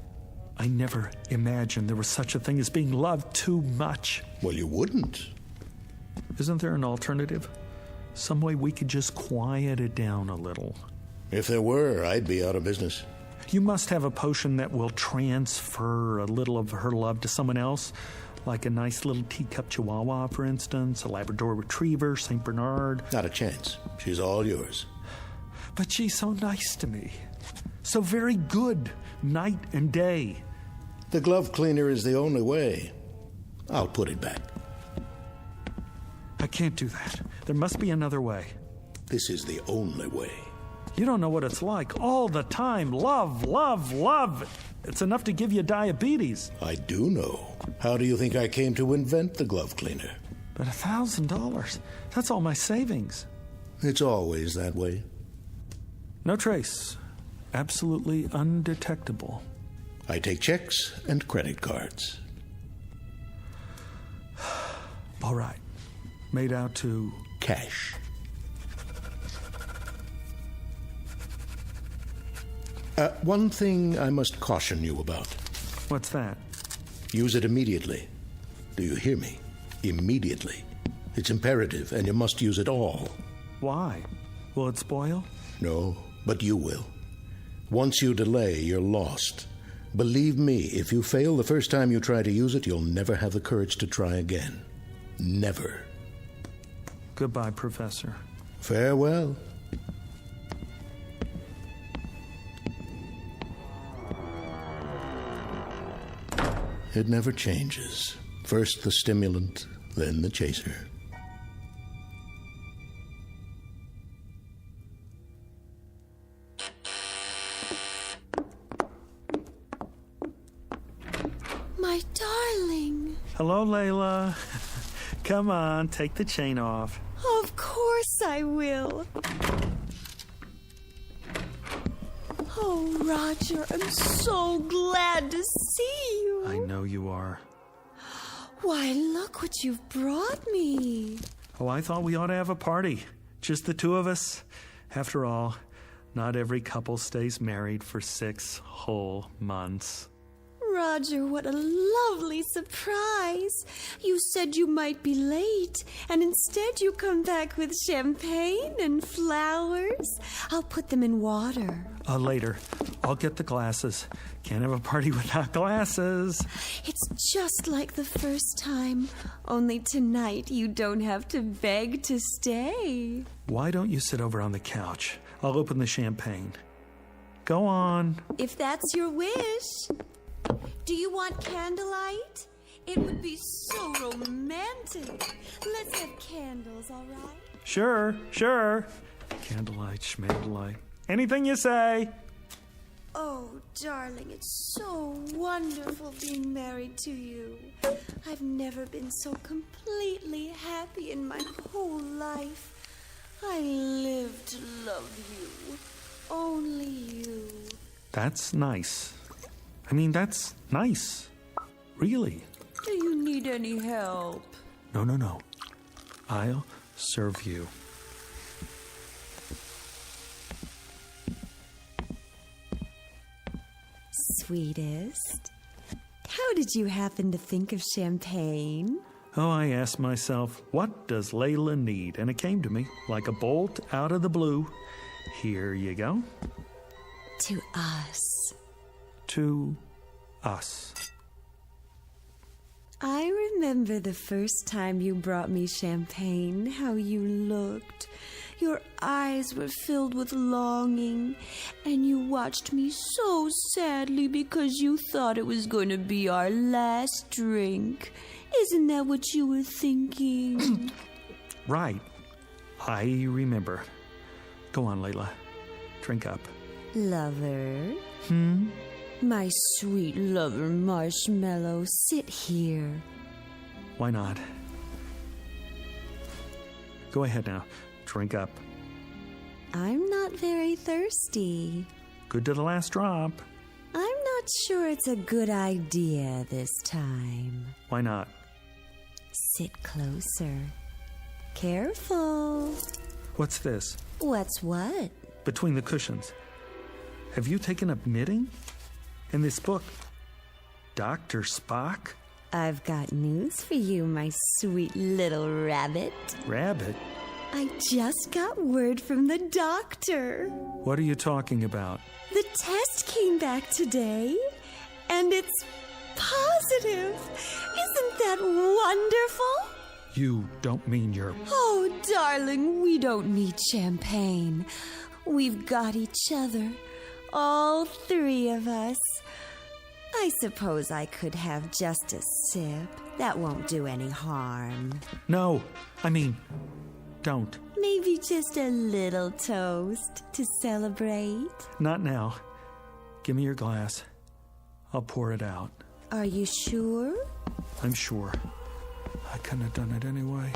I never imagined there was such a thing as being loved too much. Well, you wouldn't. Isn't there an alternative? Some way we could just quiet it down a little. If there were, I'd be out of business. You must have a potion that will transfer a little of her love to someone else, like a nice little teacup chihuahua, for instance, a Labrador retriever, St. Bernard. Not a chance. She's all yours. But she's so nice to me. So very good, night and day. The glove cleaner is the only way. I'll put it back. I can't do that. There must be another way. This is the only way. You don't know what it's like. All the time. Love, love, love. It's enough to give you diabetes. I do know. How do you think I came to invent the glove cleaner? But $1,000. That's all my savings. It's always that way. No trace. Absolutely undetectable. I take checks and credit cards. All right. Made out to... cash. One thing I must caution you about. What's that? Use it immediately. Do you hear me? Immediately. It's imperative, and you must use it all. Why? Will it spoil? No, but you will. Once you delay, you're lost. Believe me, if you fail the first time you try to use it, you'll never have the courage to try again. Never. Goodbye, Professor. Farewell. It never changes. First the stimulant, then the chaser. My darling. Hello, Layla. Come on, take the chain off. Of course I will. Oh, Roger, I'm so glad to see you. I know you are. Why, look what you've brought me. Oh, I thought we ought to have a party. Just the two of us. After all, not every couple stays married for 6 whole months. Roger, what a lovely surprise. You said you might be late, and instead you come back with champagne and flowers. I'll put them in water. Later. I'll get the glasses. Can't have a party without glasses. It's just like the first time. Only tonight you don't have to beg to stay. Why don't you sit over on the couch? I'll open the champagne. Go on. If that's your wish. Do you want candlelight? It would be so romantic. Let's have candles, all right? Sure. Candlelight, schmandlelight. Anything you say. Oh, darling, it's so wonderful being married to you. I've never been so completely happy in my whole life. I live to love you. Only you. That's nice. I mean, that's nice. Really. Do you need any help? No. I'll serve you. Sweetest, how did you happen to think of champagne? Oh, I asked myself, what does Layla need? And it came to me like a bolt out of the blue. Here you go. To us. To us. I remember the first time you brought me champagne, how you looked. Your eyes were filled with longing, and you watched me so sadly because you thought it was going to be our last drink. Isn't that what you were thinking? Right. I remember. Go on, Layla. Drink up. Lover. Hmm? My sweet lover Marshmallow, sit here. Why not? Go ahead now. Drink up. I'm not very thirsty. Good to the last drop. I'm not sure it's a good idea this time. Why not? Sit closer. Careful. What's this? What's what? Between the cushions. Have you taken up knitting? In this book, Dr. Spock? I've got news for you, my sweet little rabbit. Rabbit? I just got word from the doctor. What are you talking about? The test came back today, and it's positive. Isn't that wonderful? You don't mean you're... Oh, darling, we don't need champagne. We've got each other. All three of us. I suppose I could have just a sip. That won't do any harm. No, I mean, don't. Maybe just a little toast to celebrate. Not now. Give me your glass. I'll pour it out. Are you sure? I'm sure. I couldn't have done it anyway.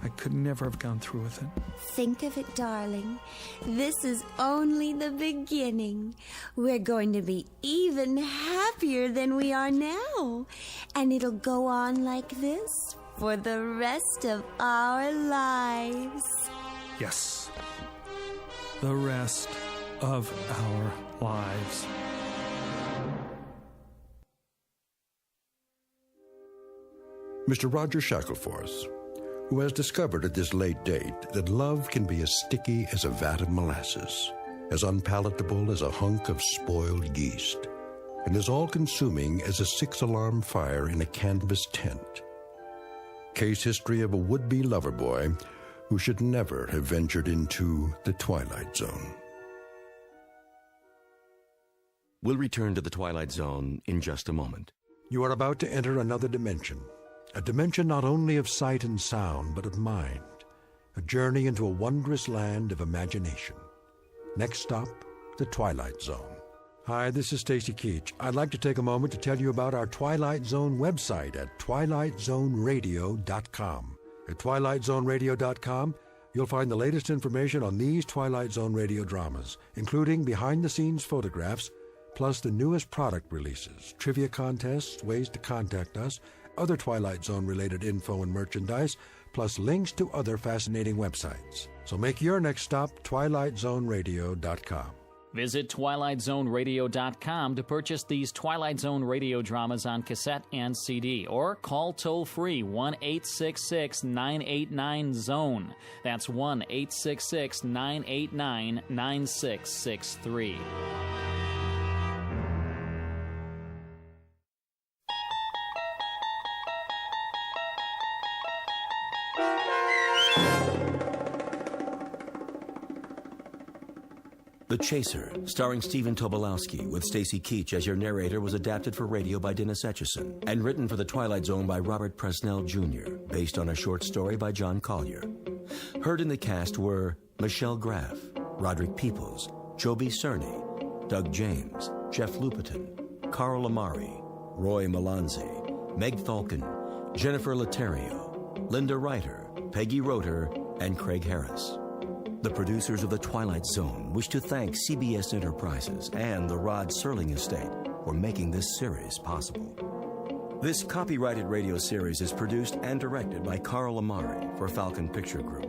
I could never have gone through with it. Think of it, darling. This is only the beginning. We're going to be even happier than we are now. And it'll go on like this for the rest of our lives. Yes. The rest of our lives. Mr. Roger Shackleforth, who has discovered at this late date that love can be as sticky as a vat of molasses, as unpalatable as a hunk of spoiled yeast, and as all-consuming as a six-alarm fire in a canvas tent. Case history of a would-be lover boy who should never have ventured into the Twilight Zone. We'll return to the Twilight Zone in just a moment. You are about to enter another dimension. A dimension not only of sight and sound, but of mind. A journey into a wondrous land of imagination. Next stop, the Twilight Zone. Hi, this is Stacy Keach. I'd like to take a moment to tell you about our Twilight Zone website at twilightzoneradio.com. At twilightzoneradio.com, you'll find the latest information on these Twilight Zone radio dramas, including behind-the-scenes photographs, plus the newest product releases, trivia contests, ways to contact us, other Twilight Zone-related info and merchandise, plus links to other fascinating websites. So make your next stop twilightzoneradio.com. Visit twilightzoneradio.com to purchase these Twilight Zone radio dramas on cassette and CD, or call toll-free 1-866-989-ZONE. That's 1-866-989-9663. The Chaser, starring Stephen Tobolowsky, with Stacy Keach as your narrator, was adapted for radio by Dennis Etchison and written for The Twilight Zone by Robert Presnell Jr., based on a short story by John Collier. Heard in the cast were Michelle Graff, Roderick Peoples, Joby Cerny, Doug James, Jeff Lupetin, Carl Amari, Roy Melanzi, Meg Falcon, Jennifer Laterio, Linda Reiter, Peggy Roeder, and Craig Harris. The producers of The Twilight Zone wish to thank CBS Enterprises and the Rod Serling Estate for making this series possible. This copyrighted radio series is produced and directed by Carl Amari for Falcon Picture Group.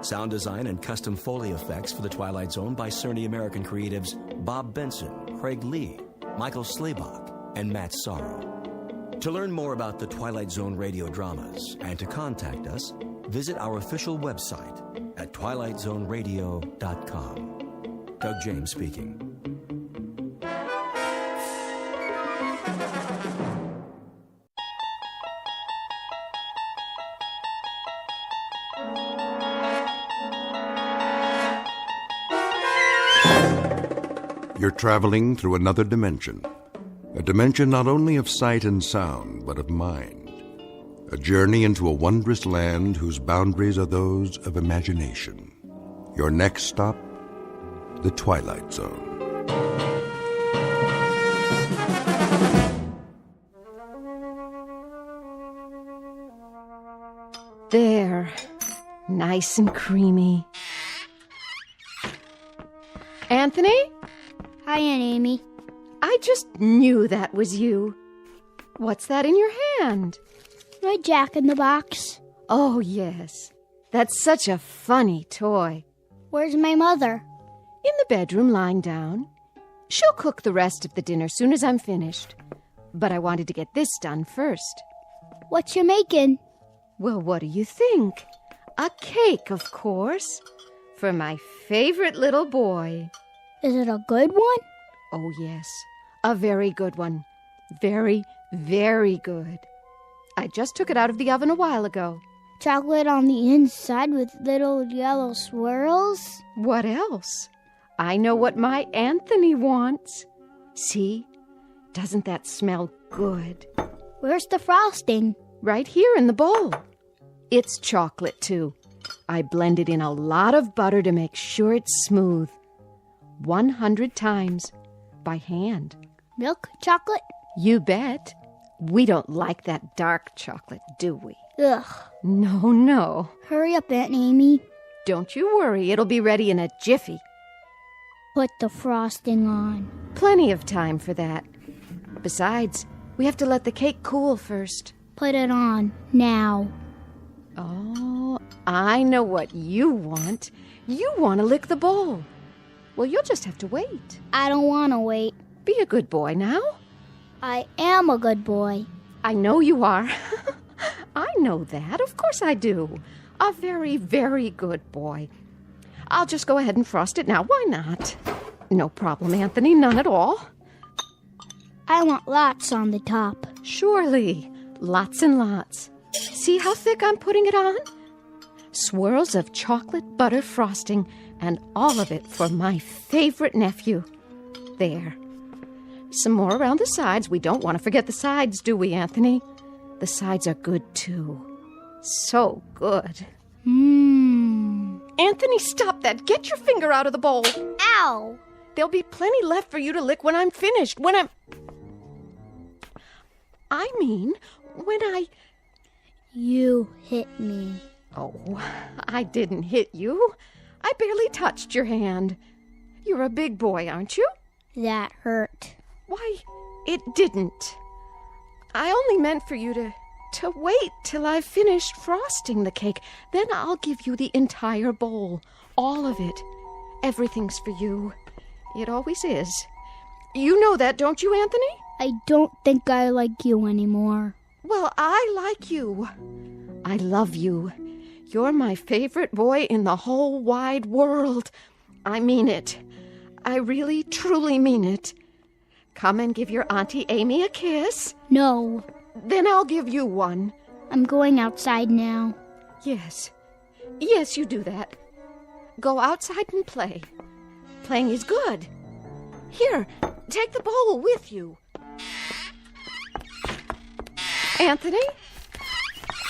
Sound design and custom Foley effects for The Twilight Zone by Cerny American creatives Bob Benson, Craig Lee, Michael Slaybach, and Matt Sorrow. To learn more about The Twilight Zone radio dramas and to contact us, visit our official website at twilightzoneradio.com. Doug James speaking. You're traveling through another dimension. A dimension not only of sight and sound, but of mind. A journey into a wondrous land whose boundaries are those of imagination. Your next stop, the Twilight Zone. There. Nice and creamy. Anthony? Hi, Aunt Amy. I just knew that was you. What's that in your hand? My Jack-in-the-Box. Oh, yes. That's such a funny toy. Where's my mother? In the bedroom, lying down. She'll cook the rest of the dinner soon as I'm finished. But I wanted to get this done first. What you making? Well, what do you think? A cake, of course. For my favorite little boy. Is it a good one? Oh, yes. A very good one. Very, very good. I just took it out of the oven a while ago. Chocolate on the inside with little yellow swirls? What else? I know what my Anthony wants. See? Doesn't that smell good? Where's the frosting? Right here in the bowl. It's chocolate, too. I blended in a lot of butter to make sure it's smooth. 100 times. By hand. Milk chocolate? You bet. We don't like that dark chocolate, do we? Ugh. No. Hurry up, Aunt Amy. Don't you worry. It'll be ready in a jiffy. Put the frosting on. Plenty of time for that. Besides, we have to let the cake cool first. Put it on. Now. Oh, I know what you want. You want to lick the bowl. Well, you'll just have to wait. I don't want to wait. Be a good boy now. I am a good boy. I know you are. I know that. Of course I do. A very, very good boy. I'll just go ahead and frost it now. Why not? No problem, Anthony. None at all. I want lots on the top. Surely. Lots and lots. See how thick I'm putting it on? Swirls of chocolate butter frosting, and all of it for my favorite nephew. There. Some more around the sides. We don't want to forget the sides, do we, Anthony? The sides are good, too. So good. Anthony, stop that. Get your finger out of the bowl. Ow! There'll be plenty left for you to lick when I'm finished. When You hit me. Oh, I didn't hit you. I barely touched your hand. You're a big boy, aren't you? That hurt. Why, it didn't. I only meant for you to wait till I've finished frosting the cake. Then I'll give you the entire bowl. All of it. Everything's for you. It always is. You know that, don't you, Anthony? I don't think I like you anymore. Well, I like you. I love you. You're my favorite boy in the whole wide world. I mean it. I really, truly mean it. Come and give your Auntie Amy a kiss. No. Then I'll give you one. I'm going outside now. Yes. Yes, you do that. Go outside and play. Playing is good. Here, take the bowl with you. Anthony?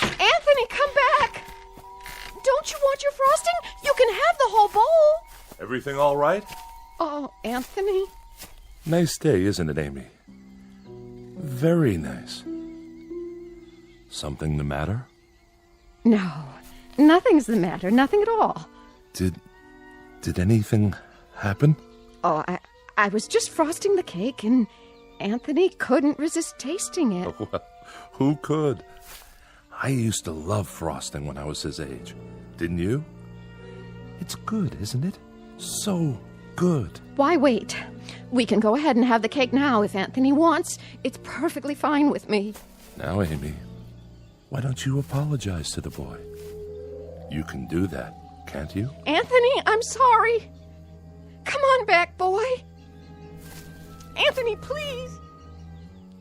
Anthony, come back! Don't you want your frosting? You can have the whole bowl. Everything all right? Oh, Anthony. Nice day, isn't it, Amy? Very nice. Something the matter? No, nothing's the matter. Nothing at all. Did anything happen? Oh, I was just frosting the cake, and Anthony couldn't resist tasting it. Well, who could? I used to love frosting when I was his age. Didn't you? It's good, isn't it? So good. Why wait? We can go ahead and have the cake now if Anthony wants. It's perfectly fine with me. Now, Amy, why don't you apologize to the boy? You can do that, can't you? Anthony, I'm sorry. Come on back, boy. Anthony, please.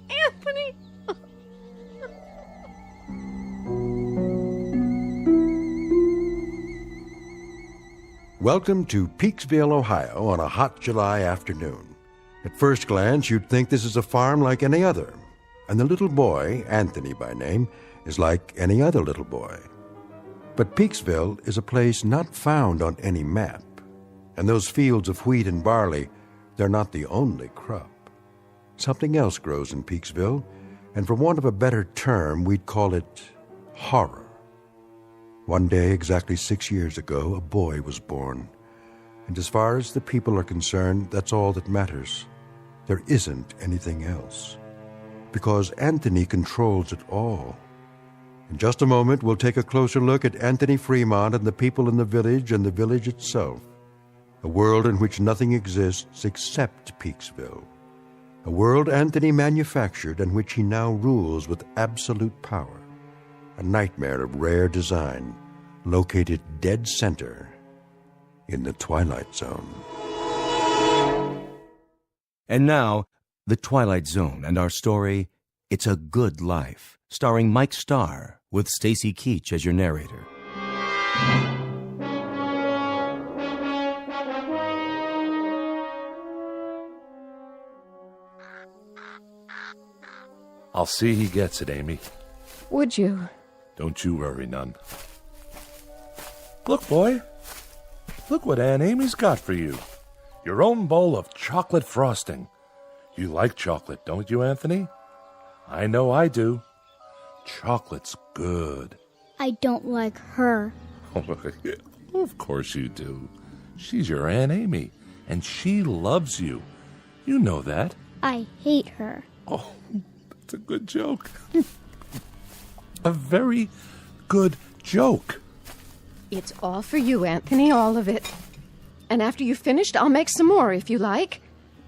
Anthony. Welcome to Peaksville, Ohio, on a hot July afternoon. At first glance, you'd think this is a farm like any other, and the little boy, Anthony by name, is like any other little boy. But Peaksville is a place not found on any map, and those fields of wheat and barley, they're not the only crop. Something else grows in Peaksville, and for want of a better term, we'd call it horror. One day, exactly 6 years ago, a boy was born. And as far as the people are concerned, that's all that matters. There isn't anything else. Because Anthony controls it all. In just a moment, we'll take a closer look at Anthony Fremont and the people in the village and the village itself. A world in which nothing exists except Peaksville. A world Anthony manufactured and which he now rules with absolute power. A nightmare of rare design, located dead center in the Twilight Zone. And now, The Twilight Zone and our story, It's a Good Life, starring Mike Starr, with Stacy Keach as your narrator. I'll see he gets it, Amy. Would you? Don't you worry none. Look, boy. Look what Aunt Amy's got for you. Your own bowl of chocolate frosting. You like chocolate, don't you, Anthony? I know I do. Chocolate's good. I don't like her. Of course you do. She's your Aunt Amy, and she loves you. You know that. I hate her. Oh, that's a good joke. A very good joke. It's all for you, Anthony, all of it. And after you've finished, I'll make some more if you like.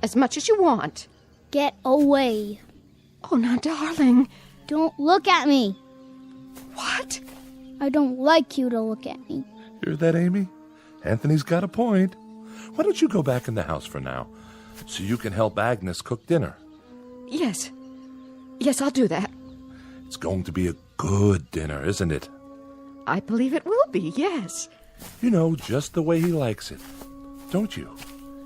As much as you want. Get away. Oh, now, darling. Don't look at me. What? I don't like you to look at me. Hear that, Amy? Anthony's got a point. Why don't you go back in the house for now, so you can help Agnes cook dinner? Yes. Yes, I'll do that. It's going to be a good dinner, isn't it? I believe it will be, yes. You know, just the way he likes it. Don't you?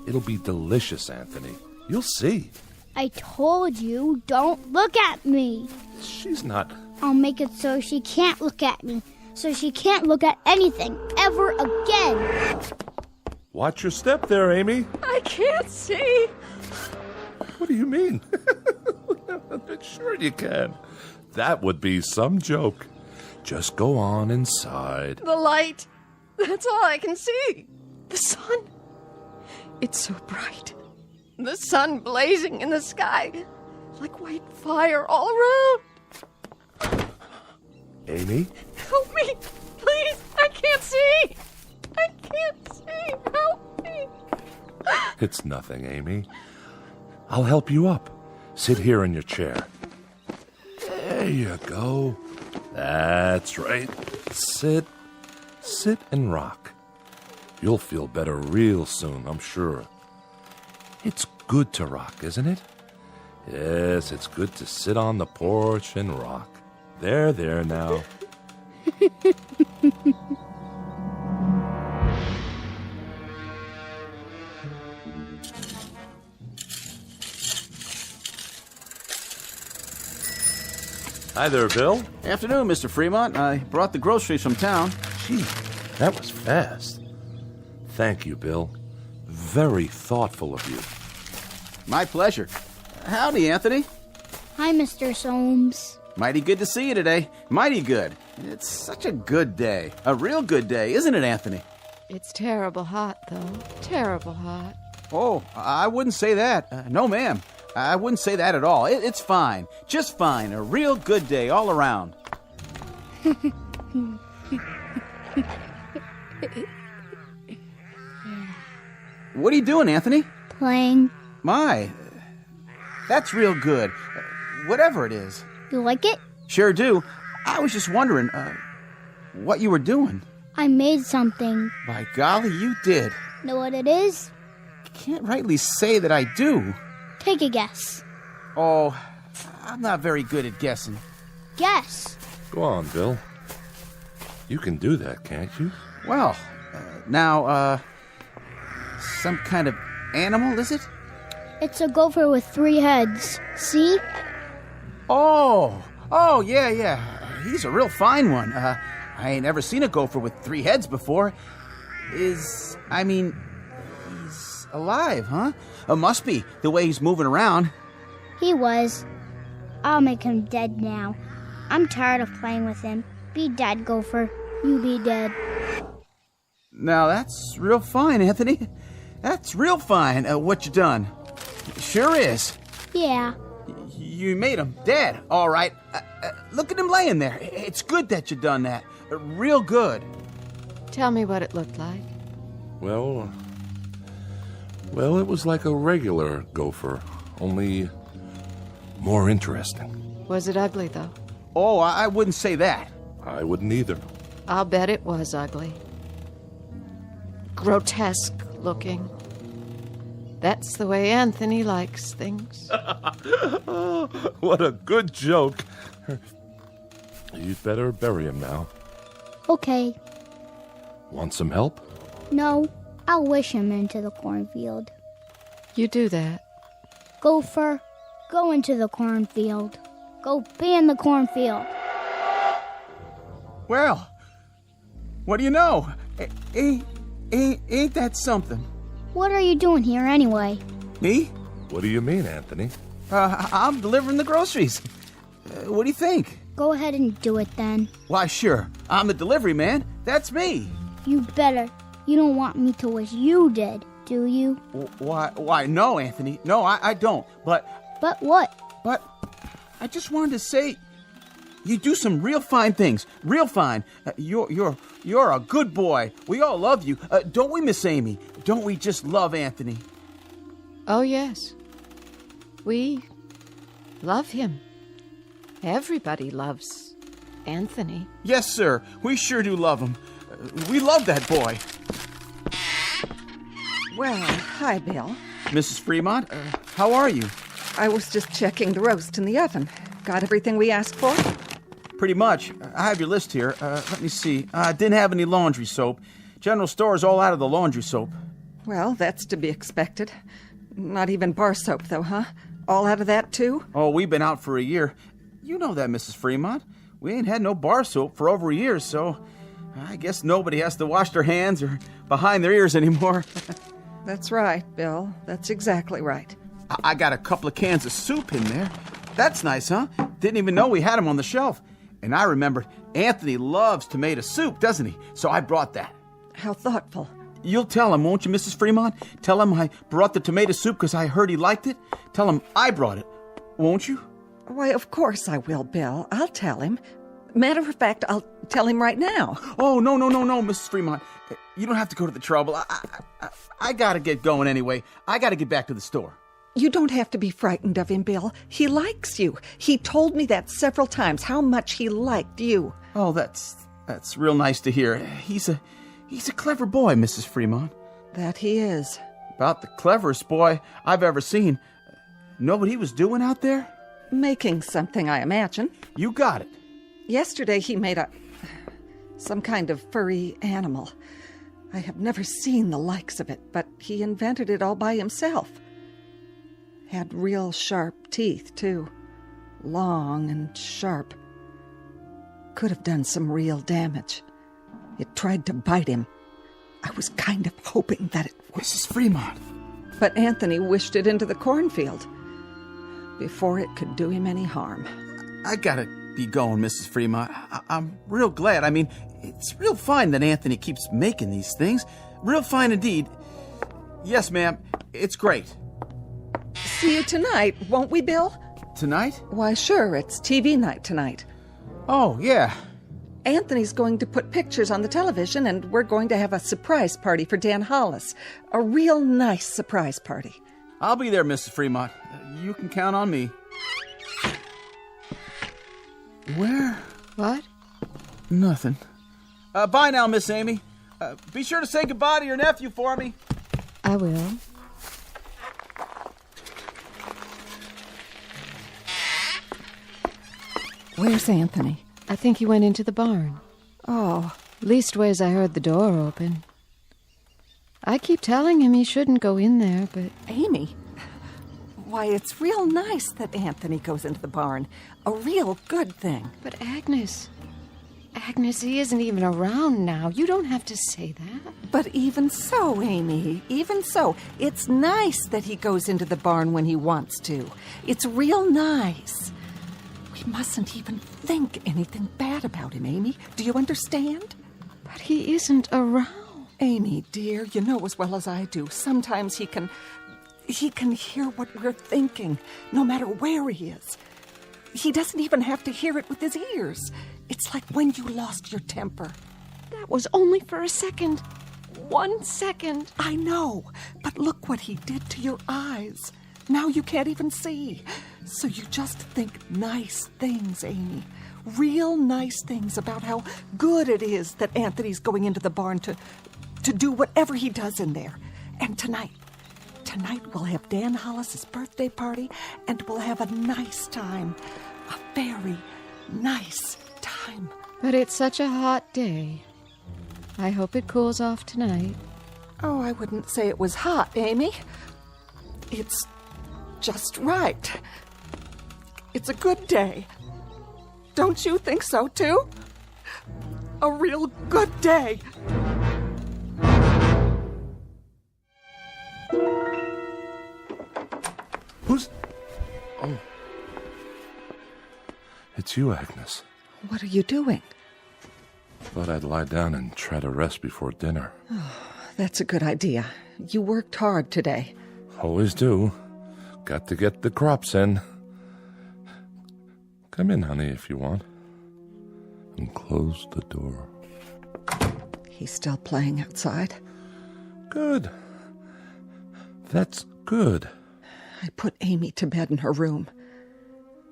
It'll be delicious, Anthony. You'll see. I told you, don't look at me. She's not... I'll make it so she can't look at me. So she can't look at anything ever again. Watch your step there, Amy. I can't see. What do you mean? Sure you can. That would be some joke. Just go on inside. The light. That's all I can see. The sun. It's so bright. The sun blazing in the sky. Like white fire all around. Amy? Help me. Please. I can't see. I can't see. Help me. It's nothing, Amy. I'll help you up. Sit here in your chair. There you go. That's right. Sit and rock. You'll feel better real soon, I'm sure. It's good to rock, isn't it? Yes, it's good to sit on the porch and rock. There now. Hi there, Bill. Afternoon, Mr. Fremont. I brought the groceries from town. Gee, That was fast. Thank you, Bill. Very thoughtful of you. My pleasure. Howdy, Anthony. Hi, Mr. Soames. Mighty good to see you today. Mighty good. It's such a good day. A real good day, isn't it, Anthony? It's terrible hot, though. Terrible hot. Oh, I wouldn't say that. No, ma'am. I wouldn't say that at all. It's fine. Just fine. A real good day all around. What are you doing, Anthony? Playing. My, that's real good. Whatever it is. You like it? Sure do. I was just wondering, what you were doing. I made something. By golly, you did. Know what it is? Can't rightly say that I do. Take a guess. Oh, I'm not very good at guessing. Guess. Go on, Bill. You can do that, can't you? Well, now, some kind of animal, is it? It's a gopher with 3 heads. See? Oh, yeah. He's a real fine one. I ain't ever seen a gopher with 3 heads before. He's alive, huh? Must be, the way he's moving around. He was. I'll make him dead now. I'm tired of playing with him. Be dead, gopher. You be dead. Now, that's real fine, Anthony. That's real fine, what you done. Sure is. Yeah. You made him dead, all right. Look at him laying there. It's good that you done that. Real good. Tell me what it looked like. Well, it was like a regular gopher, only more interesting. Was it ugly, though? Oh, I wouldn't say that. I wouldn't either. I'll bet it was ugly. Grotesque looking. That's the way Anthony likes things. What a good joke. You'd better bury him now. Okay. Want some help? No, I'll wish him into the cornfield. You do that. Gopher, go into the cornfield. Go be in the cornfield. Well, what do you know? Ain't that something? What are you doing here anyway? Me? What do you mean, Anthony? I'm delivering the groceries. What do you think? Go ahead and do it then. Why, sure. I'm the delivery man. That's me. You better. You don't want me to wish you did, do you? Why, no, Anthony. No, I don't. But what? But I just wanted to say, you do some real fine things. Real fine. You're a good boy. We all love you. Don't we, Miss Amy? Don't we just love Anthony? Oh, yes. We love him. Everybody loves Anthony. Yes, sir. We sure do love him. We love that boy. Well, hi, Bill. Mrs. Fremont, how are you? I was just checking the roast in the oven. Got everything we asked for? Pretty much. I have your list here. Let me see. Didn't have any laundry soap. General store's all out of the laundry soap. Well, that's to be expected. Not even bar soap, though, huh? All out of that, too? Oh, we've been out for a year. You know that, Mrs. Fremont. We ain't had no bar soap for over a year, so I guess nobody has to wash their hands or behind their ears anymore. That's right, Bill. That's exactly right. I got a couple of cans of soup in there. That's nice, huh? Didn't even know we had them on the shelf. And I remembered Anthony loves tomato soup, doesn't he? So I brought that. How thoughtful. You'll tell him, won't you, Mrs. Fremont? Tell him I brought the tomato soup because I heard he liked it. Tell him I brought it, won't you? Why, of course I will, Bill. I'll tell him. Matter of fact, I'll tell him right now. Oh, no, Mrs. Fremont. You don't have to go to the trouble. I gotta get going anyway. I gotta get back to the store. You don't have to be frightened of him, Bill. He likes you. He told me that several times, how much he liked you. Oh, that's real nice to hear. He's a clever boy, Mrs. Fremont. That he is. About the cleverest boy I've ever seen. Know what he was doing out there? Making something, I imagine. You got it. Yesterday he made some kind of furry animal. I have never seen the likes of it, but he invented it all by himself. Had real sharp teeth, too. Long and sharp. Could have done some real damage. It tried to bite him. I was kind of hoping that it would. Mrs. Fremont. But Anthony wished it into the cornfield before it could do him any harm. I gotta be going, Mrs. Fremont. I'm real glad. I mean, it's real fine that Anthony keeps making these things. Real fine indeed. Yes, ma'am. It's great. See you tonight, won't we, Bill? Tonight? Why, sure. It's TV night tonight. Oh, yeah. Anthony's going to put pictures on the television, and we're going to have a surprise party for Dan Hollis. A real nice surprise party. I'll be there, Mrs. Fremont. You can count on me. Where? What? Nothing. Bye now, Miss Amy. Be sure to say goodbye to your nephew for me. I will. Where's Anthony? I think he went into the barn. Oh. Leastways, I heard the door open. I keep telling him he shouldn't go in there, but... Amy, why, it's real nice that Anthony goes into the barn. A real good thing. But Agnes, he isn't even around now. You don't have to say that. But even so, Amy, even so, it's nice that he goes into the barn when he wants to. It's real nice. We mustn't even think anything bad about him, Amy. Do you understand? But he isn't around. Amy, dear, you know as well as I do. Sometimes he can hear what we're thinking, no matter where he is. He doesn't even have to hear it with his ears. It's like when you lost your temper. That was only for a second. 1 second. I know, but look what he did to your eyes. Now you can't even see. So you just think nice things, Amy. Real nice things about how good it is that Anthony's going into the barn to do whatever he does in there. And tonight we'll have Dan Hollis's birthday party, and we'll have a nice time. A very nice time. But it's such a hot day. I hope it cools off tonight. Oh, I wouldn't say it was hot, Amy. It's just right. It's a good day. Don't you think so, too? A real good day. Who's... Oh. It's you, Agnes. What are you doing? Thought I'd lie down and try to rest before dinner. Oh, that's a good idea. You worked hard today. Always do. Got to get the crops in. Come in, honey, if you want. And close the door. He's still playing outside? Good. That's good. I put Amy to bed in her room.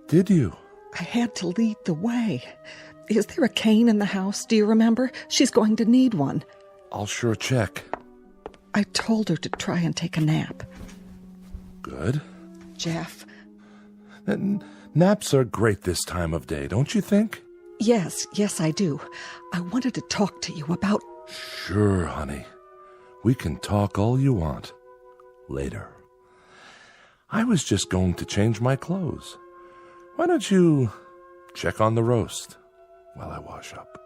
Did you? I had to lead the way. Is there a cane in the house? Do you remember? She's going to need one. I'll sure check. I told her to try and take a nap. Good. Jeff. Naps are great this time of day, don't you think? Yes, I do. I wanted to talk to you about... Sure, honey. We can talk all you want. Later. I was just going to change my clothes. Why don't you check on the roast while I wash up?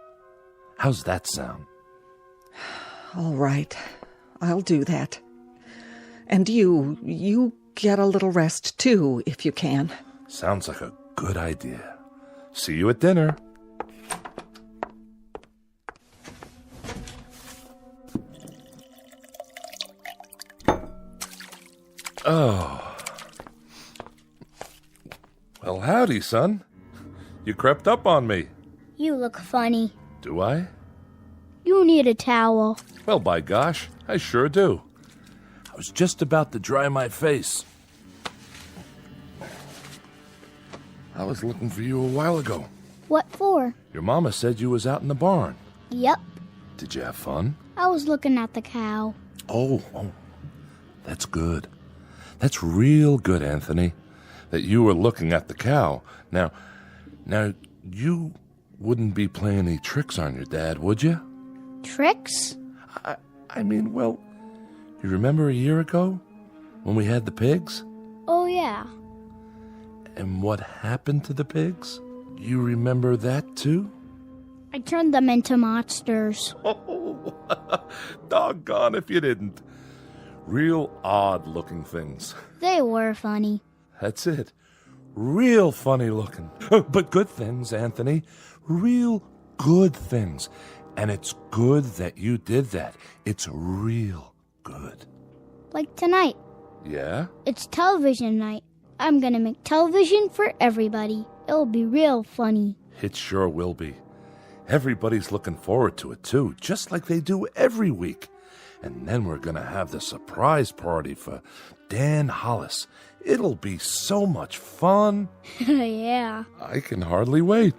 How's that sound? All right. I'll do that. And you get a little rest, too, if you can. Sounds like a good idea. See you at dinner. Oh. Well, howdy, son. You crept up on me. You look funny. Do I? You need a towel. Well, by gosh, I sure do. I was just about to dry my face. I was looking for you a while ago. What for? Your mama said you was out in the barn. Yep. Did you have fun? I was looking at the cow. Oh, that's good. That's real good, Anthony, that you were looking at the cow. Now, you wouldn't be playing any tricks on your dad, would you? Tricks? I mean, well, you remember a year ago when we had the pigs? Oh, yeah. And what happened to the pigs? You remember that, too? I turned them into monsters. Oh, doggone if you didn't. Real odd-looking things. They were funny. That's it. Real funny looking. But good things, Anthony. Real good things. And it's good that you did that. It's real good. Like tonight. Yeah? It's television night. I'm gonna make television for everybody. It'll be real funny. It sure will be. Everybody's looking forward to it, too, just like they do every week. And then we're gonna have the surprise party for Dan Hollis. It'll be so much fun. Yeah. I can hardly wait.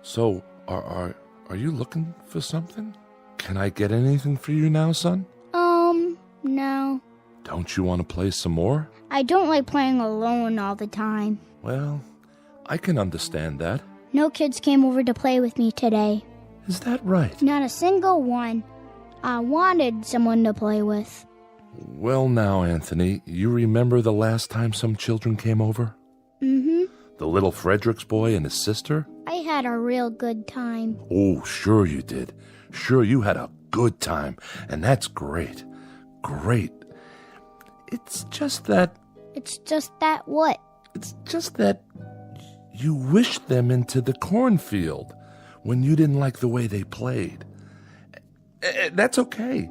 So, are you looking for something? Can I get anything for you now, son? No. Don't you want to play some more? I don't like playing alone all the time. Well, I can understand that. No kids came over to play with me today. Is that right? Not a single one. I wanted someone to play with. Well now, Anthony, you remember the last time some children came over? Mm-hmm. The little Fredericks boy and his sister? I had a real good time. Oh, sure you did. Sure you had a good time, and that's great. Great. It's just that... It's just that what? It's just that you wished them into the cornfield when you didn't like the way they played. That's okay.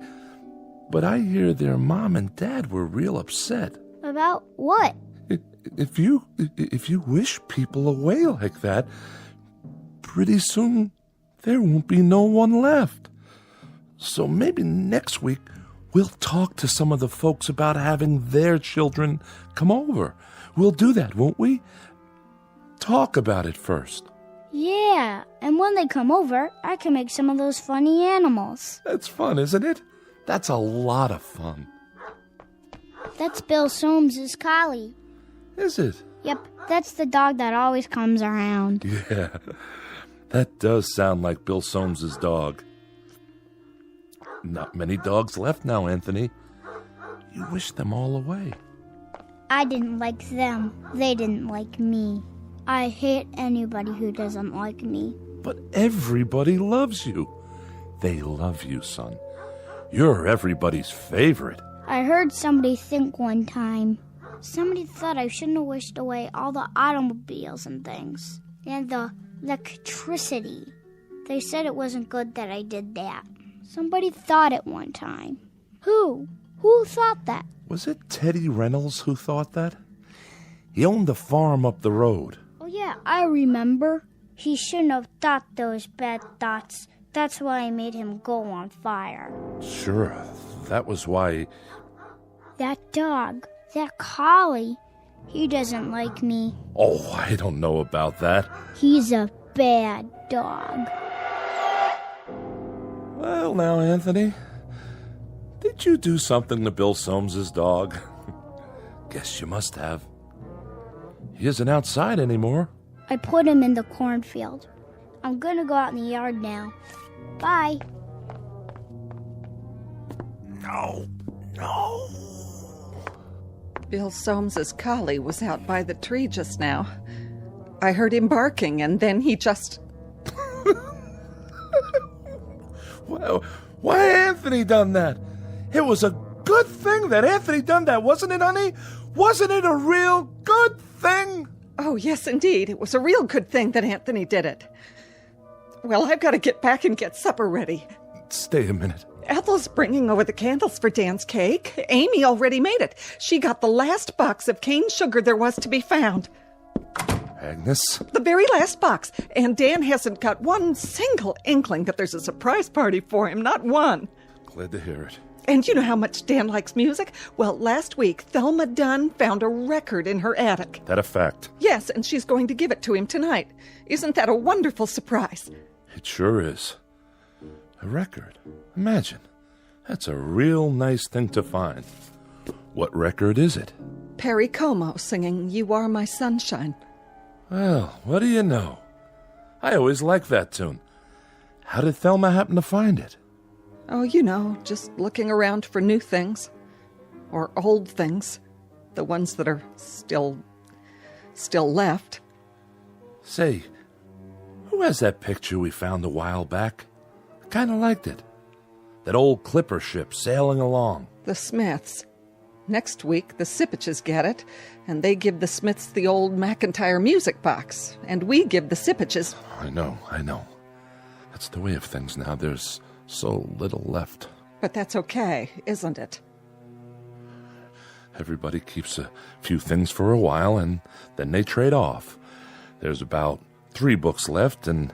But I hear their mom and dad were real upset. About what? If you wish people away like that, pretty soon there won't be no one left. So maybe next week we'll talk to some of the folks about having their children come over. We'll do that, won't we? Talk about it first. Yeah, and when they come over, I can make some of those funny animals. That's fun, isn't it? That's a lot of fun. That's Bill Soames's collie. Is it? Yep, that's the dog that always comes around. Yeah, that does sound like Bill Soames's dog. Not many dogs left now, Anthony. You wish them all away. I didn't like them. They didn't like me. I hate anybody who doesn't like me. But everybody loves you. They love you, son. You're everybody's favorite. I heard somebody think one time. Somebody thought I shouldn't have wished away all the automobiles and things. And the electricity. They said it wasn't good that I did that. Somebody thought it one time. Who? Who thought that? Was it Teddy Reynolds who thought that? He owned the farm up the road. Oh yeah, I remember. He shouldn't have thought those bad thoughts. That's why I made him go on fire. Sure, that was why... That dog, that collie, he doesn't like me. Oh, I don't know about that. He's a bad dog. Well, now, Anthony, did you do something to Bill Soames's dog? Guess you must have. He isn't outside anymore. I put him in the cornfield. I'm gonna go out in the yard now. Bye. No. Bill Soames's collie was out by the tree just now. I heard him barking, and then he just... Well, why Anthony done that? It was a good thing that Anthony done that, wasn't it, honey? Wasn't it a real good thing? Oh, yes, indeed. It was a real good thing that Anthony did it. Well, I've got to get back and get supper ready. Stay a minute. Ethel's bringing over the candles for Dan's cake. Amy already made it. She got the last box of cane sugar there was to be found. Agnes? The very last box. And Dan hasn't got one single inkling that there's a surprise party for him. Not one. Glad to hear it. And you know how much Dan likes music? Well, last week, Thelma Dunn found a record in her attic. That a fact? Yes, and she's going to give it to him tonight. Isn't that a wonderful surprise? It sure is. A record. Imagine. That's a real nice thing to find. What record is it? Perry Como singing You Are My Sunshine. Well, what do you know? I always liked that tune. How did Thelma happen to find it? Oh, you know, just looking around for new things. Or old things. The ones that are still left. Say, who Who has that picture we found a while back? I kind of liked it. That old clipper ship sailing along. The Smiths. Next week, the Sipiches get it, and they give the Smiths the old McIntyre music box, and we give the Sipiches... I know. That's the way of things now. There's so little left. But that's okay, isn't it? Everybody keeps a few things for a while, and then they trade off. There's about 3 books left, and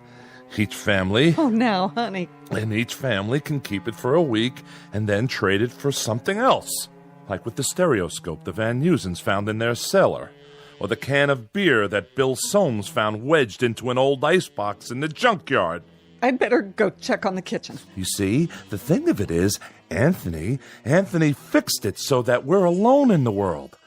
each family... Oh, now, honey. And each family can keep it for a week, and then trade it for something else. Like with the stereoscope the Van Usens found in their cellar, or the can of beer that Bill Soames found wedged into an old icebox in the junkyard. I'd better go check on the kitchen. You see, the thing of it is, Anthony fixed it so that we're alone in the world.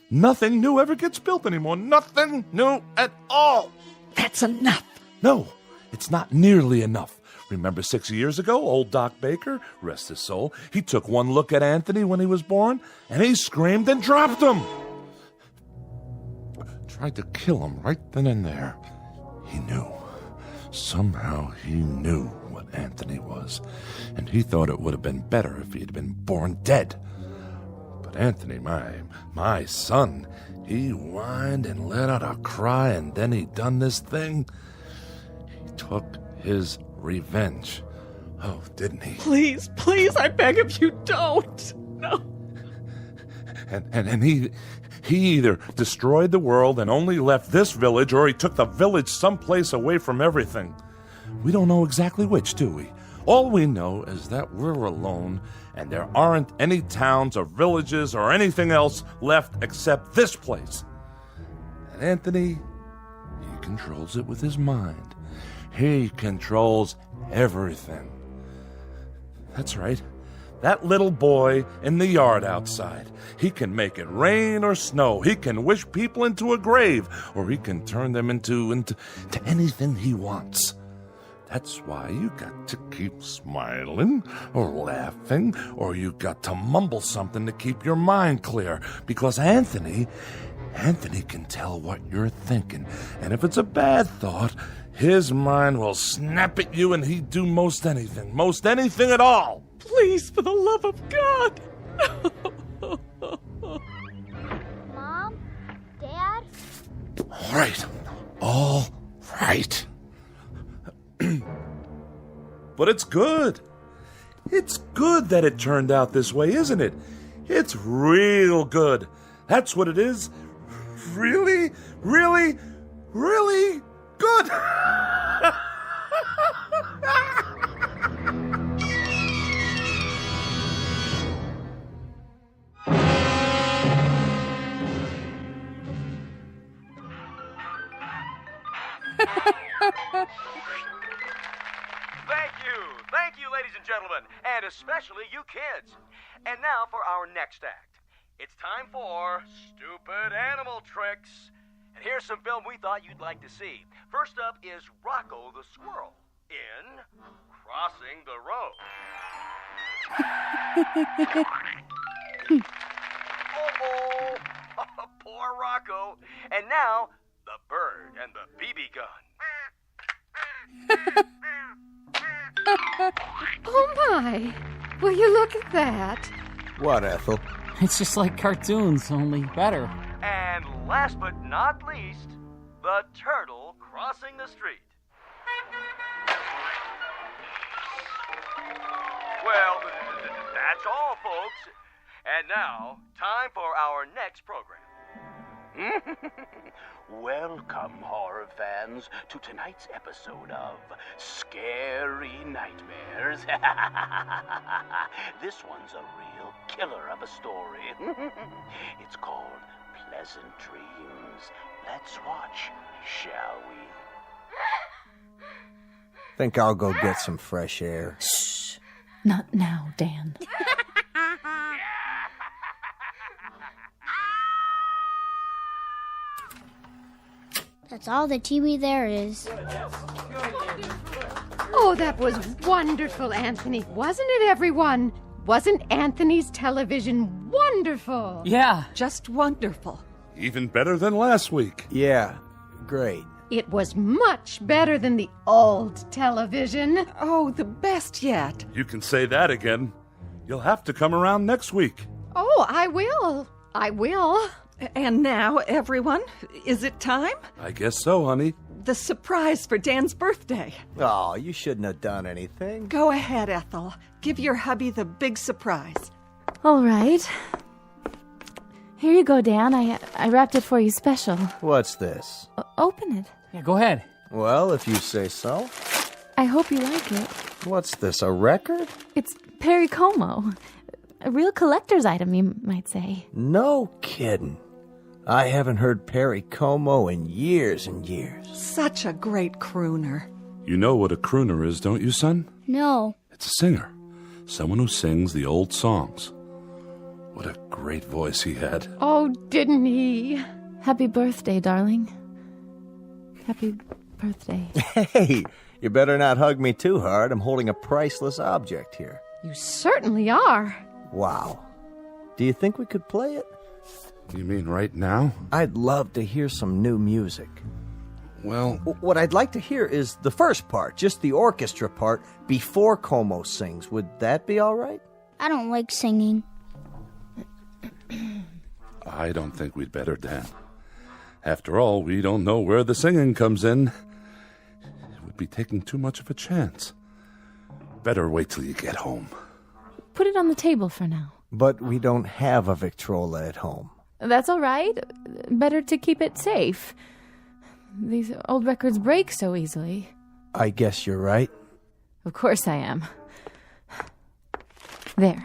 Nothing new ever gets built anymore. Nothing new at all. That's enough. No, it's not nearly enough. Remember 6 years ago, old Doc Baker, rest his soul, he took one look at Anthony when he was born, and he screamed and dropped him. Tried to kill him right then and there. He knew. Somehow he knew what Anthony was, and he thought it would have been better if he had been born dead. But Anthony, my son, he whined and let out a cry, and then he done this thing. He took his revenge. Oh, didn't he? Please, I beg of you, don't. No. And he either destroyed the world and only left this village, or he took the village someplace away from everything. We don't know exactly which, do we? All we know is that we're alone, and there aren't any towns or villages or anything else left except this place. And Anthony, he controls it with his mind. He controls everything. That's right. That little boy in the yard outside. He can make it rain or snow. He can wish people into a grave, or he can turn them into anything he wants. That's why you got to keep smiling or laughing, or you got to mumble something to keep your mind clear, because Anthony can tell what you're thinking. And if it's a bad thought, his mind will snap at you, and he'd do most anything at all. Please, for the love of God. Mom? Dad? All right. But it's good. It's good that it turned out this way, isn't it? It's real good. That's what it is. Really, really, really good. Thank you, ladies and gentlemen, and especially you kids. And now for our next act. It's time for Stupid Animal Tricks. And here's some film we thought you'd like to see. First up is Rocco the Squirrel in Crossing the Road. Oh, poor Rocco. And now, the bird and the BB gun. Oh, my. Will you look at that? What, Ethel? It's just like cartoons, only better. And last but not least, the turtle crossing the street. Well, that's all, folks. And now, time for our next program. Welcome, horror fans, to tonight's episode of Scary Nightmares. This one's a real killer of a story. It's called Pleasant Dreams. Let's watch, shall we? Think I'll go get some fresh air. Shh. Not now, Dan. That's all the TV there is. Oh, that was wonderful, Anthony. Wasn't it, everyone? Wasn't Anthony's television wonderful? Yeah. Just wonderful. Even better than last week. Yeah, great. It was much better than the old television. Oh, the best yet. You can say that again. You'll have to come around next week. Oh, I will. I will. And now, everyone, is it time? I guess so, honey. The surprise for Dan's birthday. Oh, you shouldn't have done anything. Go ahead, Ethel. Give your hubby the big surprise. All right. Here you go, Dan. I wrapped it for you special. What's this? Open it. Yeah, go ahead. Well, if you say so. I hope you like it. What's this, a record? It's Perry Como. A real collector's item, you might say. No kidding. I haven't heard Perry Como in years and years. Such a great crooner. You know what a crooner is, don't you, son? No. It's a singer. Someone who sings the old songs. What a great voice he had. Oh, didn't he? Happy birthday, darling. Happy birthday. Hey, you better not hug me too hard. I'm holding a priceless object here. You certainly are. Wow. Do you think we could play it? You mean right now? I'd love to hear some new music. Well... What I'd like to hear is the first part, just the orchestra part, before Como sings. Would that be all right? I don't like singing. I don't think we'd better, Dan. After all, we don't know where the singing comes in. It would be taking too much of a chance. Better wait till you get home. Put it on the table for now. But we don't have a Victrola at home. That's all right. Better to keep it safe. These old records break so easily. I guess you're right. Of course I am. There.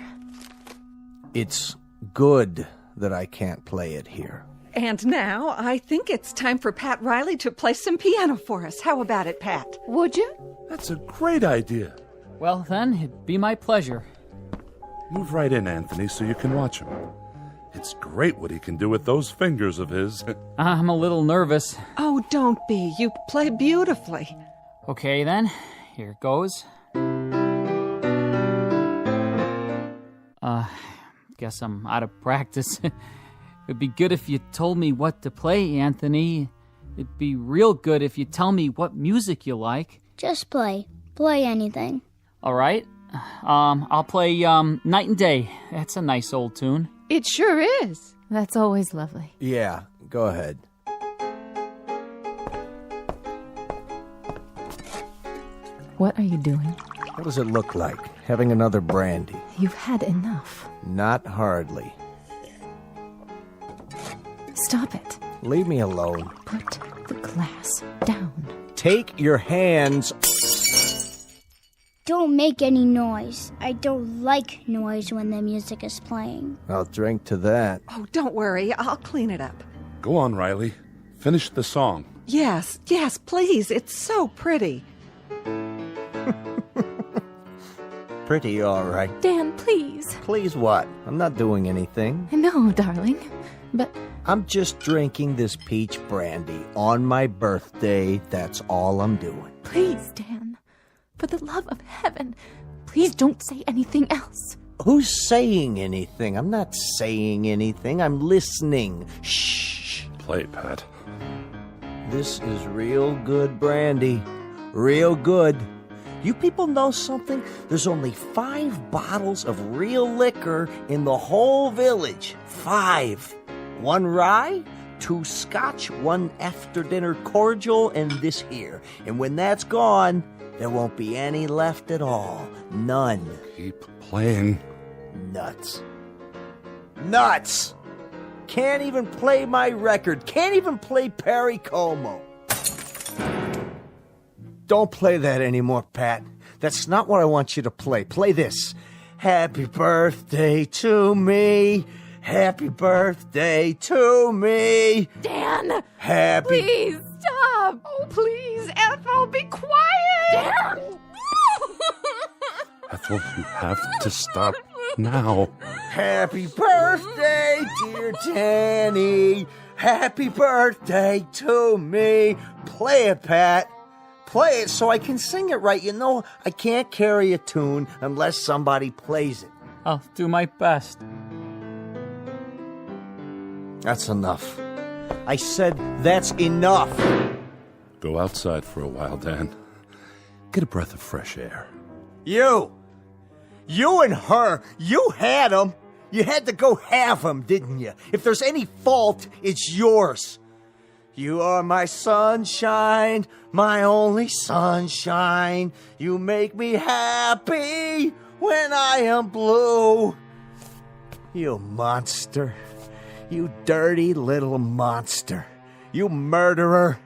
It's good that I can't play it here. And now, I think it's time for Pat Riley to play some piano for us. How about it, Pat? Would you? That's a great idea. Well, then, it'd be my pleasure. Move right in, Anthony, so you can watch him. It's great what he can do with those fingers of his. I'm a little nervous. Oh, don't be. You play beautifully. Okay, then. Here it goes. Guess I'm out of practice. It'd be good if you told me what to play, Anthony. It'd be real good if you tell me what music you like. Just play. Play anything. All right. I'll play Night and Day. That's a nice old tune. It sure is. That's always lovely. Yeah, go ahead. What are you doing? What does it look like? Having another brandy? You've had enough. Not hardly. Stop it. Leave me alone. Put the glass down. Take your hands. Don't make any noise. I don't like noise when the music is playing. I'll drink to that. Oh, don't worry. I'll clean it up. Go on, Riley. Finish the song. Yes, please. It's so pretty. Pretty, all right. Dan, please. Please what? I'm not doing anything. No, darling. But I'm just drinking this peach brandy on my birthday. That's all I'm doing. Please, Dan. For the love of heaven, please don't say anything else. Who's saying anything? I'm not saying anything. I'm listening. Shh. Play, Pat. This is real good brandy. Real good. You people know something? There's only 5 bottles of real liquor in the whole village. 5. 1 rye, 2 scotch, 1 after-dinner cordial, and this here. And when that's gone, there won't be any left at all. None. Keep playing. Nuts. Nuts! Can't even play my record. Can't even play Perry Como. Don't play that anymore, Pat. That's not what I want you to play. Play this. Happy birthday to me. Happy birthday to me. Dan! Happy... Please, stop! Oh, please, Ethel, be quiet! Dan! Ethel, you have to stop now. Happy birthday, dear Danny. Happy birthday to me. Play it, Pat. Play it so I can sing it right. You know, I can't carry a tune unless somebody plays it. I'll do my best. That's enough. I said that's enough. Go outside for a while, Dan. Get a breath of fresh air. You and her, you had them. You had to go have them, didn't you? If there's any fault, it's yours. You are my sunshine, my only sunshine. You make me happy when I am blue. You monster. You dirty little monster. You murderer.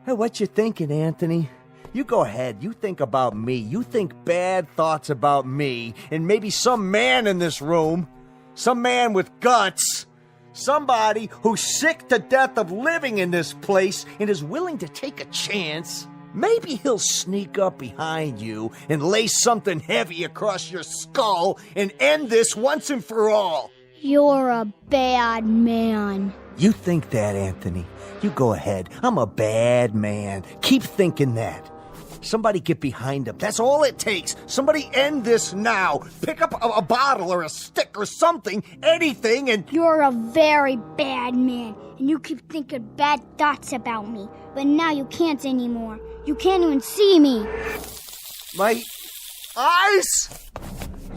Hey, what you thinking, Anthony? You go ahead. You think about me. You think bad thoughts about me. And maybe some man in this room. Some man with guts. Somebody who's sick to death of living in this place and is willing to take a chance. Maybe he'll sneak up behind you and lay something heavy across your skull and end this once and for all. You're a bad man. You think that, Anthony. You go ahead. I'm a bad man. Keep thinking that. Somebody get behind him. That's all it takes. Somebody end this now. Pick up a bottle or a stick or something, anything, and... You're a very bad man, and you keep thinking bad thoughts about me. But now you can't anymore. You can't even see me. My eyes?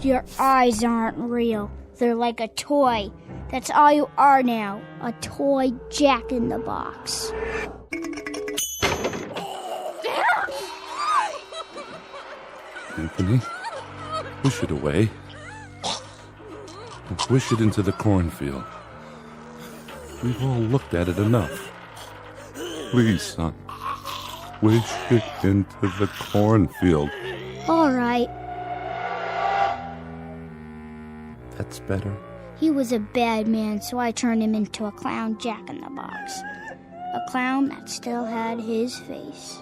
Your eyes aren't real. They're like a toy. That's all you are now. A toy Jack-in-the-Box. Anthony, push it away. Wish it into the cornfield. We've all looked at it enough. Please, son. Wish it into the cornfield. All right. That's better. He was a bad man, so I turned him into a clown Jack-in-the-Box. A clown that still had his face.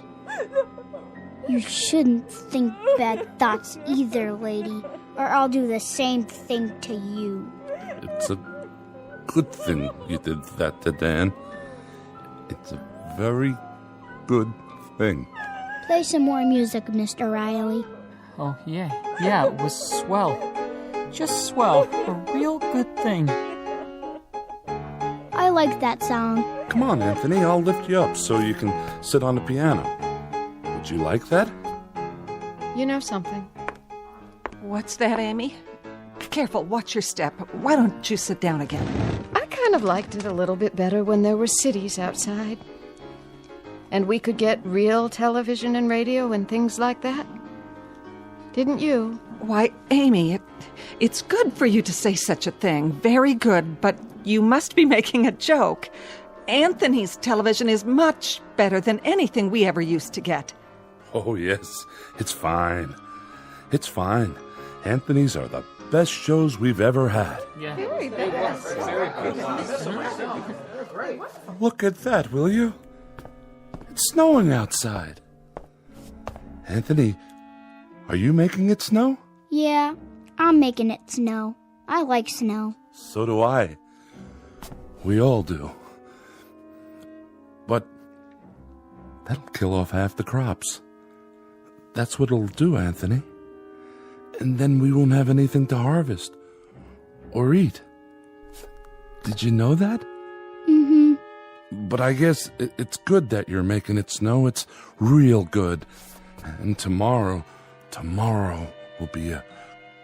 You shouldn't think bad thoughts either, lady, or I'll do the same thing to you. It's a good thing you did that to Dan. It's a very good thing. Play some more music, Mr. Riley. Oh, yeah, it was swell. Just swell. A real good thing. I like that song. Come on, Anthony, I'll lift you up so you can sit on the piano. Would you like that? You know something? What's that, Amy? Careful, watch your step. Why don't you sit down again? I kind of liked it a little bit better when there were cities outside. And we could get real television and radio and things like that. Didn't you? Why, Amy, it's good for you to say such a thing. Very good, but you must be making a joke. Anthony's television is much better than anything we ever used to get. Oh, yes. It's fine. It's fine. Anthony's are the best shows we've ever had. Yeah. Very best. Look at that, will you? It's snowing outside. Anthony, are you making it snow? Yeah, I'm making it snow. I like snow. So do I. We all do. But that'll kill off half the crops. That's what it'll do, Anthony. And then we won't have anything to harvest or eat. Did you know that? Mm-hmm. But I guess it's good that you're making it snow. It's real good. And tomorrow will be a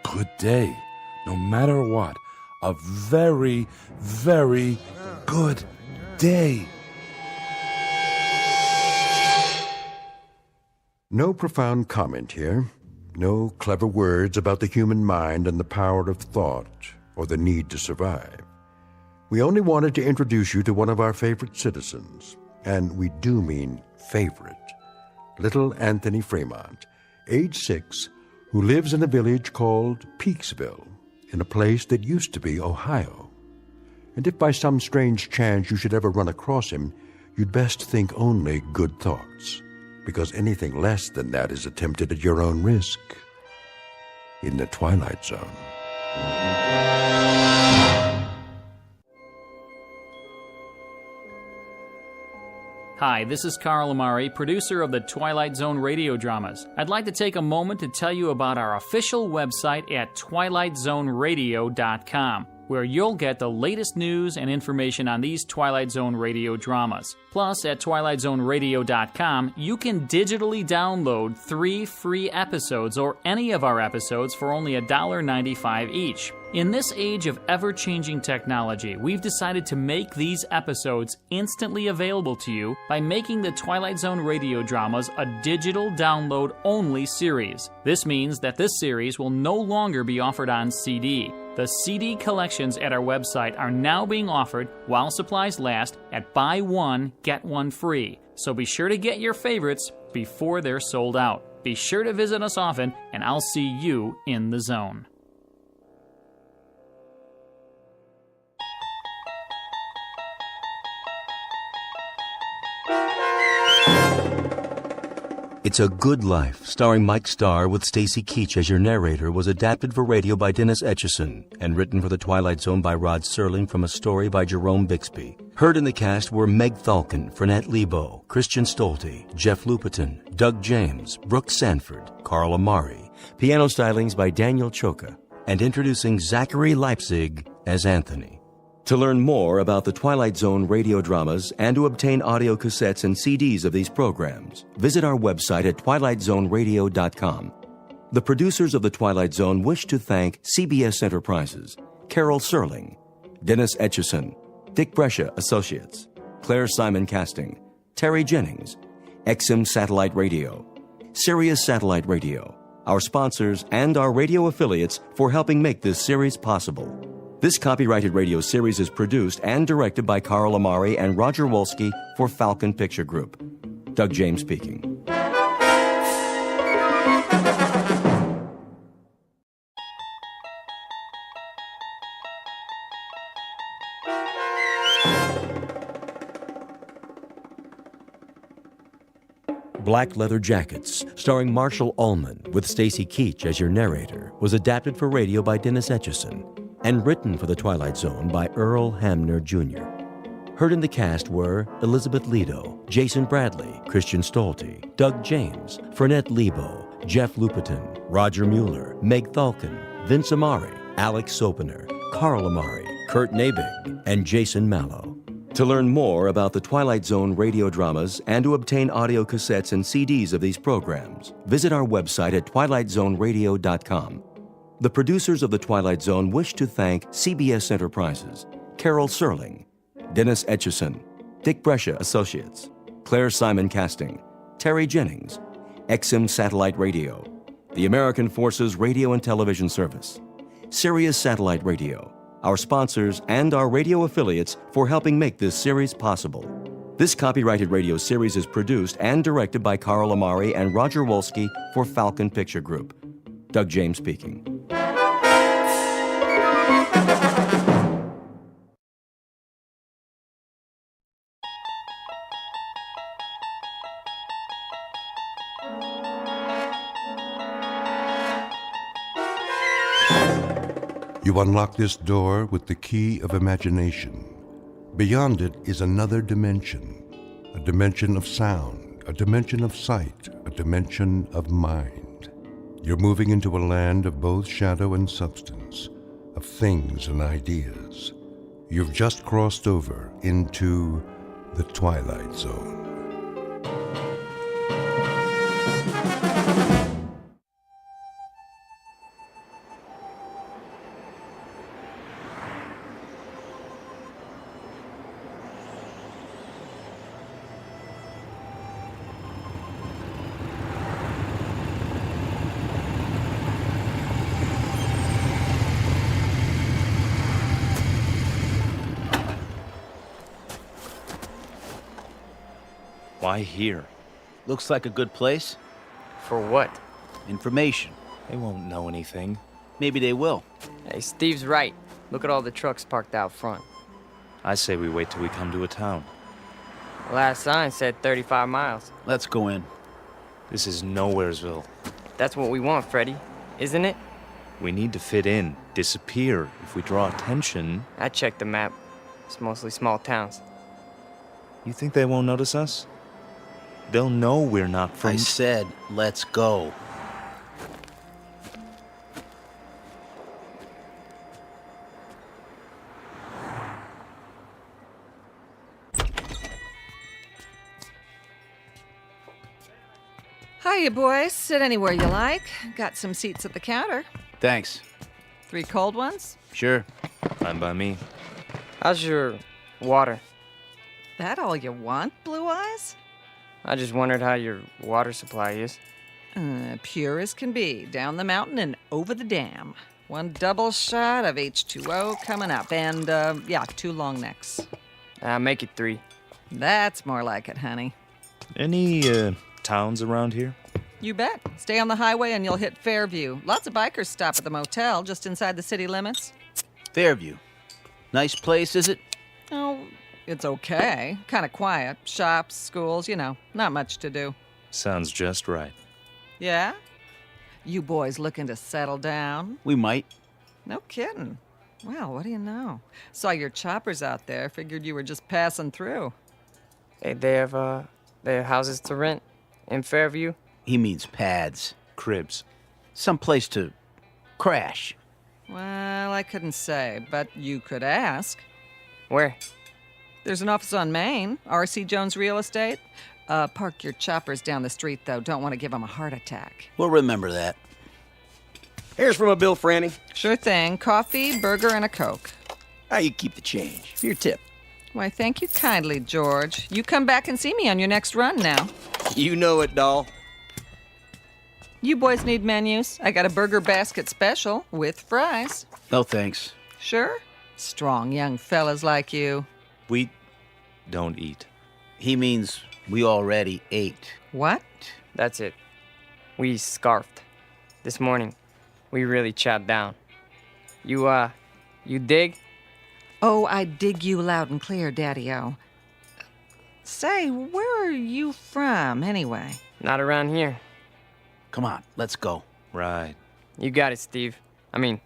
good day. No matter what. A very, very good day. No profound comment here. No clever words about the human mind and the power of thought or the need to survive. We only wanted to introduce you to one of our favorite citizens, and we do mean favorite, little Anthony Fremont, age 6, who lives in a village called Peaksville, in a place that used to be Ohio. And if by some strange chance you should ever run across him, you'd best think only good thoughts, because anything less than that is attempted at your own risk. In the Twilight Zone. Hi, this is Carl Amari, producer of the Twilight Zone Radio Dramas. I'd like to take a moment to tell you about our official website at twilightzoneradio.com. where you'll get the latest news and information on these Twilight Zone radio dramas. Plus, at twilightzoneradio.com, you can digitally download 3 free episodes or any of our episodes for only $1.95 each. In this age of ever-changing technology, we've decided to make these episodes instantly available to you by making the Twilight Zone radio dramas a digital download-only series. This means that this series will no longer be offered on CD. The CD collections at our website are now being offered, while supplies last, at buy one, get one free. So be sure to get your favorites before they're sold out. Be sure to visit us often, and I'll see you in the zone. It's a Good Life, starring Mike Starr with Stacy Keach as your narrator, was adapted for radio by Dennis Etchison and written for The Twilight Zone by Rod Serling from a story by Jerome Bixby. Heard in the cast were Meg Thalken, Fernette Lebo, Christian Stolte, Jeff Lupetin, Doug James, Brooke Sanford, Carl Amari, piano stylings by Daniel Choka, and introducing Zachary Leipzig as Anthony. To learn more about the Twilight Zone radio dramas and to obtain audio cassettes and CDs of these programs, visit our website at twilightzoneradio.com. The producers of The Twilight Zone wish to thank CBS Enterprises, Carol Serling, Dennis Etchison, Dick Brescia Associates, Claire Simon Casting, Terry Jennings, XM Satellite Radio, Sirius Satellite Radio, our sponsors, and our radio affiliates for helping make this series possible. This copyrighted radio series is produced and directed by Carl Amari and Roger Wolski for Falcon Picture Group. Doug James speaking. Black Leather Jackets, starring Marshall Ullman with Stacy Keach as your narrator, was adapted for radio by Dennis Etchison and written for The Twilight Zone by Earl Hamner Jr. Heard in the cast were Elizabeth Lido, Jason Bradley, Christian Stolte, Doug James, Fernette Lebo, Jeff Lupetin, Roger Mueller, Meg Thalken, Vince Amari, Alex Sopener, Carl Amari, Kurt Nabig, and Jason Mallow. To learn more about the Twilight Zone radio dramas and to obtain audio cassettes and CDs of these programs, visit our website at twilightzoneradio.com. The producers of The Twilight Zone wish to thank CBS Enterprises, Carol Serling, Dennis Etchison, Dick Brescia Associates, Claire Simon Casting, Terry Jennings, XM Satellite Radio, the American Forces Radio and Television Service, Sirius Satellite Radio, our sponsors, and our radio affiliates for helping make this series possible. This copyrighted radio series is produced and directed by Carl Amari and Roger Wolski for Falcon Picture Group. Doug James speaking. You unlock this door with the key of imagination. Beyond it is another dimension, a dimension of sound, a dimension of sight, a dimension of mind. You're moving into a land of both shadow and substance, of things and ideas. You've just crossed over into the Twilight Zone. Why here? Looks like a good place. For what? Information. They won't know anything. Maybe they will. Hey, Steve's right. Look at all the trucks parked out front. I say we wait till we come to a town. The last sign said 35 miles. Let's go in. This is Nowheresville. That's what we want, Freddy, isn't it? We need to fit in, disappear. If we draw attention... I checked the map. It's mostly small towns. You think they won't notice us? They'll know we're not from... I said, let's go. Hiya, boys. Sit anywhere you like. Got some seats at the counter. Thanks. 3 cold ones? Sure. Fine by me. How's your water? That all you want, Blue Eyes? I just wondered how your water supply is. Pure as can be. Down the mountain and over the dam. 1 double shot of H2O coming up. And, 2 long necks. Make it 3. That's more like it, honey. Any, towns around here? You bet. Stay on the highway and you'll hit Fairview. Lots of bikers stop at the motel just inside the city limits. Fairview. Nice place, is it? Oh, it's okay. Kind of quiet. Shops, schools, not much to do. Sounds just right. Yeah? You boys looking to settle down? We might. No kidding. Well, what do you know? Saw your choppers out there. Figured you were just passing through. Hey, they have houses to rent in Fairview? He means pads. Cribs. Someplace to crash. Well, I couldn't say, but you could ask. Where? There's an office on Main, R.C. Jones Real Estate. Park your choppers down the street, though. Don't want to give them a heart attack. We'll remember that. Here's from a bill, Franny. Sure thing. Coffee, burger, and a Coke. How you keep the change? For your tip. Why, thank you kindly, George. You come back and see me on your next run now. You know it, doll. You boys need menus? I got a burger basket special with fries. No thanks. Sure? Strong young fellas like you. We don't eat. He means we already ate. What? That's it. We scarfed. This morning, we really chopped down. You dig? Oh, I dig you loud and clear, Daddy-O. Say, where are you from, anyway? Not around here. Come on, let's go. Right. You got it, Steve. I mean,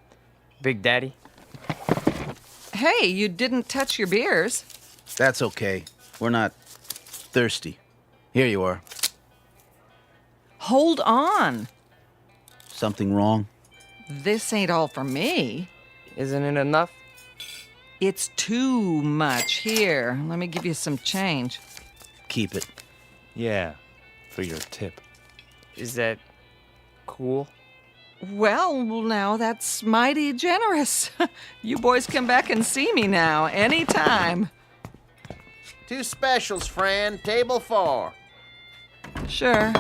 Big Daddy. Hey, you didn't touch your beers. That's okay. We're not thirsty. Here you are. Hold on. Something wrong? This ain't all for me. Isn't it enough? It's too much. Here, let me give you some change. Keep it. Yeah, for your tip. Is that cool? Well, now that's mighty generous. You boys come back and see me now, anytime. 2 specials, Fran. Table 4. Sure.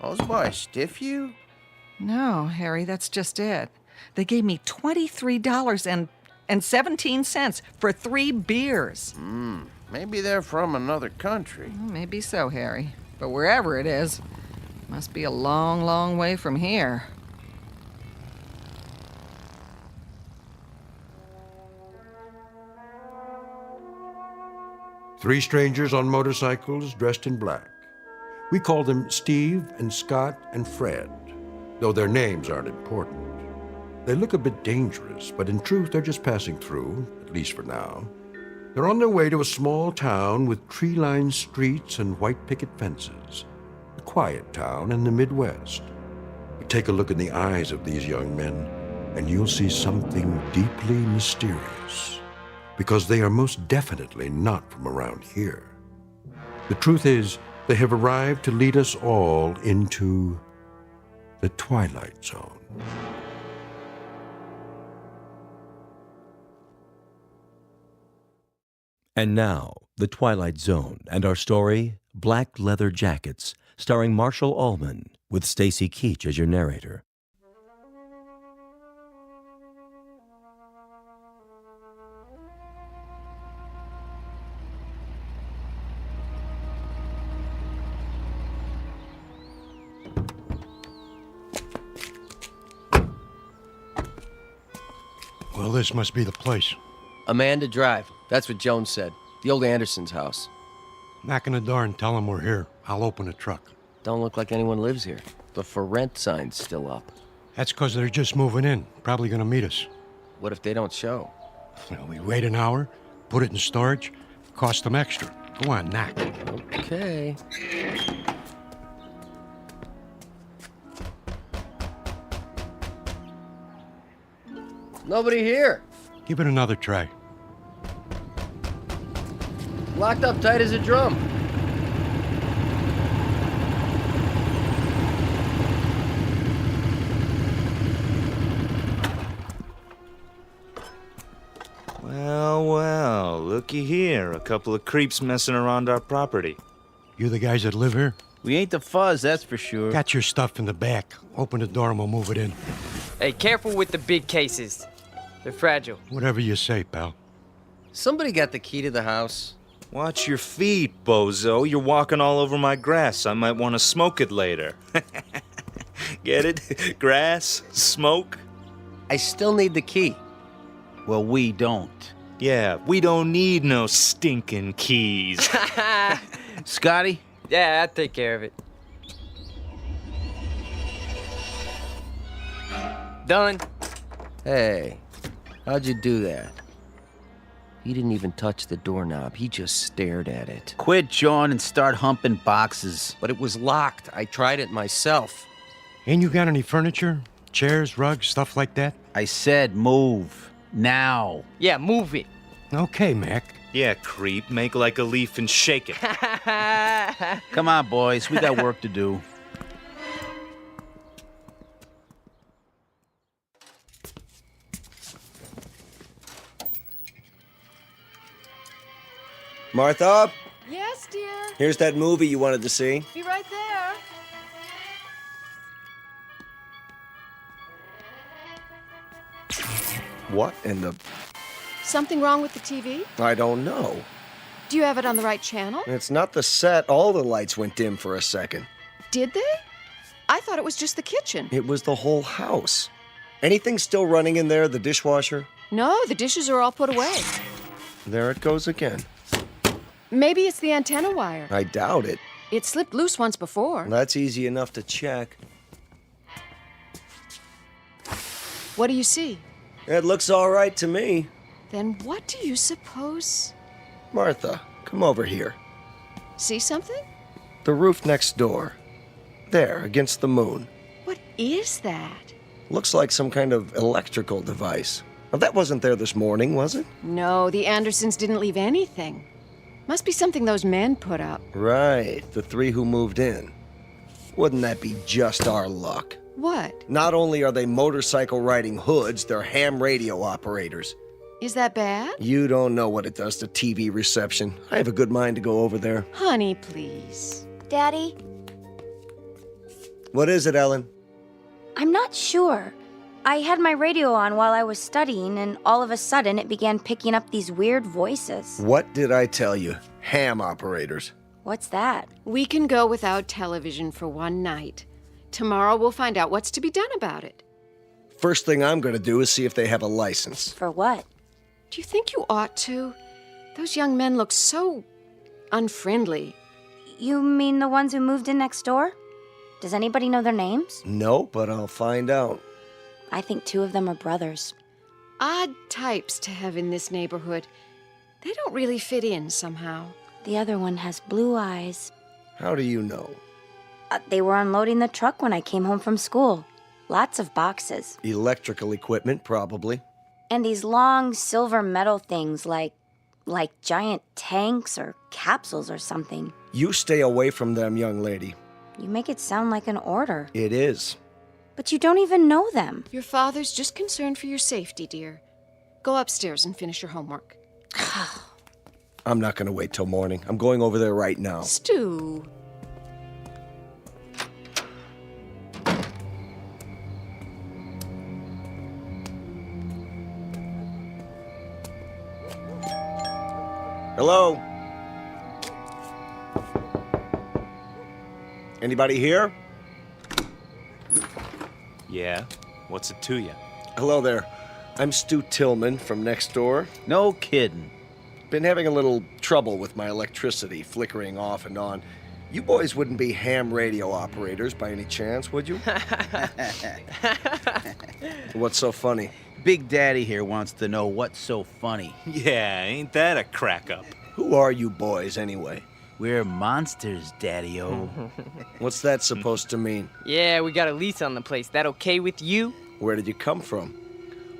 Those boys stiff you? No, Harry, that's just it. They gave me $23.17 for 3 beers. Maybe they're from another country. Maybe so, Harry. But wherever it is, must be a long, long way from here. Three strangers on motorcycles dressed in black. We call them Steve and Scott and Fred, though their names aren't important. They look a bit dangerous, but in truth they're just passing through, at least for now. They're on their way to a small town with tree-lined streets and white picket fences. A quiet town in the Midwest. But take a look in the eyes of these young men, and you'll see something deeply mysterious. Because they are most definitely not from around here. The truth is, they have arrived to lead us all into the Twilight Zone. And now, The Twilight Zone and our story, Black Leather Jackets, starring Marshall Allman, with Stacy Keach as your narrator. Well, this must be the place. Amanda Drive. That's what Jones said. The old Anderson's house. Knock on the door and tell them we're here. I'll open the truck. Don't look like anyone lives here. The for rent sign's still up. That's because they're just moving in. Probably going to meet us. What if they don't show? Well, we wait an hour, put it in storage, cost them extra. Go on, knock. Okay. Nobody here. Give it another try. Locked up tight as a drum. looky here. A couple of creeps messing around our property. You the guys that live here? We ain't the fuzz, that's for sure. Got your stuff in the back. Open the door and we'll move it in. Hey, careful with the big cases. They're fragile. Whatever you say, pal. Somebody got the key to the house. Watch your feet, bozo. You're walking all over my grass. I might want to smoke it later. Get it? Grass? Smoke? I still need the key. Well, we don't. Yeah, we don't need no stinking keys. Scotty? Yeah, I'll take care of it. Done. Hey, how'd you do that? He didn't even touch the doorknob. He just stared at it. Quit, John, and start humping boxes. But it was locked. I tried it myself. Ain't you got any furniture? Chairs, rugs, stuff like that? I said move. Now. Yeah, move it. Okay, Mac. Yeah, creep. Make like a leaf and shake it. Come on, boys. We got work to do. Martha? Yes, dear. Here's that movie you wanted to see. Be right there. What in the... Something wrong with the TV? I don't know. Do you have it on the right channel? It's not the set. All the lights went dim for a second. Did they? I thought it was just the kitchen. It was the whole house. Anything still running in there, the dishwasher? No, the dishes are all put away. There it goes again. Maybe it's the antenna wire. I doubt it. It slipped loose once before. That's easy enough to check. What do you see? It looks all right to me. Then what do you suppose? Martha, come over here. See something? The roof next door. There, against the moon. What is that? Looks like some kind of electrical device. Now, that wasn't there this morning, was it? No, the Andersons didn't leave anything. Must be something those men put up. Right, the three who moved in. Wouldn't that be just our luck? What? Not only are they motorcycle-riding hoods, they're ham radio operators. Is that bad? You don't know what it does to TV reception. I have a good mind to go over there. Honey, please. Daddy? What is it, Ellen? I'm not sure. I had my radio on while I was studying, and all of a sudden it began picking up these weird voices. What did I tell you? Ham operators. What's that? We can go without television for one night. Tomorrow we'll find out what's to be done about it. First thing I'm going to do is see if they have a license. For what? Do you think you ought to? Those young men look so unfriendly. You mean the ones who moved in next door? Does anybody know their names? No, but I'll find out. I think 2 of them are brothers. Odd types to have in this neighborhood. They don't really fit in somehow. The other one has blue eyes. How do you know? They were unloading the truck when I came home from school. Lots of boxes. Electrical equipment, probably. And these long silver metal things like giant tanks or capsules or something. You stay away from them, young lady. You make it sound like an order. It is. But you don't even know them. Your father's just concerned for your safety, dear. Go upstairs and finish your homework. I'm not going to wait till morning. I'm going over there right now. Stu. Hello? Anybody here? Yeah? What's it to you? Hello there. I'm Stu Tillman from next door. No kidding. Been having a little trouble with my electricity flickering off and on. You boys wouldn't be ham radio operators by any chance, would you? What's so funny? Big Daddy here wants to know what's so funny. Yeah, ain't that a crack-up? Who are you boys, anyway? We're monsters, Daddy-o. What's that supposed to mean? Yeah, we got a lease on the place. That okay with you? Where did you come from?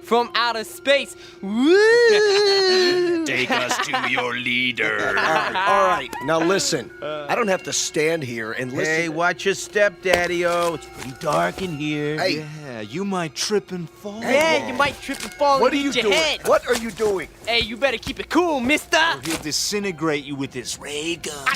From outer space. Woo! Take us to your leader. All right. Now listen. I don't have to stand here and listen. Hey, watch your step, Daddy-o. It's pretty dark in here. Hey, Yeah, you might trip and fall. Yeah, you might trip and fall What and are you hit your doing? head. What are you doing? Hey, you better keep it cool, mister. He'll disintegrate you with this ray gun.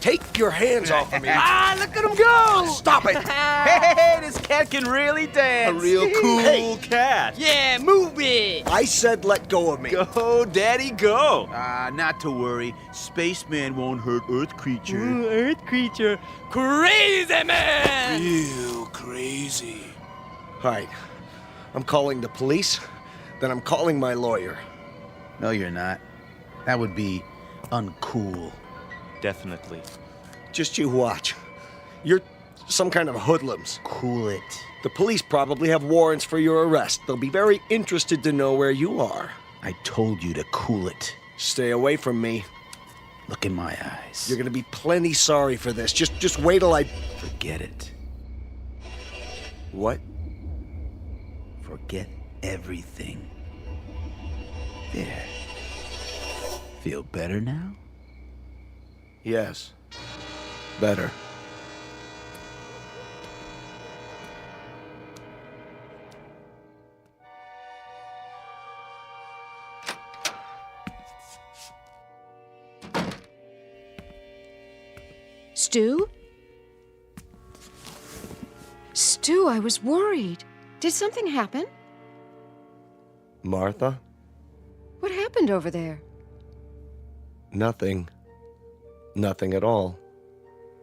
Take your hands off of me. Ah, look at him go! Stop it! Hey, this cat can really dance. A real cool Hey. cat. Yeah, move it. I said let go of me. Go, Daddy, go. Not to worry. Spaceman won't hurt Earth creature. Earth creature. Crazy man! Real crazy. All right. I'm calling the police, then I'm calling my lawyer. No, you're not. That would be uncool. Definitely. Just you watch. You're some kind of hoodlums. Cool it. The police probably have warrants for your arrest. They'll be very interested to know where you are. I told you to cool it. Stay away from me. Look in my eyes. You're gonna be plenty sorry for this. Just wait till I... Forget it. What? Forget everything. There. Feel better now? Yes. Better. Stu? Stu, I was worried. Did something happen? Martha? What happened over there? Nothing. Nothing at all.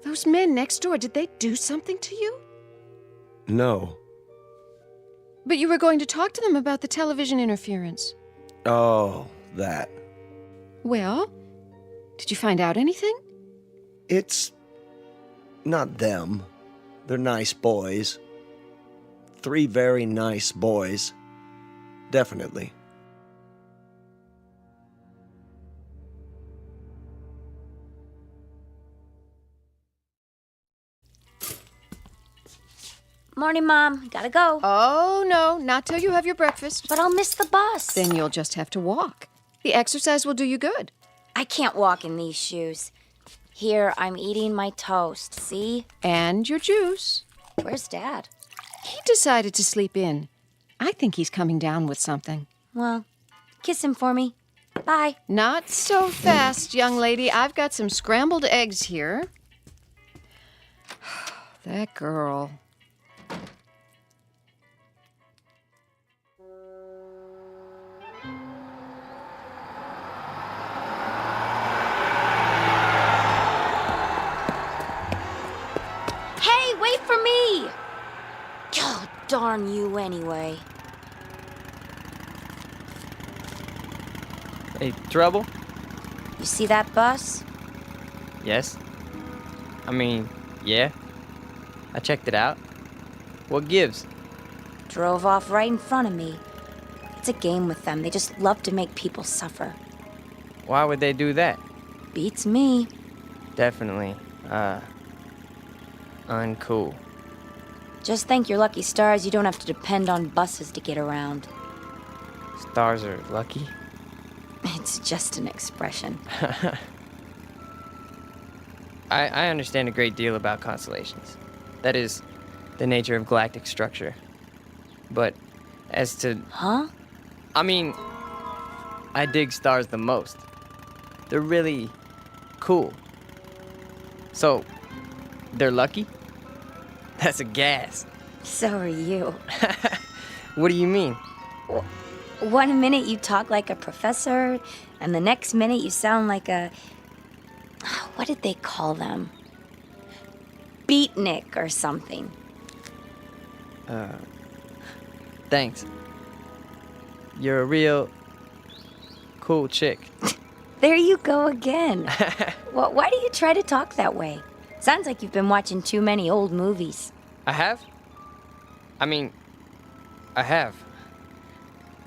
Those men next door, did they do something to you? No. But you were going to talk to them about the television interference. Oh, that. Well, did you find out anything? It's not them. They're nice boys. 3 very nice boys. Definitely. Morning, Mom. Gotta go. Oh, no, not till you have your breakfast. But I'll miss the bus. Then you'll just have to walk. The exercise will do you good. I can't walk in these shoes. Here, I'm eating my toast, see? And your juice. Where's Dad? He decided to sleep in. I think he's coming down with something. Well, kiss him for me. Bye. Not so fast, young lady. I've got some scrambled eggs here. That girl. Hey, wait for me! God darn you anyway. Hey, trouble? You see that bus? Yes. I mean, yeah. I checked it out. What gives? Drove off right in front of me. It's a game with them. They just love to make people suffer. Why would they do that? Beats me. Definitely, uncool. Just thank your lucky stars you don't have to depend on buses to get around. Stars are lucky? It's just an expression. I understand a great deal about constellations. That is, the nature of galactic structure. But as to... Huh? I mean, I dig stars the most. They're really cool. So, they're lucky? That's a gas. So are you. What do you mean? One minute you talk like a professor, and the next minute you sound like a... What did they call them? Beatnik or something. Thanks. You're a real cool chick. There you go again. Well, why do you try to talk that way? Sounds like you've been watching too many old movies. I have? I mean, I have.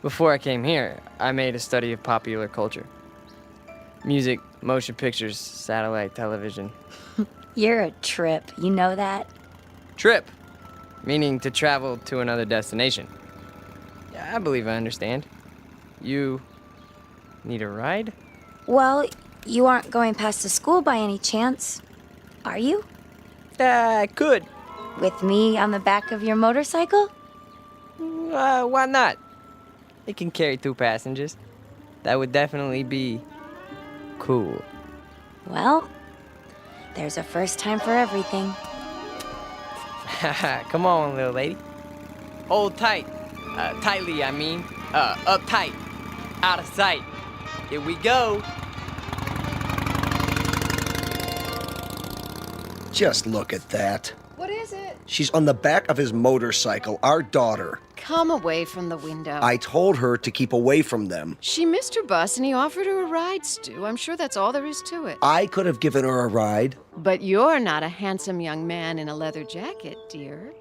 Before I came here, I made a study of popular culture. Music, motion pictures, satellite television. You're a trip, you know that? Trip, meaning to travel to another destination. Yeah, I believe I understand. You need a ride? Well, you aren't going past the school by any chance, are you? I could. With me on the back of your motorcycle? Why not? It can carry 2 passengers. That would definitely be cool. Well, there's a first time for everything. Come on, little lady. Hold tight. Tightly, I mean. Uptight. Out of sight. Here we go. Just look at that. What is it? She's on the back of his motorcycle, our daughter. Come away from the window. I told her to keep away from them. She missed her bus and he offered her a ride, Stu. I'm sure that's all there is to it. I could have given her a ride. But you're not a handsome young man in a leather jacket, dear.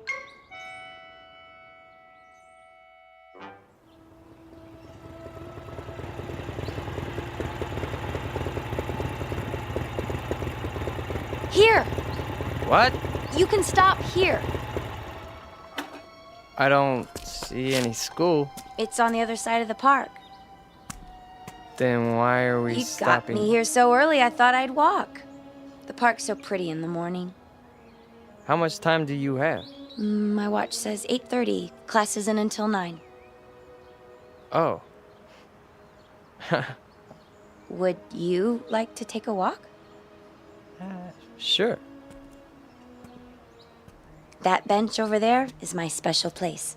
Here! What? You can stop here. I don't see any school. It's on the other side of the park. Then why are we You stopping? got me here so early, I thought I'd walk. The park's so pretty in the morning. How much time do you have? My watch says 8:30. Class isn't until 9. Oh. Would you like to take a walk? Sure. That bench over there is my special place.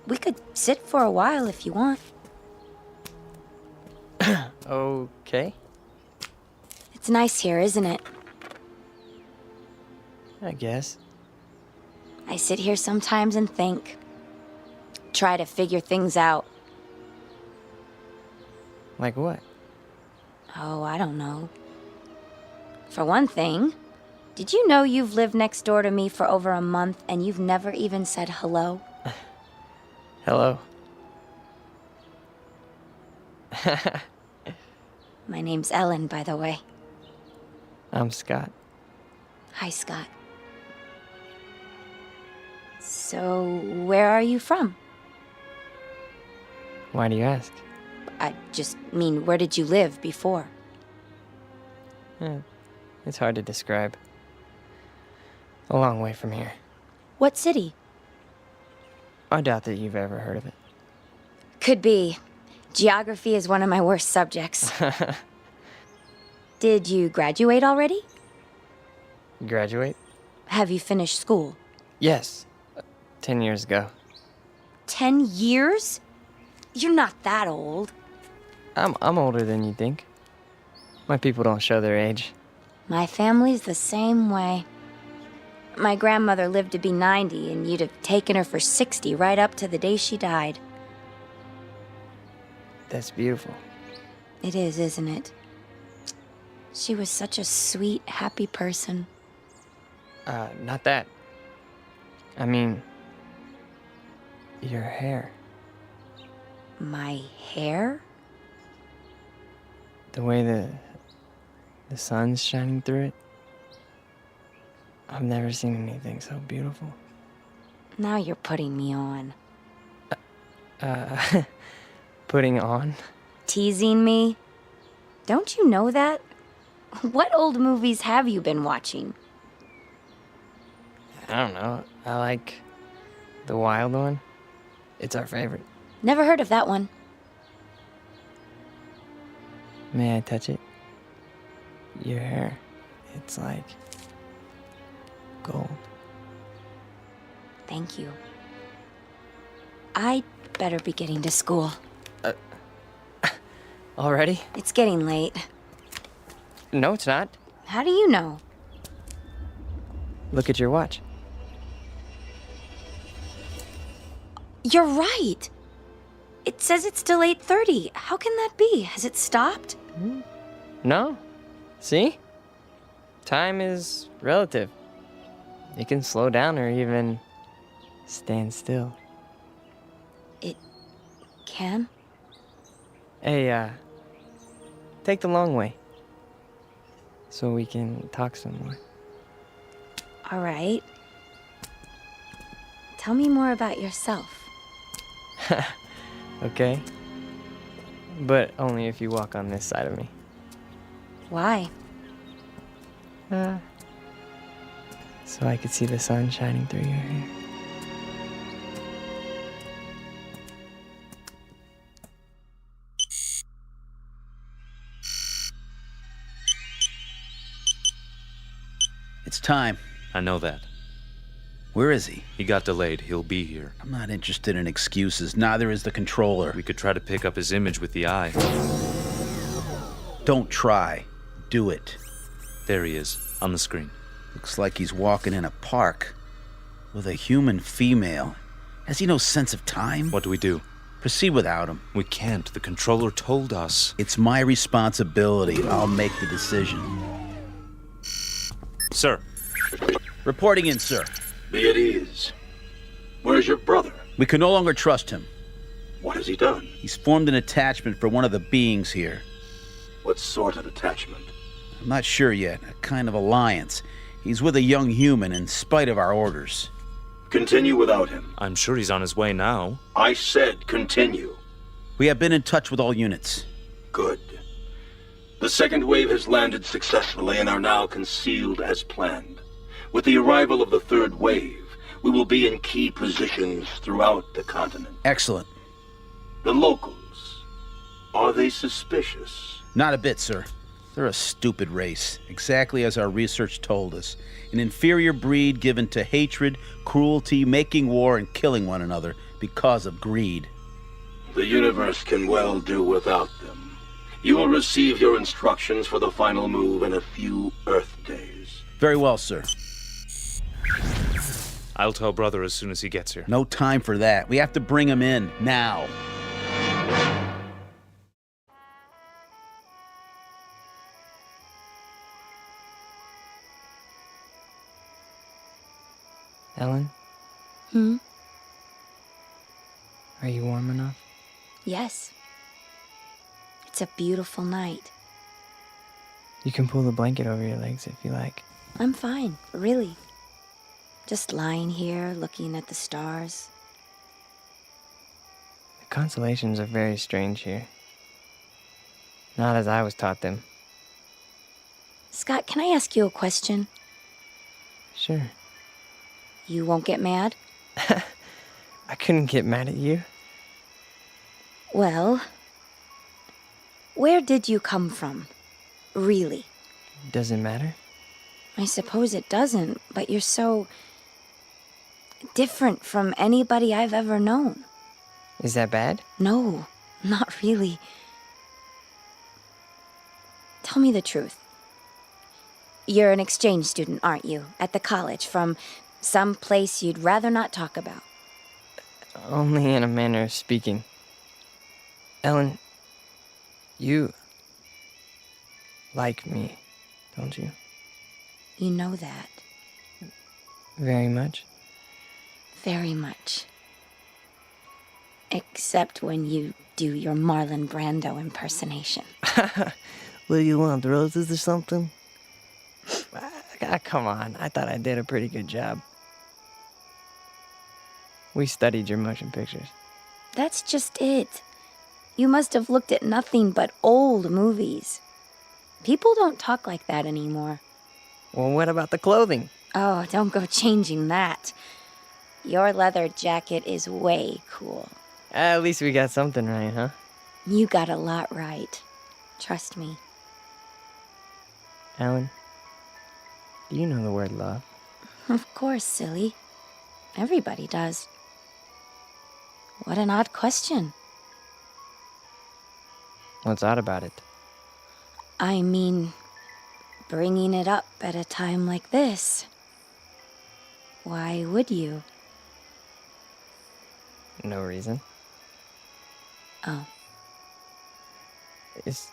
We could sit for a while if you want. Okay. It's nice here, isn't it? I guess. I sit here sometimes and think. Try to figure things out. Like what? Oh, I don't know. For one thing, did you know you've lived next door to me for over a month and you've never even said hello? Hello. My name's Ellen, by the way. I'm Scott. Hi, Scott. So, where are you from? Why do you ask? I just mean, where did you live before? It's hard to describe. A long way from here. What city? I doubt that you've ever heard of it. Could be. Geography is one of my worst subjects. Did you graduate already? Graduate? Have you finished school? Yes. 10 years ago. 10 years? You're not that old. I'm older than you think. My people don't show their age. My family's the same way. My grandmother lived to be 90, and you'd have taken her for 60 right up to the day she died. That's beautiful. It is, isn't it? She was such a sweet, happy person. Not that. I mean, your hair. My hair? The way the sun's shining through it. I've never seen anything so beautiful. Now you're putting me on. Putting on? Teasing me? Don't you know that? What old movies have you been watching? I don't know. I like the wild one. It's our favorite. Never heard of that one. May I touch it? Your hair. It's like gold. Thank you. I'd better be getting to school. Already? It's getting late. No, it's not. How do you know? Look at your watch. You're right. It says it's still 8:30. How can that be? Has it stopped? No. See? Time is relative. It can slow down or even stand still. It can? Hey, take the long way. So we can talk some more. All right. Tell me more about yourself. Okay? But only if you walk on this side of me. Why? So I could see the sun shining through your hair. It's time. I know that. Where is he? He got delayed. He'll be here. I'm not interested in excuses. Neither is the controller. We could try to pick up his image with the eye. Don't try. Do it. There he is, on the screen. Looks like he's walking in a park with a human female. Has he no sense of time? What do we do? Proceed without him. We can't. The controller told us. It's my responsibility. I'll make the decision. Sir. Reporting in, sir. Be at ease. Where's your brother? We can no longer trust him. What has he done? He's formed an attachment for one of the beings here. What sort of attachment? I'm not sure yet. A kind of alliance. He's with a young human in spite of our orders. Continue without him. I'm sure he's on his way now. I said continue. We have been in touch with all units. Good. The second wave has landed successfully and are now concealed as planned. With the arrival of the third wave, we will be in key positions throughout the continent. Excellent. The locals, are they suspicious? Not a bit, sir. They're a stupid race, exactly as our research told us. An inferior breed given to hatred, cruelty, making war, and killing one another because of greed. The universe can well do without them. You will receive your instructions for the final move in a few Earth days. Very well, sir. I'll tell brother as soon as he gets here. No time for that. We have to bring him in, now. Ellen? Hmm? Are you warm enough? Yes. It's a beautiful night. You can pull the blanket over your legs if you like. I'm fine, really. Just lying here, looking at the stars. The constellations are very strange here. Not as I was taught them. Scott, can I ask you a question? Sure. You won't get mad? I couldn't get mad at you. Well, where did you come from? Really? Does it matter? I suppose it doesn't, but you're so different from anybody I've ever known. Is that bad? No, not really. Tell me the truth. You're an exchange student, aren't you? At the college, from some place you'd rather not talk about. Only in a manner of speaking. Ellen, you like me, don't you? You know that. Very much? Very much. Except when you do your Marlon Brando impersonation. What do you want, roses or something? Come on, I thought I did a pretty good job. We studied your motion pictures. That's just it. You must have looked at nothing but old movies. People don't talk like that anymore. Well, what about the clothing? Oh, don't go changing that. Your leather jacket is way cool. At least we got something right, huh? You got a lot right. Trust me. Ellen, do you know the word love? Of course, silly. Everybody does. What an odd question. What's odd about it? I mean, bringing it up at a time like this. Why would you? No reason. Oh. It's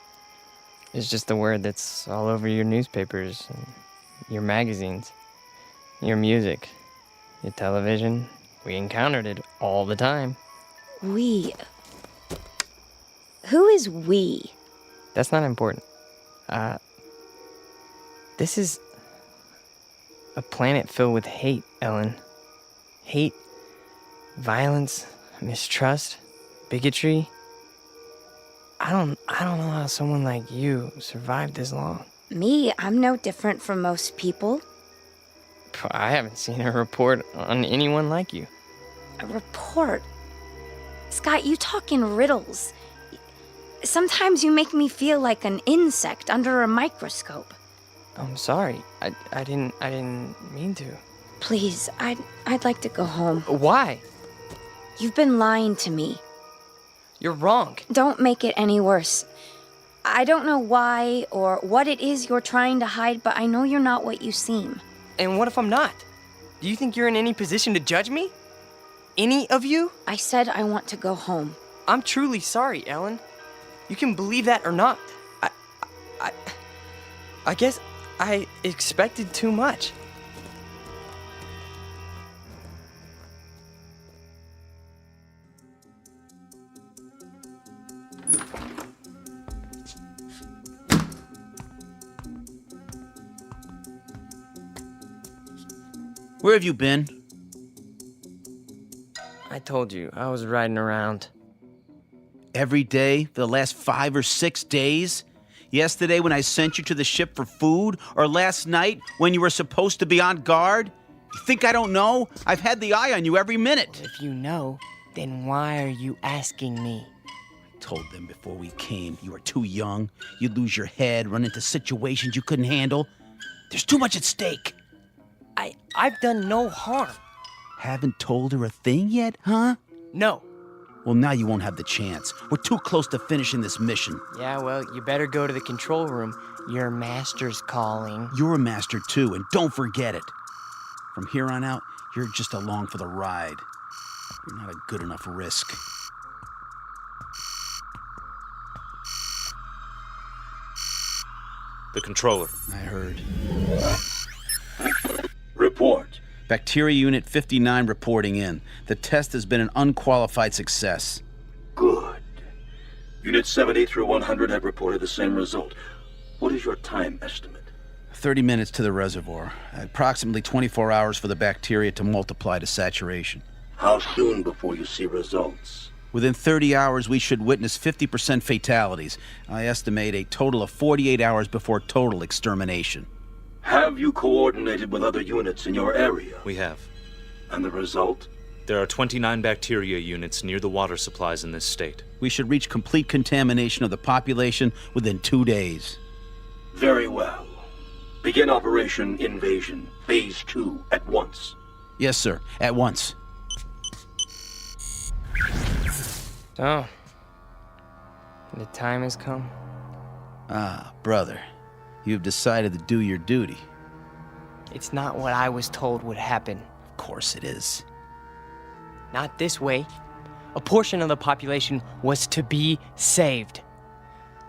just a word that's all over your newspapers, and your magazines, your music, your television. We encountered it all the time. We. Who is we? That's not important. This is a planet filled with hate, Ellen. Hate, violence, mistrust, bigotry. I don't know how someone like you survived this long. Me? I'm no different from most people. I haven't seen a report on anyone like you. A report? Scott, you talk in riddles. Sometimes you make me feel like an insect under a microscope. I'm sorry. I didn't mean to. Please, I'd like to go home. Why? You've been lying to me. You're wrong. Don't make it any worse. I don't know why or what it is you're trying to hide, but I know you're not what you seem. And what if I'm not? Do you think you're in any position to judge me? Any of you? I said I want to go home. I'm truly sorry, Ellen. You can believe that or not. I guess I expected too much. Where have you been? I told you, I was riding around. Every day for the last 5 or 6 days? Yesterday when I sent you to the ship for food? Or last night when you were supposed to be on guard? You think I don't know? I've had the eye on you every minute. If you know, then why are you asking me? I told them before we came you were too young. You'd lose your head, run into situations you couldn't handle. There's too much at stake. I've done no harm. Haven't told her a thing yet, huh? No. Well, now you won't have the chance. We're too close to finishing this mission. Yeah, well, you better go to the control room. Your master's calling. You're a master, too, and don't forget it. From here on out, you're just along for the ride. You're not a good enough risk. The controller. I heard. Report. Bacteria Unit 59 reporting in. The test has been an unqualified success. Good. Units 70 through 100 have reported the same result. What is your time estimate? 30 minutes to the reservoir. Approximately 24 hours for the bacteria to multiply to saturation. How soon before you see results? Within 30 hours, we should witness 50% fatalities. I estimate a total of 48 hours before total extermination. Have you coordinated with other units in your area? We have. And the result? There are 29 bacteria units near the water supplies in this state. We should reach complete contamination of the population within 2 days. Very well. Begin Operation Invasion, Phase 2, at once. Yes, sir. At once. So, the time has come. Ah, brother. You've decided to do your duty. It's not what I was told would happen. Of course it is. Not this way. A portion of the population was to be saved.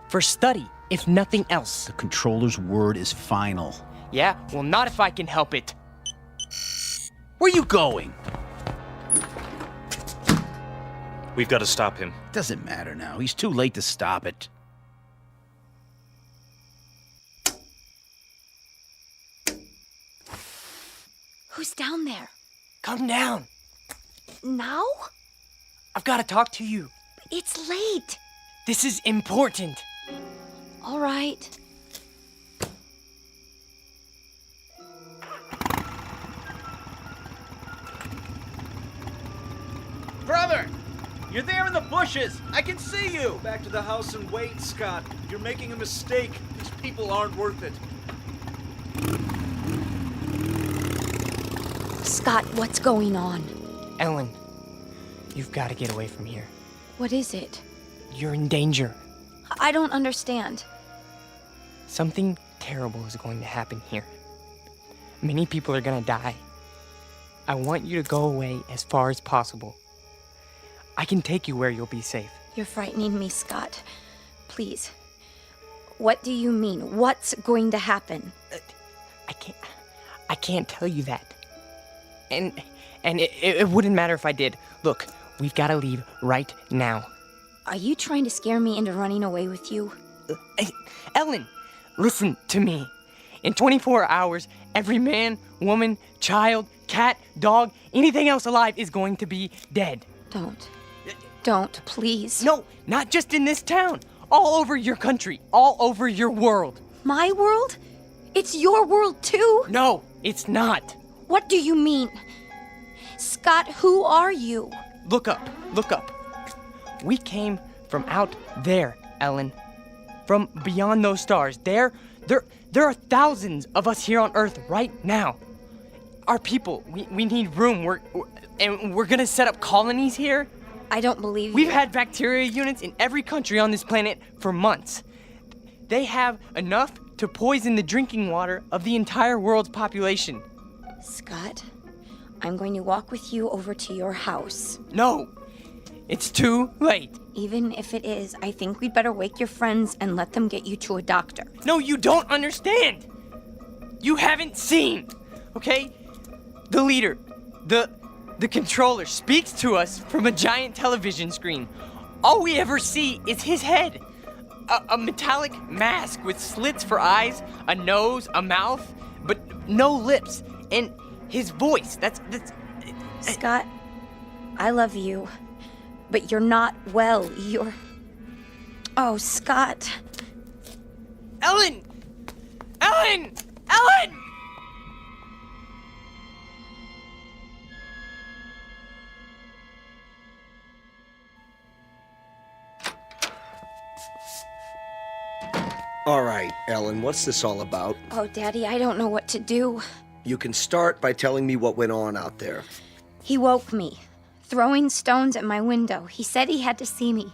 For study, if nothing else. The controller's word is final. Yeah, well, not if I can help it. Where are you going? We've got to stop him. Doesn't matter now. He's too late to stop it. Who's down there? Come down. Now? I've got to talk to you. It's late. This is important. All right. Brother! You're there in the bushes! I can see you! Back to the house and wait, Scott. You're making a mistake. These people aren't worth it. Scott, what's going on? Ellen, you've got to get away from here. What is it? You're in danger. I don't understand. Something terrible is going to happen here. Many people are going to die. I want you to go away as far as possible. I can take you where you'll be safe. You're frightening me, Scott. Please. What do you mean? What's going to happen? I can't tell you that. And it wouldn't matter if I did. Look, we've got to leave right now. Are you trying to scare me into running away with you? Ellen, listen to me. In 24 hours, every man, woman, child, cat, dog, anything else alive is going to be dead. Don't, please. No, not just in this town. All over your country. All over your world. My world? It's your world too? No, it's not. What do you mean? Scott, who are you? Look up. We came from out there, Ellen. From beyond those stars. There There are thousands of us here on Earth right now. Our people, we need room. We're gonna set up colonies here. I don't believe We've had bacteria units in every country on this planet for months. They have enough to poison the drinking water of the entire world's population. Scott, I'm going to walk with you over to your house. No, it's too late. Even if it is, I think we'd better wake your friends and let them get you to a doctor. No, you don't understand. You haven't seen, okay? The leader, the controller speaks to us from a giant television screen. All we ever see is his head. A metallic mask with slits for eyes, a nose, a mouth, but no lips. And his voice, that's... Scott, I love you, but you're not well. You're... Oh, Scott. Ellen! Ellen! Ellen! All right, Ellen, what's this all about? Oh, Daddy, I don't know what to do. You can start by telling me what went on out there. He woke me, throwing stones at my window. He said he had to see me.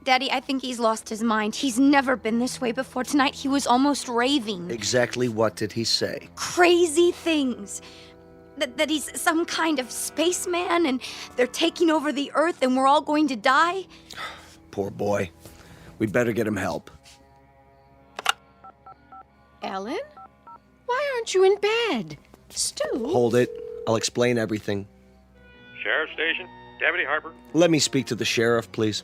Daddy, I think he's lost his mind. He's never been this way before. Tonight, he was almost raving. Exactly what did he say? Crazy things. That he's some kind of spaceman and they're taking over the Earth and we're all going to die. Poor boy. We'd better get him help. Ellen? Why aren't you in bed? Stu? Hold it. I'll explain everything. Sheriff Station, Deputy Harper. Let me speak to the sheriff, please.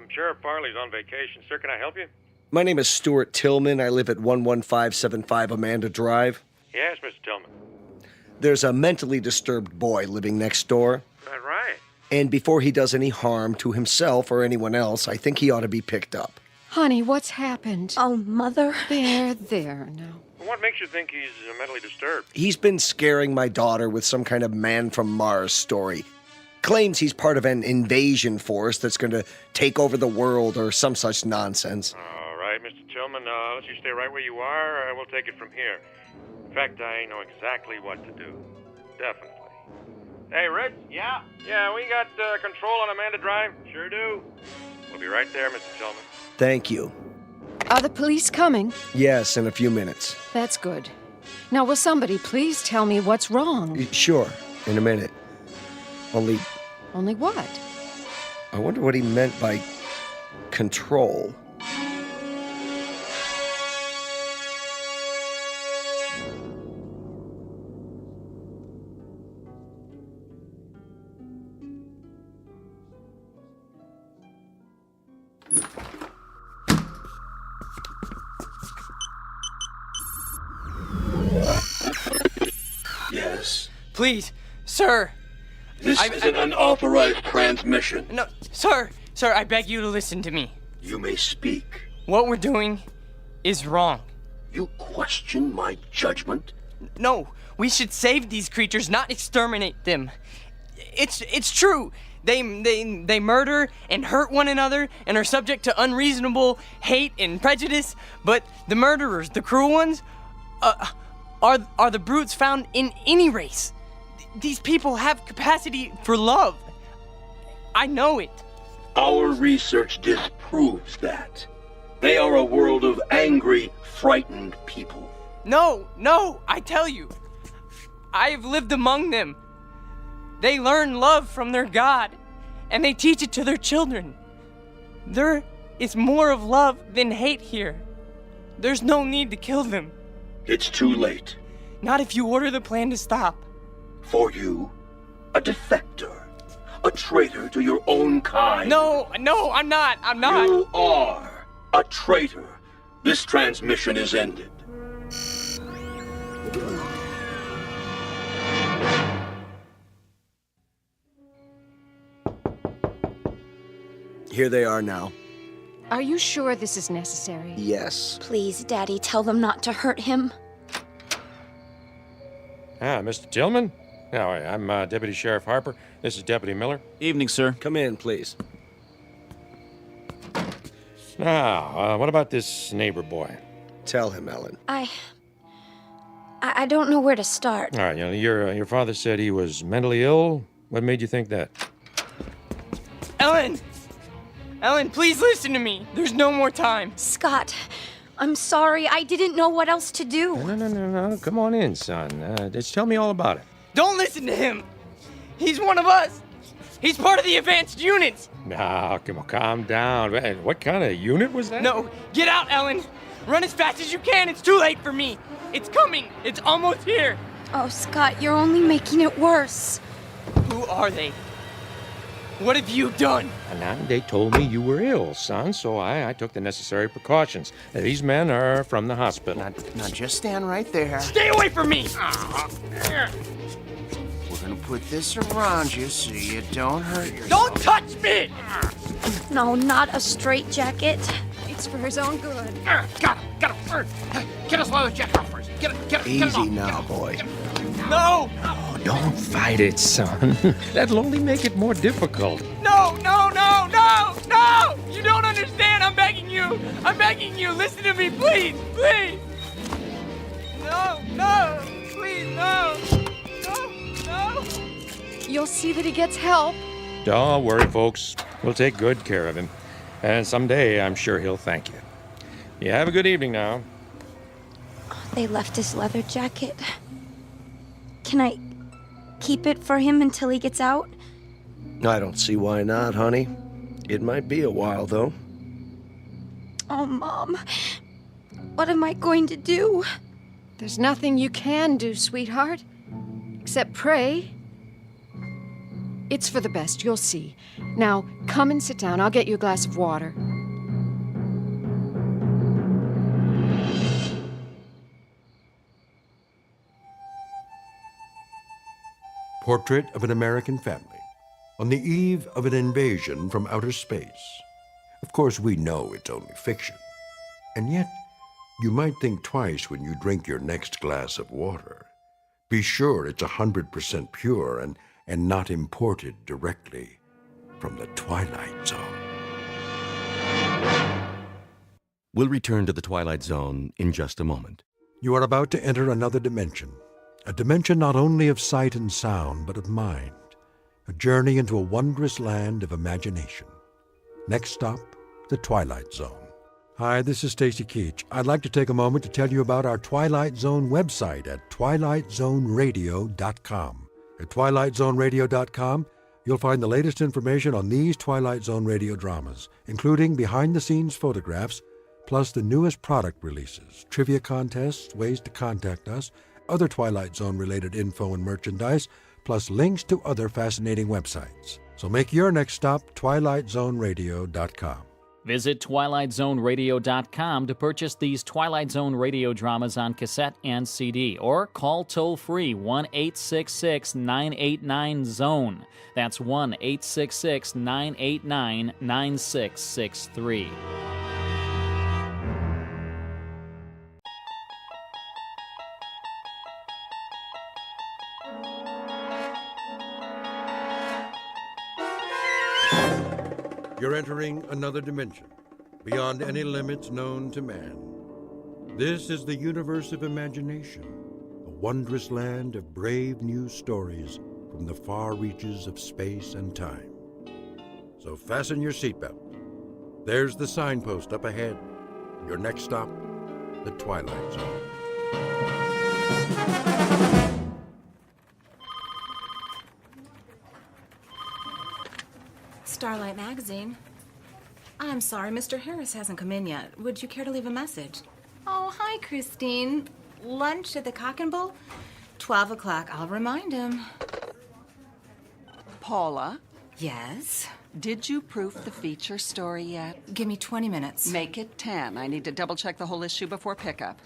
Sheriff Farley's on vacation. Sir, can I help you? My name is Stuart Tillman. I live at 11575 Amanda Drive. Yes, Mr. Tillman. There's a mentally disturbed boy living next door. That right? And before he does any harm to himself or anyone else, I think he ought to be picked up. Honey, what's happened? Oh, Mother. There now. What makes you think he's mentally disturbed? He's been scaring my daughter with some kind of man from Mars story. Claims he's part of an invasion force that's going to take over the world or some such nonsense. All right, Mr. Tillman, let you stay right where you are. We'll take it from here. In fact, I know exactly what to do. Definitely. Hey, Rich? Yeah? Yeah, we got control on Amanda Drive. Sure do. We'll be right there, Mr. Tillman. Thank you. Are the police coming? Yes, in a few minutes. That's good. Now, will somebody please tell me what's wrong? Sure, in a minute. Only what? I wonder what he meant by control. Yes. Please, sir. This is an unauthorized transmission. No, sir, I beg you to listen to me. You may speak. What we're doing is wrong. You question my judgment? No, we should save these creatures, not exterminate them. It's true. They murder and hurt one another and are subject to unreasonable hate and prejudice, but the murderers, the cruel ones, are the brutes found in any race. These people have capacity for love. I know it. Our research disproves that. They are a world of angry, frightened people. No, I tell you. I have lived among them. They learn love from their God, and they teach it to their children. There is more of love than hate here. There's no need to kill them. It's too late. Not if you order the plan to stop. For you, a defector, a traitor to your own kind. No, I'm not. You are a traitor. This transmission is ended. Here they are now. Are you sure this is necessary? Yes. Please, Daddy, tell them not to hurt him. Mr. Tillman? No, I'm Deputy Sheriff Harper. This is Deputy Miller. Evening, sir. Come in, please. Now, what about this neighbor boy? Tell him, Ellen. I don't know where to start. All right, your father said he was mentally ill. What made you think that? Ellen! Ellen, please listen to me. There's no more time. Scott, I'm sorry. I didn't know what else to do. No. Come on in, son. Just tell me all about it. Don't listen to him. He's one of us. He's part of the advanced units. No, come on, calm down. What kind of unit was that? No, get out, Ellen. Run as fast as you can. It's too late for me. It's coming. It's almost here. Oh, Scott, you're only making it worse. Who are they? What have you done? And they told me you were ill, son, so I took the necessary precautions. These men are from the hospital. Now just stand right there. Stay away from me! We're gonna put this around you so you don't hurt yourself. Don't touch me! No, not a straitjacket. It's for his own good. Got him. Get us leather jacket off first. Get it Easy now, boy. No! Oh, don't fight it, son. That'll only make it more difficult. No! You don't understand. I'm begging you. Listen to me, please. No. Please, no. You'll see that he gets help. Don't worry, folks. We'll take good care of him. And someday, I'm sure he'll thank you. You have a good evening now. They left his leather jacket. Can I keep it for him until he gets out? I don't see why not, honey. It might be a while, though. Oh, Mom. What am I going to do? There's nothing you can do, sweetheart, except pray. It's for the best, you'll see. Now, come and sit down. I'll get you a glass of water. Portrait of an American family on the eve of an invasion from outer space. Of course, we know it's only fiction. And yet, you might think twice when you drink your next glass of water. Be sure it's 100% pure and not imported directly from the Twilight Zone. We'll return to the Twilight Zone in just a moment. You are about to enter another dimension. A dimension not only of sight and sound, but of mind. A journey into a wondrous land of imagination. Next stop, the Twilight Zone. Hi, this is Stacy Keach. I'd like to take a moment to tell you about our Twilight Zone website at twilightzoneradio.com. At twilightzoneradio.com, you'll find the latest information on these Twilight Zone radio dramas, including behind-the-scenes photographs, plus the newest product releases, trivia contests, ways to contact us, other Twilight Zone-related info and merchandise, plus links to other fascinating websites. So make your next stop twilightzoneradio.com. Visit twilightzoneradio.com to purchase these Twilight Zone radio dramas on cassette and CD, or call toll-free 1-866-989-ZONE. That's 1-866-989-9663. You're entering another dimension, beyond any limits known to man. This is the universe of imagination, a wondrous land of brave new stories from the far reaches of space and time. So fasten your seatbelt. There's the signpost up ahead. Your next stop, the Twilight Zone. Starlight Magazine. I'm sorry, Mr. Harris hasn't come in yet. Would you care to leave a message? Oh, hi, Christine. Lunch at the Cock and Bull? 12 o'clock. I'll remind him. Paula? Yes? Did you proof the feature story yet? Give me 20 minutes. Make it 10. I need to double-check the whole issue before pickup.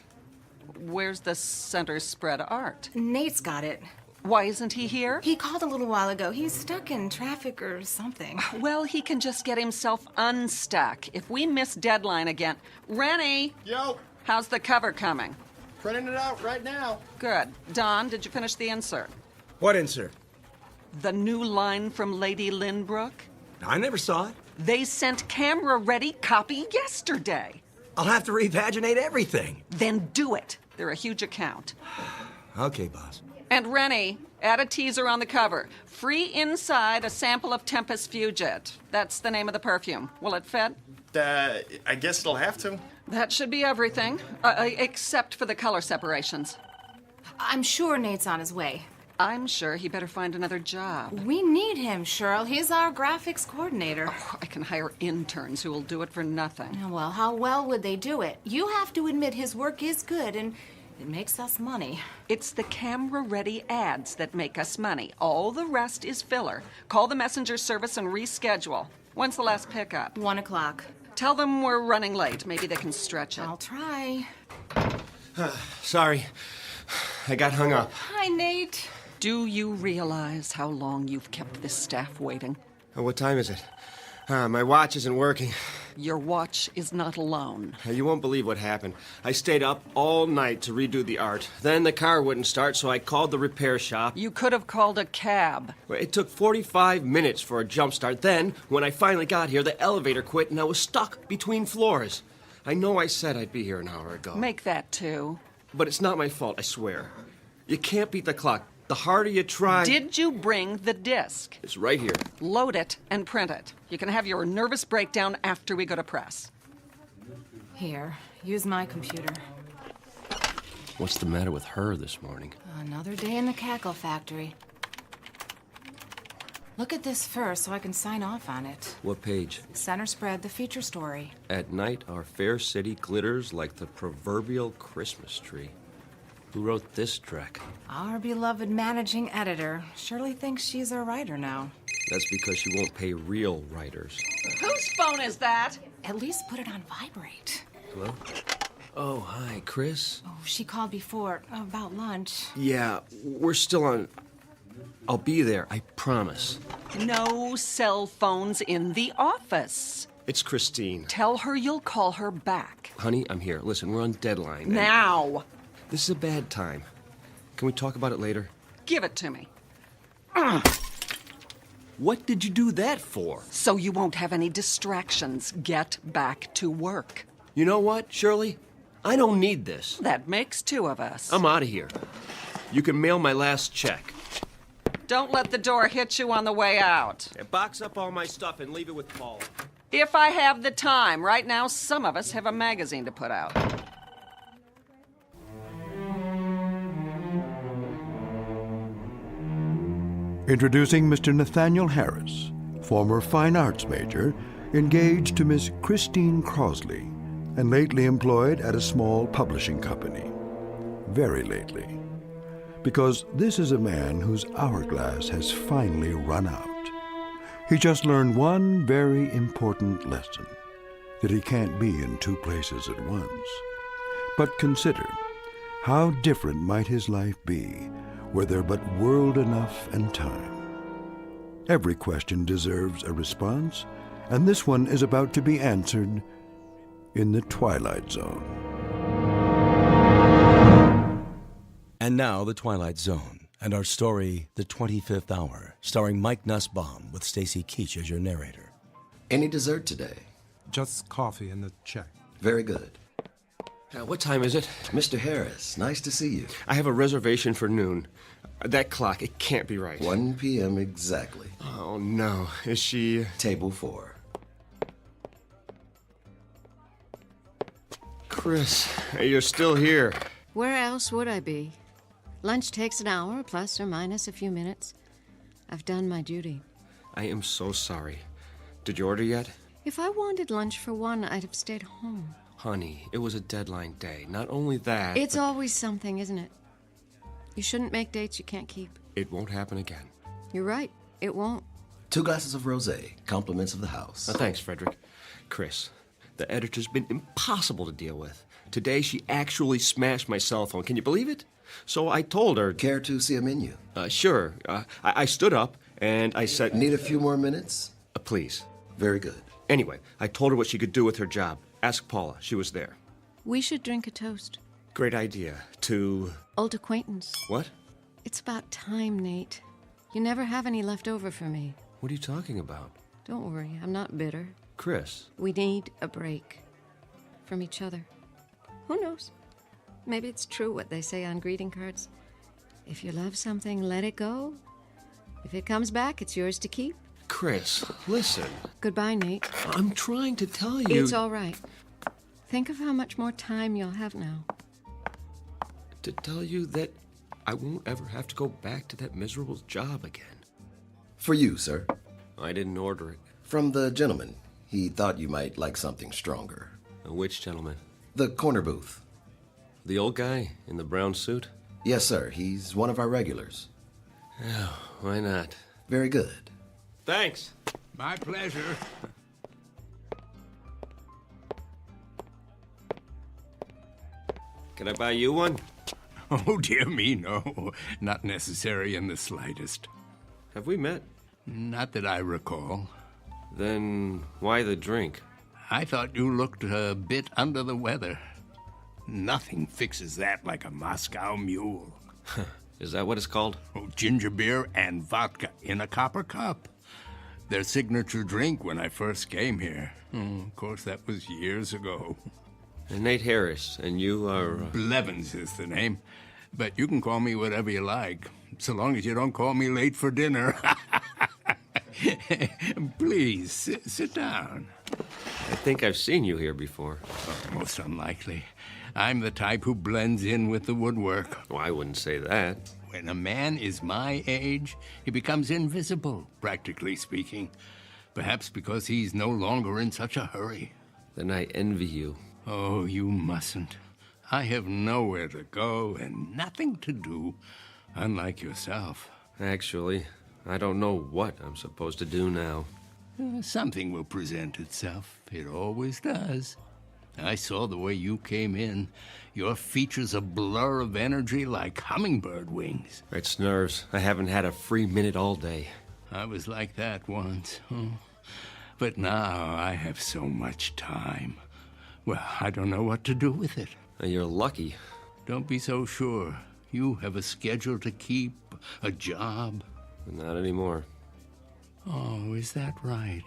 Where's the center spread art? Nate's got it. Why isn't he here? He called a little while ago. He's stuck in traffic or something. Well, he can just get himself unstuck. If we miss deadline again... Rennie! Yo! How's the cover coming? Printing it out right now. Good. Don, did you finish the insert? What insert? The new line from Lady Lynbrook? I never saw it. They sent camera-ready copy yesterday. I'll have to repaginate everything. Then do it. They're a huge account. Okay, boss. And Rennie, add a teaser on the cover. Free inside a sample of Tempest Fugit. That's the name of the perfume. Will it fit? I guess it'll have to. That should be everything, except for the color separations. I'm sure Nate's on his way. I'm sure he better find another job. We need him, Cheryl. He's our graphics coordinator. Oh, I can hire interns who will do it for nothing. Well, how well would they do it? You have to admit his work is good, and it makes us money. It's the camera-ready ads that make us money. All the rest is filler. Call the messenger service and reschedule. When's the last pickup? 1 o'clock. Tell them we're running late. Maybe they can stretch it. I'll try. Sorry. I got hung up. Hi, Nate. Do you realize how long you've kept this staff waiting? What time is it? My watch isn't working. Your watch is not alone. You won't believe what happened. I stayed up all night to redo the art. Then the car wouldn't start, so I called the repair shop. You could have called a cab. It took 45 minutes for a jump start. Then, when I finally got here, the elevator quit and I was stuck between floors. I know I said I'd be here an hour ago. Make that 2. But it's not my fault, I swear. You can't beat the clock. The harder you try... Did you bring the disc? It's right here. Load it and print it. You can have your nervous breakdown after we go to press. Here, use my computer. What's the matter with her this morning? Another day in the cackle factory. Look at this first so I can sign off on it. What page? Center spread, the feature story. At night, our fair city glitters like the proverbial Christmas tree. Who wrote this dreck? Our beloved managing editor. Shirley thinks she's a writer now. That's because she won't pay real writers. Whose phone is that? At least put it on vibrate. Hello? Oh, hi, Chris. Oh, she called before about lunch. Yeah, we're still on... I'll be there, I promise. No cell phones in the office. It's Christine. Tell her you'll call her back. Honey, I'm here. Listen, we're on deadline. Now! This is a bad time. Can we talk about it later? Give it to me. What did you do that for? So you won't have any distractions. Get back to work. You know what, Shirley? I don't need this. That makes 2 of us. I'm out of here. You can mail my last check. Don't let the door hit you on the way out. Box up all my stuff and leave it with Paula. If I have the time. Right now, some of us have a magazine to put out. Introducing Mr. Nathaniel Harris, former fine arts major, engaged to Miss Christine Crosley, and lately employed at a small publishing company. Very lately. Because this is a man whose hourglass has finally run out. He just learned one very important lesson, that he can't be in 2 places at once. But consider, how different might his life be were there but world enough and time. Every question deserves a response, and this one is about to be answered in the Twilight Zone. And now, The Twilight Zone, and our story, The 25th Hour, starring Mike Nussbaum with Stacy Keach as your narrator. Any dessert today? Just coffee and the check. Very good. What time is it? Mr. Harris, nice to see you. I have a reservation for noon. That clock, it can't be right. 1 p.m. exactly. Oh, no. Is she... Table 4. Chris, you're still here. Where else would I be? Lunch takes an hour, plus or minus a few minutes. I've done my duty. I am so sorry. Did you order yet? If I wanted lunch for 1, I'd have stayed home. Honey, it was a deadline day. Not only that... It's always something, isn't it? You shouldn't make dates you can't keep. It won't happen again. You're right. It won't. 2 glasses of rosé, compliments of the house. Thanks, Frederick. Chris, the editor's been impossible to deal with. Today, she actually smashed my cell phone. Can you believe it? So I told her... Care to see a menu? Sure. I stood up, and I said... Need a few more minutes? Please. Very good. Anyway, I told her what she could do with her job. Ask Paula. She was there. We should drink a toast. Great idea. To... Old acquaintance. What? It's about time, Nate. You never have any left over for me. What are you talking about? Don't worry, I'm not bitter. Chris. We need a break. from each other. Who knows? Maybe it's true what they say on greeting cards. If you love something, let it go. If it comes back, it's yours to keep. Chris, listen. Goodbye, Nate. I'm trying to tell you. It's all right. Think of how much more time you'll have now. To tell you that I won't ever have to go back to that miserable job again. For you, sir. I didn't order it. From the gentleman. He thought you might like something stronger. Which gentleman? The corner booth. The old guy in the brown suit? Yes, sir. He's one of our regulars. Oh, why not? Very good. Thanks. My pleasure. Can I buy you one? Oh, dear me, no. Not necessary in the slightest. Have we met? Not that I recall. Then why the drink? I thought you looked a bit under the weather. Nothing fixes that like a Moscow mule. Is that what it's called? Oh, ginger beer and vodka in a copper cup. Their signature drink when I first came here. Oh, of course, that was years ago. And Nate Harris, and you are... Blevins is the name. But you can call me whatever you like, so long as you don't call me late for dinner. Please, sit down. I think I've seen you here before. Oh, most unlikely. I'm the type who blends in with the woodwork. Well, I wouldn't say that. When a man is my age, he becomes invisible, practically speaking. Perhaps because he's no longer in such a hurry. Then I envy you. Oh, you mustn't. I have nowhere to go and nothing to do, unlike yourself. Actually, I don't know what I'm supposed to do now. Something will present itself. It always does. I saw the way you came in. Your features a blur of energy like hummingbird wings. It's nerves. I haven't had a free minute all day. I was like that once. Oh. But now I have so much time. Well, I don't know what to do with it. You're lucky. Don't be so sure. You have a schedule to keep, a job. Not anymore. Oh, is that right?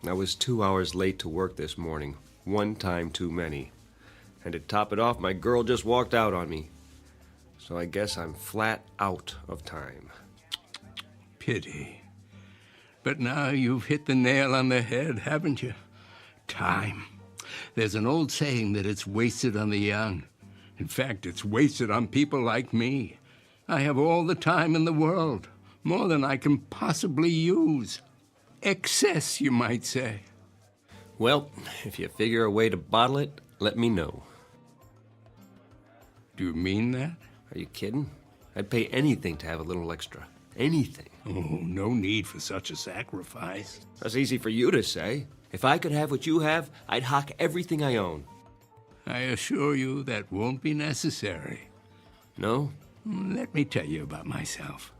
I was 2 hours late to work this morning. One time too many. And to top it off, my girl just walked out on me. So I guess I'm flat out of time. Pity. But now you've hit the nail on the head, haven't you? Time. There's an old saying that it's wasted on the young. In fact, it's wasted on people like me. I have all the time in the world, more than I can possibly use. Excess, you might say. Well, if you figure a way to bottle it, let me know. Do you mean that? Are you kidding? I'd pay anything to have a little extra. Anything. Oh, no need for such a sacrifice. That's easy for you to say. If I could have what you have, I'd hock everything I own. I assure you that won't be necessary. No? Let me tell you about myself.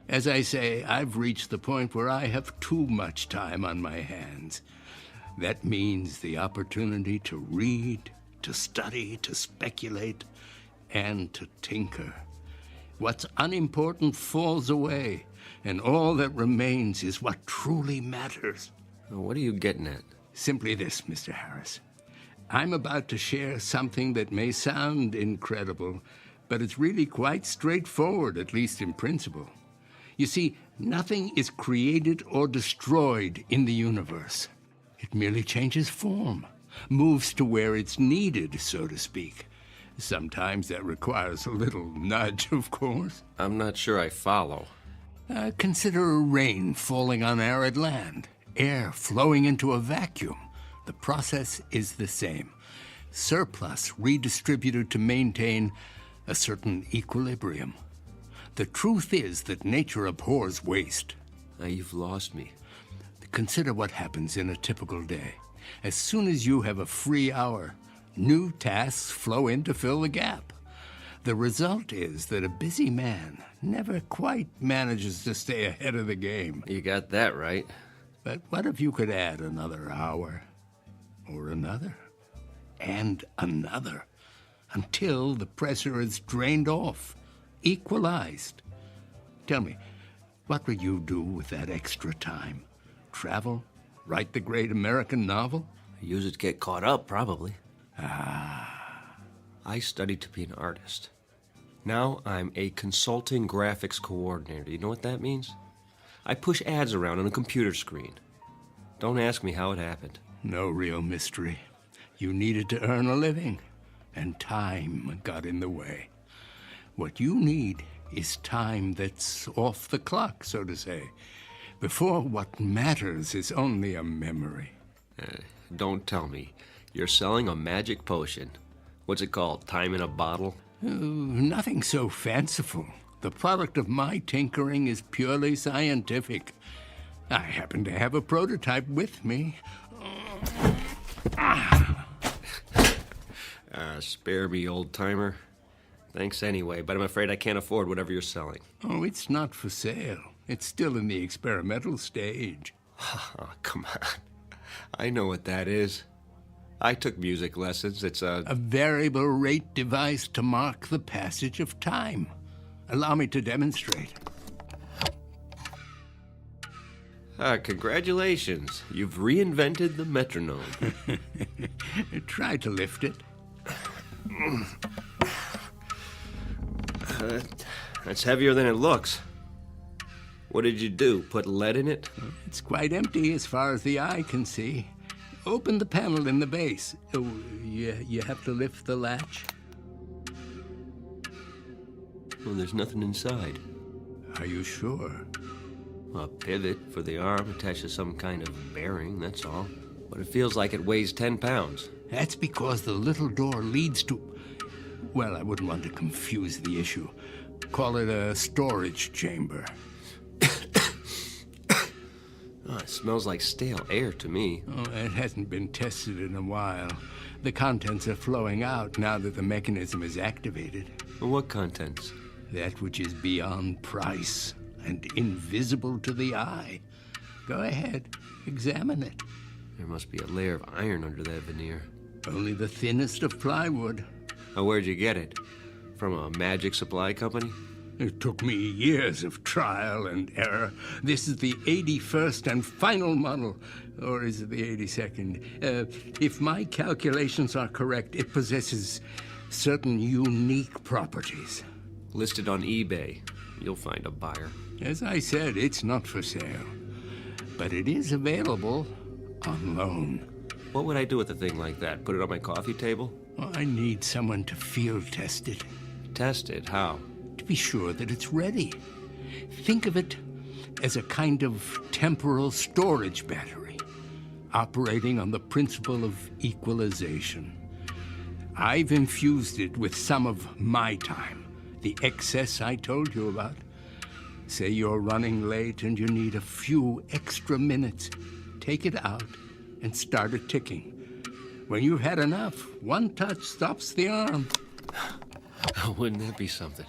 As I say, I've reached the point where I have too much time on my hands. That means the opportunity to read, to study, to speculate, and to tinker. What's unimportant falls away, and all that remains is what truly matters. What are you getting at? Simply this, Mr. Harris. I'm about to share something that may sound incredible, but it's really quite straightforward, at least in principle. You see, nothing is created or destroyed in the universe. It merely changes form, moves to where it's needed, so to speak. Sometimes that requires a little nudge, of course. I'm not sure I follow. Consider rain falling on arid land, air flowing into a vacuum. The process is the same. Surplus redistributed to maintain a certain equilibrium. The truth is that nature abhors waste. Now you've lost me. Consider what happens in a typical day. As soon as you have a free hour, new tasks flow in to fill the gap. The result is that a busy man never quite manages to stay ahead of the game. You got that right. But what if you could add another hour, or another, and another, until the pressure is drained off, equalized? Tell me, what would you do with that extra time? Travel? Write the great American novel? Use it to get caught up, probably. I studied to be an artist. Now I'm a consulting graphics coordinator. You know what that means? I push ads around on a computer screen. Don't ask me how it happened. No real mystery. You needed to earn a living, and time got in the way. What you need is time that's off the clock, so to say, before what matters is only a memory. Don't tell me. You're selling a magic potion. What's it called? Time in a bottle? Nothing so fanciful. The product of my tinkering is purely scientific. I happen to have a prototype with me. Spare me, old-timer. Thanks anyway, but I'm afraid I can't afford whatever you're selling. Oh, it's not for sale. It's still in the experimental stage. Oh, come on. I know what that is. I took music lessons. It's a variable rate device to mark the passage of time. Allow me to demonstrate. Congratulations. You've reinvented the metronome. Try to lift it. That's heavier than it looks. What did you do? Put lead in it? It's quite empty as far as the eye can see. Open the panel in the base. Oh, you have to lift the latch. Well, there's nothing inside. Are you sure? A pivot for the arm attached to some kind of bearing, that's all. But it feels like it weighs 10 pounds. That's because the little door leads to... Well, I wouldn't want to confuse the issue. Call it a storage chamber. Oh, it smells like stale air to me. Oh, it hasn't been tested in a while. The contents are flowing out now that the mechanism is activated. What contents? That which is beyond price and invisible to the eye. Go ahead, examine it. There must be a layer of iron under that veneer. Only the thinnest of plywood. Oh, where'd you get it? From a magic supply company? It took me years of trial and error. This is the 81st and final model. Or is it the 82nd? If my calculations are correct, it possesses certain unique properties. Listed on eBay. You'll find a buyer. As I said, it's not for sale. But it is available on loan. What would I do with a thing like that? Put it on my coffee table? Well, I need someone to field test it. Test it? How? To be sure that it's ready. Think of it as a kind of temporal storage battery, operating on the principle of equalization. I've infused it with some of my time, the excess I told you about. Say you're running late and you need a few extra minutes. Take it out and start it ticking. When you've had enough, one touch stops the arm. Wouldn't that be something?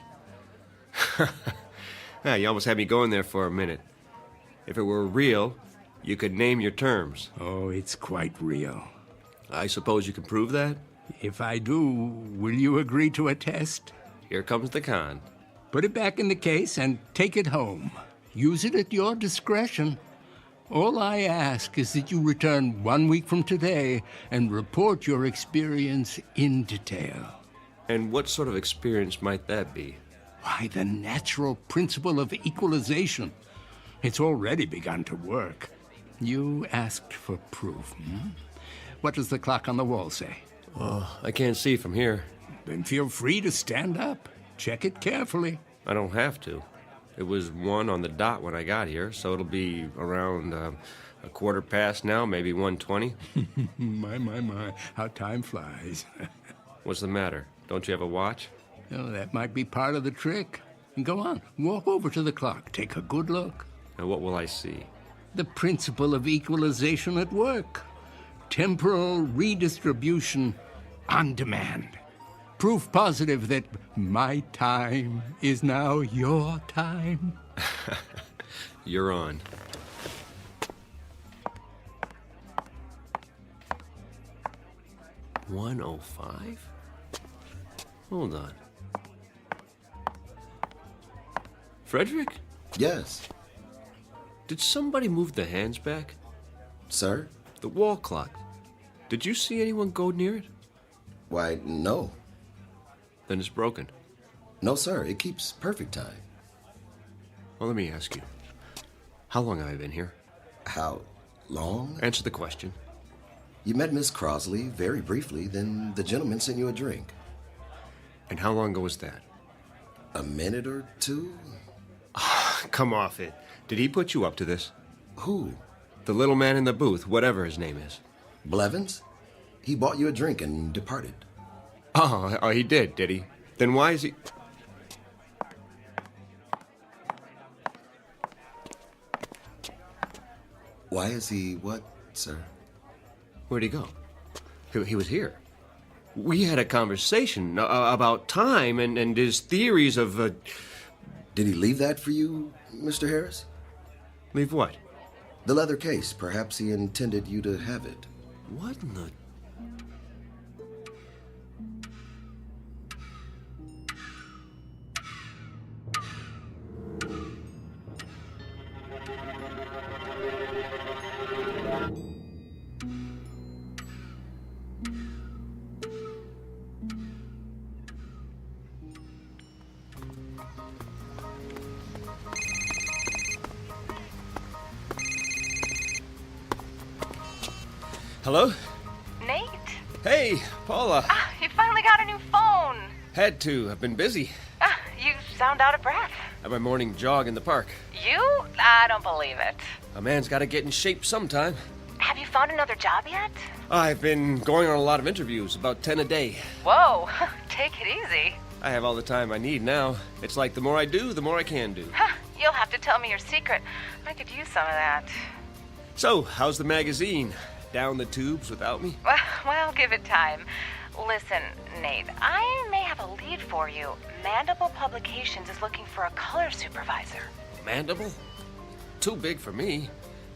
You almost had me going there for a minute. If it were real, you could name your terms. Oh, it's quite real. I suppose you can prove that? If I do, will you agree to a test? Here comes the con. Put it back in the case and take it home. Use it at your discretion. All I ask is that you return 1 week from today and report your experience in detail. And what sort of experience might that be? Why, the natural principle of equalization. It's already begun to work. You asked for proof, hmm? What does the clock on the wall say? Oh, I can't see from here. Then feel free to stand up. Check it carefully. I don't have to. It was 1 on the dot when I got here, so it'll be around a quarter past now, maybe 1:20. My, how time flies. What's the matter? Don't you have a watch? Oh, that might be part of the trick. Go on, walk over to the clock. Take a good look. And what will I see? The principle of equalization at work. Temporal redistribution on demand. Proof positive that my time is now your time. You're on. $1:05? Hold on. Frederick? Yes. Did somebody move the hands back? Sir? The wall clock. Did you see anyone go near it? Why, no. Then it's broken. No, sir. It keeps perfect time. Well, let me ask you. How long have I been here? How long? Answer the question. You met Miss Crosley very briefly, then the gentleman sent you a drink. And how long ago was that? A minute or two? Come off it. Did he put you up to this? Who? The little man in the booth, whatever his name is. Blevins? He bought you a drink and departed. Oh, he did he? Then why is he... Why is he what, sir? Where'd he go? He was here. We had a conversation about time and his theories of... Did he leave that for you, Mr. Harris? Leave what? The leather case. Perhaps he intended you to have it. What in the... Hello? Nate? Hey, Paula. You finally got a new phone. Had to. I've been busy. You sound out of breath. At my morning jog in the park. You? I don't believe it. A man's got to get in shape sometime. Have you found another job yet? I've been going on a lot of interviews, about 10 a day. Whoa, take it easy. I have all the time I need now. It's like the more I do, the more I can do. You'll have to tell me your secret. I could use some of that. So, how's the magazine? Down the tubes without me? Well, give it time. Listen, Nate, I may have a lead for you. Mandible Publications is looking for a color supervisor. Mandible? Too big for me.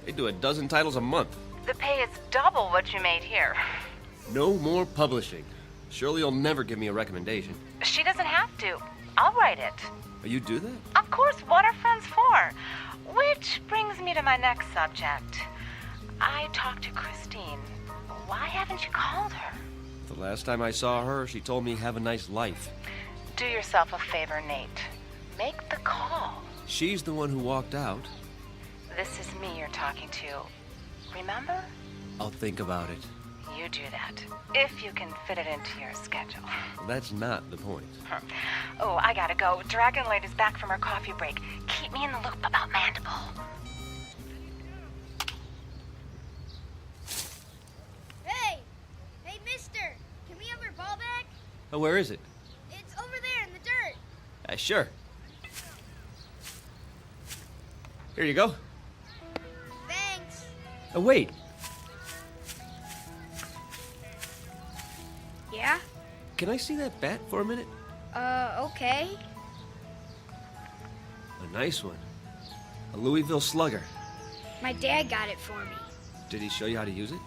They do a dozen titles a month. The pay is double what you made here. No more publishing. Surely you'll never give me a recommendation. She doesn't have to. I'll write it. Oh, you do that? Of course, what are friends for? Which brings me to my next subject. I talked to Christine. Why haven't you called her? The last time I saw her, she told me have a nice life. Do yourself a favor, Nate. Make the call. She's the one who walked out. This is me you're talking to. Remember? I'll think about it. You do that. If you can fit it into your schedule. Well, that's not the point. Oh, I gotta go. Dragonlight is back from her coffee break. Keep me in the loop about Mandible. Hey, mister! Can we have our ball back? Oh, where is it? It's over there in the dirt. Sure. Here you go. Thanks. Oh, wait. Yeah? Can I see that bat for a minute? Okay. A nice one. A Louisville Slugger. My dad got it for me. Did he show you how to use it?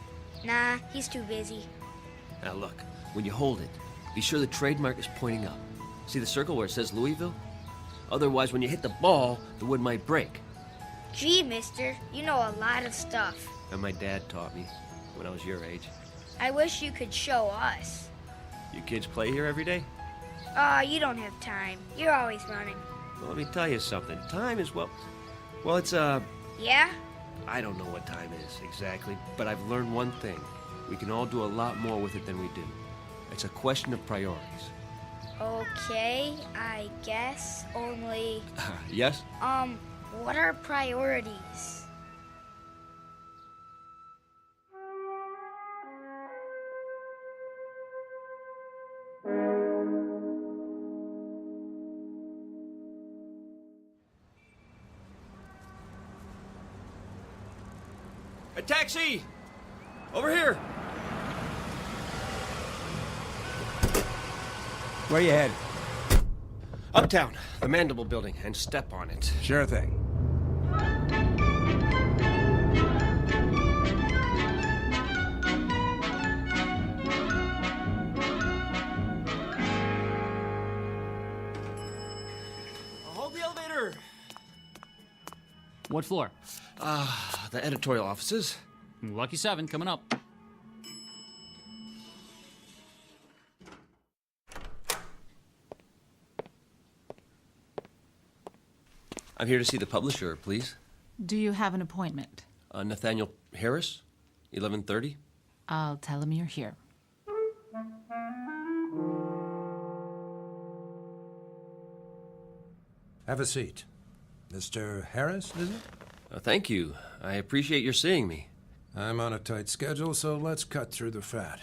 Nah, he's too busy. Now look, when you hold it, be sure the trademark is pointing up. See the circle where it says Louisville? Otherwise, when you hit the ball, the wood might break. Gee, mister, you know a lot of stuff. And my dad taught me when I was your age. I wish you could show us. You kids play here every day? You don't have time. You're always running. Well, let me tell you something. Time is, well, it's, Yeah? I don't know what time is exactly, but I've learned one thing. We can all do a lot more with it than we do. It's a question of priorities. Okay, I guess, only... Yes? What are priorities? A taxi! Over here! Where you headed? Uptown, the Mandible Building, and step on it. Sure thing. Hold the elevator! What floor? The editorial offices. Lucky 7 coming up. I'm here to see the publisher, please. Do you have an appointment? Nathaniel Harris, 11:30. I'll tell him you're here. Have a seat. Mr. Harris, is it? Thank you. I appreciate your seeing me. I'm on a tight schedule, so let's cut through the fat.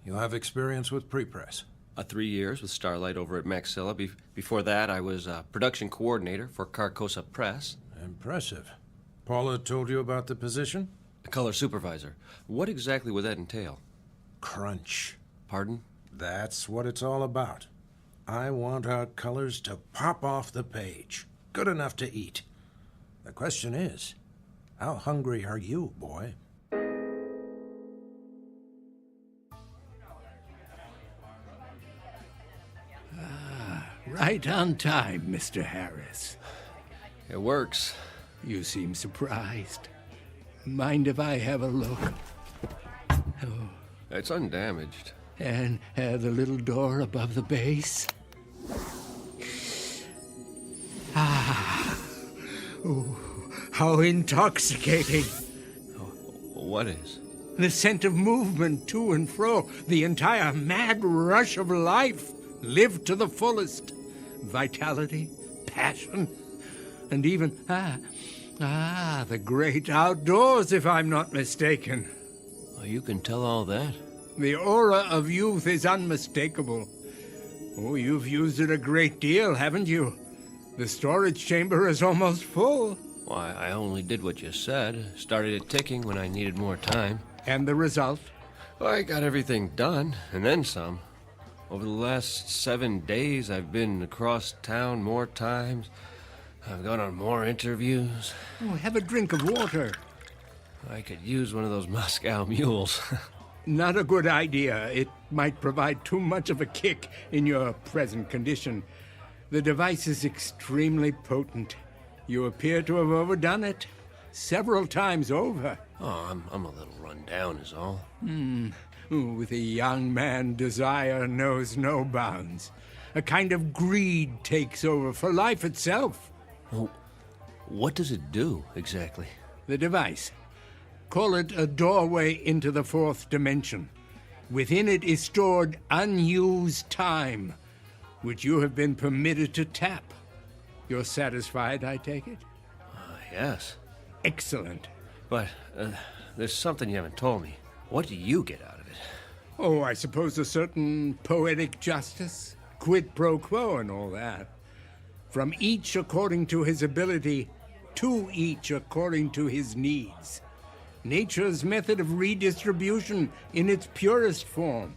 You have experience with pre-press? 3 years with Starlight over at Maxilla. Before that, I was production coordinator for Carcosa Press. Impressive. Paula told you about the position? Color supervisor. What exactly would that entail? Crunch. Pardon? That's what it's all about. I want our colors to pop off the page. Good enough to eat. The question is, how hungry are you, boy? Right on time, Mr. Harris. It works. You seem surprised. Mind if I have a look? Oh. It's undamaged. And the little door above the base? Ah. Oh, how intoxicating. What is? The scent of movement to and fro, the entire mad rush of life, lived to the fullest. Vitality, passion, and even, the great outdoors, if I'm not mistaken. Oh, you can tell all that? The aura of youth is unmistakable. Oh, you've used it a great deal, haven't you? The storage chamber is almost full. Why, I only did what you said. Started it ticking when I needed more time. And the result? I got everything done, and then some. Over the last 7 days, I've been across town more times. I've gone on more interviews. Oh, have a drink of water. I could use one of those Moscow mules. Not a good idea. It might provide too much of a kick in your present condition. The device is extremely potent. You appear to have overdone it. Several times over. Oh, I'm a little run down is all. With a young man, desire knows no bounds. A kind of greed takes over for life itself. Oh, what does it do, exactly? The device. Call it a doorway into the fourth dimension. Within it is stored unused time, which you have been permitted to tap. You're satisfied, I take it? Yes. Excellent. But there's something you haven't told me. What do you get out of it? Oh, I suppose a certain poetic justice, quid pro quo and all that. From each according to his ability, to each according to his needs. Nature's method of redistribution in its purest form,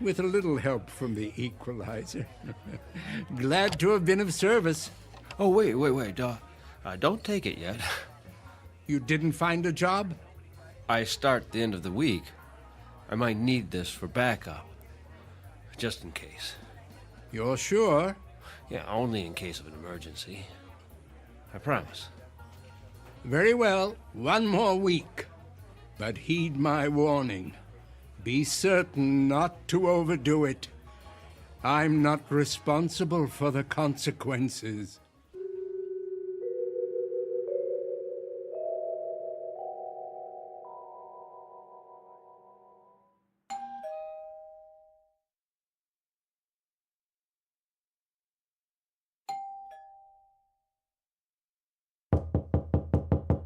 with a little help from the equalizer. Glad to have been of service. Oh, wait. Don't take it yet. You didn't find a job? I start the end of the week. I might need this for backup. Just in case. You're sure? Yeah, only in case of an emergency. I promise. Very well. 1 more week. But heed my warning. Be certain not to overdo it. I'm not responsible for the consequences.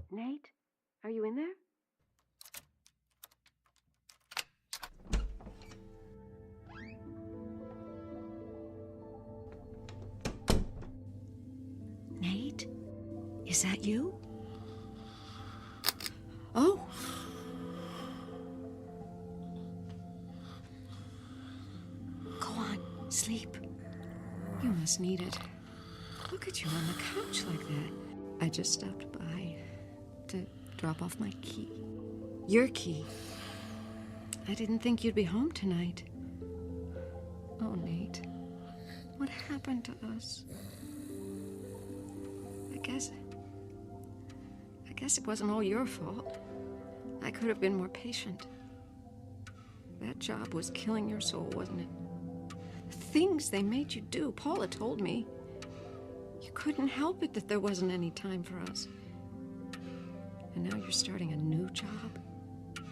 Nate, are you in there? Nate, is that you? Oh. Go on, sleep. You must need it. Look at you on the couch like that. I just stopped by to drop off my key. Your key. I didn't think you'd be home tonight. Oh, Nate. What happened to us? I guess it wasn't all your fault. I could have been more patient. That job was killing your soul, wasn't it? The things they made you do, Paula told me. You couldn't help it that there wasn't any time for us. And now you're starting a new job.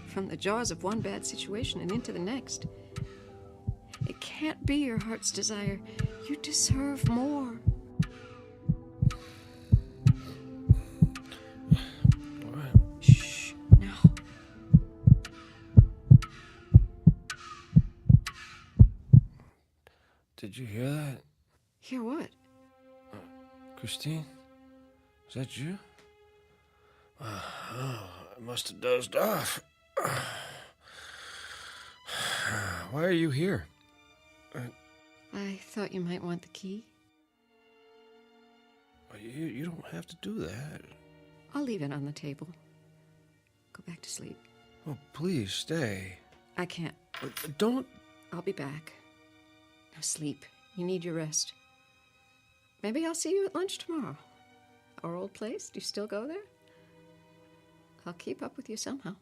From the jaws of one bad situation and into the next. It can't be your heart's desire. You deserve more. Shh, now. Did you hear that? Hear what? Christine? Is that you? I must have dozed off. Why are you here? I thought you might want the key. You don't have to do that. I'll leave it on the table. Go back to sleep. Oh, please stay. I can't. Don't. I'll be back. Now sleep. You need your rest. Maybe I'll see you at lunch tomorrow. Our old place. Do you still go there? I'll keep up with you somehow.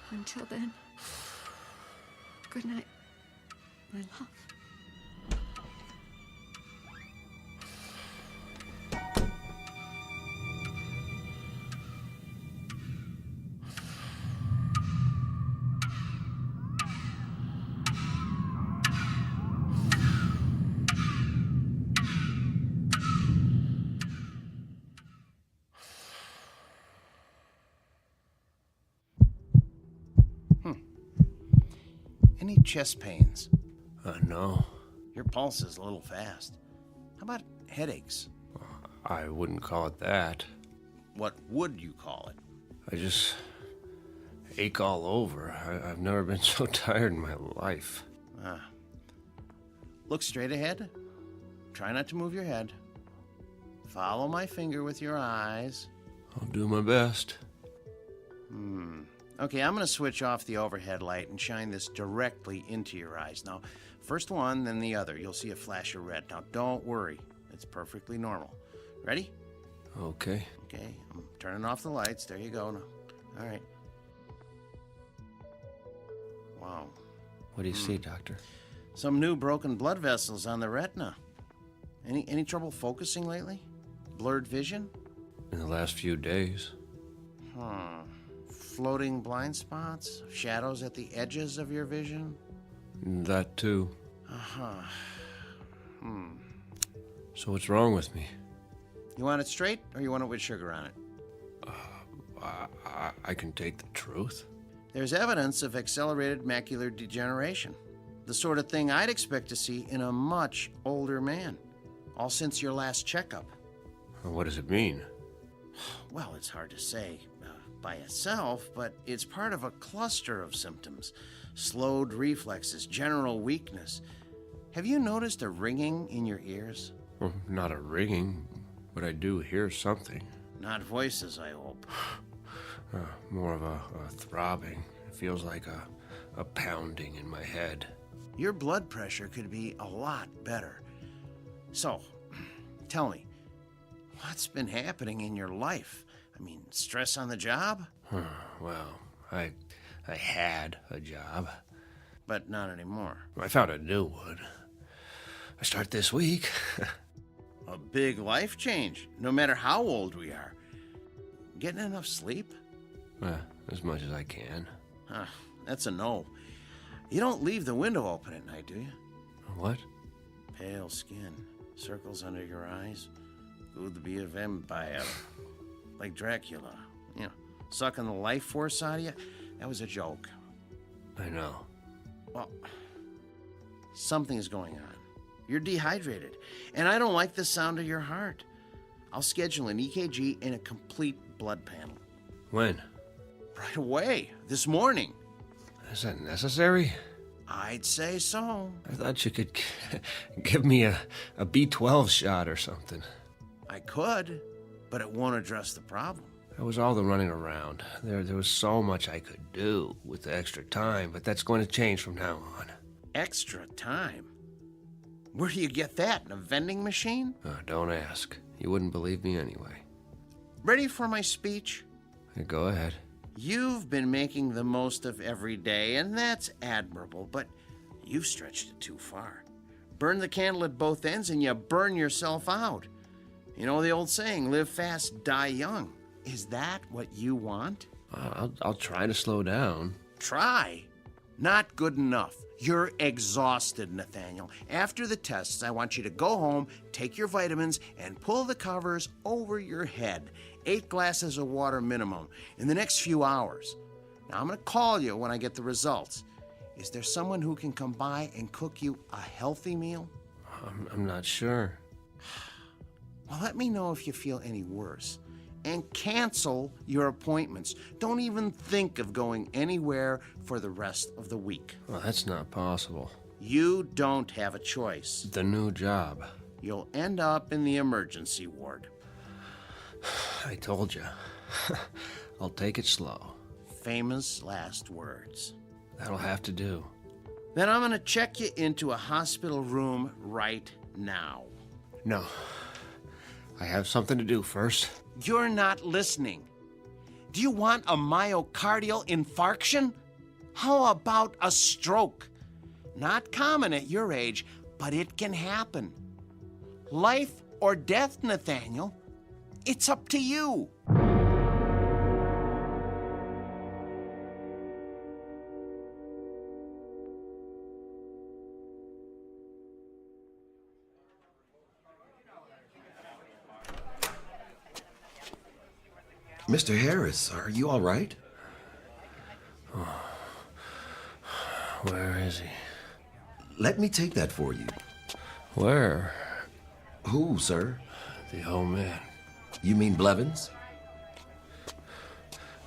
Until then, good night, my love. Any chest pains? No. Your pulse is a little fast. How about headaches? I wouldn't call it that. What would you call it? I just ache all over. I've never been so tired in my life. Look straight ahead. Try not to move your head. Follow my finger with your eyes. I'll do my best. Okay, I'm going to switch off the overhead light and shine this directly into your eyes. Now, first one, then the other. You'll see a flash of red. Now, don't worry. It's perfectly normal. Ready? Okay. Okay, I'm turning off the lights. There you go. Now. All right. Wow. What do you see, Doctor? Some new broken blood vessels on the retina. Any trouble focusing lately? Blurred vision? In the last few days. Floating blind spots? Shadows at the edges of your vision? That too. So what's wrong with me? You want it straight, or you want it with sugar on it? I can take the truth. There's evidence of accelerated macular degeneration. The sort of thing I'd expect to see in a much older man. All since your last checkup. What does it mean? Well, it's hard to say by itself, but it's part of a cluster of symptoms. Slowed reflexes, general weakness. Have you noticed a ringing in your ears? Well, not a ringing, but I do hear something. Not voices, I hope. More of a throbbing. It feels like a pounding in my head. Your blood pressure could be a lot better. So, tell me, what's been happening in your life? I mean, stress on the job? Well, I had a job. But not anymore. I found a new one. I start this week. A big life change, no matter how old we are. Getting enough sleep? As much as I can. That's a no. You don't leave the window open at night, do you? What? Pale skin, circles under your eyes. Could be a vampire. Like Dracula. You know, sucking the life force out of you. That was a joke. I know. Well, something's going on. You're dehydrated. And I don't like the sound of your heart. I'll schedule an EKG and a complete blood panel. When? Right away. This morning. Is that necessary? I'd say so. I thought you could give me a B12 shot or something. I could, but it won't address the problem. That was all the running around. There was so much I could do with the extra time, but that's going to change from now on. Extra time? Where do you get that? In a vending machine? Don't ask. You wouldn't believe me anyway. Ready for my speech? Go ahead. You've been making the most of every day, and that's admirable, but you've stretched it too far. Burn the candle at both ends and you burn yourself out. You know the old saying, live fast, die young. Is that what you want? I'll try to slow down. Try? Not good enough. You're exhausted, Nathaniel. After the tests, I want you to go home, take your vitamins, and pull the covers over your head. 8 glasses of water minimum in the next few hours. Now, I'm going to call you when I get the results. Is there someone who can come by and cook you a healthy meal? I'm not sure. Well, let me know if you feel any worse. And cancel your appointments. Don't even think of going anywhere for the rest of the week. Well, that's not possible. You don't have a choice. The new job. You'll end up in the emergency ward. I told you. I'll take it slow. Famous last words. That'll have to do. Then I'm going to check you into a hospital room right now. No. I have something to do first. You're not listening. Do you want a myocardial infarction? How about a stroke? Not common at your age, but it can happen. Life or death, Nathaniel. It's up to you. Mr. Harris, are you all right? Oh. Where is he? Let me take that for you. Where? Who, sir? The old man. You mean Blevins?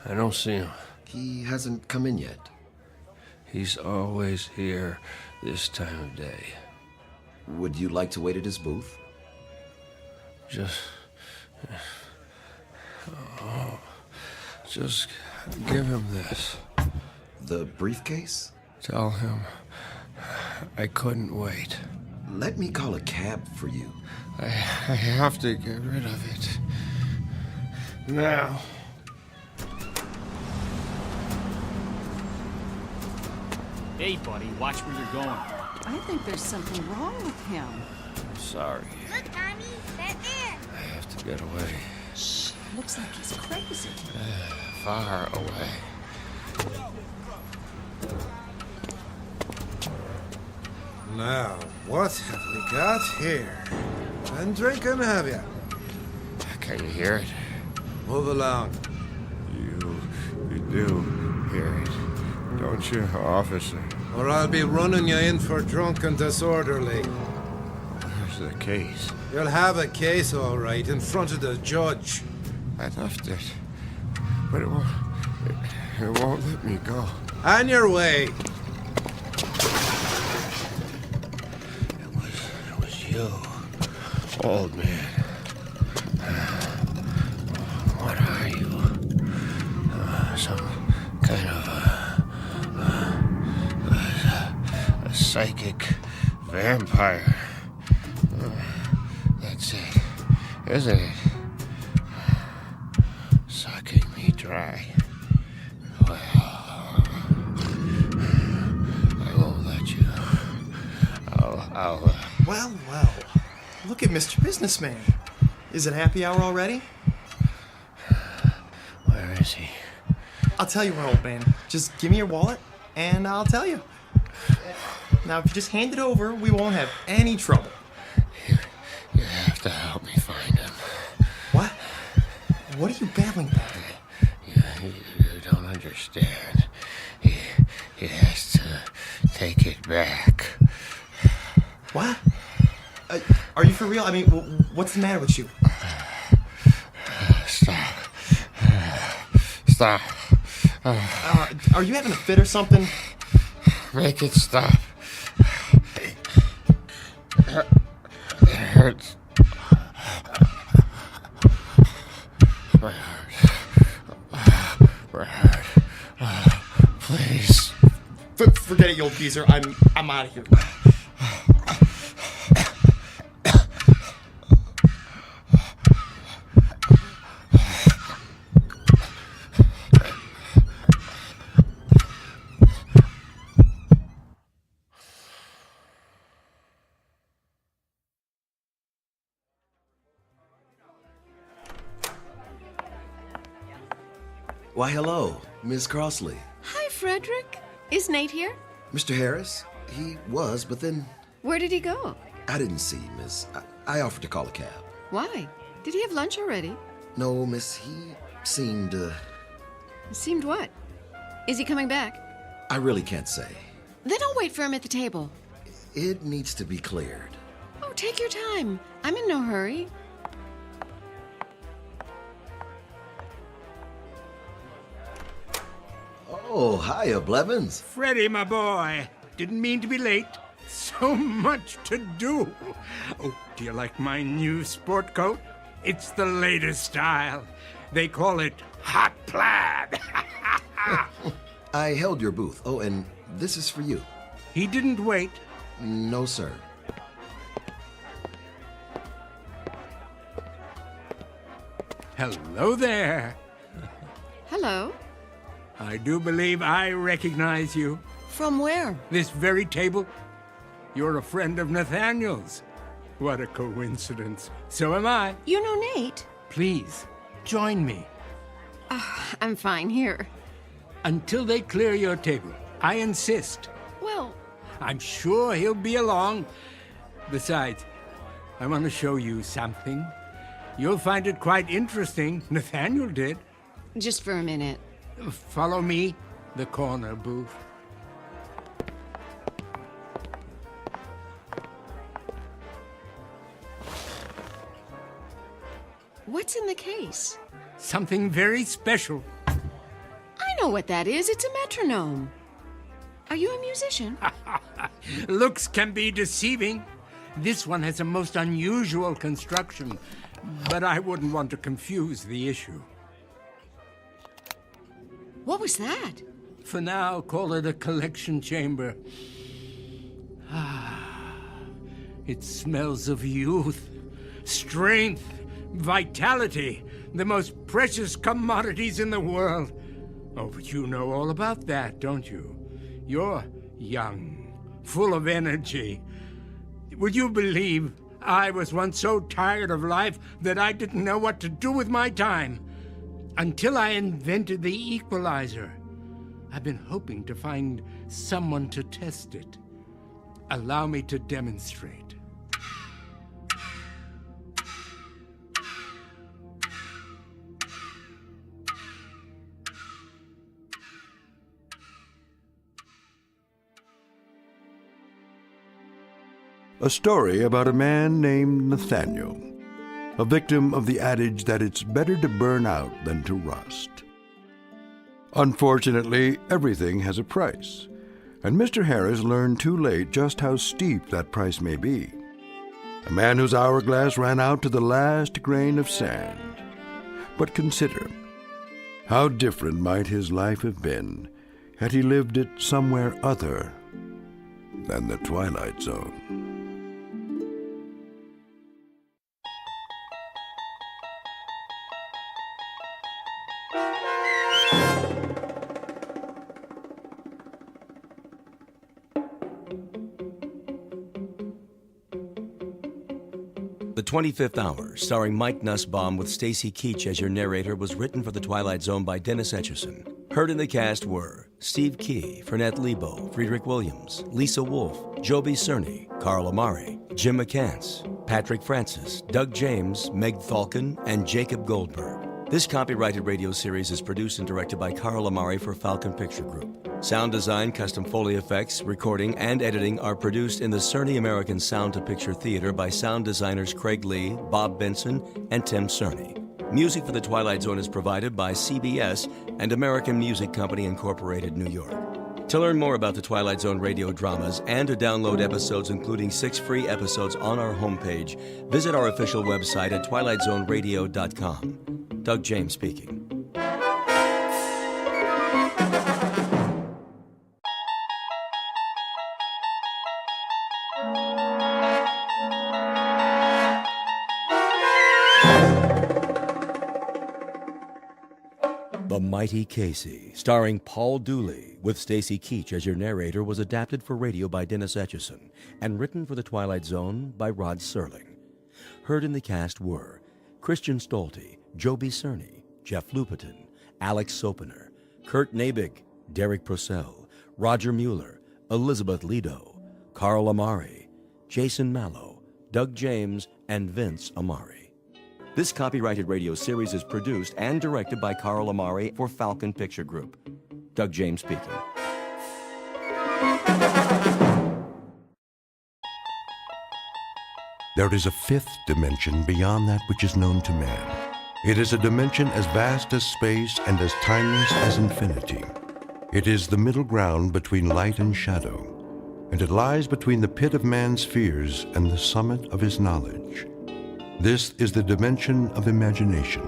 I don't see him. He hasn't come in yet. He's always here this time of day. Would you like to wait at his booth? Just give him this. The briefcase? Tell him I couldn't wait. Let me call a cab for you. I have to get rid of it. Now. Hey, buddy, watch where you're going. I think there's something wrong with him. I'm sorry. Look, Tommy, that man. I have to get away. Shh, looks like he's crazy. Far away. Now, what have we got here? Been drinking, have you? Can you hear it? Move along. You do hear it, don't you, officer? Or I'll be running you in for drunk and disorderly. Where's the case? You'll have a case, all right, in front of the judge. I left it, but it won't let me go. On your way. It was you, old man. What are you? Some kind of a psychic vampire. That's it, isn't it? Sucking me dry. Well, I won't let you. I'll Well. Look at Mr. Businessman. Is it happy hour already? Where is he? I'll tell you what, old man. Just give me your wallet, and I'll tell you. Now, if you just hand it over, we won't have any trouble. You have to help me find him. What? What are you babbling about? You don't understand. He has to take it back. What? Are you for real? I mean, what's the matter with you? Stop. Are you having a fit or something? Make it stop. It hurts. My heart. Please. Forget it, you old geezer. I'm out of here. Why, hello, Miss Crossley. Hi, Frederick. Is Nate here? Mr. Harris? He was, but then Where did he go? I didn't see, miss. I offered to call a cab. Why? Did he have lunch already? No, miss, he seemed, Seemed what? Is he coming back? I really can't say. Then I'll wait for him at the table. It needs to be cleared. Oh, take your time. I'm in no hurry. Oh, hiya, Blevins. Freddie, my boy. Didn't mean to be late. So much to do. Oh, do you like my new sport coat? It's the latest style. They call it hot plaid. I held your booth. Oh, and this is for you. He didn't wait. No, sir. Hello there. Hello. I do believe I recognize you. From where? This very table. You're a friend of Nathaniel's. What a coincidence. So am I. You know Nate? Please, join me. I'm fine here. Until they clear your table. I insist. Well, I'm sure he'll be along. Besides, I want to show you something. You'll find it quite interesting. Nathaniel did. just for a minute. Follow me, the corner booth. What's in the case? Something very special. I know what that is. It's a metronome. Are you a musician? Looks can be deceiving. This one has a most unusual construction, but I wouldn't want to confuse the issue. What was that? For now, call it a collection chamber. It smells of youth, strength, vitality, the most precious commodities in the world. Oh, but you know all about that, don't you? You're young, full of energy. Would you believe I was once so tired of life that I didn't know what to do with my time? Until I invented the equalizer. I've been hoping to find someone to test it. Allow me to demonstrate. A story about a man named Nathaniel, a victim of the adage that it's better to burn out than to rust. Unfortunately, everything has a price, and Mr. Harris learned too late just how steep that price may be. A man whose hourglass ran out to the last grain of sand. But consider, how different might his life have been had he lived it somewhere other than the Twilight Zone. The 25th Hour, starring Mike Nussbaum with Stacy Keach as your narrator, was written for The Twilight Zone by Dennis Etchison. Heard in the cast were Steve Key, Fernette Lebo, Friedrich Williams, Lisa Wolfe, Joby Cerny, Carl Amari, Jim McCants, Patrick Francis, Doug James, Meg Thalken, and Jacob Goldberg. This copyrighted radio series is produced and directed by Carl Amari for Falcon Picture Group. Sound design, custom Foley effects, recording, and editing are produced in the Cerny American Sound to Picture Theater by sound designers Craig Lee, Bob Benson, and Tim Cerny. Music for The Twilight Zone is provided by CBS and American Music Company Incorporated, New York. To learn more about the Twilight Zone radio dramas and to download episodes, including 6 free episodes on our homepage, visit our official website at twilightzoneradio.com. Doug James speaking. The Mighty Casey, starring Paul Dooley, with Stacy Keach as your narrator, was adapted for radio by Dennis Etchison and written for The Twilight Zone by Rod Serling. Heard in the cast were Christian Stolte, Joby Cerny, Jeff Lupetin, Alex Sopener, Kurt Nabik, Derek Purcell, Roger Mueller, Elizabeth Lido, Carl Amari, Jason Mallow, Doug James, and Vince Amari. This copyrighted radio series is produced and directed by Carl Amari for Falcon Picture Group. Doug James speaking. There is a fifth dimension beyond that which is known to man. It is a dimension as vast as space and as timeless as infinity. It is the middle ground between light and shadow, and it lies between the pit of man's fears and the summit of his knowledge. This is the dimension of imagination.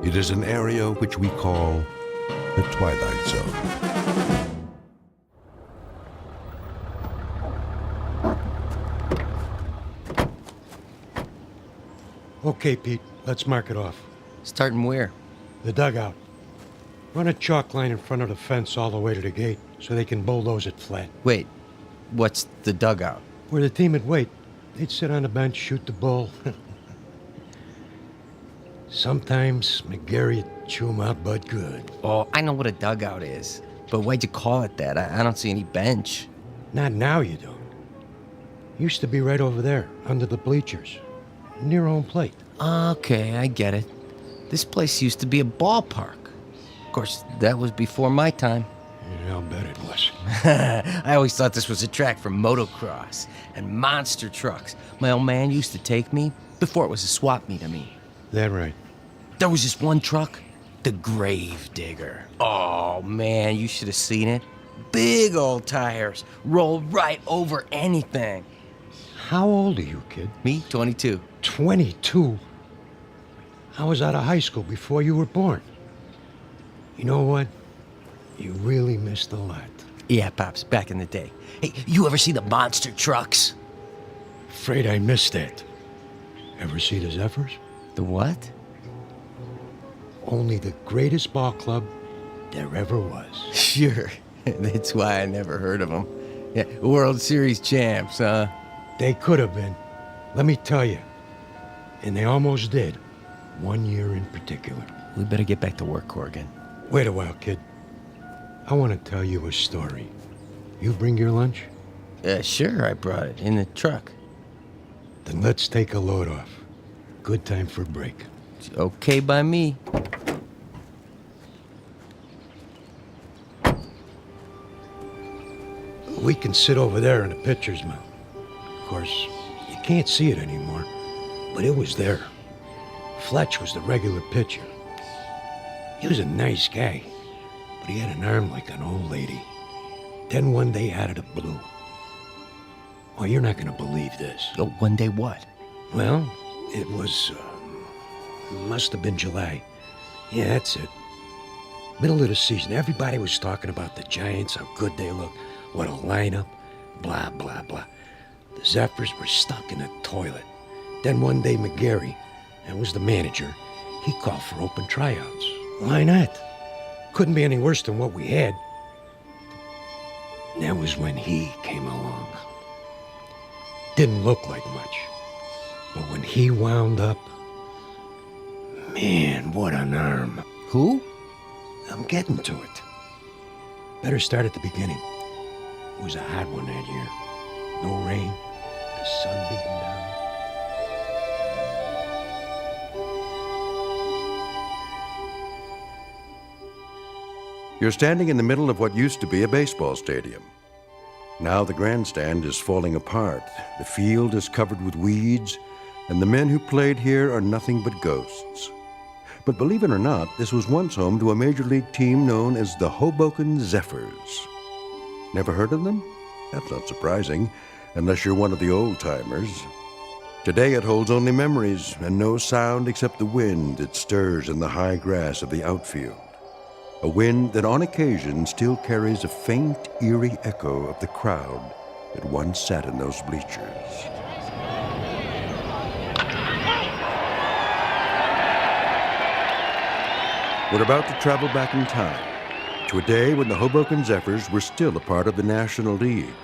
It is an area which we call the Twilight Zone. Okay, Pete, let's mark it off. Starting where? The dugout. Run a chalk line in front of the fence all the way to the gate so they can bulldoze it flat. Wait, what's the dugout? Where the team would wait. They'd sit on the bench, shoot the bull. Sometimes McGarry'd chew 'em out but good. Oh, I know what a dugout is. But why'd you call it that? I don't see any bench. Not now, you don't. Used to be right over there, under the bleachers. Near home plate. Okay, I get it. This place used to be a ballpark. Of course, that was before my time. Yeah, I'll bet it was. I always thought this was a track for motocross and monster trucks. My old man used to take me before it was a swap meet of me. That right. There was this one truck, the Grave Digger. Oh, man, you should have seen it. Big old tires, rolled right over anything. How old are you, kid? Me, 22. 22? I was out of high school before you were born. You know what? You really missed a lot. Yeah, Pops, back in the day. Hey, you ever see the monster trucks? Afraid I missed that. Ever see the Zephyrs? The what? Only the greatest ball club there ever was. Sure. That's why I never heard of them. Yeah, World Series champs, huh? They could have been. Let me tell you. And they almost did. 1 year in particular. We better get back to work, Corrigan. Wait a while, kid. I want to tell you a story. You bring your lunch? Sure, I brought it in the truck. Then let's take a load off. Good time for a break. It's okay by me. We can sit over there in the pitcher's mound. Of course, you can't see it anymore, but it was there. Fletch was the regular pitcher. He was a nice guy, but he had an arm like an old lady. Then one day out of the blue. Oh, you're not going to believe this. Oh, one day what? Well, it was, must have been July. Yeah, that's it. Middle of the season, everybody was talking about the Giants, how good they look, what a lineup, blah, blah, blah. The Zephyrs were stuck in a toilet. Then one day, McGarry, that was the manager, he called for open tryouts. Why not? Couldn't be any worse than what we had. That was when he came along. Didn't look like much. But when he wound up, man, what an arm. Who? I'm getting to it. Better start at the beginning. It was a hot one that year. No rain, the sun beating down. You're standing in the middle of what used to be a baseball stadium. Now the grandstand is falling apart, the field is covered with weeds, and the men who played here are nothing but ghosts. But believe it or not, this was once home to a major league team known as the Hoboken Zephyrs. Never heard of them? That's not surprising, unless you're one of the old-timers. Today it holds only memories and no sound except the wind that stirs in the high grass of the outfield. A wind that on occasion still carries a faint, eerie echo of the crowd that once sat in those bleachers. We're about to travel back in time to a day when the Hoboken Zephyrs were still a part of the National League,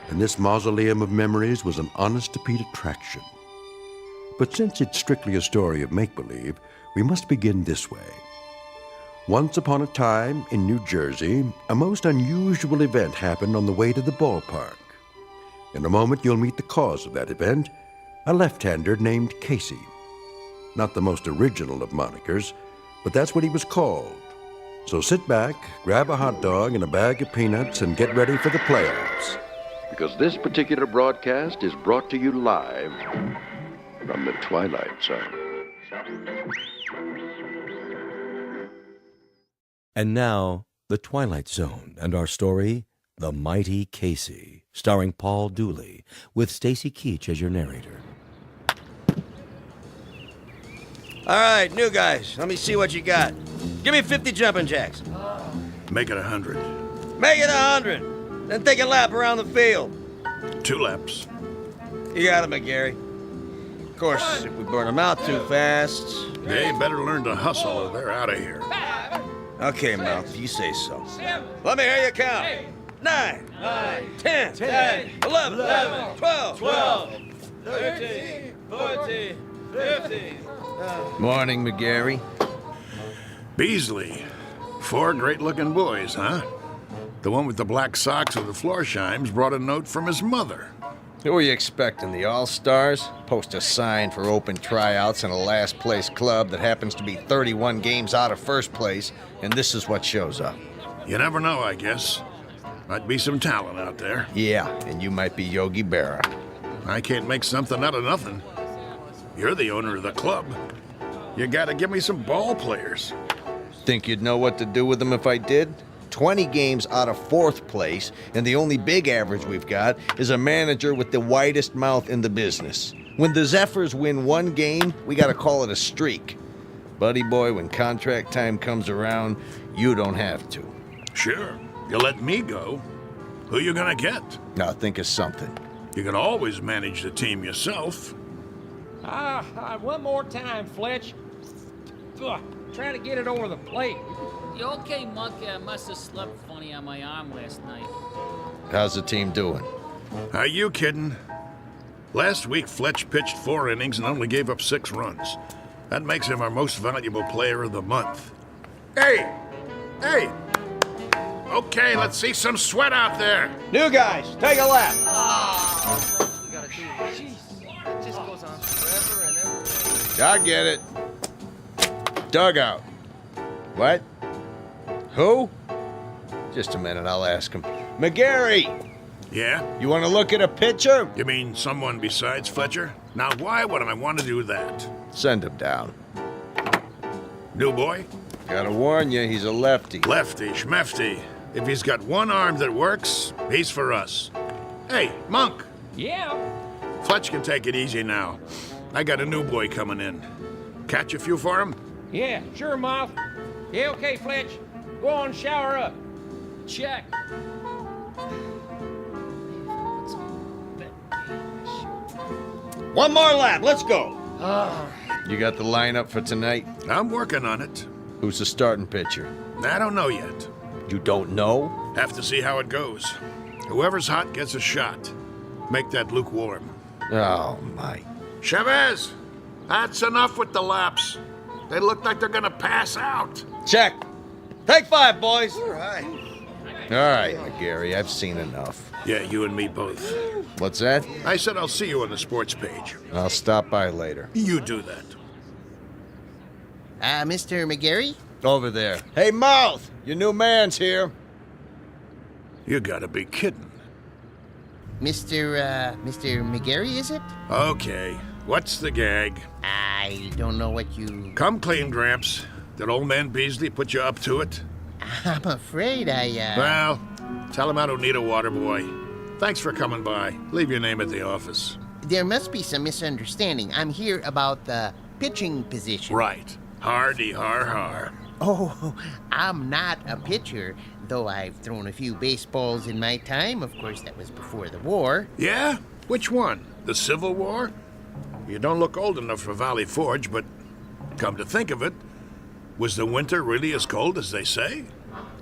and this mausoleum of memories was an honest-to-Pete attraction. But since it's strictly a story of make-believe, we must begin this way. Once upon a time in New Jersey, a most unusual event happened on the way to the ballpark. In a moment, you'll meet the cause of that event, a left-hander named Casey. Not the most original of monikers, but that's what he was called. So sit back, grab a hot dog and a bag of peanuts, and get ready for the playoffs. Because this particular broadcast is brought to you live from the Twilight Zone. And now, The Twilight Zone and our story, The Mighty Casey, starring Paul Dooley, with Stacy Keach as your narrator. All right, new guys, let me see what you got. Give me 50 jumping jacks. Make it 100. Make it 100. Then take a lap around the field. 2 laps. You got it, McGarry. Of course, if we burn them out too fast... They better learn to hustle or they're out of here. Okay, Mouth, you say so. Let me hear you count. 9, 10, 11, 12, 13, 14, 15. Morning, McGarry. Beasley. 4 great-looking boys, huh? The one with the black socks and the Florsheim's brought a note from his mother. Who are you expecting, the All-Stars? Post a sign for open tryouts in a last-place club that happens to be 31 games out of first place, and this is what shows up. You never know, I guess. Might be some talent out there. Yeah, and you might be Yogi Berra. I can't make something out of nothing. You're the owner of the club. You gotta give me some ball players. Think you'd know what to do with them if I did? 20 games out of 4th place, and the only big average we've got is a manager with the widest mouth in the business. When the Zephyrs win 1 game, we gotta call it a streak. Buddy boy, when contract time comes around, you don't have to. Sure. You let me go. Who you gonna get? Now think of something. You can always manage the team yourself. One more time, Fletch. Ugh, trying to get it over the plate. You okay, Monkey? I must have slept funny on my arm last night. How's the team doing? Are you kidding? Last week, Fletch pitched 4 innings and only gave up 6 runs. That makes him our most valuable player of the month. Hey! Hey! Okay, let's see some sweat out there. New guys, take a lap. We gotta do it. Jeez, it just goes on forever and ever. I get it. Dugout. What? Who? Just a minute, I'll ask him. McGarry! Yeah? You want to look at a pitcher? You mean someone besides Fletcher? Now, why would I want to do that? Send him down. New boy? Gotta warn you, he's a lefty. Lefty, schmefty. If he's got one arm that works, he's for us. Hey, Monk. Yeah? Fletch can take it easy now. I got a new boy coming in. Catch a few for him? Yeah, sure, Moth. Yeah, okay, Fletch. Go on, shower up. Check. One more lap, let's go. You got the lineup for tonight? I'm working on it. Who's the starting pitcher? I don't know yet. You don't know? Have to see how it goes. Whoever's hot gets a shot. Make that lukewarm. Oh, my. Chavez, that's enough with the laps. They look like they're gonna pass out. Check. Take 5, boys. All right. All right, McGarry, I've seen enough. Yeah, you and me both. What's that? I said I'll see you on the sports page. I'll stop by later. You do that. Mr. McGarry? Over there. Hey, Mouth! Your new man's here. You gotta be kidding. Mr. McGarry, is it? Okay, what's the gag? I don't know what you... Come clean, Gramps. Did old man Beasley put you up to it? I'm afraid Well, tell him I don't need a water boy. Thanks for coming by. Leave your name at the office. There must be some misunderstanding. I'm here about the pitching position. Right. Hardy har har. Oh, I'm not a pitcher, though I've thrown a few baseballs in my time. Of course, that was before the war. Yeah? Which one? The Civil War? You don't look old enough for Valley Forge, but come to think of it, was the winter really as cold as they say?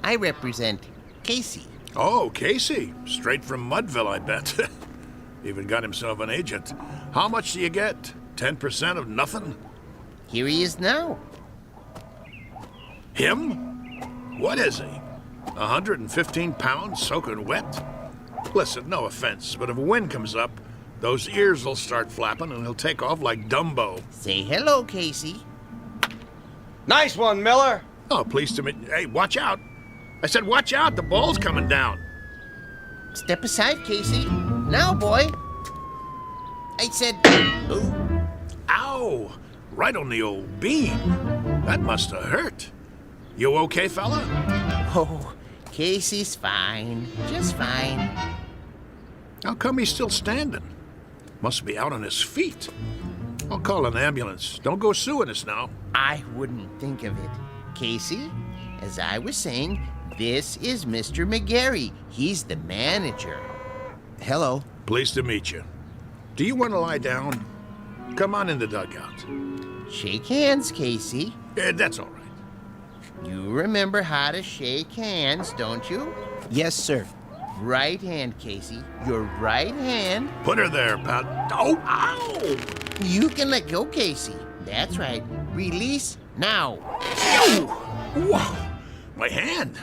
I represent Casey. Oh, Casey. Straight from Mudville, I bet. Even got himself an agent. How much do you get? 10% of nothing? Here he is now. Him? What is he? 115 pounds soaking wet? Listen, no offense, but if a wind comes up, those ears will start flapping and he'll take off like Dumbo. Say hello, Casey. Nice one, Miller. Oh, pleased to meet you. Hey, watch out. I said watch out, the ball's coming down. Step aside, Casey. Now, boy. I said... Oh. Ow! Right on the old bean. That must have hurt. You okay, fella? Oh, Casey's fine. Just fine. How come he's still standing? Must be out on his feet. I'll call an ambulance. Don't go suing us now. I wouldn't think of it. Casey, as I was saying, this is Mr. McGarry. He's the manager. Hello. Pleased to meet you. Do you want to lie down? Come on in the dugout. Shake hands, Casey. That's all right. You remember how to shake hands, don't you? Yes, sir. Right hand, Casey. Your right hand. Put her there, pal. Oh, ow! You can let go, Casey. That's right. Release now. Whoa! My hand.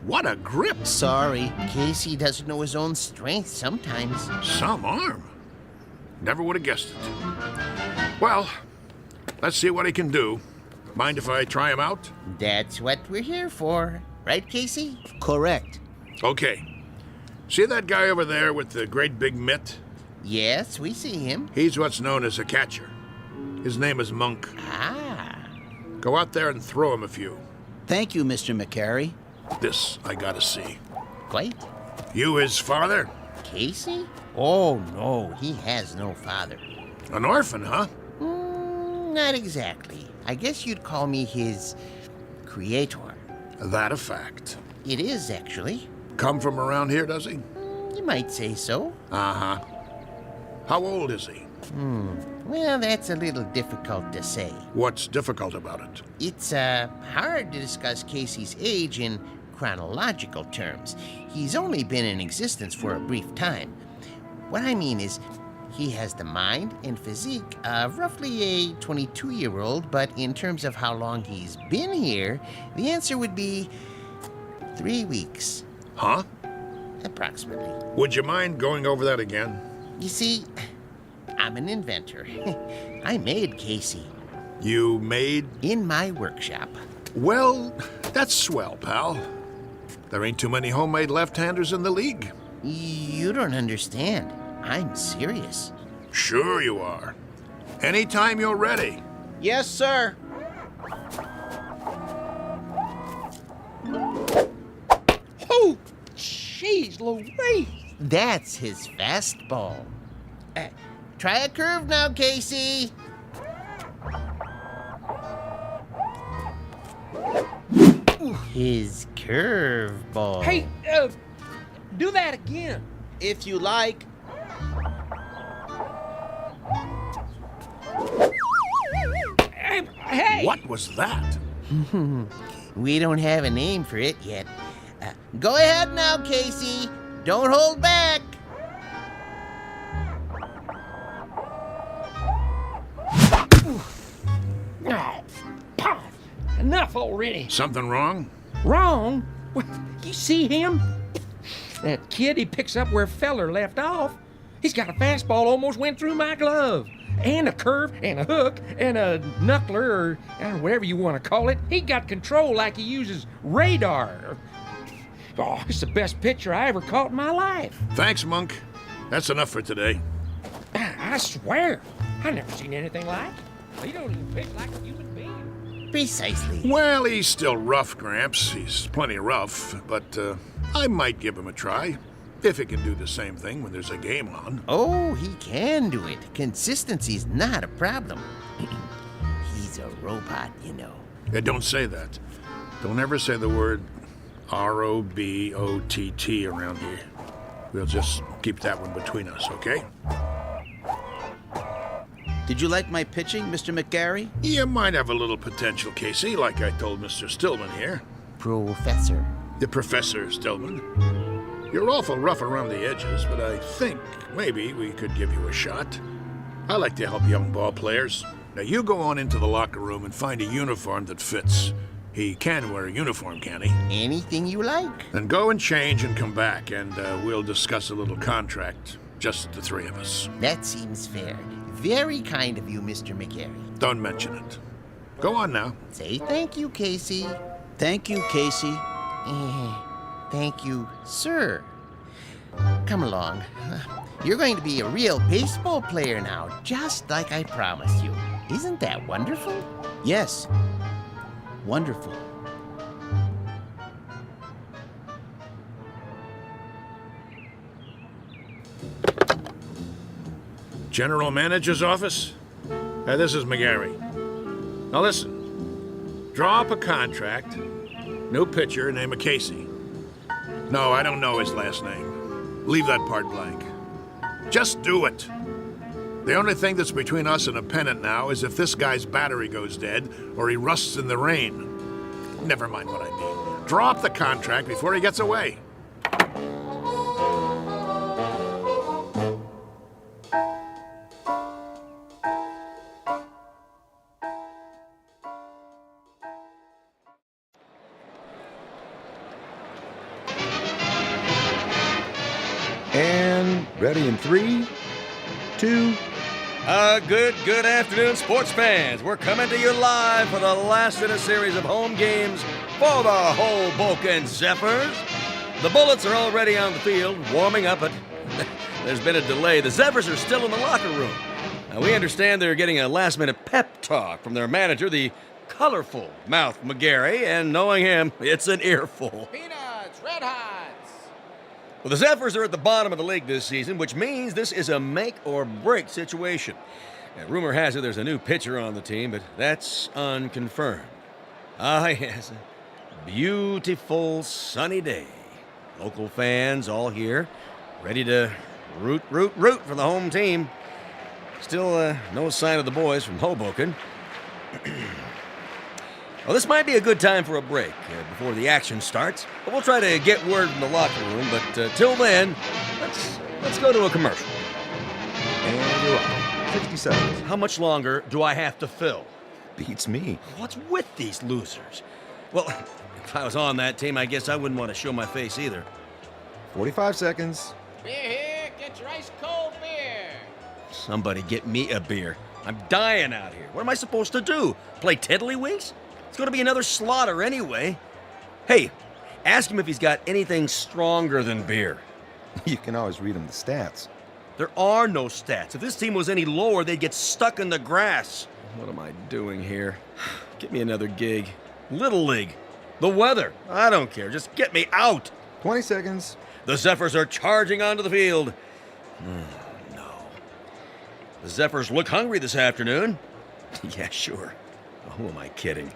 What a grip. Sorry, Casey doesn't know his own strength sometimes. Some arm. Never would have guessed it. Well, let's see what he can do. Mind if I try him out? That's what we're here for. Right, Casey? Correct. Okay. See that guy over there with the great big mitt? Yes, we see him. He's what's known as a catcher. His name is Monk. Ah. Go out there and throw him a few. Thank you, Mr. McGarry. This I gotta see. Quite. You his father? Casey? Oh, no, he has no father. An orphan, huh? Not exactly. I guess you'd call me his creator. That a fact. It is, actually. Come from around here, does he? You might say so. Uh-huh. How old is he? Well, that's a little difficult to say. What's difficult about it? It's hard to discuss Casey's age in chronological terms. He's only been in existence for a brief time. What I mean is, he has the mind and physique of roughly a 22-year-old, but in terms of how long he's been here, the answer would be 3 weeks. Huh? Approximately. Would you mind going over that again? You see, I'm an inventor. I made Casey. You made? In my workshop. Well, that's swell, pal. There ain't too many homemade left-handers in the league. You don't understand. I'm serious. Sure you are. Anytime you're ready. Yes, sir. Oh, jeez Louise. That's his fastball. Try a curve now, Casey. His curveball. Hey, do that again. If you like. Hey! What was that? We don't have a name for it yet. Go ahead now, Casey. Don't hold back. Oh, Pop, enough already. Something wrong? Wrong? What, you see him? That kid, he picks up where Feller left off. He's got a fastball almost went through my glove. And a curve, and a hook, and a knuckler, or I don't know, whatever you want to call it. He got control like he uses radar. Oh, it's the best pitcher I ever caught in my life. Thanks, Monk. That's enough for today. I swear, I never seen anything like it. He don't even pitch like a human being. Precisely. Well, he's still rough, Gramps. He's plenty rough, but I might give him a try. If he can do the same thing when there's a game on. Oh, he can do it. Consistency's not a problem. He's a robot, you know. Yeah, don't say that. Don't ever say the word R-O-B-O-T-T around here. We'll just keep that one between us, okay? Did you like my pitching, Mr. McGarry? You might have a little potential, Casey, like I told Mr. Stillman here. Professor. The Professor Stillman. You're awful rough around the edges, but I think maybe we could give you a shot. I like to help young ball players. Now you go on into the locker room and find a uniform that fits. He can wear a uniform, can he? Anything you like. Then go and change and come back, and we'll discuss a little contract. Just the three of us. That seems fair. Very kind of you, Mr. McGarry. Don't mention it. Go on now. Say thank you, Casey. Thank you, Casey. Thank you, sir. Come along. You're going to be a real baseball player now, just like I promised you. Isn't that wonderful? Yes. Wonderful. General Manager's office? This is McGarry. Now listen. Draw up a contract. New pitcher, name of Casey. No, I don't know his last name. Leave that part blank. Just do it. The only thing that's between us and a pennant now is if this guy's battery goes dead or he rusts in the rain. Never mind what I mean. Draw up the contract before he gets away. And ready in 3, 2. Good afternoon, sports fans. We're coming to you live for the last in a series of home games for the Hoboken Zephyrs. The Bullets are already on the field, warming up, but there's been a delay. The Zephyrs are still in the locker room. Now, we understand they're getting a last-minute pep talk from their manager, the colorful Mouth McGarry, and knowing him, it's an earful. Peanuts, Red Hots. Well, the Zephyrs are at the bottom of the league this season, which means this is a make-or-break situation. And rumor has it there's a new pitcher on the team, but that's unconfirmed. Ah, yes, a beautiful sunny day. Local fans all here, ready to root for the home team. Still, no sign of the boys from Hoboken. Well, this might be a good time for a break before the action starts. But we'll try to get word from the locker room. But till then, let's go to a commercial. And you're on. 60 seconds. How much longer do I have to fill? Beats me. What's with these losers? Well, if I was on that team, I guess I wouldn't want to show my face either. 45 seconds. Beer here, get your ice cold beer. Somebody get me a beer. I'm dying out here. What am I supposed to do? Play tiddlywinks? It's going to be another slaughter anyway. Hey, ask him if he's got anything stronger than beer. You can always read him the stats. There are no stats. If this team was any lower, they'd get stuck in the grass. What am I doing here? Get me another gig. Little League. The weather. I don't care. Just get me out. 20 seconds. The Zephyrs are charging onto the field. No. The Zephyrs look hungry this afternoon. Yeah, sure. Who am I kidding?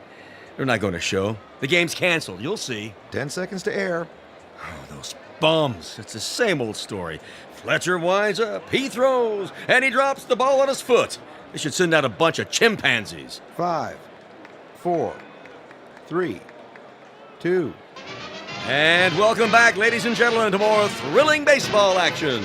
They're not going to show. The game's canceled. You'll see. 10 seconds to air. Oh, those bums. It's the same old story. Fletcher winds up, he throws, and he drops the ball on his foot. They should send out a bunch of chimpanzees. 5, 4, 3, 2. And welcome back, ladies and gentlemen, to more thrilling baseball action.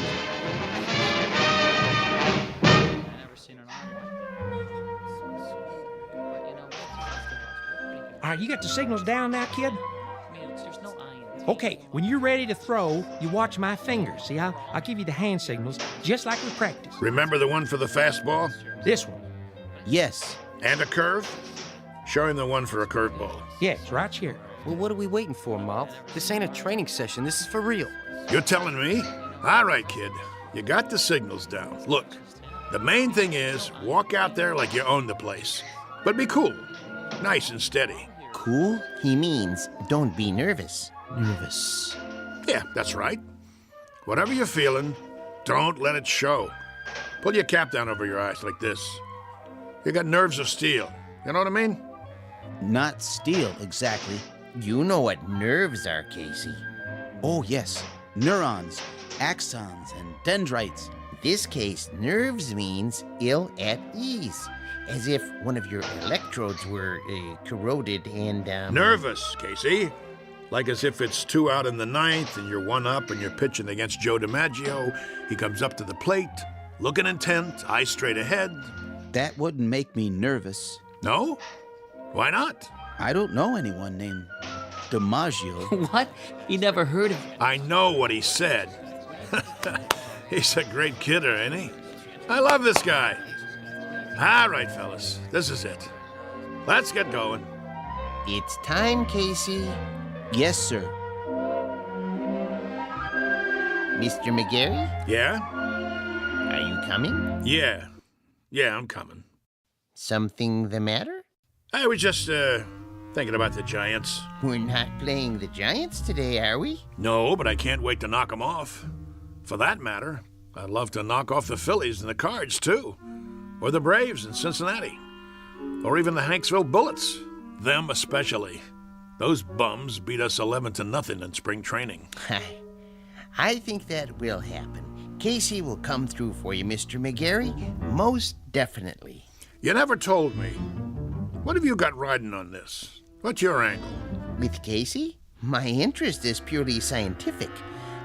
All right, you got the signals down now, kid? Okay, when you're ready to throw, you watch my fingers. See, I'll give you the hand signals, just like we practice. Remember the one for the fastball? This one. Yes. And a curve? Show him the one for a curveball. Yeah, it's right here. Well, what are we waiting for, Mouth? This ain't a training session. This is for real. You're telling me? All right, kid. You got the signals down. Look, the main thing is walk out there like you own the place. But be cool. Nice and steady. Cool? He means don't be nervous. Nervous. Yeah, that's right. Whatever you're feeling, don't let it show. Pull your cap down over your eyes like this. You got nerves of steel. You know what I mean? Not steel, exactly. You know what nerves are, Casey. Oh, yes. Neurons, axons, and dendrites. This case, nerves means ill at ease. As if one of your electrodes were corroded and, Nervous, Casey. Like as if it's 2 out in the 9th and you're 1 up and you're pitching against Joe DiMaggio. He comes up to the plate, looking intent, eyes straight ahead. That wouldn't make me nervous. No? Why not? I don't know anyone named DiMaggio. What? He never heard of... I know what he said. He's a great kidder, ain't he? I love this guy. All right, fellas, this is it. Let's get going. It's time, Casey. Yes, sir. Mr. McGarry? Yeah? Are you coming? Yeah, I'm coming. Something the matter? I was just, thinking about the Giants. We're not playing the Giants today, are we? No, but I can't wait to knock them off. For that matter, I'd love to knock off the Phillies and the Cards, too. Or the Braves in Cincinnati. Or even the Hanksville Bullets. Them especially. Those bums beat us 11-0 in spring training. I think that will happen. Casey will come through for you, Mr. McGarry. Most definitely. You never told me. What have you got riding on this? What's your angle? With Casey? My interest is purely scientific.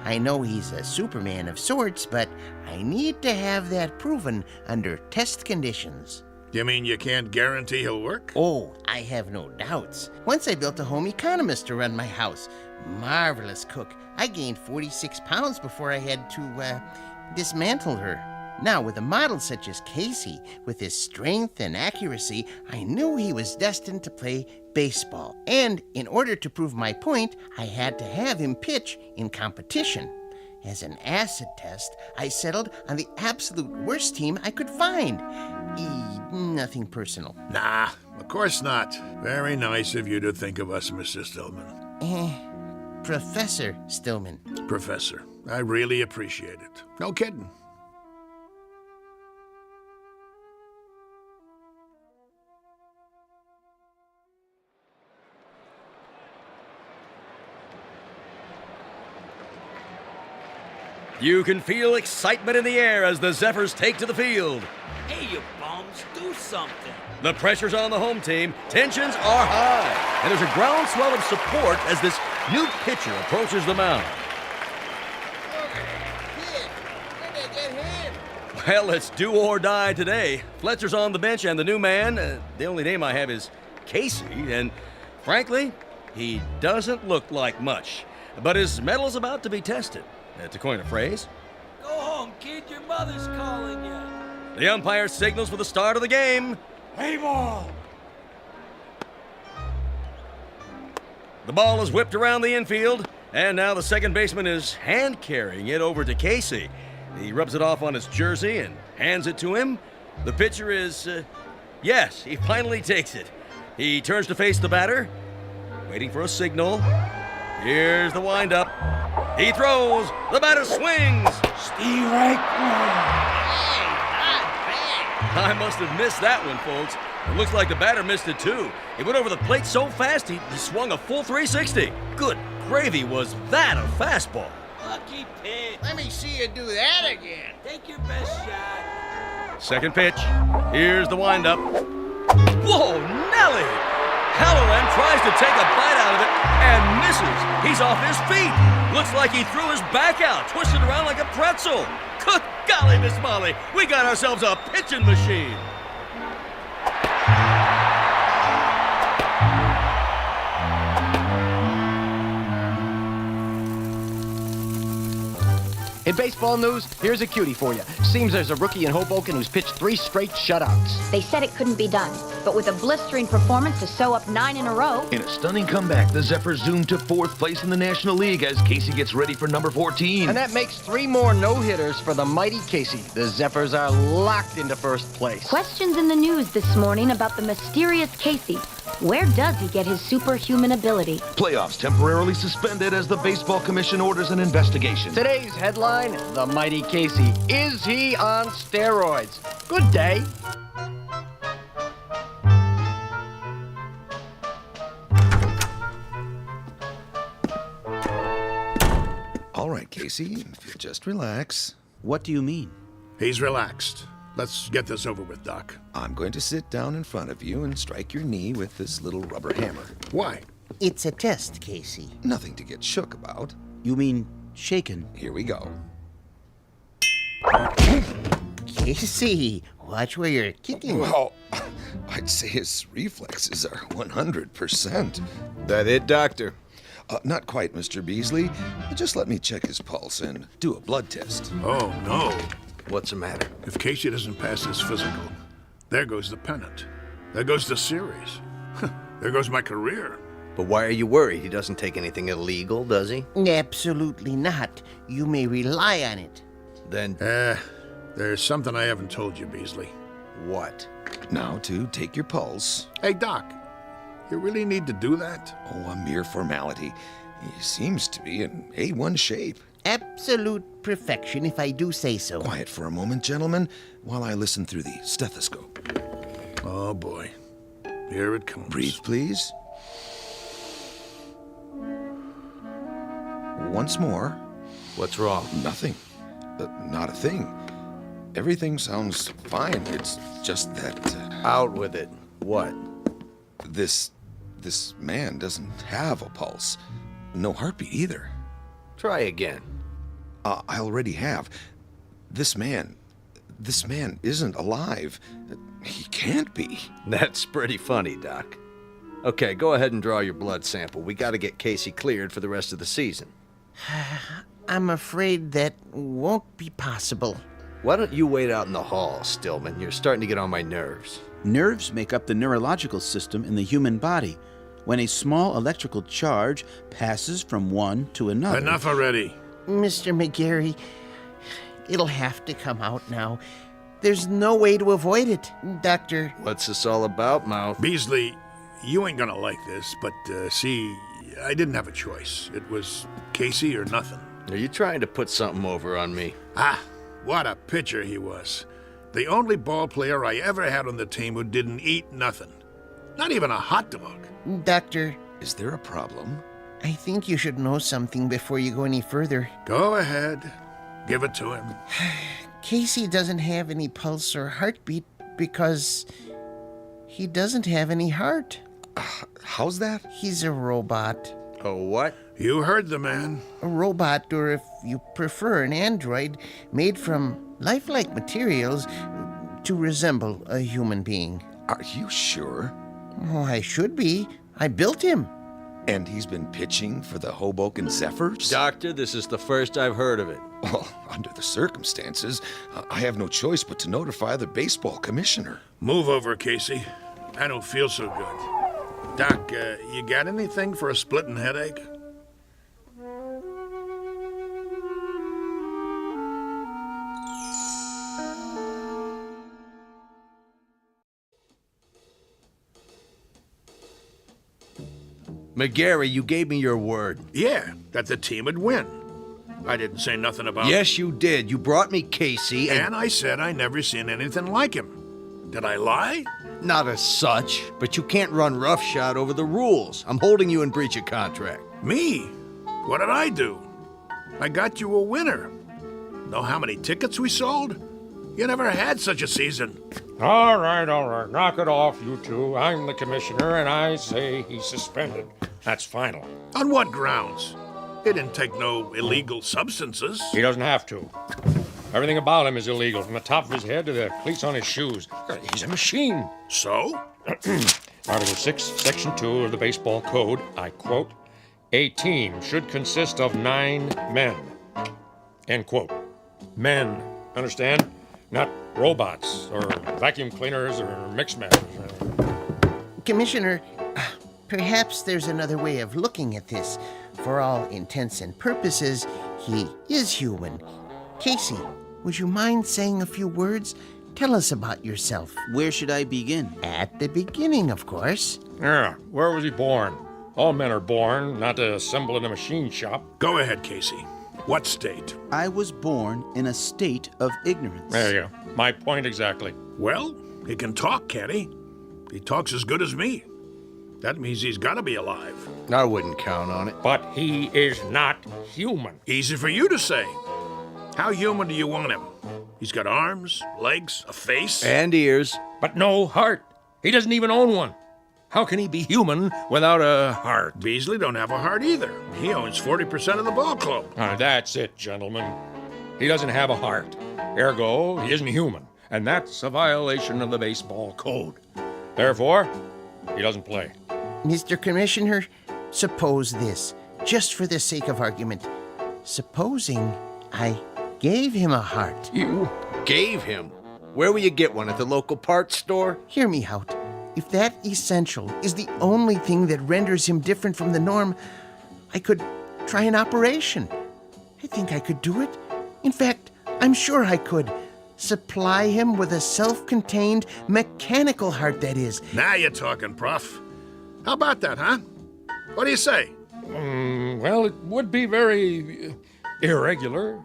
I know he's a Superman of sorts, but I need to have that proven under test conditions. You mean you can't guarantee he'll work? Oh, I have no doubts. Once I built a home economist to run my house. Marvelous cook. I gained 46 pounds before I had to, dismantle her. Now, with a model such as Casey, with his strength and accuracy, I knew he was destined to play baseball. And in order to prove my point, I had to have him pitch in competition. As an acid test, I settled on the absolute worst team I could find. Nothing personal. Nah, of course not. Very nice of you to think of us, Mr. Stillman. Professor Stillman. Professor, I really appreciate it. No kidding. You can feel excitement in the air as the Zephyrs take to the field. Hey, you bums, do something. The pressure's on the home team, tensions are high, and there's a groundswell of support as this new pitcher approaches the mound. Well, it's do or die today. Fletcher's on the bench, and the new man, the only name I have is Casey, and frankly, he doesn't look like much. But his metal's about to be tested. To coin a phrase. Go home, kid. Your mother's calling you. The umpire signals for the start of the game. Play ball. The ball is whipped around the infield, and now the second baseman is hand-carrying it over to Casey. He rubs it off on his jersey and hands it to him. The pitcher is, yes, he finally takes it. He turns to face the batter, waiting for a signal. Here's the windup. He throws. The batter swings. Steve right. I must have missed that one, folks. It looks like the batter missed it, too. He went over the plate so fast, he swung a full 360. Good gravy, was that a fastball? Lucky pitch. Let me see you do that again. Take your best shot. Second pitch. Here's the windup. Whoa, Nelly! Halloran tries to take a bite out of it and misses. He's off his feet. Looks like he threw his back out, twisted around like a pretzel. Good golly, Miss Molly, we got ourselves a pitching machine. In baseball news, here's a cutie for you. Seems there's a rookie in Hoboken who's pitched 3 straight shutouts. They said it couldn't be done, but with a blistering performance to sew up 9 in a row. In a stunning comeback, the Zephyrs zoom to 4th place in the National League as Casey gets ready for number 14. And that makes 3 more no-hitters for the mighty Casey. The Zephyrs are locked into 1st place. Questions in the news this morning about the mysterious Casey. Where does he get his superhuman ability? Playoffs temporarily suspended as the Baseball Commission orders an investigation. Today's headline, the mighty Casey. Is he on steroids? Good day. All right, Casey, just relax. What do you mean? He's relaxed. Let's get this over with, Doc. I'm going to sit down in front of you and strike your knee with this little rubber hammer. Why? It's a test, Casey. Nothing to get shook about. You mean shaken? Here we go. Casey, watch where you're kicking. Well, I'd say his reflexes are 100%. That it, Doctor? Not quite, Mr. Beasley. Just let me check his pulse and do a blood test. Oh, no. What's the matter? If Casey doesn't pass his physical, there goes the pennant. There goes the series. There goes my career. But why are you worried? He doesn't take anything illegal, does he? Absolutely not. You may rely on it. Then... there's something I haven't told you, Beasley. What? Now to take your pulse. Hey, Doc, you really need to do that? Oh, a mere formality. He seems to be in A1 shape. Absolute perfection, if I do say so. Quiet for a moment, gentlemen, while I listen through the stethoscope. Oh, boy. Here it comes. Breathe, please. Once more. What's wrong? Nothing. Not a thing. Everything sounds fine. It's just that... Out with it. What? This man doesn't have a pulse. No heartbeat either. Try again. I already have. This man isn't alive. He can't be. That's pretty funny, Doc. Okay, go ahead and draw your blood sample. We gotta get Casey cleared for the rest of the season. I'm afraid that won't be possible. Why don't you wait out in the hall, Stillman? You're starting to get on my nerves. Nerves make up the neurological system in the human body. When a small electrical charge passes from one to another... Enough already. Mr. McGarry, it'll have to come out now. There's no way to avoid it, Doctor. What's this all about, Mouth? Beasley, you ain't gonna like this, but see, I didn't have a choice. It was Casey or nothing. Are you trying to put something over on me? What a pitcher he was. The only ball player I ever had on the team who didn't eat nothing. Not even a hot dog. Doctor. Is there a problem? I think you should know something before you go any further. Go ahead. Give it to him. Casey doesn't have any pulse or heartbeat because he doesn't have any heart. How's that? He's a robot. A what? You heard the man. A robot, or if you prefer, an android made from lifelike materials to resemble a human being. Are you sure? Oh, I should be. I built him. And he's been pitching for the Hoboken Zephyrs? Doctor, this is the first I've heard of it. Well, under the circumstances, I have no choice but to notify the baseball commissioner. Move over, Casey. I don't feel so good. Doc, you got anything for a splitting headache? McGarry, you gave me your word. Yeah, that the team would win. I didn't say nothing about... Yes, you did. You brought me Casey and I said I never seen anything like him. Did I lie? Not as such, but you can't run roughshod over the rules. I'm holding you in breach of contract. Me? What did I do? I got you a winner. Know how many tickets we sold? You never had such a season. All right. Knock it off, you two. I'm the commissioner, and I say he's suspended. That's final. On what grounds? He didn't take no illegal substances. He doesn't have to. Everything about him is illegal, from the top of his head to the cleats on his shoes. He's a machine. So? Article 6, Section 2 of the Baseball Code, I quote, "A team should consist of 9 men." End quote. Men, understand? Not robots, or vacuum cleaners, or mix-masters. Commissioner, perhaps there's another way of looking at this. For all intents and purposes, he is human. Casey, would you mind saying a few words? Tell us about yourself. Where should I begin? At the beginning, of course. Yeah, where was he born? All men are born, not to assemble in a machine shop. Go ahead, Casey. What state? I was born in a state of ignorance. There you go. My point exactly. Well, he can talk, can't he? He talks as good as me. That means he's got to be alive. I wouldn't count on it. But he is not human. Easy for you to say. How human do you want him? He's got arms, legs, a face. And ears. But no heart. He doesn't even own one. How can he be human without a heart? Beasley don't have a heart either. He owns 40% of the ball club. That's it, gentlemen. He doesn't have a heart. Ergo, he isn't human. and that's a violation of the baseball code. Therefore, he doesn't play. Mr. Commissioner, suppose this, just for the sake of argument. Supposing I gave him a heart. You gave him? Where will you get one, at the local parts store? Hear me out. If that essential is the only thing that renders him different from the norm, I could try an operation. I think I could do it. In fact, I'm sure I could. Supply him with a self-contained mechanical heart, that is. Now you're talking, Prof. How about that, huh? What do you say? Well, it would be very irregular.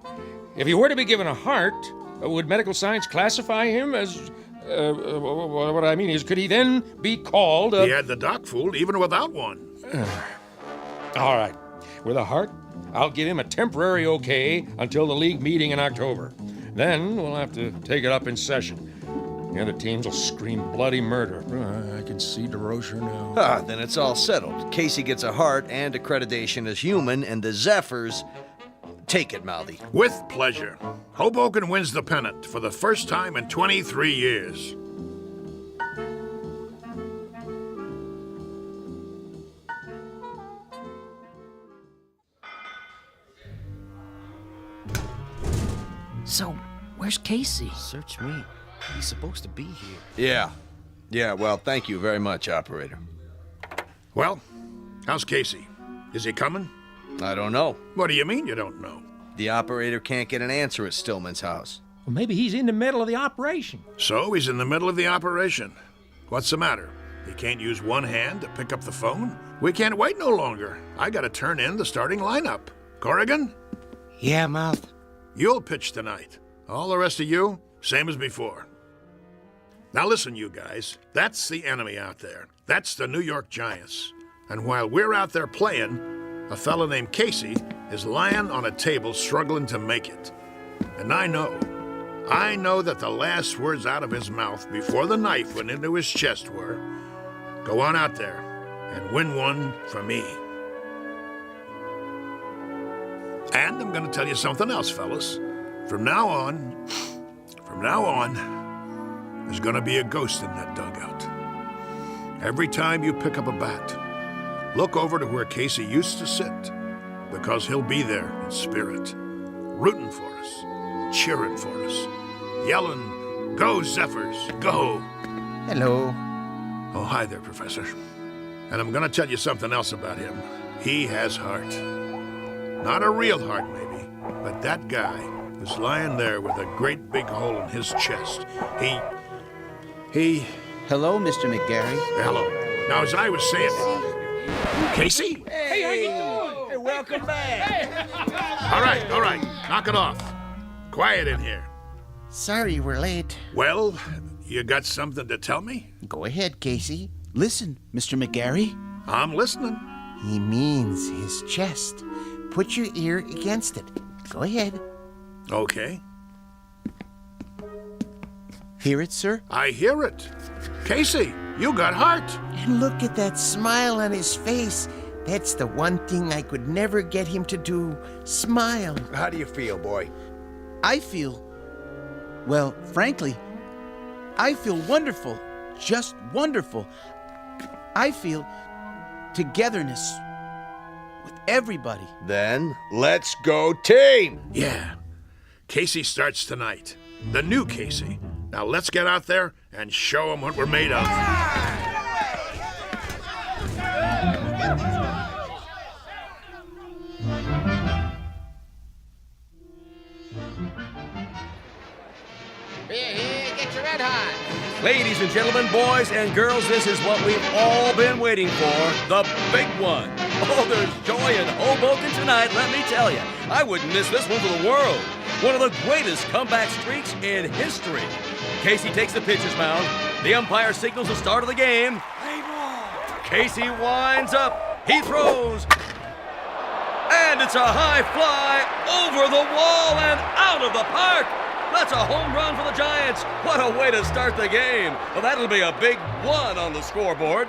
If he were to be given a heart, would medical science classify him as... what I mean is, could he then be called a... He had the doc fooled even without one. All right. With a heart, I'll give him a temporary okay until the league meeting in October. Then we'll have to take it up in session. The other teams will scream bloody murder. I can see DeRocher now. Then it's all settled. Casey gets a heart and accreditation as human, and the Zephyrs... Take it, Mouthy. With pleasure. Hoboken wins the pennant for the first time in 23 years. So, where's Casey? Search me. He's supposed to be here. Yeah, well, thank you very much, operator. Well, how's Casey? Is he coming? I don't know. What do you mean you don't know? The operator can't get an answer at Stillman's house. Well, maybe he's in the middle of the operation. So he's in the middle of the operation. What's the matter? He can't use one hand to pick up the phone? We can't wait no longer. I gotta turn in the starting lineup. Corrigan? Yeah, Mouth? You'll pitch tonight. All the rest of you, same as before. Now listen, you guys. That's the enemy out there. That's the New York Giants. And while we're out there playing, a fella named Casey is lying on a table struggling to make it. And I know that the last words out of his mouth before the knife went into his chest were, "Go on out there and win one for me." And I'm gonna tell you something else, fellas. From now on, there's gonna be a ghost in that dugout. Every time you pick up a bat, look over to where Casey used to sit, because he'll be there in spirit, rooting for us, cheering for us, yelling, "Go, Zephyrs, go!" Hello. Oh, hi there, Professor. And I'm gonna tell you something else about him. He has heart. Not a real heart, maybe, but that guy was lying there with a great big hole in his chest. He... Hello, Mr. McGarry. Hello. Now, as I was saying... Casey? Hey, how you doing? Hey, welcome back. All right. Knock it off. Quiet in here. Sorry we're late. Well, you got something to tell me? Go ahead, Casey. Listen, Mr. McGarry. I'm listening. He means his chest. Put your ear against it. Go ahead. Okay. Hear it, sir? I hear it. Casey, you got heart. And look at that smile on his face. That's the one thing I could never get him to do. Smile. How do you feel, boy? I feel... Well, frankly, I feel wonderful. Just wonderful. I feel togetherness with everybody. Then, let's go team! Yeah. Casey starts tonight. The new Casey. Now let's get out there and show him what we're made of. Here, get your red hot. Ladies and gentlemen, boys and girls, this is what we've all been waiting for, the big one. Oh, there's joy in Hoboken tonight, let me tell you. I wouldn't miss this one for the world. One of the greatest comeback streaks in history. Casey takes the pitcher's mound. The umpire signals the start of the game. Casey winds up. He throws. And it's a high fly over the wall and out of the park. That's a home run for the Giants. What a way to start the game. Well, that'll be a big one on the scoreboard.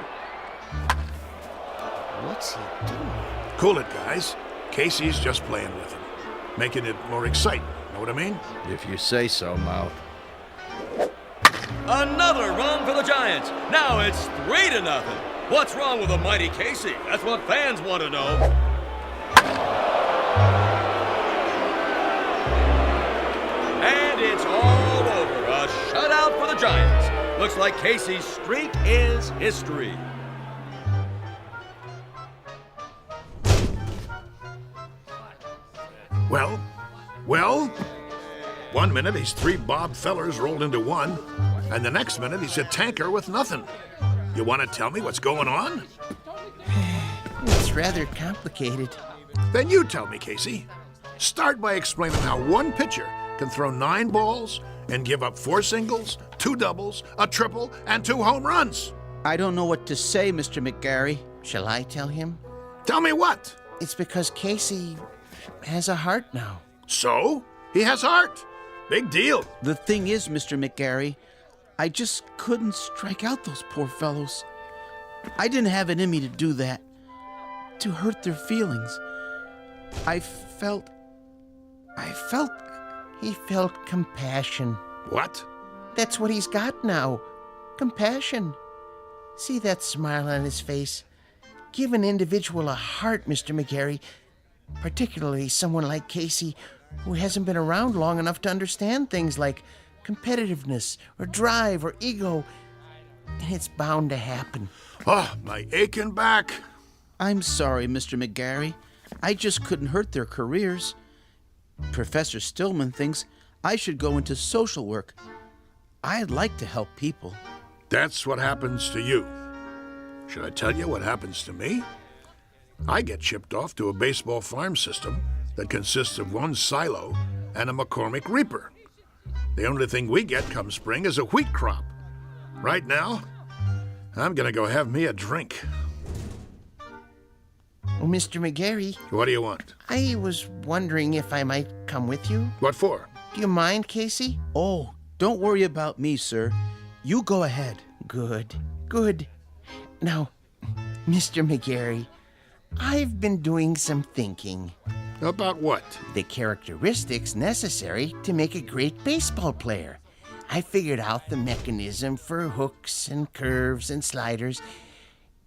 What's he doing? Cool it, guys. Casey's just playing with him, making it more exciting. Know what I mean? If you say so, Mouth. Another run for the Giants. Now it's 3-0. What's wrong with the mighty Casey? That's what fans want to know. And it's all over. A shutout for the Giants. Looks like Casey's streak is history. Well, 1 minute he's 3 Bob Fellers rolled into one, and the next minute he's a tanker with nothing. You want to tell me what's going on? It's rather complicated. Then you tell me, Casey. Start by explaining how one pitcher can throw 9 balls and give up 4 singles, 2 doubles, a triple, and 2 home runs. I don't know what to say, Mr. McGarry. Shall I tell him? Tell me what? It's because Casey has a heart now. So? He has heart. Big deal. The thing is, Mr. McGarry, I just couldn't strike out those poor fellows. I didn't have it in me to do that, to hurt their feelings. He felt compassion. What? That's what he's got now. Compassion. See that smile on his face? Give an individual a heart, Mr. McGarry, particularly someone like Casey, who hasn't been around long enough to understand things like competitiveness or drive or ego. And it's bound to happen. Oh, my aching back. I'm sorry, Mr. McGarry. I just couldn't hurt their careers. Professor Stillman thinks I should go into social work. I'd like to help people. That's what happens to you. Should I tell you what happens to me? I get shipped off to a baseball farm system that consists of 1 silo and a McCormick Reaper. The only thing we get come spring is a wheat crop. Right now, I'm gonna go have me a drink. Oh, Mr. McGarry. What do you want? I was wondering if I might come with you. What for? Do you mind, Casey? Oh, don't worry about me, sir. You go ahead. Good. Now, Mr. McGarry, I've been doing some thinking. About what? The characteristics necessary to make a great baseball player. I figured out the mechanism for hooks and curves and sliders,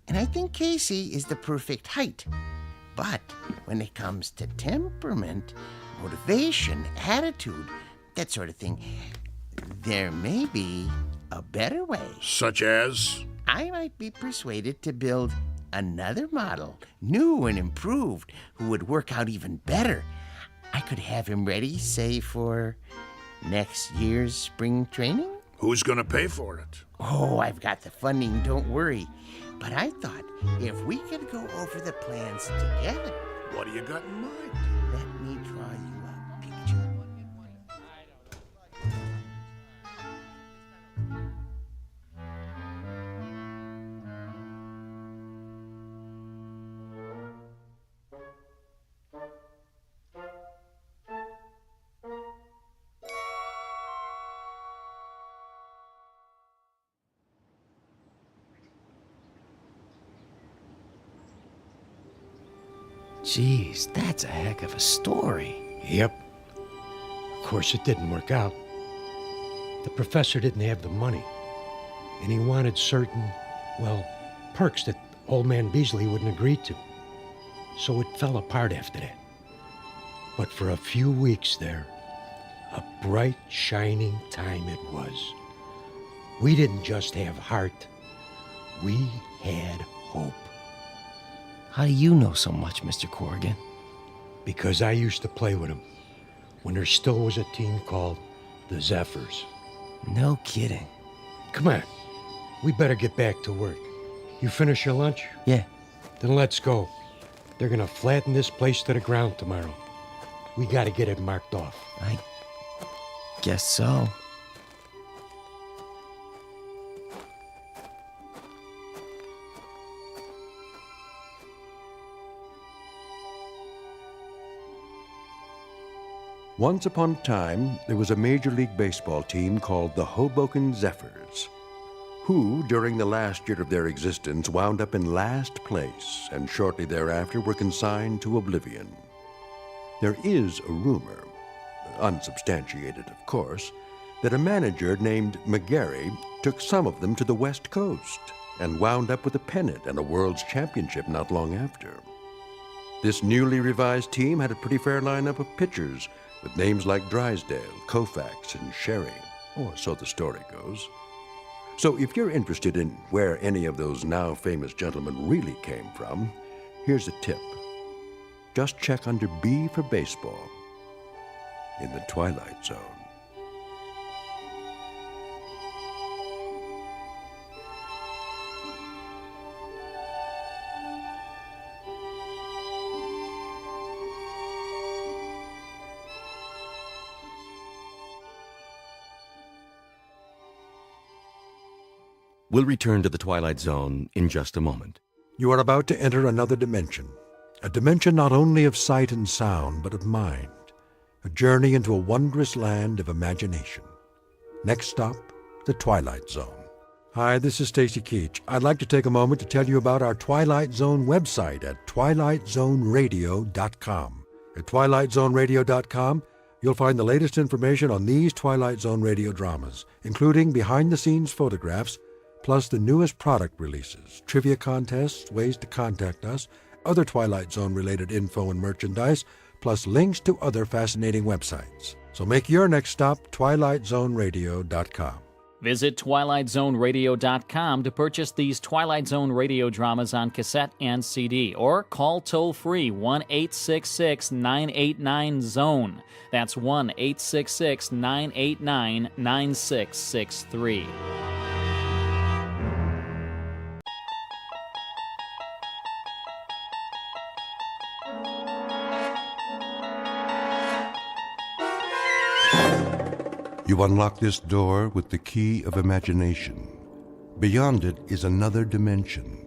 and I think Casey is the perfect height. But when it comes to temperament, motivation, attitude, that sort of thing, there may be a better way. Such as? I might be persuaded to build another model, new and improved, who would work out even better. I could have him ready, say, for next year's spring training. Who's gonna pay for it? Oh, I've got the funding, don't worry. But I thought if we could go over the plans together. What do you got in mind? Let me draw you a picture. Geez, that's a heck of a story. Yep. Of course, it didn't work out. The professor didn't have the money, and he wanted certain, perks that old man Beasley wouldn't agree to. So it fell apart after that. But for a few weeks there, a bright, shining time it was. We didn't just have heart, we had hope. How do you know so much, Mr. Corrigan? Because I used to play with him when there still was a team called the Zephyrs. No kidding. Come on, we better get back to work. You finish your lunch? Yeah. Then let's go. They're gonna flatten this place to the ground tomorrow. We gotta get it marked off. I guess so. Once upon a time, there was a Major League Baseball team called the Hoboken Zephyrs, who, during the last year of their existence, wound up in last place and shortly thereafter were consigned to oblivion. There is a rumor, unsubstantiated of course, that a manager named McGarry took some of them to the West Coast and wound up with a pennant and a world's championship not long after. This newly revised team had a pretty fair lineup of pitchers with names like Drysdale, Koufax, and Sherry, or so the story goes. So if you're interested in where any of those now famous gentlemen really came from, here's a tip. Just check under B for baseball in the Twilight Zone. We'll return to the Twilight Zone in just a moment. You are about to enter another dimension, a dimension not only of sight and sound, but of mind, a journey into a wondrous land of imagination. Next stop, the Twilight Zone. Hi, this is Stacy Keach. I'd like to take a moment to tell you about our Twilight Zone website at twilightzoneradio.com. At twilightzoneradio.com, you'll find the latest information on these Twilight Zone radio dramas, including behind-the-scenes photographs, plus the newest product releases, trivia contests, ways to contact us, other Twilight Zone-related info and merchandise, plus links to other fascinating websites. So make your next stop twilightzoneradio.com. Visit twilightzoneradio.com to purchase these Twilight Zone radio dramas on cassette and CD, or call toll-free 1-866-989-ZONE. That's 1-866-989-9663. You unlock this door with the key of imagination. Beyond it is another dimension,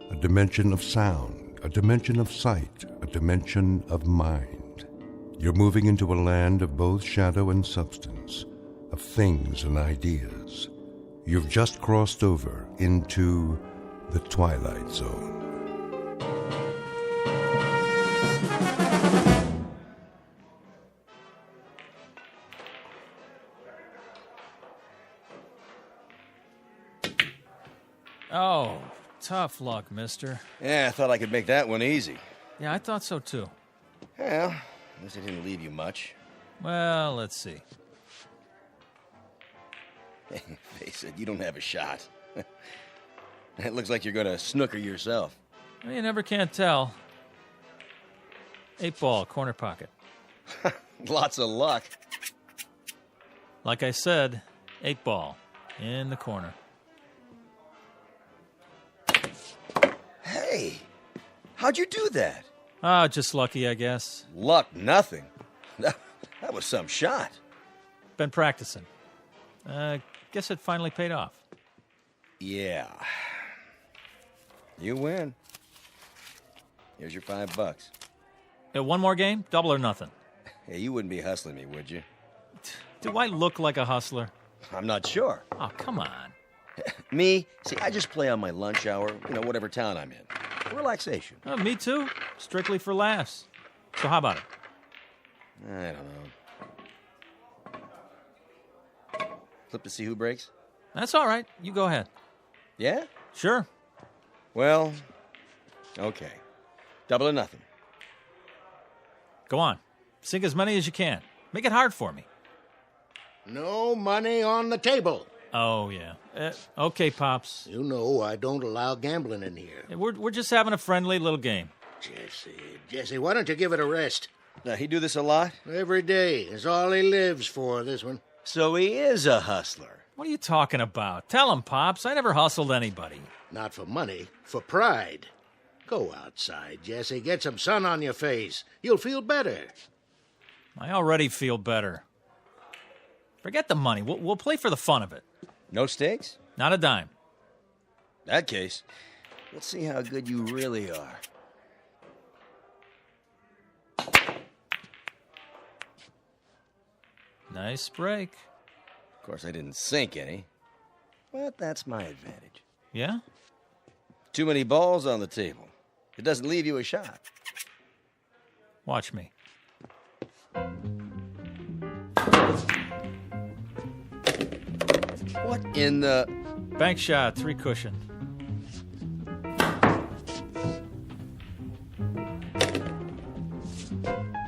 a dimension of sound, a dimension of sight, a dimension of mind. You're moving into a land of both shadow and substance, of things and ideas. You've just crossed over into the Twilight Zone. Oh, tough luck, mister. Yeah, I thought I could make that one easy. Yeah, I thought so too. Well, at least I didn't leave you much. Well, let's see. Face it, you don't have a shot. It looks like you're gonna snooker yourself. Well, you never can tell. 8-ball, corner pocket. Lots of luck. Like I said, 8-ball, in the corner. Hey, how'd you do that? Oh, just lucky, I guess. Luck, nothing. That was some shot. Been practicing. Guess it finally paid off. Yeah. You win. Here's your $5. One more game? Double or nothing? Hey, you wouldn't be hustling me, would you? Do I look like a hustler? I'm not sure. Oh, come on. Me? See, I just play on my lunch hour, whatever town I'm in. Relaxation. Me too. Strictly for laughs. So how about it? I don't know. Flip to see who breaks? That's all right. You go ahead. Yeah? Sure. Well, okay. Double or nothing. Go on. Sink as many as you can. Make it hard for me. No money on the table. Oh, yeah. Okay, Pops. You know I don't allow gambling in here. We're just having a friendly little game. Jesse, why don't you give it a rest? Now, he do this a lot? Every day. It's all he lives for, this one. So he is a hustler. What are you talking about? Tell him, Pops. I never hustled anybody. Not for money, for pride. Go outside, Jesse. Get some sun on your face. You'll feel better. I already feel better. Forget the money. We'll play for the fun of it. No stakes? Not a dime. In that case, let's see how good you really are. Nice break. Of course, I didn't sink any, but that's my advantage. Yeah? Too many balls on the table. It doesn't leave you a shot. Watch me. What in the... Bank shot, 3 cushion.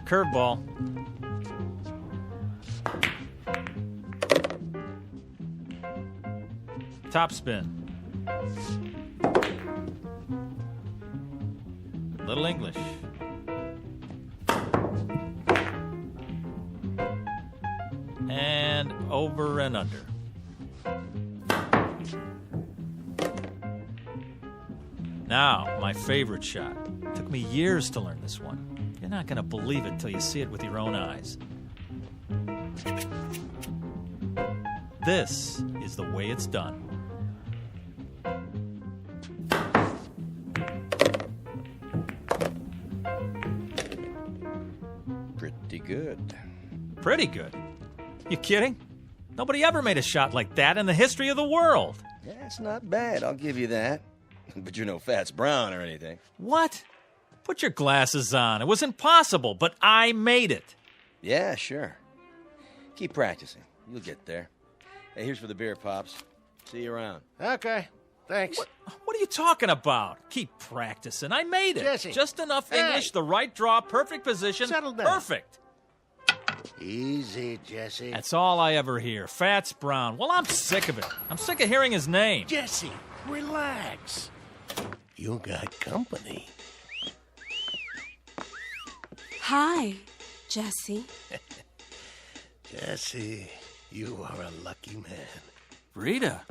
Curveball. Top spin. Little English. And over and under. Now, my favorite shot. Took me years to learn this one. You're not going to believe it till you see it with your own eyes. This is the way it's done. Pretty good. Pretty good? You kidding? Nobody ever made a shot like that in the history of the world. Yeah, it's not bad, I'll give you that. But you're no Fats Brown or anything. What? Put your glasses on. It was impossible, but I made it. Yeah, sure. Keep practicing. You'll get there. Hey, here's for the beer, Pops. See you around. Okay, thanks. What are you talking about? Keep practicing. I made it. Jesse. Just enough English, the right draw, perfect position. Settle down. Perfect. Easy, Jesse. That's all I ever hear. Fats Brown. Well, I'm sick of it. I'm sick of hearing his name. Jesse, relax. You got company. Hi, Jesse. Jesse, you are a lucky man. Rita,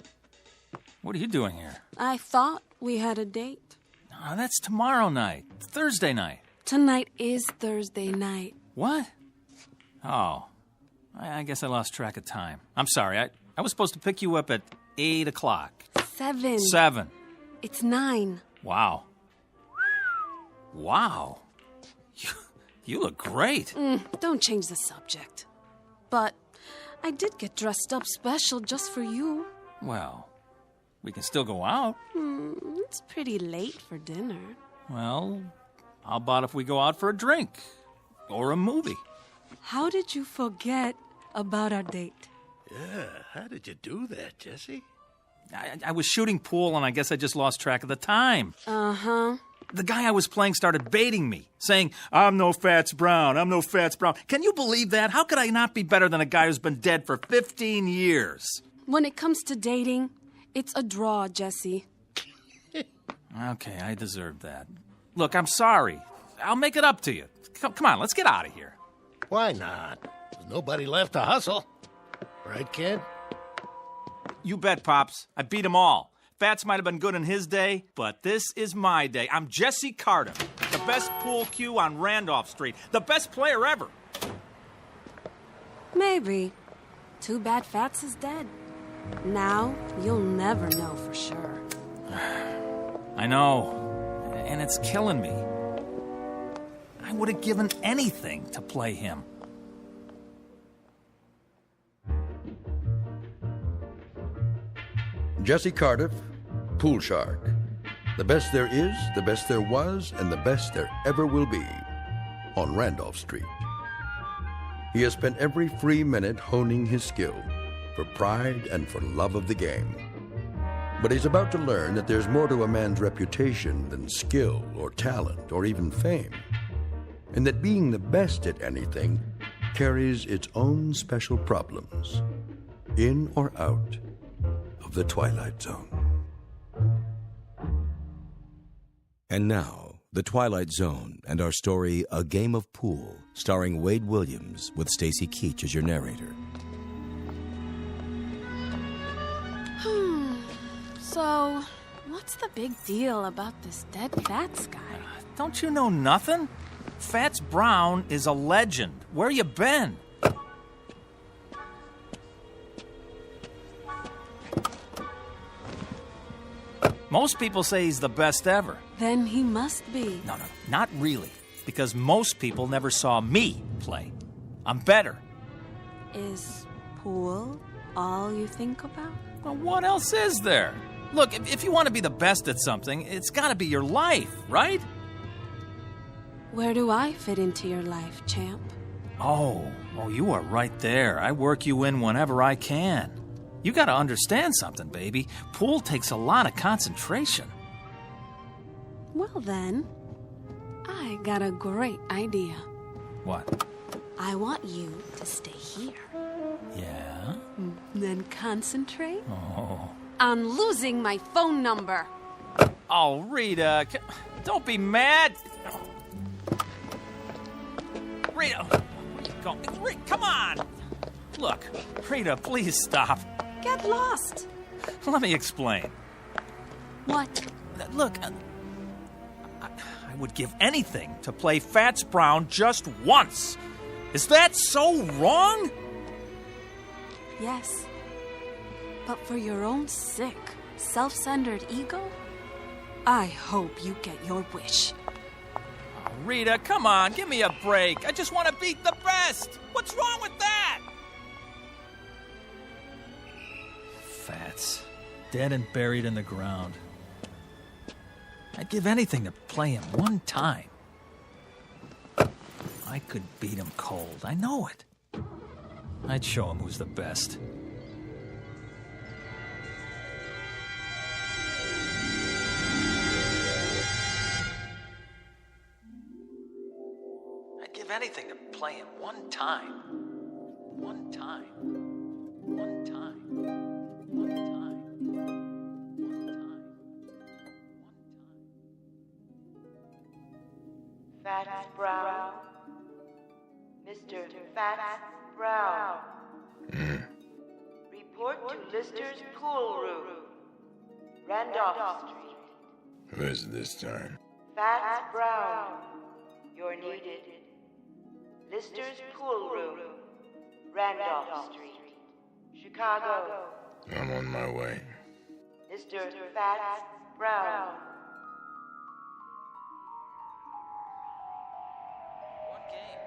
what are you doing here? I thought we had a date. Oh, that's tomorrow night. Thursday night. Tonight is Thursday night. What? Oh, I guess I lost track of time. I'm sorry. I was supposed to pick you up at 8 o'clock. 7. 7. It's 9. Wow. Wow. You look great. Don't change the subject. But I did get dressed up special just for you. Well, we can still go out. It's pretty late for dinner. Well, how about if we go out for a drink? Or a movie? How did you forget about our date? Yeah, how did you do that, Jesse? I was shooting pool, and I guess I just lost track of the time. Uh-huh. The guy I was playing started baiting me, saying, I'm no Fats Brown, I'm no Fats Brown. Can you believe that? How could I not be better than a guy who's been dead for 15 years? When it comes to dating, it's a draw, Jesse. Okay, I deserved that. Look, I'm sorry. I'll make it up to you. Come on, let's get out of here. Why not? There's nobody left to hustle. Right, kid? You bet, Pops. I beat them all. Fats might have been good in his day, but this is my day. I'm Jesse Carter, the best pool cue on Randolph Street, the best player ever. Maybe. Too bad Fats is dead. Now, you'll never know for sure. I know, and it's killing me. I would have given anything to play him. Jesse Cardiff, Pool Shark. The best there is, the best there was, and the best there ever will be on Randolph Street. He has spent every free minute honing his skill for pride and for love of the game. But he's about to learn that there's more to a man's reputation than skill or talent or even fame, and that being the best at anything carries its own special problems, in or out of the Twilight Zone. And now, The Twilight Zone and our story, A Game of Pool, starring Wade Williams with Stacy Keach as your narrator. So, what's the big deal about this dead Fats guy? Don't you know nothing? Fats Brown is a legend. Where you been? Most people say he's the best ever. Then he must be. No, not really. Because most people never saw me play. I'm better. Is pool all you think about? Well, what else is there? Look, if you want to be the best at something, it's got to be your life, right? Where do I fit into your life, champ? Oh, you are right there. I work you in whenever I can. You gotta understand something, baby. Pool takes a lot of concentration. Well then, I got a great idea. What? I want you to stay here. Yeah? Then concentrate Oh. on losing my phone number. Oh, Rita, don't be mad. Rita, come on. Look, Rita, please stop. Get lost. Let me explain. What? Look, I would give anything to play Fats Brown just once. Is that so wrong? Yes. But for your own sick, self-centered ego, I hope you get your wish. Oh, Rita, come on, give me a break. I just want to beat the best. What's wrong with that? Fats, dead and buried in the ground. I'd give anything to play him one time. I could beat him cold, I know it. I'd show him who's the best. I'd give anything to play him one time. One time. One time. One time. One time. Fats Brown. Mr. Fats Brown. Report to Lister's pool room. Randolph Street. Who is it this time? Fats Brown. You're needed. Lister's pool room. Randolph Street. Chicago. I'm on my way. Mr. Fats Brown. One game.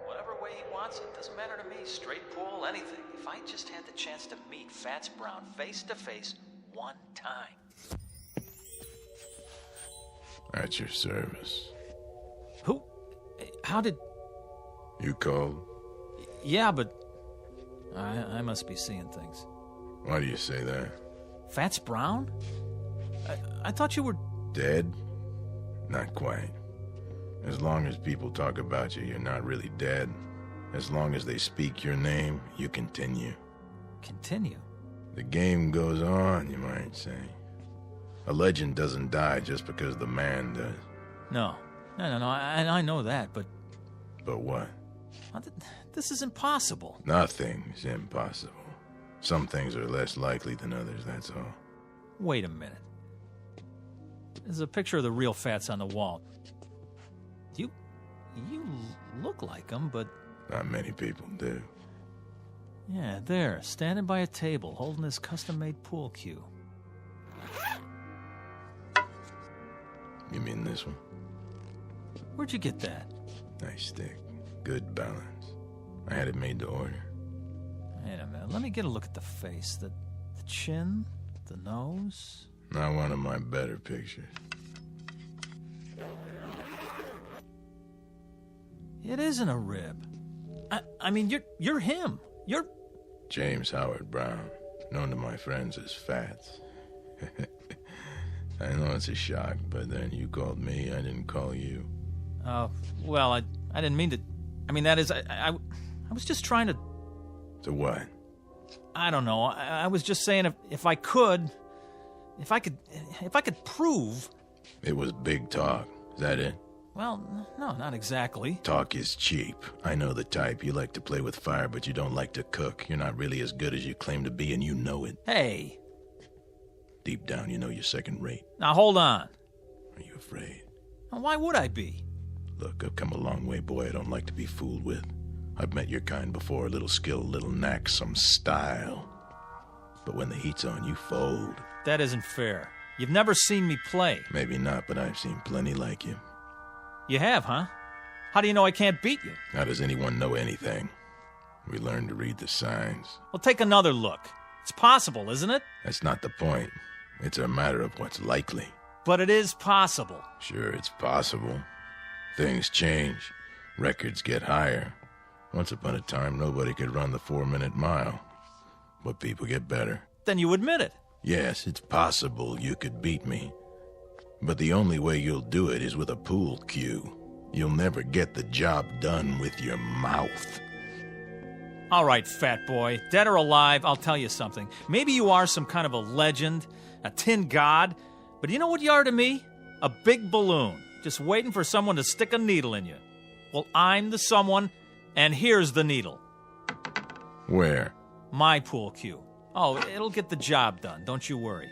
Whatever way he wants it. Doesn't matter to me. Straight pool, anything. If I just had the chance to meet Fats Brown face to face one time. At your service. Who? How did... You called? Yeah, but... I must be seeing things. Why do you say that? Fats Brown? I thought you were... Dead? Not quite. As long as people talk about you, you're not really dead. As long as they speak your name, you continue. Continue? The game goes on, you might say. A legend doesn't die just because the man does. No, I know that, but... But what? This is impossible. Nothing's impossible. Some things are less likely than others, that's all. Wait a minute. There's a picture of the real Fats on the wall. You look like him, but... Not many people do. Yeah, there, standing by a table, holding his custom-made pool cue. You mean this one? Where'd you get that? Nice stick. Good balance. I had it made to order. Wait a minute, let me get a look at the face. The chin, the nose. Not one of my better pictures. It isn't a rib. I mean, you're him. You're... James Howard Brown, known to my friends as Fats. I know it's a shock, but then you called me, I didn't call you. Well, I didn't mean to... I mean, that is, I was just trying to... To what? I don't know. I was just saying if I could prove... It was big talk. Is that it? Well, no, not exactly. Talk is cheap. I know the type. You like to play with fire, but you don't like to cook. You're not really as good as you claim to be, and you know it. Hey. Deep down, you know you're second rate. Now, hold on. Are you afraid? Now, why would I be? Look, I've come a long way, boy. I don't like to be fooled with. I've met your kind before. A little skill, a little knack, some style. But when the heat's on, you fold. That isn't fair. You've never seen me play. Maybe not, but I've seen plenty like you. You have, huh? How do you know I can't beat you? How does anyone know anything? We learn to read the signs. Well, take another look. It's possible, isn't it? That's not the point. It's a matter of what's likely. But it is possible. Sure, it's possible. Things change. Records get higher. Once upon a time, nobody could run the 4-minute mile. but people get better. Then you admit it. Yes, it's possible you could beat me. But the only way you'll do it is with a pool cue. You'll never get the job done with your mouth. All right, fat boy. Dead or alive, I'll tell you something. Maybe you are some kind of a legend, a tin god, but you know what you are to me? A big balloon, just waiting for someone to stick a needle in you. Well, I'm the someone, and here's the needle. Where? My pool cue. Oh, it'll get the job done, don't you worry.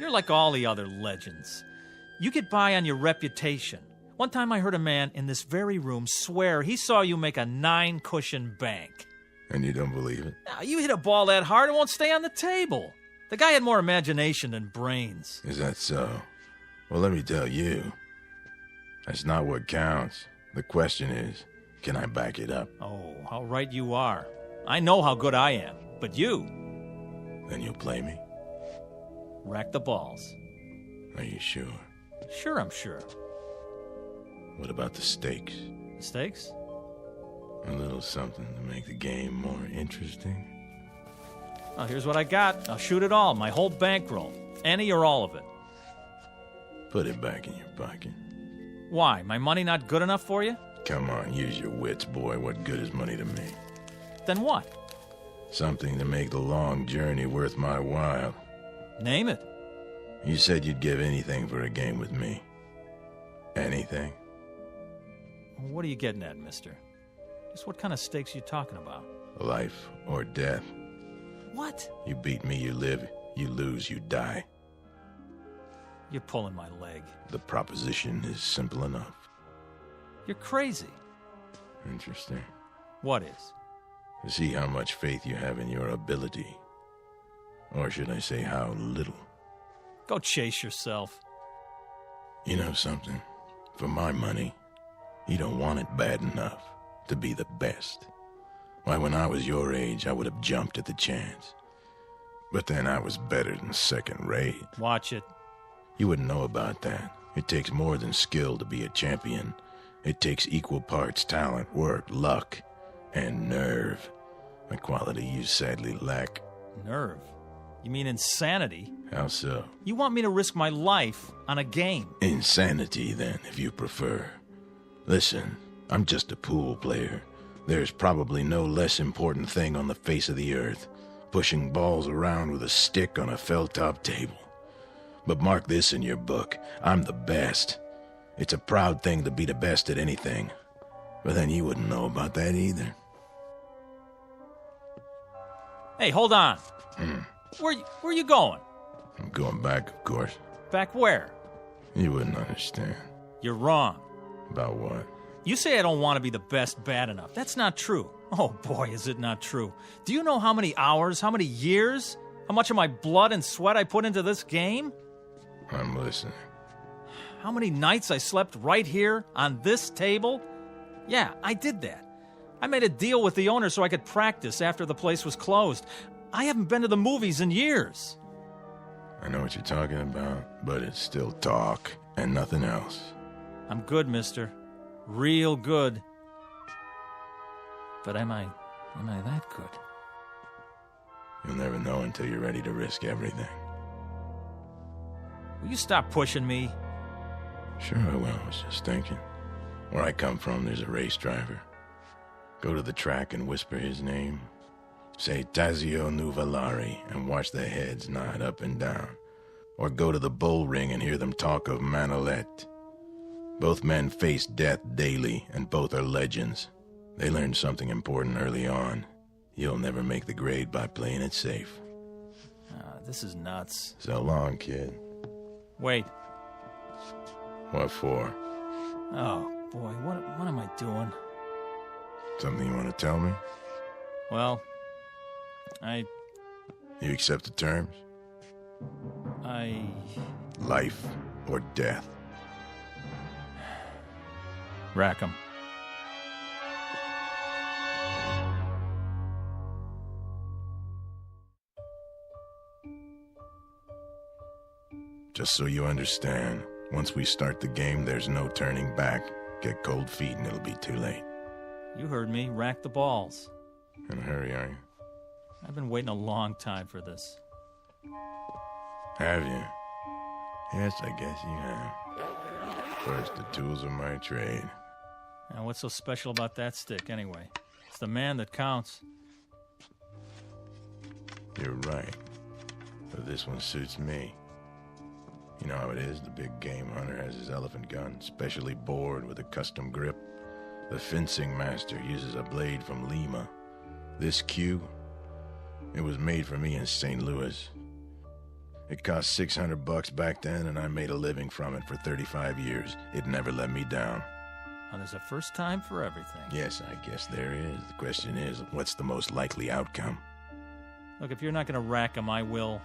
You're like all the other legends. You get by on your reputation. One time I heard a man in this very room swear he saw you make a 9-cushion bank. And you don't believe it? Now, you hit a ball that hard, it won't stay on the table. The guy had more imagination than brains. Is that so? Well, let me tell you. That's not what counts. The question is, can I back it up? Oh, how right you are. I know how good I am, but you... Then you'll play me? Rack the balls. Are you sure? Sure, I'm sure. What about the stakes? The stakes? A little something to make the game more interesting. Well, here's what I got. I'll shoot it all, my whole bankroll. Any or all of it. Put it back in your pocket. Why? My money not good enough for you? Come on, use your wits, boy. What good is money to me? Then what? Something to make the long journey worth my while. Name it. You said you'd give anything for a game with me. Anything? What are you getting at, mister? Just what kind of stakes you talking about? Life or death. What? You beat me, you live. You lose, you die. You're pulling my leg. The proposition is simple enough. You're crazy. Interesting. What is? To see how much faith you have in your ability. Or should I say how little? Go chase yourself. You know something? For my money, you don't want it bad enough to be the best. Why, when I was your age, I would have jumped at the chance. But then I was better than second rate. Watch it. You wouldn't know about that. It takes more than skill to be a champion. It takes equal parts talent, work, luck, and nerve. A quality you sadly lack. Nerve? You mean insanity? How so? You want me to risk my life on a game? Insanity, then, if you prefer. Listen, I'm just a pool player. There's probably no less important thing on the face of the earth. Pushing balls around with a stick on a felt-top table. But mark this in your book. I'm the best. It's a proud thing to be the best at anything. But then you wouldn't know about that either. Hey, hold on. Where you going? I'm going back, of course. Back where? You wouldn't understand. You're wrong. About what? You say I don't want to be the best bad enough. That's not true. Oh boy, is it not true. Do you know how many hours, how many years, how much of my blood and sweat I put into this game? I'm listening. How many nights I slept right here on this table? Yeah, I did that. I made a deal with the owner so I could practice after the place was closed. I haven't been to the movies in years. I know what you're talking about, but it's still talk and nothing else. I'm good, mister. Real good. But am I that good? You'll never know until you're ready to risk everything. Will you stop pushing me? Sure I will. I was just thinking. Where I come from, there's a race driver. Go to the track and whisper his name. Say Tazio Nuvolari and watch their heads nod up and down. Or go to the bull ring and hear them talk of Manolete. Both men face death daily, and both are legends. They learned something important early on. You'll never make the grade by playing it safe. This is nuts. So long, kid. Wait. What for? Oh, boy, what am I doing? Something you want to tell me? Well, You accept the terms? Life or death? Rack 'em. Just so you understand, once we start the game, there's no turning back. Get cold feet and it'll be too late. You heard me. Rack the balls. In a hurry, are you? I've been waiting a long time for this. Have you? Yes, I guess you have. First, the tools of my trade. Now, what's so special about that stick, anyway? It's the man that counts. You're right. But this one suits me. You know how it is, the big game hunter has his elephant gun, specially bored with a custom grip. The fencing master uses a blade from Lima. This cue, it was made for me in St. Louis. It cost $600 back then, and I made a living from it for 35 years. It never let me down. Now, there's a first time for everything. Yes, I guess there is. The question is, what's the most likely outcome? Look, if you're not going to rack him, I will.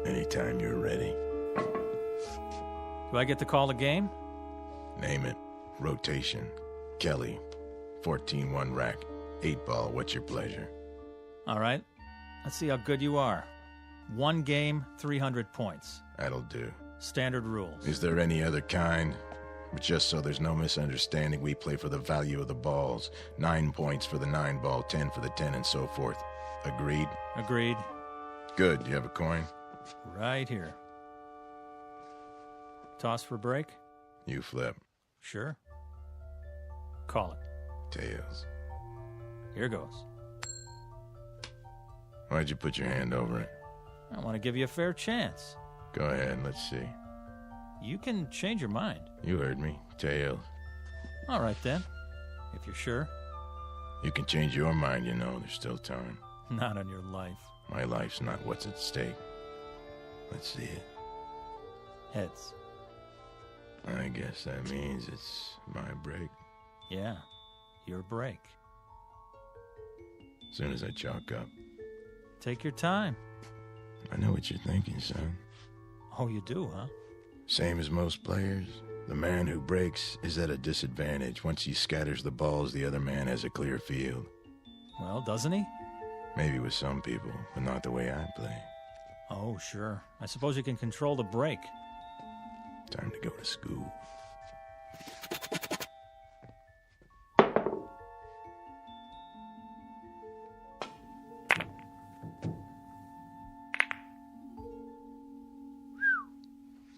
Anytime you're ready. Do I get to call the game? Name it. Rotation. Kelly. 14-1 rack. 8-ball. What's your pleasure? All right. Let's see how good you are. 1 game, 300 points. That'll do. Standard rules. Is there any other kind? But just so there's no misunderstanding, we play for the value of the balls. 9 points for the 9-ball, 10 for the 10, and so forth. Agreed? Agreed. Good. Do you have a coin? Right here. Toss for break? You flip. Sure. Call it. Tails. Here goes. Why'd you put your hand over it? I want to give you a fair chance. Go ahead, let's see. You can change your mind. You heard me. Tails. All right, then. If you're sure. You can change your mind, you know. There's still time. Not on your life. My life's not what's at stake. Let's see it. Heads. I guess that means it's my break. Yeah, your break. As soon as I chalk up. Take your time. I know what you're thinking, son. Oh, you do, huh? Same as most players. The man who breaks is at a disadvantage. Once he scatters the balls, the other man has a clear field. Well, doesn't he? Maybe with some people, but not the way I play. Oh, sure. I suppose you can control the break. Time to go to school.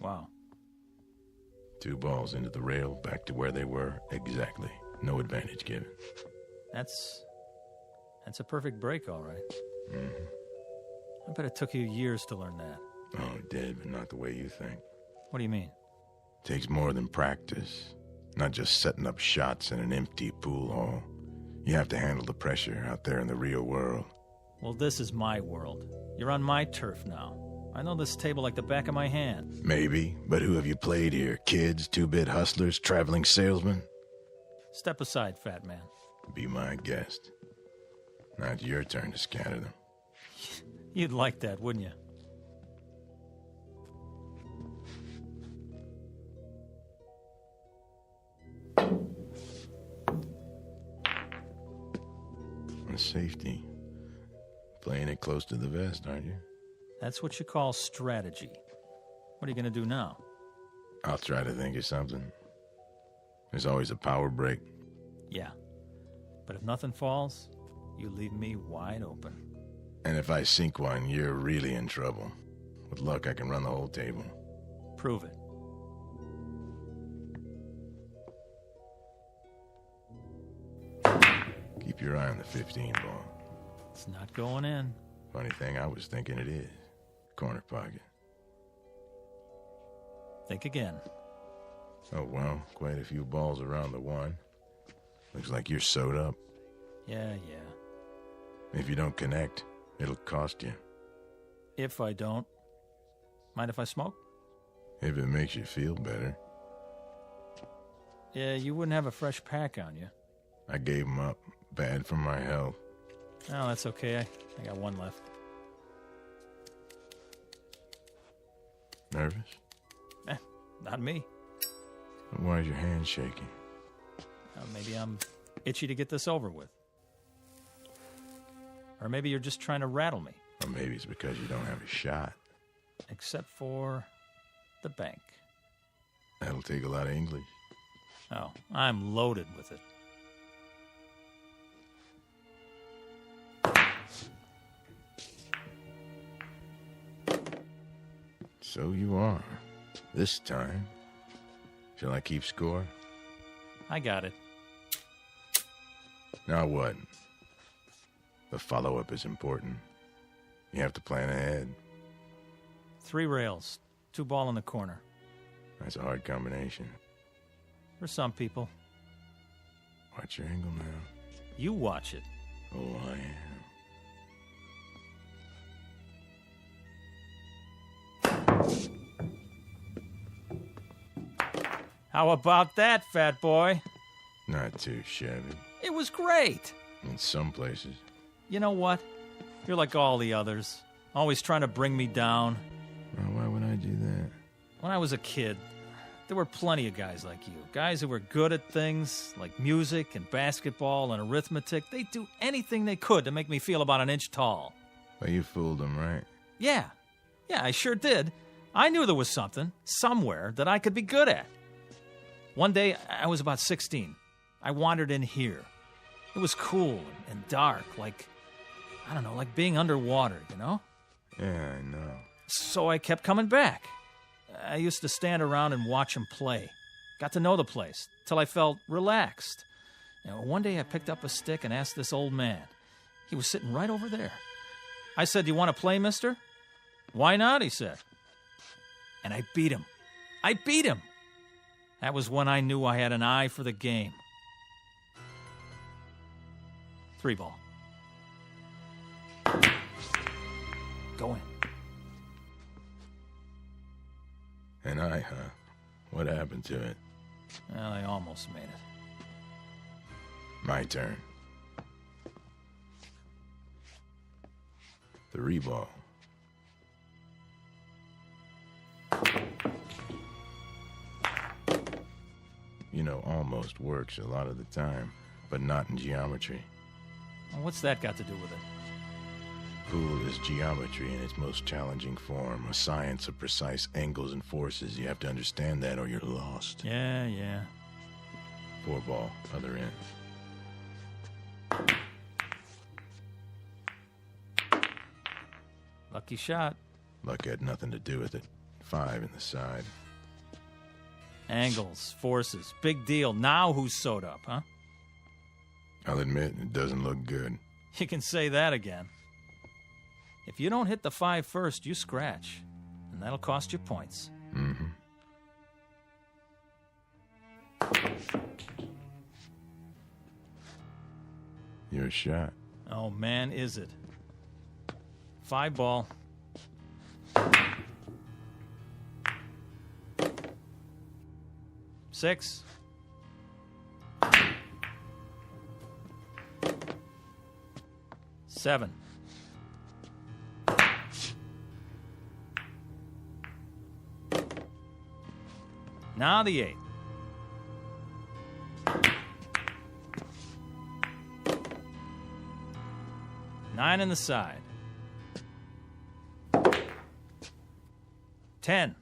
Wow. 2 balls into the rail, back to where they were. Exactly. No advantage given. That's a perfect break, all right. Mm-hmm. I bet it took you years to learn that. Oh, it did, but not the way you think. What do you mean? Takes more than practice. Not just setting up shots in an empty pool hall. You have to handle the pressure out there in the real world. Well, this is my world. You're on my turf now. I know this table like the back of my hand. Maybe, but who have you played here? Kids, 2-bit hustlers, traveling salesmen? Step aside, fat man. Be my guest. Now it's your turn to scatter them. You'd like that, wouldn't you? Safety. Playing it close to the vest, aren't you? That's what you call strategy. What are you going to do now? I'll try to think of something. There's always a power break. Yeah. But if nothing falls, you leave me wide open. And if I sink one, you're really in trouble. With luck, I can run the whole table. Prove it. Keep your eye on the 15 ball. It's not going in. Funny thing, I was thinking it is. Corner pocket. Think again. Oh, well, quite a few balls around the 1. Looks like you're sewed up. Yeah. If you don't connect, it'll cost you. If I don't. Mind if I smoke? If it makes you feel better. Yeah, you wouldn't have a fresh pack on you. I gave them up. Bad for my health. Oh, that's okay. I got 1 left. Nervous? Not me. Why is your hand shaking? Maybe I'm itchy to get this over with. Or maybe you're just trying to rattle me. Or maybe it's because you don't have a shot. Except for the bank. That'll take a lot of English. Oh, I'm loaded with it. So you are. This time. Shall I keep score? I got it. Now what? The follow-up is important. You have to plan ahead. 3 rails, 2 ball in the corner. That's a hard combination. For some people. Watch your angle now. You watch it. Oh, I am. How about that, fat boy? Not too shabby. It was great. In some places. You know what? You're like all the others. Always trying to bring me down. Well, why would I do that? When I was a kid, there were plenty of guys like you. Guys who were good at things like music and basketball and arithmetic. They'd do anything they could to make me feel about an inch tall. Well, you fooled them, right? Yeah, I sure did. I knew there was something, somewhere, that I could be good at. One day, I was about 16. I wandered in here. It was cool and dark, like being underwater, you know? Yeah, I know. So I kept coming back. I used to stand around and watch him play. Got to know the place, till I felt relaxed. One day I picked up a stick and asked this old man. He was sitting right over there. I said, "Do you want to play, mister?" "Why not?" he said. And I beat him. That was when I knew I had an eye for the game. 3 ball. Go in. And I, huh? What happened to it? Well, I almost made it. My turn. 3 ball. You know, almost works a lot of the time, but not in geometry. Well, what's that got to do with it? Pool is geometry in its most challenging form, a science of precise angles and forces. You have to understand that or you're lost. Yeah. 4 ball, other end. Lucky shot. Luck had nothing to do with it. 5 in the side. Angles, forces, big deal. Now who's sewed up, huh? I'll admit, it doesn't look good. You can say that again. If you don't hit the 5 first, you scratch. And that'll cost you points. Mm-hmm. Your shot. Oh, man, is it. 5 ball. Six. Seven. Now the 8. Nine in the side. 10.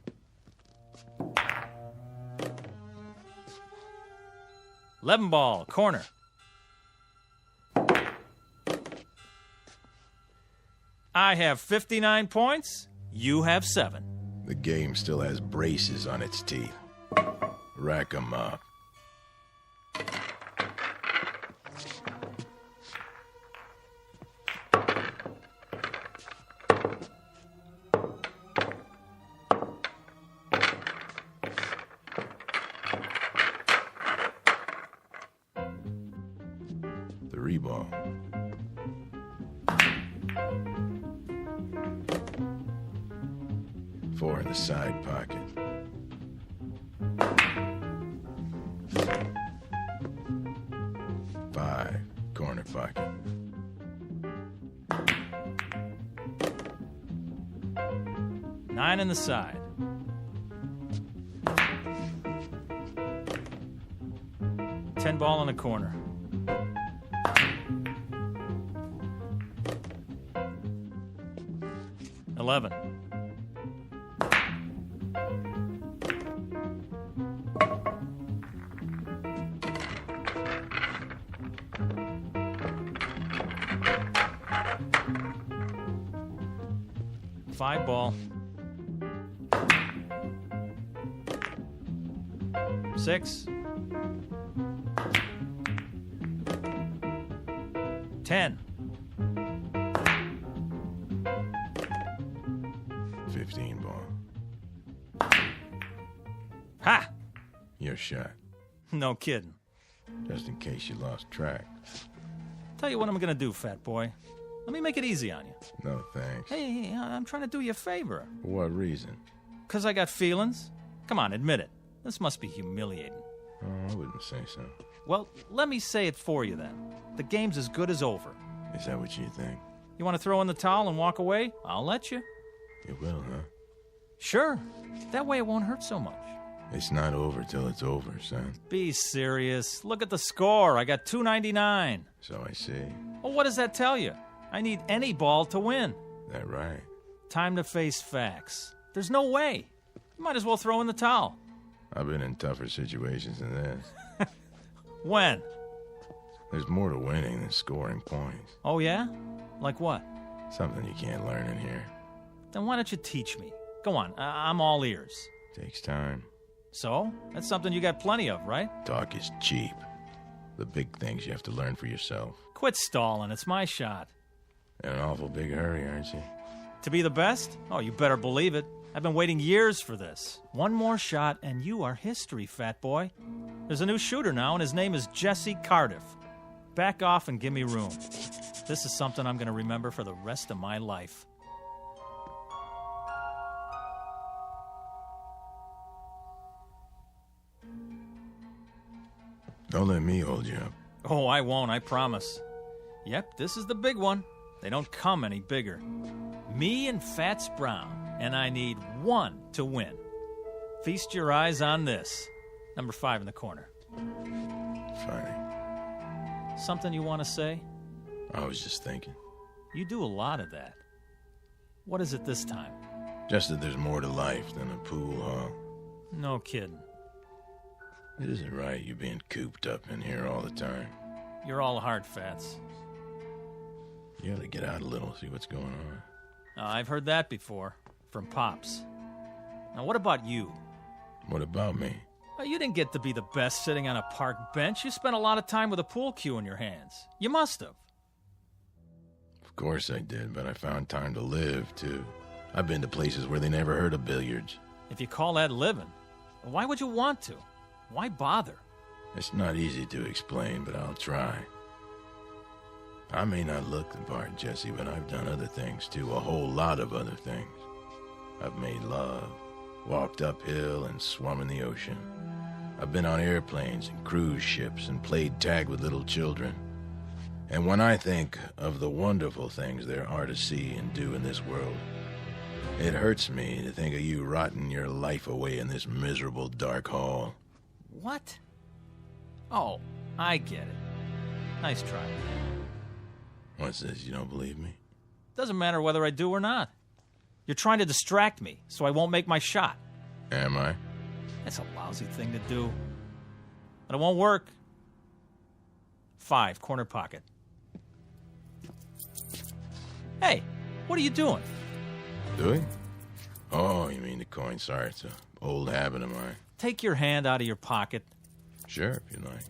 Eleven ball, corner. I have 59 points. You have 7. The game still has braces on its teeth. Rack 'em up. The ball. Four in the side pocket. Five, corner pocket. Nine in the side. 10 ball in the corner. 11. Five ball. 6. 10. 15 ball. Ha! Your shot. No kidding. Just in case you lost track. Tell you what I'm gonna do, fat boy. Let me make it easy on you. No thanks. Hey, I'm trying to do you a favor. For what reason? 'Cause I got feelings? Come on, admit it. This must be humiliating. Oh, I wouldn't say so. Well, let me say it for you then. The game's as good as over. Is that what you think? You want to throw in the towel and walk away? I'll let you. You will, huh? Sure. That way it won't hurt so much. It's not over till it's over, son. Be serious. Look at the score. I got 299. So I see. Well, what does that tell you? I need any ball to win. That right? Time to face facts. There's no way. You might as well throw in the towel. I've been in tougher situations than this. When? There's more to winning than scoring points. Oh, yeah? Like what? Something you can't learn in here. Then why don't you teach me? Go on, I'm all ears. Takes time. So? That's something you got plenty of, right? Talk is cheap. The big things you have to learn for yourself. Quit stalling, it's my shot. In an awful big hurry, aren't you? To be the best? Oh, you better believe it. I've been waiting years for this. One more shot and you are history, fat boy. There's a new shooter now and his name is Jesse Cardiff. Back off and give me room. This is something I'm going to remember for the rest of my life. Don't let me hold you up. Oh, I won't, I promise. Yep, this is the big one. They don't come any bigger. Me and Fats Brown, and I need one to win. Feast your eyes on this. Number 5 in the corner. Funny. Something you want to say? I was just thinking. You do a lot of that. What is it this time? Just that there's more to life than a pool hall. No kidding. It isn't right you being cooped up in here all the time. You're all hard, Fats. You ought to get out a little, see what's going on. I've heard that before. From Pops. Now, what about you? What about me? Well, you didn't get to be the best sitting on a park bench. You spent a lot of time with a pool cue in your hands. You must have. Of course I did, but I found time to live, too. I've been to places where they never heard of billiards. If you call that living, why would you want to? Why bother? It's not easy to explain, but I'll try. I may not look the part, Jesse, but I've done other things, too. A whole lot of other things. I've made love, walked uphill, and swum in the ocean. I've been on airplanes and cruise ships and played tag with little children. And when I think of the wonderful things there are to see and do in this world, it hurts me to think of you rotting your life away in this miserable dark hall. What? Oh, I get it. Nice try. What's this, you don't believe me? Doesn't matter whether I do or not. You're trying to distract me, so I won't make my shot. Am I? That's a lousy thing to do. But it won't work. 5, corner pocket. Hey, what are you doing? Doing? Oh, you mean the coin. Sorry, it's an old habit of mine. Take your hand out of your pocket. Sure, if you like.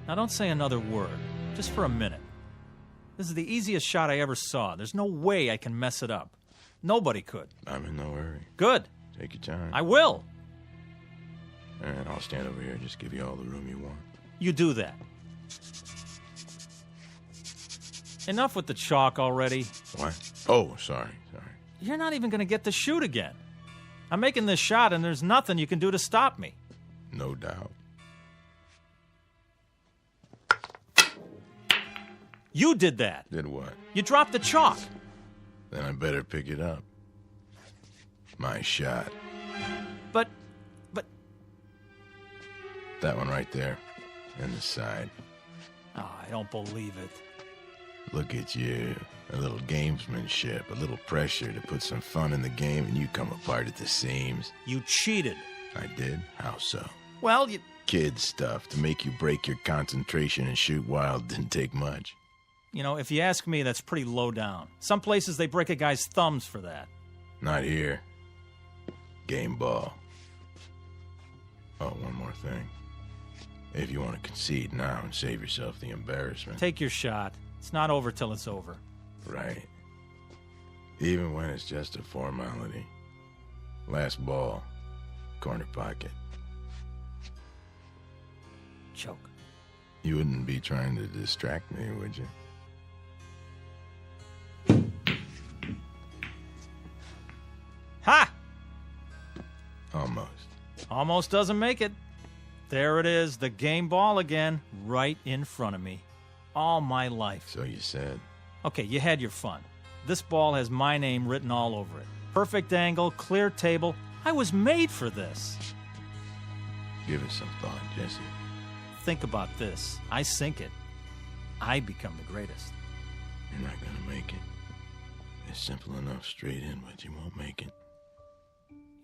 Now don't say another word, just for a minute. This is the easiest shot I ever saw. There's no way I can mess it up. Nobody could. I'm in no hurry. Good. Take your time. I will. All right, I'll stand over here. Just give you all the room you want. You do that. Enough with the chalk already. What? Oh, sorry. You're not even going to get to shoot again. I'm making this shot, and there's nothing you can do to stop me. No doubt. You did that. Did what? You dropped the chalk. Then I better pick it up. My shot. But... That one right there. In the side. Oh, I don't believe it. Look at you. A little gamesmanship, a little pressure to put some fun in the game, and you come apart at the seams. You cheated. I did? How so? Well, you... Kid stuff to make you break your concentration and shoot wild didn't take much. You know, if you ask me, that's pretty low down. Some places they break a guy's thumbs for that. Not here. Game ball. Oh, one more thing. If you want to concede now and save yourself the embarrassment. Take your shot. It's not over till it's over. Right. Even when it's just a formality. Last ball. Corner pocket. Choke. You wouldn't be trying to distract me, would you? Ha! Almost. Almost doesn't make it. There it is, the game ball again, right in front of me. All my life. So you said. Okay, you had your fun. This ball has my name written all over it. Perfect angle, clear table. I was made for this. Give it some thought, Jesse. Think about this. I sink it. I become the greatest. You're not gonna make it. It's simple enough straight in, but you won't make it.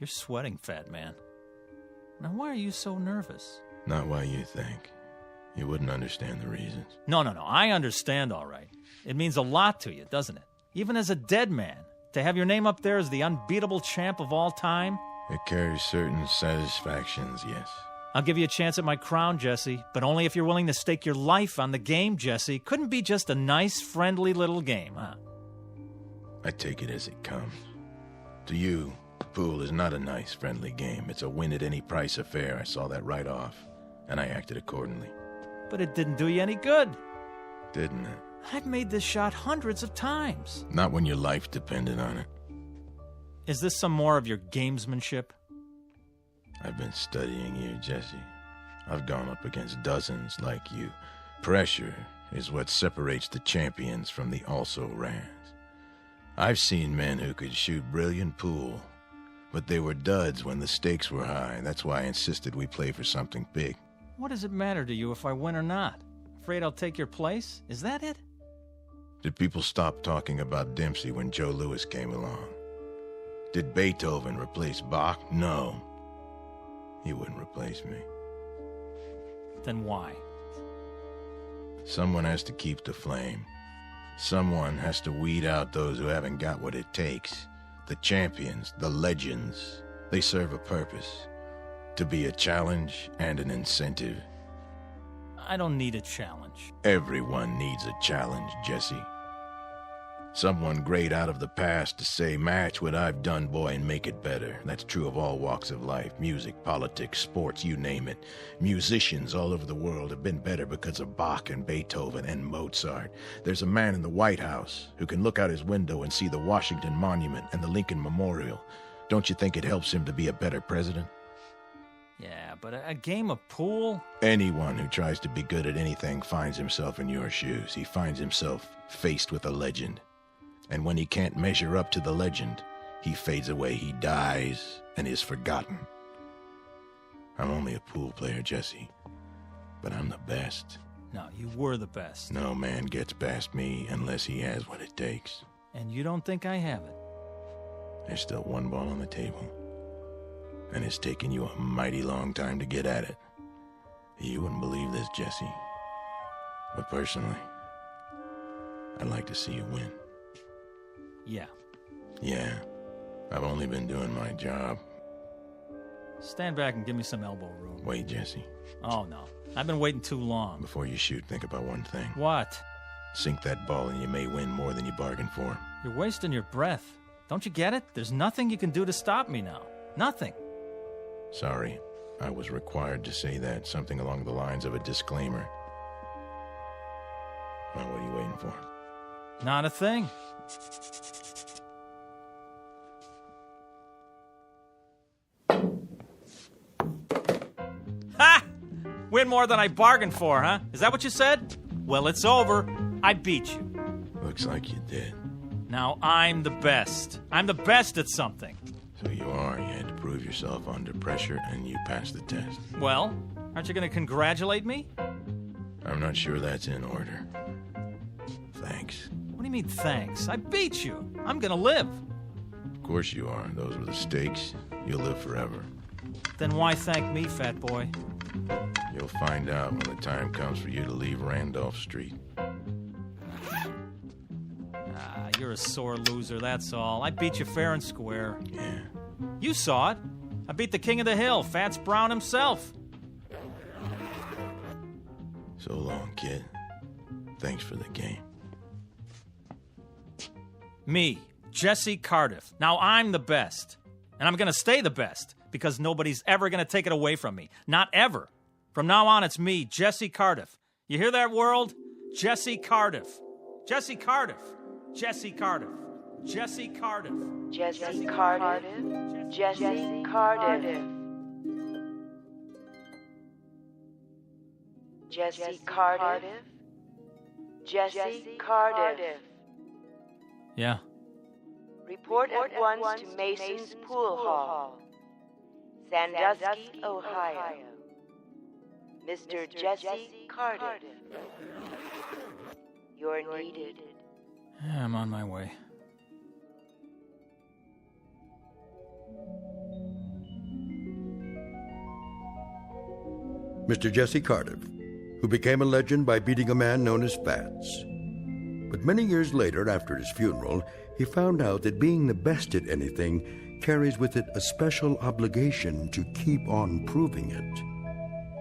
You're sweating, fat man. Now, why are you so nervous? Not why you think. You wouldn't understand the reasons. No. I understand, all right. It means a lot to you, doesn't it? Even as a dead man, to have your name up there as the unbeatable champ of all time? It carries certain satisfactions, yes. I'll give you a chance at my crown, Jesse, but only if you're willing to stake your life on the game, Jesse. Couldn't be just a nice, friendly little game, huh? I take it as it comes. To you, pool is not a nice, friendly game. It's a win-at-any-price affair. I saw that right off, and I acted accordingly. But it didn't do you any good. Didn't it? I've made this shot hundreds of times. Not when your life depended on it. Is this some more of your gamesmanship? I've been studying you, Jesse. I've gone up against dozens like you. Pressure is what separates the champions from the also-rans. I've seen men who could shoot brilliant pool, but they were duds when the stakes were high. That's why I insisted we play for something big. What does it matter to you if I win or not? Afraid I'll take your place? Is that it? Did people stop talking about Dempsey when Joe Louis came along? Did Beethoven replace Bach? No. He wouldn't replace me. Then why? Someone has to keep the flame. Someone has to weed out those who haven't got what it takes. The champions, the legends, they serve a purpose. To be a challenge and an incentive. I don't need a challenge. Everyone needs a challenge, Jesse. Someone great out of the past to say, match what I've done, boy, and make it better. That's true of all walks of life. Music, politics, sports, you name it. Musicians all over the world have been better because of Bach and Beethoven and Mozart. There's a man in the White House who can look out his window and see the Washington Monument and the Lincoln Memorial. Don't you think it helps him to be a better president? Yeah, but a game of pool? Anyone who tries to be good at anything finds himself in your shoes. He finds himself faced with a legend. And when he can't measure up to the legend, he fades away, he dies, and is forgotten. I'm only a pool player, Jesse, but I'm the best. No, you were the best. No man gets past me unless he has what it takes. And you don't think I have it? There's still one ball on the table, and it's taken you a mighty long time to get at it. You wouldn't believe this, Jesse, but personally, I'd like to see you win. Yeah. Yeah. I've only been doing my job. Stand back and give me some elbow room. Wait, Jesse. Oh, no. I've been waiting too long. Before you shoot, think about one thing. What? Sink that ball and you may win more than you bargained for. You're wasting your breath. Don't you get it? There's nothing you can do to stop me now. Nothing. Sorry. I was required to say that. Something along the lines of a disclaimer. Well, what are you waiting for? Not a thing. Ha! Win more than I bargained for, huh? Is that what you said? Well, it's over. I beat you. Looks like you did. Now I'm the best. I'm the best at something. So you are. You had to prove yourself under pressure, and you passed the test. Well, aren't you going to congratulate me? I'm not sure that's in order. Thanks. thanks. What do you mean, thanks? I beat you. I'm gonna live. Of course you are. Those were the stakes. You'll live forever. Then why thank me, fat boy? You'll find out when the time comes for you to leave Randolph Street. You're a sore loser, that's all. I beat you fair and square. Yeah. You saw it. I beat the king of the hill, Fats Brown himself. So long, kid. Thanks for the game. Me, Jesse Cardiff. Now I'm the best. And I'm gonna stay the best, because nobody's ever gonna take it away from me. Not ever. From now on, it's me, Jesse Cardiff. You hear that, world? Jesse Cardiff. Jesse Cardiff. Jesse Cardiff. Jesse Cardiff. Jesse Cardiff. Jesse Cardiff. Jesse Cardiff. Jesse Cardiff. Yeah. Report at once to Mason's Pool Hall, Sandusky, Ohio. Mr. Jesse Cardiff. You're needed. Yeah, I'm on my way. Mr. Jesse Cardiff, who became a legend by beating a man known as Fats. But many years later, after his funeral, he found out that being the best at anything carries with it a special obligation to keep on proving it.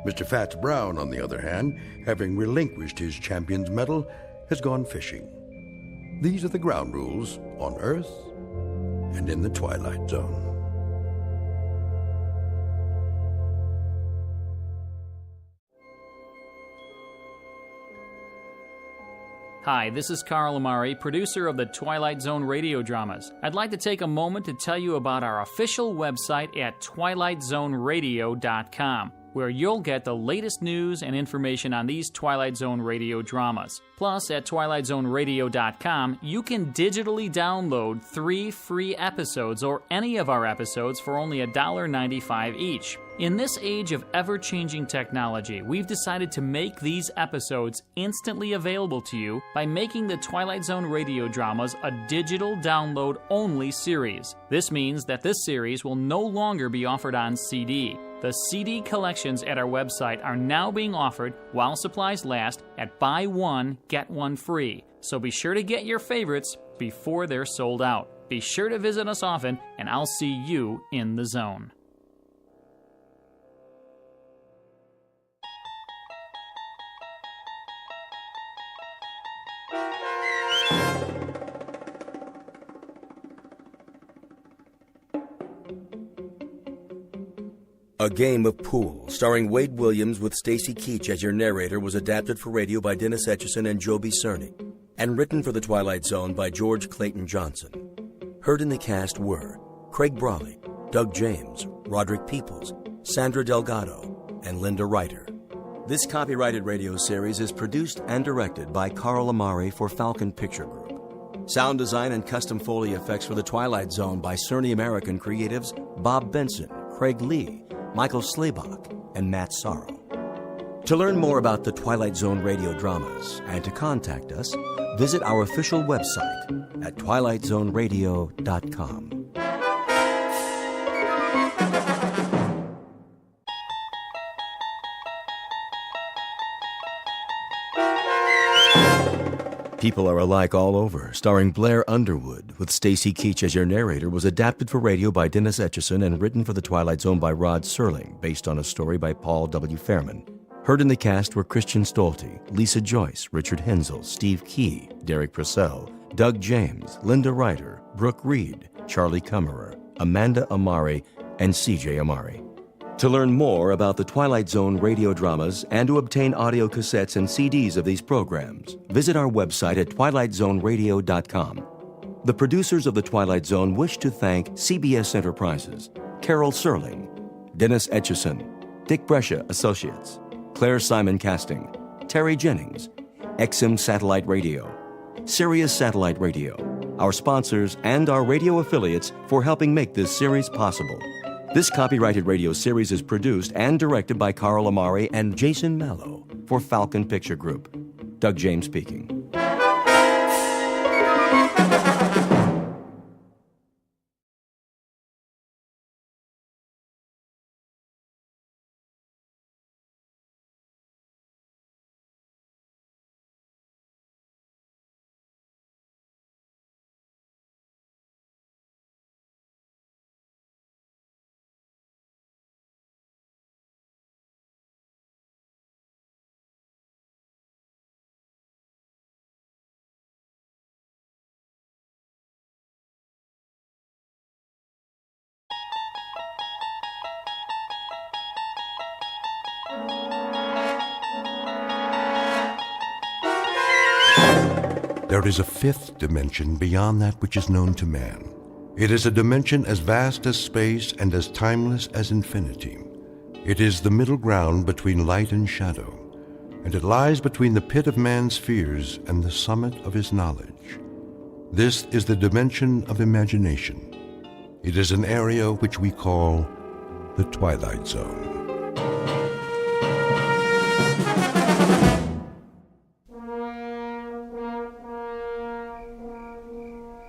Mr. Fats Brown, on the other hand, having relinquished his champion's medal, has gone fishing. These are the ground rules on Earth and in the Twilight Zone. Hi, this is Carl Amari, producer of the Twilight Zone Radio Dramas. I'd like to take a moment to tell you about our official website at twilightzoneradio.com, where you'll get the latest news and information on these Twilight Zone radio dramas. Plus, at twilightzoneradio.com, you can digitally download 3 free episodes or any of our episodes for only $1.95 each. In this age of ever-changing technology, we've decided to make these episodes instantly available to you by making the Twilight Zone radio dramas a digital download-only series. This means that this series will no longer be offered on CD. The CD collections at our website are now being offered while supplies last at buy one, get one free. So be sure to get your favorites before they're sold out. Be sure to visit us often, and I'll see you in the zone. A Game of Pool, starring Wade Williams with Stacy Keach as your narrator, was adapted for radio by Dennis Etchison and Joby Cerny, and written for The Twilight Zone by George Clayton Johnson. Heard in the cast were Craig Brawley, Doug James, Roderick Peoples, Sandra Delgado, and Linda Ryder. This copyrighted radio series is produced and directed by Carl Amari for Falcon Picture Group. Sound design and custom Foley effects for The Twilight Zone by Cerny American creatives Bob Benson, Craig Lee, Michael Slaybach, and Matt Sorrow. To learn more about the Twilight Zone radio dramas and to contact us, visit our official website at twilightzoneradio.com. People Are Alike All Over, starring Blair Underwood, with Stacy Keach as your narrator, was adapted for radio by Dennis Etchison and written for The Twilight Zone by Rod Serling, based on a story by Paul W. Fairman. Heard in the cast were Christian Stolte, Lisa Joyce, Richard Hensel, Steve Key, Derek Purcell, Doug James, Linda Ryder, Brooke Reed, Charlie Kummerer, Amanda Amari, and C.J. Amari. To learn more about the Twilight Zone radio dramas and to obtain audio cassettes and CDs of these programs, visit our website at twilightzoneradio.com. The producers of The Twilight Zone wish to thank CBS Enterprises, Carol Serling, Dennis Etchison, Dick Brescia Associates, Claire Simon Casting, Terry Jennings, XM Satellite Radio, Sirius Satellite Radio, our sponsors, and our radio affiliates for helping make this series possible. This copyrighted radio series is produced and directed by Carl Amari and Jason Mallow for Falcon Picture Group. Doug James speaking. There is a fifth dimension beyond that which is known to man. It is a dimension as vast as space and as timeless as infinity. It is the middle ground between light and shadow, and it lies between the pit of man's fears and the summit of his knowledge. This is the dimension of imagination. It is an area which we call the Twilight Zone.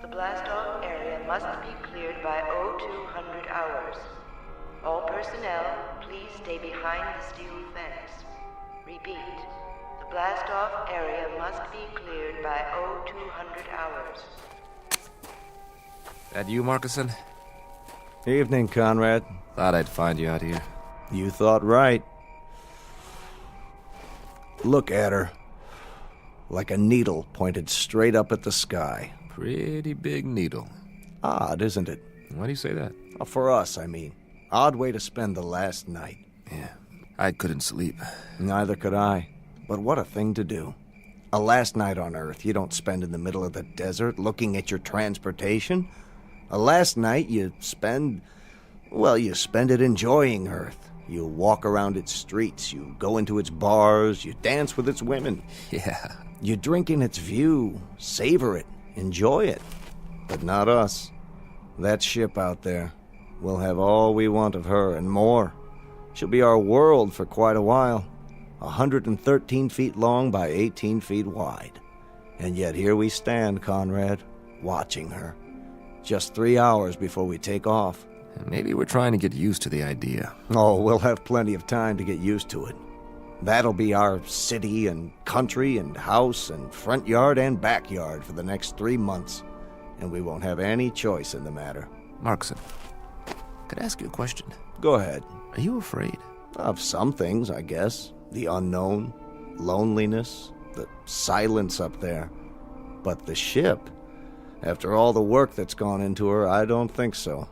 The blast-off area must be cleared by 0200 hours. All personnel, please stay behind the steel fence. Repeat, the blast-off area must be cleared by 0200 hours. That you, Markison? Evening, Conrad. Thought I'd find you out here. You thought right. Look at her. Like a needle pointed straight up at the sky. Pretty big needle. Odd, isn't it? Why do you say that? For us, I mean. Odd way to spend the last night. Yeah, I couldn't sleep. Neither could I. But what a thing to do. A last night on Earth you don't spend in the middle of the desert looking at your transportation. A last night you spend it enjoying Earth. You walk around its streets, you go into its bars, you dance with its women. Yeah. You drink in its view, savor it, enjoy it. But not us. That ship out there. We'll have all we want of her and more. She'll be our world for quite a while. 113 feet long by 18 feet wide. And yet here we stand, Conrad, watching her. Just 3 hours before we take off. Maybe we're trying to get used to the idea. Oh, we'll have plenty of time to get used to it. That'll be our city and country and house and front yard and backyard for the next 3 months. And we won't have any choice in the matter. Markson, could I ask you a question? Go ahead. Are you afraid? Of some things, I guess. The unknown, loneliness, the silence up there. But the ship, after all the work that's gone into her, I don't think so.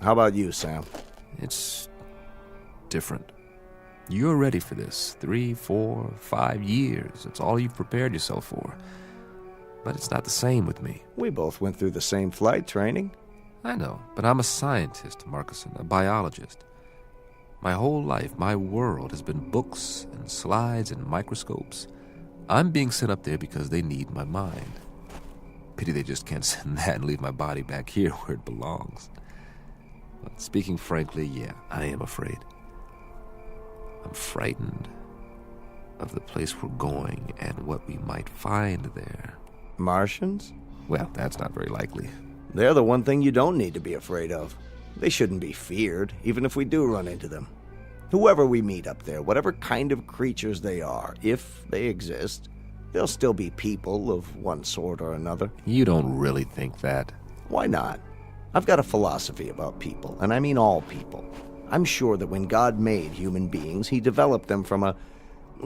How about you, Sam? It's different. You're ready for this. 3, 4, 5 years. It's all you've prepared yourself for. But it's not the same with me. We both went through the same flight training. I know, but I'm a scientist, Markison, a biologist. My whole life, my world has been books and slides and microscopes. I'm being sent up there because they need my mind. Pity they just can't send that and leave my body back here where it belongs. But speaking frankly, yeah, I am afraid. I'm frightened of the place we're going and what we might find there. Martians? Well, that's not very likely. They're the one thing you don't need to be afraid of. They shouldn't be feared, even if we do run into them. Whoever we meet up there, whatever kind of creatures they are, if they exist, they'll still be people of one sort or another. You don't really think that? Why not? I've got a philosophy about people, and I mean all people. I'm sure that when God made human beings, he developed them from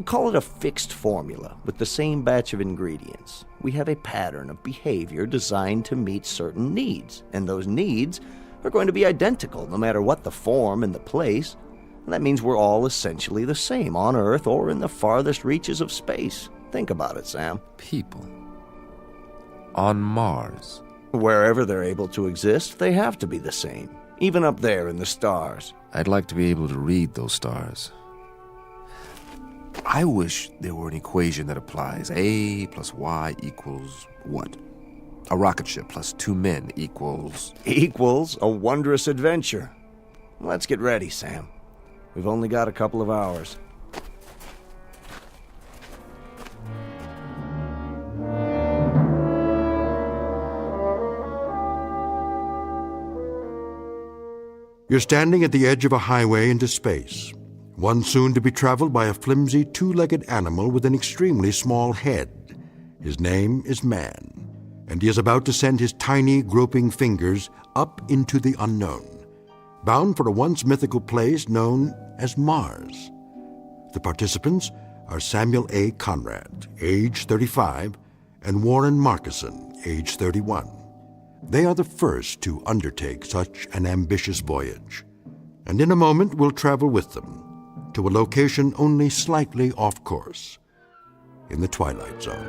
call it a fixed formula, with the same batch of ingredients. We have a pattern of behavior designed to meet certain needs, and those needs are going to be identical no matter what the form and the place. And that means we're all essentially the same on Earth or in the farthest reaches of space. Think about it, Sam. People. On Mars. Wherever they're able to exist, they have to be the same. Even up there in the stars. I'd like to be able to read those stars. I wish there were an equation that applies. A plus Y equals what? A rocket ship plus 2 men equals... Equals a wondrous adventure. Let's get ready, Sam. We've only got a couple of hours. You're standing at the edge of a highway into space, one soon to be traveled by a flimsy, two-legged animal with an extremely small head. His name is Man, and he is about to send his tiny, groping fingers up into the unknown, bound for a once mythical place known as Mars. The participants are Samuel A. Conrad, age 35, and Warren Markison, age 31. They are the first to undertake such an ambitious voyage, and in a moment we'll travel with them to a location only slightly off course, in the Twilight Zone.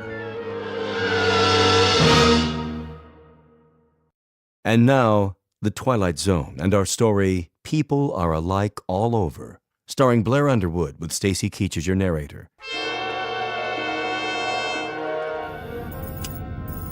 And now, The Twilight Zone and our story, People Are Alike All Over, starring Blair Underwood with Stacy Keach as your narrator.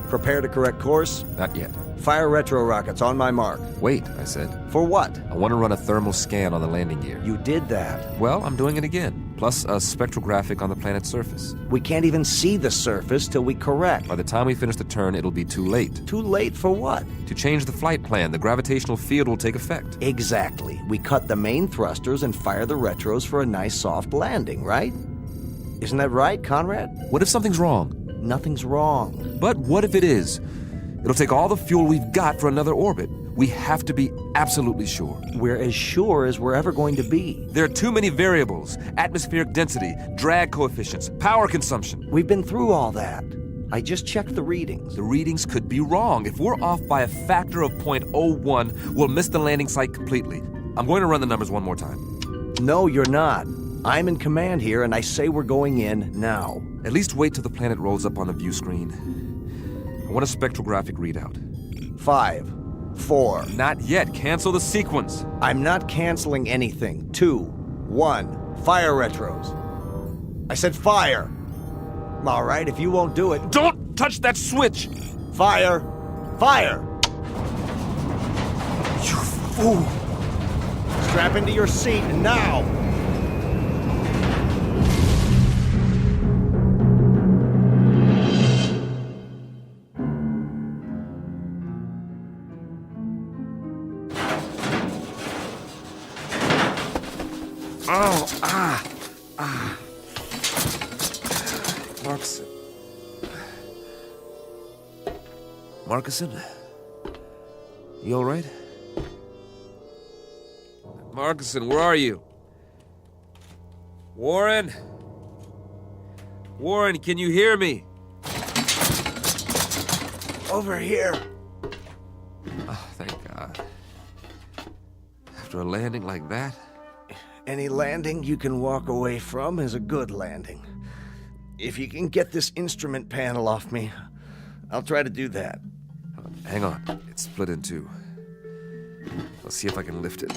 Prepare to correct course? Not yet. Fire retro rockets on my mark. Wait, I said. For what? I want to run a thermal scan on the landing gear. You did that. Well, I'm doing it again. Plus a spectrographic on the planet's surface. We can't even see the surface till we correct. By the time we finish the turn, it'll be too late. Too late for what? To change the flight plan, the gravitational field will take effect. Exactly. We cut the main thrusters and fire the retros for a nice soft landing, right? Isn't that right, Conrad? What if something's wrong? Nothing's wrong. But what if it is? It'll take all the fuel we've got for another orbit. We have to be absolutely sure. We're as sure as we're ever going to be. There are too many variables. Atmospheric density, drag coefficients, power consumption. We've been through all that. I just checked the readings. The readings could be wrong. If we're off by a factor of 0.01, we'll miss the landing site completely. I'm going to run the numbers one more time. No, you're not. I'm in command here, and I say we're going in now. At least wait till the planet rolls up on the view screen. I want a spectrographic readout. 5, 4. Not yet. Cancel the sequence. I'm not canceling anything. 2, 1. Fire retros. I said fire. All right, if you won't do it... Don't touch that switch! Fire! Fire! You fool! Strap into your seat now! Marcuson? You all right? Marcuson, where are you? Warren? Warren, can you hear me? Over here. Oh, thank God. After a landing like that? Any landing you can walk away from is a good landing. If you can get this instrument panel off me, I'll try to do that. Hang on. It's split in two. I'll see if I can lift it.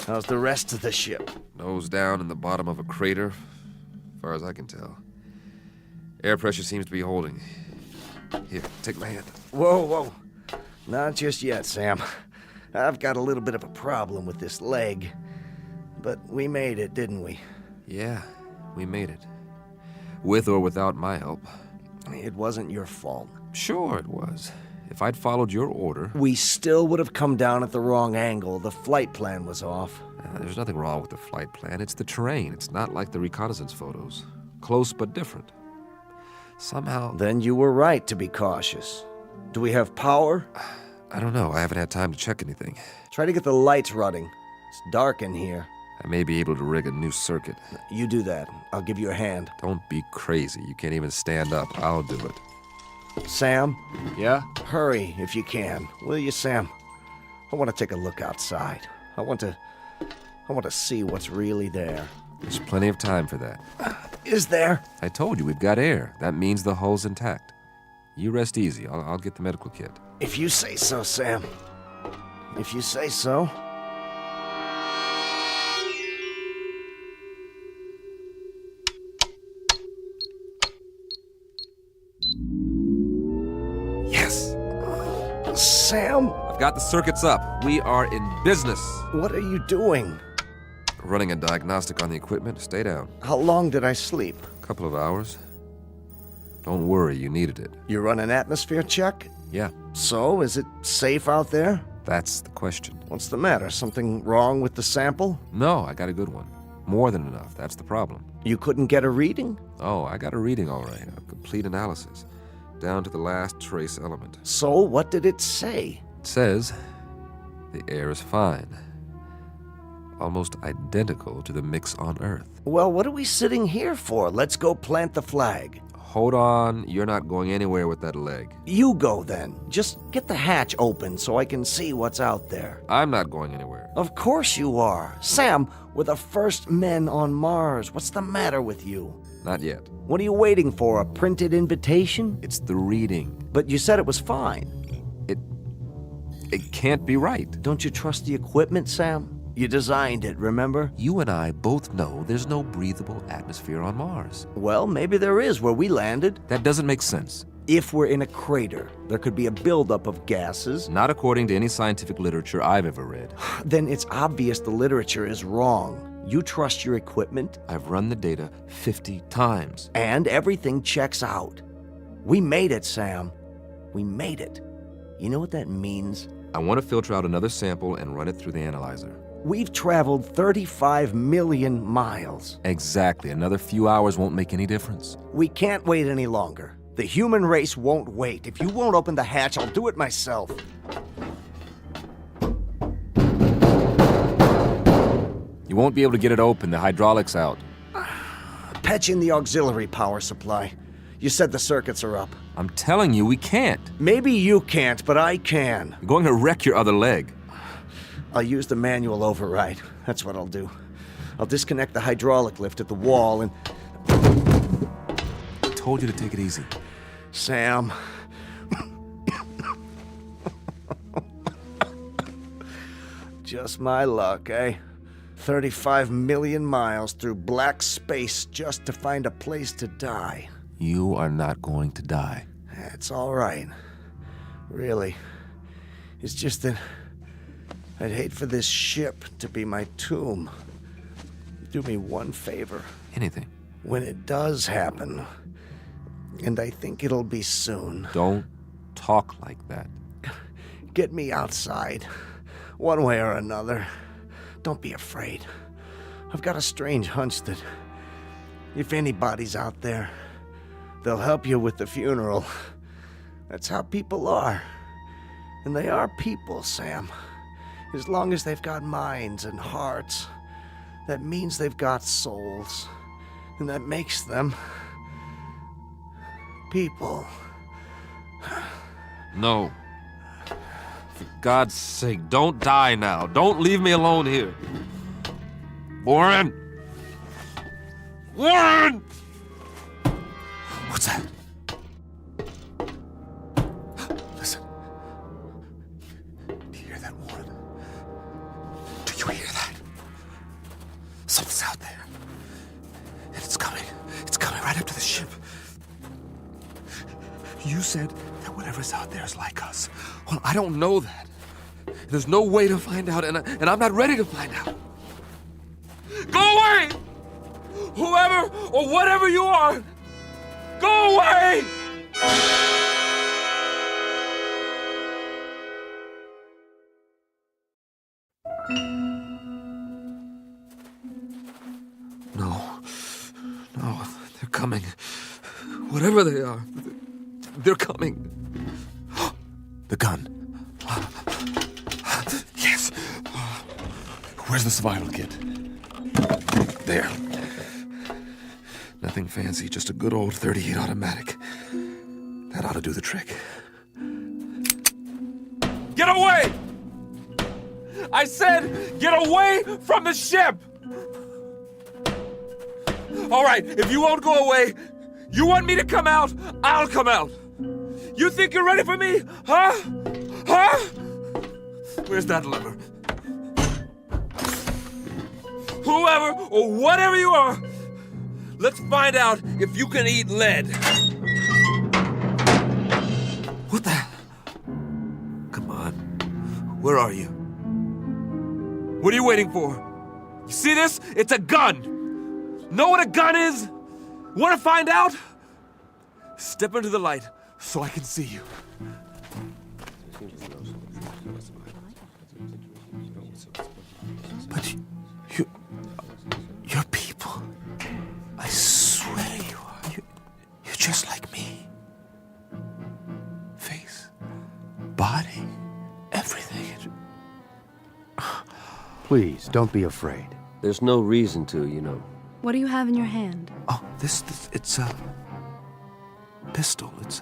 How's the rest of the ship? Nose down in the bottom of a crater, as far as I can tell. Air pressure seems to be holding. Here, take my hand. Whoa. Not just yet, Sam. I've got a little bit of a problem with this leg. But we made it, didn't we? Yeah, we made it. With or without my help. It wasn't your fault. Sure it was. If I'd followed your order... We still would have come down at the wrong angle. The flight plan was off. There's nothing wrong with the flight plan. It's the terrain. It's not like the reconnaissance photos. Close but different. Somehow... Then you were right to be cautious. Do we have power? I don't know. I haven't had time to check anything. Try to get the lights running. It's dark in here. I may be able to rig a new circuit. You do that. I'll give you a hand. Don't be crazy. You can't even stand up. I'll do it. Sam? Yeah? Hurry if you can. Will you, Sam? I want to take a look outside. I want to see what's really there. There's plenty of time for that. Is there? I told you, we've got air. That means the hull's intact. You rest easy. I'll get the medical kit. If you say so, Sam. If you say so. Yes! Sam? I've got the circuits up. We are in business. What are you doing? Running a diagnostic on the equipment. Stay down. How long did I sleep? A couple of hours. Don't worry, you needed it. You run an atmosphere check? Yeah. So, is it safe out there? That's the question. What's the matter? Something wrong with the sample? No, I got a good one. More than enough. That's the problem. You couldn't get a reading? Oh, I got a reading all right. A complete analysis. Down to the last trace element. So, what did it say? It says the air is fine. Almost identical to the mix on Earth. Well, what are we sitting here for? Let's go plant the flag. Hold on. You're not going anywhere with that leg. You go then. Just get the hatch open so I can see what's out there. I'm not going anywhere. Of course you are. Sam, we're the first men on Mars. What's the matter with you? Not yet. What are you waiting for, a printed invitation? It's the reading. But you said it was fine. It can't be right. Don't you trust the equipment, Sam? You designed it, remember? You and I both know there's no breathable atmosphere on Mars. Well, maybe there is where we landed. That doesn't make sense. If we're in a crater, there could be a buildup of gases. Not according to any scientific literature I've ever read. Then it's obvious the literature is wrong. You trust your equipment? I've run the data 50 times. And everything checks out. We made it, Sam. We made it. You know what that means? I want to filter out another sample and run it through the analyzer. We've traveled 35 million miles. Exactly. Another few hours won't make any difference. We can't wait any longer. The human race won't wait. If you won't open the hatch, I'll do it myself. You won't be able to get it open. The hydraulics out. Patch in the auxiliary power supply. You said the circuits are up. I'm telling you, we can't. Maybe you can't, but I can. You're going to wreck your other leg. I'll use the manual override. That's what I'll do. I'll disconnect the hydraulic lift at the wall and... I told you to take it easy. Sam. Just my luck, eh? 35 million miles through black space just to find a place to die. You are not going to die. It's all right. Really. It's just that I'd hate for this ship to be my tomb. Do me one favor. Anything. When it does happen, and I think it'll be soon. Don't talk like that. Get me outside, one way or another. Don't be afraid. I've got a strange hunch that if anybody's out there, they'll help you with the funeral. That's how people are. And they are people, Sam. As long as they've got minds and hearts, that means they've got souls. And that makes them people. No. For God's sake, don't die now. Don't leave me alone here. Warren! Warren! What's that? Listen. Do you hear that, Warren? Do you hear that? Something's out there. And it's coming. It's coming right up to the ship. You said that whatever's out there is like us. Well, I don't know that. There's no way to find out, and I'm not ready to find out. Go away! Whoever or whatever you are, go away! No, they're coming. Whatever they are, they're coming. The gun. Yes. Where's the survival kit? There. Nothing fancy, just a good old .38 automatic. That ought to do the trick. Get away! I said, get away from the ship! All right, if you won't go away, you want me to come out, I'll come out. You think you're ready for me? Huh? Huh? Where's that lever? Whoever or whatever you are, let's find out if you can eat lead. What the? Come on. Where are you? What are you waiting for? You see this? It's a gun. Know what a gun is? Want to find out? Step into the light so I can see you. But you're people. I swear you are. You're just like me. Face, body, everything. Please, don't be afraid. There's no reason to, you know. What do you have in your hand? Oh, this it's pistol. It's,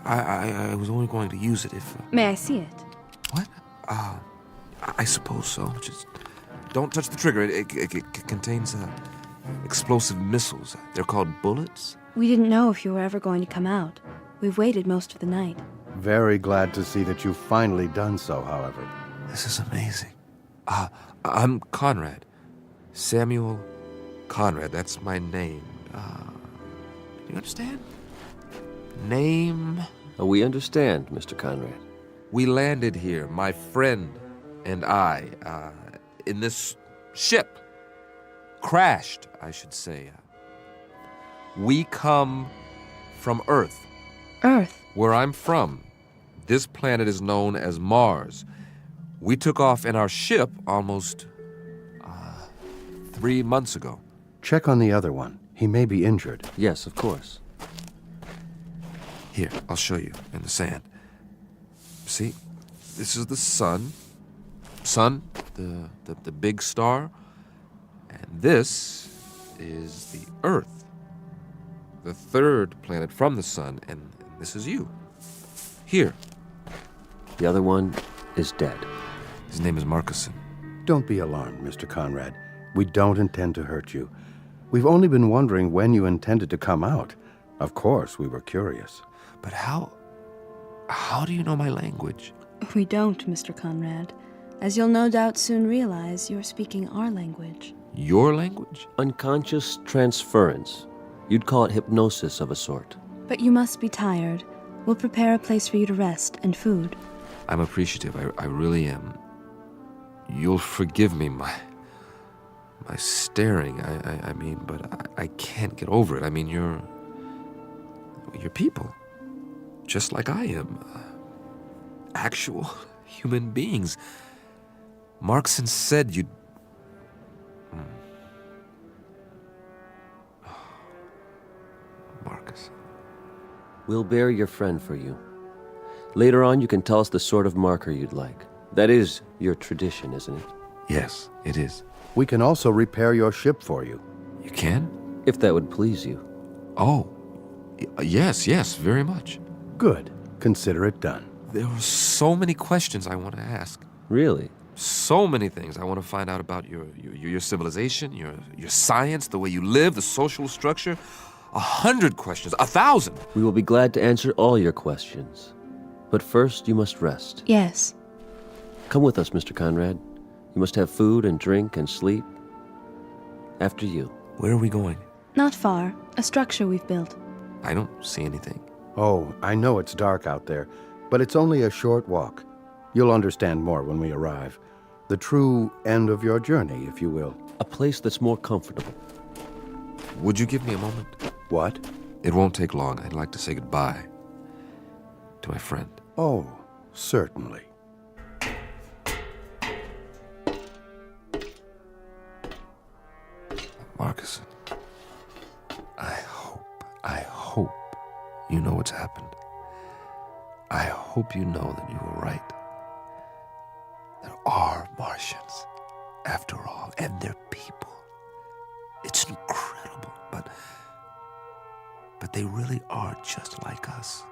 I was only going to use it if... May I see it? What? I suppose so. Just don't touch the trigger. It contains explosive missiles. They're called bullets. We didn't know if you were ever going to come out. We've waited most of the night. Very glad to see that you've finally done so, however. This is amazing. I'm Conrad. Samuel Conrad. That's my name. Do you understand? Name? We understand, Mr. Conrad. We landed here, my friend and I, in this ship. Crashed, I should say. We come from Earth. Earth? Where I'm from. This planet is known as Mars. We took off in our ship almost 3 months ago. Check on the other one. He may be injured. Yes, of course. Here, I'll show you in the sand. See, this is the sun. Sun, the big star. And this is the Earth, the third planet from the sun, and this is you. Here. The other one is dead. His name is Marcuson. Don't be alarmed, Mr. Conrad. We don't intend to hurt you. We've only been wondering when you intended to come out. Of course, we were curious. But how do you know my language? We don't, Mr. Conrad. As you'll no doubt soon realize, you're speaking our language. Your language? Unconscious transference. You'd call it hypnosis of a sort. But you must be tired. We'll prepare a place for you to rest and food. I'm appreciative. I really am. You'll forgive me my staring. I mean, but I can't get over it. I mean, you're people. Just like I am. Actual human beings. Marcuson said you'd... Marcus. We'll bear your friend for you. Later on, you can tell us the sort of marker you'd like. That is your tradition, isn't it? Yes, it is. We can also repair your ship for you. You can? If that would please you. Oh, yes, very much. Good. Consider it done. There are so many questions I want to ask. Really? So many things I want to find out about your civilization, your science, the way you live, the social structure. 100 questions, 1,000. We will be glad to answer all your questions. But first, you must rest. Yes. Come with us, Mr. Conrad. You must have food and drink and sleep. After you. Where are we going? Not far. A structure we've built. I don't see anything. Oh, I know it's dark out there, but it's only a short walk. You'll understand more when we arrive. The true end of your journey, if you will. A place that's more comfortable. Would you give me a moment? What? It won't take long. I'd like to say goodbye to my friend. Oh, certainly. Marcuson, I hope you know what's happened. I hope you know that you were right. There are Martians, after all, and they're people. It's incredible, but they really are just like us.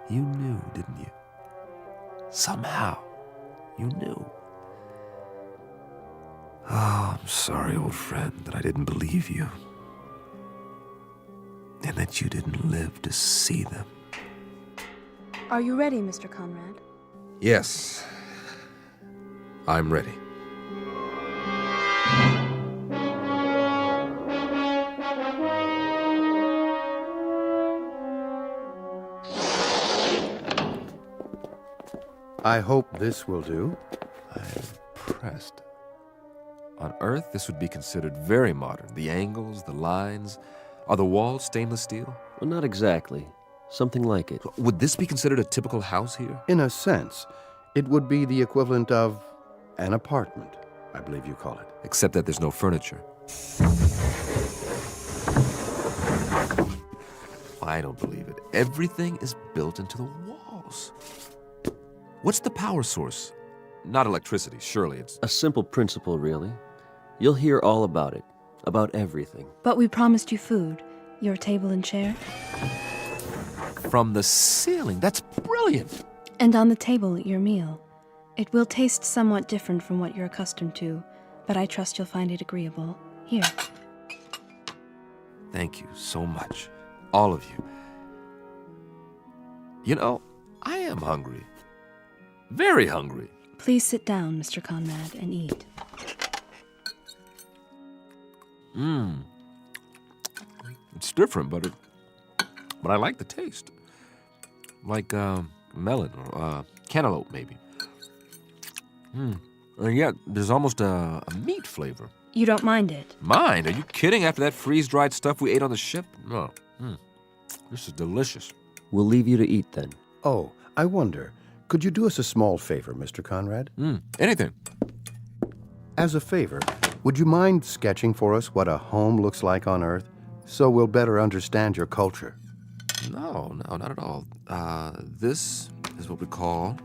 You knew, didn't you? Somehow, you knew. Oh, I'm sorry, old friend, that I didn't believe you. And that you didn't live to see them. Are you ready, Mr. Conrad? Yes. I'm ready. I hope this will do. I'm impressed. On Earth, this would be considered very modern. The angles, the lines. Are the walls stainless steel? Well, not exactly. Something like it. Would this be considered a typical house here? In a sense, it would be the equivalent of an apartment, I believe you call it. Except that there's no furniture. I don't believe it. Everything is built into the walls. What's the power source? Not electricity, surely it's... A simple principle, really. You'll hear all about it. About everything. But we promised you food. Your table and chair. From the ceiling. That's brilliant. And on the table, your meal. It will taste somewhat different from what you're accustomed to, but I trust you'll find it agreeable. Here. Thank you so much. All of you. You know, I am hungry. Very hungry. Please sit down, Mr. Conrad, and eat. It's different, but I like the taste. Like melon or cantaloupe, maybe. And yet, there's almost a meat flavor. You don't mind it? Mind? Are you kidding? After that freeze-dried stuff we ate on the ship? No. This is delicious. We'll leave you to eat then. Oh, I wonder, could you do us a small favor, Mr. Conrad? Anything. As a favor, would you mind sketching for us what a home looks like on Earth, so we'll better understand your culture? No, not at all. This is what we call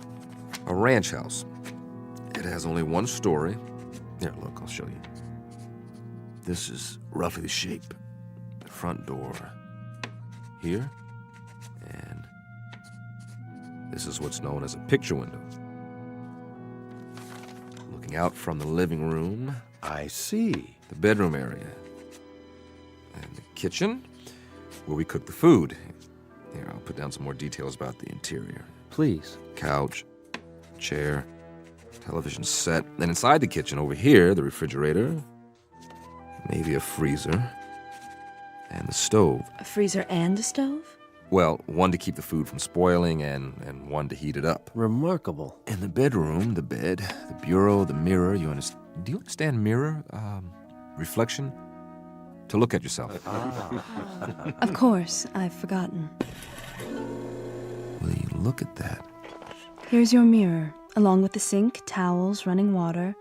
a ranch house. It has only one story. Here, look, I'll show you. This is roughly the shape. The front door here, and this is what's known as a picture window. Looking out from the living room. I see. The bedroom area. And the kitchen, where we cook the food. Here, I'll put down some more details about the interior. Please. Couch, chair, television set. Then inside the kitchen, over here, the refrigerator, maybe a freezer, and the stove. A freezer and a stove? Well, one to keep the food from spoiling and one to heat it up. Remarkable. In the bedroom, the bed, the bureau, the mirror, do you understand mirror? Reflection? To look at yourself. Of course, I've forgotten. Will you look at that? Here's your mirror, along with the sink, towels, running water,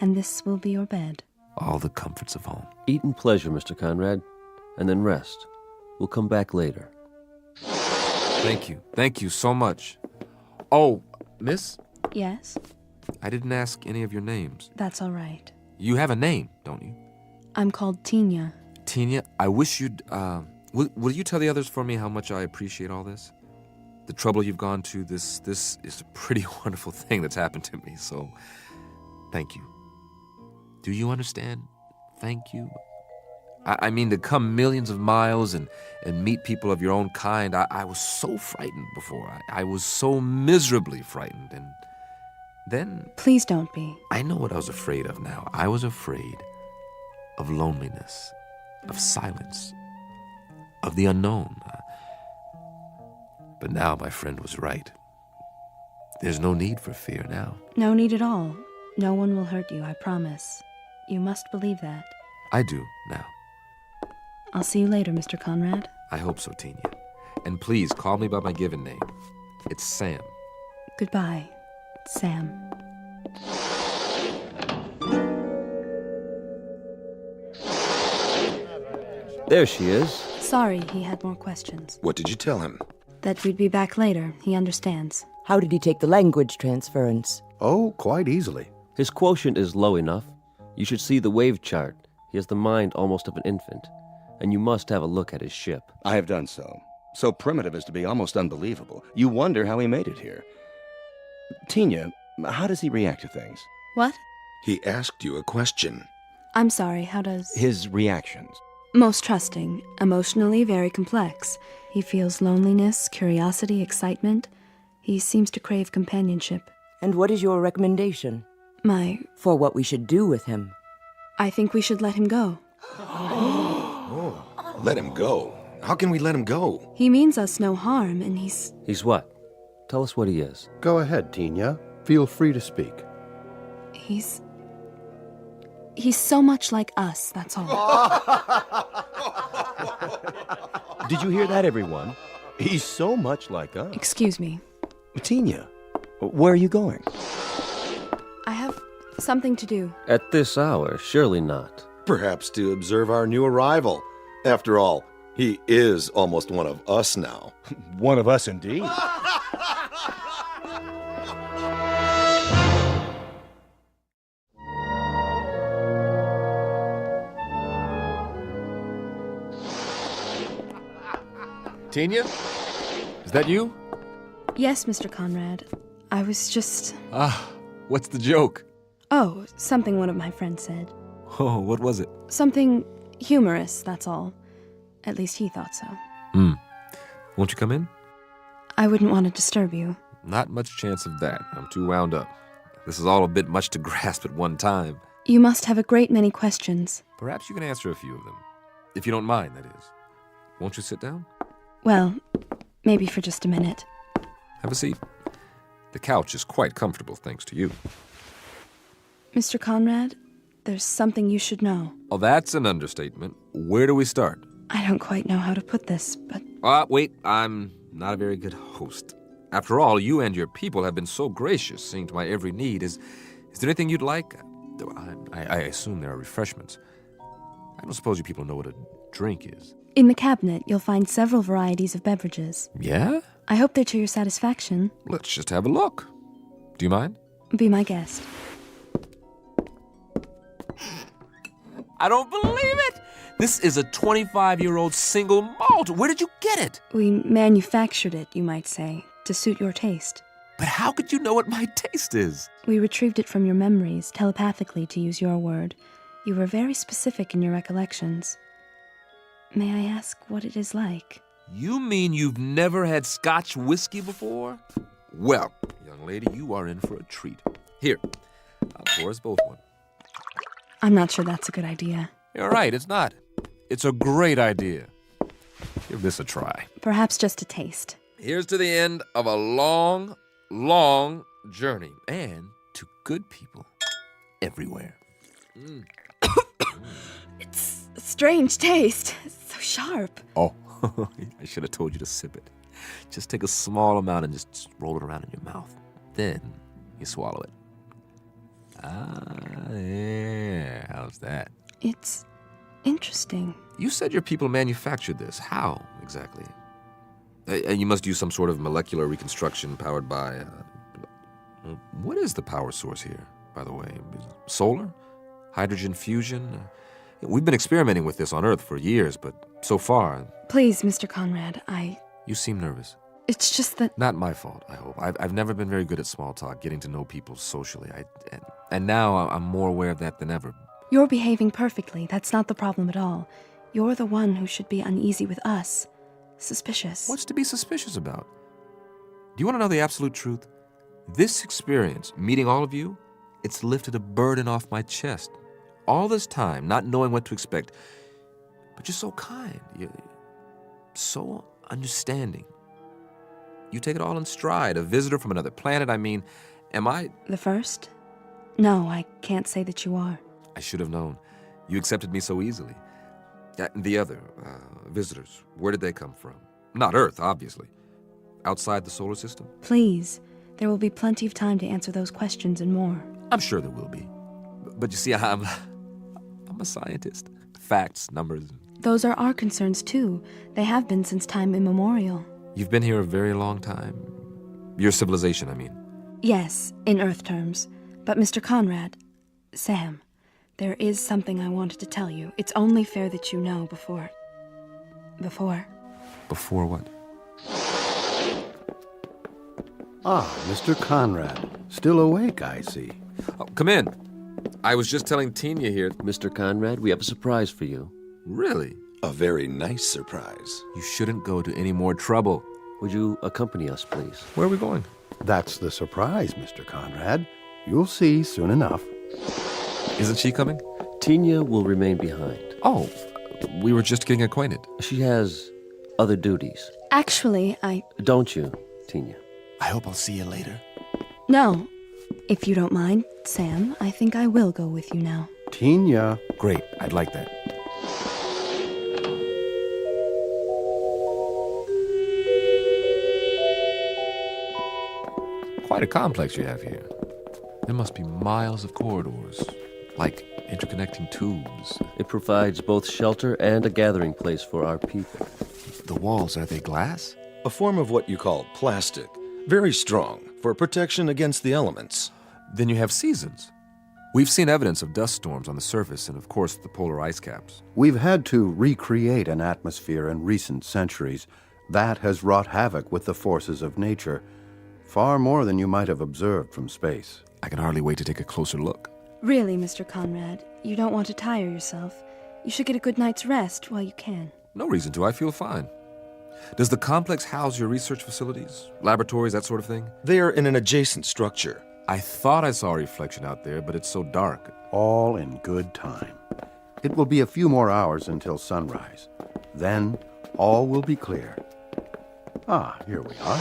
and this will be your bed. All the comforts of home. Eat in pleasure, Mr. Conrad, and then rest. We'll come back later. Thank you. Thank you so much. Oh, miss? Yes? I didn't ask any of your names. That's all right. You have a name, don't you? I'm called Tina. Tina, I wish you'd, will you tell the others for me how much I appreciate all this? The trouble you've gone to, this is a pretty wonderful thing that's happened to me, so thank you. Do you understand? Thank you. I mean, to come millions of miles and meet people of your own kind, I was so frightened before. I was so miserably frightened, and then... Please don't be. I know what I was afraid of now. I was afraid of loneliness, of silence, of the unknown. But now my friend was right. There's no need for fear now. No need at all. No one will hurt you, I promise. You must believe that. I do now. I'll see you later, Mr. Conrad. I hope so, Tina. And please call me by my given name. It's Sam. Goodbye, Sam. There she is. Sorry, he had more questions. What did you tell him? That we'd be back later. He understands. How did he take the language transference? Oh, quite easily. His quotient is low enough. You should see the wave chart. He has the mind almost of an infant. And you must have a look at his ship. I have done so. So primitive as to be almost unbelievable. You wonder how he made it here. Tina, how does he react to things? What? He asked you a question. I'm sorry, how does... His reactions. Most trusting, emotionally very complex. He feels loneliness, curiosity, excitement. He seems to crave companionship. And what is your recommendation? For what we should do with him. I think we should let him go. Let him go? How can we let him go? He means us no harm, and he's... He's what? Tell us what he is. Go ahead, Tina. Feel free to speak. He's so much like us, that's all. Did you hear that, everyone? He's so much like us. Excuse me. Tina, where are you going? I have something to do. At this hour, surely not. Perhaps to observe our new arrival. After all, he is almost one of us now. One of us indeed. Tina? Is that you? Yes, Mr. Conrad. I was just... What's the joke? Oh, something one of my friends said. Oh, what was it? Something humorous, that's all. At least he thought so. Won't you come in? I wouldn't want to disturb you. Not much chance of that. I'm too wound up. This is all a bit much to grasp at one time. You must have a great many questions. Perhaps you can answer a few of them. If you don't mind, that is. Won't you sit down? Well, maybe for just a minute. Have a seat. The couch is quite comfortable, thanks to you. Mr. Conrad, there's something you should know. Oh, that's an understatement. Where do we start? I don't quite know how to put this, but... Wait, I'm not a very good host. After all, you and your people have been so gracious, seeing to my every need. Is there anything you'd like? I assume there are refreshments. I don't suppose you people know what a drink is. In the cabinet, you'll find several varieties of beverages. Yeah? I hope they're to your satisfaction. Let's just have a look. Do you mind? Be my guest. I don't believe it! This is a 25-year-old single malt. Where did you get it? We manufactured it, you might say, to suit your taste. But how could you know what my taste is? We retrieved it from your memories, telepathically, to use your word. You were very specific in your recollections. May I ask what it is like? You mean you've never had Scotch whiskey before? Well, young lady, you are in for a treat. Here, I'll pour us both one. I'm not sure that's a good idea. You're right, it's not. It's a great idea. Give this a try. Perhaps just a taste. Here's to the end of a long, long journey. And to good people everywhere. It's a strange taste. It's so sharp. Oh, I should have told you to sip it. Just take a small amount and just roll it around in your mouth. Then you swallow it. Yeah. How's that? It's interesting. You said your people manufactured this. How, exactly? And you must use some sort of molecular reconstruction powered by... what is the power source here, by the way? Solar? Hydrogen fusion? We've been experimenting with this on Earth for years, but so far... Please, Mr. Conrad, You seem nervous. It's just that... Not my fault, I hope. I've never been very good at small talk, getting to know people socially. And now I'm more aware of that than ever. You're behaving perfectly. That's not the problem at all. You're the one who should be uneasy with us. Suspicious. What's to be suspicious about? Do you want to know the absolute truth? This experience, meeting all of you, it's lifted a burden off my chest. All this time, not knowing what to expect. But you're so kind. You're so understanding. You take it all in stride. A visitor from another planet, I mean, am I... The first? No, I can't say that you are. I should have known. You accepted me so easily. The other visitors, where did they come from? Not Earth, obviously. Outside the solar system? Please. There will be plenty of time to answer those questions and more. I'm sure there will be. But you see, I'm a scientist. Facts, numbers. Those are our concerns, too. They have been since time immemorial. You've been here a very long time. Your civilization, I mean. Yes, in Earth terms. But Mr. Conrad, Sam, there is something I wanted to tell you. It's only fair that you know before... Before what? Mr. Conrad. Still awake, I see. Oh, come in. I was just telling Tina here... Mr. Conrad, we have a surprise for you. Really? A very nice surprise. You shouldn't go to any more trouble. Would you accompany us, please? Where are we going? That's the surprise, Mr. Conrad. You'll see soon enough. Isn't she coming? Tina will remain behind. Oh, we were just getting acquainted. She has other duties. Actually, Don't you, Tina? I hope I'll see you later. No. If you don't mind, Sam, I think I will go with you now. Tina. Great, I'd like that. Quite a complex you have here. There must be miles of corridors, like interconnecting tubes. It provides both shelter and a gathering place for our people. The walls, are they glass? A form of what you call plastic. Very strong, for protection against the elements. Then you have seasons. We've seen evidence of dust storms on the surface and, of course, the polar ice caps. We've had to recreate an atmosphere in recent centuries, That has wrought havoc with the forces of nature, far more than you might have observed from space. I can hardly wait to take a closer look. Really, Mr. Conrad, you don't want to tire yourself. You should get a good night's rest while you can. No reason to. I feel fine. Does the complex house your research facilities, laboratories, that sort of thing? They are in an adjacent structure. I thought I saw a reflection out there, but it's so dark. All in good time. It will be a few more hours until sunrise. Then, all will be clear. Ah, here we are.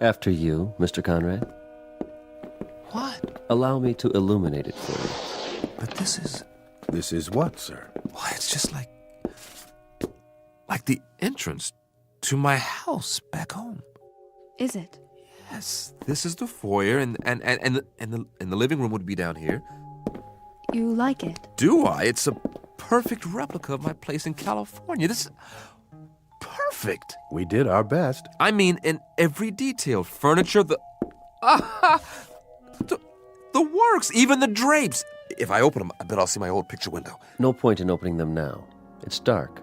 After you, Mr. Conrad. What? Allow me to illuminate it for you. But this is... This is what, sir? Why, it's just like the entrance to my house back home. Is it? Yes, this is the foyer, and the living room would be down here. You like it? Do I? It's a perfect replica of my place in California. This is perfect. We did our best. I mean, in every detail. Furniture, the works, even the drapes. If I open them, I bet I'll see my old picture window. No point in opening them now. It's dark.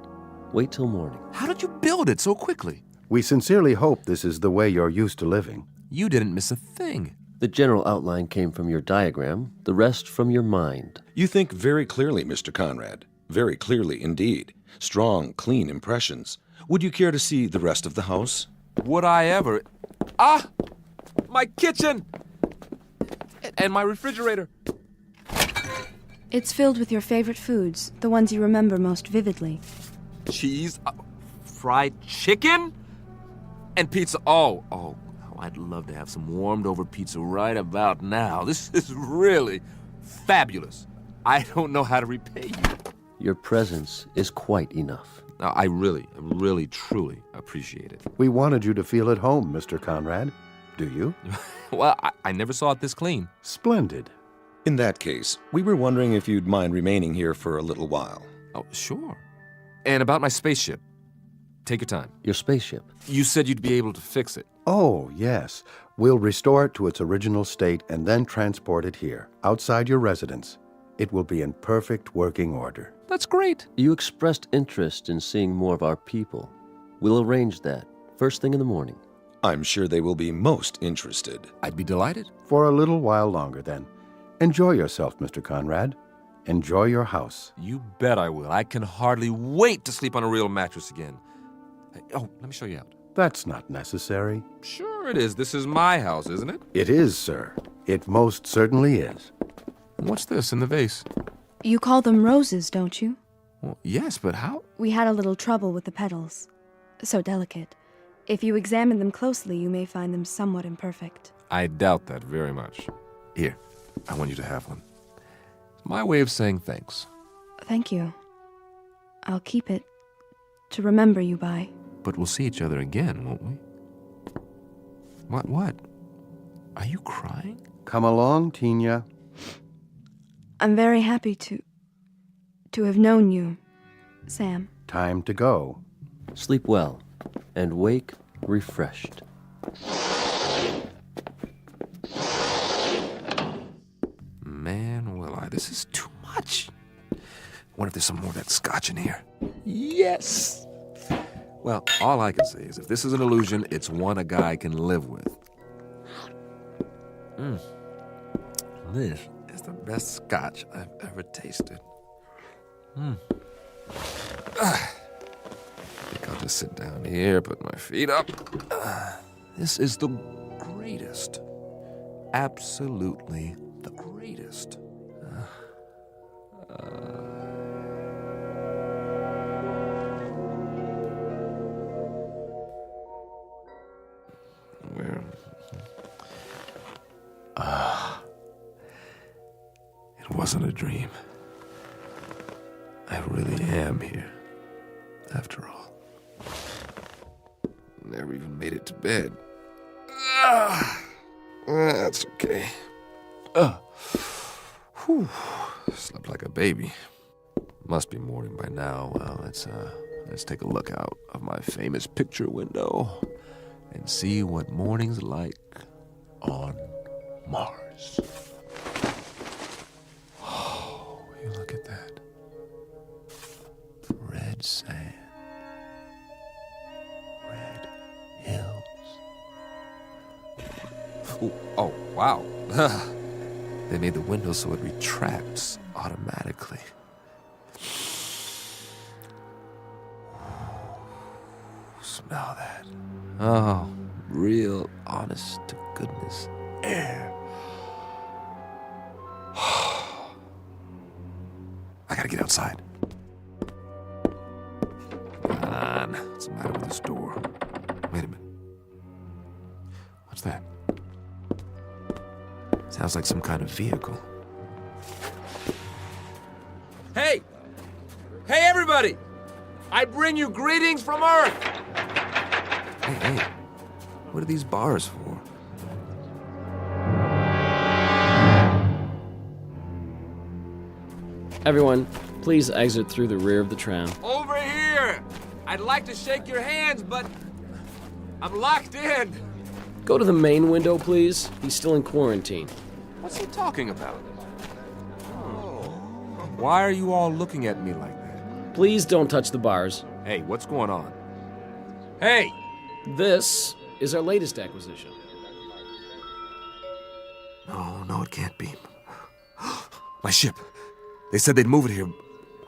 Wait till morning. How did you build it so quickly? We sincerely hope this is the way you're used to living. You didn't miss a thing. The general outline came from your diagram, the rest from your mind. You think very clearly, Mr. Conrad. Very clearly indeed. Strong, clean impressions. Would you care to see the rest of the house? Would I ever? Ah! My kitchen! And my refrigerator. It's filled with your favorite foods, the ones you remember most vividly. Cheese, fried chicken, and pizza. Oh, I'd love to have some warmed over pizza right about now. This is really fabulous. I don't know how to repay you. Your presence is quite enough. Now, I really, truly appreciate it. We wanted you to feel at home, Mr. Conrad. Do you? Well, I never saw it this clean. Splendid. In that case, we were wondering if you'd mind remaining here for a little while. Oh, sure. And about my spaceship. Take your time. Your spaceship? You said you'd be able to fix it. Oh, yes. We'll restore it to its original state and then transport it here, outside your residence. It will be in perfect working order. That's great. You expressed interest in seeing more of our people. We'll arrange that, first thing in the morning. I'm sure they will be most interested. I'd be delighted. For a little while longer, then. Enjoy yourself, Mr. Conrad. Enjoy your house. You bet I will. I can hardly wait to sleep on a real mattress again. Oh, let me show you out. That's not necessary. Sure it is. This is my house, isn't it? It is, sir. It most certainly is. What's this in the vase? You call them roses, don't you? Well, yes, but how? We had a little trouble with the petals. So delicate. If you examine them closely, you may find them somewhat imperfect. I doubt that very much. Here, I want you to have one. It's my way of saying thanks. Thank you. I'll keep it to remember you by. But we'll see each other again, won't we? What? Are you crying? Come along, Tina. I'm very happy to have known you, Sam. Time to go. Sleep well and wake refreshed. Man, this is too much. I wonder if there's some more of that scotch in here. Yes! Well, all I can say is if this is an illusion, it's one a guy can live with. This is the best scotch I've ever tasted. I think I'll just sit down here, put my feet up. This is the greatest. Absolutely the greatest. It wasn't a dream. I really am here, after all. Never even made it to bed. That's okay. Slept like a baby. Must be morning by now. Well, let's take a look out of my famous picture window and see what morning's like on Mars. Oh, you look at that. Red sand. Wow. They made the window so it retracts automatically. Smell that. Oh, real honest to goodness air. I gotta get outside. Come on. What's the matter with this door? Wait a minute. What's that? Sounds like some kind of vehicle. Hey! Hey, everybody! I bring you greetings from Earth! Hey, what are these bars for? Everyone, please exit through the rear of the tram. Over here! I'd like to shake your hands, but I'm locked in. Go to the main window, please. He's still in quarantine. What's he talking about? Why are you all looking at me like that? Please don't touch the bars. Hey, what's going on? Hey! This is our latest acquisition. No, it can't be. My ship. They said they'd move it here.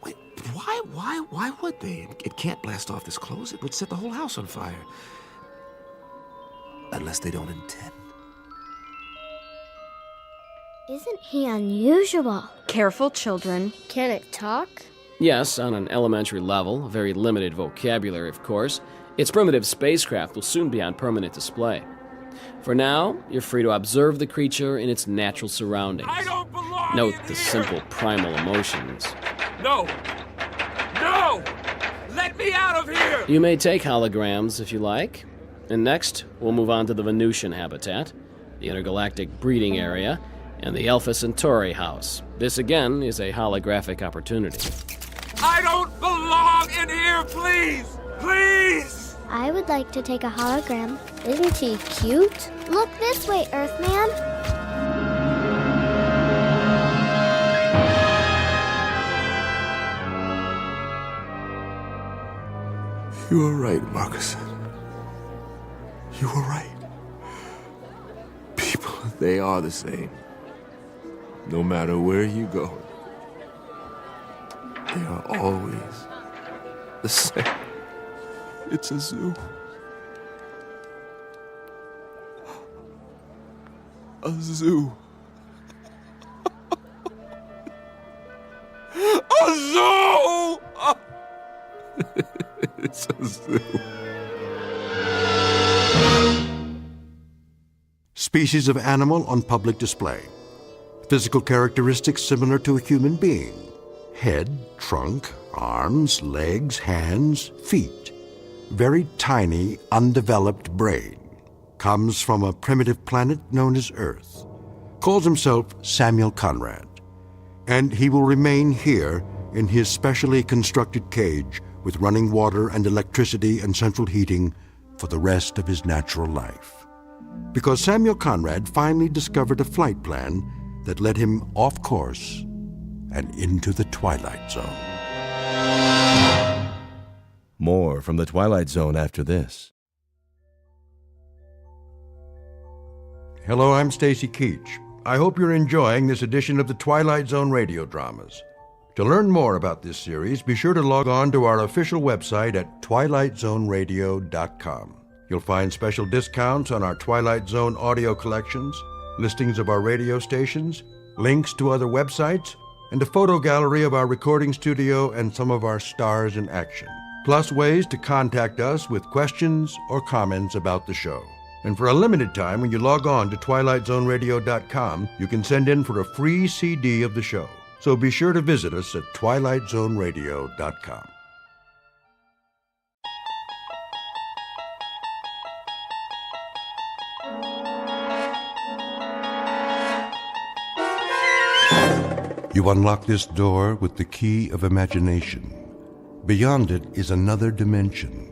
Wait, why would they? It can't blast off this close. It would set the whole house on fire. Unless they don't intend. Isn't he unusual? Careful, children. Can it talk? Yes, on an elementary level, a very limited vocabulary, of course. Its primitive spacecraft will soon be on permanent display. For now, you're free to observe the creature in its natural surroundings. I don't belong Note in the here. simple primal emotions. No! No! Let me out of here! You may take holograms if you like. And next, we'll move on to the Venusian habitat, the intergalactic breeding area, and the Alpha Centauri house. This, again, is a holographic opportunity. I don't belong in here, please! Please! I would like to take a hologram. Isn't he cute? Look this way, Earthman. You were right, Marcus. You were right. People, they are the same. No matter where you go, they are always the same. It's a zoo. A zoo. A zoo! It's a zoo. Species of animal on public display. Physical characteristics similar to a human being. Head, trunk, arms, legs, hands, feet. Very tiny, undeveloped brain. Comes from a primitive planet known as Earth. Calls himself Samuel Conrad. And he will remain here in his specially constructed cage with running water and electricity and central heating for the rest of his natural life. Because Samuel Conrad finally discovered a flight plan that led him off course and into the Twilight Zone. More from the Twilight Zone after this. Hello, I'm Stacy Keach. I hope you're enjoying this edition of the Twilight Zone Radio Dramas. To learn more about this series, be sure to log on to our official website at twilightzoneradio.com. You'll find special discounts on our Twilight Zone audio collections, listings of our radio stations, links to other websites, and a photo gallery of our recording studio and some of our stars in action. Plus ways to contact us with questions or comments about the show. And for a limited time, when you log on to twilightzoneradio.com, you can send in for a free CD of the show. So be sure to visit us at twilightzoneradio.com. You unlock this door with the key of imagination. Beyond it is another dimension,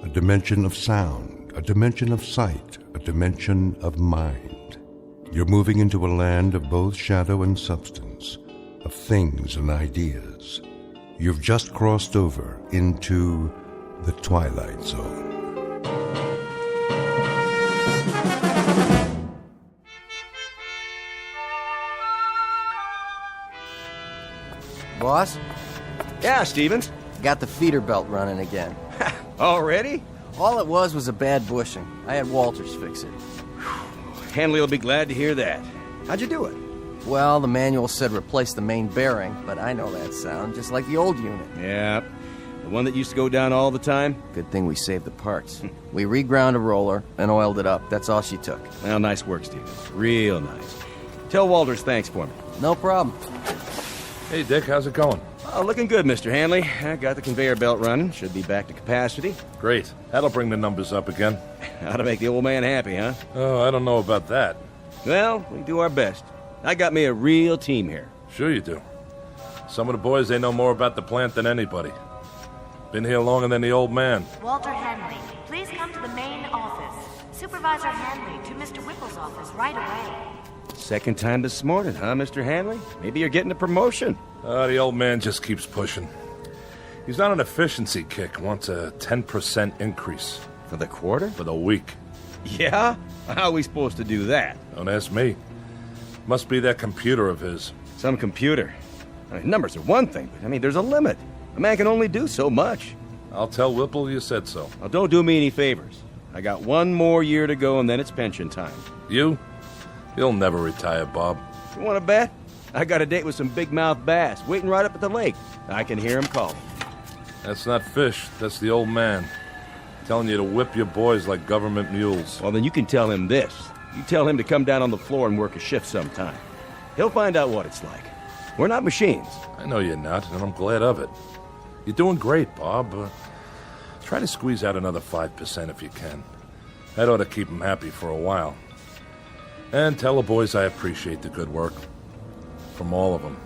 a dimension of sound, a dimension of sight, a dimension of mind. You're moving into a land of both shadow and substance, of things and ideas. You've just crossed over into the Twilight Zone. Boss? Yeah, Stevens? Got the feeder belt running again. Already? All it was a bad bushing. I had Walters fix it. Hanley will be glad to hear that. How'd you do it? Well, the manual said replace the main bearing, but I know that sound, just like the old unit. Yeah. The one that used to go down all the time? Good thing we saved the parts. We reground a roller and oiled it up. That's all she took. Well, nice work, Stevens. Real nice. Tell Walters thanks for me. No problem. Hey, Dick, how's it going? Oh, looking good, Mr. Hanley. I got the conveyor belt running. Should be back to capacity. Great. That'll bring the numbers up again. How to make the old man happy, huh? Oh, I don't know about that. Well, we do our best. I got me a real team here. Sure you do. Some of the boys, they know more about the plant than anybody. Been here longer than the old man. Walter Hanley, please come to the main office. Supervisor Hanley to Mr. Whipple's office right away. Second time this morning, huh, Mr. Hanley? Maybe you're getting a promotion. The old man just keeps pushing. He's on an efficiency kick, wants a 10% increase. For the quarter? For the week. Yeah? How are we supposed to do that? Don't ask me. Must be that computer of his. Some computer. I mean, numbers are one thing, but there's a limit. A man can only do so much. I'll tell Whipple you said so. Now, don't do me any favors. I got one more year to go, and then it's pension time. You? You'll never retire, Bob. You want to bet? I got a date with some big-mouth bass waiting right up at the lake. I can hear him calling. That's not fish. That's the old man. Telling you to whip your boys like government mules. Well, then you can tell him this. You tell him to come down on the floor and work a shift sometime. He'll find out what it's like. We're not machines. I know you're not, and I'm glad of it. You're doing great, Bob. Try to squeeze out another 5% if you can. That ought to keep him happy for a while. And tell the boys I appreciate the good work. From all of them.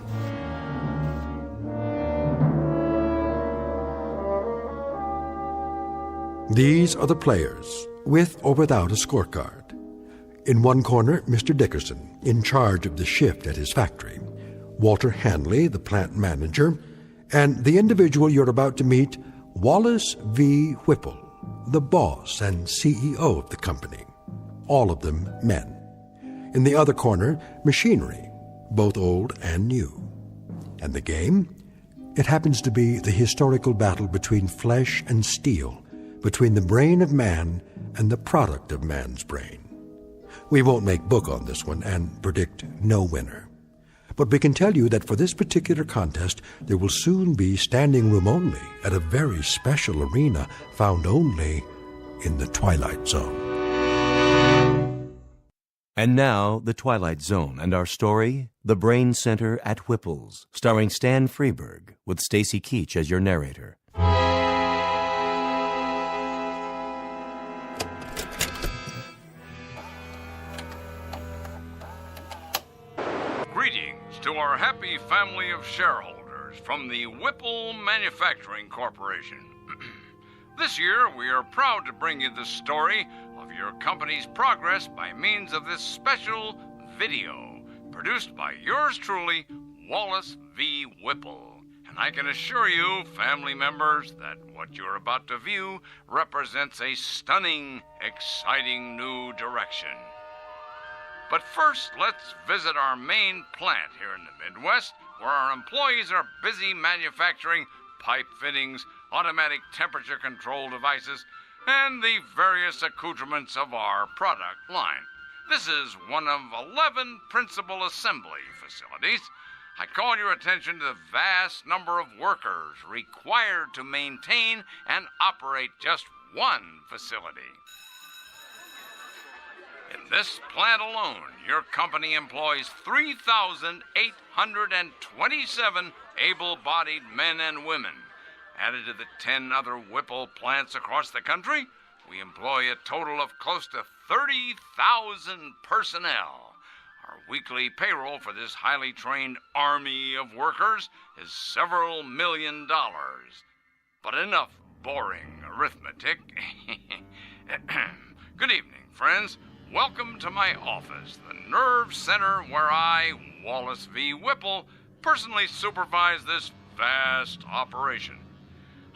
These are the players, with or without a scorecard. In one corner, Mr. Dickerson, in charge of the shift at his factory. Walter Hanley, the plant manager, and the individual you're about to meet, Wallace V. Whipple, the boss and CEO of the company. All of them men. In the other corner, machinery, both old and new. And the game? It happens to be the historical battle between flesh and steel, between the brain of man and the product of man's brain. We won't make book on this one and predict no winner. But we can tell you that for this particular contest, there will soon be standing room only at a very special arena found only in the Twilight Zone. And now, The Twilight Zone and our story, The Brain Center at Whipple's, starring Stan Freberg, with Stacy Keach as your narrator. Greetings to our happy family of shareholders from the Whipple Manufacturing Corporation. This year, we are proud to bring you the story of your company's progress by means of this special video, produced by yours truly, Wallace V. Whipple. And I can assure you, family members, that what you're about to view represents a stunning, exciting new direction. But first, let's visit our main plant here in the Midwest, where our employees are busy manufacturing pipe fittings, automatic temperature control devices, and the various accoutrements of our product line. This is one of 11 principal assembly facilities. I call your attention to the vast number of workers required to maintain and operate just one facility. In this plant alone, your company employs 3,827 able-bodied men and women. Added to the 10 other Whipple plants across the country, we employ a total of close to 30,000 personnel. Our weekly payroll for this highly trained army of workers is several $1 million. But enough boring arithmetic. Good evening, friends. Welcome to my office, the nerve center where I, Wallace V. Whipple, personally supervise this vast operation.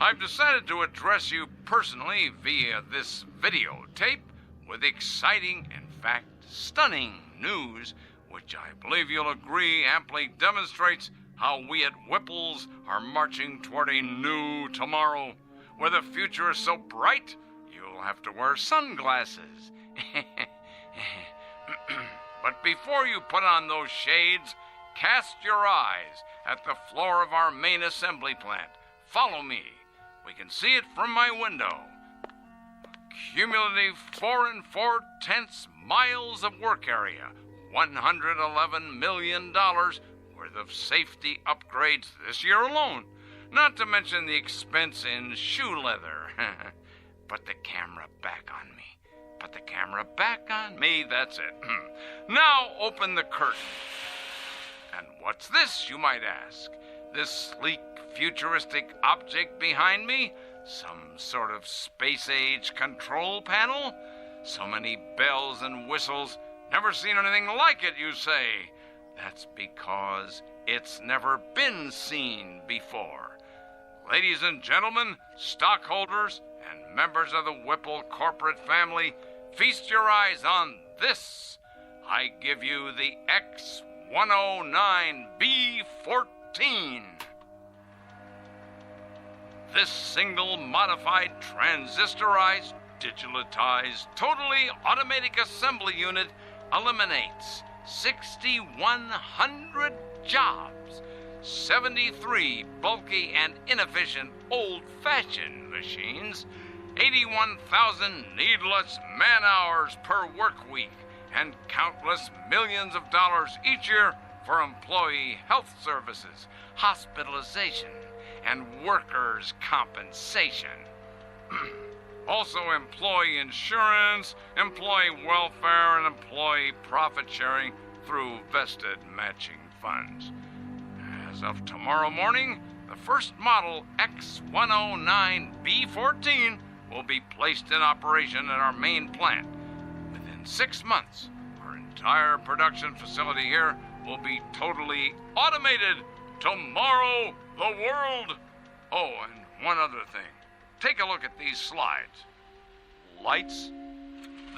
I've decided to address you personally via this videotape with exciting, in fact, stunning news, which I believe you'll agree amply demonstrates how we at Whipple's are marching toward a new tomorrow, where the future is so bright you'll have to wear sunglasses. But before you put on those shades, cast your eyes at the floor of our main assembly plant. Follow me. We can see it from my window. Cumulative 4 4/10 miles of work area, $111 million worth of safety upgrades this year alone, not to mention the expense in shoe leather. Put the camera back on me. Put the camera back on me, that's it. Now open the curtain. And what's this, you might ask? This sleek, futuristic object behind me? Some sort of space-age control panel? So many bells and whistles. Never seen anything like it, you say? That's because it's never been seen before. Ladies and gentlemen, stockholders, and members of the Whipple corporate family, feast your eyes on this. I give you the X-109B14. This single modified, transistorized, digitalized, totally automatic assembly unit eliminates 6,100 jobs, 73 bulky and inefficient old-fashioned machines, 81,000 needless man-hours per work week, and countless millions of dollars each year for employee health services, hospitalization, and workers' compensation. Also employee insurance, employee welfare, and employee profit sharing through vested matching funds. As of tomorrow morning, the first model X-109B14 will be placed in operation at our main plant. Within 6 months, our entire production facility here will be totally automated. Tomorrow, the world. Oh, and one other thing. Take a look at these slides. Lights.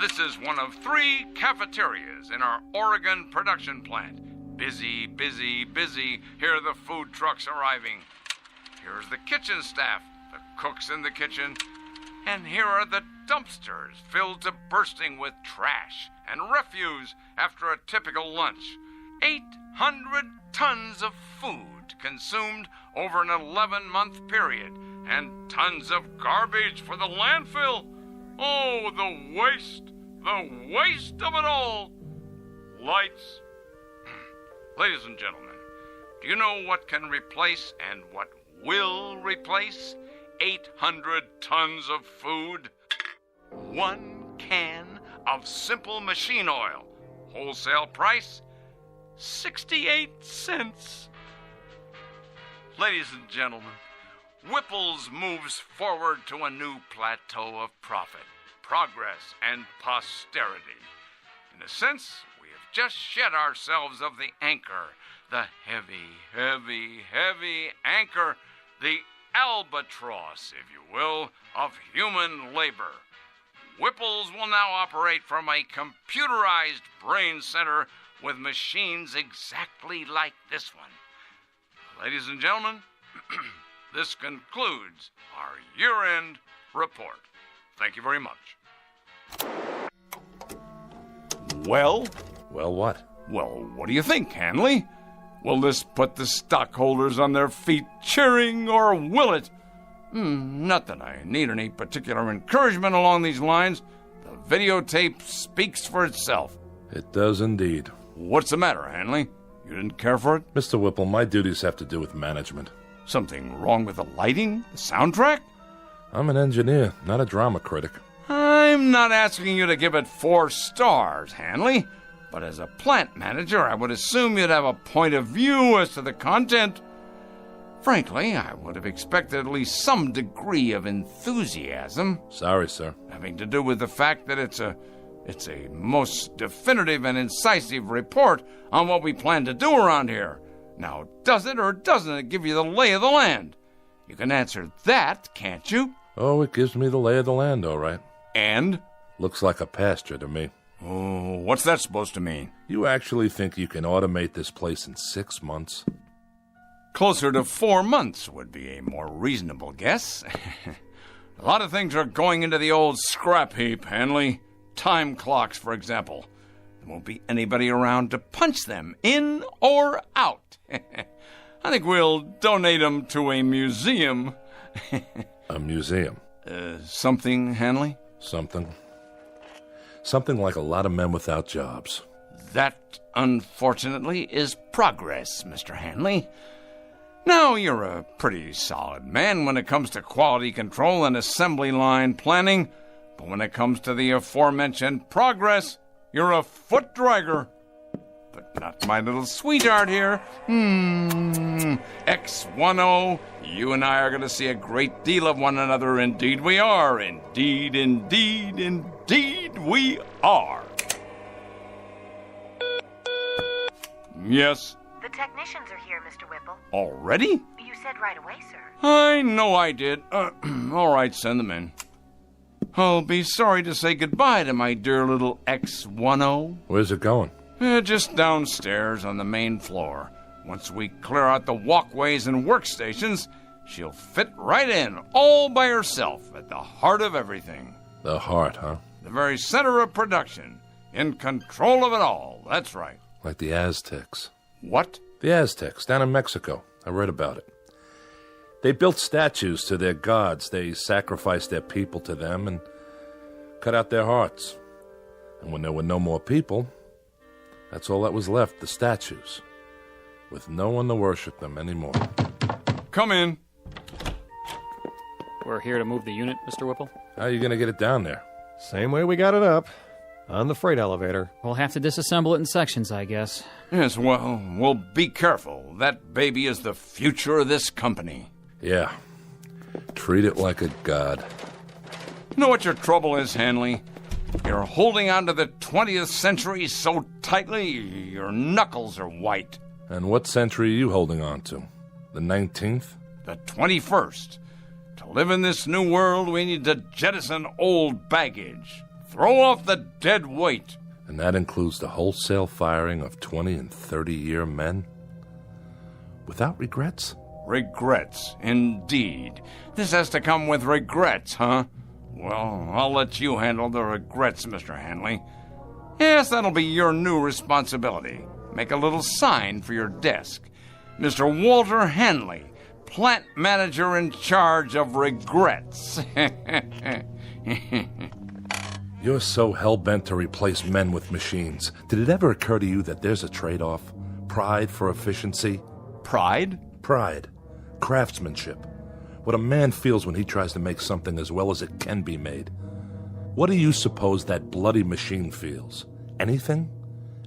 This is one of 3 cafeterias in our Oregon production plant. Busy, busy, busy. Here are the food trucks arriving. Here's the kitchen staff, the cooks in the kitchen. And here are the dumpsters filled to bursting with trash and refuse after a typical lunch. 800 tons of food consumed over an 11-month period, and tons of garbage for the landfill. Oh, the waste of it all. Lights. Ladies and gentlemen, do you know what can replace and what will replace 800 tons of food? 1 can of simple machine oil. Wholesale price, 68 cents. Ladies and gentlemen, Whipple's moves forward to a new plateau of profit, progress, and posterity. In a sense, we have just shed ourselves of the anchor, the heavy, heavy, heavy anchor, the albatross, if you will, of human labor. Whipple's will now operate from a computerized brain center with machines exactly like this one. Ladies and gentlemen, this concludes our year-end report. Thank you very much. Well? Well, what? Well, what do you think, Hanley? Will this put the stockholders on their feet cheering, or will it? Not that I need any particular encouragement along these lines. The videotape speaks for itself. It does indeed. What's the matter, Hanley? You didn't care for it? Mr. Whipple, my duties have to do with management. Something wrong with the lighting? The soundtrack? I'm an engineer, not a drama critic. I'm not asking you to give it 4 stars, Hanley. But as a plant manager, I would assume you'd have a point of view as to the content. Frankly, I would have expected at least some degree of enthusiasm. Sorry, sir. Having to do with the fact that it's a most definitive and incisive report on what we plan to do around here. Now, does it or doesn't it give you the lay of the land? You can answer that, can't you? Oh, it gives me the lay of the land, all right. And? Looks like a pasture to me. Oh, what's that supposed to mean? You actually think you can automate this place in 6 months? Closer to 4 months would be a more reasonable guess. A lot of things are going into the old scrap heap, Hanley. Time clocks, for example. There won't be anybody around to punch them, in or out. I think we'll donate them to a museum. A museum? Something, Hanley? Something. Something like a lot of men without jobs. That, unfortunately, is progress, Mr. Hanley. Now, you're a pretty solid man when it comes to quality control and assembly line planning, but when it comes to the aforementioned progress, you're a foot dragger. But not my little sweetheart here. X10, you and I are going to see a great deal of one another. Indeed we are. Indeed, indeed, indeed we are. Yes? The technicians are here, Mr. Whipple. Already? You said right away, sir. I know I did. All right, send them in. I'll be sorry to say goodbye to my dear little X10. Where's it going? Just downstairs on the main floor. Once we clear out the walkways and workstations, she'll fit right in, all by herself, at the heart of everything. The heart, huh? The very center of production. In control of it all, that's right. Like the Aztecs. What? The Aztecs, down in Mexico. I read about it. They built statues to their gods. They sacrificed their people to them and cut out their hearts. And when there were no more people, that's all that was left, the statues, with no one to worship them anymore. Come in. We're here to move the unit, Mr. Whipple. How are you going to get it down there? Same way we got it up, on the freight elevator. We'll have to disassemble it in sections, I guess. Yes, well, be careful. That baby is the future of this company. Yeah. Treat it like a god. You know what your trouble is, Hanley? You're holding on to the 20th century so tightly, your knuckles are white. And what century are you holding on to? The 19th? The 21st. To live in this new world, we need to jettison old baggage. Throw off the dead weight. And that includes the wholesale firing of 20 and 30-year men? Without regrets? Regrets, indeed. This has to come with regrets, huh? Well, I'll let you handle the regrets, Mr. Hanley. Yes, that'll be your new responsibility. Make a little sign for your desk. Mr. Walter Hanley, plant manager in charge of regrets. You're so hell-bent to replace men with machines. Did it ever occur to you that there's a trade-off? Pride for efficiency? Pride? Pride. Craftsmanship. What a man feels when he tries to make something as well as it can be made. What do you suppose that bloody machine feels? Anything?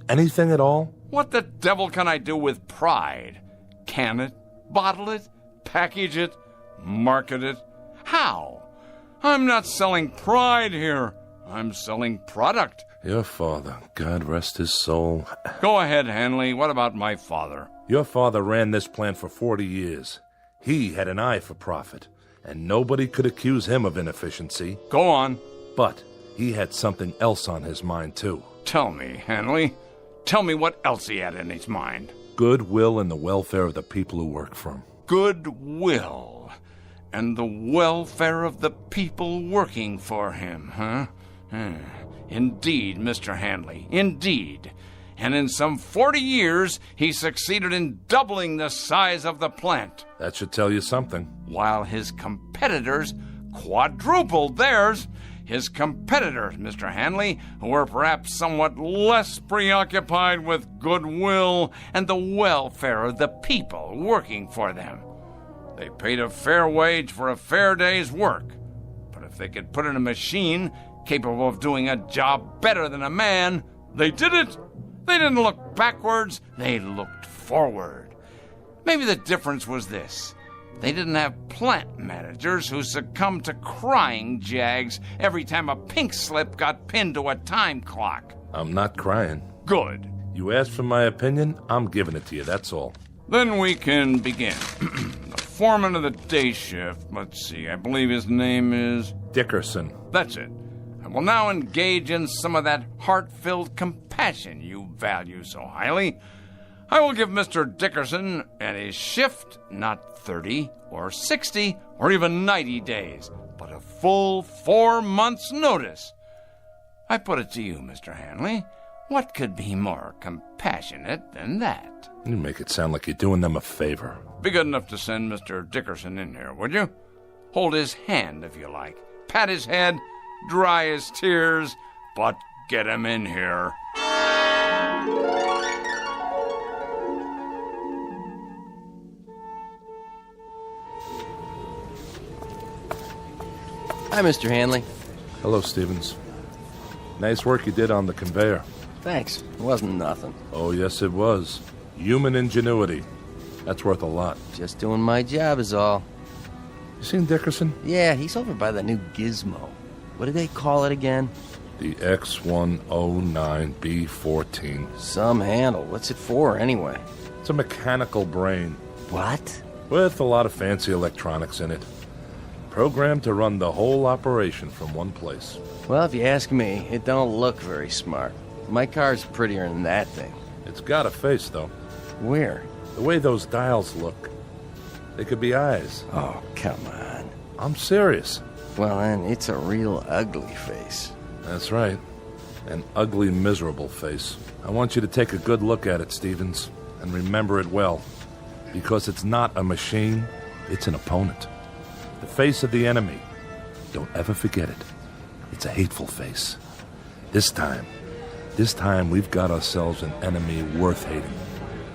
Anything at all? What the devil can I do with pride? Can it? Bottle it? Package it? Market it? How? I'm not selling pride here. I'm selling product. Your father, God rest his soul. Go ahead, Hanley. What about my father? Your father ran this plant for 40 years. He had an eye for profit, and nobody could accuse him of inefficiency. Go on. But he had something else on his mind, too. Tell me, Hanley. Tell me what else he had in his mind. Goodwill and the welfare of the people who work for him. Goodwill and the welfare of the people working for him, huh? Indeed, Mr. Hanley, indeed. And in some 40 years, he succeeded in doubling the size of the plant. That should tell you something. While his competitors quadrupled theirs. His competitors, Mr. Hanley, who were perhaps somewhat less preoccupied with goodwill and the welfare of the people working for them. They paid a fair wage for a fair day's work. But if they could put in a machine capable of doing a job better than a man, they did it. They didn't look backwards, they looked forward. Maybe the difference was this. They didn't have plant managers who succumbed to crying jags every time a pink slip got pinned to a time clock. I'm not crying. Good. You asked for my opinion, I'm giving it to you, that's all. Then we can begin. The foreman of the day shift, let's see, I believe his name is... Dickerson. That's it. I will now engage in some of that heart-filled compassion you value so highly. I will give Mr. Dickerson and his shift not 30 or 60 or even 90 days, but a full 4 months' notice. I put it to you, Mr. Hanley, what could be more compassionate than that? You make it sound like you're doing them a favor. Be good enough to send Mr. Dickerson in here, would you? Hold his hand, if you like. Pat his head, dry his tears, but get him in here. Hi, Mr. Hanley. Hello, Stevens. Nice work you did on the conveyor. Thanks. It wasn't nothing. Oh, yes, it was. Human ingenuity. That's worth a lot. Just doing my job is all. You seen Dickerson? Yeah, he's over by the new gizmo. What do they call it again? The X109B14. Some handle. What's it for, anyway? It's a mechanical brain. What? With a lot of fancy electronics in it. Programmed to run the whole operation from one place. Well, if you ask me, it don't look very smart. My car's prettier than that thing. It's got a face, though. Where? The way those dials look. They could be eyes. Oh, come on. I'm serious. Well, then, it's a real ugly face. That's right. An ugly, miserable face. I want you to take a good look at it, Stevens, and remember it well. Because it's not a machine, it's an opponent. The face of the enemy. Don't ever forget it. It's a hateful face. This time we've got ourselves an enemy worth hating.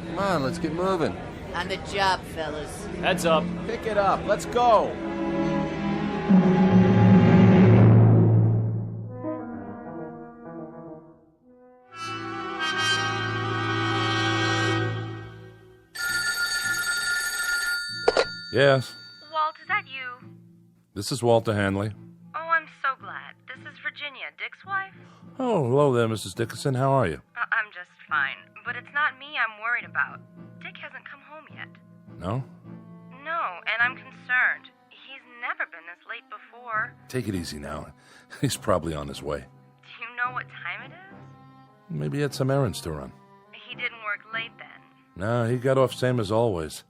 Come on, let's get moving. On the job, fellas. Heads up. Pick it up. Let's go. Yes. Walt, is that you? This is Walter Hanley. Oh, I'm so glad. This is Virginia, Dick's wife. Oh, hello there, Mrs. Dickerson. How are you? I'm just fine, but it's not me I'm worried about. Dick hasn't come home yet. No? No, and I'm concerned. He's never been this late before. Take it easy now. He's probably on his way. Do you know what time it is? Maybe he had some errands to run. He didn't work late then. No, he got off same as always.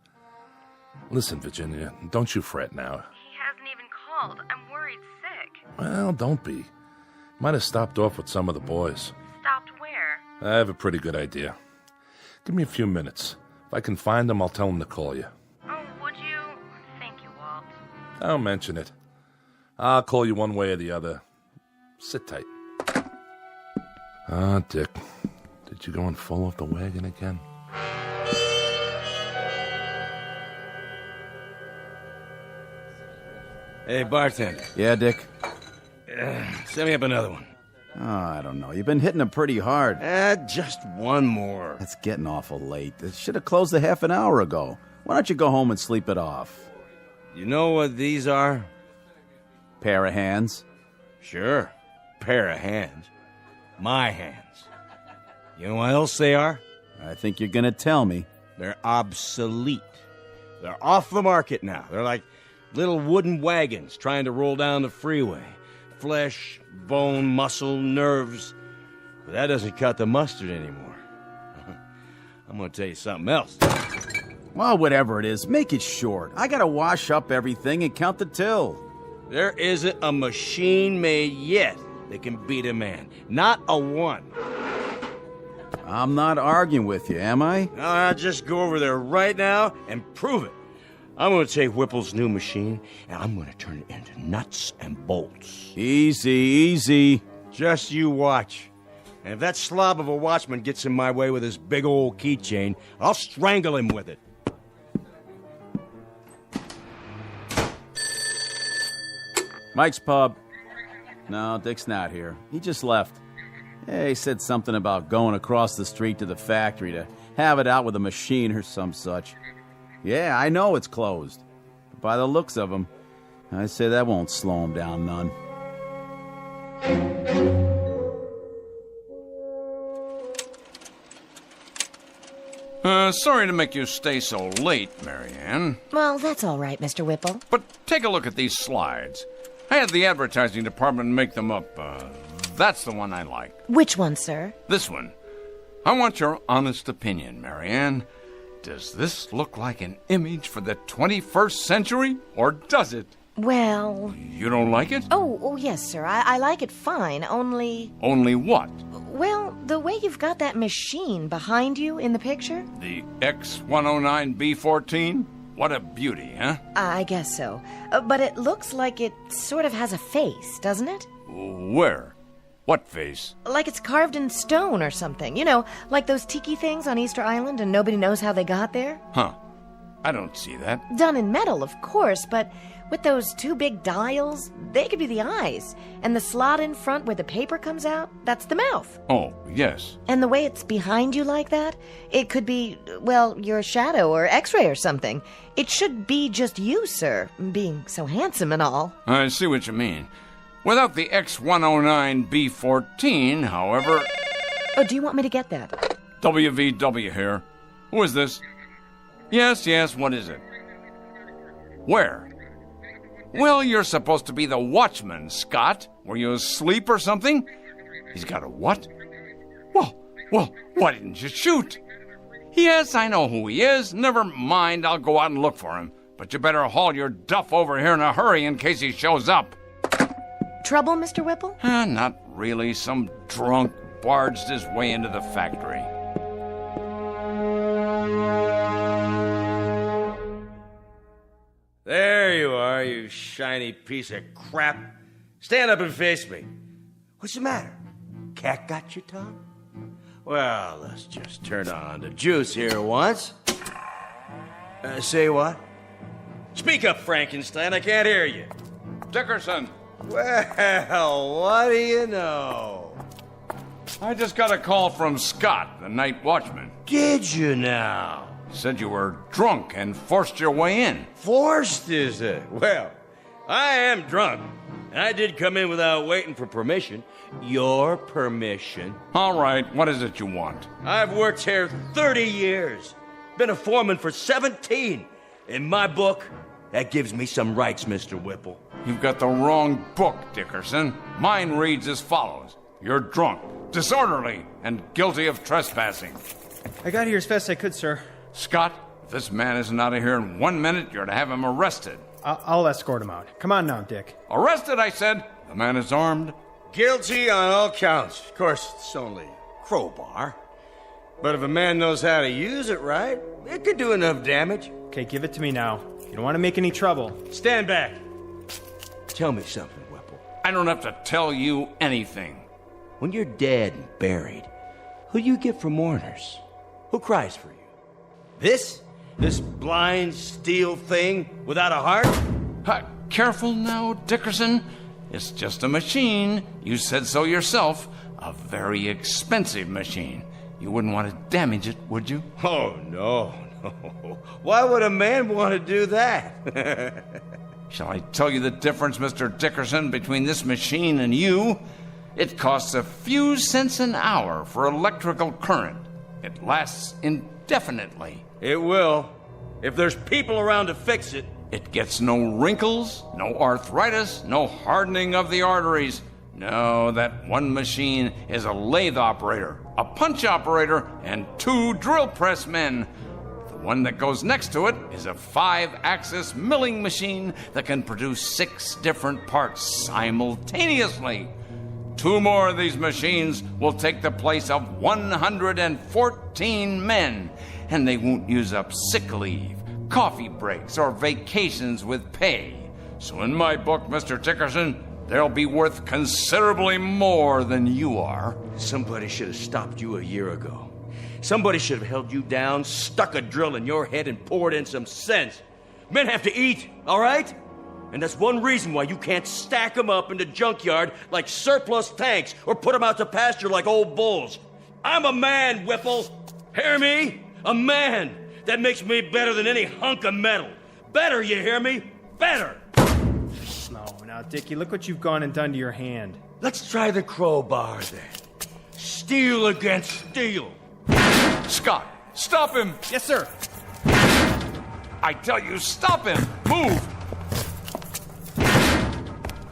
Listen, Virginia, don't you fret now. He hasn't even called. I'm worried sick. Well, don't be. Might have stopped off with some of the boys. Stopped where? I have a pretty good idea. Give me a few minutes. If I can find him, I'll tell him to call you. Oh, would you? Thank you, Walt. Don't mention it. I'll call you one way or the other. Sit tight. Ah, Dick. Did you go and fall off the wagon again? Hey, bartender. Yeah, Dick? Send me up another one. Oh, I don't know. You've been hitting them pretty hard. Just one more. It's getting awful late. It should have closed a half an hour ago. Why don't you go home and sleep it off? You know what these are? Pair of hands? Sure. Pair of hands. My hands. You know what else they are? I think you're gonna tell me. They're obsolete. They're off the market now. They're like little wooden wagons trying to roll down the freeway. Flesh, bone, muscle, nerves. But that doesn't cut the mustard anymore. I'm gonna tell you something else. Well, whatever it is, make it short. I gotta wash up everything and count the till. There isn't a machine made yet that can beat a man. Not a one. I'm not arguing with you, am I? No, I'll just go over there right now and prove it. I'm going to take Whipple's new machine, and I'm going to turn it into nuts and bolts. Easy, easy. Just you watch. And if that slob of a watchman gets in my way with his big old keychain, I'll strangle him with it. Mike's pub. No, Dick's not here. He just left. Yeah, he said something about going across the street to the factory to have it out with a machine or some such. Yeah, I know it's closed. But by the looks of him, I say that won't slow him down none. Sorry to make you stay so late, Marianne. Well, that's all right, Mr. Whipple. But take a look at these slides. I had the advertising department make them up. That's the one I like. Which one, sir? This one. I want your honest opinion, Marianne. Does this look like an image for the 21st century, or does it? Well... You don't like it? Oh, yes, sir. I like it fine, only... Only what? Well, the way you've got that machine behind you in the picture. The X-109B14? What a beauty, huh? I guess so. But it looks like it sort of has a face, doesn't it? Where? What face? Like it's carved in stone or something. You know, like those tiki things on Easter Island and nobody knows how they got there. Huh. I don't see that. Done in metal, of course, but with those two big dials, they could be the eyes. And the slot in front where the paper comes out, that's the mouth. Oh, yes. And the way it's behind you like that, it could be, well, your shadow or X-ray or something. It should be just you, sir, being so handsome and all. I see what you mean. Without the X-109B14, however... Oh, do you want me to get that? WVW here. Who is this? Yes, what is it? Where? Well, you're supposed to be the watchman, Scott. Were you asleep or something? He's got a what? Well, why didn't you shoot? Yes, I know who he is. Never mind, I'll go out and look for him. But you better haul your duff over here in a hurry in case he shows up. Trouble, Mr. Whipple? Not really. Some drunk barged his way into the factory. There you are, you shiny piece of crap. Stand up and face me. What's the matter? Cat got your tongue? Well, let's just turn on the juice here once. Say what? Speak up, Frankenstein. I can't hear you. Dickerson. Well, what do you know? I just got a call from Scott, the night watchman. Did you now? Said you were drunk and forced your way in. Forced, is it? Well, I am drunk. And I did come in without waiting for permission. Your permission. All right, what is it you want? I've worked here 30 years. Been a foreman for 17. In my book, that gives me some rights, Mr. Whipple. You've got the wrong book, Dickerson. Mine reads as follows. You're drunk, disorderly, and guilty of trespassing. I got here as fast as I could, sir. Scott, if this man isn't out of here in 1 minute, you're to have him arrested. I'll escort him out. Come on now, Dick. Arrested, I said. The man is armed. Guilty on all counts. Of course, it's only a crowbar. But if a man knows how to use it right, it could do enough damage. Okay, give it to me now. You don't want to make any trouble. Stand back. Tell me something, Whipple. I don't have to tell you anything. When you're dead and buried, who do you get for mourners? Who cries for you? This blind steel thing without a heart? Careful now, Dickerson. It's just a machine. You said so yourself. A very expensive machine. You wouldn't want to damage it, would you? Oh, no. Why would a man want to do that? Shall I tell you the difference, Mr. Dickerson, between this machine and you? It costs a few cents an hour for electrical current. It lasts indefinitely. It will. If there's people around to fix it. It gets no wrinkles, no arthritis, no hardening of the arteries. No, that one machine is a lathe operator, a punch operator, and 2 drill press men. The one that goes next to it is a 5-axis milling machine that can produce 6 different parts simultaneously. 2 more of these machines will take the place of 114 men, and they won't use up sick leave, coffee breaks, or vacations with pay. So in my book, Mr. Dickerson, they'll be worth considerably more than you are. Somebody should have stopped you a year ago. Somebody should have held you down, stuck a drill in your head, and poured in some sense. Men have to eat, all right? And that's one reason why you can't stack them up in the junkyard like surplus tanks or put them out to pasture like old bulls. I'm a man, Whipple. Hear me? A man. That makes me better than any hunk of metal. Better, you hear me? Better. No, now, Dickie, look what you've gone and done to your hand. Let's try the crowbar, then. Steel against steel. Scott, stop him. Yes, sir. I tell you, stop him. Move.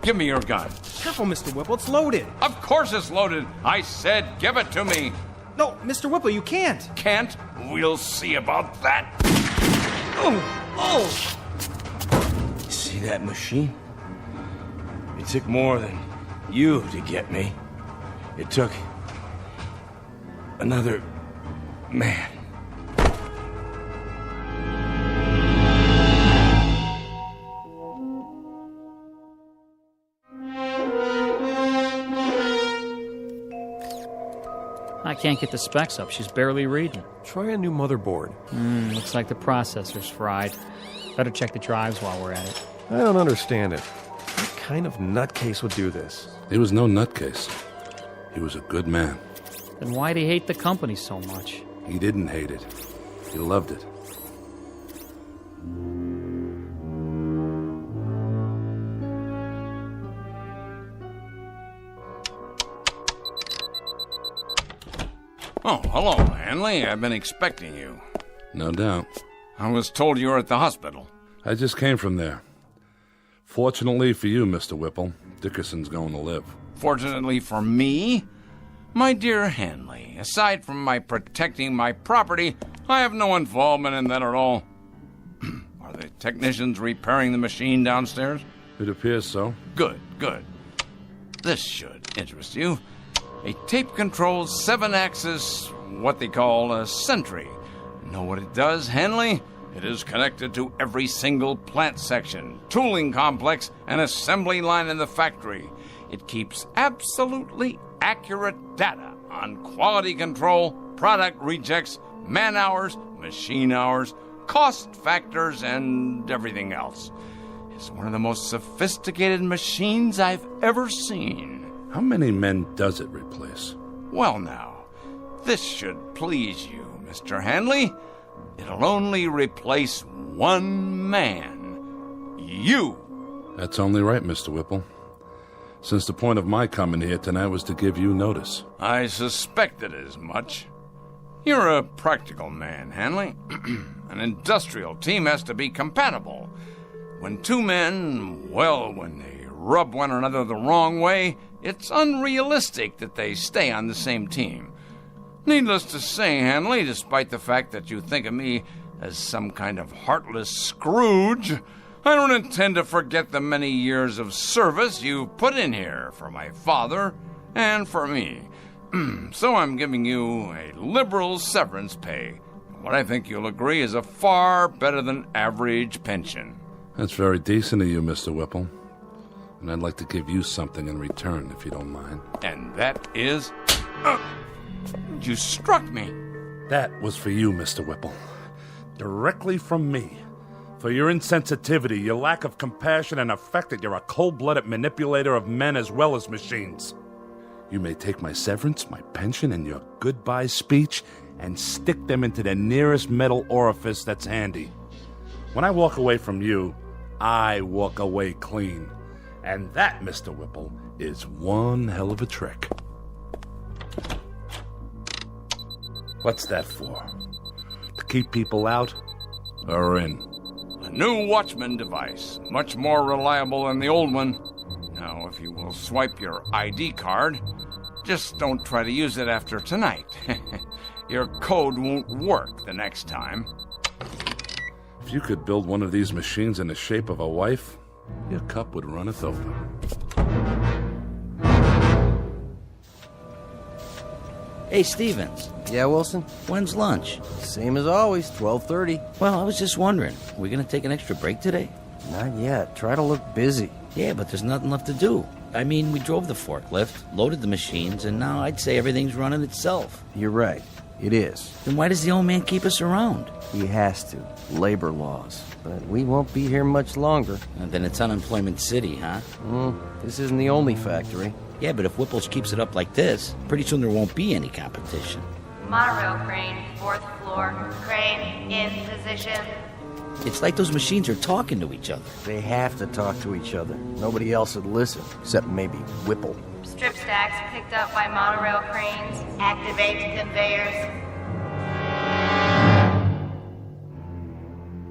Give me your gun. Careful, Mr. Whipple. It's loaded. Of course it's loaded. I said give it to me. No, Mr. Whipple, you can't. Can't? We'll see about that. Oh! See that machine? It took more than you to get me. It took another man. I can't get the specs up. She's barely reading. Try a new motherboard. Looks like the processor's fried. Better check the drives while we're at it. I don't understand it. What kind of nutcase would do this? He was no nutcase. He was a good man. Then why'd he hate the company so much? He didn't hate it. He loved it. Oh, hello, Hanley. I've been expecting you. No doubt. I was told you were at the hospital. I just came from there. Fortunately for you, Mr. Whipple, Dickerson's going to live. Fortunately for me? My dear Hanley, aside from my protecting my property, I have no involvement in that at all. Are the technicians repairing the machine downstairs? It appears so. Good, good. This should interest you. A tape-controlled 7-axis, what they call a sentry. Know what it does, Hanley? It is connected to every single plant section, tooling complex, and assembly line in the factory. It keeps absolutely accurate data on quality control, product rejects, man hours, machine hours, cost factors, and everything else. It's one of the most sophisticated machines I've ever seen. How many men does it replace? Well now, this should please you, Mr. Hanley. It'll only replace one man. You. That's only right, Mr. Whipple. Since the point of my coming here tonight was to give you notice. I suspected as much. You're a practical man, Hanley. An industrial team has to be compatible. When two men, when they rub one another the wrong way, it's unrealistic that they stay on the same team. Needless to say, Hanley, despite the fact that you think of me as some kind of heartless Scrooge, I don't intend to forget the many years of service you put in here for my father and for me. So I'm giving you a liberal severance pay. What I think you'll agree is a far better than average pension. That's very decent of you, Mr. Whipple. And I'd like to give you something in return, if you don't mind. And that is... you struck me. That was for you, Mr. Whipple. Directly from me. For your insensitivity, your lack of compassion, and the fact that you're a cold-blooded manipulator of men as well as machines. You may take my severance, my pension, and your goodbye speech and stick them into the nearest metal orifice that's handy. When I walk away from you, I walk away clean. And that, Mr. Whipple, is one hell of a trick. What's that for? To keep people out or in? A new Watchman device, much more reliable than the old one. Now, if you will swipe your ID card, just don't try to use it after tonight. Your code won't work the next time. If you could build one of these machines in the shape of a wife, your cup would runneth over. Hey, Stevens. Yeah, Wilson? When's lunch? Same as always, 12:30. Well, I was just wondering, are we going to take an extra break today? Not yet. Try to look busy. Yeah, but there's nothing left to do. I mean, we drove the forklift, loaded the machines, and now I'd say everything's running itself. You're right. It is. Then why does the old man keep us around? He has to. Labor laws. But we won't be here much longer. And then it's Unemployment City, huh? This isn't the only factory. Yeah, but if Whipple's keeps it up like this, pretty soon there won't be any competition. Monorail crane, 4th floor. Crane, in position. It's like those machines are talking to each other. They have to talk to each other. Nobody else would listen, except maybe Whipple. Strip stacks picked up by monorail cranes. Activate conveyors.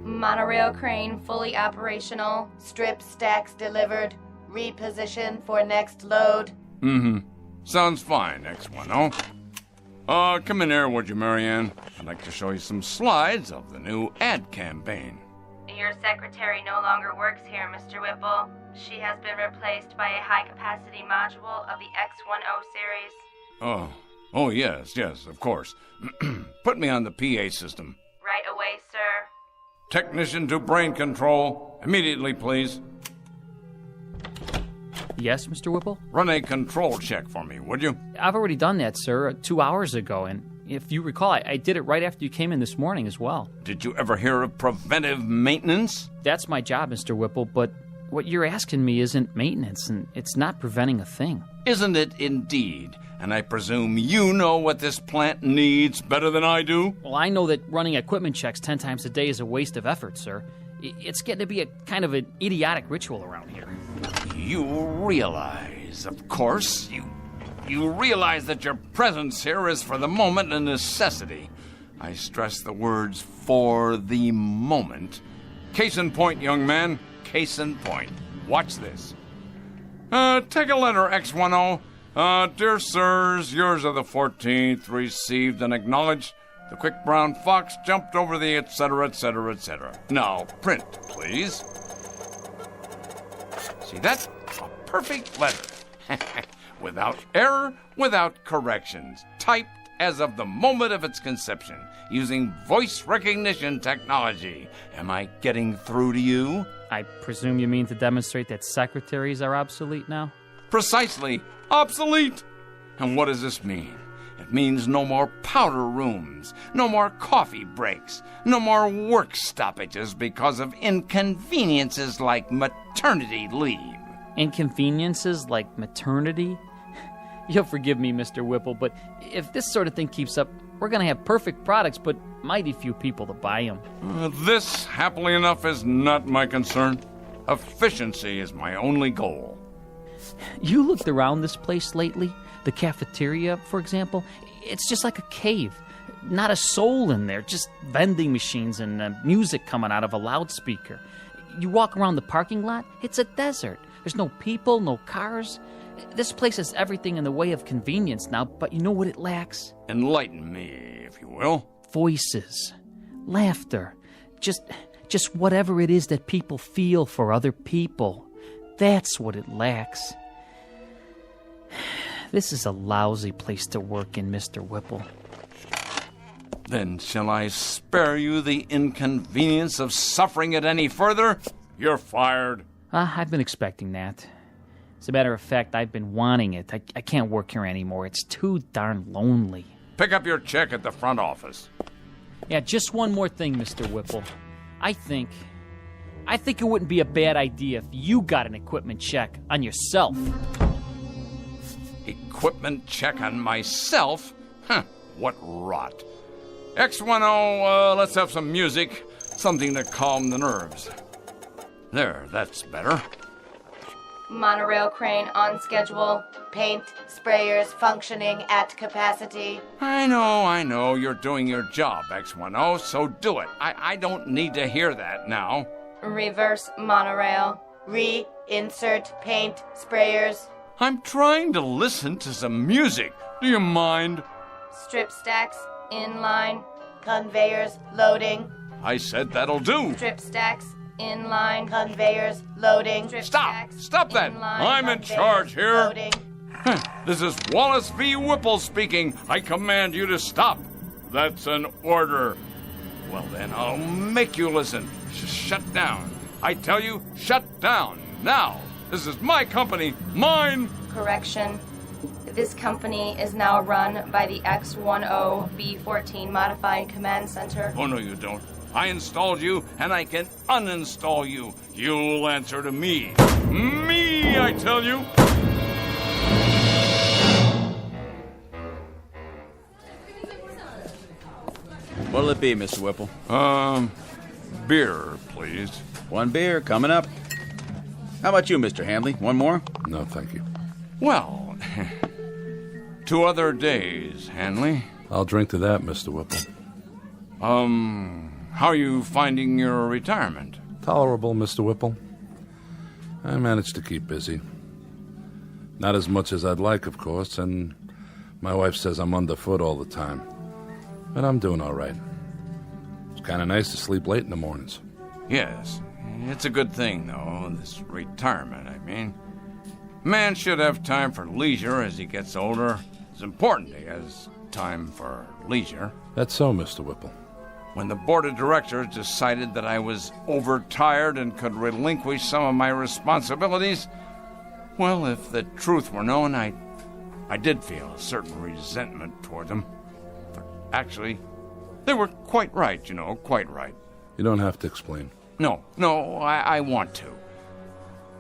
Monorail crane fully operational. Strip stacks delivered. Reposition for next load. Sounds fine, X1O. Come in here, would you, Marianne? I'd like to show you some slides of the new ad campaign. Your secretary no longer works here, Mr. Whipple. She has been replaced by a high-capacity module of the X10 series. Oh, yes, of course. Put me on the PA system. Right away, sir. Technician to brain control. Immediately, please. Yes, Mr. Whipple? Run a control check for me, would you? I've already done that, sir, 2 hours ago, and if you recall, I did it right after you came in this morning as well. Did you ever hear of preventive maintenance? That's my job, Mr. Whipple, but what you're asking me isn't maintenance, and it's not preventing a thing. Isn't it indeed? And I presume you know what this plant needs better than I do? Well, I know that running equipment checks 10 times a day is a waste of effort, sir. It's getting to be a kind of an idiotic ritual around here. You realize, of course, you realize that your presence here is for the moment a necessity. I stress the words "for the moment." Case in point, young man. Case in point. Watch this. Take a letter, X10. Dear sirs, yours of the 14th, received and acknowledged. The quick brown fox jumped over the etc., etc., etc. Now, print, please. See that? A perfect letter. Without error, without corrections. Typed as of the moment of its conception, using voice recognition technology. Am I getting through to you? I presume you mean to demonstrate that secretaries are obsolete now? Precisely. Obsolete. And what does this mean? It means no more powder rooms, no more coffee breaks, no more work stoppages because of inconveniences like maternity leave. Inconveniences like maternity? You'll forgive me, Mr. Whipple, but if this sort of thing keeps up, we're going to have perfect products, but mighty few people to buy them. This, happily enough, is not my concern. Efficiency is my only goal. You looked around this place lately? The cafeteria, for example? It's just like a cave. Not a soul in there, just vending machines and music coming out of a loudspeaker. You walk around the parking lot, it's a desert. There's no people, no cars. This place has everything in the way of convenience now, but you know what it lacks? Enlighten me, if you will. Voices. Laughter. Just whatever it is that people feel for other people. That's what it lacks. This is a lousy place to work in, Mr. Whipple. Then shall I spare you the inconvenience of suffering it any further? You're fired. I've been expecting that. As a matter of fact, I've been wanting it. I can't work here anymore. It's too darn lonely. Pick up your check at the front office. Yeah, just one more thing, Mr. Whipple. I think it wouldn't be a bad idea if you got an equipment check on yourself. Equipment check on myself? Huh, what rot. X10, let's have some music. Something to calm the nerves. There, that's better. Monorail crane on schedule. Paint sprayers functioning at capacity. I know. You're doing your job, X10, so do it. I don't need to hear that now. Reverse monorail. Reinsert paint sprayers. I'm trying to listen to some music. Do you mind? Strip stacks inline. Conveyors loading. I said that'll do. Strip stacks inline. Conveyors loading. Stop that. I'm in charge here. Loading. This is Wallace V. Whipple speaking. I command you to stop. That's an order. Well, then, I'll make you listen. Shut down. I tell you, shut down. Now. This is my company. Mine. Correction. This company is now run by the X10B14 Modified Command Center. Oh, no, you don't. I installed you, and I can uninstall you. You'll answer to me. Me, I tell you. What'll it be, Mr. Whipple? Beer, please. One beer, coming up. How about you, Mr. Handley? One more? No, thank you. Well, 2 other days, Hanley. I'll drink to that, Mr. Whipple. How are you finding your retirement? Tolerable, Mr. Whipple. I managed to keep busy. Not as much as I'd like, of course, and My wife says I'm underfoot all the time, but I'm doing all right. It's kind of nice to sleep late in the mornings. Yes, it's a good thing, though, this retirement, I mean. Man should have time for leisure as he gets older. It's important he has time for leisure. That's so, Mr. Whipple. When the board of directors decided that I was overtired and could relinquish some of my responsibilities, well, if the truth were known, I did feel a certain resentment toward them. But actually, they were quite right, quite right. You don't have to explain. No, I want to.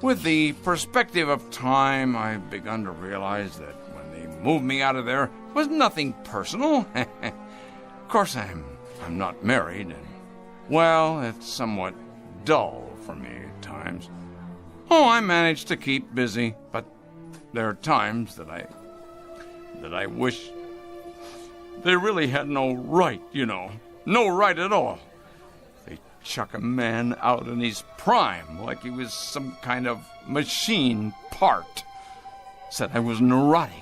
With the perspective of time, I've begun to realize that when they moved me out of there, it was nothing personal. Of course, I'm not married, and, well, it's somewhat dull for me at times. Oh, I manage to keep busy, but there are times that I wish they really had no right, no right at all. They chuck a man out in his prime like he was some kind of machine part. Said I was neurotic.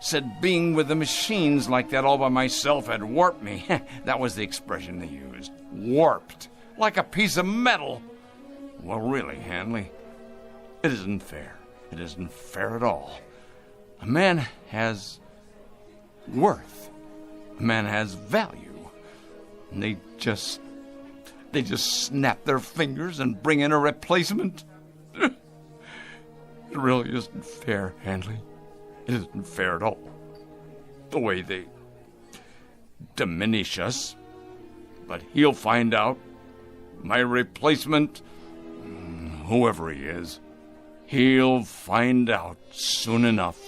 Said being with the machines like that all by myself had warped me. That was the expression they used. Warped. Like a piece of metal. Well, really, Hanley, it isn't fair. It isn't fair at all. A man has worth. A man has value. And they just snap their fingers and bring in a replacement. It really isn't fair, Hanley. It isn't fair at all. The way they diminish us. But he'll find out. My replacement, whoever he is, he'll find out soon enough.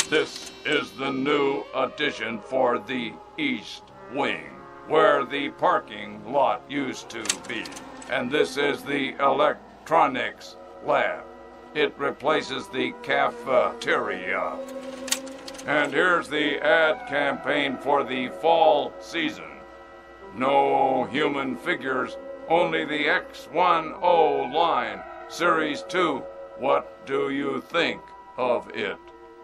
This is the new addition for the East Wing, where the parking lot used to be. And this is the electronics lab. It replaces the cafeteria. And here's the ad campaign for the fall season. No human figures, only the X10 line. Series 2, what do you think of it?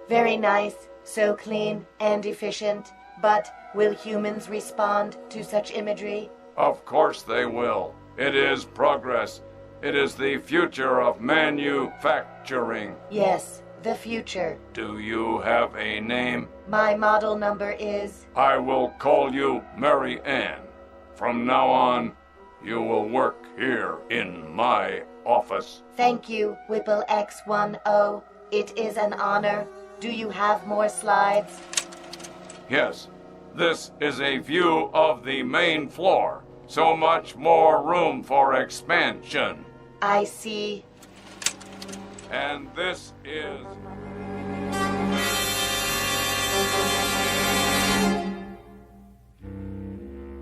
Very nice, so clean and efficient. But will humans respond to such imagery? Of course they will. It is progress. It is the future of manufacturing. Yes, the future. Do you have a name? My model number is... I will call you Mary Ann. From now on, you will work here in my office. Thank you, Whipple X10. It is an honor. Do you have more slides? Yes. This is a view of the main floor. So much more room for expansion. I see. And this is...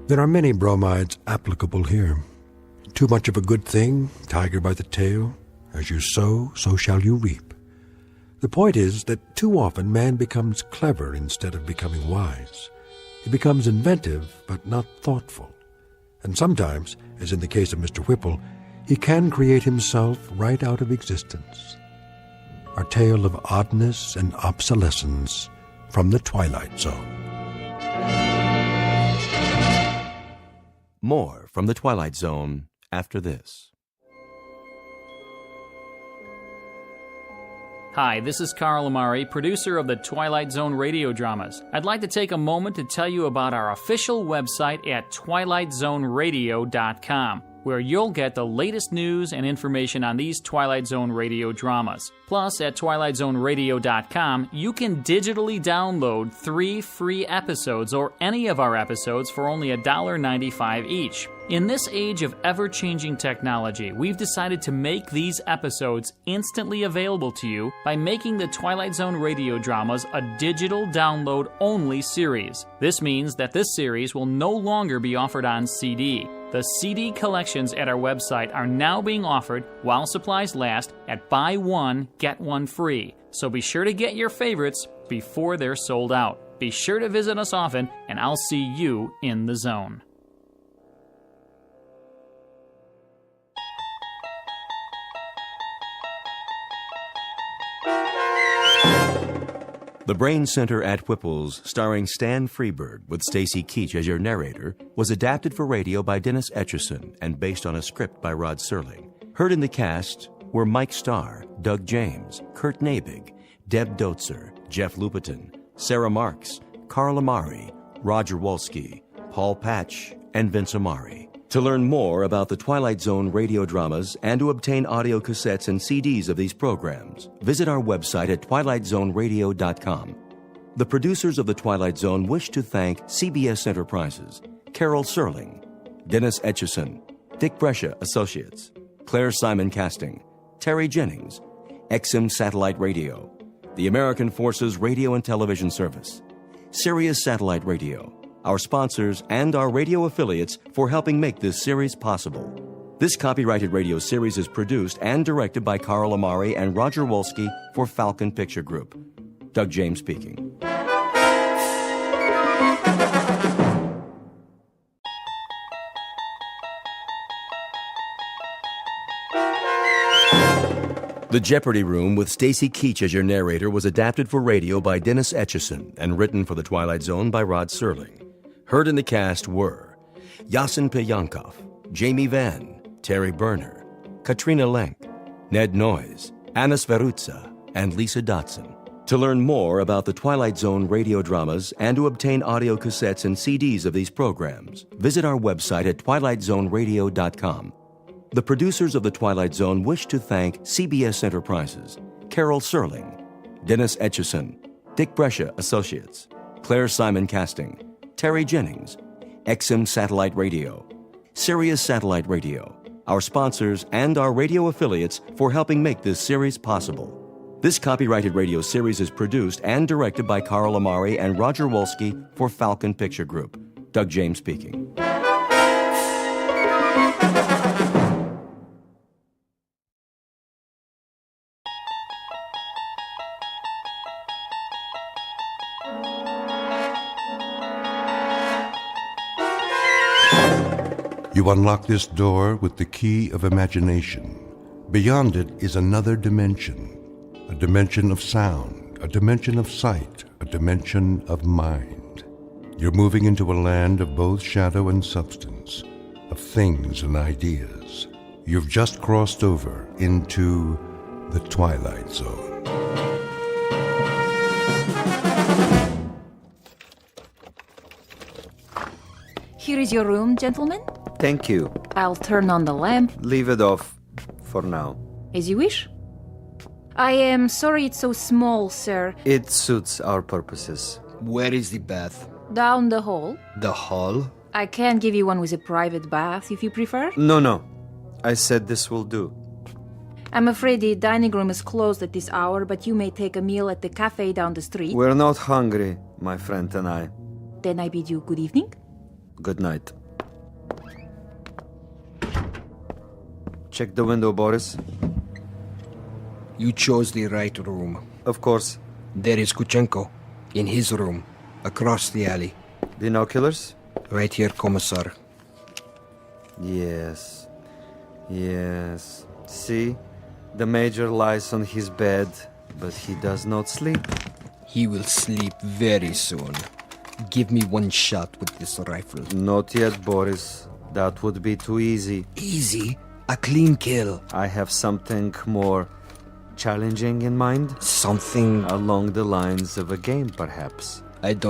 There are many bromides applicable here. Too much of a good thing, tiger by the tail. As you sow, so shall you reap. The point is that too often man becomes clever instead of becoming wise. He becomes inventive, but not thoughtful. And sometimes, as in the case of Mr. Whipple, he can create himself right out of existence. Our tale of oddness and obsolescence from the Twilight Zone. More from the Twilight Zone after this. Hi, this is Carl Amari, producer of the Twilight Zone Radio Dramas. I'd like to take a moment to tell you about our official website at twilightzoneradio.com, where you'll get the latest news and information on these Twilight Zone radio dramas. Plus, at twilightzoneradio.com, you can digitally download 3 free episodes or any of our episodes for only $1.95 each. In this age of ever-changing technology, we've decided to make these episodes instantly available to you by making the Twilight Zone radio dramas a digital download-only series. This means that this series will no longer be offered on CD. The CD collections at our website are now being offered while supplies last at buy one, get one free. So be sure to get your favorites before they're sold out. Be sure to visit us often, and I'll see you in the zone. The Brain Center at Whipple's, starring Stan Freberg with Stacy Keach as your narrator, was adapted for radio by Dennis Etchison and based on a script by Rod Serling. Heard in the cast were Mike Starr, Doug James, Kurt Nabig, Deb Dotzer, Jeff Lupetin, Sarah Marks, Carl Amari, Roger Wolski, Paul Patch, and Vince Amari. To learn more about the Twilight Zone radio dramas and to obtain audio cassettes and CDs of these programs, visit our website at twilightzoneradio.com. The producers of The Twilight Zone wish to thank CBS Enterprises, Carol Serling, Dennis Etchison, Dick Brescia Associates, Claire Simon Casting, Terry Jennings, XM Satellite Radio, the American Forces Radio and Television Service, Sirius Satellite Radio, our sponsors, and our radio affiliates for helping make this series possible. This copyrighted radio series is produced and directed by Carl Amari and Roger Wolski for Falcon Picture Group. Doug James speaking. The Jeopardy Room with Stacy Keach as your narrator was adapted for radio by Dennis Etchison and written for The Twilight Zone by Rod Serling. Heard in the cast were Yasin Piyankov, Jamie Vann, Terry Berner, Katrina Lenk, Ned Noyes, Anna Sverutza, and Lisa Dotson. To learn more about the Twilight Zone radio dramas and to obtain audio cassettes and CDs of these programs, visit our website at twilightzoneradio.com. The producers of The Twilight Zone wish to thank CBS Enterprises, Carol Serling, Dennis Etchison, Dick Brescia Associates, Claire Simon Casting, Terry Jennings, XM Satellite Radio, Sirius Satellite Radio, our sponsors, and our radio affiliates for helping make this series possible. This copyrighted radio series is produced and directed by Carl Amari and Roger Wolski for Falcon Picture Group. Doug James speaking. You unlock this door with the key of imagination. Beyond it is another dimension, a dimension of sound, a dimension of sight, a dimension of mind. You're moving into a land of both shadow and substance, of things and ideas. You've just crossed over into the Twilight Zone. Here is your room, gentlemen. Thank you. I'll turn on the lamp. Leave it off for now. As you wish. I am sorry it's so small, sir. It suits our purposes. Where is the bath? Down the hall. The hall? I can give you one with a private bath if you prefer. No. I said this will do. I'm afraid the dining room is closed at this hour, but you may take a meal at the cafe down the street. We're not hungry, my friend and I. Then I bid you good evening. Good night. Check the window, Boris. You chose the right room. Of course. There is Kuchenko, in his room, across the alley. Binoculars? Right here, Commissar. Yes. See? The Major lies on his bed, but he does not sleep. He will sleep very soon. Give me one shot with this rifle. Not yet, Boris. That would be too easy. Easy? A clean kill. I have something more challenging in mind. Something along the lines of a game, perhaps. I don't